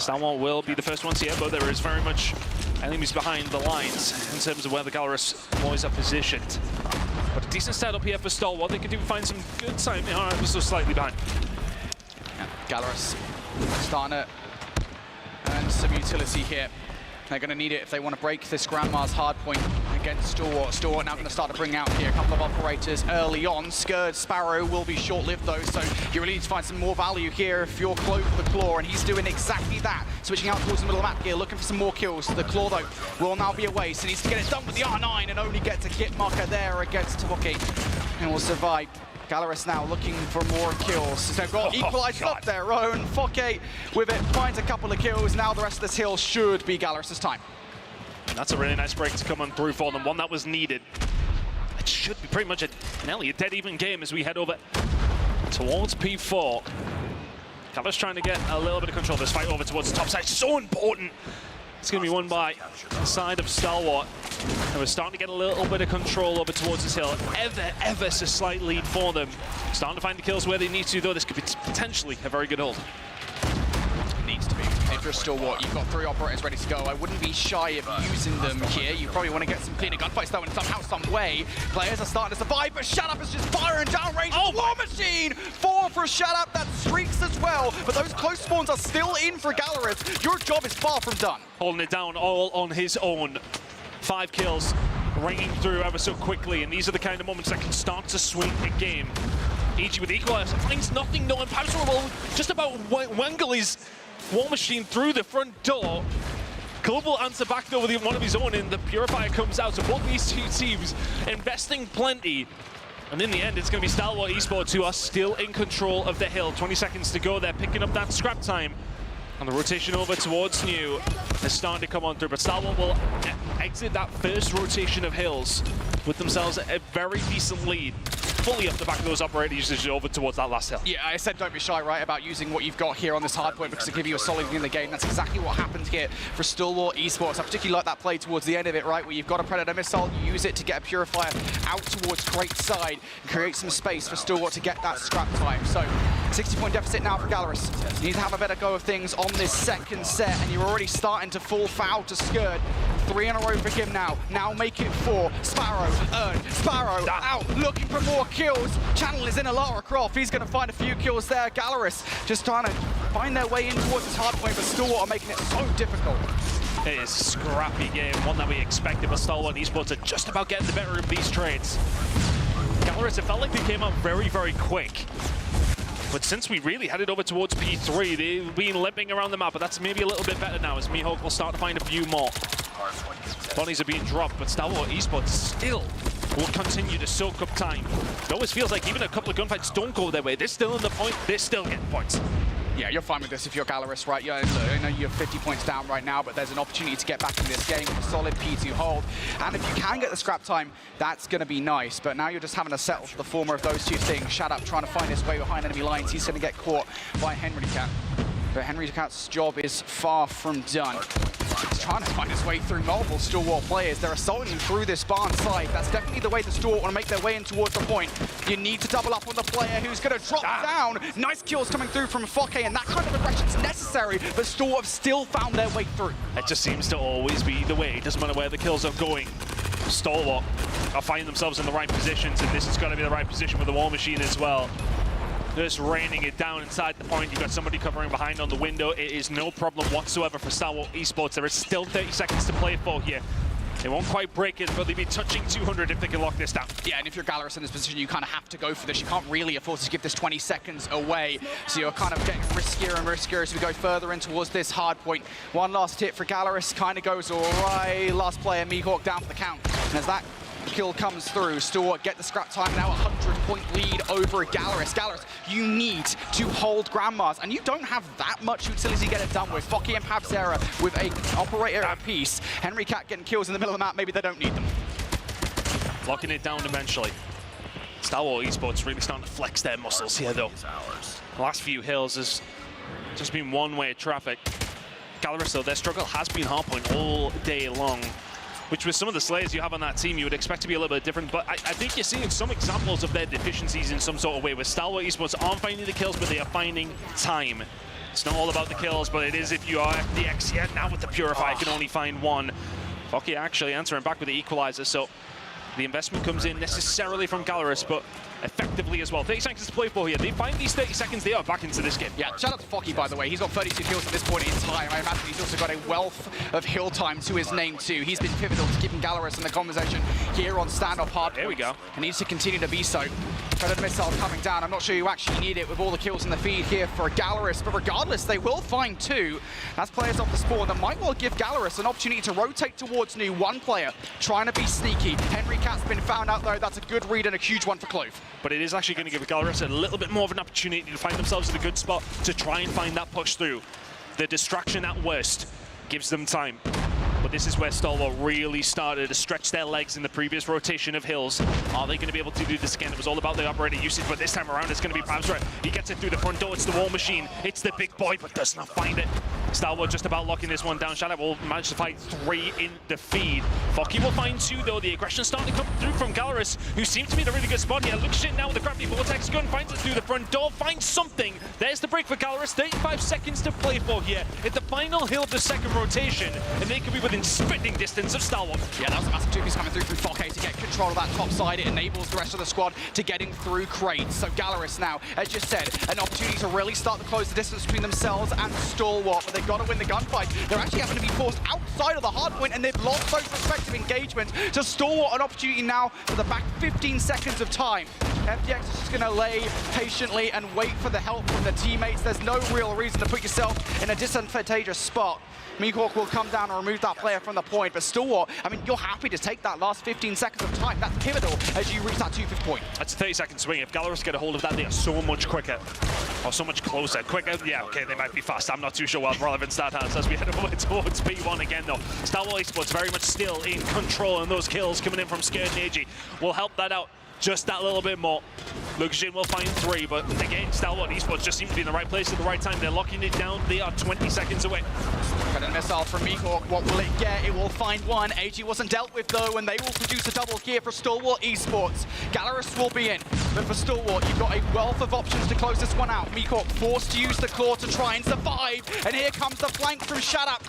Stalwart will be the first ones here, but there is very much enemies behind the lines in terms of where the Galorys boys are positioned. But a decent setup here for Stalwart. They could even find some good time. All right, we're still slightly behind. Yeah, Galorys starting to earn some utility here. They're going to need it if they want to break this Grandma's hard point against Stalwart. Stalwart now going to start to bring out here a couple of operators early on. Skurd, Sparrow will be short-lived though, so you really need to find some more value here if you're Clove for the Claw, and he's doing exactly that. Switching out towards the middle of the map here, looking for some more kills. The Claw though will now be away, so he needs to get it done with the R9 and only gets a hit marker there against Foke, and will survive. Galorys now looking for more kills. So they've got equalized up their own. Foke with it finds a couple of kills. Now the rest of this hill should be Galorys' time. And that's a really nice break to come on through for them, one that was needed. It should be pretty much a dead even game as we head over towards P4. Galorys trying to get a little bit of control of this fight over towards the top side. So important. It's going to be won by the side of Stalwart. And we're starting to get a little bit of control over towards this hill. Ever so slight lead for them. Starting to find the kills where they need to, though. This could be potentially a very good hold. Needs to be. If you're Stalwart, you've got 3 operators ready to go. I wouldn't be shy of using them here. You probably want to get some cleaner gunfights though, and somehow, some way, players are starting to survive, but Shut Up is just firing down range. Oh, War Machine! 4 for Shut Up, that streaks as well, but those close spawns are still in for Galorys. Your job is far from done. Holding it down all on his own. 5 kills, ringing through ever so quickly, and these are the kind of moments that can start to swing a game. EG with the equalizer finds nothing, no impossible, just about wangle his War Machine through the front door. Global answer back though with one of his own, and the Purifier comes out. So both these two teams investing plenty. And in the end, it's going to be Stalwart Esports who are still in control of the hill. 20 seconds to go. They're picking up that scrap time. And the rotation over towards New is starting to come on through. But Stalwart will exit that first rotation of hills with themselves a very decent lead. Fully off the back of those operators over towards that last hill. Yeah, I said don't be shy, right, about using what you've got here on this hard point because it gives you a solid in the game. That's exactly what happened here for Stalwart Esports. I particularly like that play towards the end of it, right, where you've got a Predator missile, you use it to get a Purifier out towards Great side, and create some space for Stalwart to get that scrap time. So, 60-point deficit now for Galorys. You need to have a better go of things on this second set, and you're already starting to fall foul to Skurd. 3 in a row for him now. Now make it 4. Sparrow, Sparrow out, looking for more kills. Channel is in a Lara Croft. He's going to find a few kills there. Galorys just trying to find their way in towards this hard point, but Stalwart are making it so difficult. It is a scrappy game, one that we expected, but Stalwart Esports are just about getting the better of these trades. Galorys, it felt like they came out very, very quick. But since we really headed over towards P3, they've been limping around the map, but that's maybe a little bit better now as Mihawk will start to find a few more. Bodies are being dropped, but Stalwart Esports still will continue to soak up time. It always feels like even a couple of gunfights don't go their way. They're still in the point, they're still getting points. Yeah, you're fine with this if you're Galorys, right? I know you're 50 points down right now, but there's an opportunity to get back in this game with a solid P2 hold. And if you can get the scrap time, that's going to be nice. But now you're just having to settle for the former of those two things. Shadow trying to find his way behind enemy lines. He's going to get caught by Henry Cat. But Henry Cat's job is far from done. He's trying to find his way through multiple Stalwart players. They're assaulting him through this barn side. That's definitely the way the Stalwart want to make their way in towards the point. You need to double up on the player who's going to drop down. Nice kills coming through from Foke, and that kind of aggression's necessary, but Stalwart have still found their way through. It just seems to always be the way. It doesn't matter where the kills are going. Stalwart are finding themselves in the right positions, and this has got to be the right position with the War Machine as well. Just raining it down inside the point. You've got somebody covering behind on the window. It is no problem whatsoever for Stalwart Esports. There is still 30 seconds to play for here. They won't quite break it, but they'll be touching 200 if they can lock this down. Yeah, and if you're Galorys in this position, you kind of have to go for this. You can't really afford to give this 20 seconds away. So you're kind of getting riskier and riskier as we go further in towards this hard point. One last hit for Galorys, kind of goes all right. Last player, Mihawk, down for the count. And as that kill comes through, Stalwart get the scrap time, now a 100-point lead over Galorys. Galorys, you need to hold Grandmas, and you don't have that much utility to get it done with. Focky and Pabzera with an operator apiece. Henry Cat getting kills in the middle of the map, maybe they don't need them. Locking it down eventually. Stalwart Esports really starting to flex their muscles here, though. The last few hills has just been one-way traffic. Galorys, though, their struggle has been hardpoint all day long, which with some of the Slayers you have on that team, you would expect to be a little bit different. But I think you're seeing some examples of their deficiencies in some sort of way, where Stalwart Esports aren't finding the kills, but they are finding time. It's not all about the kills, but it is if you are FDX. Yeah, now with the Purifier, you can only find one. Focky actually answering back with the equalizer, so the investment comes in necessarily from Galorys, but effectively as well. 30 seconds to play for here. They find these 30 seconds, they are back into this game. Yeah, shout out to Focky, by the way. He's got 32 kills at this point in time. I imagine he's also got a wealth of hill time to his name, too. He's been pivotal to keeping Galorys in the conversation here on standoff hard. There we go. And needs to continue to be so. Predator missile coming down. I'm not sure you actually need it with all the kills in the feed here for Galorys, but regardless, they will find two. As players off the spawn, that might well give Galorys an opportunity to rotate towards new. One player trying to be sneaky. Henry Cat's been found out, though. That's a good read and a huge one for Clove. But it is actually going to give Galorys a little bit more of an opportunity to find themselves in a good spot to try and find that push through. The distraction at worst gives them time. But this is where Stalwart really started to stretch their legs in the previous rotation of hills. Are they going to be able to do this again? It was all about the operator usage, but this time around it's going to be Pabzera. He gets it through the front door. It's the War Machine. It's the big boy, but does not find it. Stalwart just about locking this one down. Shadow will manage to find 3 in the feed. Focky will find 2, though. The aggression starting to come through from Galorys, who seems to be in a really good spot here. Looks shit now with the Gravity Vortex gun. Finds it through the front door. Finds something. There's the break for Galorys. 35 seconds to play for here. At the final hill of the second rotation, and they could be within spitting distance of Stalwart. Yeah, that was a massive two-piece coming through Fokke to get control of that top side. It enables the rest of the squad to getting through crates. So Galorys now, as you said, an opportunity to really start to close the distance between themselves and Stalwart, but they've got to win the gunfight. They're actually having to be forced outside of the hard point, and they've lost those respective engagements. So Stalwart, an opportunity now for the back 15 seconds of time. FDX is just going to lay patiently and wait for the help from the teammates. There's no real reason to put yourself in a disadvantageous spot. Mihawk will come down and remove that player from the point, but Stalwart, I mean, you're happy to take that last 15 seconds of time. That's pivotal as you reach that 2/5 point. That's a 30-second swing. If Galorys get a hold of that, they are so much quicker. Or so much closer. Quicker, yeah, okay, they might be fast. I'm not too sure what relevance that has as we head over towards P1 again, though. Stalwart Esports very much still in control, and those kills coming in from Scared Neji will help that out just that little bit more. Luxin will find 3, but again, Stalwart Esports just seem to be in the right place at the right time. They're locking it down. They are 20 seconds away. Got a missile from Mihawk. What will it get? It will find 1. AG wasn't dealt with, though, and they will produce a double here for Stalwart Esports. Galorys will be in, but for Stalwart, you've got a wealth of options to close this one out. Mihawk forced to use the claw to try and survive, and here comes the flank from Shadak.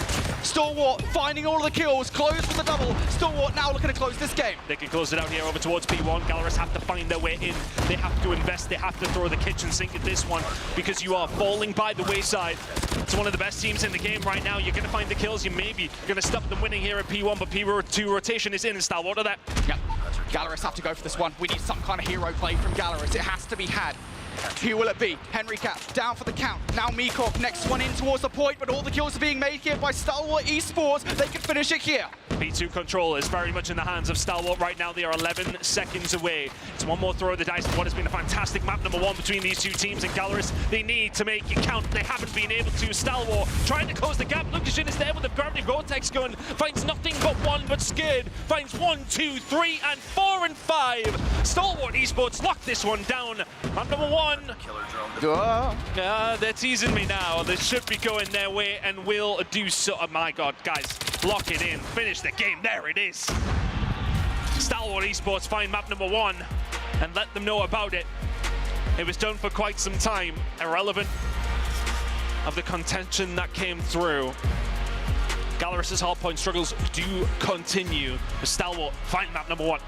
Stalwart finding all of the kills, closed with the double. Stalwart now looking to close this game. They can close it out here over towards P1. Galorys have to find their way in. They have to invest. They have to throw the kitchen sink at this one because you are falling by the wayside. It's one of the best teams in the game right now. You're going to find the kills. You maybe going to stop them winning here at P1, but P2 rotation is in, and Stalwart are that. Yep. Galorys have to go for this one. We need some kind of hero play from Galorys. It has to be had. Who will it be? Henry Cap down for the count. Now Meekok, next one in towards the point, but all the kills are being made here by Stalwart Esports. They can finish it here. P2 control is very much in the hands of Stalwart right now. They are 11 seconds away. It's one more throw of the dice in what has been a fantastic map number 1 between these two teams. And Galorys, they need to make it count. They haven't been able to. Stalwart trying to close the gap. Lukashin is there with the gravity vortex gun. Finds nothing but 1, but Skid finds 1, 2, 3, and 4, and 5. Stalwart Esports locked this one down. Map number 1. They're teasing me now. This should be going their way and will do so. Oh my God, guys, lock it in. Finish the game. There it is. Stalwart Esports find map number 1 and let them know about it. It was done for quite some time, irrelevant of the contention that came through. Galorys' hardpoint struggles do continue, but Stalwart find map number 1.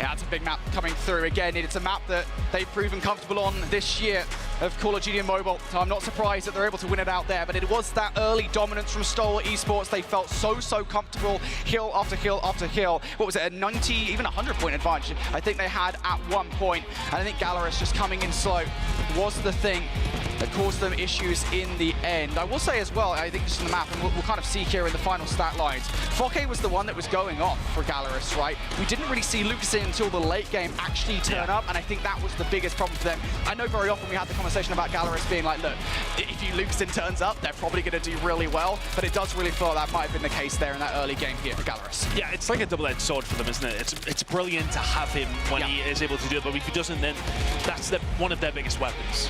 Yeah, that's a big map coming through again. It's a map that they've proven comfortable on this year of Call of Duty Mobile, so I'm not surprised that they're able to win it out there, but it was that early dominance from Stalwart Esports. They felt so comfortable, hill after hill after hill. What was it, a 90, even 100-point advantage I think they had at one point, and I think Galorys just coming in slow was the thing that caused them issues in the end. I will say as well, I think just on the map, and we'll kind of see here in the final stat lines, Fokke was the one that was going off for Galorys, right? We didn't really see Lucasin until the late game actually turn up, and I think that was the biggest problem for them. I know very often we had the conversation about Galorys being like, look, if you Lucasin turns up, they're probably going to do really well, but it does really feel that might have been the case there in that early game here for Galorys. Yeah, it's like a double-edged sword for them, isn't it? It's brilliant to have him when he is able to do it, but if he doesn't, then that's one of their biggest weapons.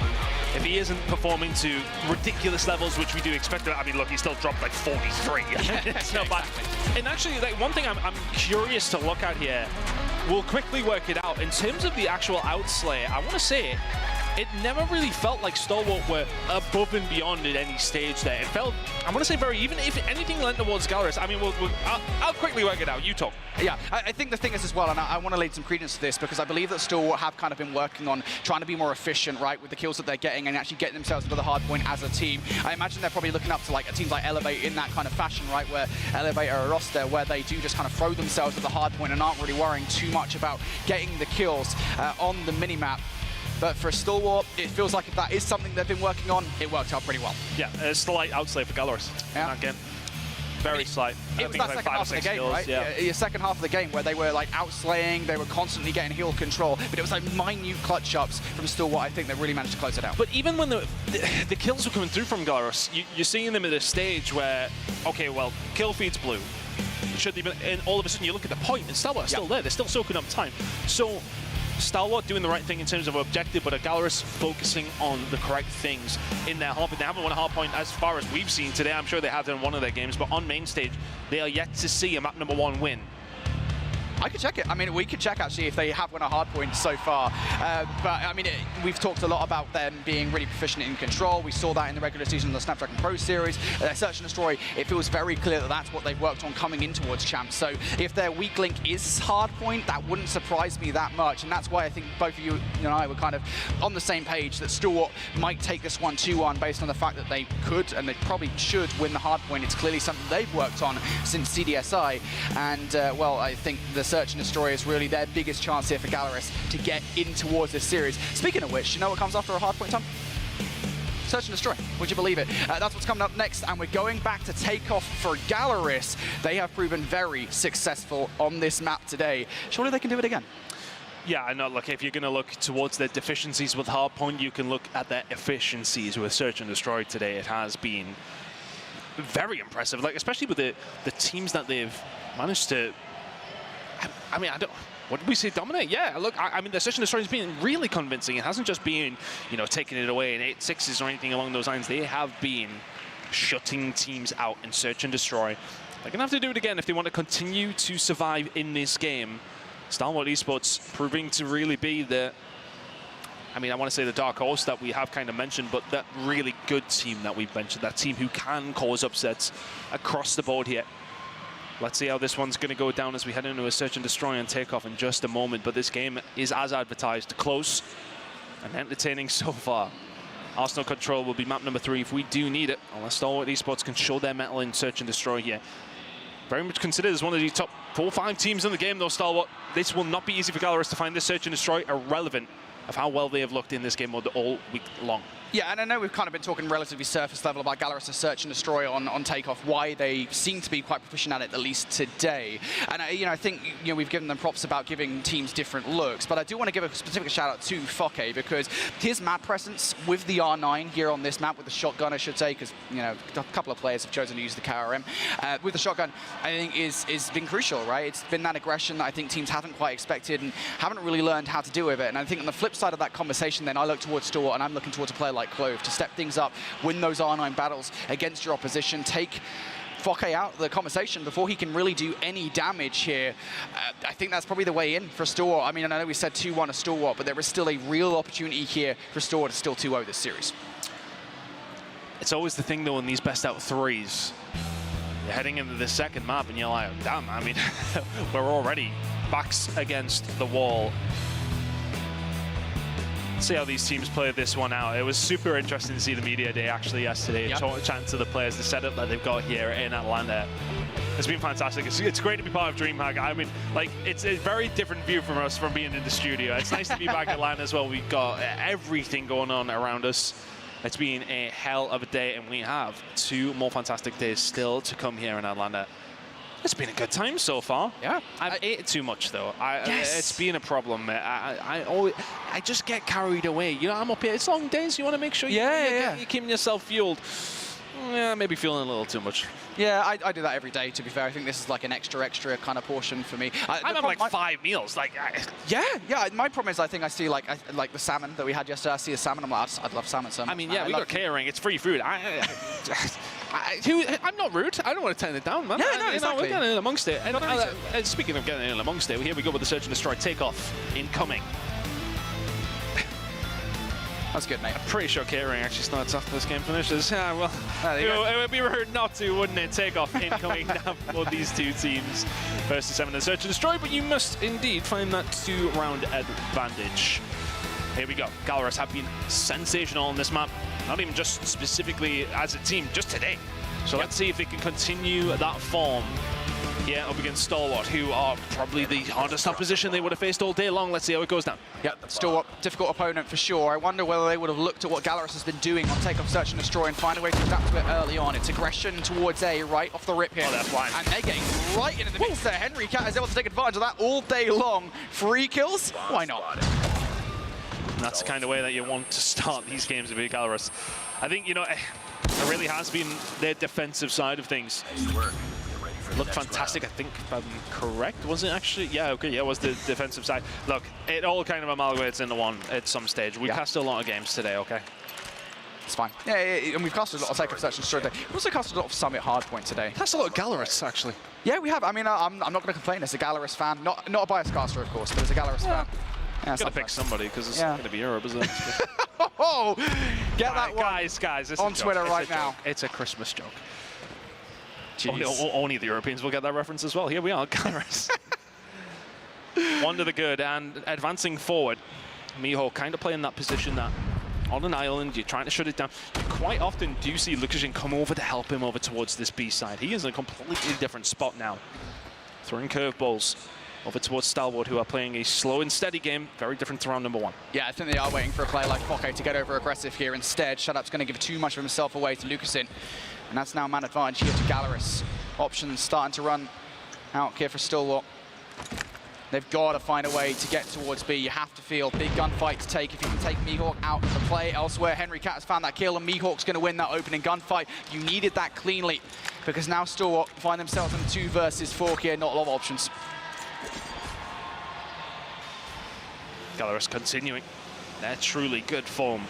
If he isn't performing to ridiculous levels, which we do expect, I mean, look, he still dropped like 43. It's not bad. And actually, like, one thing I'm curious to look at here, we'll quickly work it out. In terms of the actual outslay, I want to say it never really felt like Stalwart were above and beyond at any stage there. It felt, I want to say, very even. If anything lent towards Galorys, I mean, I'll quickly work it out. You talk. Yeah, I think the thing is as well, and I want to lay some credence to this, because I believe that Stalwart have kind of been working on trying to be more efficient, right, with the kills that they're getting and actually getting themselves into the hard point as a team. I imagine they're probably looking up to like teams like Elevate in that kind of fashion, right, where Elevate are a roster where they do just kind of throw themselves at the hard point and aren't really worrying too much about getting the kills on the minimap. But for Stalwart, it feels like if that is something they've been working on, it worked out pretty well. Yeah, a slight outslay for Galorys. Yeah. Again, very slight. It was that like second half of the game, right? Yeah, second half of the game where they were like outslaying, they were constantly getting heel control, but it was like minute clutch ups from Stalwart, I think, that really managed to close it out. But even when the kills were coming through from Galorys, you're seeing them at a stage where, okay, well, kill feed's blue. Should they be, and all of a sudden you look at the point and Stalwart's still there, they're still soaking up time. So Stalwart doing the right thing in terms of objective, but Galorys focusing on the correct things in their hardpoint. They haven't won a hardpoint as far as we've seen today. I'm sure they have in one of their games, but on main stage, they are yet to see a map number 1 win. I could check it. I mean, we could check actually if they have won a hard point so far. But I mean, we've talked a lot about them being really proficient in control. We saw that in the regular season of the Snapdragon Pro Series. Their Search and Destroy, it feels very clear that that's what they've worked on coming in towards champs. So if their weak link is hard point, that wouldn't surprise me that much. And that's why I think both of you and I were kind of on the same page that Stalwart might take this one 2-1 based on the fact that they could and they probably should win the hard point. It's clearly something they've worked on since CDSI. And well, I think the Search and Destroy is really their biggest chance here for Galorys to get in towards this series. Speaking of which, you know what comes after a hard point, Tom? Search and Destroy. Would you believe it? That's what's coming up next, and we're going back to Takeoff for Galorys. They have proven very successful on this map today. Surely they can do it again. Yeah, I know. Look, if you're going to look towards their deficiencies with hardpoint, you can look at their efficiencies with Search and Destroy today. It has been very impressive, like especially with the teams that they've managed to. I mean, what did we say? Dominate? Yeah, look, I mean, the Search and Destroy has been really convincing. It hasn't just been, you know, taking it away in 8-6s or anything along those lines. They have been shutting teams out in Search and Destroy. They're going to have to do it again if they want to continue to survive in this game. Stalwart Esports proving to really be the, I mean, I want to say the dark horse that we have kind of mentioned, but that really good team that we've mentioned, that team who can cause upsets across the board here. Let's see how this one's going to go down as we head into a Search and Destroy and Takeoff in just a moment. But this game is, as advertised, close and entertaining so far. Arsenal control will be map number 3 if we do need it, unless Stalwart Esports can show their mettle in Search and Destroy here. Very much considered as one of the top 4 or 5 teams in the game, though, Stalwart. This will not be easy for Galorys to find this Search and Destroy irrelevant of how well they have looked in this game mode all week long. Yeah, and I know we've kind of been talking relatively surface level about Galorys' search and destroy on takeoff, why they seem to be quite proficient at it, at least today. And I think we've given them props about giving teams different looks, but I do want to give a specific shout out to Fokke, because his map presence with the R9 here on this map, with the shotgun, I should say, because a couple of players have chosen to use the KRM with the shotgun, I think is been crucial, right? It's been that aggression that I think teams haven't quite expected and haven't really learned how to deal with it. And I think on the flip side of that conversation, then I look towards Store, and I'm looking towards a player like Clove to step things up, win those R9 battles against your opposition, take Fokke out of the conversation before he can really do any damage here. I think that's probably the way in for Store. I mean, I know we said 2-1 a Stalwart, but there is still a real opportunity here for Store to still 2-0 this series. It's always the thing, though, in these best out threes. You're heading into the second map, and you're like, damn, I mean, we're already backs against the wall. See how these teams play this one out. It was super interesting to see the media day actually yesterday, chatting to the players, the setup that they've got here in Atlanta. It's been fantastic. It's great to be part of DreamHack. I mean, like, it's a very different view from us from being in the studio. It's nice to be back in Atlanta as well. We've got everything going on around us. It's been a hell of a day, and we have 2 more fantastic days still to come here in Atlanta. It's been a good time so far. Yeah. I've ate too much, though. It's been a problem. I just get carried away. I'm up here. It's long days. You want to make sure you're keeping yourself fueled. Yeah, maybe feeling a little too much. Yeah, I do that every day, to be fair. I think this is like an extra kind of portion for me. I'm on like 5 meals. Like, yeah. My problem is I think I see like the salmon that we had yesterday. I see a salmon. I'm like, I'd love salmon. So I mean, yeah, we got catering. It's free food. I'm not rude. I don't want to turn it down, man. Yeah, no, exactly. We're getting in amongst it. And speaking of getting in amongst it, here we go with the search and destroy takeoff incoming. That's good, mate. I'm pretty sure catering actually starts after this game finishes. Yeah, well, it would be rude not to, wouldn't it? Takeoff incoming now for these 2 teams versus 7 in the search and destroy, but you must indeed find that 2-round advantage. Here we go. Galorys have been sensational on this map. Not even just specifically as a team, just today. So let's see if they can continue that form here up against Stalwart, who are probably the hardest opposition they would have faced all day long. Let's see how it goes down. Yep, Stalwart, difficult opponent for sure. I wonder whether they would have looked at what Galorys has been doing on takeoff, search and destroy and find a way to adapt to it early on. It's aggression towards A right off the rip here. Oh, that's fine. And they're getting right into the mix there. Henry Cat is able to take advantage of that all day long. 3 kills? Why not? And that's the kind of way that you want to start these games with Galorys. I think, it really has been their defensive side of things. Looked fantastic, I think, if I'm correct. Was it actually? Yeah, okay, yeah, it was the defensive side. Look, it all kind of amalgamates into one at some stage. We casted a lot of games today, okay? It's fine. Yeah, and we've casted a lot of takeoff, search and destroy today. We've also casted a lot of Summit Hardpoint today. That's a lot of Galorys, actually. Yeah, we have. I mean, I'm not going to complain as a Galorys fan. Not a biased caster, of course, but as a Galorys fan. Yeah, gotta pick somebody, because it's not going to be Europe, is it? Oh, get that one. Guys, on Twitter right now. It's a Christmas joke. Only the Europeans will get that reference as well. Here we are, Galorys. One to the good, and advancing forward. Mihawk kind of playing that position that on an island, you're trying to shut it down. You quite often do see Lukashin come over to help him over towards this B side. He is in a completely different spot now. Throwing curveballs over towards Stalwart, who are playing a slow and steady game, very different to round number 1. Yeah, I think they are waiting for a player like Fokke to get over aggressive here. Instead, Shutup's going to give too much of himself away to Lucasin. And that's now man advantage here to Galorys. Options starting to run out here for Stalwart. They've got to find a way to get towards B. You have to feel big gunfight to take. If you can take Mihawk out of the play elsewhere, Henry Cat has found that kill, and Mihawk's going to win that opening gunfight. You needed that cleanly, because now Stalwart find themselves in 2 versus 4 here. Not a lot of options. Galorys continuing their truly good form.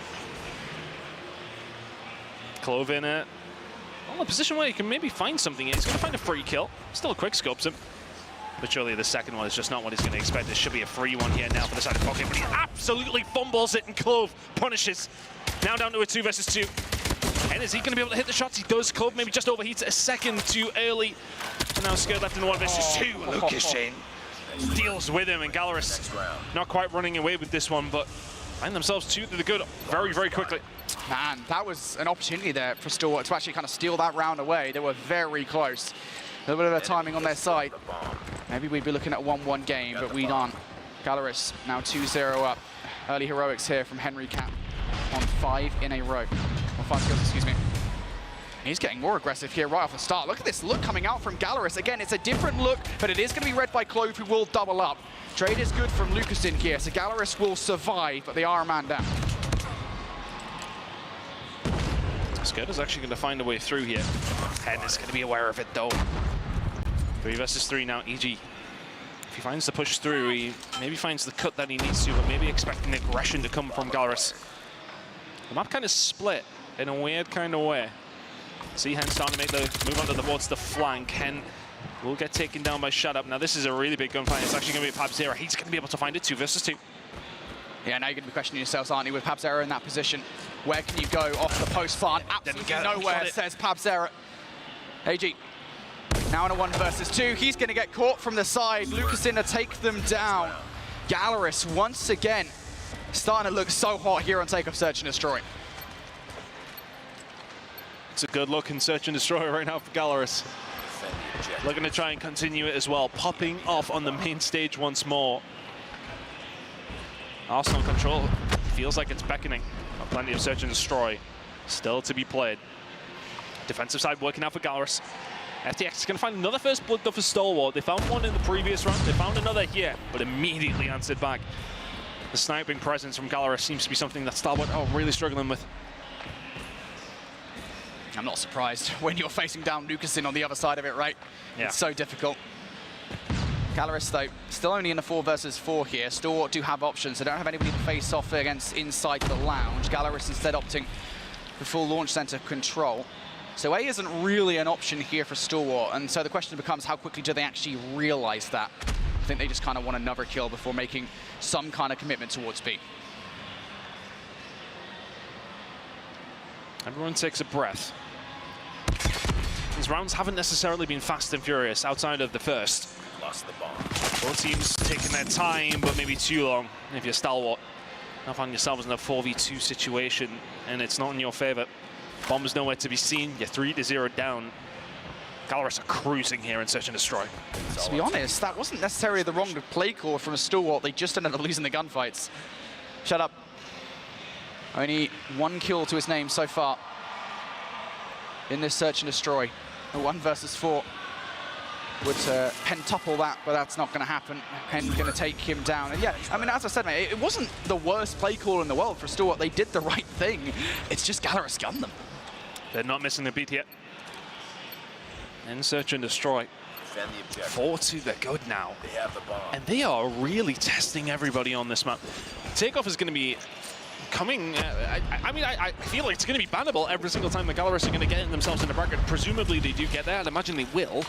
Clove in it. Well, a position where you can maybe find something. He's going to find a free kill. Still quick scopes him. But surely the second one is just not what he's going to expect. There should be a free one here now for the side of Fokke, but he absolutely fumbles it, and Clove punishes. Now down to a 2 versus 2. And is he going to be able to hit the shots? He does. Clove maybe just overheats a second too early. And now scared left in the 1 versus 2. Lukashin deals with him, and Galorys not quite running away with this one, but find themselves 2 to the good very, very quickly. Man, that was an opportunity there for Stalwart to actually kind of steal that round away. They were very close. A little bit of timing on their side. Maybe we'd be looking at a 1-1 game, but we aren't. Galorys now 2-0 up. Early heroics here from Henry Cap on 5 in a row. On 5 kills, excuse me. He's getting more aggressive here right off the start. Look at this look coming out from Galorys. Again, it's a different look, but it is going to be read by Clove, who will double up. Trade is good from Lucas in here, so Galorys will survive, but they are a man down. Scud is actually going to find a way through here. Hen is going to be aware of it, though. 3 versus 3 now, EG. If he finds the push through, he maybe finds the cut that he needs to, but maybe expecting aggression to come from Galorys. The map kind of split in a weird kind of way. See Hen starting to make the move onto towards the flank. Hen will get taken down by Shut Up. Now this is a really big gunfight. It's actually going to be PabZero. He's going to be able to find it 2 versus 2. Yeah, now you're going to be questioning yourselves, aren't you, with PabZero in that position. Where can you go off the post plant? Absolutely nowhere, says PabZero. AG, now in a 1 versus 2. He's going to get caught from the side. Lucasin to take them down. Galorys once again starting to look so hot here on Takeoff Search and Destroy. It's a good look in Search and Destroy right now for Galorys. Looking to try and continue it as well. Popping off on the main stage once more. Arsenal control feels like it's beckoning. Plenty of Search and Destroy still to be played. Defensive side working out for Galorys. FTX is going to find another first blood for Stalwart. They found one in the previous round. They found another here, but immediately answered back. The sniping presence from Galorys seems to be something that Stalwart are really struggling with. I'm not surprised when you're facing down Lucasin on the other side of it, right? Yeah. It's so difficult. Galorys, though, still only in a 4 versus 4 here. Stalwart do have options. They don't have anybody to face off against inside the lounge. Galorys instead opting for full launch center control. So A isn't really an option here for Stalwart, and so the question becomes how quickly do they actually realize that? I think they just kind of want another kill before making some kind of commitment towards B. Everyone takes a breath. These rounds haven't necessarily been fast and furious outside of the first. Lost the bomb. Both teams taking their time, but maybe too long if you're Stalwart. Now find yourselves in a 4v2 situation, and it's not in your favor. Bomb's nowhere to be seen. You're 3-0 down. Galorys are cruising here in Search and Destroy. To be honest, that wasn't necessarily the wrong play call from Stalwart. They just ended up losing the gunfights. Shut up. Only 1 kill to his name so far in this Search and Destroy. A 1 versus 4 would pentuple that, but that's not going to happen. Hen going to take him down. And yeah, I mean, as I said, mate, it wasn't the worst play call in the world for Stalwart. They did the right thing. It's just Galorys gunned them. They're not missing the beat yet. In Search and Destroy. 4-2, they're good now. They have the bomb. And they are really testing everybody on this map. Takeoff is going to be coming, I feel like it's going to be bannable every single time the Galorys are going to get themselves in the bracket. Presumably they do get there, I'd imagine they will.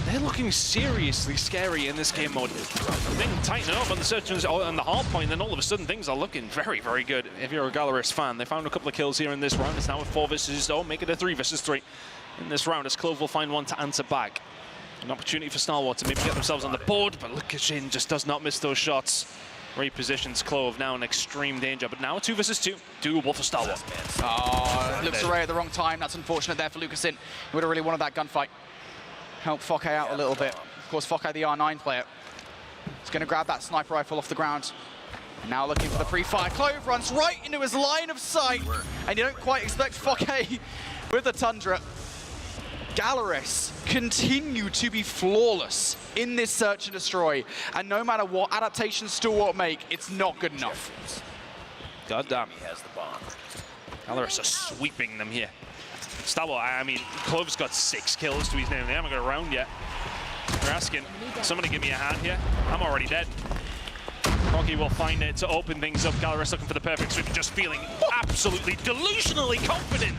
They're looking seriously scary in this game mode. They can tighten up on the Search and the hard point, then all of a sudden things are looking very, very good if you're a Galorys fan. They found a couple of kills here in this round. It's now a 4 versus, oh, make it a 3 versus 3 in this round as Clove will find one to answer back. An opportunity for Stalwart to maybe get themselves on the board, but Lucasin just does not miss those shots. Repositions Clove now in extreme danger, but now a 2 versus 2, doable for Stalwart. Oh, looks away at the wrong time. That's unfortunate there for Lucasin. He would have really wanted that gunfight. Help Fokke out a little bit. Of course, Fokke, the R9 player, is going to grab that sniper rifle off the ground. And now looking for the pre-fire. Clove runs right into his line of sight, and you don't quite expect Fokke with the Tundra. Galorys continue to be flawless in this Search and Destroy, and no matter what adaptations Stalwart make, it's not good enough. God damn. He has the bomb. Galorys are sweeping them here. Stalwart, I mean, Clove's got 6 kills to his name. They haven't got a round yet. They're asking, somebody give me a hand here. I'm already dead. Fokke will find it to open things up. Galorys looking for the perfect sweep, just feeling absolutely delusionally confident.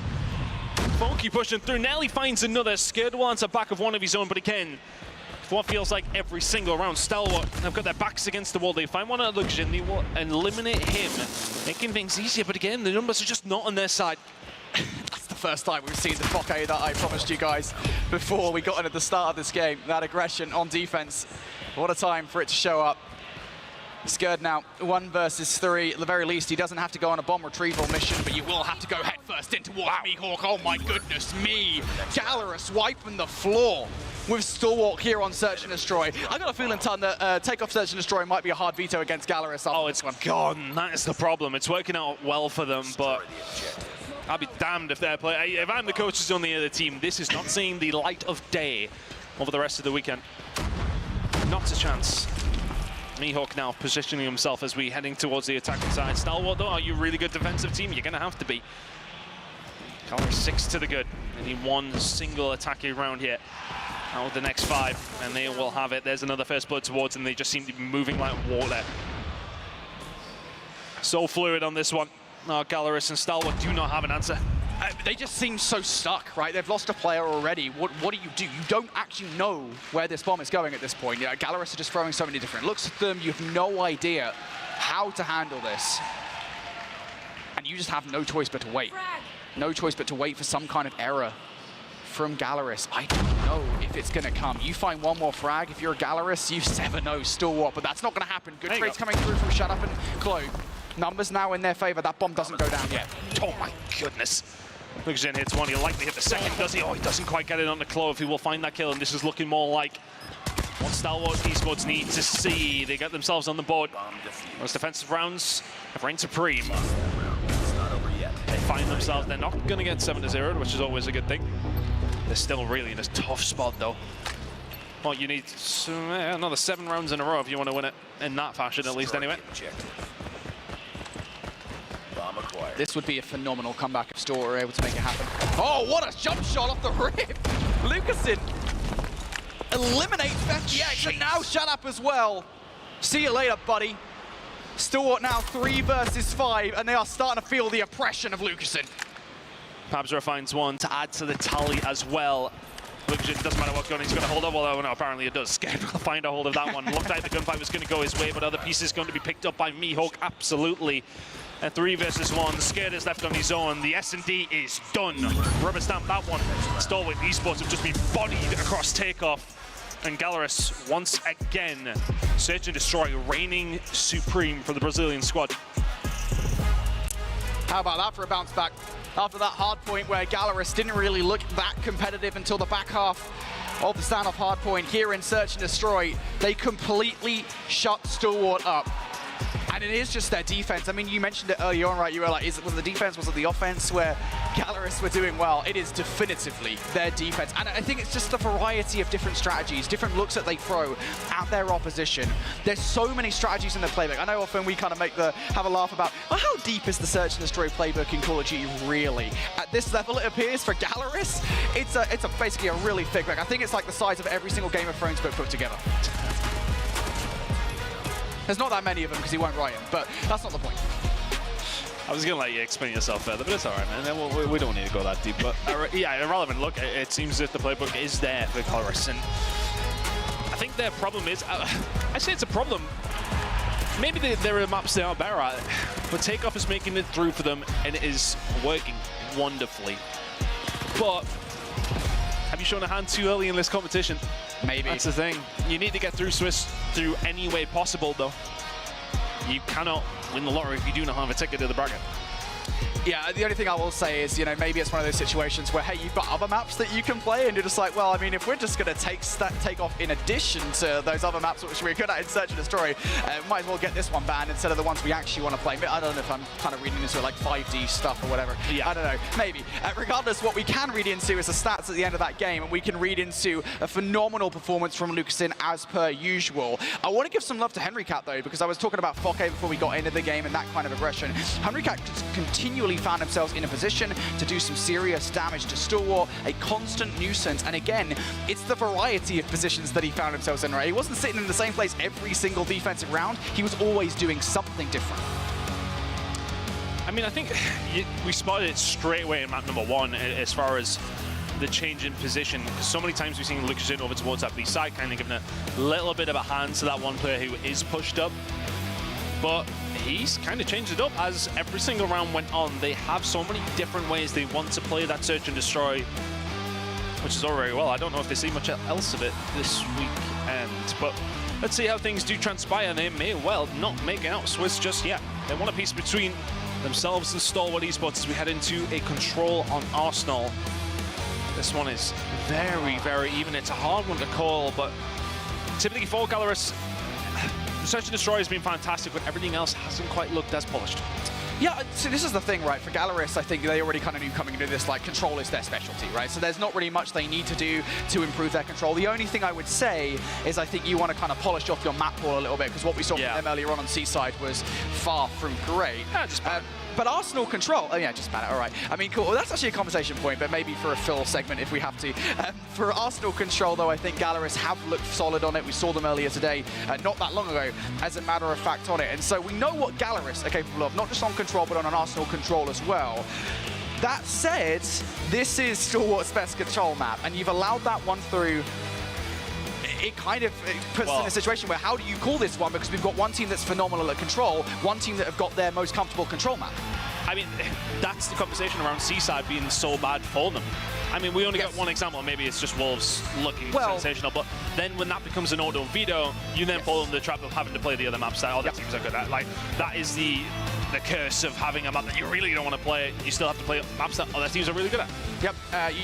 Fokke pushing through, nearly finds another. Skird wants a back of one of his own, but he can. For what feels like every single round, Stalwart have got their backs against the wall. They find one at Lucasin, they will eliminate him, making things easier, but again, the numbers are just not on their side. That's the first time we've seen the Fokke that I promised you guys before we got in at the start of this game. That aggression on defense. What a time for it to show up. Skird now 1 versus 3. At the very least, he doesn't have to go on a bomb retrieval mission, but you will have to go headfirst into Mihawk. Oh my goodness me. Galorys wiping the floor with Stalwart here on Search and Destroy. I got a feeling, Ton, that take off Search and Destroy might be a hard veto against Galorys. Oh, it's gone. That is the problem. It's working out well for them, but I'll be damned if they're playing. If I'm the coaches on the other team, this is not seeing the light of day over the rest of the weekend. Not a chance. Mihawk now positioning himself as we heading towards the attacking side. Stalwart, though, are you a really good defensive team? You're going to have to be. Galorys 6 to the good. They need one single attacking round here. Out of the next 5, and they will have it. There's another first blood towards them. They just seem to be moving like water. So fluid on this one. No, Galorys and Stalwart do not have an answer. They just seem so stuck, right? They've lost a player already. What do? You don't actually know where this bomb is going at this point. Galorys are just throwing so many different looks at them. You have no idea how to handle this. And you just have no choice but to wait. No choice but to wait for some kind of error from Galorys. I don't know if it's going to come. You find one more frag. If you're a Galorys, you 7-0 Stalwart, but that's not going to happen. Good trades coming through from Shut Up and Clove. Numbers now in their favor. That bomb doesn't go down yet. Oh my goodness. Lucasen hits one. He'll likely hit the second, does he? Oh, he doesn't quite get it on the Clove. He will find that kill, and this is looking more like what Stalwart esports need to see. They get themselves on the board. Those defensive rounds have reigned supreme. They find themselves. They're not going to get 7-0, which is always a good thing. They're still really in a tough spot, though. Well, you need another 7 rounds in a row if you want to win it in that fashion, at least, anyway. This would be a phenomenal comeback if Stalwart were able to make it happen. Oh, what a jump shot off the rip! Lucasen eliminates FGX, and now Shut Up as well. See you later, buddy. Stalwart now 3 versus 5, and they are starting to feel the oppression of Lucasen. Pabzra finds one to add to the tally as well. Lucasen, doesn't matter what gun he's going to hold up, although no, apparently it does. Scared will find a hold of that one. Looked like the gunfight was going to go his way, but other pieces going to be picked up by Mihawk, absolutely. And 3 versus 1, Scared is left on his own. The S&D is done. Rubber stamp that one. Stalwart esports have just been bodied across takeoff. And Galorys, once again, Search and Destroy, reigning supreme for the Brazilian squad. How about that for a bounce back? After that hard point where Galorys didn't really look that competitive until the back half of the standoff hard point here in Search and Destroy, they completely shut Stalwart up. And it is just their defense. I mean, you mentioned it earlier on, right? You were like, was it the defense, was it the offense where Galorys were doing well? It is definitively their defense. And I think it's just the variety of different strategies, different looks that they throw at their opposition. There's so many strategies in the playbook. I know often we kind of have a laugh about, well, how deep is the Search and Destroy playbook in Call of Duty really? At this level, it appears for Galorys, it's basically a really thick book. I think it's like the size of every single Game of Thrones book put together. There's not that many of them because he won't write them, but that's not the point. I was going to let you explain yourself further, but it's all right, man. We don't need to go that deep. But yeah, irrelevant. Look, it seems as if the playbook is there for Galorys, and I think their problem is, I say it's a problem. Maybe there are maps they are better at, but Takeoff is making it through for them, and it is working wonderfully. But have you shown a hand too early in this competition? Maybe. That's the thing. You need to get through Swiss through any way possible, though. You cannot win the lottery if you do not have a ticket to the bracket. Yeah, the only thing I will say is, maybe it's one of those situations where, hey, you've got other maps that you can play, and you're just like, well, I mean, if we're just going to take off in addition to those other maps which we're good at in Search and Destroy, might as well get this one banned instead of the ones we actually want to play. I don't know if I'm kind of reading into like 5D stuff or whatever. Yeah. I don't know, maybe. Regardless, what we can read into is the stats at the end of that game, and we can read into a phenomenal performance from Lucasen as per usual. I want to give some love to Henrycat, though, because I was talking about Fokke before we got into the game and that kind of aggression. Henrycat just continually found themselves in a position to do some serious damage to Stalwart, a constant nuisance. And again, it's the variety of positions that he found himself in, right? He wasn't sitting in the same place every single defensive round. He was always doing something different. I mean, I think we spotted it straight away in map number 1 as far as the change in position. So many times we've seen Lucasen over towards that B side, kind of giving a little bit of a hand to that one player who is pushed up. But he's kind of changed it up as every single round went on. They have so many different ways they want to play that Search and Destroy, which is all very well. I don't know if they see much else of it this weekend, but let's see how things do transpire. They may well not make it out Swiss just yet. They want a piece between themselves and Stalwart Esports as we head into a control on Arsenal. This one is very, very even. It's a hard one to call, but typically for Galorys, Search and Destroy has been fantastic, but everything else hasn't quite looked as polished. Yeah, so this is the thing, right? For Galorys, I think they already kind of knew coming into this, like, control is their specialty, right? So there's not really much they need to do to improve their control. The only thing I would say is I think you want to kind of polish off your map pool a little bit, because what we saw from them earlier on Seaside was far from great. But Arsenal control, oh yeah, just about it, all right. I mean, cool, well, that's actually a conversation point, but maybe for a Phil segment if we have to. For Arsenal control, though, I think Galorys have looked solid on it. We saw them earlier today, not that long ago, as a matter of fact on it. And so we know what Galorys are capable of, not just on control, but on an Arsenal control as well. That said, this is Stalwart's best control map, and you've allowed that one through. It kind of puts us in a situation where how do you call this one? Because we've got one team that's phenomenal at control, one team that have got their most comfortable control map. I mean, that's the conversation around Seaside being so bad for them. I mean, we only got one example, maybe it's just Wolves looking sensational, but then when that becomes an auto veto, you then fall in the trap of having to play the other maps that other teams are good at. Like, that is the curse of having a map that you really don't want to play. You still have to play maps that other teams are really good at. Yep,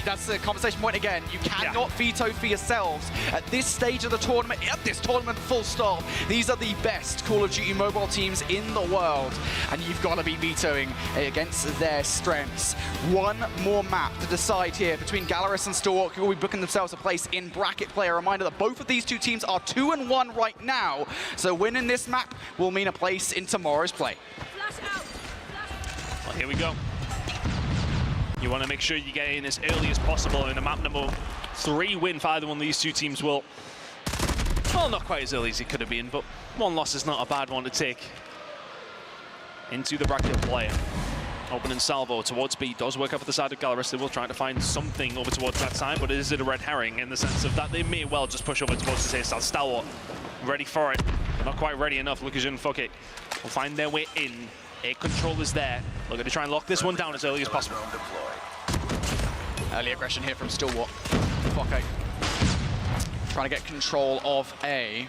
that's the conversation point again. You cannot veto for yourselves at this stage of the tournament, full stop. These are the best Call of Duty mobile teams in the world, and you've got to be vetoing against their strengths. One more map to decide here between Galorys and Stalwart, who will be booking themselves a place in bracket play. A reminder that both of these two teams are 2-1 right now, so winning this map will mean a place in tomorrow's play. Well, here we go. You want to make sure you get in as early as possible in a map number 3 win for either one of these two teams will, well, not quite as early as it could have been, but one loss is not a bad one to take into the bracket play. Opening salvo towards B does work up at the side of Galorys. They will try to find something over towards that side, but is it a red herring in the sense of that they may well just push over towards the side. Stalwart ready for it, but not quite ready enough. Lukas and Fuck it will find their way in. A control is there. Looking to try and lock this one down as early as possible. Early aggression here from Stalwart. Fuck trying to get control of A.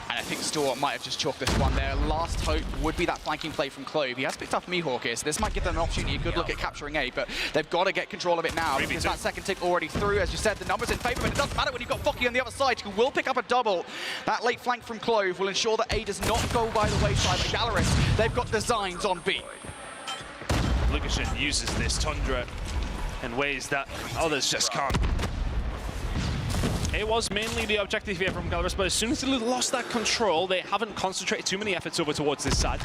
And I think Stalwart might have just chalked this one there. Last hope would be that flanking play from Clove. He has picked up Mihawk here, so this might give them an opportunity, a good look at capturing A, but they've got to get control of it now because that second tick already through. As you said, the numbers in favor, but it doesn't matter when you've got Focky on the other side, who will pick up a double. That late flank from Clove will ensure that A does not go by the wayside, but Galorys, they've got designs on B. Lukashin uses this Tundra in ways that others just can't. It was mainly the objective here from Galorys, but as soon as they lost that control, they haven't concentrated too many efforts over towards this side.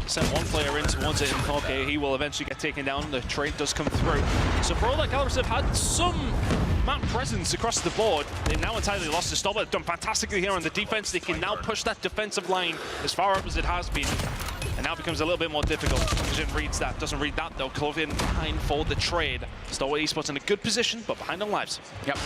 Sent one player in towards it, and okay, he will eventually get taken down. The trade does come through. So for all that, Galorys have had some map presence across the board. They've now entirely lost the stop. They've done fantastically here on the defense. They can now push that defensive line as far up as it has been. And now becomes a little bit more difficult. Vision reads that, doesn't read that though. Clove in behind for the trade. Stalwart Esports in a good position, but behind on lives. Yep.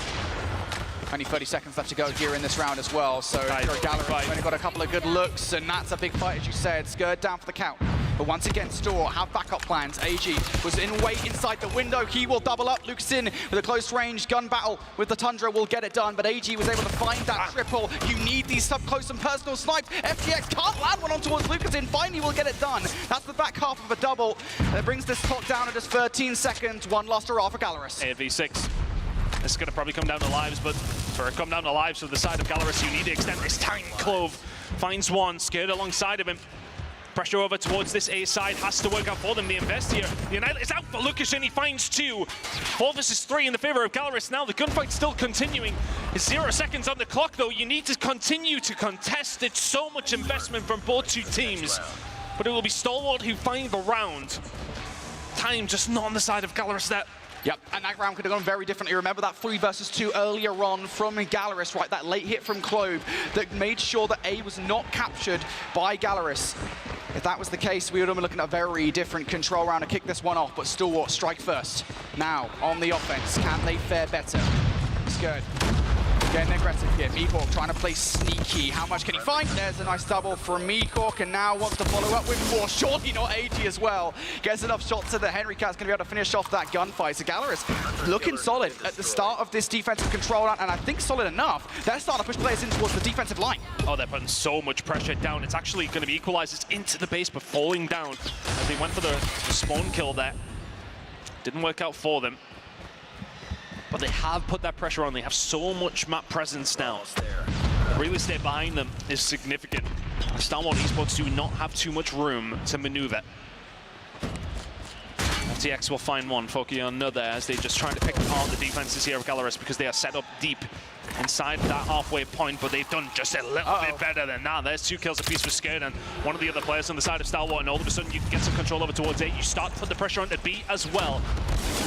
Only 30 seconds left to go here in this round as well, so Galorys only got a couple of good looks, and that's a big fight, as you said. Skirt down for the count. But once again, Stalwart have backup plans. AG was in wait inside the window. He will double up. Lukesin with a close range gun battle with the Tundra will get it done, but AG was able to find that triple. You need these sub-close and personal snipes. FTX can't land one on towards Lukesin. Finally will get it done. That's the back half of a double. That brings this clock down at just 13 seconds. One lost hurrah for Galorys. 8v6. This is going to probably come down to lives, but for it come down to lives for the side of Galorys, you need to extend this time. Clove finds one, scared alongside of him. Pressure over towards this A side has to work out for them. The invest here. The United is out for Lukashin. He finds 2. 4 versus 3 in the favor of Galorys. Now the gunfight's still continuing. It's 0 seconds on the clock though. You need to continue to contest. It's so much investment from both two teams. But it will be Stalwart who find the round. Time just not on the side of Galorys there. Yep, and that round could have gone very differently. Remember that 3 versus 2 earlier on from Galorys, right? That late hit from Clove that made sure that A was not captured by Galorys. If that was the case, we would have been looking at a very different control round to kick this one off, but Stalwart strike first. Now, on the offense, can they fare better? It's good. Getting aggressive here. Mihawk trying to play sneaky. How much can he find? There's a nice double from Mihawk, and now wants to follow up with more. Surely not 80 as well. Gets enough shots so that Henry Cat's going to be able to finish off that gunfight. So Galorys looking solid at the start of this defensive control round, and I think solid enough. They're starting to push players in towards the defensive line. Oh, they're putting so much pressure down. It's actually going to be equalizers into the base, but falling down as they went for the spawn kill there. Didn't work out for them. but they have put that pressure on. They have so much map presence now. The real estate behind them is significant. Stalwart Esports do not have too much room to maneuver. FTX will find one, Foki on another, as they just try to pick apart the defenses here of Galorys because they are set up deep inside that halfway point, but they've done just a little bit better than that. There's 2 kills apiece for Skirt and one of the other players on the side of Stalwart, and all of a sudden you can get some control over towards A. You start to put the pressure onto B as well.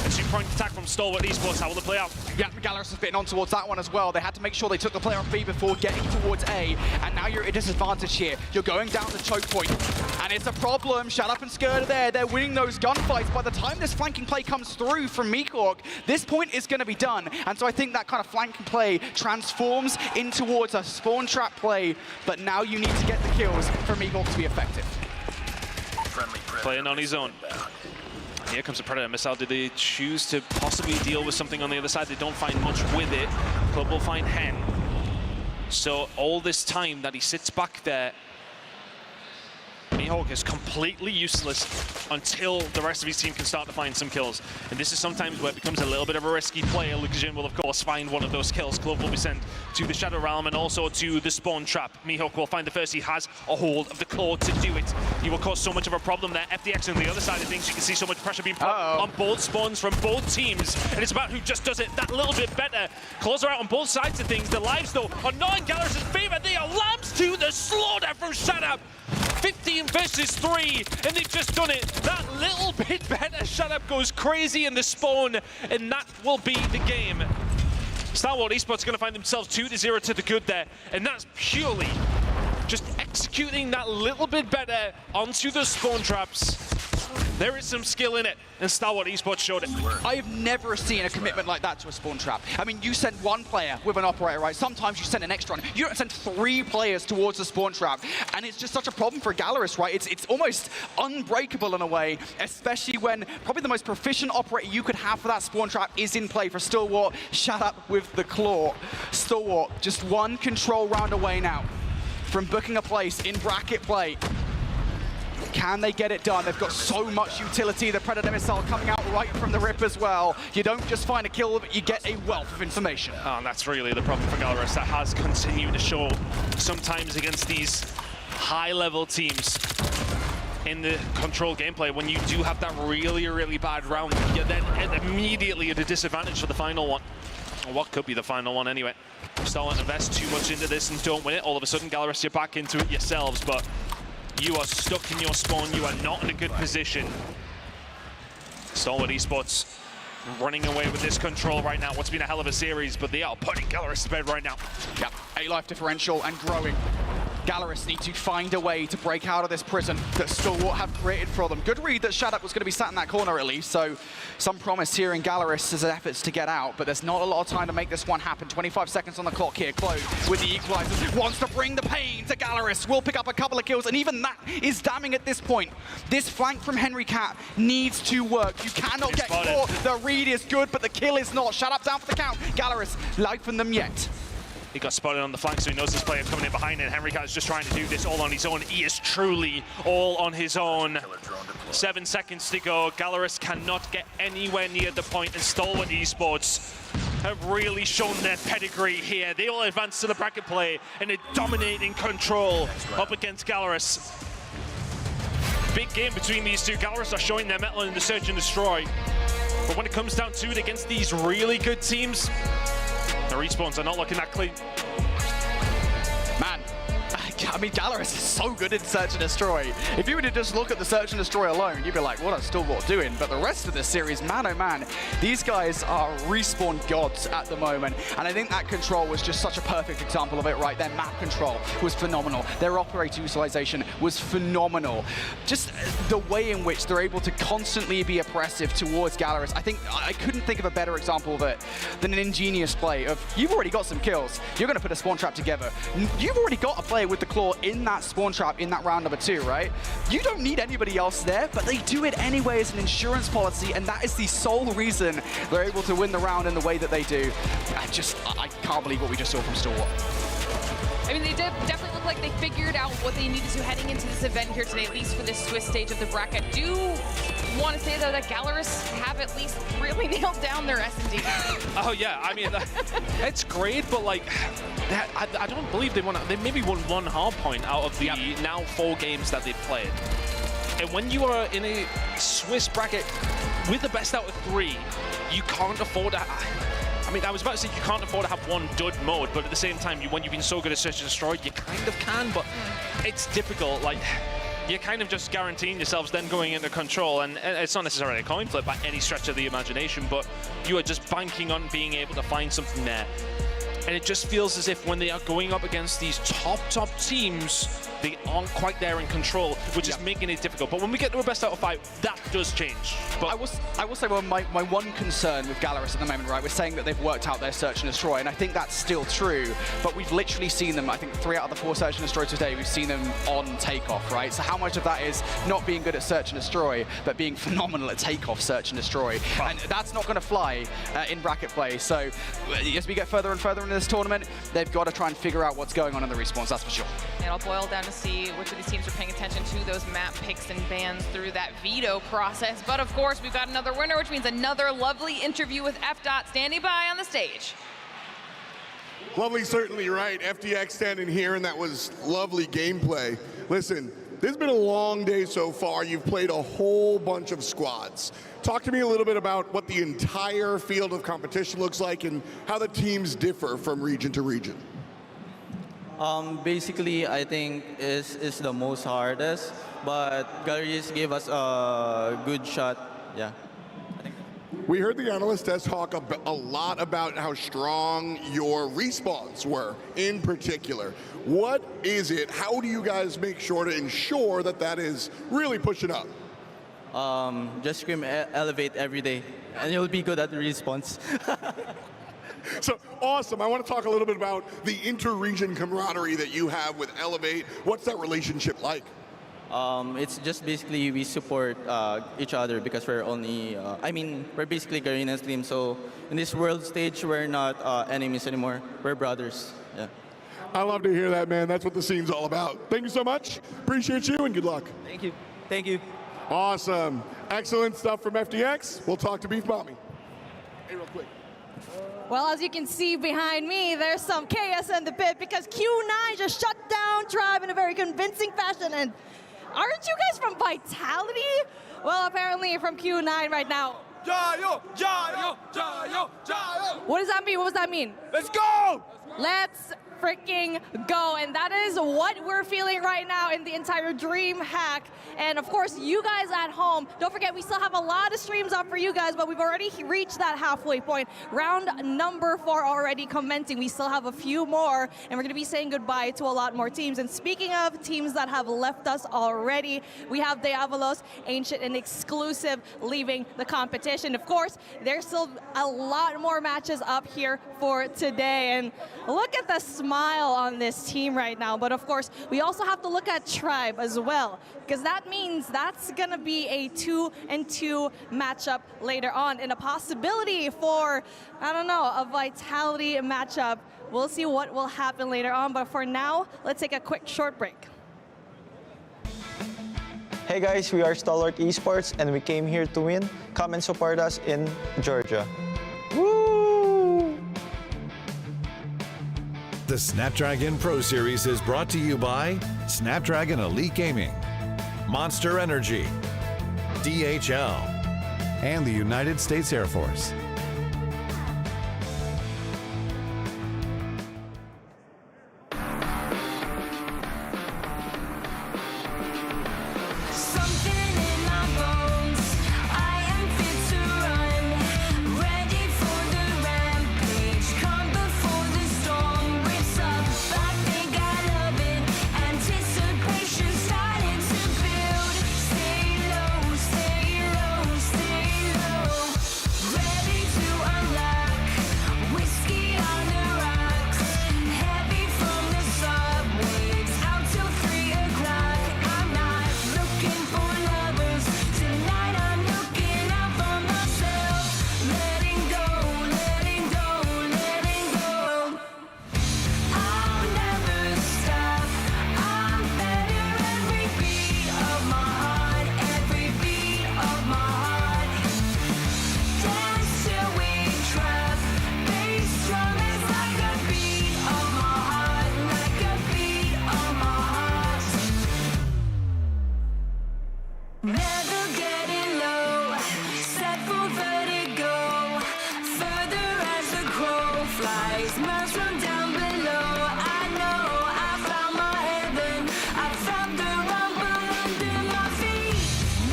A 2-point attack from Stalwart Esports. How will it play out? Yeah, Galorys is bitten on towards that one as well. They had to make sure they took the player off B before getting towards A, and now you're at a disadvantage here. You're going down the choke point, and it's a problem. Shut up and Skirt are there. They're winning those gunfights. By the time this flanking play comes through from Meekhawk, this point is going to be done. And so I think that kind of flanking play transforms in towards a spawn trap play, but now you need to get the kills for Meekhawk to be effective. Playing on his own. Here comes a Predator missile. Did they choose to possibly deal with something on the other side? They don't find much with it. Club will find Hen. So all this time that he sits back there, Meekhawk is completely useless until the rest of his team can start to find some kills. And this is sometimes where it becomes a little bit of a risky play. Lucian will, of course, find one of those kills. Clove will be sent to the Shadow Realm and also to the spawn trap. Meekhawk will find the first. He has a hold of the claw to do it. He will cause so much of a problem there. FDX on the other side of things, you can see so much pressure being put on both spawns from both teams. And it's about who just does it that little bit better. Claws are out on both sides of things. The lives, though, are not in Galorys' favor. They are lambs to the slaughter from Shadow. 15 versus 3, and they've just done it that little bit better. Shut Up goes crazy in the spawn, and that will be the game. Stalwart Esports going to find themselves 2-0 to the good there, and that's purely just executing that little bit better onto the spawn traps. There is some skill in it, and Stalwart Esports showed it. I've never seen a commitment like that to a spawn trap. I mean, you send one player with an operator, right? Sometimes you send an extra one. You don't send 3 players towards the spawn trap, and it's just such a problem for Galorys, right? It's almost unbreakable in a way, especially when probably the most proficient operator you could have for that spawn trap is in play for Stalwart. Shut up with the claw. Stalwart, just one control round away now from booking a place in bracket play. Can they get it done? They've got so much utility. The Predator missile coming out right from the rip as well. You don't just find a kill, but you get a wealth of information. Oh, and that's really the problem for Galorys. That has continued to show sometimes against these high-level teams in the control gameplay. When you do have that really, really bad round, you're then immediately at a disadvantage for the final one. Or what could be the final one anyway. Stalwart invest too much into this and don't win it. All of a sudden, Galorys, you're back into it yourselves, but you are stuck in your spawn. You are not in a good position. Stalwart Esports running away with this control right now. What's been a hell of a series, but they are putting Galorys to bed right now. Yep, 8 life differential and growing. Galorys need to find a way to break out of this prison that Stalwart have created for them. Good read that Shadup was going to be sat in that corner at least, so some promise here in Galorys' efforts to get out, but there's not a lot of time to make this one happen. 25 seconds on the clock here. Close with the equalizer. Wants to bring the pain to Galorys. Will pick up a couple of kills, and even that is damning at this point. This flank from Henry Cat needs to work. You cannot get caught. The read is good, but the kill is not. Shadup down for the count. Galorys lifing them yet. He got spotted on the flank, so he knows this player coming in behind it. Henry Cat is just trying to do this all on his own. He is truly all on his own. 7 seconds to go. Galorys cannot get anywhere near the point, and Stalwart Esports have really shown their pedigree here. They all advance to the bracket play and are dominating control up against Galorys. Big game between these two. Galorys are showing their mettle in the search and destroy. But when it comes down to it against these really good teams, the respawns are not looking that clean. Man, I mean, Galorys is so good in search and destroy. If you were to just look at the search and destroy alone, you'd be like, what are Stalwart doing? But the rest of the series, man, oh man, these guys are respawn gods at the moment. And I think that control was just such a perfect example of it, right? Their map control was phenomenal. Their operator utilization was phenomenal. Just the way in which they're able to constantly be oppressive towards Galorys. I think I couldn't think of a better example of it than an ingenious play of, you've already got some kills. You're going to put a spawn trap together. You've already got a player with the claw in that spawn trap in that round number 2, right? You don't need anybody else there, but they do it anyway as an insurance policy, and that is the sole reason they're able to win the round in the way that they do. I can't believe what we just saw from Stalwart. I mean, they did definitely look like they figured out what they needed to heading into this event here today, at least for this Swiss stage of the bracket. I do want to say, though, that Galorys have at least really nailed down their S&D. Oh, yeah. I mean, it's great, but, like, I don't believe they won. They maybe won one hard point out of the now 4 games that they've played. And when you are in a Swiss bracket with the best out of 3, you can't afford to... I mean, I was about to say you can't afford to have one dud mode, but at the same time, when you've been so good at Search and Destroy, you kind of can, but it's difficult. Like, you're kind of just guaranteeing yourselves then going into control, and it's not necessarily a coin flip by any stretch of the imagination, but you are just banking on being able to find something there. And it just feels as if when they are going up against these top teams, they aren't quite there in control, which is making it difficult. But when we get to a best out of 5, that does change. But I will say, well, my one concern with Galorys at the moment, right, we're saying that they've worked out their Search and Destroy, and I think that's still true, but we've literally seen them, I think 3 out of the 4 Search and Destroy today, we've seen them on takeoff, right? So how much of that is not being good at Search and Destroy, but being phenomenal at takeoff Search and Destroy? And that's not going to fly in bracket play. So as we get further and further into this tournament, they've got to try and figure out what's going on in the respawns, that's for sure. It'll boil down to see which of these teams are paying attention to those map picks and bans through that veto process. But of course, we've got another winner, which means another lovely interview with FDOT standing by on the stage. Lovely, certainly right. FDX standing here, and that was lovely gameplay. Listen, this has been a long day so far. You've played a whole bunch of squads. Talk to me a little bit about what the entire field of competition looks like and how the teams differ from region to region. Basically, I think is the most hardest, but Galorys gave us a good shot. Yeah. We heard the analyst talk a lot about how strong your respawns were in particular. What is it? How do you guys make sure to ensure that that is really pushing up? Just scream elevate every day, and you'll be good at the respawns. So awesome. I want to talk a little bit about the inter-region camaraderie that you have with Elevate. What's that relationship like? It's just basically we support each other because we're only, we're basically Garena's team. So in this world stage, we're not enemies anymore. We're brothers. Yeah. I love to hear that, man. That's what the scene's all about. Thank you so much. Appreciate you and good luck. Thank you. Thank you. Awesome. Excellent stuff from FDX. We'll talk to Beef Mommy. Hey, real quick. Well, as you can see behind me, there's some chaos in the pit because Q9 just shut down Tribe in a very convincing fashion. And aren't you guys from Vitality? Well, apparently from Q9 right now. Jayo, Jayo, Jayo, Jayo. What does that mean? What does that mean? Let's go! Let's freaking go. And that is what we're feeling right now in the entire DreamHack. And of course, you guys at home, don't forget, we still have a lot of streams up for you guys, but we've already reached that halfway point. Round number 4 already commencing. We still have a few more, and we're gonna be saying goodbye to a lot more teams. And speaking of teams that have left us already, we have Diabolos, Ancient, and Exclusive leaving the competition. Of course, there's still a lot more matches up here for today. And look at the smile on this team right now. But of course, we also have to look at Tribe as well, because that means that's gonna be a 2-2 matchup later on, and a possibility for, I don't know, a Vitality matchup. We'll see what will happen later on, but for now, let's take a quick short break. Hey guys, we are Stalwart Esports and we came here to win. Come and support us in Georgia. Woo! The Snapdragon Pro Series is brought to you by Snapdragon Elite Gaming, Monster Energy, DHL, and the United States Air Force. Ready Never getting low, set for vertigo. Further as the crow flies, miles from down below. I know I found my heaven. I found the rumble under my feet.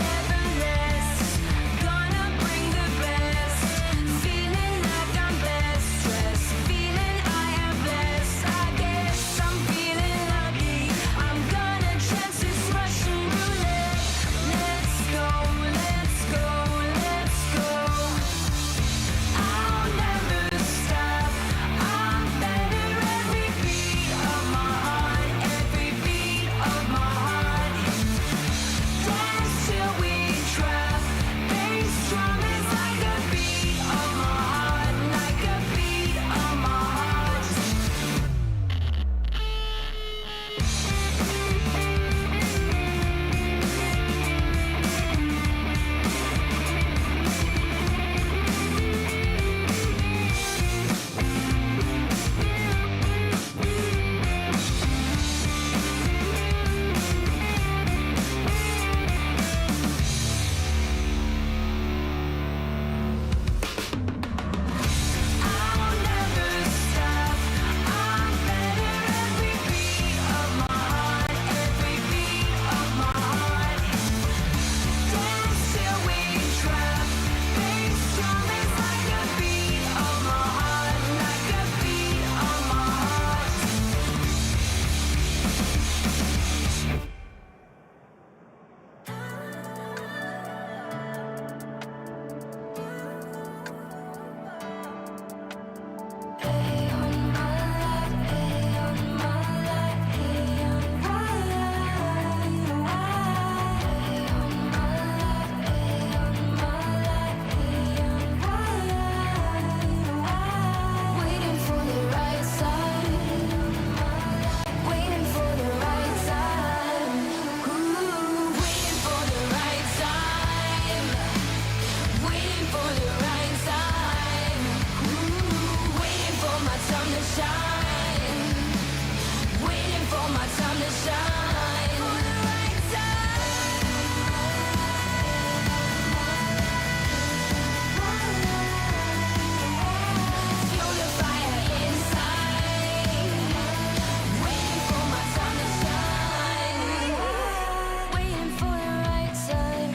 Never less, gonna bring the best. Feeling like I'm blessed, stressed. Feeling I am blessed. I guess I'm feeling lucky. I'm gonna chance this Russian roulette. Let's go, let's go, let's go. I'll never stop. I'm better every beat of my heart, every beat of my heart. Dance till we drop. Bass drum is like a beat of my heart, like a beat of my heart. I'll never stop. I'm better every beat of my heart, every beat of my heart. Dance till we drop. Bass drum is like a beat of my heart, like a beat of my heart. Waiting for the right time, waiting for the right time. Ooh, waiting for the right time, waiting for the right time. Ooh, waiting for my time to shine, waiting for my time to shine. For the right time. Fuel the fire inside. Waiting for my time to shine. Waiting for the right time.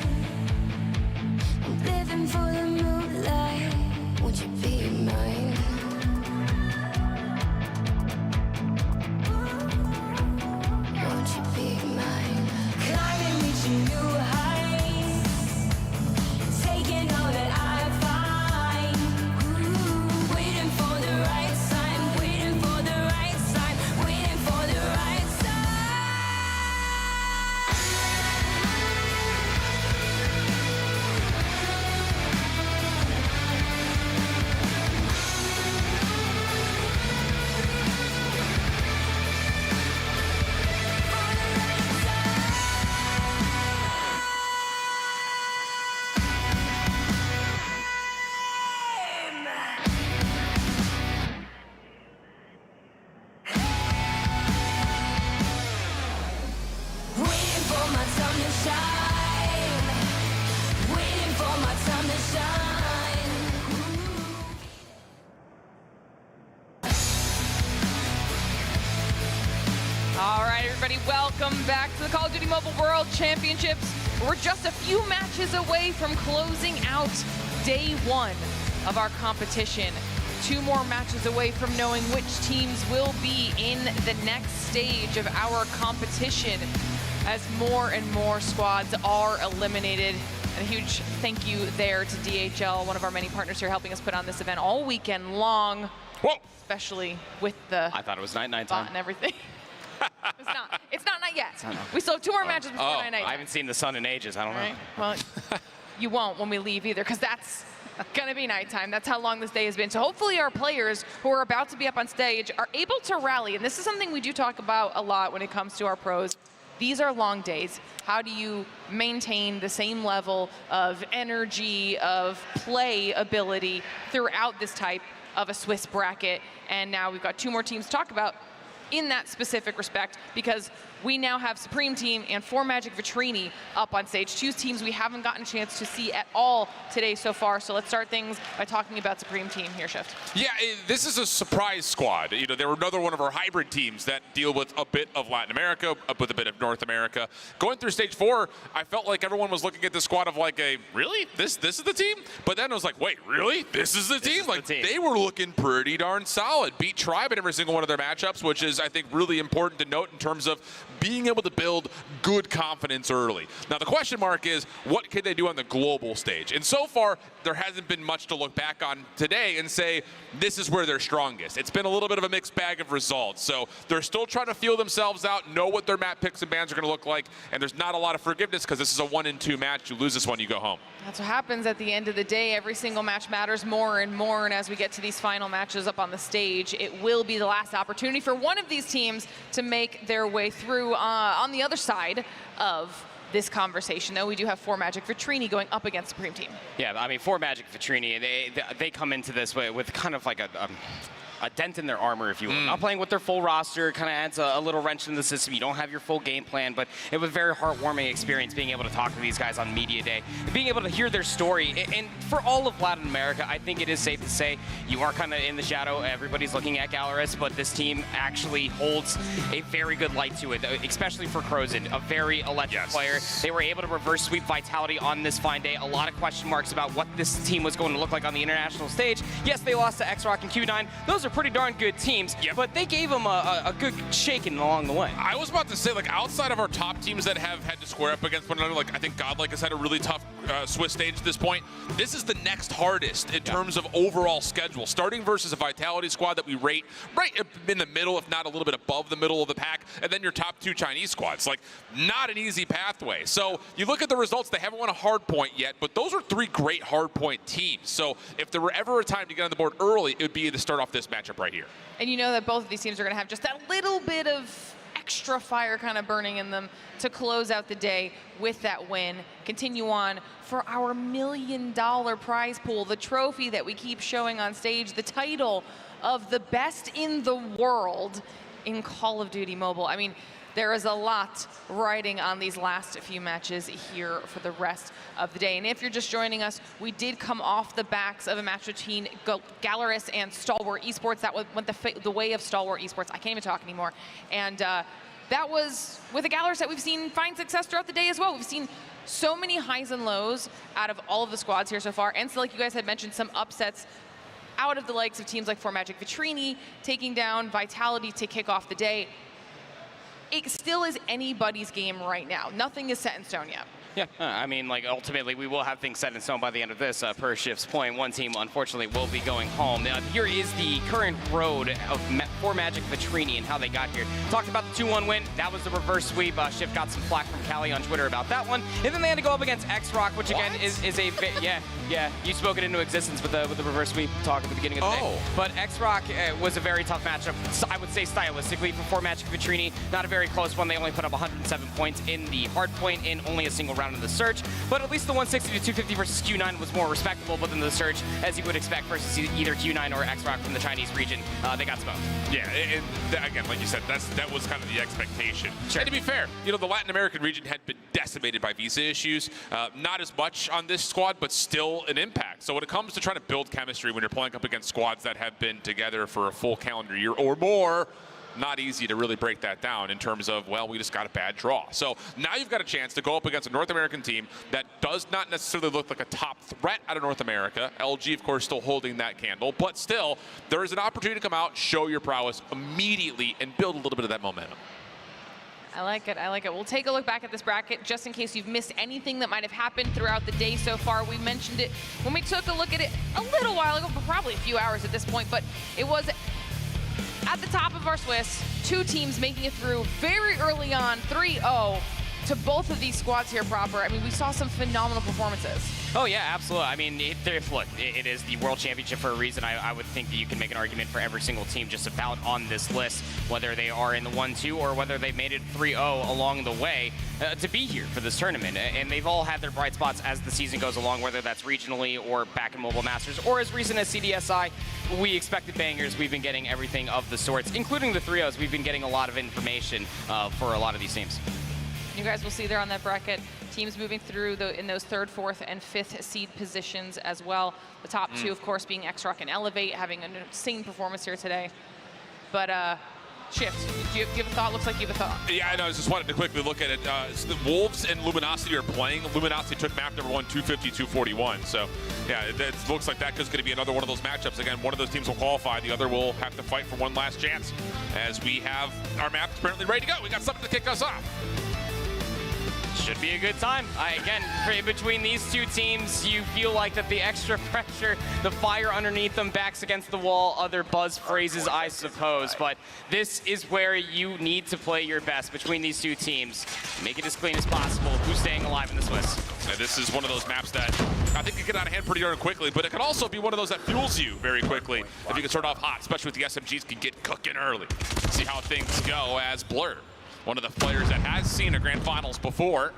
Living for the moonlight. Won't you be mine? Won't you be mine? Climbing, reaching new heights. Taking all that I find. Ooh, waiting for the right time. Waiting for the right time. Waiting for the right Waiting for my time to shine. Waiting for my time to shine. All right, everybody, welcome back to the Call of Duty Mobile World Championships. We're just a few matches away from closing out day one of our competition. 2 more matches away from knowing which teams will be in the next stage of our competition as more and more squads are eliminated. And a huge thank you there to DHL, one of our many partners here helping us put on this event all weekend long. Whoa. Especially with the I thought it was night bot time. and everything. It's not. It's not night yet. not. We still have 2 more matches before Oh, night. I haven't seen the sun in ages. I don't know. Right. Well, you won't when we leave either, because that's gonna be nighttime. That's how long this day has been. So hopefully our players who are about to be up on stage are able to rally. And this is something we do talk about a lot when it comes to our pros. These are long days. How do you maintain the same level of energy, of play ability throughout this type of a Swiss bracket? And now we've got 2 more teams to talk about in that specific respect, because we now have Supreme Team and 4Magic Vitrini up on stage, two teams we haven't gotten a chance to see at all today so far. So let's start things by talking about Supreme Team here, Shift. Yeah, this is a surprise squad. You know, they were another one of our hybrid teams that deal with a bit of Latin America, with a bit of North America. Going through stage 4, I felt like everyone was looking at the squad of like really? This is the team? But then I was like, wait, really? This is the team? Like, they were looking pretty darn solid. Beat Tribe in every single one of their matchups, which is, I think, really important to note in terms of being able to build good confidence early. Now, the question mark is, what can they do on the global stage? And so far, there hasn't been much to look back on today and say, this is where they're strongest. It's been a little bit of a mixed bag of results. So they're still trying to feel themselves out, know what their map picks and bans are going to look like, and there's not a lot of forgiveness because this is a 1-2 match. You lose this one, you go home. That's what happens at the end of the day. Every single match matters more and more, and as we get to these final matches up on the stage, it will be the last opportunity for one of these teams to make their way through. On the other side of this conversation, though, we do have 4Magic Vitrini going up against Supreme Team. Yeah, I mean, 4Magic Vitrini, they come into this with kind of like a dent in their armor, if you will. Not playing with their full roster kind of adds a little wrench in the system. You don't have your full game plan, but it was a very heartwarming experience being able to talk to these guys on media day and being able to hear their story. And for all of Latin America, I think it is safe to say you are kind of in the shadow. Everybody's looking at Galorys, but this team actually holds a very good light to it, especially for Crozin, a very electric player. They were able to reverse sweep Vitality on this fine day. A lot of question marks about what this team was going to look like on the international stage. Yes, they lost to xRock and Q9. Those are pretty darn good teams, but they gave them a good shaking along the way. I was about to say, like, outside of our top teams that have had to square up against one another, like I think Godlike has had a really tough Swiss stage at this point. This is the next hardest in terms of overall schedule. Starting versus a Vitality squad that we rate right in the middle, if not a little bit above the middle of the pack, and then your top 2 Chinese squads. Like, not an easy pathway. So you look at the results, they haven't won a hard point yet, but those are 3 great hard point teams. So if there were ever a time to get on the board early, it would be to start off this matchup right here. And you know that both of these teams are going to have just that little bit of extra fire kind of burning in them to close out the day with that win. Continue on for our $1 million prize pool, the trophy that we keep showing on stage, the title of the best in the world in Call of Duty Mobile. I mean, there is a lot riding on these last few matches here for the rest of the day. And if you're just joining us, we did come off the backs of a match between Galorys and Stalwart Esports. That went the way of Stalwart Esports. I can't even talk anymore. And that was with a Galorys that we've seen find success throughout the day as well. We've seen so many highs and lows out of all of the squads here so far. And so, like you guys had mentioned, some upsets out of the likes of teams like 4Magic Vitrini taking down Vitality to kick off the day. It still is anybody's game right now. Nothing is set in stone yet. Yeah, I mean, like, ultimately, we will have things set in stone by the end of this. Per Shift's point, one team, unfortunately, will be going home. Here is the current road of 4Magic Vitrini and how they got here. Talked about the 2-1 win. That was the reverse sweep. Shift got some flack from Callie on Twitter about that one. And then they had to go up against xRock, which, again, is a... Yeah, you spoke it into existence with the reverse sweep talk at the beginning of the day. But xRock was a very tough matchup, I would say, stylistically, for 4Magic Vitrini. Not a very close one. They only put up 107 points in the hard point in only a single round of the search, but at least the 160 to 250 versus Q9 was more respectable within the search, as you would expect versus either Q9 or xRock from the Chinese region. They got smoked. Yeah, and again, like you said, that was kind of the expectation. Sure. And to be fair, you know, the Latin American region had been decimated by visa issues. Not as much on this squad, but still an impact. So when it comes to trying to build chemistry when you're playing up against squads that have been together for a full calendar year or more, not easy to really break that down in terms of, well, we just got a bad draw. So now you've got a chance to go up against a North American team that does not necessarily look like a top threat out of North America. LG, of course, still holding that candle, but still, there is an opportunity to come out, show your prowess immediately, and build a little bit of that momentum. I like it. I like it. We'll take a look back at this bracket just in case you've missed anything that might have happened throughout the day so far. We mentioned it when we took a look at it a little while ago, probably a few hours at this point, but it was at the top of our Swiss, 2 teams making it through very early on, 3-0, to both of these squads here proper. I mean, we saw some phenomenal performances. Oh, yeah, absolutely. I mean, look, it is the World Championship for a reason. I would think that you can make an argument for every single team just about on this list, whether they are in the 1-2 or whether they made it 3-0 along the way to be here for this tournament. And they've all had their bright spots as the season goes along, whether that's regionally or back in Mobile Masters or as recent as CDSI. We expected bangers. We've been getting everything of the sorts, including the 3-0s. We've been getting a lot of information for a lot of these teams. You guys will see there on that bracket, teams moving through in those 3rd, 4th, and 5th seed positions as well. The top 2, of course, being xRock and Elevate, having an insane performance here today. But Shift, do you have a thought? Looks like you have a thought. Yeah, I know. I just wanted to quickly look at it. So the Wolves and Luminosity are playing. Luminosity took map number 1, 250-241. So, yeah, it looks like that is going to be another one of those matchups. Again, one of those teams will qualify. The other will have to fight for one last chance. As we have our maps apparently ready to go. We got something to kick us off. Should be a good time. Again, between these two teams, you feel like that the extra pressure, the fire underneath them, backs against the wall, other buzz phrases, I suppose. But this is where you need to play your best between these two teams. Make it as clean as possible. Who's staying alive in the Swiss? And this is one of those maps that I think can get out of hand pretty darn quickly, but it can also be one of those that fuels you very quickly if you can start off hot, especially with the SMGs can get cooking early. See how things go as Blur, one of the players that has seen a grand finals before,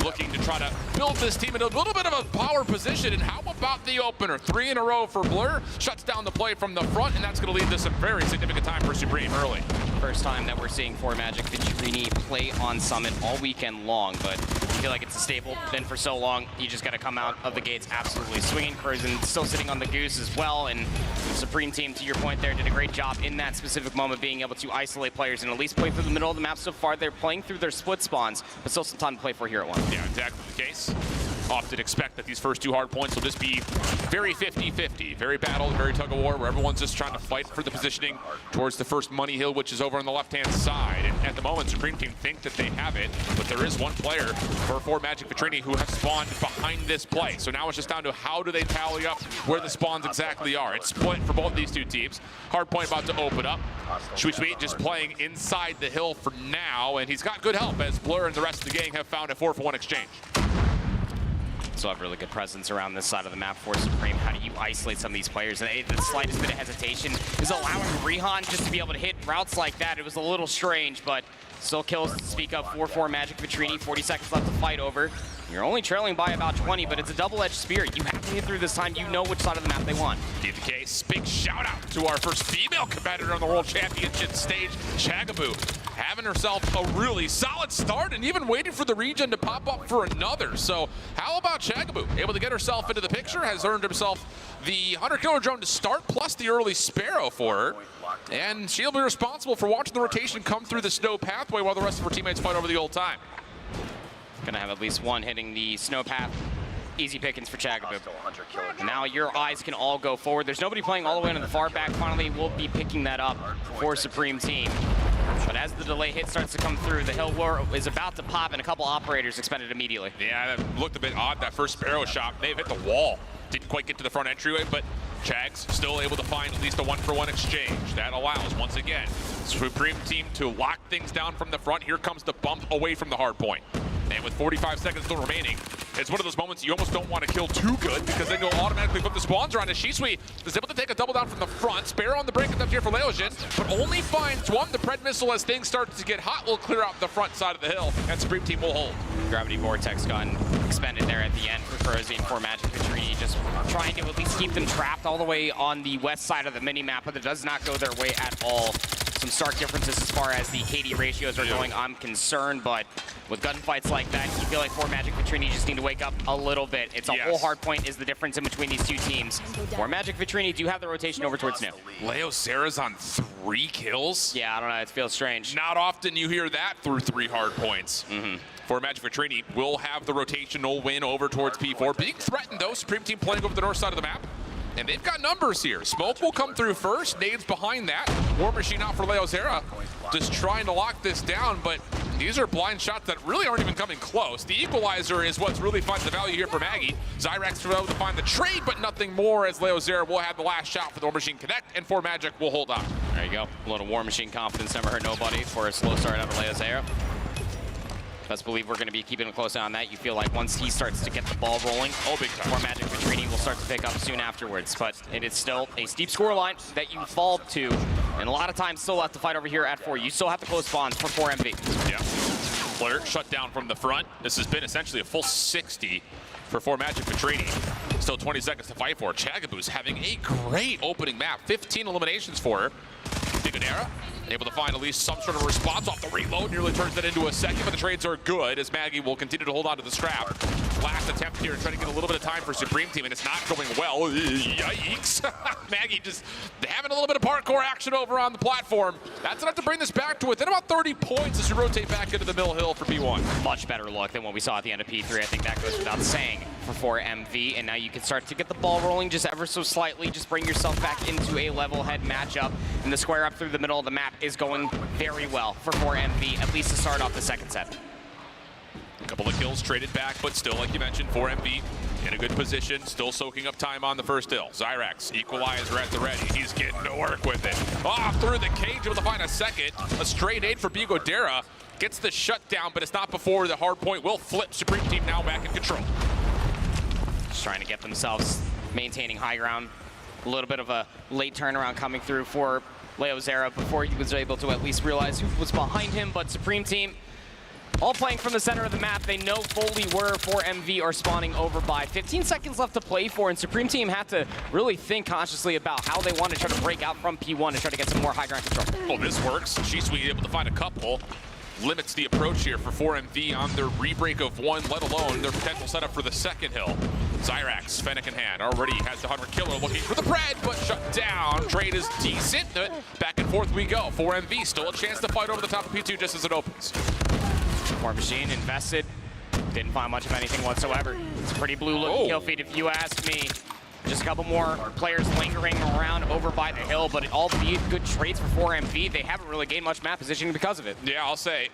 looking to try to build this team in a little bit of a power position. And how about the opener? 3 in a row for Blur, shuts down the play from the front, and that's going to lead to some very significant time for Supreme early. First time that we're seeing Magic Vitrini play on Summit all weekend long, but I feel like it's a staple. Been for so long, you just got to come out of the gates absolutely swinging. Cruising, still sitting on the goose as well, and the Supreme team, to your point there, did a great job in that specific moment, being able to isolate players and at least play through the middle of the map so far. They're playing through their split spawns, but still some time to play for here at 1. Yeah, exactly the case. Often expect that these first 2 hard points will just be very 50-50, very battle, very tug of war, where everyone's just trying to fight for the positioning towards the first money hill, which is over on the left-hand side. And at the moment, Supreme team think that they have it, but there is one player for Magic Vitrini who has spawned behind this play. So now it's just down to how do they tally up where the spawns exactly are. It's split for both these two teams. Hard point about to open up. Sweet just playing inside the hill for now, and he's got good help as Blur and the rest of the gang have found a 4-for-1 exchange. So have really good presence around this side of the map for Supreme. How do you isolate some of these players? And the slightest bit of hesitation is allowing Rihan just to be able to hit routes like that. It was a little strange, but still kills to speak up. 4-4 Magic Vitrini, 40 seconds left to fight over. You're only trailing by about 20, but it's a double-edged spear. You have to get through this time. You know which side of the map they want. Indeed the case. Big shout out to our first female competitor on the World Championship stage, Chagaboo, having herself a really solid start and even waiting for the region to pop up for another. So how about Chagaboo? Able to get herself into the picture, has earned herself the 100-killer drone to start, plus the early Sparrow for her. And she'll be responsible for watching the rotation come through the snow pathway while the rest of her teammates fight over the old time. Gonna have at least one hitting the snow path. Easy pickings for Chagaboo. Now your eyes can all go forward. There's nobody playing all the way into the far back. Finally, we'll be picking that up for Supreme team. But as the delay hit starts to come through, the hill war is about to pop and a couple operators expended immediately. Yeah, that looked a bit odd, that first Sparrow shot. They've hit the wall. Didn't quite get to the front entryway, but Chags still able to find at least a 1-for-1 exchange. That allows, once again, Supreme team to lock things down from the front. Here comes the bump away from the hard point. And with 45 seconds still remaining, it's one of those moments you almost don't want to kill too good because then you'll automatically flip the spawns around. As Shisui is able to take a double down from the front. Sparrow on the break up here for Leojin, but only finds one. The Pred missile as things start to get hot will clear out the front side of the hill, and Supreme team will hold. Gravity Vortex gun expended there at the end for Corrosive for Magic Vitrini, just trying to at least keep them trapped all the way on the west side of the mini-map, but it does not go their way at all. Some stark differences as far as the KD ratios are going, I'm concerned, but with gunfights like that, you feel like for Magic Vitrini just need to wake up a little bit. It's a whole hard point is the difference in between these two teams. For Magic Vitrini do have the rotation over towards New. Leo Sarah's on 3 kills? Yeah, I don't know, it feels strange. Not often you hear that through 3 hard points. For Magic Vitrini, will have the rotational win over towards P4. Being threatened though, Supreme team playing over the north side of the map. And they've got numbers here. Smoke will come through first, nades behind that. War Machine out for Leo Zera, just trying to lock this down, but these are blind shots that really aren't even coming close. The equalizer is what's really finds the value here for Maggie. Zyrax will able to find the trade, but nothing more as Leo Zera will have the last shot for the War Machine Connect, and for Magic will hold on. There you go. A little War Machine confidence never hurt nobody for a slow start out of Leo Zera. Best believe we're going to be keeping a close eye on that. You feel like once he starts to get the ball rolling, big time. more Magic Vitrini will start to pick up soon afterwards. But it is still a steep scoreline that you fall to, and a lot of time still left to fight over here at 4. You still have to close spawns for 4MV. Yeah. Blair shut down from the front. This has been essentially a full 60 for 4 Magic Vitrini. Still 20 seconds to fight for. Chagaboo's having a great opening map. 15 eliminations for her. Godlike able to find at least some sort of response off the reload. Nearly turns that into a second, but the trades are good as Maggie will continue to hold on to the scrap. Last attempt here, trying to get a little bit of time for Supreme Team, and it's not going well. Yikes. Maggie just having a little bit of parkour action over on the platform. That's enough to bring this back to within about 30 points as we rotate back into the middle hill for P1. Much better look than what we saw at the end of P3. I think that goes without saying for 4MV, and now you can start to get the ball rolling just ever so slightly. Just bring yourself back into a level head matchup, and the square up through the middle of the map is going very well for 4MV, at least to start off the second set. A couple of kills traded back, but still, like you mentioned, 4MV in a good position, still soaking up time on the first hill. xRock, equalizer at the ready. He's getting to work with it. Off through the cage, able to find a second. A straight aid for Godlike. Gets the shutdown, but it's not before the hard point will flip. Supreme Team now back in control. Just trying to get themselves maintaining high ground. A little bit of a late turnaround coming through for Leo Zera before he was able to at least realize who was behind him, but Supreme Team all playing from the center of the map. They know fully where 4MV are spawning over by. 15 seconds left to play for, and Supreme Team had to really think consciously about how they want to try to break out from P1 and try to get some more high ground control. Oh, this works. G-Suite able to find a couple. Limits the approach here for 4MV on their rebreak of 1, let alone their potential setup for the second hill. xRock, Fennec in hand, already has the 100 killer looking for the bread, but shut down. Trade is decent. Back and forth we go. 4MV still a chance to fight over the top of P2 just as it opens. War Machine invested. Didn't find much of anything whatsoever. It's a pretty blue looking kill feed if you ask me. Just a couple more players lingering around over by the hill, but all be good trades for 4MV. They haven't really gained much map positioning because of it. Yeah, I'll say,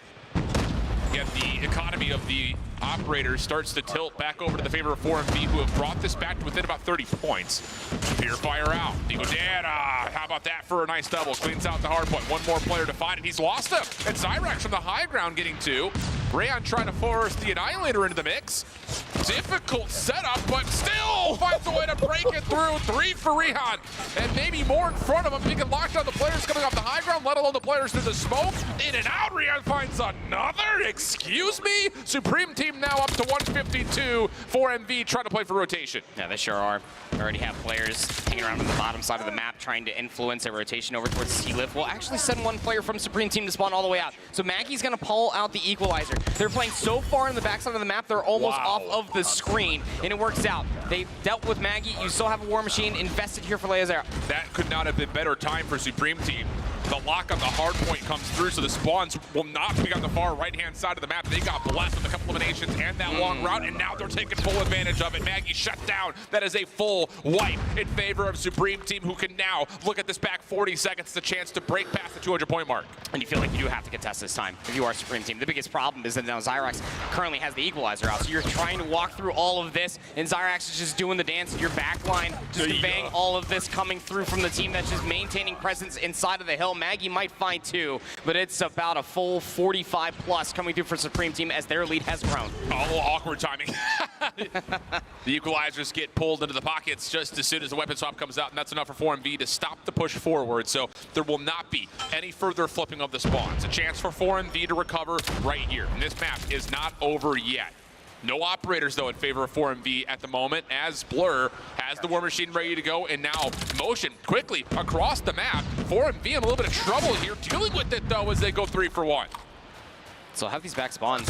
again, the economy of the operators starts to tilt back over to the favor of 4MV, who have brought this back to within about 30 points. Fire out. Godlike, how about that for a nice double? Cleans out the hard point. One more player to find, and he's lost him. And xRock from the high ground getting 2. Rayon trying to force the Annihilator into the mix. Difficult setup, but still finds a way to break it through. 3 for Rehan, and maybe more in front of him. He can lock down the players coming off the high ground, let alone the players through the smoke. In and out, Rehan finds another. Excuse me? Supreme Team now up to 152. 4MV trying to play for rotation. Yeah, they sure are. They already have players hanging around on the bottom side of the map trying to influence a rotation over towards C-Lift. We'll actually send one player from Supreme Team to spawn all the way out. So Maggie's going to pull out the equalizer. They're playing so far in the backside of the map, they're almost off of the screen, and it works out. They dealt with Maggie. You still have a War Machine invested here for Leo Zera. That could not have been better time for Supreme Team. The lock on the hard point comes through, so the spawns will not be on the far right-hand side of the map. They got blessed with a couple eliminations and that long route, and now they're taking full advantage of it. Maggie shut down. That is a full wipe in favor of Supreme Team, who can now look at this back 40 seconds, the chance to break past the 200-point mark. And you feel like you do have to contest this time if you are Supreme Team. The biggest problem is that now xRock currently has the equalizer out, so you're trying to walk through all of this, and xRock is just doing the dance in your back line, just conveying all of this coming through from the team that's just maintaining presence inside of the hill. Maggie might find 2, but it's about a full 45 plus coming through for Supreme Team as their lead has grown. Oh, awkward timing. The equalizers get pulled into the pockets just as soon as the weapon swap comes out, and that's enough for 4MV to stop the push forward. So there will not be any further flipping of the spawns. A chance for 4MV to recover right here. And this map is not over yet. No operators, though, in favor of 4MV at the moment, as Blur has the War Machine ready to go, and now motion quickly across the map. 4MV in a little bit of trouble here, dealing with it, though, as they go 3 for 1. So have these back spawns.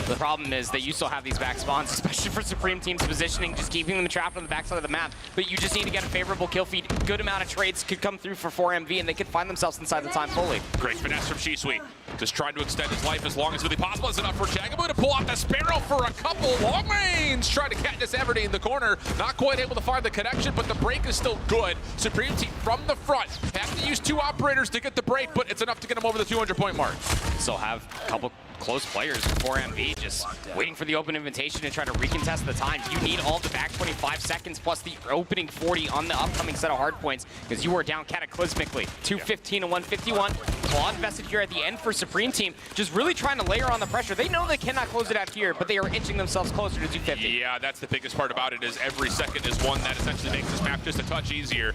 The problem is that you still have these back spawns, especially for Supreme Team's positioning, just keeping them trapped on the backside of the map. But you just need to get a favorable kill feed. Good amount of trades could come through for 4MV, and they could find themselves inside the time fully. Great finesse from G-Suite. Just trying to extend his life as long as really possible. It's enough for Chagaboo to pull out the Sparrow for a couple. Long range, trying to Katniss Everdeen in the corner. Not quite able to find the connection, but the break is still good. Supreme Team from the front. Have to use 2 operators to get the break, but it's enough to get them over the 200-point mark. Still have a couple close players for MV, just waiting for the open invitation to try to recontest the time. You need all the back 25 seconds plus the opening 40 on the upcoming set of hardpoints because you are down cataclysmically. 215 and 151. Claw invested here at the end for Supreme Team, just really trying to layer on the pressure. They know they cannot close it out here, but they are inching themselves closer to 250. Yeah, that's the biggest part about it, is every second is one that essentially makes this map just a touch easier.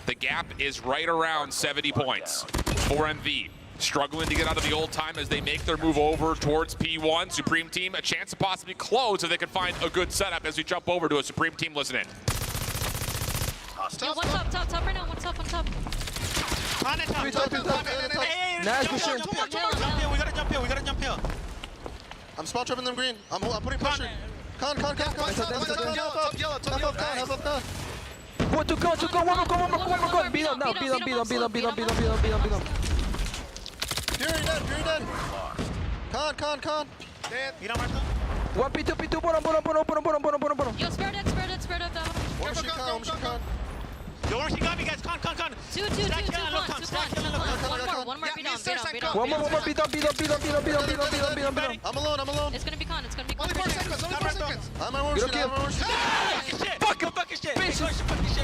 The gap is right around 70 points for MV. Struggling to get out of the old time as they make their move over towards P1. Supreme Team, a chance to possibly close if they can find a good setup as we jump over to a Supreme Team listening. Yo, what's up, top right now? What's up, on top? On it, top. Hey, we gotta jump here. I'm spot trapping them green. I'm putting pressure. Con. Top yellow. One more. Beat on. Fury dead. Con. Beat on Martha. One P2, bottom. Yo, spare dead down. Machine con. Yo, she got me, guys. Con. Two. One more, beat on. One more, beat on. I'm alone. It's gonna be con. Only 4 seconds. I'm my worst shit. Fucking shit.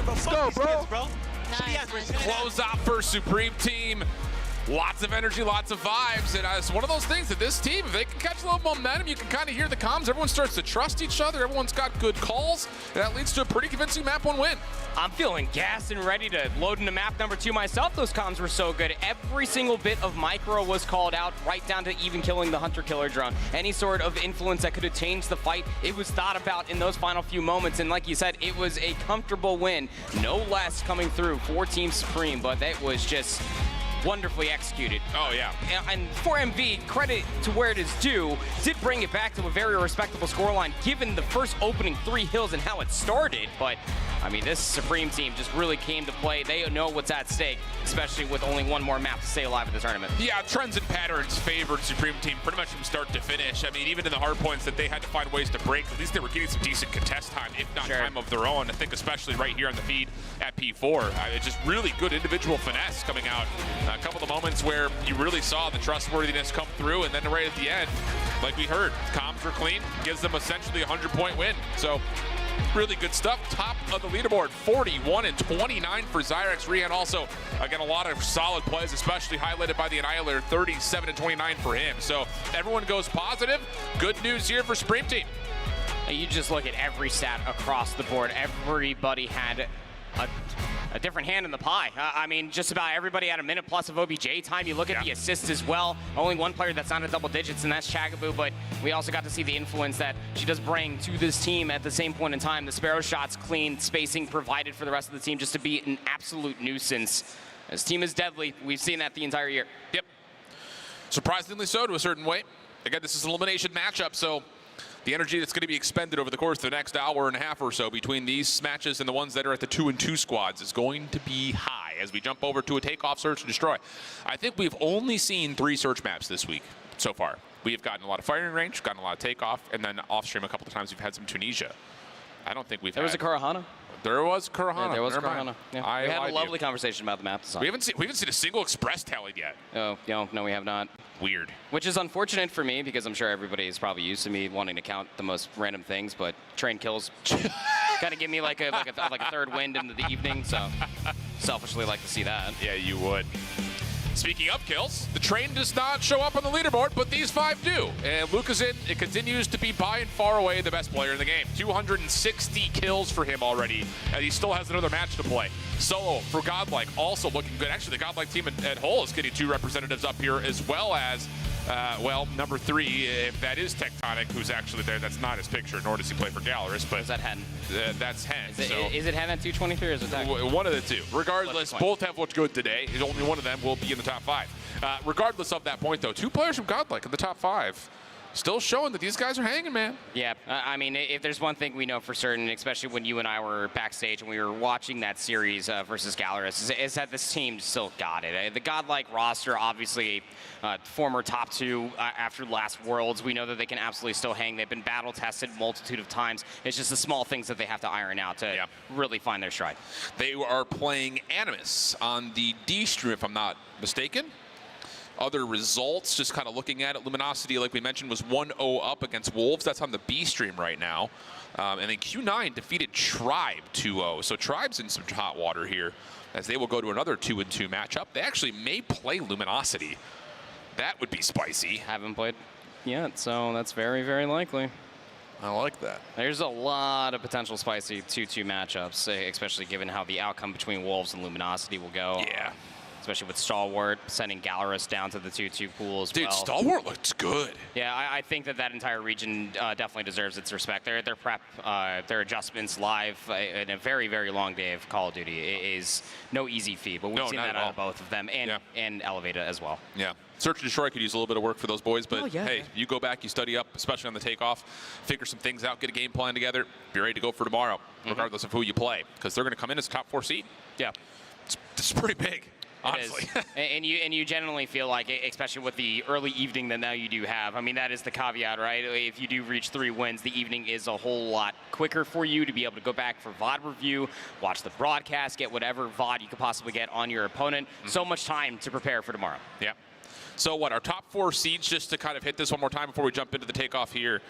Let's go, bro. Nice. Close out for Supreme Team. Lots of energy, lots of vibes, and it's one of those things that this team, if they can catch a little momentum, you can kind of hear the comms. Everyone starts to trust each other. Everyone's got good calls, and that leads to a pretty convincing map 1 win. I'm feeling gassed and ready to load into map number 2 myself. Those comms were so good. Every single bit of micro was called out, right down to even killing the hunter-killer drone. Any sort of influence that could have changed the fight, it was thought about in those final few moments. And like you said, it was a comfortable win. No less coming through for Team Supreme, but that was just wonderfully executed. Oh, yeah. And for MV, credit to where it is due, did bring it back to a very respectable scoreline given the first opening 3 hills and how it started. But, I mean, this Supreme Team just really came to play. They know what's at stake, especially with only 1 more map to stay alive in the tournament. Yeah, trends and patterns favored Supreme Team pretty much from start to finish. I mean, even in the hard points that they had to find ways to break, at least they were getting some decent contest time, if not time of their own. I think especially right here on the feed at P4. It's just really good individual finesse coming out. A couple of moments where you really saw the trustworthiness come through, and then right at the end, like we heard, comms were clean, gives them essentially a 100-point win. So really good stuff. Top of the leaderboard, 41 and 29 for xRock. Rian also, again, a lot of solid plays, especially highlighted by the Annihilator, 37 and 29 for him. So everyone goes positive. Good news here for Supreme Team. You just look at every stat across the board. Everybody had a different hand in the pie. I mean, just about everybody had a minute plus of OBJ time. You look at the assists as well. Only 1 player that's not in double digits, and that's Chagaboo, but we also got to see the influence that she does bring to this team at the same point in time. The Sparrow shots clean, spacing provided for the rest of the team just to be an absolute nuisance. This team is deadly. We've seen that the entire year. Yep. Surprisingly so to a certain way. Again, this is an elimination matchup, so the energy that's going to be expended over the course of the next hour and a half or so between these matches and the ones that are at the 2-2 squads is going to be high as we jump over to a takeoff, search, and destroy. I think we've only seen 3 search maps this week so far. We have gotten a lot of firing range, gotten a lot of takeoff, and then off stream a couple of times we've had some Tunisia. I don't think we've There was a Kurahana. There was Kurahana. Yeah, there was Never Kurahana. mind. Yeah. We had a lovely conversation about the map design. We haven't seen a single express tallied yet. Oh, no, we have not. Weird. Which is unfortunate for me because I'm sure everybody is probably used to me wanting to count the most random things, but train kills kind of give me like a third wind into the evening, so selfishly like to see that. Yeah, you would. Speaking of kills, the train does not show up on the leaderboard, but these 5 do. And Lucas it continues to be by and far away the best player in the game. 260 kills for him already, and he still has another match to play. Solo for Godlike, also looking good. Actually, the Godlike team at Hull is getting 2 representatives up here, as well as, number 3, if that is Tectonic, who's actually there. That's not his picture, nor does he play for Galorys. But is that Hen? That's Hen. Is it Hen at 223 or is it Tech? One of the 2. Regardless, both have looked good today. Only one of them will be in the top 5. Regardless of that point, though, 2 players from Godlike in the top 5. Still showing that these guys are hanging, man. Yeah, I mean, if there's one thing we know for certain, especially when you and I were backstage and we were watching that series versus Galorys, is that this team still got it. The Godlike roster, obviously, former top 2 after last Worlds. We know that they can absolutely still hang. They've been battle-tested a multitude of times. It's just the small things that they have to iron out to really find their stride. They are playing Animus on the D stream, if I'm not mistaken. other results, just kind of looking at it, Luminosity, like we mentioned, was 1-0 up against Wolves. That's on the B stream right now. And then Q9 defeated Tribe 2-0. So Tribe's in some hot water here, as they will go to another 2-2 matchup. They actually may play Luminosity. That would be spicy. Haven't played yet, so that's very, very likely. I like that. There's a lot of potential spicy 2-2 matchups, especially given how the outcome between Wolves and Luminosity will go. Yeah. Especially with Stalwart sending Galorys down to the 2-2 pool as well. Dude, Stalwart looks good. Yeah, I think that entire region definitely deserves its respect. Their prep, their adjustments live in a very, very long day of Call of Duty is no easy feat. But we've seen that out of both of them and Elevata as well. Yeah. Search and Destroy could use a little bit of work for those boys, but hey, yeah. you go back, you study up, especially on the takeoff, figure some things out, get a game plan together, be ready to go for tomorrow, regardless of who you play, because they're going to come in as a top 4 seed. Yeah. It's pretty big. Honestly. and you generally feel like, especially with the early evening that now you do have, I mean, that is the caveat, right? If you do reach 3 wins, the evening is a whole lot quicker for you to be able to go back for VOD review, watch the broadcast, get whatever VOD you could possibly get on your opponent. So much time to prepare for tomorrow. Yeah. So what, our top 4 seeds, just to kind of hit this one more time before we jump into the takeoff here.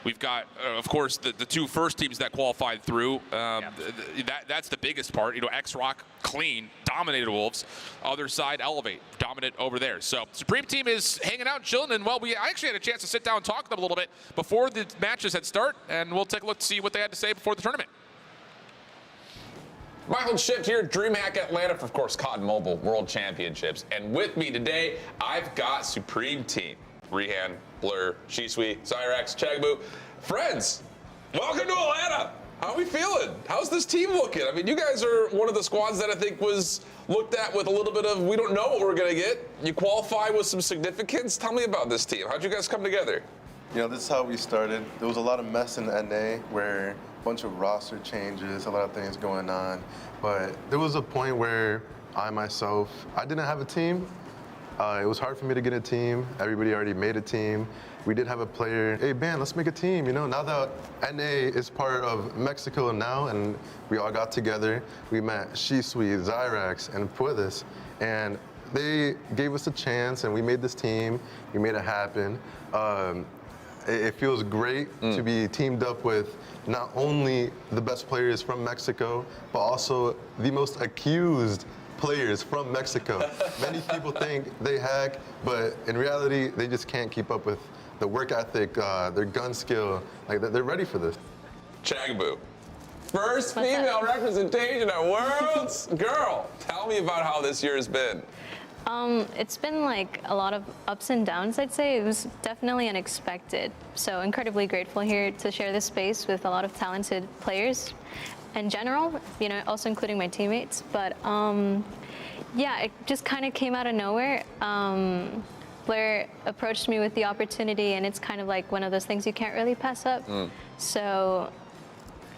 We've got, of course, the 2 first teams that qualified through. That's the biggest part. You know, xRock, clean, dominated Wolves. Other side, Elevate, dominant over there. So Supreme Team is hanging out, chilling, and well, I actually had a chance to sit down and talk to them a little bit before the matches had start, and we'll take a look to see what they had to say before the tournament. Michael Shift here, DreamHack Atlanta for, of course, COD Mobile World Championships. And with me today, I've got Supreme Team. Rehan, Blur, Shisui, Zyrax, Chagbu. Friends, welcome to Atlanta. How are we feeling? How's this team looking? I mean, you guys are one of the squads that I think was looked at with a little bit of, we don't know what we're going to get. You qualify with some significance. Tell me about this team. How'd you guys come together? You know, this is how we started. There was a lot of mess in NA where a bunch of roster changes, a lot of things going on. But there was a point where I didn't have a team. It was hard for me to get a team. Everybody already made a team. We did have a player, hey, man, let's make a team. You know, now that NA is part of Mexico now, and we all got together, we met Shisui, Zyrax, and Puedes, and they gave us a chance, and we made this team. We made it happen. It feels great to be teamed up with not only the best players from Mexico, but also the most accused players from Mexico. Many people think they hack, but in reality, they just can't keep up with the work ethic, their gun skill. Like, they're ready for this. Chagbu. First female representation at Worlds. Girl, tell me about how this year has been. It's been like a lot of ups and downs, I'd say. It was definitely unexpected. So incredibly grateful here to share this space with a lot of talented players in general, you know, also including my teammates. But yeah, it just kind of came out of nowhere. Blair approached me with the opportunity, and it's kind of like one of those things you can't really pass up. So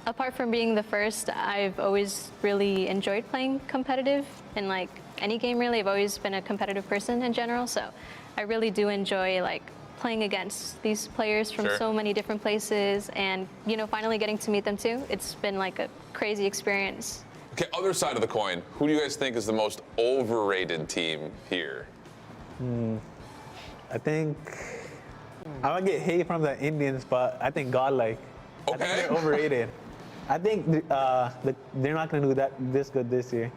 apart from being the first, I've always really enjoyed playing competitive in like any game really. I've always been a competitive person in general, so I really do enjoy like playing against these players from so many different places, and you know, finally getting to meet them too. It's been like a crazy experience. Okay, other side of the coin, who do you guys think is the most overrated team here? I think I would get hate from the Indians, but I think Godlike. I think they're overrated. I think they're not going to do this good this year.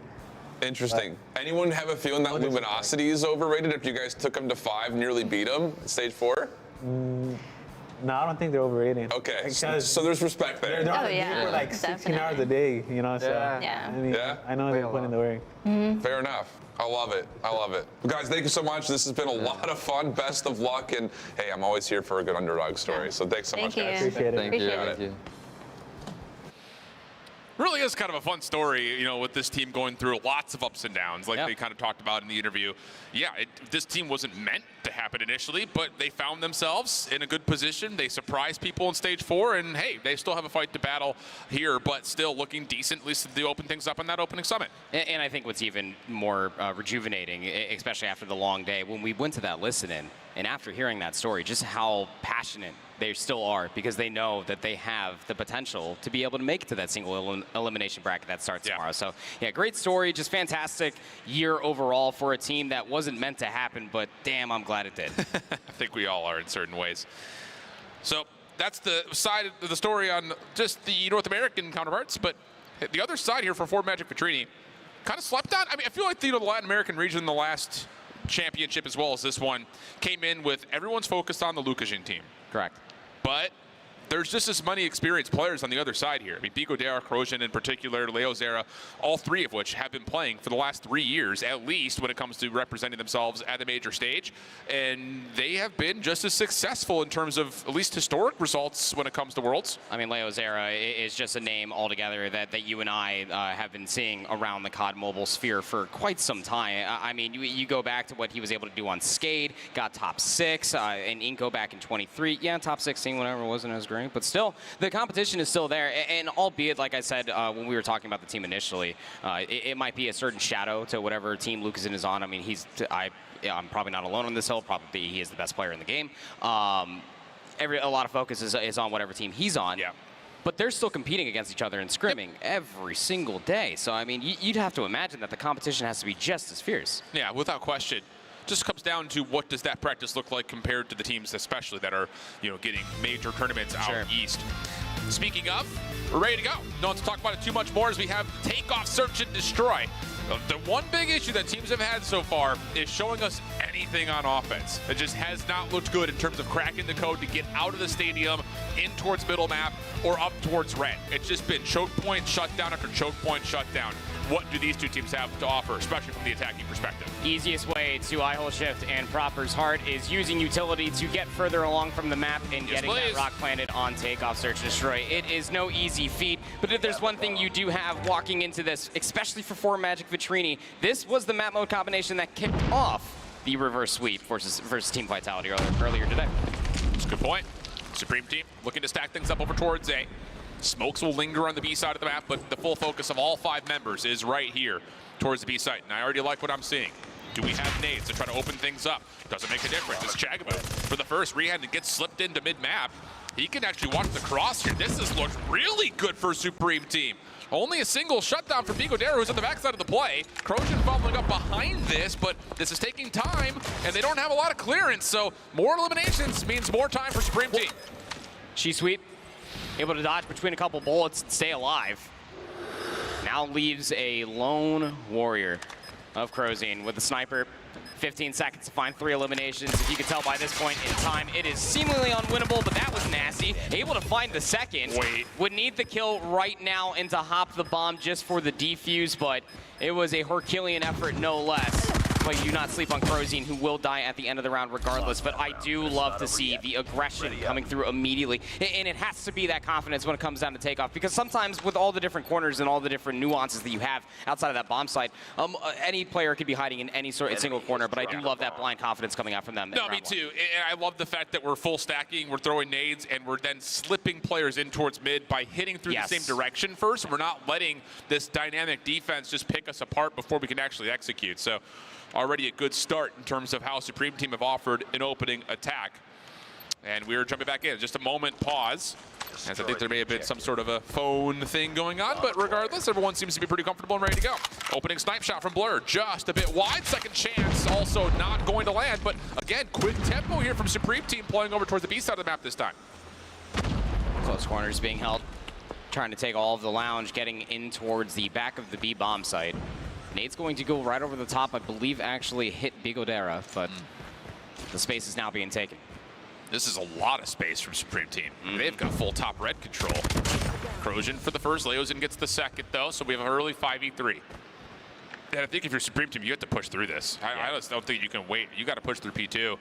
Interesting. Anyone have a feeling that Luminosity is overrated if you guys took them to 5, nearly beat them at stage 4? No, I don't think they're overrated. Okay, so there's respect there. They're on the game for like 16 hours a day, you know, so I mean, I know they're putting in the work. Fair enough. I love it. I love it. Well, guys, thank you so much. This has been a lot of fun. Best of luck. And hey, I'm always here for a good underdog story. So thanks so much, guys. Appreciate it. Appreciate it. Really is kind of a fun story, you know, with this team going through lots of ups and downs, like they kind of talked about in the interview. Yeah, this team wasn't meant to happen initially, but they found themselves in a good position. They surprised people in stage 4, and hey, they still have a fight to battle here, but still looking decent, at least to open things up in that opening summit. And I think what's even more rejuvenating, especially after the long day, when we went to that listen-in, And after hearing that story, just how passionate they still are, because they know that they have the potential to be able to make it to that single elimination bracket that starts tomorrow. So, yeah, great story. Just fantastic year overall for a team that wasn't meant to happen, but damn, I'm glad it did. I think we all are in certain ways. So that's the side of the story on just the North American counterparts, but the other side here for Magic Vitrini, kind of slept on. I mean, I feel like the Latin American region in the last championship as well as this one came in with everyone's focused on the Lukashin team. Correct. But there's just as many experienced players on the other side here. I mean, Bigodera, Crozian in particular, Leo Zera, all three of which have been playing for the last 3 years, at least when it comes to representing themselves at the major stage. And they have been just as successful in terms of at least historic results when it comes to Worlds. I mean, Leo Zera is just a name altogether that you and I have been seeing around the COD Mobile sphere for quite some time. I mean, you go back to what he was able to do on Skate, got top 6, and Inco back in 23. Yeah, top 16, whatever, wasn't as great. But still, the competition is still there. And albeit, like I said when we were talking about the team initially, it might be a certain shadow to whatever team Lukasin is on. I mean, I'm probably not alone on this hill. Probably he is the best player in the game. A lot of focus is on whatever team he's on. Yeah. But they're still competing against each other and scrimming every single day. So, I mean, you'd have to imagine that the competition has to be just as fierce. Yeah, without question. Just comes down to what does that practice look like compared to the teams, especially that are, getting major tournaments out east. Speaking of, we're ready to go. No one to talk about it too much more as we have Takeoff, Search, and Destroy. The one big issue that teams have had so far is showing us anything on offense. It just has not looked good in terms of cracking the code to get out of the stadium, in towards middle map, or up towards red. It's just been choke point, shutdown after choke point, shutdown. What do these two teams have to offer, especially from the attacking perspective? Easiest way to eye-hole shift and Proper's heart is using utility to get further along from the map and getting that rock planted on Takeoff, Search, Destroy. It is no easy feat, but if there's one thing you do have walking into this, especially for Magic Vitrini, this was the map mode combination that kicked off the reverse sweep versus Team Vitality earlier today. That's a good point. Supreme Team looking to stack things up over towards A. Smokes will linger on the B side of the map, but the full focus of all 5 members is right here towards the B site. And I already like what I'm seeing. Do we have nades to try to open things up? Doesn't make a difference. It's Chagabo for the first. Rehand gets slipped into mid-map. He can actually watch the cross here. This has looked really good for Supreme Team. Only a single shutdown for Bigodera, who's on the backside of the play. Crozian following up behind this, but this is taking time, and they don't have a lot of clearance, so more eliminations means more time for Supreme Team. Sweep. Able to dodge between a couple bullets and stay alive. Now leaves a lone warrior of Crozian with the sniper. 15 seconds to find 3 eliminations. If you could tell by this point in time, it is seemingly unwinnable, but that was nasty. Able to find the second. Would need the kill right now and to hop the bomb just for the defuse, but it was a Herculean effort no less. But you do not sleep on Crozian, who will die at the end of the round regardless. But I do love to see the aggression coming through immediately. And it has to be that confidence when it comes down to Takeoff. Because sometimes with all the different corners and all the different nuances that you have outside of that bomb site, any player could be hiding in any single corner. But I do love that blind confidence coming out from them. No, me too. And I love the fact that we're full stacking, we're throwing nades, and we're then slipping players in towards mid by hitting through the same direction first. We're not letting this dynamic defense just pick us apart before we can actually execute. So already a good start in terms of how Supreme Team have offered an opening attack. And we're jumping back in. Just a moment pause, as I think there may have been some sort of a phone thing going on, but regardless, everyone seems to be pretty comfortable and ready to go. Opening snipe shot from Blur, just a bit wide. Second chance, also not going to land, but again, quick tempo here from Supreme Team, playing over towards the B side of the map this time. Close corners being held, trying to take all of the lounge, getting in towards the back of the B bomb site. Nade's going to go right over the top, I believe actually hit Bigodera, but the space is now being taken. This is a lot of space from Supreme Team. They've got full top red control. Crozian for the first, Leosin gets the second though, so we have an early 5v3. And I think if you're Supreme Team, you have to push through this. I just don't think you can wait. You got to push through P2.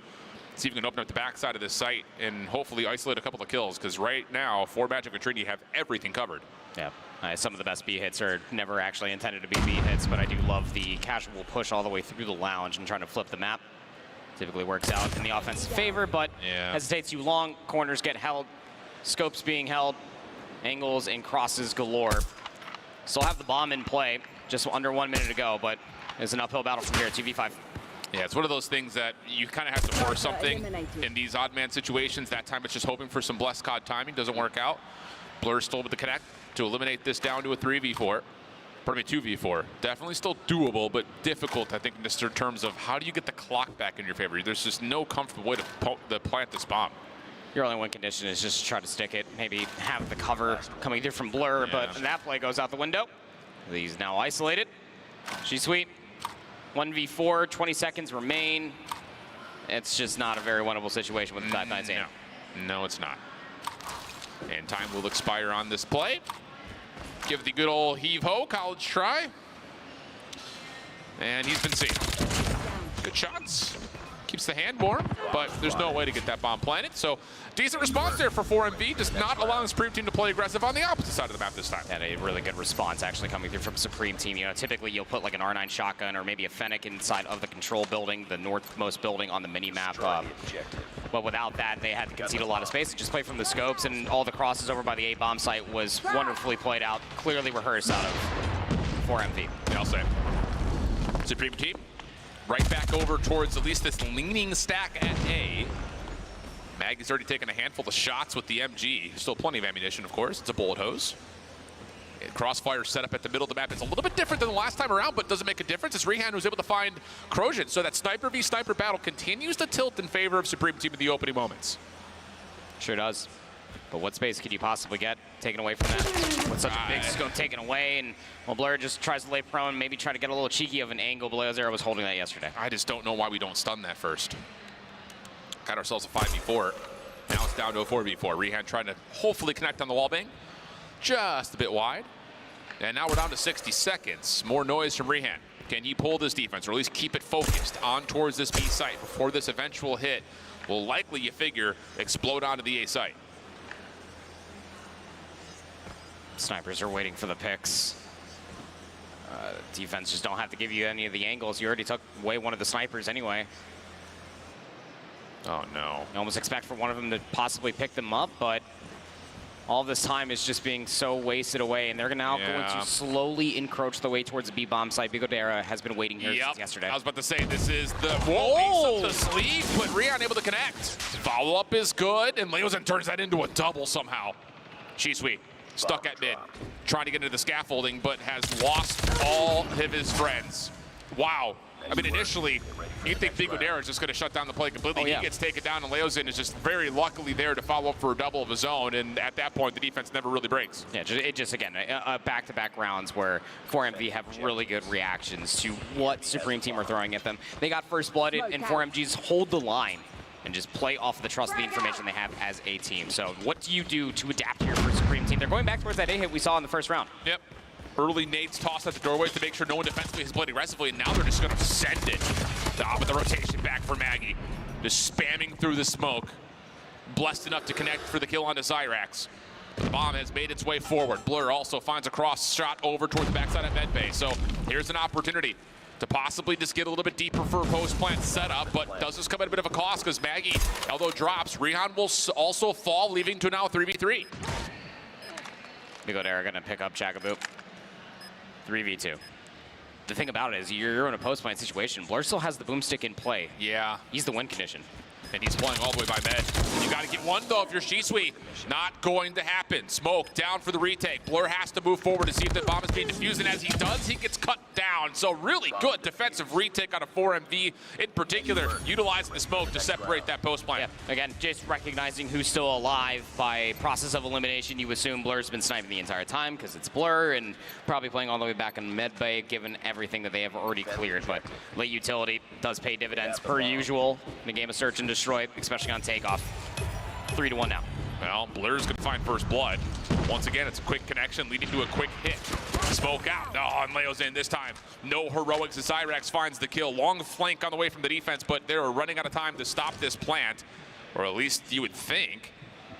See if you can open up the backside of this site and hopefully isolate a couple of kills, because right now, for Magic Vitrini, have everything covered. Yeah, some of the best B hits are never actually intended to be B hits, but I do love the casual push all the way through the lounge and trying to flip the map. Typically works out in the offense's favor, but hesitates too long. Corners get held, scopes being held, angles and crosses galore. Still have the bomb in play, just under 1 minute to go, but it's an uphill battle from here, 2v5. Yeah, it's one of those things that you kind of have to force something in these odd man situations. That time it's just hoping for some blessed COD timing. Doesn't work out. Blur still with the connect to eliminate this down to a 3v4. Pardon me, 2v4. Definitely still doable, but difficult, I think, in terms of how do you get the clock back in your favor. There's just no comfortable way to plant this bomb. Your only win condition is just try to stick it, maybe have the cover coming through from Blur, but that play goes out the window. He's now isolated. She's sweet. 1v4, 20 seconds remain. It's just not a very winnable situation with the 5-9's aim. No, it's not. And time will expire on this play. Give the good old heave-ho college try. And he's been seen. Good shots. Keeps the hand warm, but there's no way to get that bomb planted. So decent response there for 4MV, just not allowing the Supreme Team to play aggressive on the opposite side of the map this time. And a really good response actually coming through from Supreme Team. You know, typically you'll put like an R9 shotgun or maybe a Fennec inside of the control building, the northmost building on the mini-map. But without that, they had to concede a lot of space and just play from the scopes, and all the crosses over by the A-bomb site was wonderfully played out, clearly rehearsed out of 4MV. I'll say. Supreme Team right back over towards at least this leaning stack at A. Maggie's already taken a handful of shots with the MG. Still plenty of ammunition, of course. It's a bullet hose. Crossfire set up at the middle of the map. It's a little bit different than the last time around, but doesn't make a difference. It's Rehan who's able to find Crozian. So that sniper v sniper battle continues to tilt in favor of Supreme Team in the opening moments. Sure does. But what space could you possibly get taken away from that? With such a big scope taken away, and well, Blur just tries to lay prone, maybe try to get a little cheeky of an angle. Blazer was holding that yesterday. I just don't know why we don't stun that first. Got ourselves a 5v4. Now it's down to a 4v4. Rehan trying to hopefully connect on the wall bang. Just a bit wide. And now we're down to 60 seconds. More noise from Rehan. Can he pull this defense, or at least keep it focused on towards this B site before this eventual hit will likely, you figure, explode onto the A site? Snipers are waiting for the picks. Defense just don't have to give you any of the angles. You already took away one of the snipers anyway. Oh no. You almost expect for one of them to possibly pick them up, but all this time is just being so wasted away, and they're now going to slowly encroach the way towards the B-bomb site. Bigodera has been waiting here since yesterday. I was about to say, this is the ace up the sleeve, but Rehan able to connect. Follow-up is good, and Leozen turns that into a double somehow. Shisui stuck at mid, trying to get into the scaffolding, but has lost all of his friends. Wow. I mean, initially, you think Bigodera is just going to shut down the play completely. He gets taken down, and Leozen is just very luckily there to follow up for a double of his own, and at that point, the defense never really breaks. Yeah, it just again, back-to-back rounds where 4MV have really good reactions to what Supreme Team are throwing at them. They got first blood, and 4MG's hold the line and just play off of the trust of the information they have as a team. So what do you do to adapt here for Supreme Team? They're going back towards that A hit we saw in the first round. Yep. Early nades tossed at the doorways to make sure no one defensively has played aggressively, and now they're just going to send it. Top of the rotation back for Maggie. Just spamming through the smoke. Blessed enough to connect for the kill onto Zyrax. The bomb has made its way forward. Blur also finds a cross shot over towards the backside of Medbay. So here's an opportunity to possibly just get a little bit deeper for a post-plant setup, but does this come at a bit of a cost because Maggie, although drops, Rehan will also fall, leaving to now a 3v3. Bigodera gonna pick up Chagaboop. 3v2. The thing about it is you're in a post-plant situation. Blur still has the boomstick in play. Yeah. He's the win condition. And he's playing all the way by med. You got to get one, though, if you're Shisui. Not going to happen. Smoke down for the retake. Blur has to move forward to see if the bomb is being defused, and as he does, he gets cut down. So really good defensive retake on a 4MV, in particular, utilizing the smoke to separate that post plant. Yeah. Again, just recognizing who's still alive by process of elimination. You assume Blur's been sniping the entire time because it's Blur, and probably playing all the way back in med bay, given everything that they have already cleared. But late utility does pay dividends per usual in the game of Search and Destroy, especially on takeoff. 3-1 now. Well, Blur's going to find first blood. Once again, it's a quick connection leading to a quick hit. Smoke out. Oh, and Leo's in this time. No heroics as Zyrax finds the kill. Long flank on the way from the defense, but they're running out of time to stop this plant. Or at least you would think.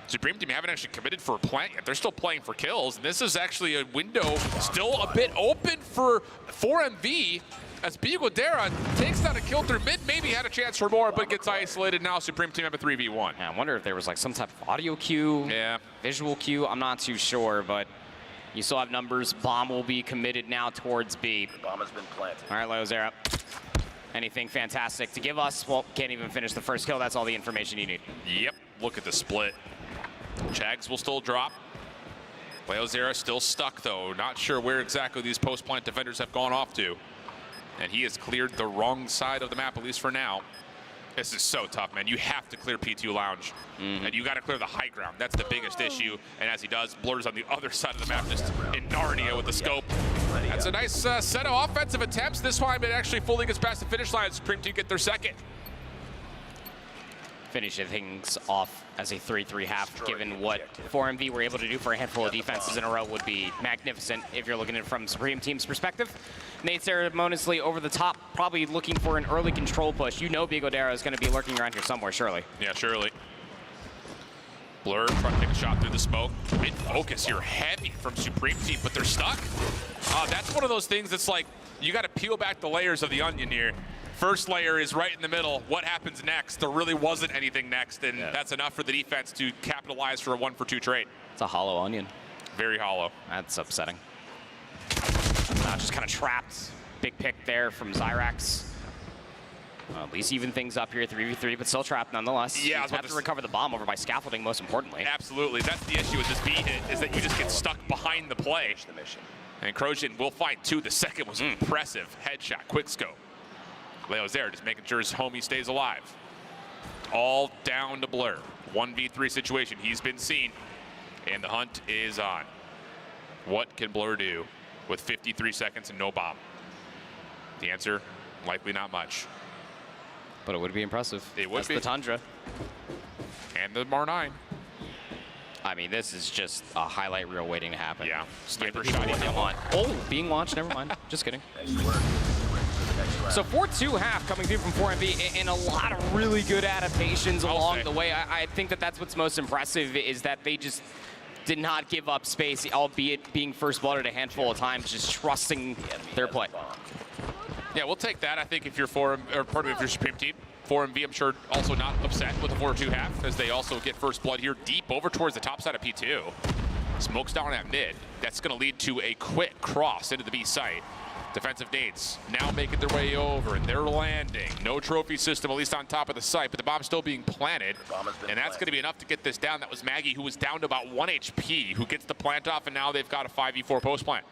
Supreme Team haven't actually committed for a plant yet. They're still playing for kills. And this is actually a window still a bit open for 4MV. As Bigodera takes down a kill through mid, maybe had a chance for more, but gets isolated now. Supreme Team have a 3v1. Yeah, I wonder if there was like some type of audio cue, visual cue. I'm not too sure, but you still have numbers. Bomb will be committed now towards B. The bomb has been planted. All right, Leozera. anything fantastic to give us. Well, can't even finish the first kill. That's all the information you need. Yep, look at the split. Chags will still drop. Leozera still stuck, though. Not sure where exactly these post-plant defenders have gone off to. And he has cleared the wrong side of the map, at least for now. This is so tough, man. You have to clear P2 Lounge. And you got to clear the high ground. That's the biggest issue. And as he does, Blur's on the other side of the map, just in Narnia with the scope. That's a nice set of offensive attempts. This time it actually fully gets past the finish line. Supreme Team get their second. Finishing things off as a 3-3 half, given what 4MV were able to do for a handful of defenses in a row, would be magnificent if you're looking at it from Supreme Team's perspective. Nate ceremoniously over the top, probably looking for an early control push. You know Bigodero is going to be lurking around here somewhere, surely. Yeah, surely. Blur trying to take a shot through the smoke. Mid-focus here, heavy from Supreme Team, but they're stuck. That's one of those things that's like, you got to peel back the layers of the onion here. First layer is right in the middle. What happens next? There really wasn't anything next, and that's enough for the defense to capitalize for a 1-for-2 trade. It's a hollow onion. Very hollow. That's upsetting. Just kind of trapped. Big pick there from xRock. At least even things up here, 3v3, but still trapped nonetheless. Yeah, you have to recover the bomb over by scaffolding, most importantly. Absolutely. That's the issue with this B hit, is that you just get stuck behind the play. And Crozian will find two. The second was impressive. Headshot, quick scope. Leo's there, just making sure his homie stays alive. All down to Blur. 1v3 situation. He's been seen, and the hunt is on. What can Blur do with 53 seconds and no bomb? The answer, likely not much. But it would be impressive. It would be. The Tundra. And the Mar9. I mean, this is just a highlight reel waiting to happen. Yeah. Sniper shot. Oh, being launched. Never mind. Just kidding. So 4-2 half coming through from 4MV, and a lot of really good adaptations along the way. I think that that's what's most impressive, is that they just did not give up space, albeit being first blooded a handful of times, just trusting their play. Yeah, we'll take that. I think if you're if you're Supreme Team, 4MV, I'm sure also not upset with the 4-2 half, as they also get first blood here deep over towards the top side of P2. Smokes down at mid. That's going to lead to a quick cross into the B site. Defensive nades now making their way over, and they're landing. No trophy system, at least on top of the site, but the bomb's still being planted, and that's going to be enough to get this down. That was Maggie, who was down to about 1 HP, who gets the plant off, and now they've got a 5v4 post plant.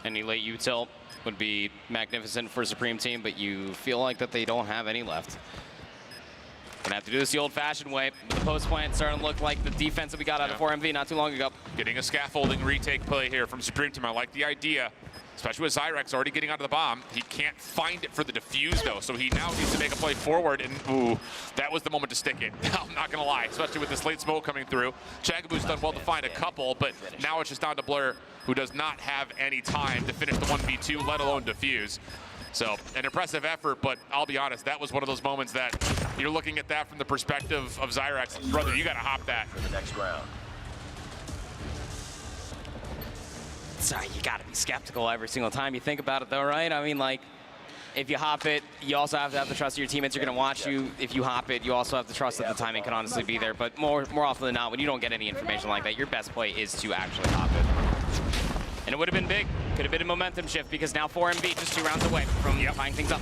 Any late util would be magnificent for Supreme Team, but you feel like that they don't have any left. Gonna have to do this the old-fashioned way. The post plant starting to look like the defense that we got out of 4MV not too long ago. Getting a scaffolding retake play here from Supreme Team. I like the idea, especially with xRock already getting out of the bomb. He can't find it for the defuse, though, so he now needs to make a play forward, and ooh, that was the moment to stick it. I'm not gonna lie, especially with this late smoke coming through. Chagabu's done well to find a couple, but now it's just down to Blur, who does not have any time to finish the 1v2, let alone defuse. So, an impressive effort, but I'll be honest, that was one of those moments that you're looking at that from the perspective of xRock. Brother, you gotta hop that. For the next round. Sorry, you gotta be skeptical every single time you think about it, though, right? I mean, like, if you hop it, you also have to have the trust of your teammates are gonna watch you. If you hop it, you also have to trust that the timing can honestly be there. But more often than not, when you don't get any information like that, your best play is to actually hop it. And it would have been big. Could have been a momentum shift, because now 4MV just 2 rounds away from tying things up.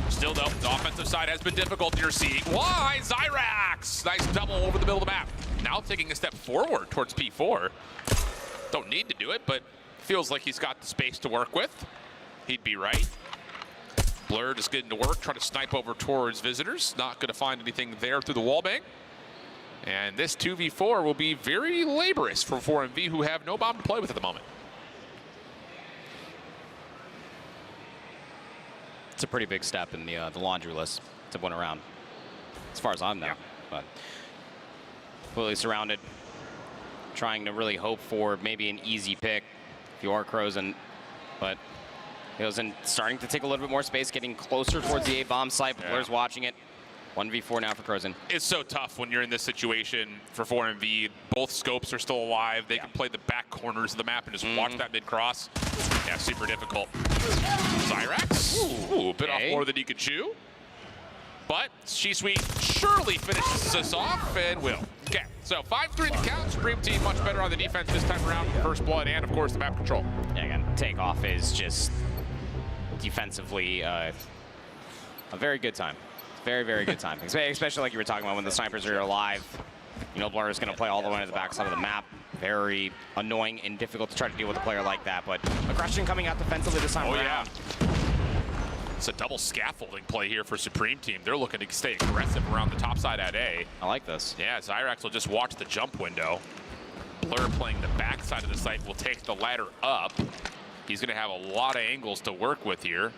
Still, though, the offensive side has been difficult you're seeing. Why? xRock! Nice double over the middle of the map. Now taking a step forward towards P4. Don't need to do it, but feels like he's got the space to work with. He'd be right. Blur just getting to work, trying to snipe over towards visitors. Not going to find anything there through the wallbang. And this 2v4 will be very laborious for 4MV, who have no bomb to play with at the moment. It's a pretty big step in the laundry list to win a round, as far as I know. But completely surrounded, trying to really hope for maybe an easy pick if you are Crozian, but he was starting to take a little bit more space, getting closer towards the A-bomb site. But Blur's watching it. 1v4 now for Crozian. It's so tough when you're in this situation for 4MV. Both scopes are still alive. They can play the back corners of the map and just watch that mid-cross. Yeah, super difficult. xRock, ooh, bit off more than he could chew. But Shisui surely finishes us off and will. Okay, so 5-3 the count. Supreme Team much better on the defense this time around. First blood and, of course, the map control. Yeah, again, takeoff is just defensively a very good time. Very, very good time. Especially like you were talking about when the snipers are alive. You know, Blur is going to play all the way to the backside of the map. Very annoying and difficult to try to deal with a player like that. But aggression coming out defensively this time around. It's a double scaffolding play here for Supreme Team. They're looking to stay aggressive around the top side at A. I like this. Yeah, xRock will just watch the jump window. Blur playing the backside of the site will take the ladder up. He's going to have a lot of angles to work with here.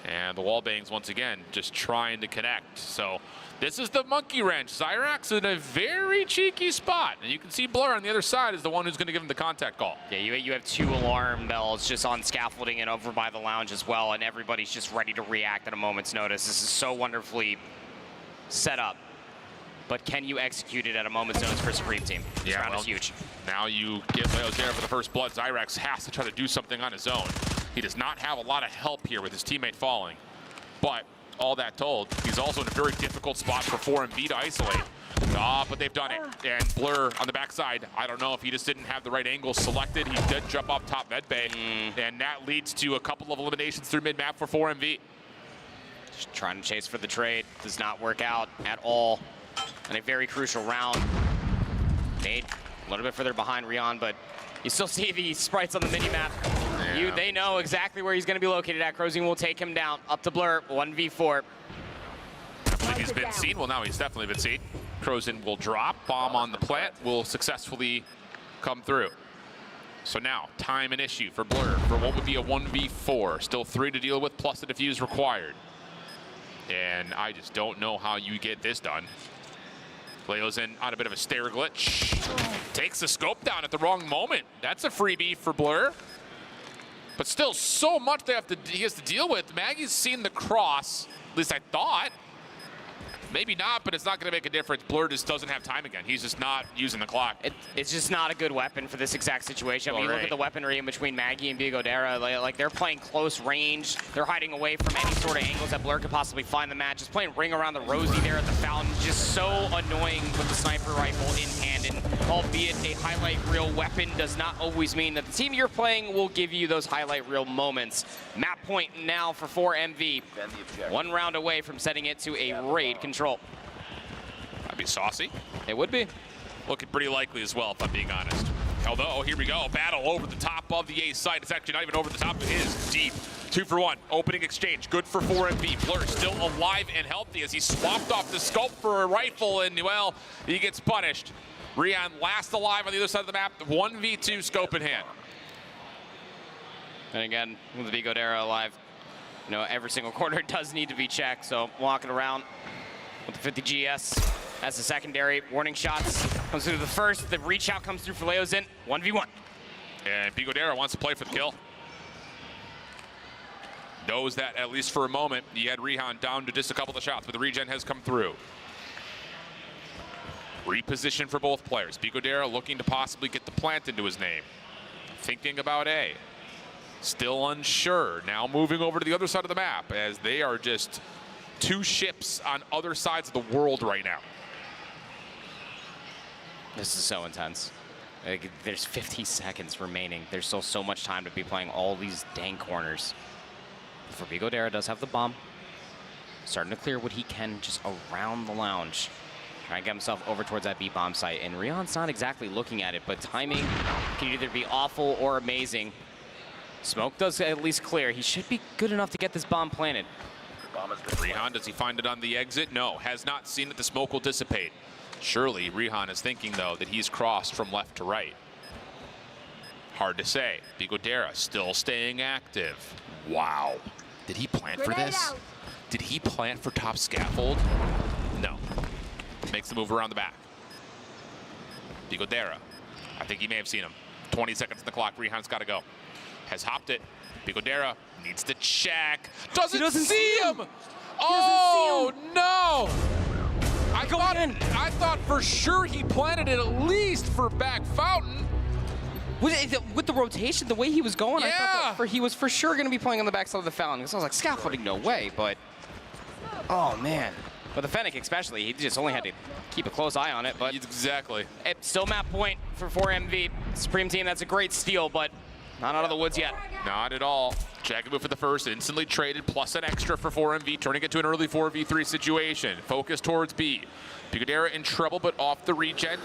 And the wall bangs once again, just trying to connect. So this is the monkey wrench. xRock's in a very cheeky spot. And you can see Blur on the other side is the one who's going to give him the contact call. Yeah, you have 2 alarm bells just on scaffolding and over by the lounge as well, and everybody's just ready to react at a moment's notice. This is so wonderfully set up. But can you execute it at a moment's notice for Supreme Team? This round is huge. Now you give Leos there for the first blood. xRock has to try to do something on his own. He does not have a lot of help here with his teammate falling. But all that told, he's also in a very difficult spot for 4MV to isolate. But they've done it. And Blur on the backside, I don't know if he just didn't have the right angle selected. He did jump off top med bay. And that leads to a couple of eliminations through mid-map for 4MV. Just trying to chase for the trade. Does not work out at all. And a very crucial round. Made a little bit further behind Rion, but you still see the sprites on the mini-map. Yeah. They know exactly where he's going to be located at. Crozine will take him down. Up to Blur, 1v4. I believe he's been seen. Well, now he's definitely been seen. Crozine will drop. Bomb on the plant will successfully come through. So now, time and issue for Blur for what would be a 1v4. Still 3 to deal with, plus the defuse required. And I just don't know how you get this done. Leo's in on a bit of a stair glitch. Takes the scope down at the wrong moment. That's a freebie for Blur. But still, so much he has to deal with. Maggie's seen the cross, at least I thought. Maybe not, but it's not going to make a difference. Blur just doesn't have time again. He's just not using the clock. It's just not a good weapon for this exact situation. I mean, look at the weaponry in between Maggie and Bigodera. Like, they're playing close range. They're hiding away from any sort of angles that Blur could possibly find them at. Just playing ring around the Rosie there at the fountain. Just so annoying with the sniper rifle in hand. And albeit a highlight reel weapon does not always mean that the team you're playing will give you those highlight reel moments. Map point now for 4MV. 1 round away from setting it to a raid control. That'd be saucy. It would be. Looking pretty likely as well, if I'm being honest. Although, here we go. Battle over the top of the A site. It's actually not even over the top. It is deep. 2 for 1. Opening exchange. Good for 4MV. Blur still alive and healthy as he swapped off the scope for a rifle, and, well, he gets punished. Rion last alive on the other side of the map. 1v2 scope in hand. And again, with the Bigodera alive, you know, every single corner does need to be checked. So walking around with the 50 GS as the secondary. Warning shots comes through the first. The reach out comes through for Leozin. 1v1. And Bigodera wants to play for the kill. Knows that at least for a moment he had Rihan down to just a couple of shots, but the regen has come through. Reposition for both players. Bigodera looking to possibly get the plant into his name. Thinking about A. Still unsure. Now moving over to the other side of the map as they are just 2 ships on other sides of the world right now. This is so intense. Like, there's 50 seconds remaining. There's still so much time to be playing all these dang corners. For Bigodera does have the bomb. Starting to clear what he can just around the lounge. Trying to get himself over towards that B-bomb site. And Rion's not exactly looking at it, but timing can either be awful or amazing. Smoke does at least clear. He should be good enough to get this bomb planted. Rihan, does he find it on the exit? No, has not seen it. The smoke will dissipate. Surely Rihan is thinking, though, that he's crossed from left to right. Hard to say. Bigodera still staying active. Wow. Did he plant for this? Did he plant for top scaffold? No. Makes the move around the back. Bigodera. I think he may have seen him. 20 seconds on the clock. Rihan's got to go. Has hopped it. Bigodera needs to check. Doesn't see him! Oh, no! I thought for sure he planted it at least for back fountain. With the rotation, the way he was going, yeah. I thought he was for sure going to be playing on the backside of the fountain. So I was like, scaffolding, no way, but... Oh, man. But the Fennec especially, he just only had to keep a close eye on it, but... Exactly. It's still map point for 4MV. Supreme Team, that's a great steal, but not out of the woods yet. Not at all. Chagabu for the first, instantly traded, plus an extra for 4MV, turning it to an early 4v3 situation. Focus towards B. Picadera in trouble, but off the regen.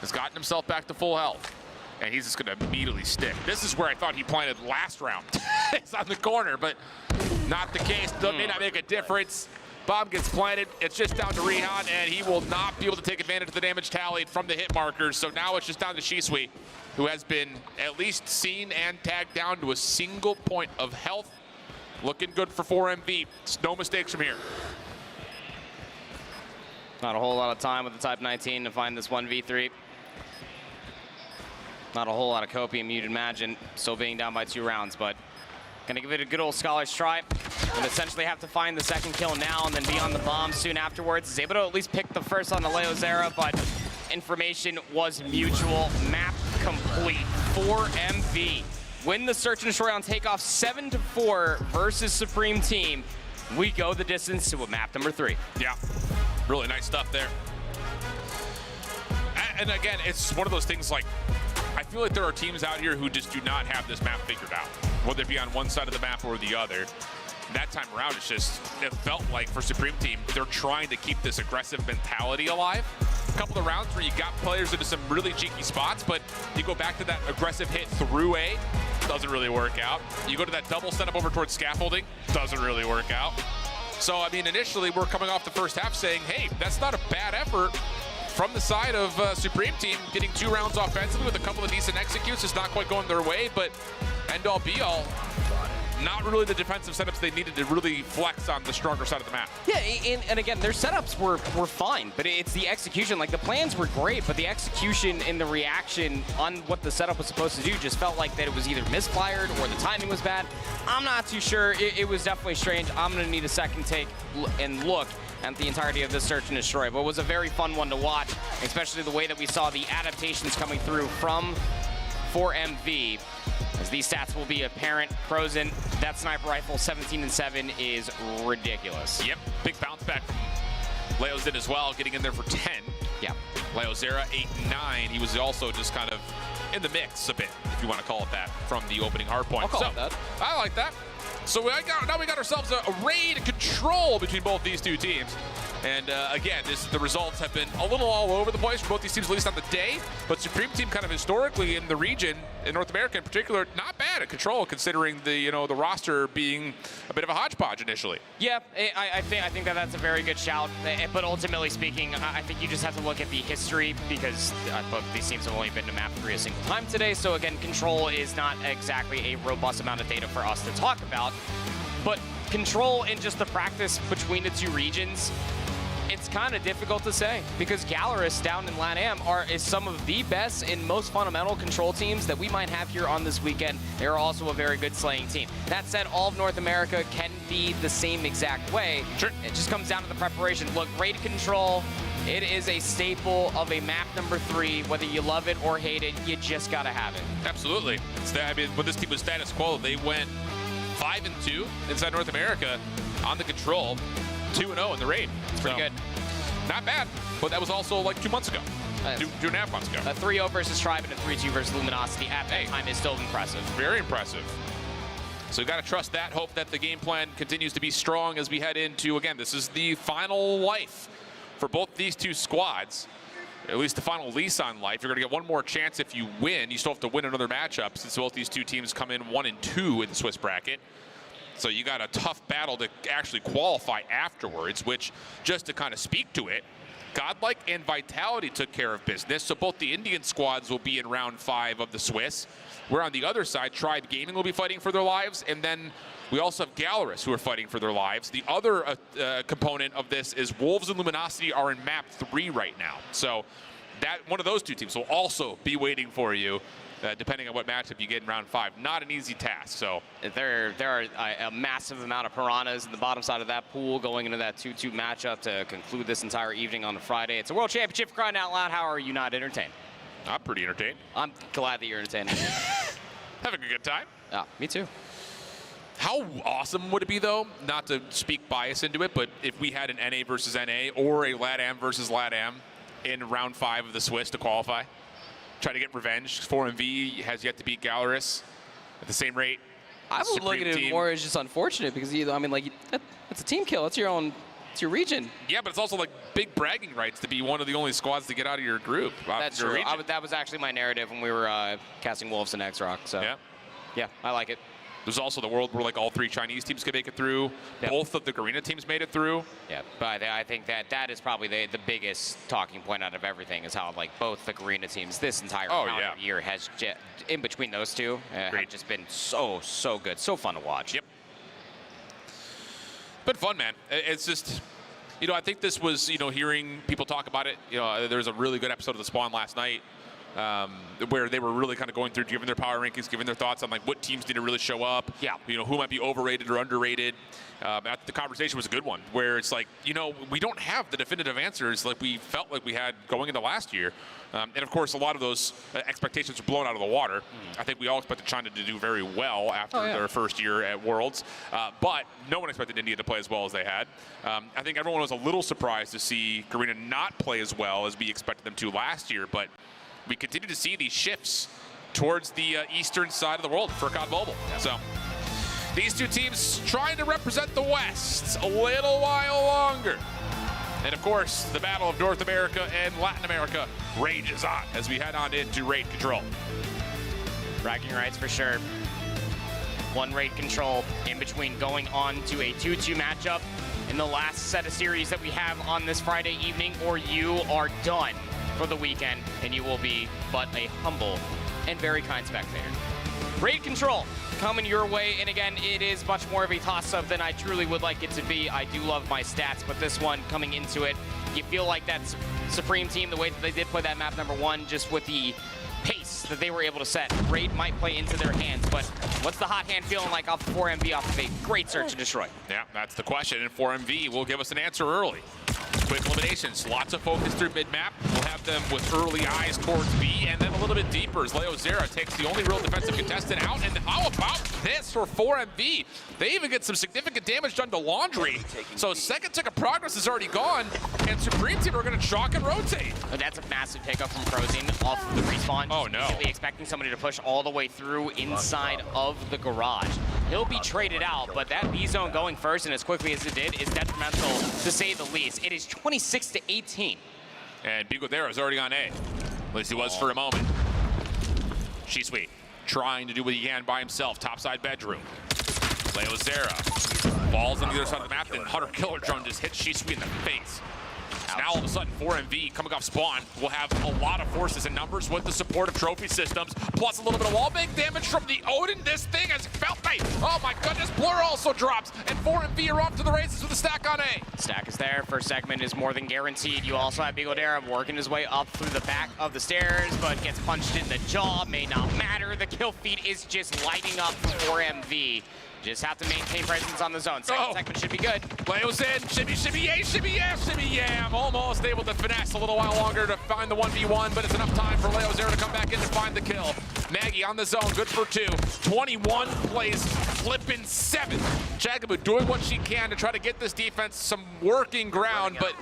Has gotten himself back to full health. And he's just going to immediately stick. This is where I thought he planted last round. It's on the corner, but not the case. That may not make a difference. Bomb gets planted. It's just down to Rihan, and he will not be able to take advantage of the damage tallied from the hit markers. So now it's just down to Shisui, who has been at least seen and tagged down to a single point of health. Looking good for 4MV. No mistakes from here. Not a whole lot of time with the Type 19 to find this 1v3. Not a whole lot of copium, you'd imagine, still being down by 2 rounds, but gonna give it a good old Scholar's try. And essentially have to find the second kill now and then be on the bomb soon afterwards. Is able to at least pick the first on the Leozera, but information was mutual. Map complete. 4MV win the search and destroy on takeoff 7-4 versus Supreme Team. We go the distance to map number 3. Yeah, really nice stuff there. And again, it's one of those things like, I feel like there are teams out here who just do not have this map figured out, whether it be on one side of the map or the other. That time around, it's just, it felt like for Supreme Team, they're trying to keep this aggressive mentality alive. A couple of rounds where you got players into some really cheeky spots, but you go back to that aggressive hit through A, doesn't really work out. You go to that double setup over towards scaffolding, doesn't really work out. So, I mean, initially, we're coming off the first half saying, hey, that's not a bad effort from the side of Supreme Team, getting 2 rounds offensively with a couple of decent executes. It's not quite going their way, but end all be all, not really the defensive setups they needed to really flex on the stronger side of the map. Yeah, and again, their setups were fine, but it's the execution. Like, the plans were great, but the execution and the reaction on what the setup was supposed to do just felt like that it was either misfired or the timing was bad. I'm not too sure. It was definitely strange. I'm going to need a second take and look at the entirety of this search and destroy, but it was a very fun one to watch, especially the way that we saw the adaptations coming through from 4MV, as these stats will be apparent. Frozen, that sniper rifle, 17-7 is ridiculous. Yep, big bounce back from Leozin as well, getting in there for 10. Yeah. Leozera, 8-9. He was also just kind of in the mix a bit, if you want to call it that, from the opening hard point. I'll call it that. I like that. So now we got ourselves a raid control between both these two teams. And again, the results have been a little all over the place for both these teams, at least on the day. But Supreme Team kind of historically in the region, in North America in particular, not bad at control considering the the roster being a bit of a hodgepodge initially. Yeah, I think that's a very good shout. But ultimately speaking, I think you just have to look at the history because both these teams have only been to map 3 a single time today. So again, control is not exactly a robust amount of data for us to talk about. But control and just the practice between the 2 regions, it's kind of difficult to say because Galorys down in LATAM is some of the best and most fundamental control teams that we might have here on this weekend. They're also a very good slaying team. That said, all of North America can be the same exact way. Sure. It just comes down to the preparation. Look, raid control, it is a staple of a map number 3. Whether you love it or hate it, you just got to have it. Absolutely. I mean, when this team was status quo, they went 5-2 inside North America on the control, 2-0 in the raid. It's pretty good. Not bad, but that was also like 2 months ago, 2.5 months ago. A 3-0 versus Tribe and a 3-2 versus Luminosity at that time is still impressive. Very impressive. So we got to trust that, hope that the game plan continues to be strong as we head into, again, this is the final life for both these 2 squads. At least the final lease on life. You're going to get one more chance if you win. You still have to win another matchup since both these 2 teams come in 1-2 in the Swiss bracket. So you got a tough battle to actually qualify afterwards, which, just to kind of speak to it, Godlike and Vitality took care of business. So both the Indian squads will be in round 5 of the Swiss. Where on the other side, Tribe Gaming will be fighting for their lives. And then we also have Galorys who are fighting for their lives. The other component of this is Wolves and Luminosity are in map 3 right now. So that one of those 2 teams will also be waiting for you. Depending on what matchup you get in round 5. Not an easy task. So there are a massive amount of piranhas in the bottom side of that pool going into that 2-2 matchup to conclude this entire evening on a Friday. It's a World Championship for crying out loud. How are you not entertained? I'm pretty entertained. I'm glad that you're entertained. Having a good time. Yeah, me too. How awesome would it be, though, not to speak bias into it, but if we had an NA versus NA or a LATAM versus LATAM in round 5 of the Swiss to qualify? Try to get revenge. 4MV has yet to beat Galorys at the same rate. I would look at it more as just unfortunate because I mean, like, it's a team kill. It's your own. It's your region. Yeah, but it's also like big bragging rights to be one of the only squads to get out of your group. That's true. That was actually my narrative when we were casting Wolves and xRock. So yeah, I like it. There's also the world where like all 3 Chinese teams could make it through. Yep. Both of the Garena teams made it through. Yeah, but I think that is probably the biggest talking point out of everything is how like both the Garena teams this entire year has in between those two have just been so good, so fun to watch. Yep. Been fun, man. It's just, you know, I think this was, you know, hearing people talk about it. You know, there was a really good episode of The Spawn last night. Where they were really kind of going through, giving their power rankings, giving their thoughts on like what teams need to really show up. Yeah. You know, who might be overrated or underrated. The conversation was a good one, where it's like, you know, we don't have the definitive answers like we felt like we had going into last year. And of course, a lot of those expectations were blown out of the water. I think we all expected China to do very well after their first year at Worlds, but no one expected India to play as well as they had. I think everyone was a little surprised to see Garena not play as well as we expected them to last year, but we continue to see these shifts towards the eastern side of the world for COD Mobile. So these two teams trying to represent the West a little while longer. And of course, the battle of North America and Latin America rages on as we head on into raid control. Bragging rights for sure. 1 raid control in between going on to a 2-2 matchup in the last set of series that we have on this Friday evening, or you are done for the weekend, and you will be but a humble and very kind spectator. Raid control coming your way, and again, it is much more of a toss-up than I truly would like it to be. I do love my stats, but this one coming into it, you feel like that Supreme team, the way that they did play that map number 1, just with the pace that they were able to set, raid might play into their hands, but what's the hot hand feeling like off the 4MV off of a great search and destroy? Yeah, that's the question, and 4MV will give us an answer early. Quick eliminations, lots of focus through mid-map. We'll have them with early eyes towards B, and then a little bit deeper as Leo Zera takes the only real defensive contestant out. And how about this for 4MV? They even get some significant damage done to Laundry. So second tick of progress is already gone, and Supreme Team are going to chalk and rotate. That's a massive pickup from Crozing off the respawn. Oh no. Immediately expecting somebody to push all the way through inside of the garage. He'll be traded out, but that B zone going first and as quickly as it did is detrimental to say the least. It is 26-18. And Bigodero is already on A. At least he was for a moment. Shisui trying to do what he can by himself. Topside bedroom. Leo Zera falls on the other side of the map, then Hunter Killer Drone just hits Shisui in the face. Now all of a sudden 4MV coming off spawn will have a lot of forces and numbers with the support of trophy systems, plus a little bit of wall bank damage from the Odin. This thing has felt me. Oh my goodness, Blur also drops, and 4MV are off to the races with a stack on A. Stack is there. First segment is more than guaranteed. You also have Bigodera working his way up through the back of the stairs, but gets punched in the jaw. May not matter. The kill feed is just lighting up for 4MV. Just have to maintain presence on the zone. Second segment should be good. Leo's in. Shimmy, shimmy, yay, shimmy, yeah, shimmy, yeah. Almost able to finesse a little while longer to find the 1v1, but it's enough time for Leo Zera to come back in and find the kill. Maggie on the zone, good for 2. 21 plays, flipping 7. Chagabu doing what she can to try to get this defense some working ground, but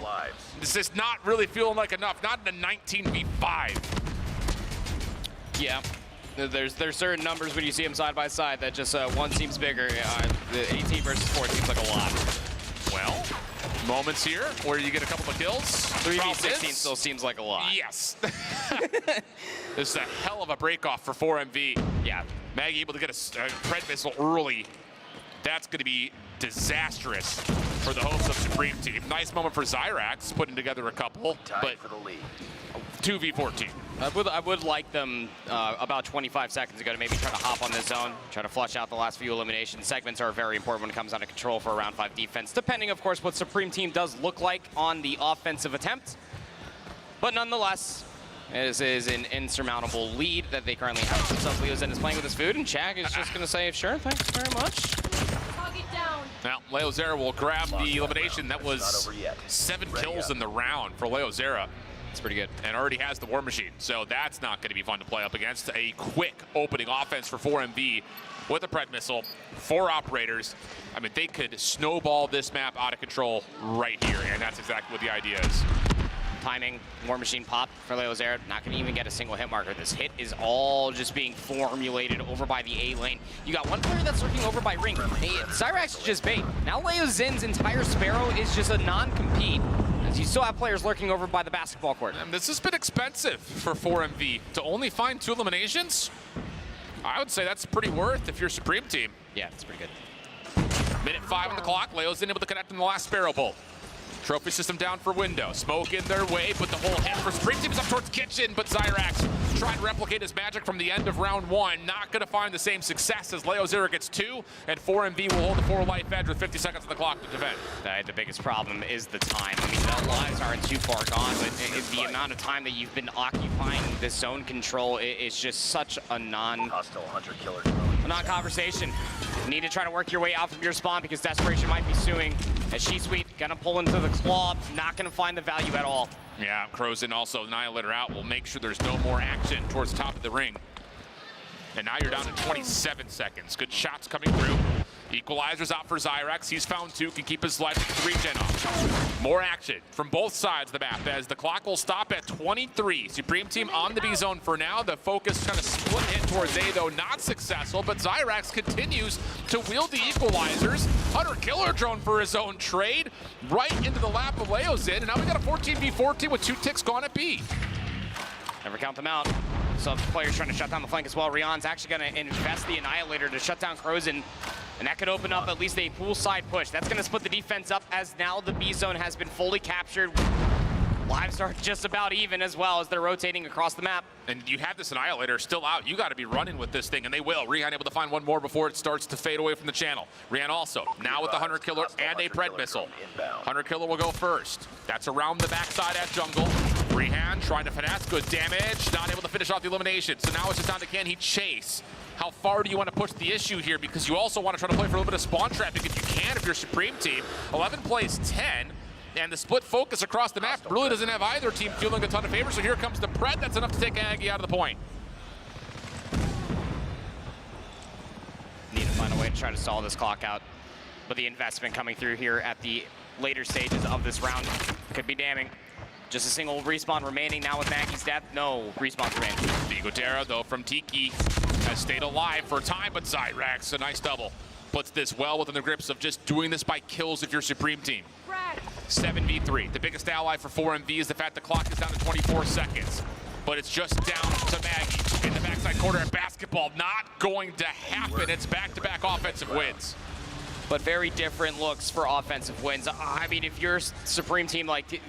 this is not really feeling like enough. Not in a 19v5. Yeah. There's certain numbers when you see them side by side that just one seems bigger. The 18 versus 4 seems like a lot. Well, moments here where you get a couple of kills. 3v16 still seems like a lot. Yes. This is a hell of a break off for 4MV. Yeah. Maggie able to get a Pred missile early. That's going to be disastrous for the hopes of Supreme Team. Nice moment for xRock, putting together a couple, but for the lead. 2v14. I would like them about 25 seconds ago to maybe try to hop on this zone, try to flush out the last few elimination segments are very important when it comes down to control for a round 5 defense, depending, of course, what Supreme Team does look like on the offensive attempt. But nonetheless, this is an insurmountable lead that they currently have themselves. Leo Zen is playing with his food, and Chag is just going to say, sure, thanks very much. Now, Leo Zera will grab the elimination. That was 7 kills in the round for Leo Zera. It's pretty good. And already has the War Machine, so that's not going to be fun to play up against. A quick opening offense for 4MV with a Pred missile, 4 operators. I mean, they could snowball this map out of control right here, and that's exactly what the idea is. Timing, War Machine pop for Leozair, not going to even get a single hit marker. This hit is all just being formulated over by the A lane. You got one player that's lurking over by Ring. Hey, Cyrax is just bait. Now Leo Zin's entire Sparrow is just a non-compete, as you still have players lurking over by the basketball court. And this has been expensive for 4MV. To only find 2 eliminations, I would say that's pretty worth if you're Supreme Team. Yeah, it's pretty good. Minute 5 on the clock. Leo's able to connect in the last Sparrow Bolt. Trophy system down for Window. Smoke in their way, but the whole hit for Supreme Team is up towards Kitchen, but Zyrax trying to replicate his magic from the end of round 1. Not going to find the same success as Leozair gets 2, and 4MV will hold the 4-life edge with 50 seconds on the clock to defend. The biggest problem is the time. I mean, the lives aren't too far gone, but the amount of time that you've been occupying this zone control is just such a non-conversation. You need to try to work your way out from your spawn because Desperation might be suing. As She-Sweet gonna pull into the claw, not gonna find the value at all. Yeah, Crozin also Annihilator out will make sure there's no more action towards the top of the ring. And now you're down to 27 seconds. Good shots coming through. Equalizer's out for Zyrax. He's found 2, can keep his life with the regen off. More action from both sides of the map as the clock will stop at 23. Supreme Team on the B zone for now. The focus kind of split hit towards A, though not successful, but Zyrax continues to wield the equalizers. Hunter Killer Drone for his own trade right into the lap of Leozin, and now we got a 14v14 with 2 ticks gone at B. Never count them out. So players trying to shut down the flank as well. Rion's actually going to invest the Annihilator to shut down Crozin, and that could open up at least a poolside push. That's going to split the defense up as now the B zone has been fully captured. Lives are just about even as well as they're rotating across the map. And you have this Annihilator still out. You got to be running with this thing, and they will. Rihan able to find one more before it starts to fade away from the channel. Rihan also now with the Hunter Killer and a Pred Missile. Hunter Killer will go first. That's around the backside at jungle. Rihan trying to finesse, good damage. Not able to finish off the elimination. So now it's just down to can he chase? How far do you want to push the issue here? Because you also want to try to play for a little bit of spawn trapping if you can, if you're Supreme Team. 11 plays 10. And the split focus across the map really doesn't have either team feeling a ton of favor. So here comes the Pred. That's enough to take Aggie out of the point. Need to find a way to try to stall this clock out. But the investment coming through here at the later stages of this round could be damning. Just a single respawn remaining now with Maggie's death. No respawns remaining. Bigodera, though, from Tiki has stayed alive for a time, but Zyrax, a nice double. Puts this well within the grips of just doing this by kills if you're Supreme Team. 7v3. The biggest ally for 4MV is the fact the clock is down to 24 seconds. But it's just down to Maggie in the backside corner at basketball. Not going to happen. It's back-to-back offensive wins. But very different looks for offensive wins. I mean, if you're Supreme Team, like,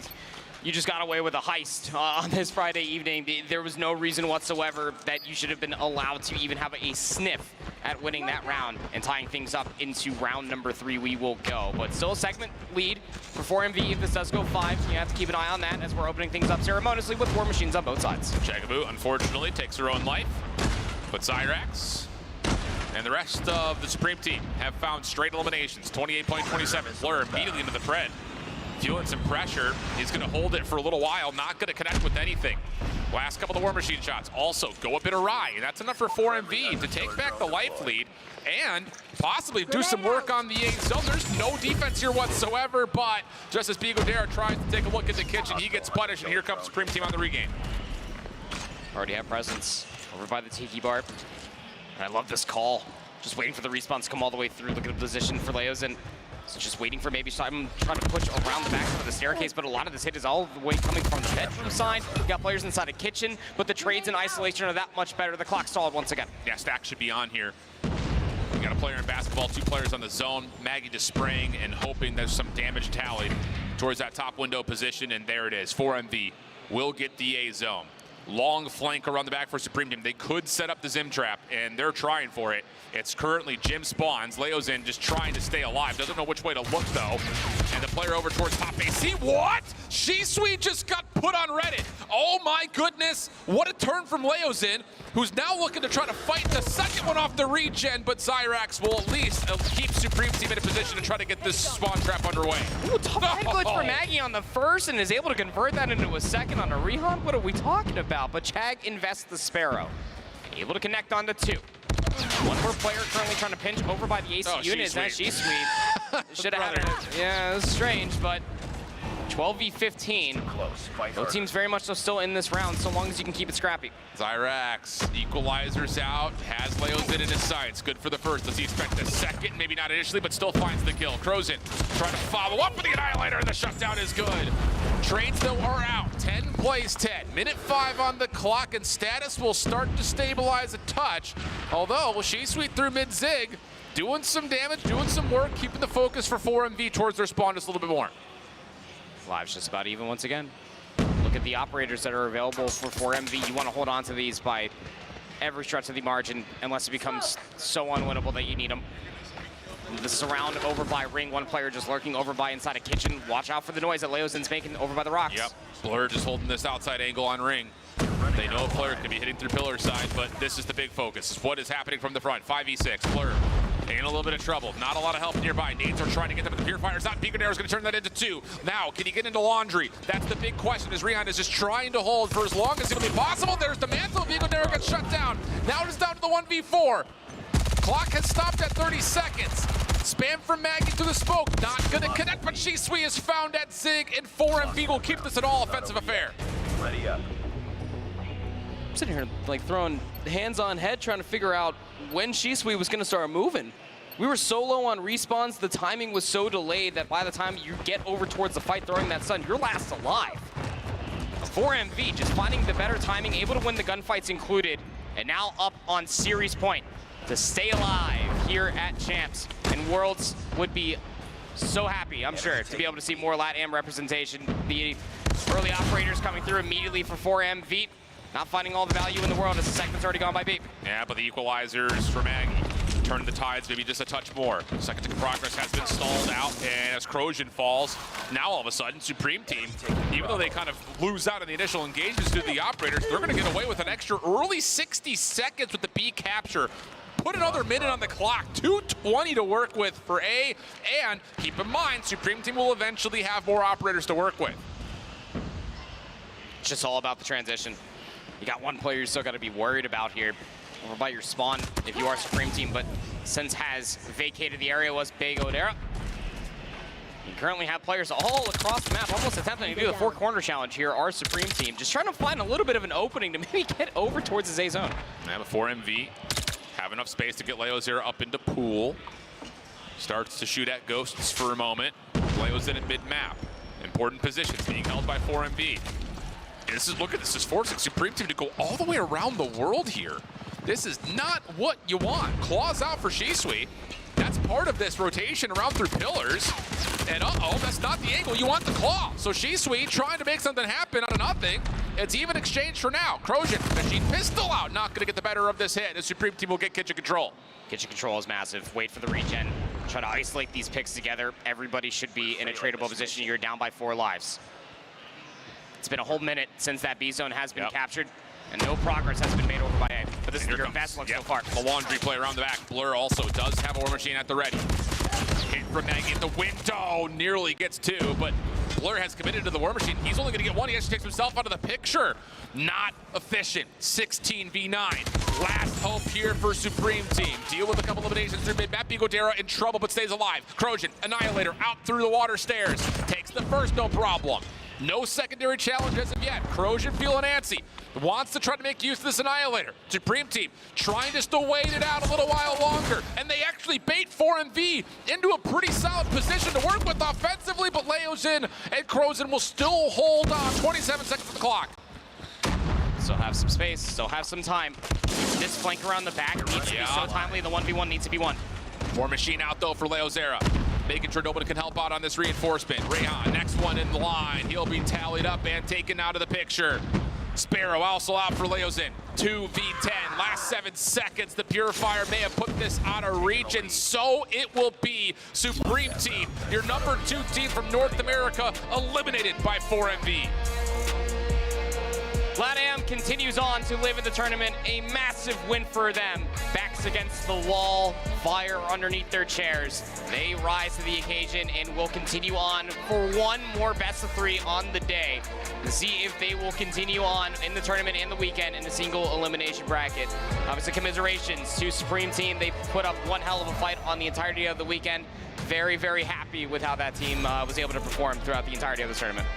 you just got away with a heist on this Friday evening. There was no reason whatsoever that you should have been allowed to even have a sniff at winning that round and tying things up into round number 3. We will go, but still a segment lead for 4MV. If this does go 5, you have to keep an eye on that as we're opening things up ceremoniously with War Machines on both sides. Chagaboo, unfortunately, takes her own life, but Zyrax and the rest of the Supreme Team have found straight eliminations. 28.27. Blur immediately into the Pred. Feeling some pressure. He's going to hold it for a little while, not going to connect with anything. Last couple of War Machine shots also go a bit awry, and that's enough for 4MV to take back the life lead and possibly do some work on the A zone. There's no defense here whatsoever, but just as Bigodera tries to take a look at the kitchen, he gets punished, and here comes Supreme Team on the regain. Already have presence over by the Tiki Bar. And I love this call. Just waiting for the respawns to come all the way through. Look at the position for Leos, and so just waiting for maybe Simon trying to push around the back of the staircase, but a lot of this hit is all the way coming from the bedroom side. We got players inside a kitchen, but the trades in isolation are that much better. The clock stalled once again. Yeah, Stack should be on here. We got a player in basketball, 2 players on the zone. Maggie just spraying and hoping there's some damage tallied towards that top window position, and there it is. 4MV will get the A zone. Long flank around the back for Supreme Team. They could set up the Zim trap, and they're trying for it. It's currently Jim spawns. Leo's in just trying to stay alive. Doesn't know which way to look, though. And the player over towards top base. See what? She-Sweet just got put on Reddit. Oh, my goodness. What a turn from Leo's in, who's now looking to try to fight the second one off the regen, but Zyrax will at least keep Supreme Team in a position to try to get this spawn trap underway. Ooh, tough glitch for Maggie on the first and is able to convert that into a second on a Rehan. What are we talking about? But Chag invests the Sparrow. Able to connect on the 2. One more player currently trying to pinch over by the AC unit. Is that She-Sweet? Should have had it. Yeah, it was strange, but 12v15. Both teams very much so still in this round, so long as you can keep it scrappy. xRock equalizers out, has Leo's in his sights. Good for the first. Does he expect the second? Maybe not initially, but still finds the kill. Crozin trying to follow up with the Annihilator, and the shutdown is good. Trades, though, are out. 10 plays 10. Minute 5 on the clock, and status will start to stabilize a touch. Although, She-Sweet through mid-zig, doing some damage, doing some work, keeping the focus for 4MV towards their spawn just a little bit more. Live's just about even once again. Look at the operators that are available for 4MV. You want to hold on to these by every stretch of the margin, unless it becomes so unwinnable that you need them. The surround over by Ring, one player just lurking over by inside a kitchen. Watch out for the noise that Leozin's making over by the rocks. Yep, Blur just holding this outside angle on Ring. They know a player can be hitting through pillar side, but this is the big focus. What is happening from the front? 5v6, Blur in a little bit of trouble. Not a lot of help nearby. Nades are trying to get them, but the Purifiers not. Bigonero is going to turn that into 2. Now, can he get into Laundry? That's the big question, as Rihan is just trying to hold for as long as it will be possible. There's the mantle. Bigonero gets shut down. Now it is down to the 1v4. Clock has stopped at 30 seconds. Spam from Maggie through the smoke. Not going to connect, but She-Sweet is found at Zig, and 4MV will keep this an all-offensive affair. Ready up. I'm sitting here like throwing hands on head trying to figure out when She-Sweet was going to start moving. We were so low on respawns, the timing was so delayed that by the time you get over towards the fight throwing that stun, you're last alive. 4MV just finding the better timing, able to win the gunfights included, and now up on series point to stay alive here at Champs. And Worlds would be so happy, I'm sure, to be able to see more LATAM representation. The early operators coming through immediately for 4MV. Not finding all the value in the world as the segment's already gone by B. Yeah, but the equalizers for Maggie turn the tides maybe just a touch more. Second to progress has been stalled out, and as Crozin falls, now all of a sudden, Supreme Team, even though they kind of lose out in the initial engagements to the operators, they're going to get away with an extra early 60 seconds with the B capture. Put another minute on the clock, 2:20 to work with for A, and keep in mind, Supreme Team will eventually have more operators to work with. It's just all about the transition. You got one player you still got to be worried about here over by your spawn if you are Supreme Team, but since has vacated the area was Godlike. You currently have players all across the map, almost attempting to do the 4-corner challenge here. Our Supreme Team just trying to find a little bit of an opening to maybe get over towards the Z zone. Now before MV have enough space to get Leozera up into pool. Starts to shoot at ghosts for a moment. Leo's in mid-map. Important positions being held by 4MV. This is, look at this, is forcing Supreme Team to go all the way around the world here. This is not what you want. Claws out for She-Sweet. That's part of this rotation around through pillars. And uh-oh, that's not the angle. You want the claw. So She-Sweet trying to make something happen out of nothing. It's even exchange for now. Crozin, machine pistol out. Not going to get the better of this hit. The Supreme Team will get kitchen control. Kitchen control is massive. Wait for the regen. Try to isolate these picks together. Everybody should be in a tradable position. You're down by 4 lives. It's been a whole minute since that B zone has been captured, and no progress has been made over by A. But this is your best look so far. The Laundry play around the back. Blur also does have a War Machine at the ready. Hit from Maggie at the window. Nearly gets 2, but Blur has committed to the War Machine. He's only going to get 1. He actually takes himself out of the picture. Not efficient. 16v9. Last hope here for Supreme Team. Deal with a couple eliminations through mid-map. Bigodera in trouble, but stays alive. Crozin, Annihilator, out through the water stairs. Takes the first, no problem. No secondary challenge as of yet. Crozin feeling antsy. Wants to try to make use of this Annihilator. Supreme Team trying to still wait it out a little while longer. And they actually bait 4MV into a pretty solid position to work with offensively, but Leozin and Crozin will still hold on. 27 seconds on the clock. Still have some space, still have some time. This flank around the back needs to be so timely. The 1v1 needs to be won. War Machine out though for Leozera. Making sure nobody can help out on this reinforcement. Rehan, next one in the line. He'll be tallied up and taken out of the picture. Sparrow also out for Leozin. 2v10, last 7 seconds. The Purifier may have put this out of reach, and so it will be. Supreme Team, your number 2 team from North America, eliminated by 4MV. LATAM continues on to live in the tournament. A massive win for them. Backs against the wall, fire underneath their chairs. They rise to the occasion and will continue on for one more best of 3 on the day to see if they will continue on in the tournament and the weekend in the single elimination bracket. Obviously, commiserations to Supreme Team. They put up one hell of a fight on the entirety of the weekend. Very, very happy with how that team was able to perform throughout the entirety of this tournament.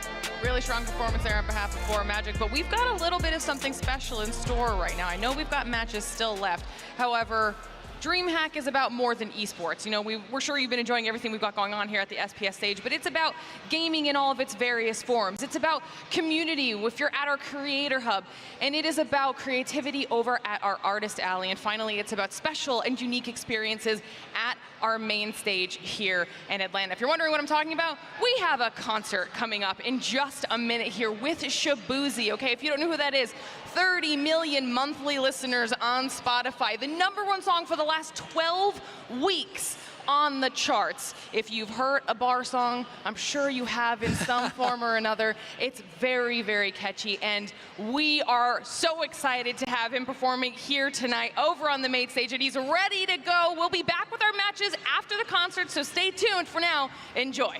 Really strong performance there on behalf of Four Magic, but we've got a little bit of something special in store right now. I know we've got matches still left. However, DreamHack is about more than esports. You know, we're sure you've been enjoying everything we've got going on here at the SPS stage, but it's about gaming in all of its various forms. It's about community if you're at our Creator Hub, and it is about creativity over at our Artist Alley. And finally, it's about special and unique experiences at our main stage here in Atlanta. If you're wondering what I'm talking about, we have a concert coming up in just a minute here with Shabuzi, okay? If you don't know who that is, 30 million monthly listeners on Spotify, the #1 song for the last 12 weeks on the charts. If you've heard a bar song, I'm sure you have in some form or another. It's very, very catchy, and we are so excited to have him performing here tonight over on the main stage, and he's ready to go. We'll be back with our matches after the concert, so stay tuned. For now, enjoy.